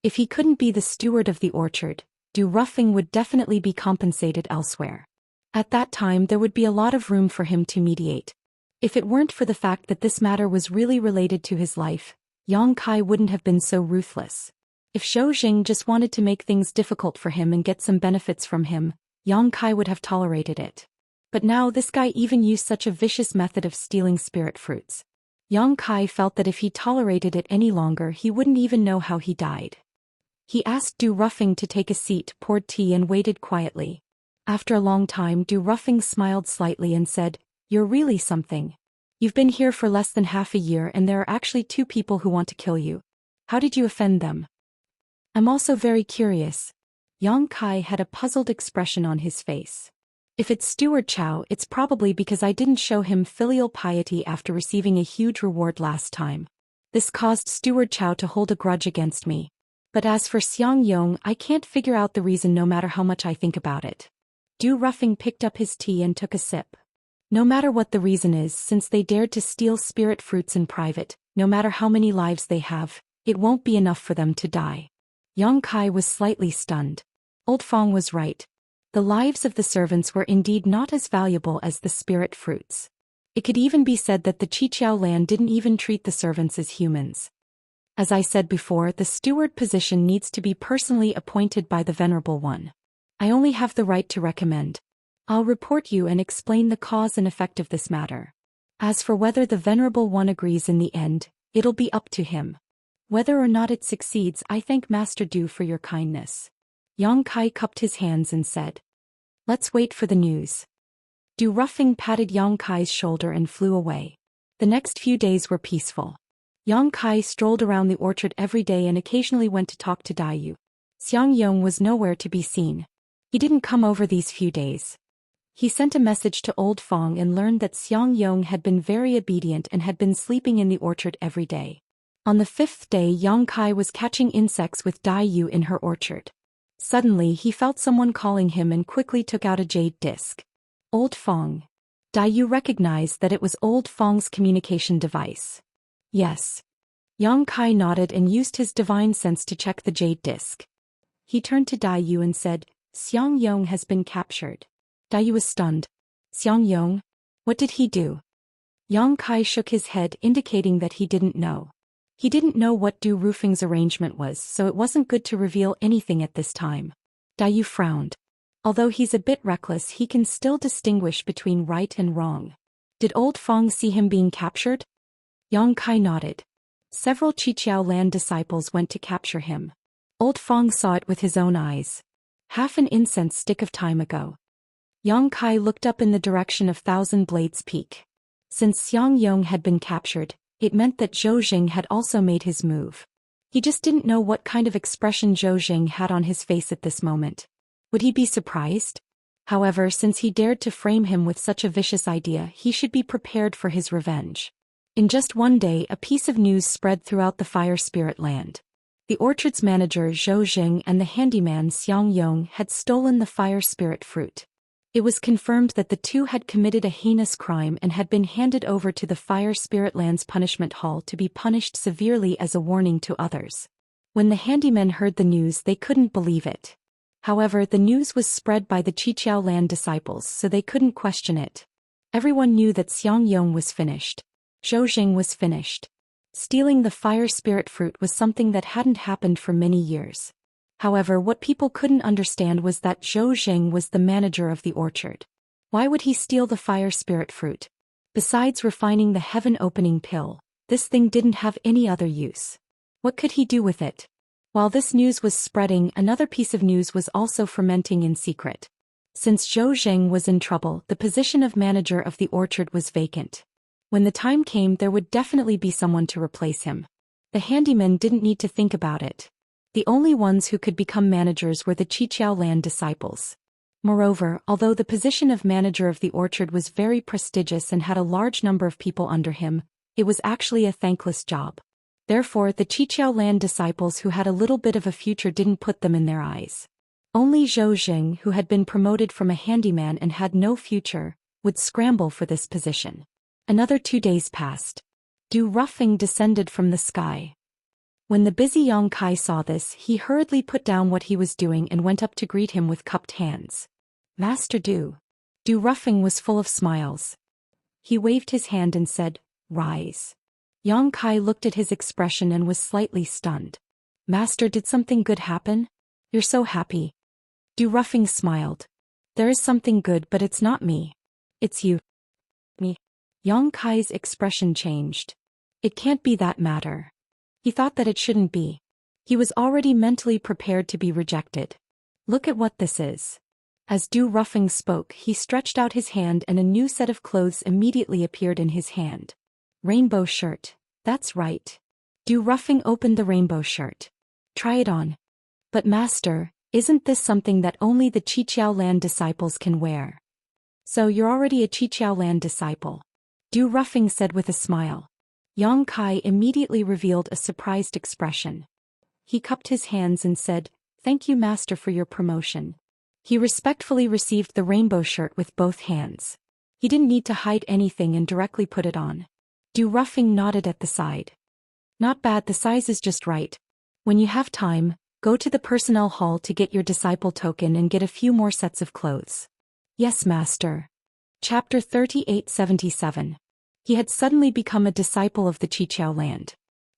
If he couldn't be the steward of the orchard, Du Ruffing would definitely be compensated elsewhere. At that time, there would be a lot of room for him to mediate. If it weren't for the fact that this matter was really related to his life, Yang Kai wouldn't have been so ruthless. If Zhou Xian just wanted to make things difficult for him and get some benefits from him, Yang Kai would have tolerated it. But now this guy even used such a vicious method of stealing spirit fruits. Yang Kai felt that if he tolerated it any longer, he wouldn't even know how he died. He asked Du Ruffing to take a seat, poured tea and waited quietly. After a long time, Du Ruffing smiled slightly and said, "You're really something. You've been here for less than half a year and there are actually 2 people who want to kill you. How did you offend them?" "I'm also very curious." Yang Kai had a puzzled expression on his face. If it's Steward Chow, it's probably because I didn't show him filial piety after receiving a huge reward last time. This caused Steward Chow to hold a grudge against me. But as for Xiang Yong, I can't figure out the reason no matter how much I think about it. Du Ruffing picked up his tea and took a sip. No matter what the reason is, since they dared to steal spirit fruits in private, no matter how many lives they have, it won't be enough for them to die. Yang Kai was slightly stunned. Old Fong was right. The lives of the servants were indeed not as valuable as the spirit fruits. It could even be said that the Qiqiao land didn't even treat the servants as humans. As I said before, the steward position needs to be personally appointed by the Venerable One. I only have the right to recommend. I'll report you and explain the cause and effect of this matter. As for whether the Venerable One agrees in the end, it'll be up to him. Whether or not it succeeds, I thank Master Du for your kindness. Yang Kai cupped his hands and said, "Let's wait for the news." Du Ruffing patted Yang Kai's shoulder and flew away. The next few days were peaceful. Yang Kai strolled around the orchard every day and occasionally went to talk to Daiyu. Xiang Yong was nowhere to be seen. He didn't come over these few days. He sent a message to Old Fong and learned that Xiang Yong had been very obedient and had been sleeping in the orchard every day. On the 5th day, Yang Kai was catching insects with Daiyu in her orchard. Suddenly he felt someone calling him and quickly took out a jade disc. Old Fong. Daiyu recognized that it was Old Fong's communication device. Yes. Yang Kai nodded and used his divine sense to check the jade disc. He turned to Daiyu and said, "Xiang Yong has been captured." Daiyu was stunned. "Xiang Yong? What did he do?" Yang Kai shook his head, indicating that he didn't know. He didn't know what Du Rufing's arrangement was, so it wasn't good to reveal anything at this time. Daiyu frowned. Although he's a bit reckless, he can still distinguish between right and wrong. Did Old Fong see him being captured? Yang Kai nodded. Several Qiqiao land disciples went to capture him. Old Fong saw it with his own eyes. Half an incense stick of time ago. Yang Kai looked up in the direction of Thousand Blades Peak. Since Xiang Yong had been captured, it meant that Zhou Xian had also made his move. He just didn't know what kind of expression Zhou Xian had on his face at this moment. Would he be surprised? However, since he dared to frame him with such a vicious idea, he should be prepared for his revenge. In just one day, a piece of news spread throughout the Fire Spirit land. The orchard's manager Zhou Xian and the handyman Xiang Yong had stolen the Fire Spirit fruit. It was confirmed that the two had committed a heinous crime and had been handed over to the Fire Spirit Land's punishment hall to be punished severely as a warning to others. When the handymen heard the news, they couldn't believe it. However, the news was spread by the Qiqiao Land disciples, so they couldn't question it. Everyone knew that Xiang Yong was finished. Zhou Xian was finished. Stealing the Fire Spirit fruit was something that hadn't happened for many years. However, what people couldn't understand was that Zhou Xian was the manager of the orchard. Why would he steal the Fire Spirit fruit? Besides refining the heaven-opening pill, this thing didn't have any other use. What could he do with it? While this news was spreading, another piece of news was also fermenting in secret. Since Zhou Xian was in trouble, the position of manager of the orchard was vacant. When the time came, there would definitely be someone to replace him. The handymen didn't need to think about it. The only ones who could become managers were the Qiqiao Land disciples. Moreover, although the position of manager of the orchard was very prestigious and had a large number of people under him, it was actually a thankless job. Therefore, the Qiqiao Land disciples who had a little bit of a future didn't put them in their eyes. Only Zhou Xian, who had been promoted from a handyman and had no future, would scramble for this position. Another 2 days passed. Du Ruffing descended from the sky. When the busy Yang Kai saw this, he hurriedly put down what he was doing and went up to greet him with cupped hands. "Master Du." Du Ruffing was full of smiles. He waved his hand and said, "Rise." Yang Kai looked at his expression and was slightly stunned. "Master, did something good happen? You're so happy." Du Ruffing smiled. "There is something good, but it's not me. It's you." "Me?" Yang Kai's expression changed. "It can't be that matter." He thought that it shouldn't be. He was already mentally prepared to be rejected. "Look at what this is." As Du Ruffing spoke, he stretched out his hand and a new set of clothes immediately appeared in his hand. "Rainbow shirt. That's right." Du Ruffing opened the rainbow shirt. "Try it on." "But master, Isn't this something that only the Qiqiao Land disciples can wear? So you're already a Qiqiao Land disciple? Du Ruffing said with a smile. Yang Kai immediately revealed a surprised expression. He cupped his hands and said, "Thank you, Master, for your promotion." He respectfully received the rainbow shirt with both hands. He didn't need to hide anything and directly put it on. Du Ruffing nodded at the side. "Not bad, the size is just right. When you have time, go to the personnel hall to get your disciple token and get a few more sets of clothes." "Yes, Master." Chapter 3877. He had suddenly become a disciple of the Qiqiao Land.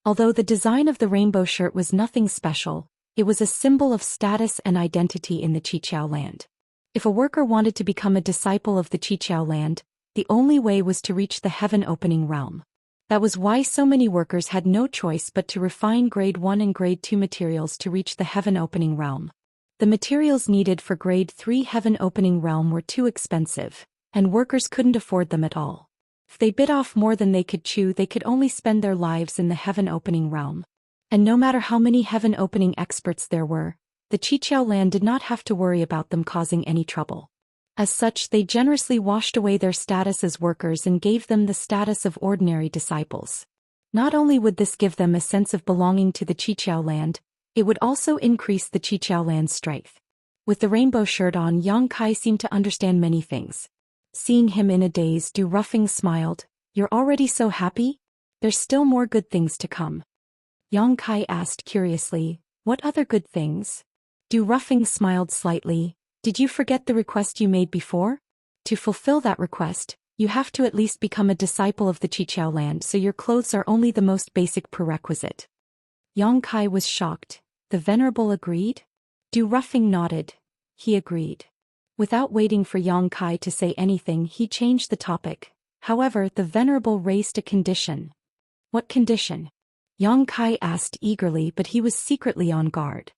Although the design of the rainbow shirt was nothing special, it was a symbol of status and identity in the Qiqiao Land. If a worker wanted to become a disciple of the Qiqiao Land, the only way was to reach the heaven-opening realm. That was why so many workers had no choice but to refine Grade 1 and Grade 2 materials to reach the heaven-opening realm. The materials needed for Grade 3 heaven-opening realm were too expensive, and workers couldn't afford them at all. If they bit off more than they could chew, they could only spend their lives in the heaven-opening realm. And no matter how many heaven-opening experts there were, the Qiqiao Land did not have to worry about them causing any trouble. As such, they generously washed away their status as workers and gave them the status of ordinary disciples. Not only would this give them a sense of belonging to the Qiqiao Land, it would also increase the Qiqiao Land's strength. With the rainbow shirt on, Yang Kai seemed to understand many things. Seeing him in a daze, Du Ruffing smiled. "You're already so happy? There's still more good things to come." Yang Kai asked curiously, "What other good things?" Du Ruffing smiled slightly. "Did you forget the request you made before? To fulfill that request, you have to at least become a disciple of the Qiqiao Land, so your clothes are only the most basic prerequisite." Yang Kai was shocked. The Venerable agreed? Du Ruffing nodded. He agreed. Without waiting for Yang Kai to say anything, he changed the topic. However, the Venerable raised a condition. "What condition?" Yang Kai asked eagerly, but he was secretly on guard.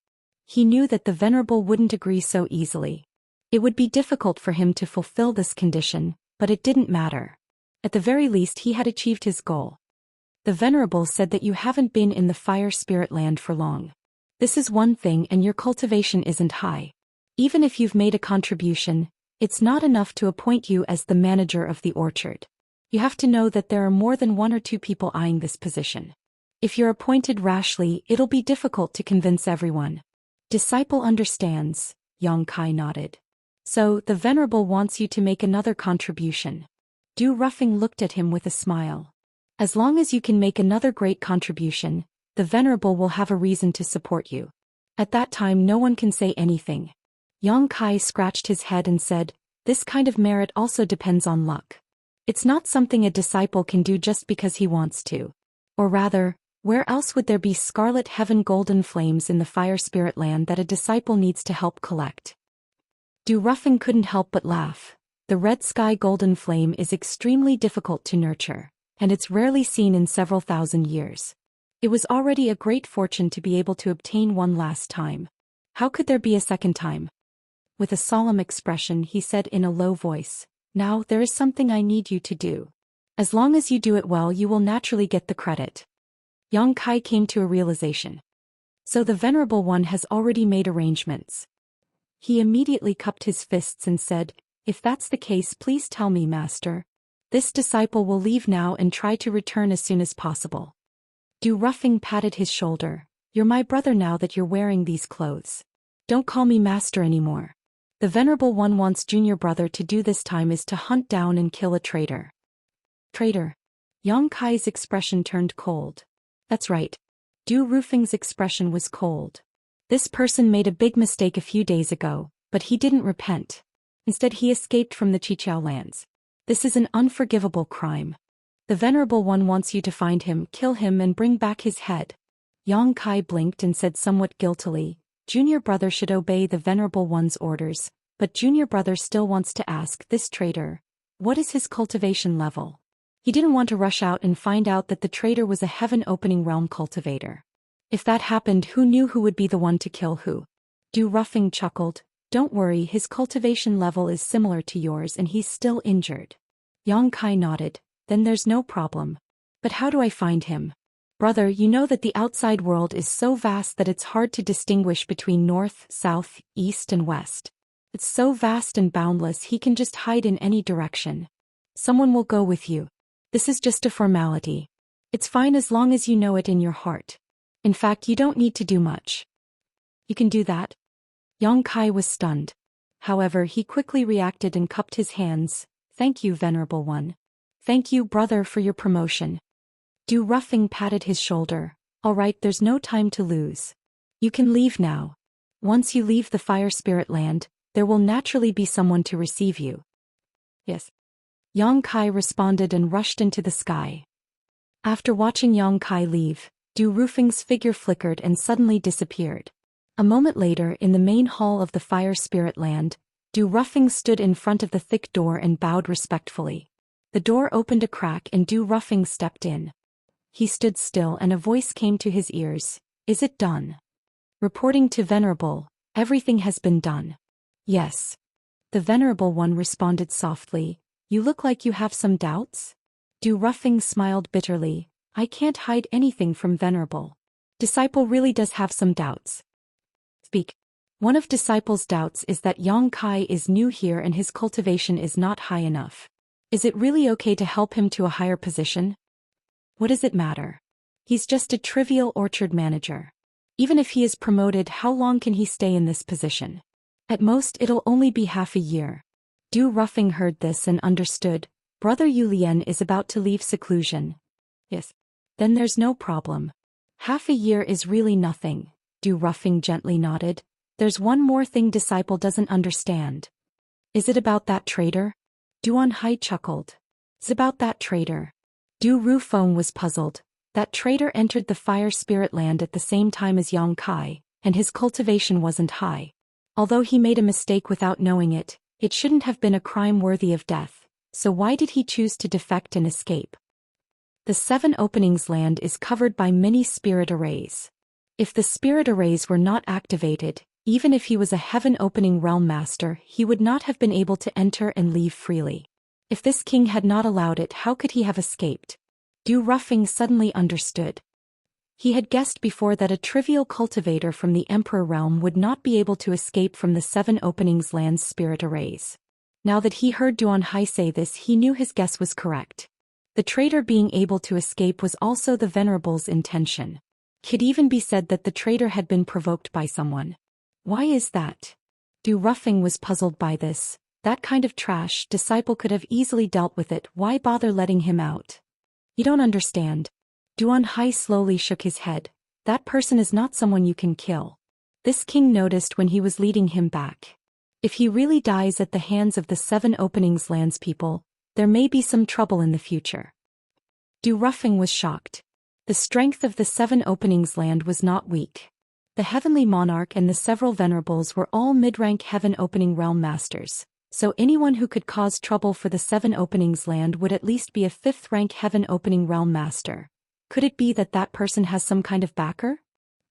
He knew that the Venerable wouldn't agree so easily. It would be difficult for him to fulfill this condition, but it didn't matter. At the very least, he had achieved his goal. The Venerable said that you haven't been in the Fire Spirit Land for long. This is one thing, and your cultivation isn't high. Even if you've made a contribution, it's not enough to appoint you as the manager of the orchard. You have to know that there are more than 1 or 2 people eyeing this position. If you're appointed rashly, it'll be difficult to convince everyone." "Disciple understands," Yang Kai nodded. "So, the Venerable wants you to make another contribution." Du Ruffing looked at him with a smile. "As long as you can make another great contribution, the Venerable will have a reason to support you. At that time no one can say anything." Yang Kai scratched his head and said, "This kind of merit also depends on luck. It's not something a disciple can do just because he wants to. Or rather, where else would there be scarlet heaven golden flames in the Fire Spirit Land that a disciple needs to help collect?" Du Ruffing couldn't help but laugh. The red sky golden flame is extremely difficult to nurture, and it's rarely seen in several thousand years. It was already a great fortune to be able to obtain one last time. How could there be a second time? With a solemn expression, he said in a low voice, "Now, there is something I need you to do. As long as you do it well, you will naturally get the credit." Yang Kai came to a realization. So the Venerable One has already made arrangements. He immediately cupped his fists and said, "If that's the case, please tell me, Master. This disciple will leave now and try to return as soon as possible." Du Ruffing patted his shoulder. "You're my brother now that you're wearing these clothes. Don't call me Master anymore. The Venerable One wants junior brother to do this time is to hunt down and kill a traitor." "Traitor?" Yang Kai's expression turned cold. That's right. Du Ruffing's expression was cold. This person made a big mistake a few days ago, but he didn't repent. Instead, he escaped from the Qiqiao Lands. This is an unforgivable crime. The Venerable One wants you to find him, kill him, and bring back his head. Yang Kai blinked and said somewhat guiltily, "Junior brother should obey the Venerable One's orders, but junior brother still wants to ask this traitor, what is his cultivation level?" He didn't want to rush out and find out that the traitor was a heaven-opening realm cultivator. If that happened, who knew who would be the one to kill who? Du Ruffing chuckled. "Don't worry, his cultivation level is similar to yours and he's still injured." Yang Kai nodded. "Then there's no problem. But how do I find him?" Brother, you know that the outside world is so vast that it's hard to distinguish between north, south, east and west. It's so vast and boundless he can just hide in any direction. Someone will go with you. This is just a formality. It's fine as long as you know it in your heart. In fact, you don't need to do much. You can do that? Yang Kai was stunned. However, he quickly reacted and cupped his hands. Thank you, Venerable One. Thank you, brother, for your promotion. Du Ruffing patted his shoulder. All right, there's no time to lose. You can leave now. Once you leave the Fire Spirit Land, there will naturally be someone to receive you. Yes. Yang Kai responded and rushed into the sky. After watching Yang Kai leave, Du Rufing's figure flickered and suddenly disappeared. A moment later, in the main hall of the Fire Spirit Land, Du Ruffing stood in front of the thick door and bowed respectfully. The door opened a crack and Du Ruffing stepped in. He stood still and a voice came to his ears. Is it done? Reporting to Venerable, everything has been done. Yes. The Venerable One responded softly. You look like you have some doubts? Du Ruffing smiled bitterly. I can't hide anything from Venerable. Disciple really does have some doubts. Speak. One of Disciple's doubts is that Yang Kai is new here and his cultivation is not high enough. Is it really okay to help him to a higher position? What does it matter? He's just a trivial orchard manager. Even if he is promoted, how long can he stay in this position? At most it'll only be half a year. Du Ruffing heard this and understood. Brother Yu Lian is about to leave seclusion. Yes. Then there's no problem. Half a year is really nothing. Du Ruffing gently nodded. There's one more thing Disciple doesn't understand. Is it about that traitor? Duan Hai chuckled. It's about that traitor. Du Rufeng was puzzled. That traitor entered the Fire Spirit Land at the same time as Yang Kai, and his cultivation wasn't high. Although he made a mistake without knowing it, it shouldn't have been a crime worthy of death, so why did he choose to defect and escape? The Seven Openings Land is covered by many spirit arrays. If the spirit arrays were not activated, even if he was a Heaven Opening Realm Master, he would not have been able to enter and leave freely. If this king had not allowed it, how could he have escaped? Du Ruffing suddenly understood. He had guessed before that a trivial cultivator from the Emperor Realm would not be able to escape from the Seven Openings Land's spirit arrays. Now that he heard Duan Hai say this, he knew his guess was correct. The traitor being able to escape was also the Venerable's intention. Could even be said that the traitor had been provoked by someone. Why is that? Du Ruffing was puzzled by this. That kind of trash, Disciple could have easily dealt with it, why bother letting him out? You don't understand. Duan Hai slowly shook his head. That person is not someone you can kill. This king noticed when he was leading him back. If he really dies at the hands of the Seven Openings Lands people, there may be some trouble in the future. Du Ruffing was shocked. The strength of the Seven Openings Land was not weak. The Heavenly Monarch and the several Venerables were all mid-rank Heaven Opening Realm Masters, so anyone who could cause trouble for the Seven Openings Land would at least be a fifth-rank Heaven Opening Realm Master. Could it be that that person has some kind of backer?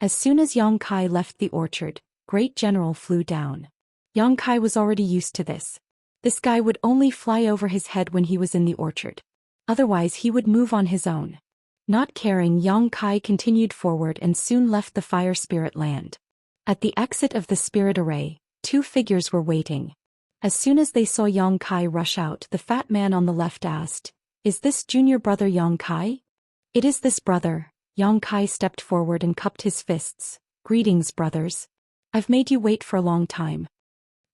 As soon as Yang Kai left the orchard, Great General flew down. Yang Kai was already used to this. This guy would only fly over his head when he was in the orchard. Otherwise he would move on his own. Not caring, Yang Kai continued forward and soon left the Fire Spirit Land. At the exit of the spirit array, two figures were waiting. As soon as they saw Yang Kai rush out, the fat man on the left asked, "Is this junior brother Yang Kai?" "It is this brother." Yang Kai stepped forward and cupped his fists. "Greetings, brothers. I've made you wait for a long time."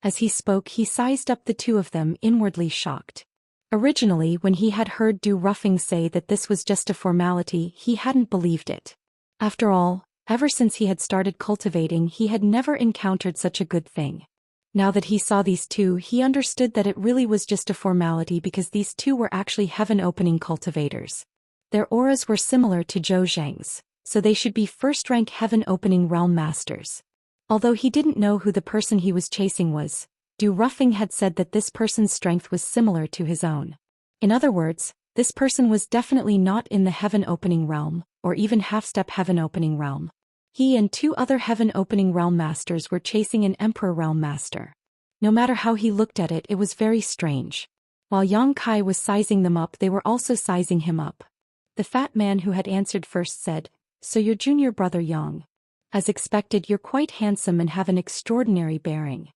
As he spoke, he sized up the two of them, inwardly shocked. Originally, when he had heard Du Ruffing say that this was just a formality, he hadn't believed it. After all, ever since he had started cultivating, he had never encountered such a good thing. Now that he saw these two, he understood that it really was just a formality because these two were actually heaven-opening cultivators. Their auras were similar to Zhou Xian's, so they should be first-rank heaven-opening realm masters. Although he didn't know who the person he was chasing was, Du Ruffing had said that this person's strength was similar to his own. In other words, this person was definitely not in the heaven-opening realm, or even half-step heaven-opening realm. He and two other heaven-opening realm masters were chasing an emperor realm master. No matter how he looked at it, it was very strange. While Yang Kai was sizing them up, they were also sizing him up. The fat man who had answered first said, "So your junior brother Yang. As expected, you're quite handsome and have an extraordinary bearing."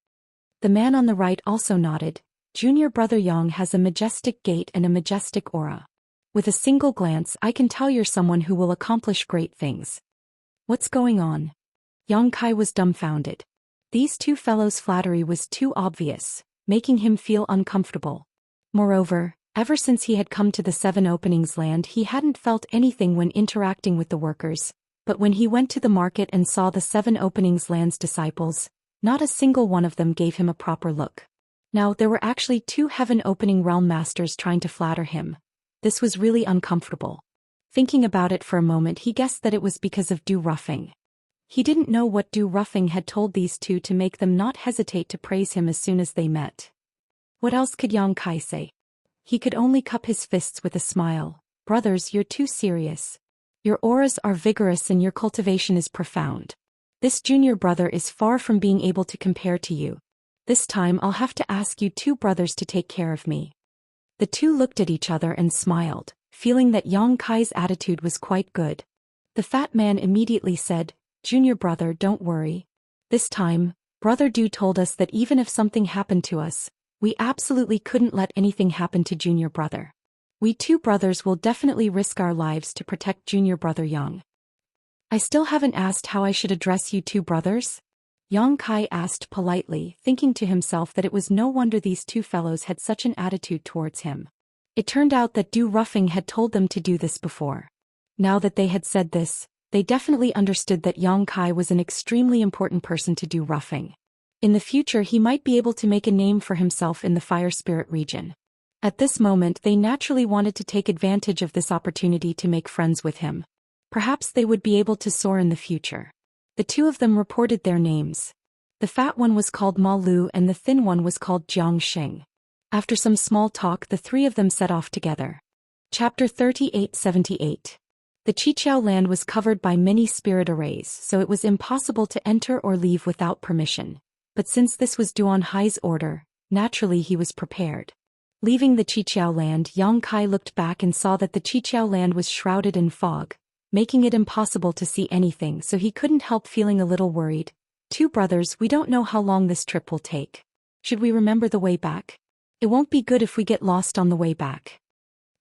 The man on the right also nodded. "Junior brother Yang has a majestic gait and a majestic aura. With a single glance I can tell you're someone who will accomplish great things." "What's going on?" Yang Kai was dumbfounded. These two fellows' flattery was too obvious, making him feel uncomfortable. Moreover, ever since he had come to the Seven Openings land he hadn't felt anything when interacting with the workers, but when he went to the market and saw the Seven Openings land's disciples, not a single one of them gave him a proper look. Now there were actually two Heaven Opening Realm Masters trying to flatter him. This was really uncomfortable. Thinking about it for a moment he guessed that it was because of Du Ruffing. He didn't know what Du Ruffing had told these two to make them not hesitate to praise him as soon as they met. What else could Yang Kai say? He could only cup his fists with a smile. "Brothers, you're too serious. Your auras are vigorous and your cultivation is profound. This junior brother is far from being able to compare to you. This time I'll have to ask you two brothers to take care of me." The two looked at each other and smiled, feeling that Yang Kai's attitude was quite good. The fat man immediately said, "Junior brother, don't worry. This time, Brother Du told us that even if something happened to us, we absolutely couldn't let anything happen to junior brother. We two brothers will definitely risk our lives to protect junior brother Yang." "I still haven't asked how I should address you two brothers?" Yang Kai asked politely, thinking to himself that it was no wonder these two fellows had such an attitude towards him. It turned out that Du Ruffing had told them to do this before. Now that they had said this, they definitely understood that Yang Kai was an extremely important person to Du Ruffing. In the future he might be able to make a name for himself in the Fire Spirit region. At this moment they naturally wanted to take advantage of this opportunity to make friends with him. Perhaps they would be able to soar in the future. The two of them reported their names. The fat one was called Ma Lu and the thin one was called Jiang Xing. After some small talk the three of them set off together. Chapter 3878. The Qiqiao land was covered by many spirit arrays, so it was impossible to enter or leave without permission. But since this was Duan Hai's order, naturally he was prepared. Leaving the Qiqiao land, Yang Kai looked back and saw that the Qiqiao land was shrouded in fog, making it impossible to see anything, so he couldn't help feeling a little worried. "Two brothers, we don't know how long this trip will take. Should we remember the way back? It won't be good if we get lost on the way back."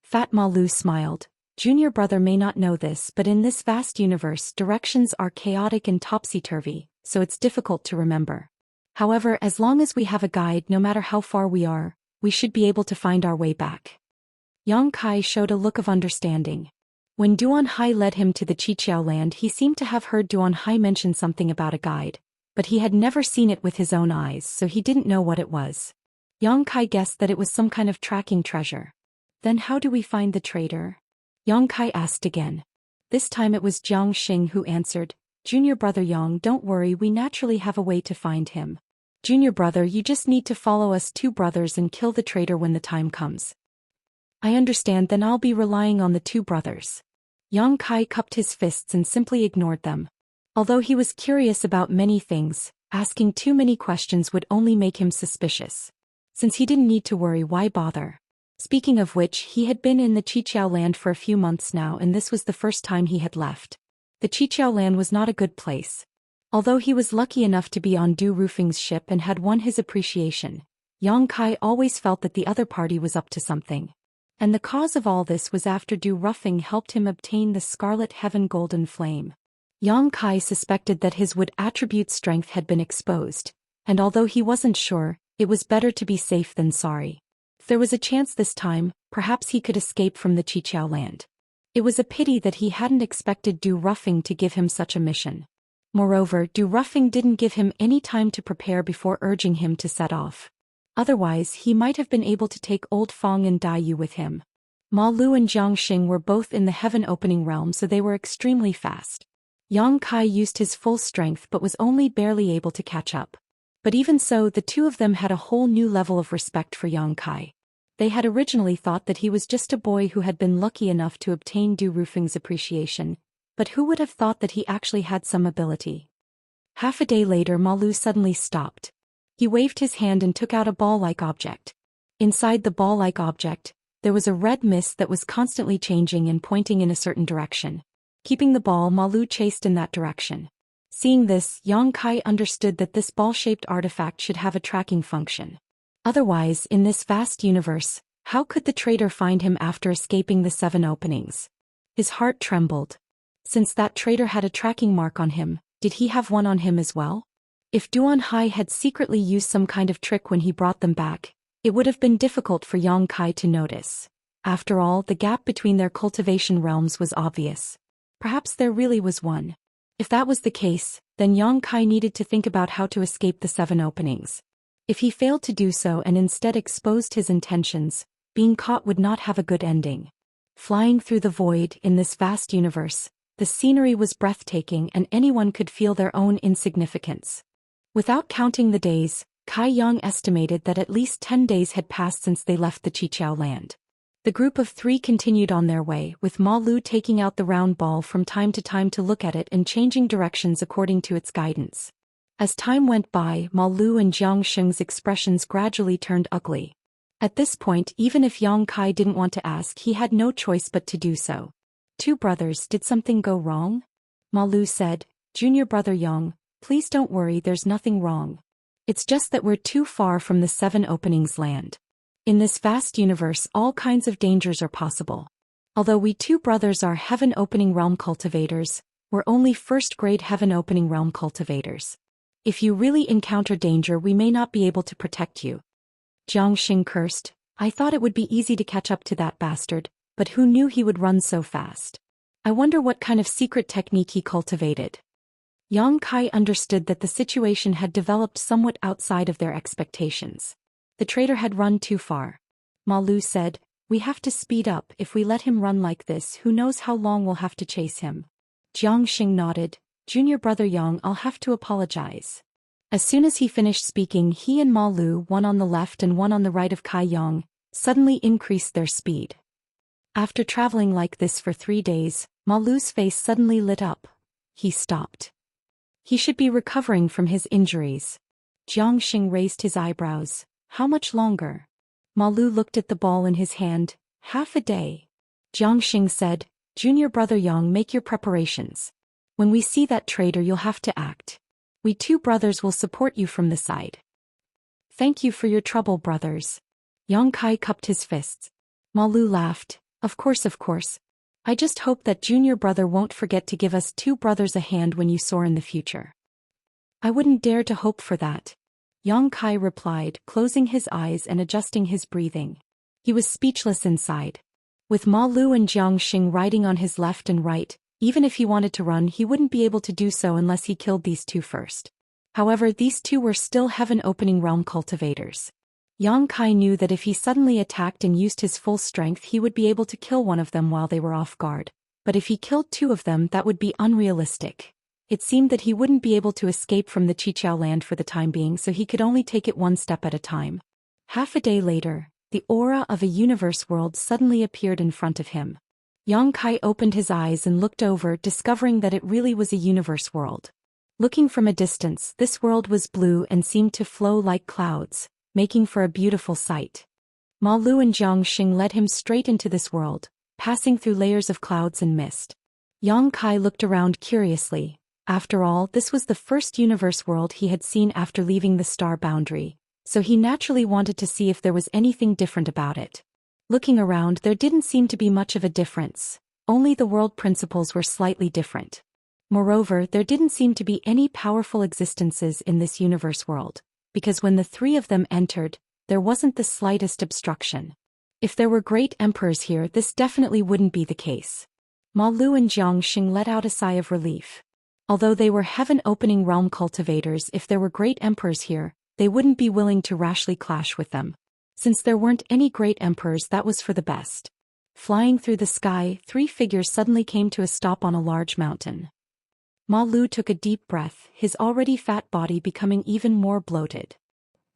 Fat Ma Lu smiled. "Junior brother may not know this, but in this vast universe directions are chaotic and topsy-turvy, so it's difficult to remember. However, as long as we have a guide, no matter how far we are, we should be able to find our way back." Yang Kai showed a look of understanding. When Duan Hai led him to the Qiqiao land he seemed to have heard Duan Hai mention something about a guide, but he had never seen it with his own eyes, so he didn't know what it was. Yang Kai guessed that it was some kind of tracking treasure. "Then how do we find the traitor?" Yang Kai asked again. This time it was Jiang Xing who answered, "Junior brother Yang, don't worry, we naturally have a way to find him. Junior brother, you just need to follow us two brothers and kill the traitor when the time comes." "I understand, then I'll be relying on the two brothers." Yang Kai cupped his fists and simply ignored them. Although he was curious about many things, asking too many questions would only make him suspicious. Since he didn't need to worry, why bother? Speaking of which, he had been in the Qiqiao land for a few months now and this was the first time he had left. The Qiqiao land was not a good place. Although he was lucky enough to be on Du Ruffing's ship and had won his appreciation, Yang Kai always felt that the other party was up to something. And the cause of all this was after Du Ruffing helped him obtain the Scarlet Heaven Golden Flame. Yang Kai suspected that his wood attribute strength had been exposed, and although he wasn't sure, it was better to be safe than sorry. If there was a chance this time, perhaps he could escape from the Qiqiao land. It was a pity that he hadn't expected Du Ruffing to give him such a mission. Moreover, Du Ruffing didn't give him any time to prepare before urging him to set off. Otherwise, he might have been able to take Old Fong and Dai Yu with him. Ma Lu and Jiang Xing were both in the Heaven Opening realm, so they were extremely fast. Yang Kai used his full strength but was only barely able to catch up. But even so, the two of them had a whole new level of respect for Yang Kai. They had originally thought that he was just a boy who had been lucky enough to obtain Du Ruffing's appreciation, but who would have thought that he actually had some ability? Half a day later, Ma Lu suddenly stopped. He waved his hand and took out a ball-like object. Inside the ball-like object, there was a red mist that was constantly changing and pointing in a certain direction. Keeping the ball, Ma Lu chased in that direction. Seeing this, Yang Kai understood that this ball-shaped artifact should have a tracking function. Otherwise, in this vast universe, how could the traitor find him after escaping the 7 openings? His heart trembled. Since that traitor had a tracking mark on him, did he have one on him as well? If Duan Hai had secretly used some kind of trick when he brought them back, it would have been difficult for Yang Kai to notice. After all, the gap between their cultivation realms was obvious. Perhaps there really was one. If that was the case, then Yang Kai needed to think about how to escape the 7 openings. If he failed to do so and instead exposed his intentions, being caught would not have a good ending. Flying through the void in this vast universe, the scenery was breathtaking and anyone could feel their own insignificance. Without counting the days, Kai Yang estimated that at least 10 days had passed since they left the Qiqiao land. The group of 3 continued on their way, with Ma Lu taking out the round ball from time to time to look at it and changing directions according to its guidance. As time went by, Ma Lu and Jiang Sheng's expressions gradually turned ugly. At this point, even if Yang Kai didn't want to ask, he had no choice but to do so. 2 brothers, did something go wrong? Ma Lu said, Junior brother Yang, please don't worry, there's nothing wrong. It's just that we're too far from the 7 openings land. In this vast universe, all kinds of dangers are possible. Although we 2 brothers are Heaven Opening Realm cultivators, we're only first-grade Heaven Opening Realm cultivators. If you really encounter danger, we may not be able to protect you. Jiang Xing cursed, I thought it would be easy to catch up to that bastard, but who knew he would run so fast? I wonder what kind of secret technique he cultivated. Yang Kai understood that the situation had developed somewhat outside of their expectations. The traitor had run too far. Ma Lu said, we have to speed up. If we let him run like this, who knows how long we'll have to chase him. Jiang Xing nodded, Junior brother Yang, I'll have to apologize. As soon as he finished speaking, he and Ma Lu, one on the left and one on the right of Kai Yang, suddenly increased their speed. After traveling like this for 3 days, Ma Lu's face suddenly lit up. He stopped. He should be recovering from his injuries. Jiang Xing raised his eyebrows. How much longer? Ma Lu looked at the ball in his hand. Half a day. Jiang Xing said, Junior brother Yang, make your preparations. When we see that traitor, you'll have to act. We 2 brothers will support you from the side. Thank you for your trouble, brothers. Yang Kai cupped his fists. Ma Lu laughed. Of course, of course. I just hope that Junior brother won't forget to give us 2 brothers a hand when you soar in the future. I wouldn't dare to hope for that. Yang Kai replied, closing his eyes and adjusting his breathing. He was speechless inside. With Ma Lu and Jiang Xing riding on his left and right, even if he wanted to run, he wouldn't be able to do so unless he killed these 2 first. However, these 2 were still Heaven Opening Realm cultivators. Yang Kai knew that if he suddenly attacked and used his full strength, he would be able to kill one of them while they were off guard. But if he killed 2 of them, that would be unrealistic. It seemed that he wouldn't be able to escape from the Qiqiao land for the time being, so he could only take it 1 step at a time. Half a day later, the aura of a universe world suddenly appeared in front of him. Yang Kai opened his eyes and looked over, discovering that it really was a universe world. Looking from a distance, this world was blue and seemed to flow like clouds, making for a beautiful sight. Ma Lu and Jiang Xing led him straight into this world, passing through layers of clouds and mist. Yang Kai looked around curiously. After all, this was the first universe world he had seen after leaving the star boundary, so he naturally wanted to see if there was anything different about it. Looking around, there didn't seem to be much of a difference, only the world principles were slightly different. Moreover, there didn't seem to be any powerful existences in this universe world, because when the 3 of them entered, there wasn't the slightest obstruction. If there were great emperors here, this definitely wouldn't be the case. Ma Lu and Jiang Xing let out a sigh of relief. Although they were Heaven Opening Realm cultivators, if there were great emperors here, they wouldn't be willing to rashly clash with them. Since there weren't any great emperors, that was for the best. Flying through the sky, 3 figures suddenly came to a stop on a large mountain. Ma Lu took a deep breath, his already fat body becoming even more bloated.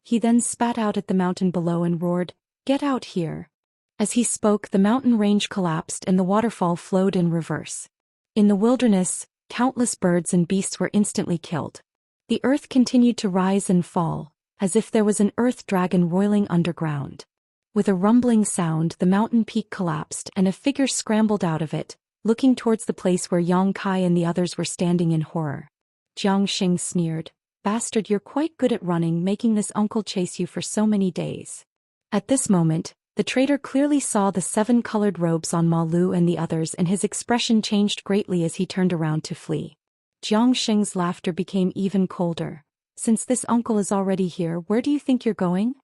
He then spat out at the mountain below and roared, "Get out here!" As he spoke, the mountain range collapsed and the waterfall flowed in reverse. In the wilderness, countless birds and beasts were instantly killed. The earth continued to rise and fall, as if there was an earth dragon roiling underground. With a rumbling sound, the mountain peak collapsed and a figure scrambled out of it, looking towards the place where Yang Kai and the others were standing in horror. Jiang Xing sneered, "Bastard, you're quite good at running, making this uncle chase you for so many days." At this moment, the traitor clearly saw the 7-colored robes on Ma Lu and the others, and his expression changed greatly as he turned around to flee. Jiang Xing's laughter became even colder. "Since this uncle is already here, where do you think you're going?"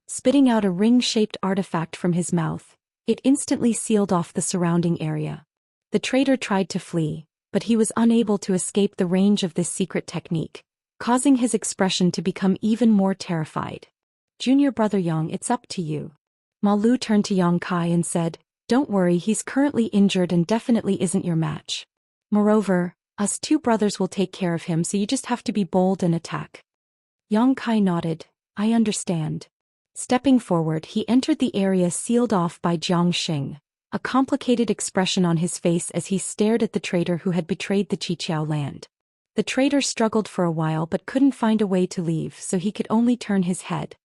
Spitting out a ring-shaped artifact from his mouth, it instantly sealed off the surrounding area. The traitor tried to flee, but he was unable to escape the range of this secret technique, causing his expression to become even more terrified. "Junior brother Yang, it's up to you." Ma Lu turned to Yang Kai and said, "Don't worry, he's currently injured and definitely isn't your match. Moreover, us two brothers will take care of him, so you just have to be bold and attack." Yang Kai nodded, "I understand." Stepping forward, he entered the area sealed off by Jiang Xing, a complicated expression on his face as he stared at the traitor who had betrayed the Qiqiao land. The traitor struggled for a while but couldn't find a way to leave, so he could only turn his head.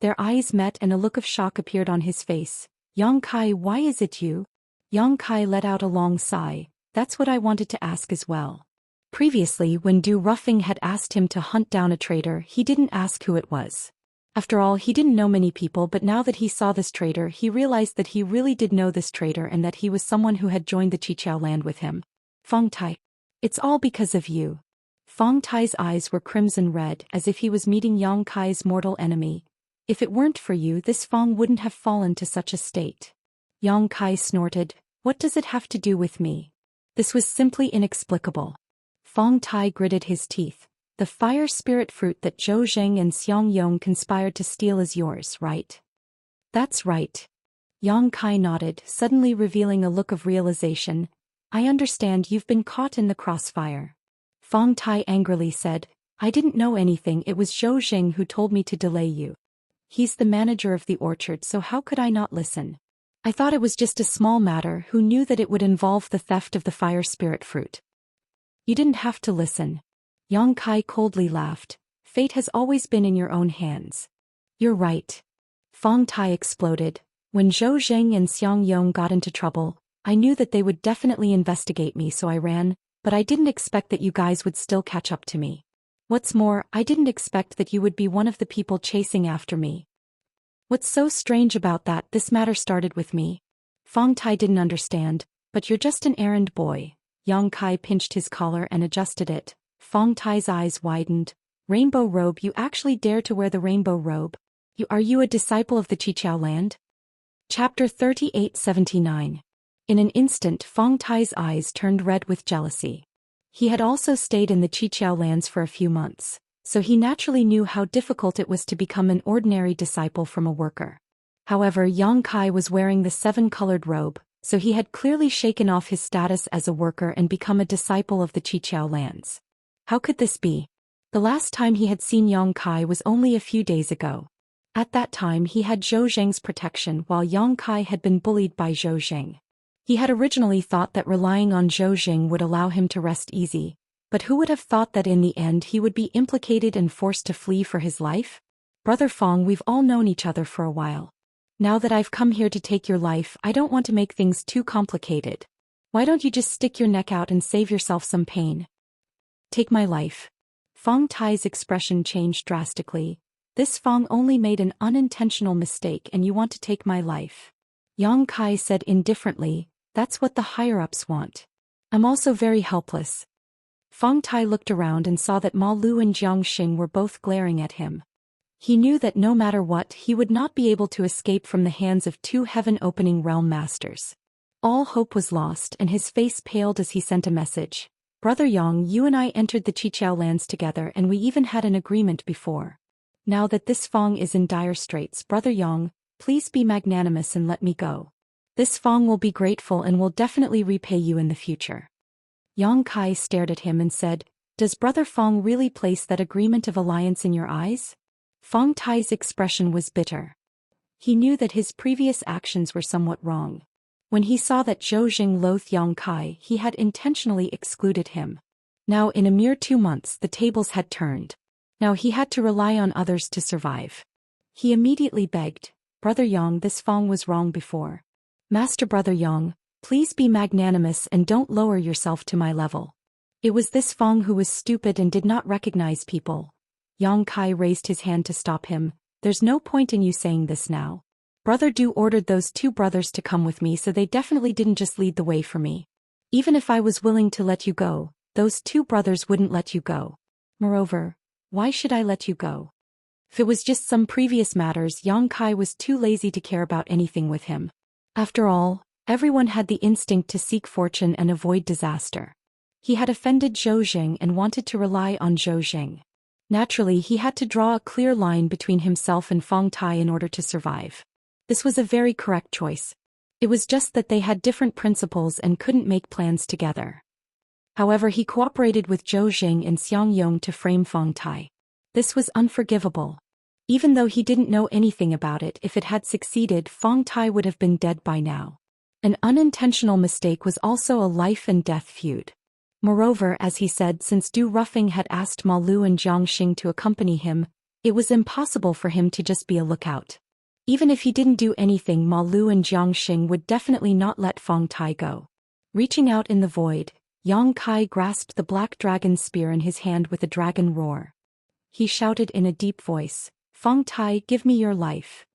Their eyes met and a look of shock appeared on his face. "Yang Kai, why is it you?" Yang Kai let out a long sigh. "That's what I wanted to ask as well." Previously, when Du Ruffing had asked him to hunt down a traitor, he didn't ask who it was. After all, he didn't know many people, but now that he saw this traitor, he realized that he really did know this traitor and that he was someone who had joined the Qiqiao land with him. "Fong Tai. It's all because of you." Fong Tai's eyes were crimson red, as if he was meeting Yang Kai's mortal enemy. "If it weren't for you, this Fong wouldn't have fallen to such a state." Yang Kai snorted, "What does it have to do with me?" This was simply inexplicable. Fong Tai gritted his teeth. "The fire spirit fruit that Zhou Xian and Xiang Yong conspired to steal is yours, right?" "That's right." Yang Kai nodded, suddenly revealing a look of realization. "I understand you've been caught in the crossfire." Fong Tai angrily said, "I didn't know anything, it was Zhou Xian who told me to delay you. He's the manager of the orchard, so how could I not listen? I thought it was just a small matter, who knew that it would involve the theft of the fire spirit fruit." "You didn't have to listen." Yang Kai coldly laughed. "Fate has always been in your own hands." "You're right." Fong Tai exploded. "When Zhou Xian and Xiang Yong got into trouble, I knew that they would definitely investigate me, so I ran, but I didn't expect that you guys would still catch up to me. What's more, I didn't expect that you would be one of the people chasing after me." "What's so strange about that? This matter started with me." Fong Tai didn't understand. "But you're just an errand boy." Yang Kai pinched his collar and adjusted it. Fong Tai's eyes widened. "Rainbow robe, you actually dare to wear the rainbow robe? Are you a disciple of the Qiqiao land?" Chapter 3879. In an instant, Fong Tai's eyes turned red with jealousy. He had also stayed in the Qiqiao lands for a few months, so he naturally knew how difficult it was to become an ordinary disciple from a worker. However, Yang Kai was wearing the 7-colored robe, so he had clearly shaken off his status as a worker and become a disciple of the Qiqiao lands. How could this be? The last time he had seen Yang Kai was only a few days ago. At that time he had Zhou Zheng's protection while Yang Kai had been bullied by Zhou Zheng. He had originally thought that relying on Zhou Zheng would allow him to rest easy, but who would have thought that in the end he would be implicated and forced to flee for his life? "Brother Fong, we've all known each other for a while. Now that I've come here to take your life, I don't want to make things too complicated. Why don't you just stick your neck out and save yourself some pain?" "Take my life." Fong Tai's expression changed drastically. "This Fong only made an unintentional mistake and you want to take my life?" Yang Kai said indifferently, "That's what the higher-ups want. I'm also very helpless." Fong Tai looked around and saw that Ma Lu and Jiang Xing were both glaring at him. He knew that no matter what, he would not be able to escape from the hands of two heaven-opening realm masters. All hope was lost and his face paled as he sent a message. "Brother Yang, you and I entered the Qiqiao lands together and we even had an agreement before. Now that this Fong is in dire straits, Brother Yang, please be magnanimous and let me go. This Fong will be grateful and will definitely repay you in the future." Yang Kai stared at him and said, "Does Brother Fong really place that agreement of alliance in your eyes?" Fong Tai's expression was bitter. He knew that his previous actions were somewhat wrong. When he saw that Zhou Jing loathed Yang Kai, he had intentionally excluded him. Now in a mere 2 months the tables had turned. Now he had to rely on others to survive. He immediately begged, Brother Yang, this Fong was wrong before. Master Brother Yang, please be magnanimous and don't lower yourself to my level. It was this Fong who was stupid and did not recognize people. Yang Kai raised his hand to stop him. There's no point in you saying this now. Brother Du ordered those two brothers to come with me, so they definitely didn't just lead the way for me. Even if I was willing to let you go, those two brothers wouldn't let you go. Moreover, why should I let you go? If it was just some previous matters, Yang Kai was too lazy to care about anything with him. After all, everyone had the instinct to seek fortune and avoid disaster. He had offended Zhou Xian and wanted to rely on Zhou Xian. Naturally, he had to draw a clear line between himself and Fong Tai in order to survive. This was a very correct choice. It was just that they had different principles and couldn't make plans together. However, he cooperated with Zhou Xian and Xiang Yong to frame Fong Tai. This was unforgivable. Even though he didn't know anything about it, if it had succeeded, Fong Tai would have been dead by now. An unintentional mistake was also a life and death feud. Moreover, as he said, since Du Ruffing had asked Ma Lu and Jiang Xing to accompany him, it was impossible for him to just be a lookout. Even if he didn't do anything, Ma Lu and Jiang Xing would definitely not let Fong Tai go. Reaching out in the void, Yang Kai grasped the black dragon spear in his hand with a dragon roar. He shouted in a deep voice, "Fong Tai, give me your life."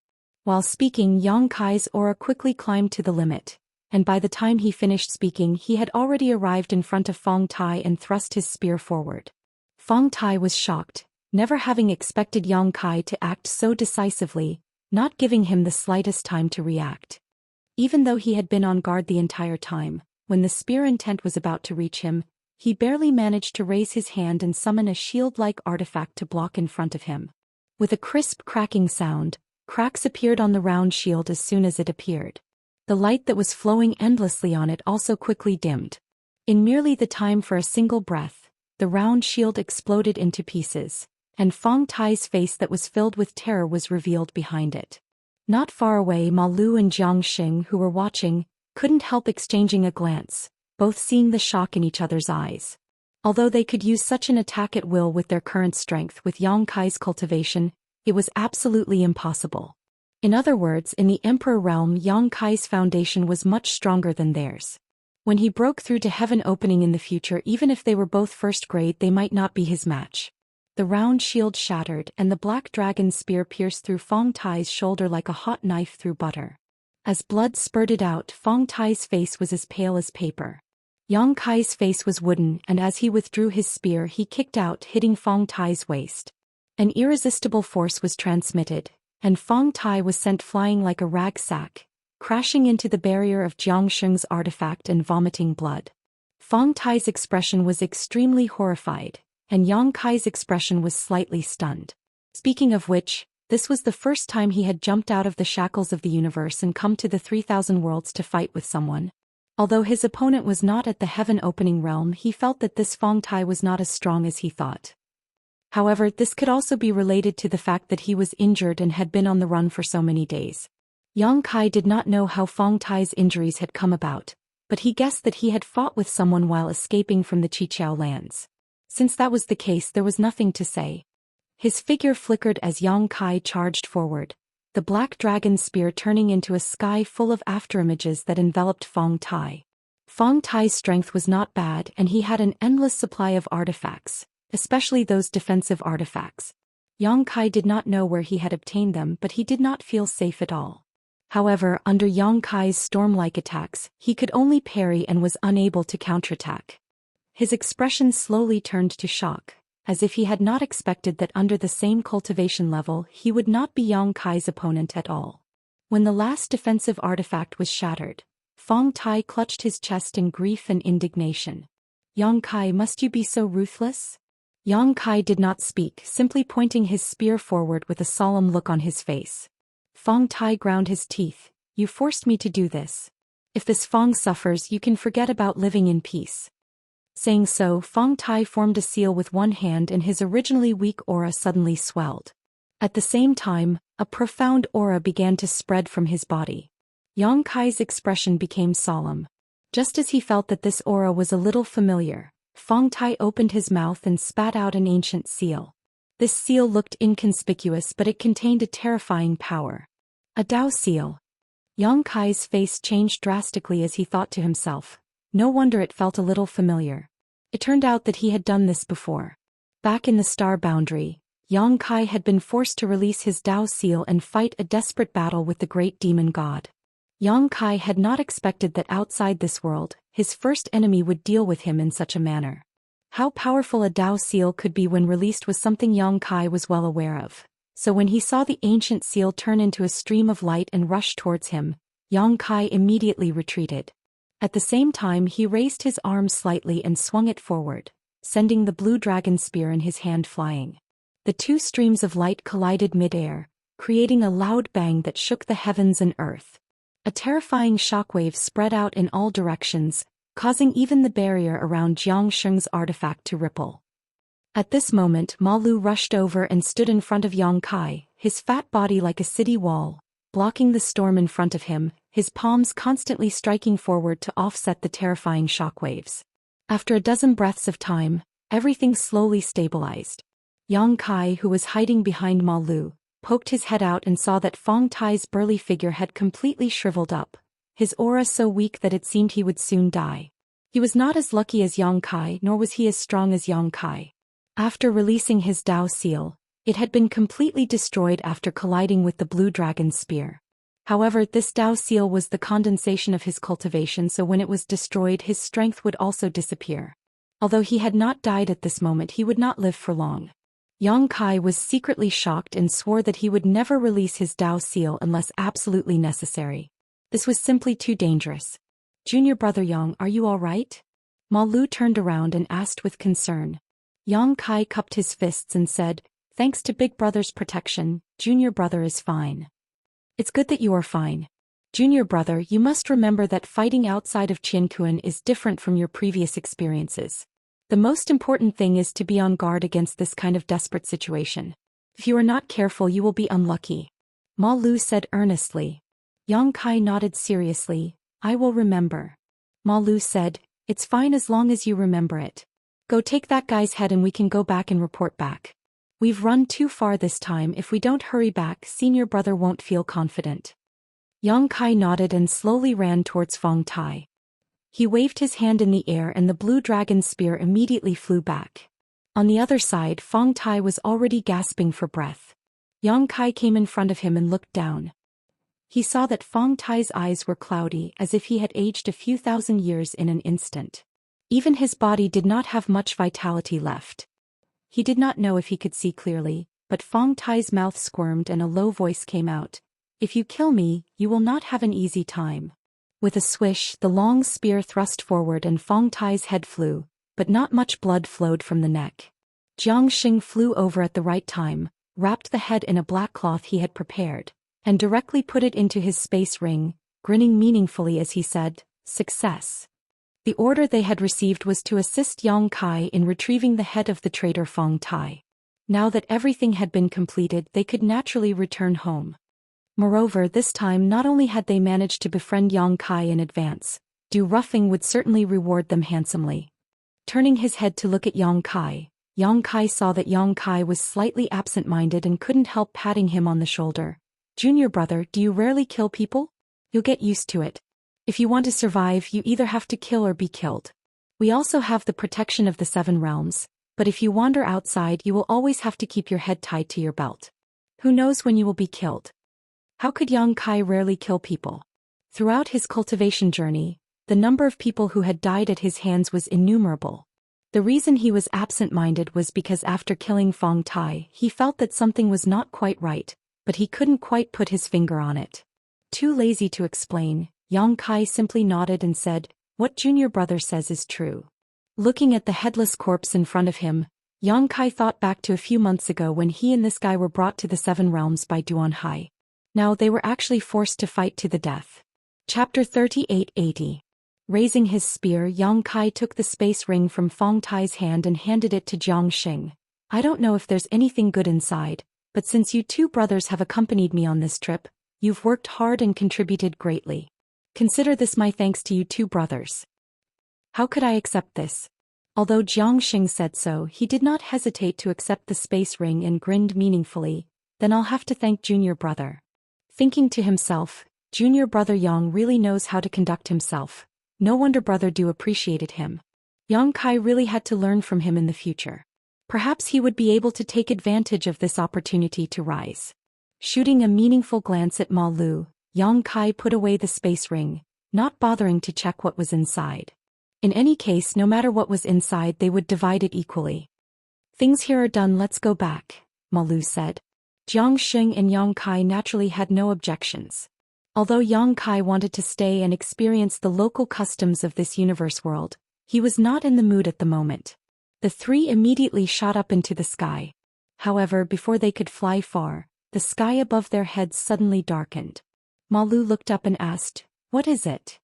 While speaking, Yang Kai's aura quickly climbed to the limit, and by the time he finished speaking, he had already arrived in front of Fong Tai and thrust his spear forward. Fong Tai was shocked, never having expected Yang Kai to act so decisively, not giving him the slightest time to react. Even though he had been on guard the entire time, when the spear intent was about to reach him, he barely managed to raise his hand and summon a shield-like artifact to block in front of him. With a crisp cracking sound, cracks appeared on the round shield as soon as it appeared. The light that was flowing endlessly on it also quickly dimmed. In merely the time for a single breath, the round shield exploded into pieces, and Fong Tai's face that was filled with terror was revealed behind it. Not far away, Ma Lu and Jiang Xing, who were watching, couldn't help exchanging a glance, both seeing the shock in each other's eyes. Although they could use such an attack at will with their current strength with Yang Kai's cultivation, it was absolutely impossible. In other words, in the Emperor realm, Yang Kai's foundation was much stronger than theirs. When he broke through to heaven opening in the future, even if they were both first grade, they might not be his match. The round shield shattered, and the black dragon spear pierced through Fong Tai's shoulder like a hot knife through butter. As blood spurted out, Fong Tai's face was as pale as paper. Yang Kai's face was wooden, and as he withdrew his spear, he kicked out, hitting Fong Tai's waist. An irresistible force was transmitted, and Fong Tai was sent flying like a rag sack, crashing into the barrier of Jiang Xing's artifact and vomiting blood. Fong Tai's expression was extremely horrified, and Yang Kai's expression was slightly stunned. Speaking of which, this was the first time he had jumped out of the shackles of the universe and come to the 3,000 worlds to fight with someone. Although his opponent was not at the heaven-opening realm, he felt that this Fong Tai was not as strong as he thought. However, this could also be related to the fact that he was injured and had been on the run for so many days. Yang Kai did not know how Fong Tai's injuries had come about, but he guessed that he had fought with someone while escaping from the Qiqiao lands. Since that was the case, there was nothing to say. His figure flickered as Yang Kai charged forward, the black dragon spear turning into a sky full of afterimages that enveloped Fong Tai. Fong Tai's strength was not bad, and he had an endless supply of artifacts, especially those defensive artifacts. Yang Kai did not know where he had obtained them, but he did not feel safe at all. However, under Yang Kai's storm-like attacks, he could only parry and was unable to counterattack. His expression slowly turned to shock, as if he had not expected that under the same cultivation level he would not be Yang Kai's opponent at all. When the last defensive artifact was shattered, Fong Tai clutched his chest in grief and indignation. "Yang Kai, must you be so ruthless?" Yang Kai did not speak, simply pointing his spear forward with a solemn look on his face. Fong Tai ground his teeth. "You forced me to do this. If this Fong suffers, you can forget about living in peace." Saying so, Fong Tai formed a seal with one hand, and his originally weak aura suddenly swelled. At the same time, a profound aura began to spread from his body. Yang Kai's expression became solemn. Just as he felt that this aura was a little familiar, Fong Tai opened his mouth and spat out an ancient seal. This seal looked inconspicuous, but it contained a terrifying power. A Dao seal. Yang Kai's face changed drastically as he thought to himself. No wonder it felt a little familiar. It turned out that he had done this before. Back in the star boundary, Yang Kai had been forced to release his Dao seal and fight a desperate battle with the great demon god. Yang Kai had not expected that outside this world, his first enemy would deal with him in such a manner. How powerful a Dao seal could be when released was something Yang Kai was well aware of. So when he saw the ancient seal turn into a stream of light and rush towards him, Yang Kai immediately retreated. At the same time he raised his arm slightly and swung it forward, sending the blue dragon spear in his hand flying. The two streams of light collided mid-air, creating a loud bang that shook the heavens and earth. A terrifying shockwave spread out in all directions, causing even the barrier around Jiang Sheng's artifact to ripple. At this moment Ma Lu rushed over and stood in front of Yang Kai, his fat body like a city wall, blocking the storm in front of him, his palms constantly striking forward to offset the terrifying shockwaves. After a dozen breaths of time, everything slowly stabilized. Yang Kai, who was hiding behind Ma Lu, poked his head out and saw that Fong Tai's burly figure had completely shriveled up, his aura so weak that it seemed he would soon die. He was not as lucky as Yang Kai, nor was he as strong as Yang Kai. After releasing his Dao seal, it had been completely destroyed after colliding with the blue dragon's spear. However, this Dao seal was the condensation of his cultivation, so when it was destroyed his strength would also disappear. Although he had not died at this moment, he would not live for long. Yang Kai was secretly shocked and swore that he would never release his Dao seal unless absolutely necessary. This was simply too dangerous. Junior brother Yang, are you all right? Ma Lu turned around and asked with concern. Yang Kai cupped his fists and said, thanks to big brother's protection, junior brother is fine. It's good that you are fine. Junior brother, you must remember that fighting outside of Qianquan is different from your previous experiences. The most important thing is to be on guard against this kind of desperate situation. If you are not careful, you will be unlucky. Ma Lu said earnestly. Yang Kai nodded seriously. I will remember. Ma Lu said, it's fine as long as you remember it. Go take that guy's head and we can go back and report back. We've run too far this time. If we don't hurry back, senior brother won't feel confident. Yang Kai nodded and slowly ran towards Fong Tai. He waved his hand in the air and the blue dragon's spear immediately flew back. On the other side, Fong Tai was already gasping for breath. Yang Kai came in front of him and looked down. He saw that Fong Tai's eyes were cloudy, as if he had aged a few thousand years in an instant. Even his body did not have much vitality left. He did not know if he could see clearly, but Fong Tai's mouth squirmed and a low voice came out. If you kill me, you will not have an easy time. With a swish, the long spear thrust forward and Fong Tai's head flew, but not much blood flowed from the neck. Jiang Xing flew over at the right time, wrapped the head in a black cloth he had prepared, and directly put it into his space ring, grinning meaningfully as he said, success. The order they had received was to assist Yang Kai in retrieving the head of the traitor Fong Tai. Now that everything had been completed, they could naturally return home. Moreover, this time not only had they managed to befriend Yang Kai in advance, Du Ruffing would certainly reward them handsomely. Turning his head to look at Yang Kai saw that Yang Kai was slightly absent-minded and couldn't help patting him on the shoulder. Junior brother, do you rarely kill people? You'll get used to it. If you want to survive, you either have to kill or be killed. We also have the protection of the 7 realms, but if you wander outside, you will always have to keep your head tied to your belt. Who knows when you will be killed? How could Yang Kai rarely kill people? Throughout his cultivation journey, the number of people who had died at his hands was innumerable. The reason he was absent-minded was because after killing Fong Tai, he felt that something was not quite right, but he couldn't quite put his finger on it. Too lazy to explain, Yang Kai simply nodded and said, what junior brother says is true. Looking at the headless corpse in front of him, Yang Kai thought back to a few months ago when he and this guy were brought to the 7 realms by Duan Hai. Now they were actually forced to fight to the death. Chapter 3880. Raising his spear, Yang Kai took the space ring from Fong Tai's hand and handed it to Jiang Xing. I don't know if there's anything good inside, but since you 2 brothers have accompanied me on this trip, you've worked hard and contributed greatly. Consider this my thanks to you 2 brothers. How could I accept this? Although Jiang Xing said so, he did not hesitate to accept the space ring and grinned meaningfully. Then I'll have to thank junior brother. Thinking to himself, junior brother Yang really knows how to conduct himself. No wonder brother Du appreciated him. Yang Kai really had to learn from him in the future. Perhaps he would be able to take advantage of this opportunity to rise. Shooting a meaningful glance at Ma Lu, Yang Kai put away the space ring, not bothering to check what was inside. In any case, no matter what was inside, they would divide it equally. Things here are done, let's go back, Ma Lu said. Jiang Xing and Yang Kai naturally had no objections. Although Yang Kai wanted to stay and experience the local customs of this universe world, he was not in the mood at the moment. The three immediately shot up into the sky. However, before they could fly far, the sky above their heads suddenly darkened. Ma Lu looked up and asked, "What is it?"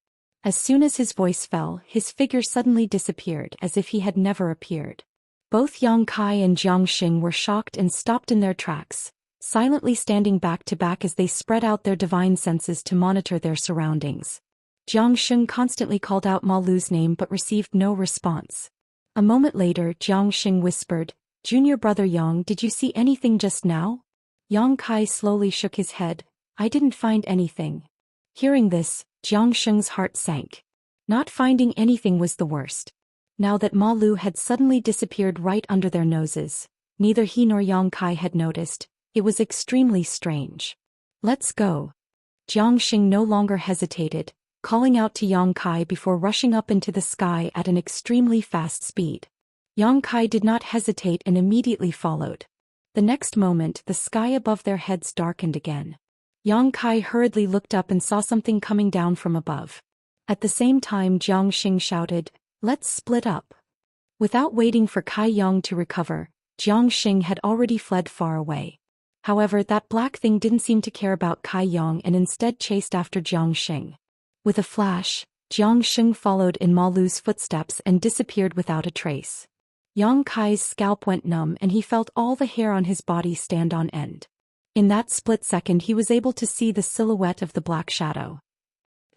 As soon as his voice fell, his figure suddenly disappeared as if he had never appeared. Both Yang Kai and Jiang Xing were shocked and stopped in their tracks, silently standing back to back as they spread out their divine senses to monitor their surroundings. Jiang Xing constantly called out Ma Lu's name but received no response. A moment later, Jiang Xing whispered, "Junior brother Yang, did you see anything just now?" Yang Kai slowly shook his head. "I didn't find anything." Hearing this, Jiang Xing's heart sank. Not finding anything was the worst. Now that Ma Lu had suddenly disappeared right under their noses, neither he nor Yang Kai had noticed. It was extremely strange. "Let's go." Jiang Xing no longer hesitated, calling out to Yang Kai before rushing up into the sky at an extremely fast speed. Yang Kai did not hesitate and immediately followed. The next moment, the sky above their heads darkened again. Yang Kai hurriedly looked up and saw something coming down from above. At the same time, Jiang Xing shouted, "Let's split up." Without waiting for Kai Yang to recover, Jiang Xing had already fled far away. However, that black thing didn't seem to care about Kai Yang and instead chased after Jiang Xing. With a flash, Jiang Xing followed in Ma Lu's footsteps and disappeared without a trace. Yang Kai's scalp went numb and he felt all the hair on his body stand on end. In that split second, he was able to see the silhouette of the black shadow.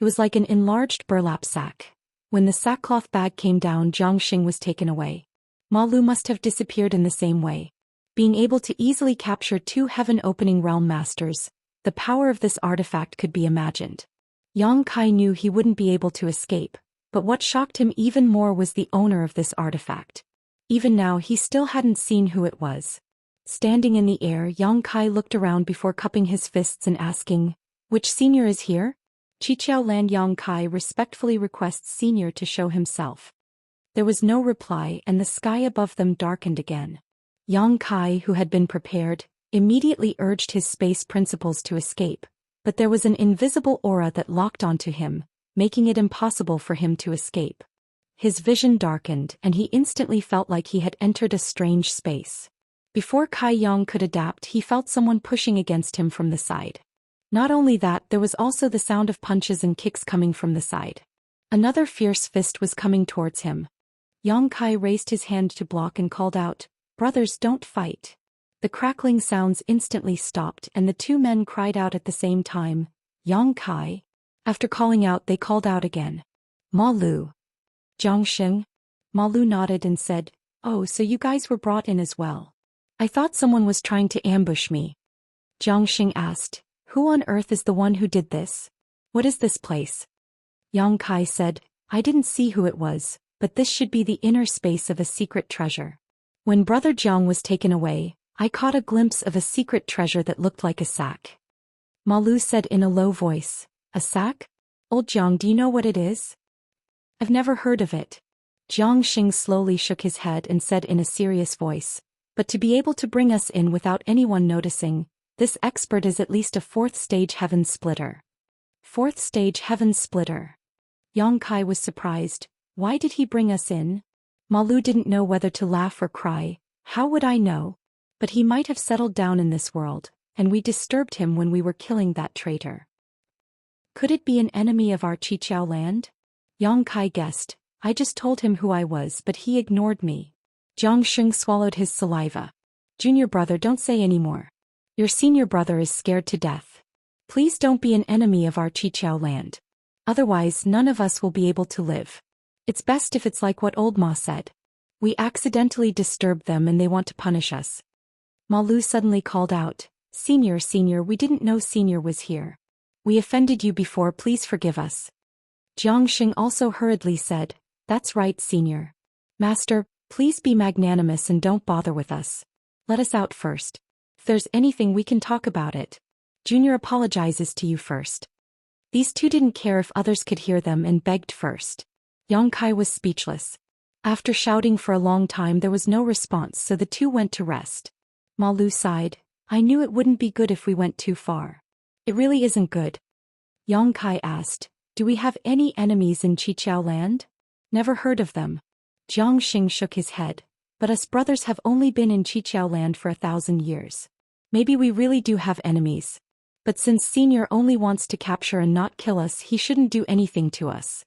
It was like an enlarged burlap sack. When the sackcloth bag came down, Jiang Xing was taken away. Ma Lu must have disappeared in the same way. Being able to easily capture two heaven-opening realm masters, the power of this artifact could be imagined. Yang Kai knew he wouldn't be able to escape, but what shocked him even more was the owner of this artifact. Even now, he still hadn't seen who it was. Standing in the air, Yang Kai looked around before cupping his fists and asking, "Which senior is here?" Qiqiao Land. Yang Kai respectfully requests senior to show himself. There was no reply and the sky above them darkened again. Yang Kai, who had been prepared, immediately urged his space principles to escape, but there was an invisible aura that locked onto him, making it impossible for him to escape. His vision darkened and he instantly felt like he had entered a strange space. Before Kai Yang could adapt, he felt someone pushing against him from the side. Not only that, there was also the sound of punches and kicks coming from the side. Another fierce fist was coming towards him. Yang Kai raised his hand to block and called out, "Brothers, don't fight." The crackling sounds instantly stopped and the two men cried out at the same time, "Yang Kai." After calling out, they called out again, "Ma Lu." "Jiang Xing?" Ma Lu nodded and said, "Oh, so you guys were brought in as well. I thought someone was trying to ambush me." Jiang Xing asked, "Who on earth is the one who did this? What is this place?" Yang Kai said, "I didn't see who it was, but this should be the inner space of a secret treasure. When Brother Jiang was taken away, I caught a glimpse of a secret treasure that looked like a sack." Ma Lu said in a low voice, "A sack? Old Jiang, do you know what it is?" "I've never heard of it." Jiang Xing slowly shook his head and said in a serious voice, "But to be able to bring us in without anyone noticing, this expert is at least a 4th stage heaven splitter." 4th stage heaven splitter. Yang Kai was surprised. Why did he bring us in? Ma Lu didn't know whether to laugh or cry. How would I know? But he might have settled down in this world, and we disturbed him when we were killing that traitor. Could it be an enemy of our Qiqiao Land? Yang Kai guessed. I just told him who I was, but he ignored me. Jiang Xing swallowed his saliva. "Junior brother, don't say any more. Your senior brother is scared to death. Please don't be an enemy of our Qiqiao Land. Otherwise, none of us will be able to live. It's best if it's like what old Ma said. We accidentally disturbed them and they want to punish us." Ma Lu suddenly called out, Senior, we didn't know Senior was here. We offended you before, please forgive us. Xianxia also hurriedly said, That's right, Senior. Master, please be magnanimous and don't bother with us. Let us out first. If there's anything we can talk about it. Junior apologizes to you first. These two didn't care if others could hear them and begged first. Yongkai was speechless. After shouting for a long time there was no response, so the two went to rest. Ma Lu sighed. I knew it wouldn't be good if we went too far. It really isn't good. Yongkai asked, Do we have any enemies in Qiqiao land? Never heard of them. Xianxia shook his head. But us brothers have only been in Qiqiao land for 1,000 years. Maybe we really do have enemies. But since Senior only wants to capture and not kill us, he shouldn't do anything to us.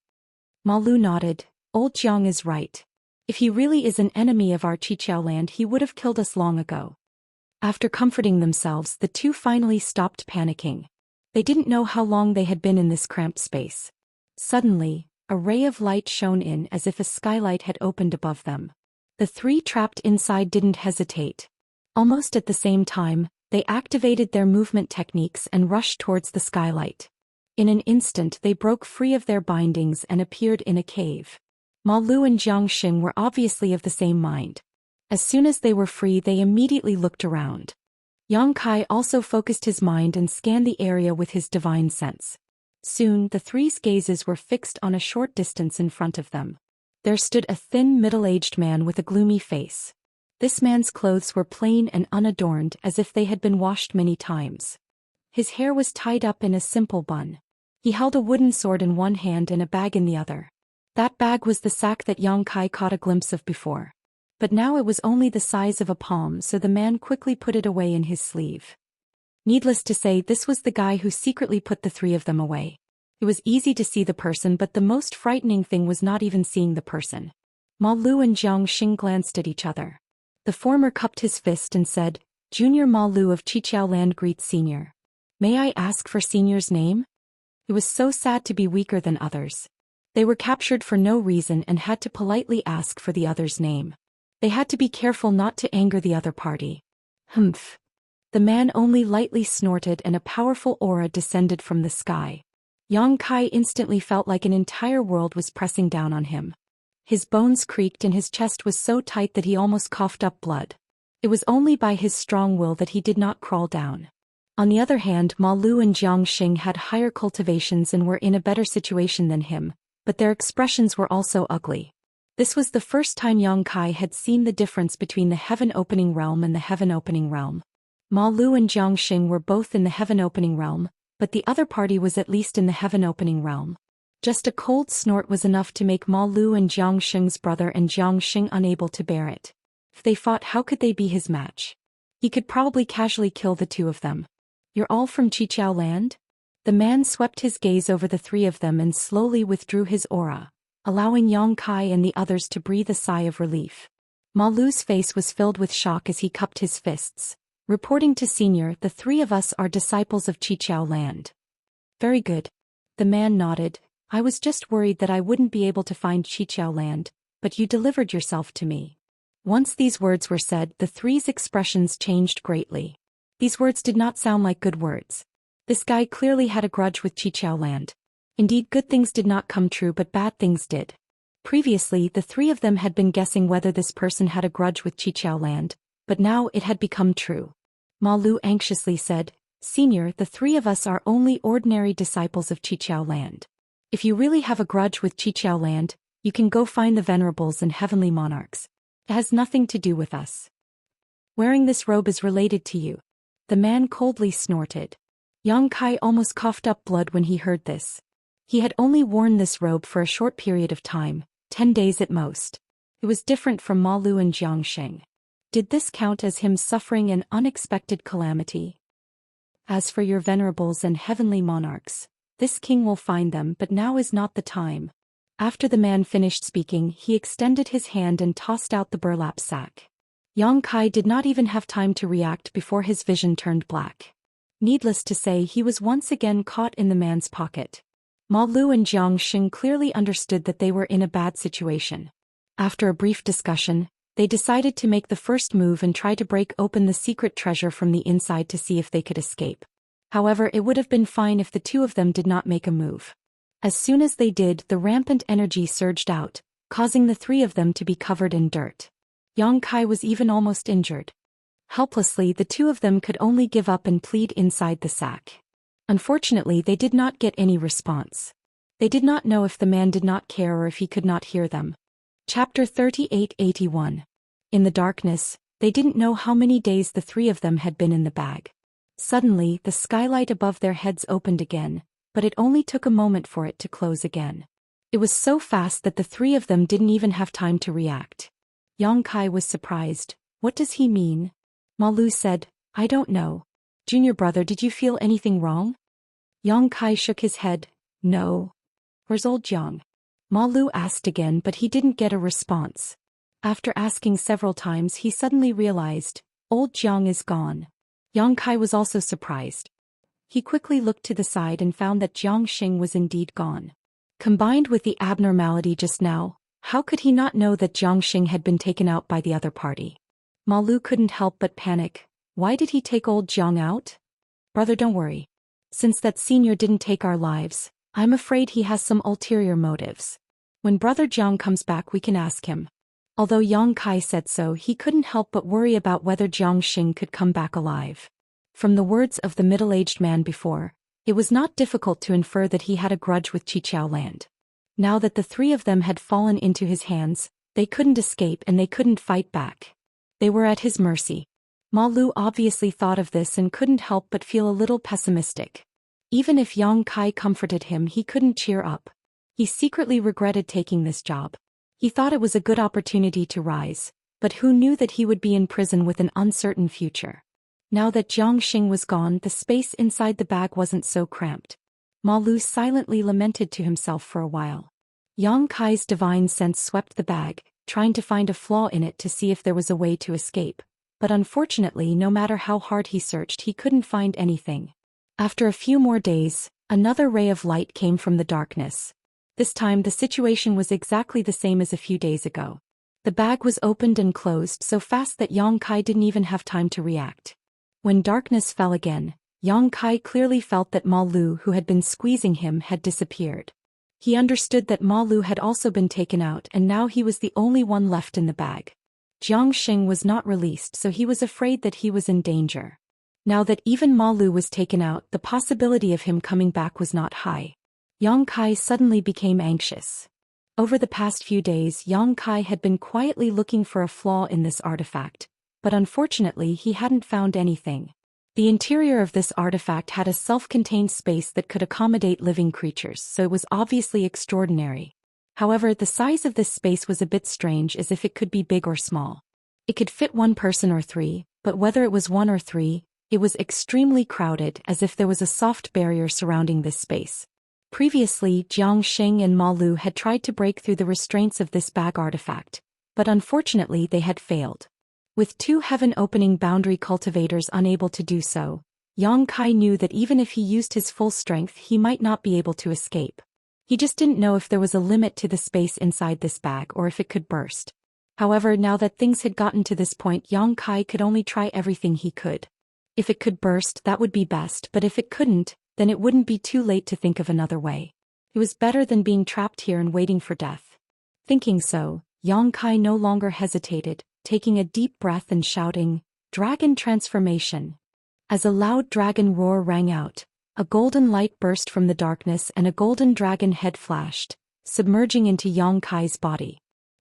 Ma Lu nodded. Old Jiang is right. If he really is an enemy of our Qiqiao land, he would have killed us long ago. After comforting themselves, the two finally stopped panicking. They didn't know how long they had been in this cramped space. Suddenly, a ray of light shone in as if a skylight had opened above them. The three trapped inside didn't hesitate. Almost at the same time, they activated their movement techniques and rushed towards the skylight. In an instant they broke free of their bindings and appeared in a cave. Ma Lu and Xianxia were obviously of the same mind. As soon as they were free they immediately looked around. Yongkai also focused his mind and scanned the area with his divine sense. Soon the three's gazes were fixed on a short distance in front of them. There stood a thin middle-aged man with a gloomy face. This man's clothes were plain and unadorned as if they had been washed many times. His hair was tied up in a simple bun. He held a wooden sword in one hand and a bag in the other. That bag was the sack that Yongkai caught a glimpse of before. But now it was only the size of a palm, so the man quickly put it away in his sleeve. Needless to say, this was the guy who secretly put the three of them away. It was easy to see the person, but the most frightening thing was not even seeing the person. Ma Lu and Xianxia glanced at each other. The former cupped his fist and said, Junior Ma Lu of Qiqiao land greets Senior. May I ask for Senior's name? It was so sad to be weaker than others. They were captured for no reason and had to politely ask for the other's name. They had to be careful not to anger the other party. Humph. The man only lightly snorted and a powerful aura descended from the sky. Yongkai instantly felt like an entire world was pressing down on him. His bones creaked and his chest was so tight that he almost coughed up blood. It was only by his strong will that he did not crawl down. On the other hand, Ma Lu and Xianxia had higher cultivations and were in a better situation than him, but their expressions were also ugly. This was the first time Yongkai had seen the difference between the heaven-opening realm and the heaven-opening realm. Ma Lu and Xianxia were both in the heaven-opening realm, but the other party was at least in the heaven-opening realm. Just a cold snort was enough to make Ma Lu and Xianxia's brother and Xianxia unable to bear it. If they fought, how could they be his match? He could probably casually kill the two of them. You're all from Qiqiao land? The man swept his gaze over the three of them and slowly withdrew his aura, allowing Yongkai and the others to breathe a sigh of relief. Ma Lu's face was filled with shock as he cupped his fists. Reporting to Senior, the three of us are disciples of Qiqiao land. Very good. The man nodded. I was just worried that I wouldn't be able to find Qiqiao land, but you delivered yourself to me. Once these words were said, the three's expressions changed greatly. These words did not sound like good words. This guy clearly had a grudge with Qiqiao land. Indeed, good things did not come true, but bad things did. Previously, the three of them had been guessing whether this person had a grudge with Qiqiao land, but now it had become true. Ma Lu anxiously said, Senior, the three of us are only ordinary disciples of Qiqiao land. If you really have a grudge with Qiqiao land, you can go find the venerables and heavenly monarchs. It has nothing to do with us. Wearing this robe is related to you. The man coldly snorted. Yongkai almost coughed up blood when he heard this. He had only worn this robe for a short period of time, 10 days at most. It was different from Ma Lu and Xianxia. Did this count as him suffering an unexpected calamity? As for your venerables and heavenly monarchs, this king will find them, but now is not the time. After the man finished speaking, he extended his hand and tossed out the burlap sack. Yongkai did not even have time to react before his vision turned black. Needless to say, he was once again caught in the man's pocket. Ma Lu and Xianxia clearly understood that they were in a bad situation. After a brief discussion, They decided to make the first move and try to break open the secret treasure from the inside to see if they could escape. However, it would have been fine if the two of them did not make a move. As soon as they did, the rampant energy surged out, causing the three of them to be covered in dirt. Yang Kai was even almost injured. Helplessly, the two of them could only give up and plead inside the sack. Unfortunately, they did not get any response. They did not know if the man did not care or if he could not hear them. Chapter 3881. In the darkness, they didn't know how many days the three of them had been in the bag. Suddenly, the skylight above their heads opened again, but it only took a moment for it to close again. It was so fast that the three of them didn't even have time to react. Yang Kai was surprised. What does he mean? Ma Lu said, I don't know. Junior brother, did you feel anything wrong? Yang Kai shook his head. No. Where's old Jiang? Ma Lu asked again, but he didn't get a response. After asking several times, he suddenly realized, old Jiang is gone. Yang Kai was also surprised. He quickly looked to the side and found that Jiang Xing was indeed gone. Combined with the abnormality just now, how could he not know that Jiang Xing had been taken out by the other party? Ma Lu couldn't help but panic. Why did he take old Jiang out? Brother, don't worry. Since that senior didn't take our lives, I'm afraid he has some ulterior motives. When brother Jiang comes back, we can ask him. Although Yang Kai said so, he couldn't help but worry about whether Jiang Xing could come back alive. From the words of the middle-aged man before, it was not difficult to infer that he had a grudge with Qiqiao Land. Now that the three of them had fallen into his hands, they couldn't escape and they couldn't fight back. They were at his mercy. Ma Lu obviously thought of this and couldn't help but feel a little pessimistic. Even if Yang Kai comforted him, he couldn't cheer up. He secretly regretted taking this job. He thought it was a good opportunity to rise, but who knew that he would be in prison with an uncertain future. Now that Jiang Xing was gone, the space inside the bag wasn't so cramped. Ma Lu silently lamented to himself for a while. Yang Kai's divine sense swept the bag, trying to find a flaw in it to see if there was a way to escape. But unfortunately, no matter how hard he searched, he couldn't find anything. After a few more days, another ray of light came from the darkness. This time the situation was exactly the same as a few days ago. The bag was opened and closed so fast that Yang Kai didn't even have time to react. When darkness fell again, Yang Kai clearly felt that Ma Lu, who had been squeezing him, had disappeared. He understood that Ma Lu had also been taken out and now he was the only one left in the bag. Jiang Xing was not released, so he was afraid that he was in danger. Now that even Ma Lu was taken out, the possibility of him coming back was not high. Yang Kai suddenly became anxious. Over the past few days, Yang Kai had been quietly looking for a flaw in this artifact, but unfortunately he hadn't found anything. The interior of this artifact had a self-contained space that could accommodate living creatures, so it was obviously extraordinary. However, the size of this space was a bit strange, as if it could be big or small. It could fit one person or three, but whether it was one or three, it was extremely crowded, as if there was a soft barrier surrounding this space. Previously, Jiang Xing and Ma Lu had tried to break through the restraints of this bag artifact, but unfortunately they had failed. With two heaven-opening boundary cultivators unable to do so, Yang Kai knew that even if he used his full strength, he might not be able to escape. He just didn't know if there was a limit to the space inside this bag or if it could burst. However, now that things had gotten to this point, Yang Kai could only try everything he could. If it could burst, that would be best, but if it couldn't, then it wouldn't be too late to think of another way. It was better than being trapped here and waiting for death. Thinking so, Yang Kai no longer hesitated, taking a deep breath and shouting, "Dragon transformation!" As a loud dragon roar rang out, a golden light burst from the darkness and a golden dragon head flashed, submerging into Yang Kai's body.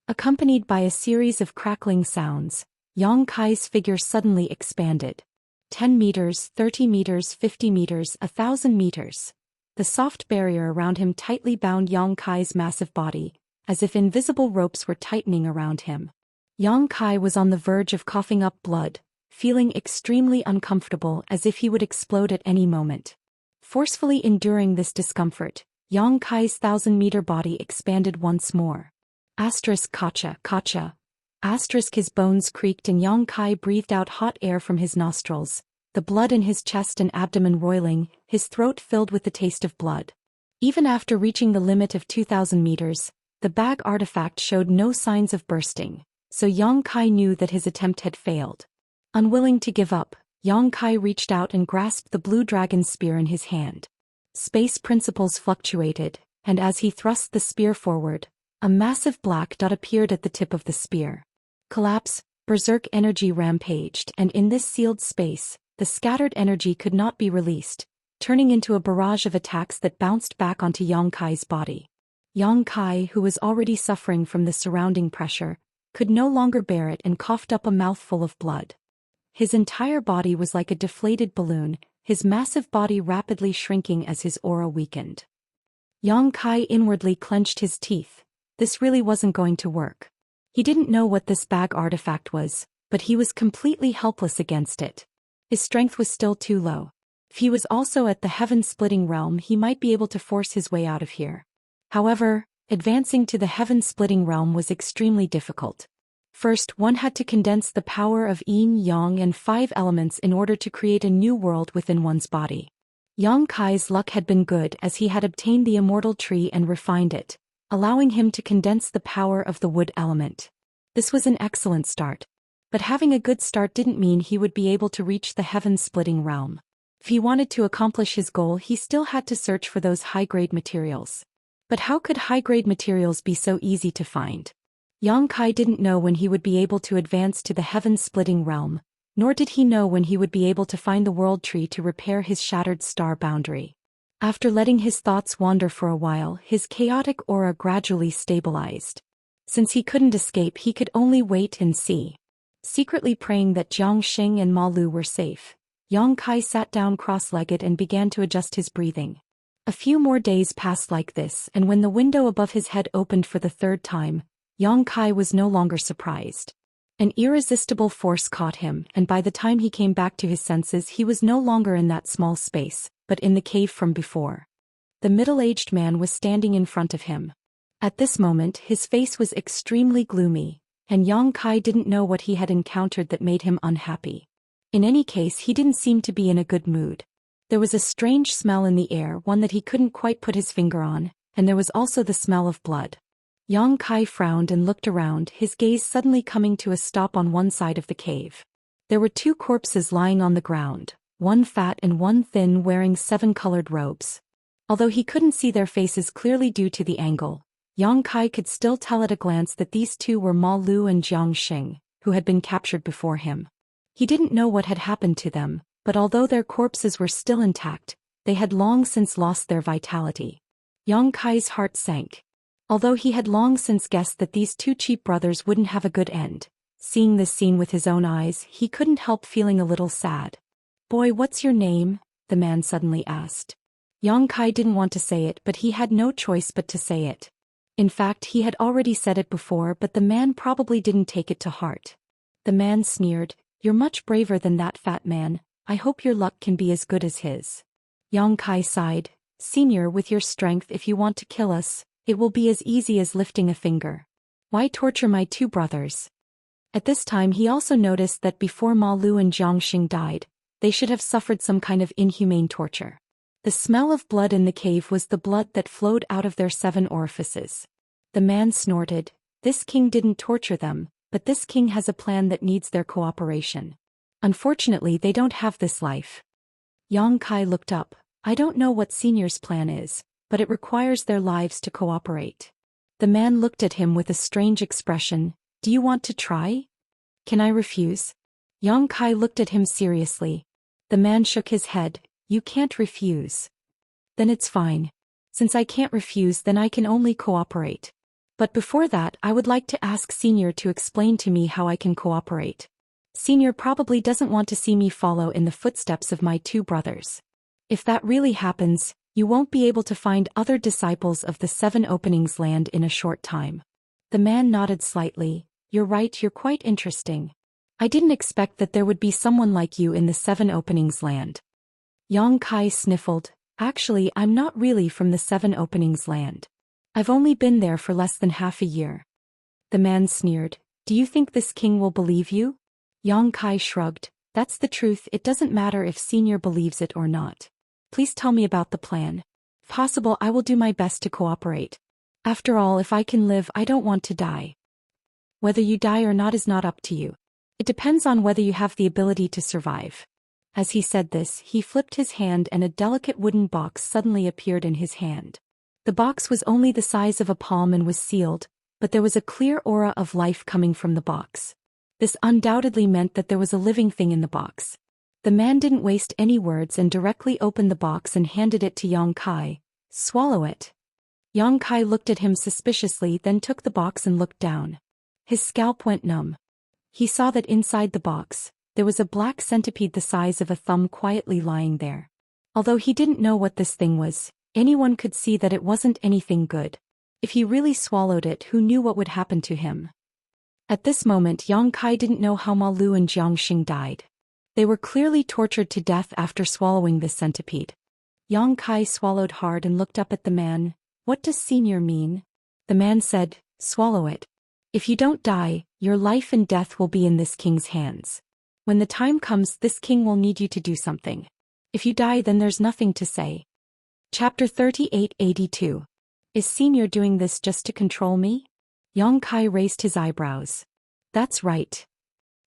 Accompanied by a series of crackling sounds, Yang Kai's figure suddenly expanded. 10 meters, 30 meters, 50 meters, 1,000 meters. The soft barrier around him tightly bound Yang Kai's massive body, as if invisible ropes were tightening around him. Yang Kai was on the verge of coughing up blood, feeling extremely uncomfortable, as if he would explode at any moment. Forcefully enduring this discomfort, Yang Kai's 1,000-meter body expanded once more. Kacha, kacha. His bones creaked and Yang Kai breathed out hot air from his nostrils, the blood in his chest and abdomen roiling, his throat filled with the taste of blood. Even after reaching the limit of 2,000 meters, the bag artifact showed no signs of bursting, so Yang Kai knew that his attempt had failed. Unwilling to give up, Yang Kai reached out and grasped the blue dragon's spear in his hand. Space principles fluctuated, and as he thrust the spear forward, a massive black dot appeared at the tip of the spear. Collapse, berserk energy rampaged, and in this sealed space, the scattered energy could not be released, turning into a barrage of attacks that bounced back onto Yang Kai's body. Yang Kai, who was already suffering from the surrounding pressure, could no longer bear it and coughed up a mouthful of blood. His entire body was like a deflated balloon, his massive body rapidly shrinking as his aura weakened. Yang Kai inwardly clenched his teeth. This really wasn't going to work. He didn't know what this bag artifact was, but he was completely helpless against it. His strength was still too low. If he was also at the heaven-splitting realm, he might be able to force his way out of here. However, advancing to the heaven-splitting realm was extremely difficult. First, one had to condense the power of yin, yang and 5 elements in order to create a new world within one's body. Yang Kai's luck had been good as he had obtained the immortal tree and refined it, allowing him to condense the power of the wood element. This was an excellent start. But having a good start didn't mean he would be able to reach the heaven-splitting realm. If he wanted to accomplish his goal, he still had to search for those high-grade materials. But how could high-grade materials be so easy to find? Yang Kai didn't know when he would be able to advance to the heaven-splitting realm, nor did he know when he would be able to find the world tree to repair his shattered star boundary. After letting his thoughts wander for a while, his chaotic aura gradually stabilized. Since he couldn't escape, he could only wait and see. Secretly praying that Jiang Xing and Ma Lu were safe, Yang Kai sat down cross-legged and began to adjust his breathing. A few more days passed like this, and when the window above his head opened for the 3rd time, Yang Kai was no longer surprised. An irresistible force caught him, and by the time he came back to his senses, he was no longer in that small space, but in the cave from before. The middle-aged man was standing in front of him. At this moment, his face was extremely gloomy, and Yang Kai didn't know what he had encountered that made him unhappy. In any case, he didn't seem to be in a good mood. There was a strange smell in the air, one that he couldn't quite put his finger on, and there was also the smell of blood. Yang Kai frowned and looked around, his gaze suddenly coming to a stop on one side of the cave. There were 2 corpses lying on the ground, one fat and one thin, wearing 7-colored robes. Although he couldn't see their faces clearly due to the angle, Yang Kai could still tell at a glance that these 2 were Ma Lu and Jiang Xing, who had been captured before him. He didn't know what had happened to them, but although their corpses were still intact, they had long since lost their vitality. Yang Kai's heart sank. Although he had long since guessed that these 2 cheap brothers wouldn't have a good end, seeing this scene with his own eyes, he couldn't help feeling a little sad. "Boy, what's your name?" the man suddenly asked. Yang Kai didn't want to say it, but he had no choice but to say it. In fact, he had already said it before, but the man probably didn't take it to heart. The man sneered, "You're much braver than that fat man. I hope your luck can be as good as his." Yang Kai sighed, "Senior, with your strength, if you want to kill us, it will be as easy as lifting a finger. Why torture my 2 brothers?" At this time he also noticed that before Ma Lu and Jiang Xing died, they should have suffered some kind of inhumane torture. The smell of blood in the cave was the blood that flowed out of their 7 orifices. The man snorted, "This king didn't torture them, but this king has a plan that needs their cooperation. Unfortunately, they don't have this life." Yang Kai looked up. "I don't know what Senior's plan is, but it requires their lives to cooperate." The man looked at him with a strange expression. "Do you want to try? Can I refuse?" Yang Kai looked at him seriously. The man shook his head. "You can't refuse." "Then it's fine. Since I can't refuse, then I can only cooperate. But before that, I would like to ask Senior to explain to me how I can cooperate. Senior probably doesn't want to see me follow in the footsteps of my 2 brothers. If that really happens, you won't be able to find other disciples of the 7 Openings land in a short time." The man nodded slightly. "You're right, you're quite interesting. I didn't expect that there would be someone like you in the 7 Openings land." Yang Kai sniffled. "Actually, I'm not really from the 7 Openings land. I've only been there for less than half a year." The man sneered. "Do you think this king will believe you?" Yang Kai shrugged. "That's the truth, it doesn't matter if Senior believes it or not. Please tell me about the plan. If possible, I will do my best to cooperate. After all, if I can live, I don't want to die." Whether you die or not is not up to you. It depends on whether you have the ability to survive. As he said this, he flipped his hand and a delicate wooden box suddenly appeared in his hand. The box was only the size of a palm and was sealed, but there was a clear aura of life coming from the box. This undoubtedly meant that there was a living thing in the box. The man didn't waste any words and directly opened the box and handed it to Yang Kai. "Swallow it." Yang Kai looked at him suspiciously, then took the box and looked down. His scalp went numb. He saw that inside the box, there was a black centipede the size of a thumb quietly lying there. Although he didn't know what this thing was, anyone could see that it wasn't anything good. If he really swallowed it, who knew what would happen to him? At this moment, Yang Kai didn't know how Ma Lu and Jiang Xing died. They were clearly tortured to death after swallowing this centipede. Yang Kai swallowed hard and looked up at the man. "What does senior mean?" The man said, "Swallow it. If you don't die, your life and death will be in this king's hands. When the time comes, this king will need you to do something. If you die, then there's nothing to say." Chapter 3882. Is senior doing this just to control me? Yang Kai raised his eyebrows. That's right.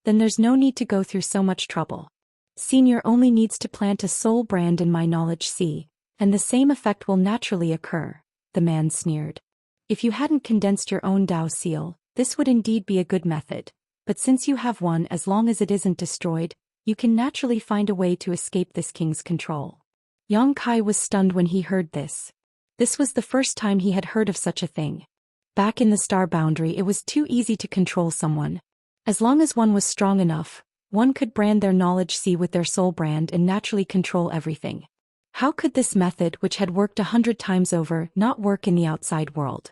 Then there's no need to go through so much trouble. Senior only needs to plant a soul brand in my knowledge sea, and the same effect will naturally occur, the man sneered. If you hadn't condensed your own Dao seal, this would indeed be a good method, but since you have one, as long as it isn't destroyed, you can naturally find a way to escape this king's control. Yang Kai was stunned when he heard this. This was the first time he had heard of such a thing. Back in the star boundary, it was too easy to control someone. As long as one was strong enough, one could brand their knowledge sea with their soul brand and naturally control everything. How could this method, which had worked 100 times over, not work in the outside world?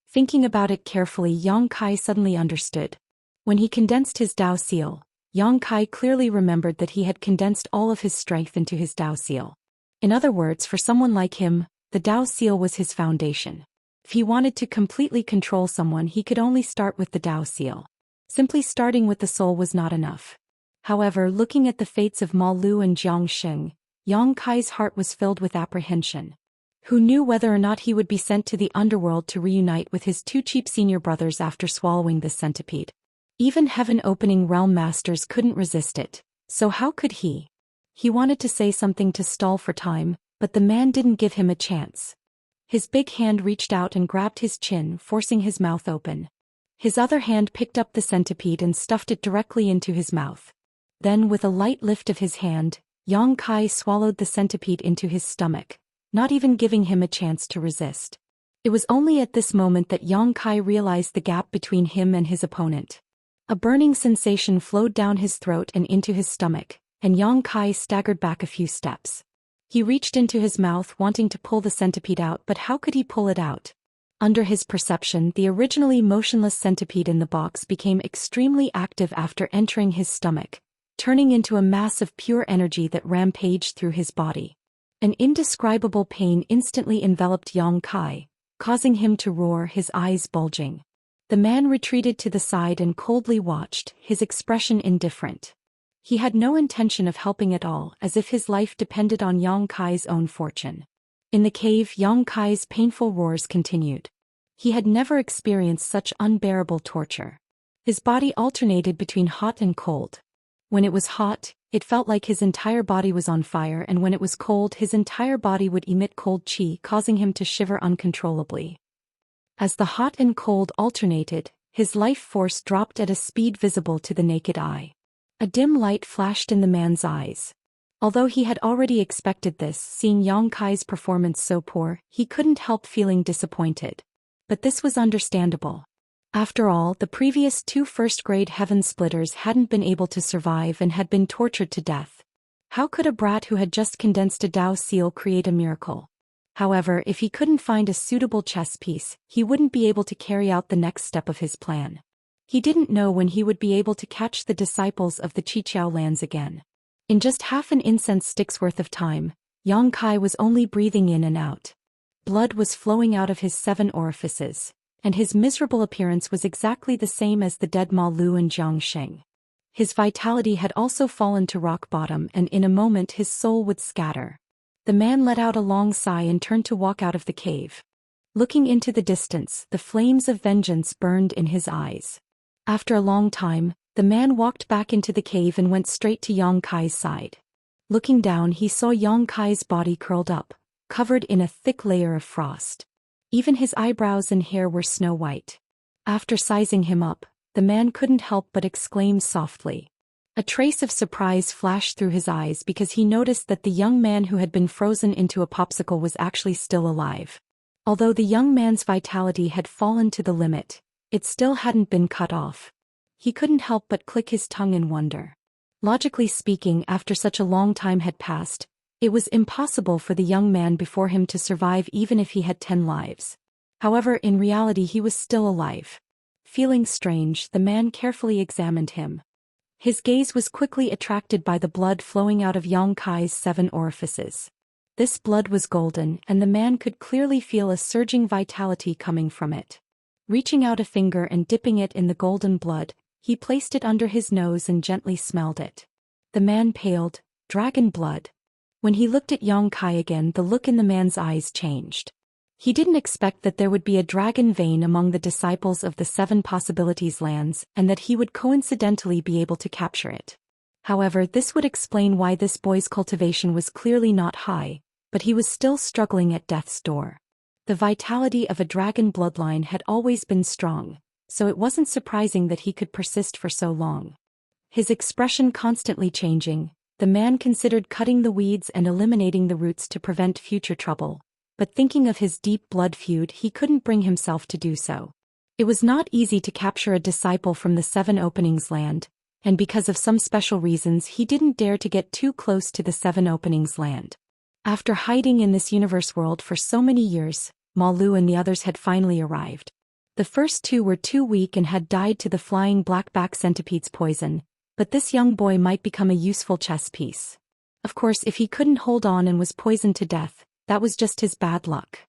Thinking about it carefully, Yang Kai suddenly understood. When he condensed his Dao seal, Yang Kai clearly remembered that he had condensed all of his strength into his Dao seal. In other words, for someone like him, the Dao seal was his foundation. If he wanted to completely control someone, he could only start with the Dao seal. Simply starting with the soul was not enough. However, looking at the fates of Ma Lu and Jiang Xing, Yang Kai's heart was filled with apprehension. Who knew whether or not he would be sent to the underworld to reunite with his two cheap senior brothers after swallowing this centipede? Even heaven-opening realm masters couldn't resist it, so how could he? He wanted to say something to stall for time, but the man didn't give him a chance. His big hand reached out and grabbed his chin, forcing his mouth open. His other hand picked up the centipede and stuffed it directly into his mouth. Then, with a light lift of his hand, Yang Kai swallowed the centipede into his stomach, not even giving him a chance to resist. It was only at this moment that Yang Kai realized the gap between him and his opponent. A burning sensation flowed down his throat and into his stomach, and Yang Kai staggered back a few steps. He reached into his mouth wanting to pull the centipede out, but how could he pull it out? Under his perception, the originally motionless centipede in the box became extremely active after entering his stomach, turning into a mass of pure energy that rampaged through his body. An indescribable pain instantly enveloped Yang Kai, causing him to roar, his eyes bulging. The man retreated to the side and coldly watched, his expression indifferent. He had no intention of helping at all, as if his life depended on Yang Kai's own fortune. In the cave, Yang Kai's painful roars continued. He had never experienced such unbearable torture. His body alternated between hot and cold. When it was hot, it felt like his entire body was on fire, and when it was cold, his entire body would emit cold qi, causing him to shiver uncontrollably. As the hot and cold alternated, his life force dropped at a speed visible to the naked eye. A dim light flashed in the man's eyes. Although he had already expected this, seeing Yang Kai's performance so poor, he couldn't help feeling disappointed. But this was understandable. After all, the previous two first-grade heaven splitters hadn't been able to survive and had been tortured to death. How could a brat who had just condensed a Dao seal create a miracle? However, if he couldn't find a suitable chess piece, he wouldn't be able to carry out the next step of his plan. He didn't know when he would be able to catch the disciples of the Qiqiao lands again. In just half an incense stick's worth of time, Yang Kai was only breathing in and out. Blood was flowing out of his 7 orifices, and his miserable appearance was exactly the same as the dead Ma Lu and Jiang Xing. His vitality had also fallen to rock bottom, and in a moment his soul would scatter. The man let out a long sigh and turned to walk out of the cave. Looking into the distance, the flames of vengeance burned in his eyes. After a long time, the man walked back into the cave and went straight to Yang Kai's side. Looking down, he saw Yang Kai's body curled up, covered in a thick layer of frost. Even his eyebrows and hair were snow white. After sizing him up, the man couldn't help but exclaim softly. A trace of surprise flashed through his eyes because he noticed that the young man who had been frozen into a popsicle was actually still alive. Although the young man's vitality had fallen to the limit, it still hadn't been cut off. He couldn't help but click his tongue in wonder. Logically speaking, after such a long time had passed, it was impossible for the young man before him to survive even if he had 10 lives. However, in reality he was still alive. Feeling strange, the man carefully examined him. His gaze was quickly attracted by the blood flowing out of Yang Kai's 7 orifices. This blood was golden, and the man could clearly feel a surging vitality coming from it. Reaching out a finger and dipping it in the golden blood, he placed it under his nose and gently smelled it. The man paled. Dragon blood. When he looked at Yang Kai again, the look in the man's eyes changed. He didn't expect that there would be a dragon vein among the disciples of the 7 possibilities lands and that he would coincidentally be able to capture it. However, this would explain why this boy's cultivation was clearly not high, but he was still struggling at death's door. The vitality of a dragon bloodline had always been strong, so it wasn't surprising that he could persist for so long. His expression constantly changing, the man considered cutting the weeds and eliminating the roots to prevent future trouble. But thinking of his deep blood feud, he couldn't bring himself to do so. It was not easy to capture a disciple from the 7 openings land, and because of some special reasons he didn't dare to get too close to the 7 openings land. After hiding in this universe world for so many years, Ma Lu and the others had finally arrived. The first 2 were too weak and had died to the flying blackback centipede's poison, but this young boy might become a useful chess piece. Of course, if he couldn't hold on and was poisoned to death, that was just his bad luck.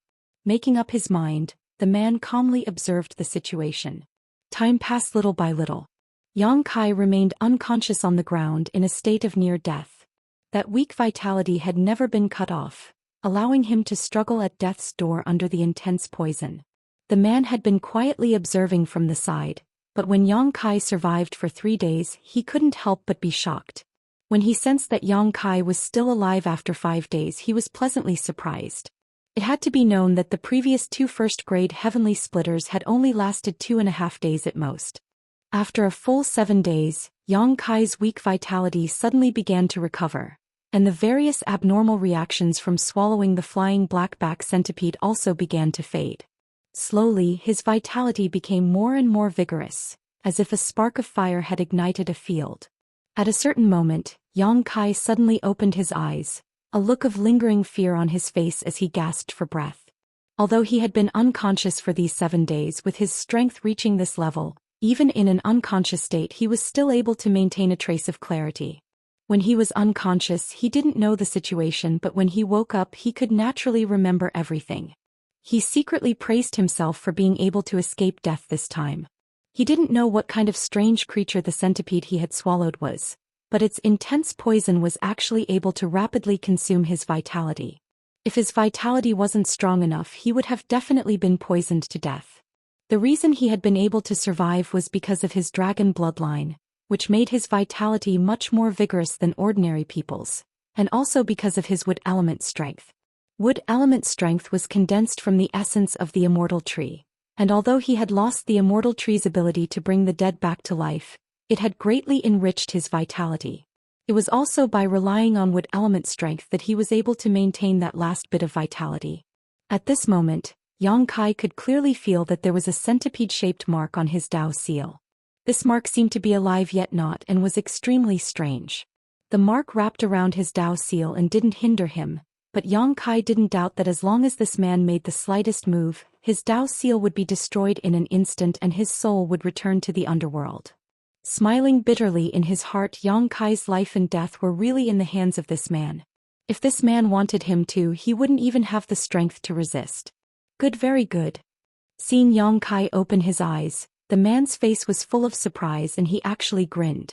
Making up his mind, the man calmly observed the situation. Time passed little by little. Yang Kai remained unconscious on the ground in a state of near death. That weak vitality had never been cut off, allowing him to struggle at death's door under the intense poison. The man had been quietly observing from the side, but when Yang Kai survived for 3 days, he couldn't help but be shocked. When he sensed that Yang Kai was still alive after 5 days, he was pleasantly surprised. It had to be known that the previous 2 first-grade heavenly splitters had only lasted 2.5 days at most. After a full 7 days, Yang Kai's weak vitality suddenly began to recover, and the various abnormal reactions from swallowing the flying blackback centipede also began to fade. Slowly, his vitality became more and more vigorous, as if a spark of fire had ignited a field. At a certain moment, Yang Kai suddenly opened his eyes, a look of lingering fear on his face as he gasped for breath. Although he had been unconscious for these 7 days, with his strength reaching this level, even in an unconscious state he was still able to maintain a trace of clarity. When he was unconscious, he didn't know the situation, but when he woke up he could naturally remember everything. He secretly praised himself for being able to escape death this time. He didn't know what kind of strange creature the centipede he had swallowed was, but its intense poison was actually able to rapidly consume his vitality. If his vitality wasn't strong enough, he would have definitely been poisoned to death. The reason he had been able to survive was because of his dragon bloodline, which made his vitality much more vigorous than ordinary people's, and also because of his wood element strength. Wood element strength was condensed from the essence of the immortal tree. And although he had lost the immortal tree's ability to bring the dead back to life, it had greatly enriched his vitality. It was also by relying on wood element strength that he was able to maintain that last bit of vitality. At this moment, Yang Kai could clearly feel that there was a centipede-shaped mark on his Dao seal. This mark seemed to be alive yet not and was extremely strange. The mark wrapped around his Dao seal and didn't hinder him, but Yang Kai didn't doubt that as long as this man made the slightest move, his Dao seal would be destroyed in an instant and his soul would return to the underworld. Smiling bitterly in his heart, Yang Kai's life and death were really in the hands of this man. If this man wanted him to, he wouldn't even have the strength to resist. Good, very good. Seeing Yang Kai open his eyes, the man's face was full of surprise and he actually grinned.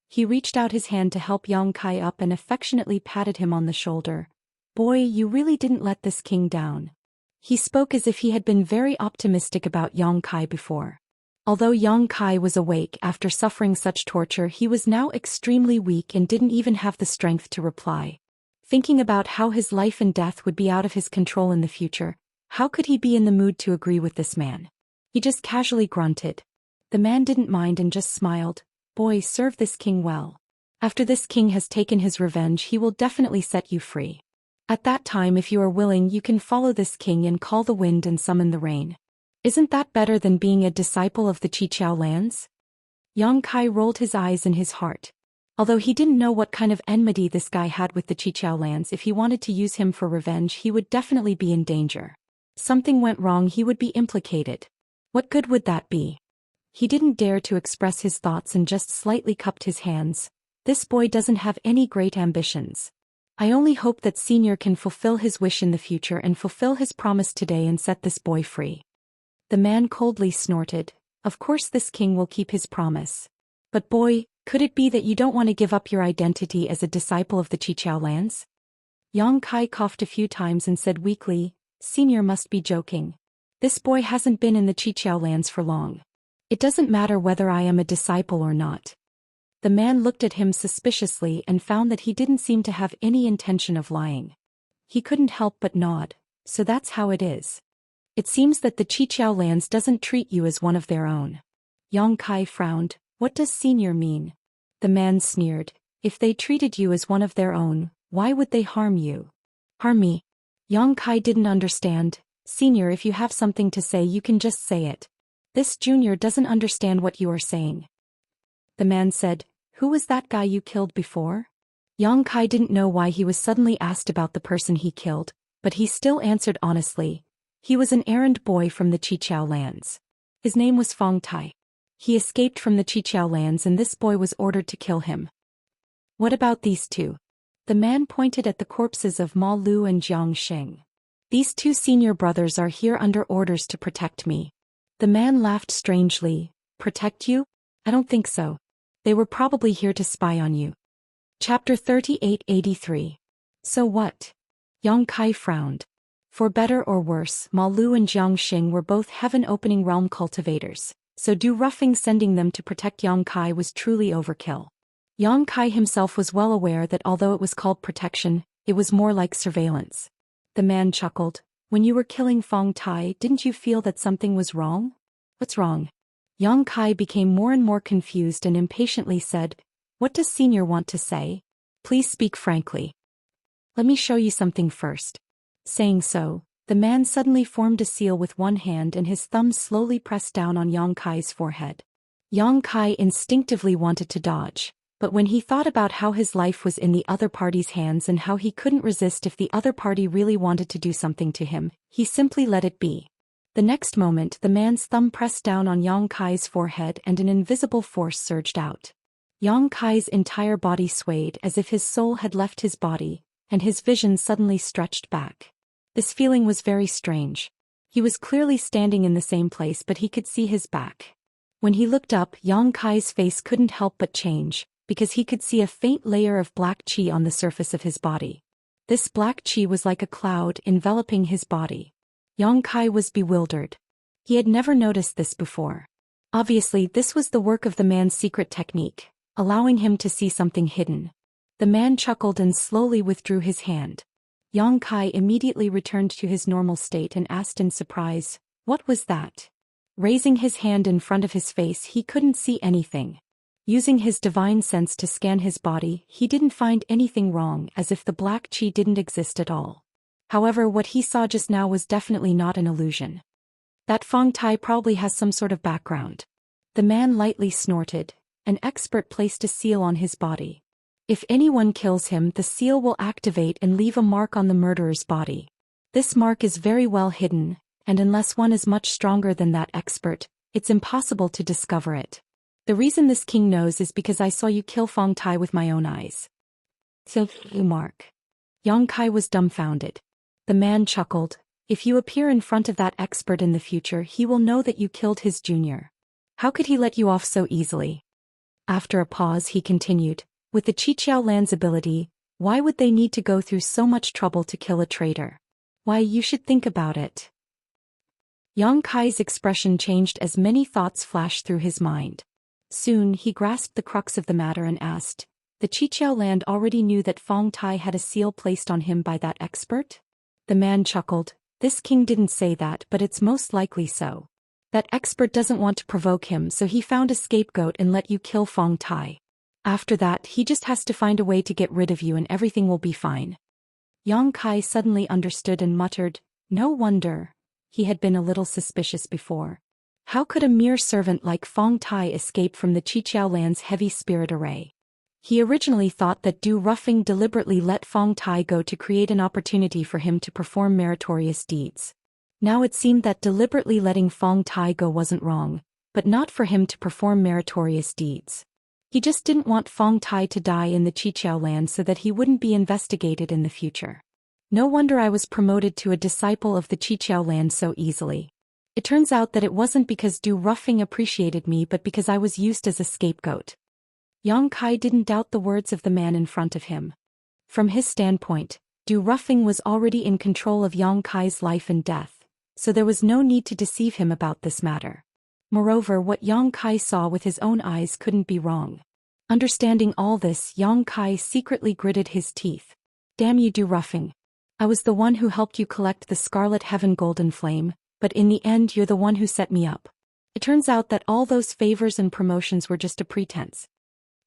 He reached out his hand to help Yang Kai up and affectionately patted him on the shoulder. Boy, you really didn't let this king down. He spoke as if he had been very optimistic about Yang Kai before. Although Yang Kai was awake after suffering such torture, he was now extremely weak and didn't even have the strength to reply. Thinking about how his life and death would be out of his control in the future, how could he be in the mood to agree with this man? He just casually grunted. The man didn't mind and just smiled. Boy, serve this king well. After this king has taken his revenge, he will definitely set you free. At that time, if you are willing, you can follow this king and call the wind and summon the rain. Isn't that better than being a disciple of the Qiqiao lands? Yang Kai rolled his eyes in his heart. Although he didn't know what kind of enmity this guy had with the Qiqiao lands, if he wanted to use him for revenge, he would definitely be in danger. Something went wrong, he would be implicated. What good would that be? He didn't dare to express his thoughts and just slightly cupped his hands. This boy doesn't have any great ambitions. I only hope that Senior can fulfill his wish in the future and fulfill his promise today and set this boy free. The man coldly snorted. Of course this king will keep his promise. But boy, could it be that you don't want to give up your identity as a disciple of the Qiqiao lands? Yang Kai coughed a few times and said weakly, Senior must be joking. This boy hasn't been in the Qiqiao lands for long. It doesn't matter whether I am a disciple or not. The man looked at him suspiciously and found that he didn't seem to have any intention of lying. He couldn't help but nod. So that's how it is. It seems that the Qiqiao lands doesn't treat you as one of their own. Yang Kai frowned. What does Senior mean? The man sneered. If they treated you as one of their own, why would they harm you? Harm me? Yang Kai didn't understand. Senior, if you have something to say, you can just say it. This junior doesn't understand what you are saying. The man said, Who was that guy you killed before? Yang Kai didn't know why he was suddenly asked about the person he killed, but he still answered honestly. He was an errand boy from the Qiqiao lands. His name was Fong Tai. He escaped from the Qiqiao lands and this boy was ordered to kill him. What about these two? The man pointed at the corpses of Ma Lu and Jiang Sheng. These two senior brothers are here under orders to protect me. The man laughed strangely. Protect you? I don't think so. They were probably here to spy on you. Chapter 3883. So what? Yang Kai frowned. For better or worse, Ma Lu and Jiang Sheng were both heaven-opening realm cultivators, so Du Ruffing sending them to protect Yang Kai was truly overkill. Yang Kai himself was well aware that although it was called protection, it was more like surveillance. The man chuckled. When you were killing Fong Tai, didn't you feel that something was wrong? What's wrong? Yang Kai became more and more confused and impatiently said, What does Senior want to say? Please speak frankly. Let me show you something first. Saying so, the man suddenly formed a seal with one hand and his thumb slowly pressed down on Yang Kai's forehead. Yang Kai instinctively wanted to dodge, but when he thought about how his life was in the other party's hands and how he couldn't resist if the other party really wanted to do something to him, he simply let it be. The next moment, the man's thumb pressed down on Yang Kai's forehead and an invisible force surged out. Yang Kai's entire body swayed as if his soul had left his body, and his vision suddenly stretched back. This feeling was very strange. He was clearly standing in the same place, but he could see his back. When he looked up, Yang Kai's face couldn't help but change, because he could see a faint layer of black qi on the surface of his body. This black qi was like a cloud enveloping his body. Yang Kai was bewildered. He had never noticed this before. Obviously, this was the work of the man's secret technique, allowing him to see something hidden. The man chuckled and slowly withdrew his hand. Yang Kai immediately returned to his normal state and asked in surprise, What was that? Raising his hand in front of his face, he couldn't see anything. Using his divine sense to scan his body, he didn't find anything wrong, as if the black qi didn't exist at all. However, what he saw just now was definitely not an illusion. That Fong Tai probably has some sort of background. The man lightly snorted. An expert placed a seal on his body. If anyone kills him, the seal will activate and leave a mark on the murderer's body. This mark is very well hidden, and unless one is much stronger than that expert, it's impossible to discover it. The reason this king knows is because I saw you kill Fong Tai with my own eyes. So, mark. Yang Kai was dumbfounded. The man chuckled. If you appear in front of that expert in the future, he will know that you killed his junior. How could he let you off so easily? After a pause, he continued. With the Qiqiao land's ability, why would they need to go through so much trouble to kill a traitor? Why, you should think about it. Yang Kai's expression changed as many thoughts flashed through his mind. Soon he grasped the crux of the matter and asked, the Qiqiao land already knew that Fong Tai had a seal placed on him by that expert? The man chuckled, this king didn't say that, but it's most likely so. That expert doesn't want to provoke him, so he found a scapegoat and let you kill Fong Tai. After that he just has to find a way to get rid of you and everything will be fine. Yang Kai suddenly understood and muttered, no wonder. He had been a little suspicious before. How could a mere servant like Fong Tai escape from the Qiqiao land's heavy spirit array? He originally thought that Du Ruffing deliberately let Fong Tai go to create an opportunity for him to perform meritorious deeds. Now it seemed that deliberately letting Fong Tai go wasn't wrong, but not for him to perform meritorious deeds. He just didn't want Fong Tai to die in the Qiqiao land so that he wouldn't be investigated in the future. No wonder I was promoted to a disciple of the Qiqiao land so easily. It turns out that it wasn't because Du Ruffing appreciated me but because I was used as a scapegoat. Yang Kai didn't doubt the words of the man in front of him. From his standpoint, Du Ruffing was already in control of Yang Kai's life and death, so there was no need to deceive him about this matter. Moreover, what Yang Kai saw with his own eyes couldn't be wrong. Understanding all this, Yang Kai secretly gritted his teeth. Damn you, Du Ruffing. I was the one who helped you collect the Scarlet Heaven Golden Flame, but in the end you're the one who set me up. It turns out that all those favors and promotions were just a pretense.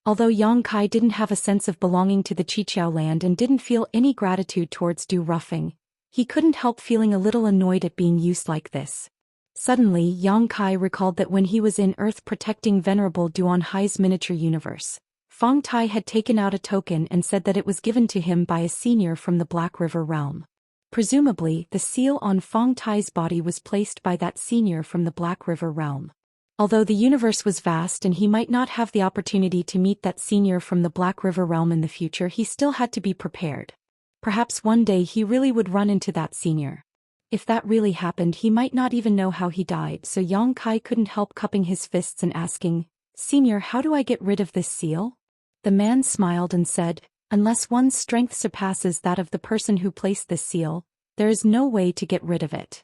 Although Yang Kai didn't have a sense of belonging to the Qiqiao land and didn't feel any gratitude towards Du Ruffing, he couldn't help feeling a little annoyed at being used like this. Suddenly, Yang Kai recalled that when he was in Earth protecting Venerable Duan Hai's miniature universe, Fong Tai had taken out a token and said that it was given to him by a senior from the Black River realm. Presumably, the seal on Fong Tai's body was placed by that senior from the Black River realm. Although the universe was vast and he might not have the opportunity to meet that senior from the Black River realm in the future, he still had to be prepared. Perhaps one day he really would run into that senior. If that really happened, he might not even know how he died, so Yang Kai couldn't help cupping his fists and asking, Senior, how do I get rid of this seal? The man smiled and said, unless one's strength surpasses that of the person who placed this seal, there is no way to get rid of it.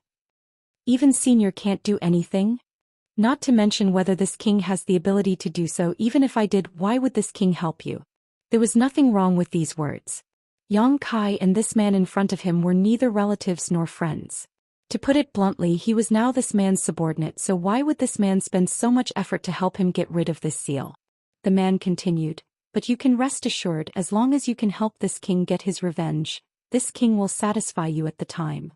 Even Senior can't do anything? Not to mention whether this king has the ability to do so. Even if I did, why would this king help you? There was nothing wrong with these words. Yang Kai and this man in front of him were neither relatives nor friends. To put it bluntly, he was now this man's subordinate, so why would this man spend so much effort to help him get rid of this seal? The man continued, but you can rest assured, as long as you can help this king get his revenge, this king will satisfy you at the time.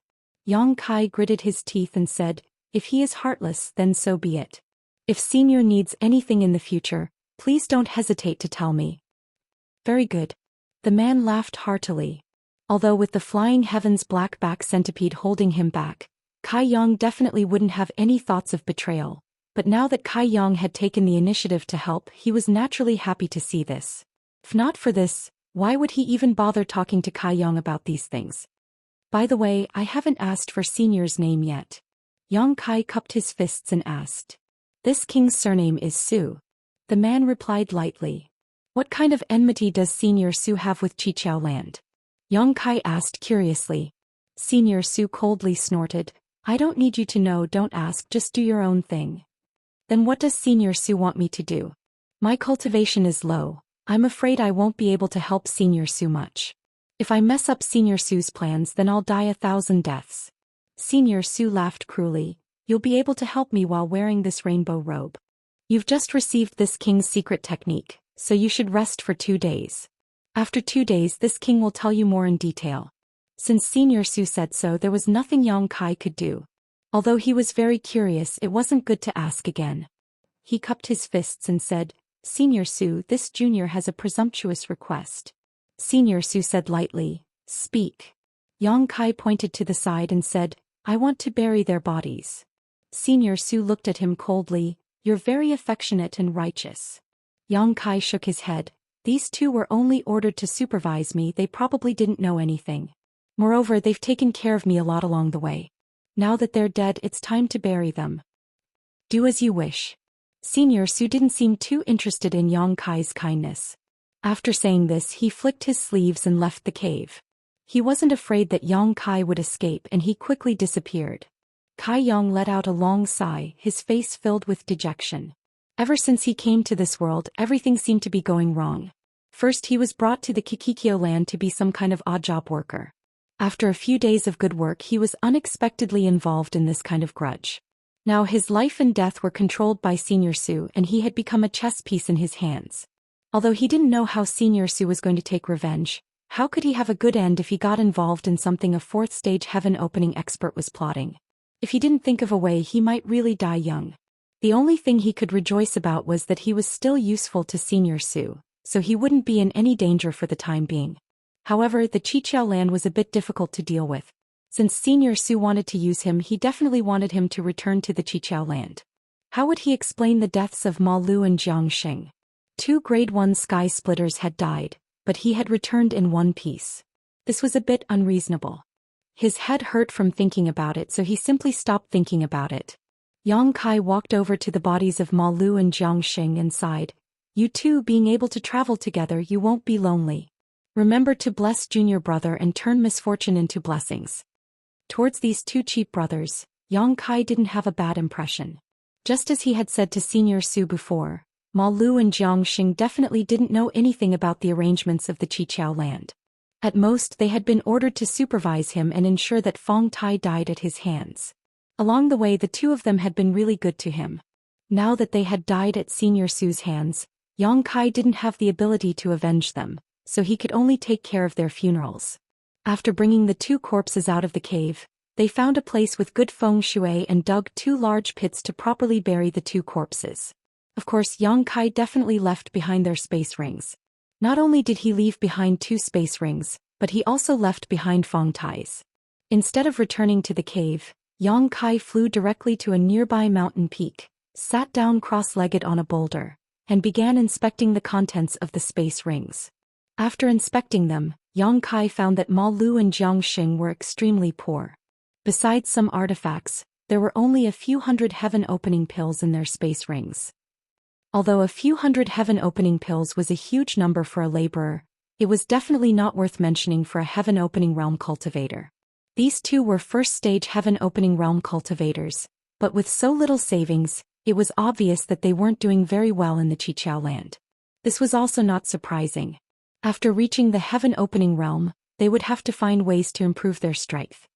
Yang Kai gritted his teeth and said, if he is heartless, then so be it. If Senior needs anything in the future, please don't hesitate to tell me. Very good. The man laughed heartily. Although with the flying heavens black-back centipede holding him back, Kai Yang definitely wouldn't have any thoughts of betrayal, but now that Kai Yang had taken the initiative to help, he was naturally happy to see this. If not for this, why would he even bother talking to Kai Yang about these things? By the way, I haven't asked for Senior's name yet. Yang Kai cupped his fists and asked. This king's surname is Su. The man replied lightly. What kind of enmity does Senior Su have with Qiqiao land? Yang Kai asked curiously. Senior Su coldly snorted, I don't need you to know, don't ask, just do your own thing. Then what does Senior Su want me to do? My cultivation is low. I'm afraid I won't be able to help Senior Su much. If I mess up Senior Su's plans, then I'll die 1,000 deaths. Senior Su laughed cruelly. You'll be able to help me while wearing this rainbow robe. You've just received this king's secret technique, so you should rest for 2 days. After 2 days this king will tell you more in detail. Since Senior Su said so, there was nothing Yang Kai could do. Although he was very curious, it wasn't good to ask again. He cupped his fists and said, Senior Su, this junior has a presumptuous request. Senior Su said lightly, speak. Yang Kai pointed to the side and said, I want to bury their bodies. Senior Su looked at him coldly, you're very affectionate and righteous. Yang Kai shook his head. These two were only ordered to supervise me, they probably didn't know anything. Moreover, they've taken care of me a lot along the way. Now that they're dead, it's time to bury them. Do as you wish. Senior Su didn't seem too interested in Yang Kai's kindness. After saying this, he flicked his sleeves and left the cave. He wasn't afraid that Yang Kai would escape and he quickly disappeared. Kai Yong let out a long sigh, his face filled with dejection. Ever since he came to this world, everything seemed to be going wrong. First he was brought to the Kikikyo land to be some kind of odd job worker. After a few days of good work he was unexpectedly involved in this kind of grudge. Now his life and death were controlled by Senior Su and he had become a chess piece in his hands. Although he didn't know how Senior Su was going to take revenge, how could he have a good end if he got involved in something a fourth stage heaven opening expert was plotting? If he didn't think of a way he might really die young. The only thing he could rejoice about was that he was still useful to Senior Su, so he wouldn't be in any danger for the time being. However, the Qiqiao land was a bit difficult to deal with. Since Senior Su wanted to use him, he definitely wanted him to return to the Qiqiao land. How would he explain the deaths of Ma Lu and Jiang Xing? 2 Grade 1 sky splitters had died, but he had returned in one piece. This was a bit unreasonable. His head hurt from thinking about it, so he simply stopped thinking about it. Yang Kai walked over to the bodies of Ma Lu and Jiang Xing and sighed. You two being able to travel together, you won't be lonely. Remember to bless junior brother and turn misfortune into blessings. Towards these 2 cheap brothers, Yang Kai didn't have a bad impression. Just as he had said to Senior Su before, Ma Lu and Jiang Xing definitely didn't know anything about the arrangements of the Qiqiao land. At most they had been ordered to supervise him and ensure that Fong Tai died at his hands. Along the way the 2 of them had been really good to him. Now that they had died at Senior Su's hands, Yang Kai didn't have the ability to avenge them, so he could only take care of their funerals. After bringing the 2 corpses out of the cave, they found a place with good feng shui and dug 2 large pits to properly bury the 2 corpses. Of course, Yang Kai definitely left behind their space rings. Not only did he leave behind 2 space rings, but he also left behind Fong Tai's. Instead of returning to the cave, Yang Kai flew directly to a nearby mountain peak, sat down cross-legged on a boulder, and began inspecting the contents of the space rings. After inspecting them, Yang Kai found that Ma Lu and Jiang Xing were extremely poor. Besides some artifacts, there were only a few hundred heaven-opening pills in their space rings. Although a few hundred heaven-opening pills was a huge number for a laborer, it was definitely not worth mentioning for a heaven-opening realm cultivator. These 2 were first-stage heaven-opening realm cultivators, but with so little savings, it was obvious that they weren't doing very well in the Qiqiao land. This was also not surprising. After reaching the heaven-opening realm, they would have to find ways to improve their strength.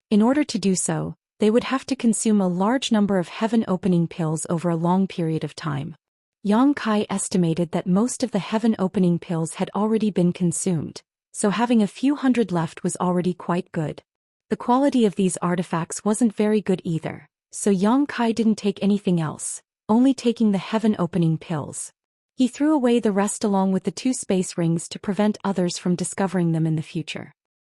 In order to do so, they would have to consume a large number of heaven-opening pills over a long period of time. Yang Kai estimated that most of the heaven-opening pills had already been consumed, so having a few hundred left was already quite good. The quality of these artifacts wasn't very good either, so Yang Kai didn't take anything else, only taking the heaven-opening pills. He threw away the rest along with the 2 space rings to prevent others from discovering them in the future.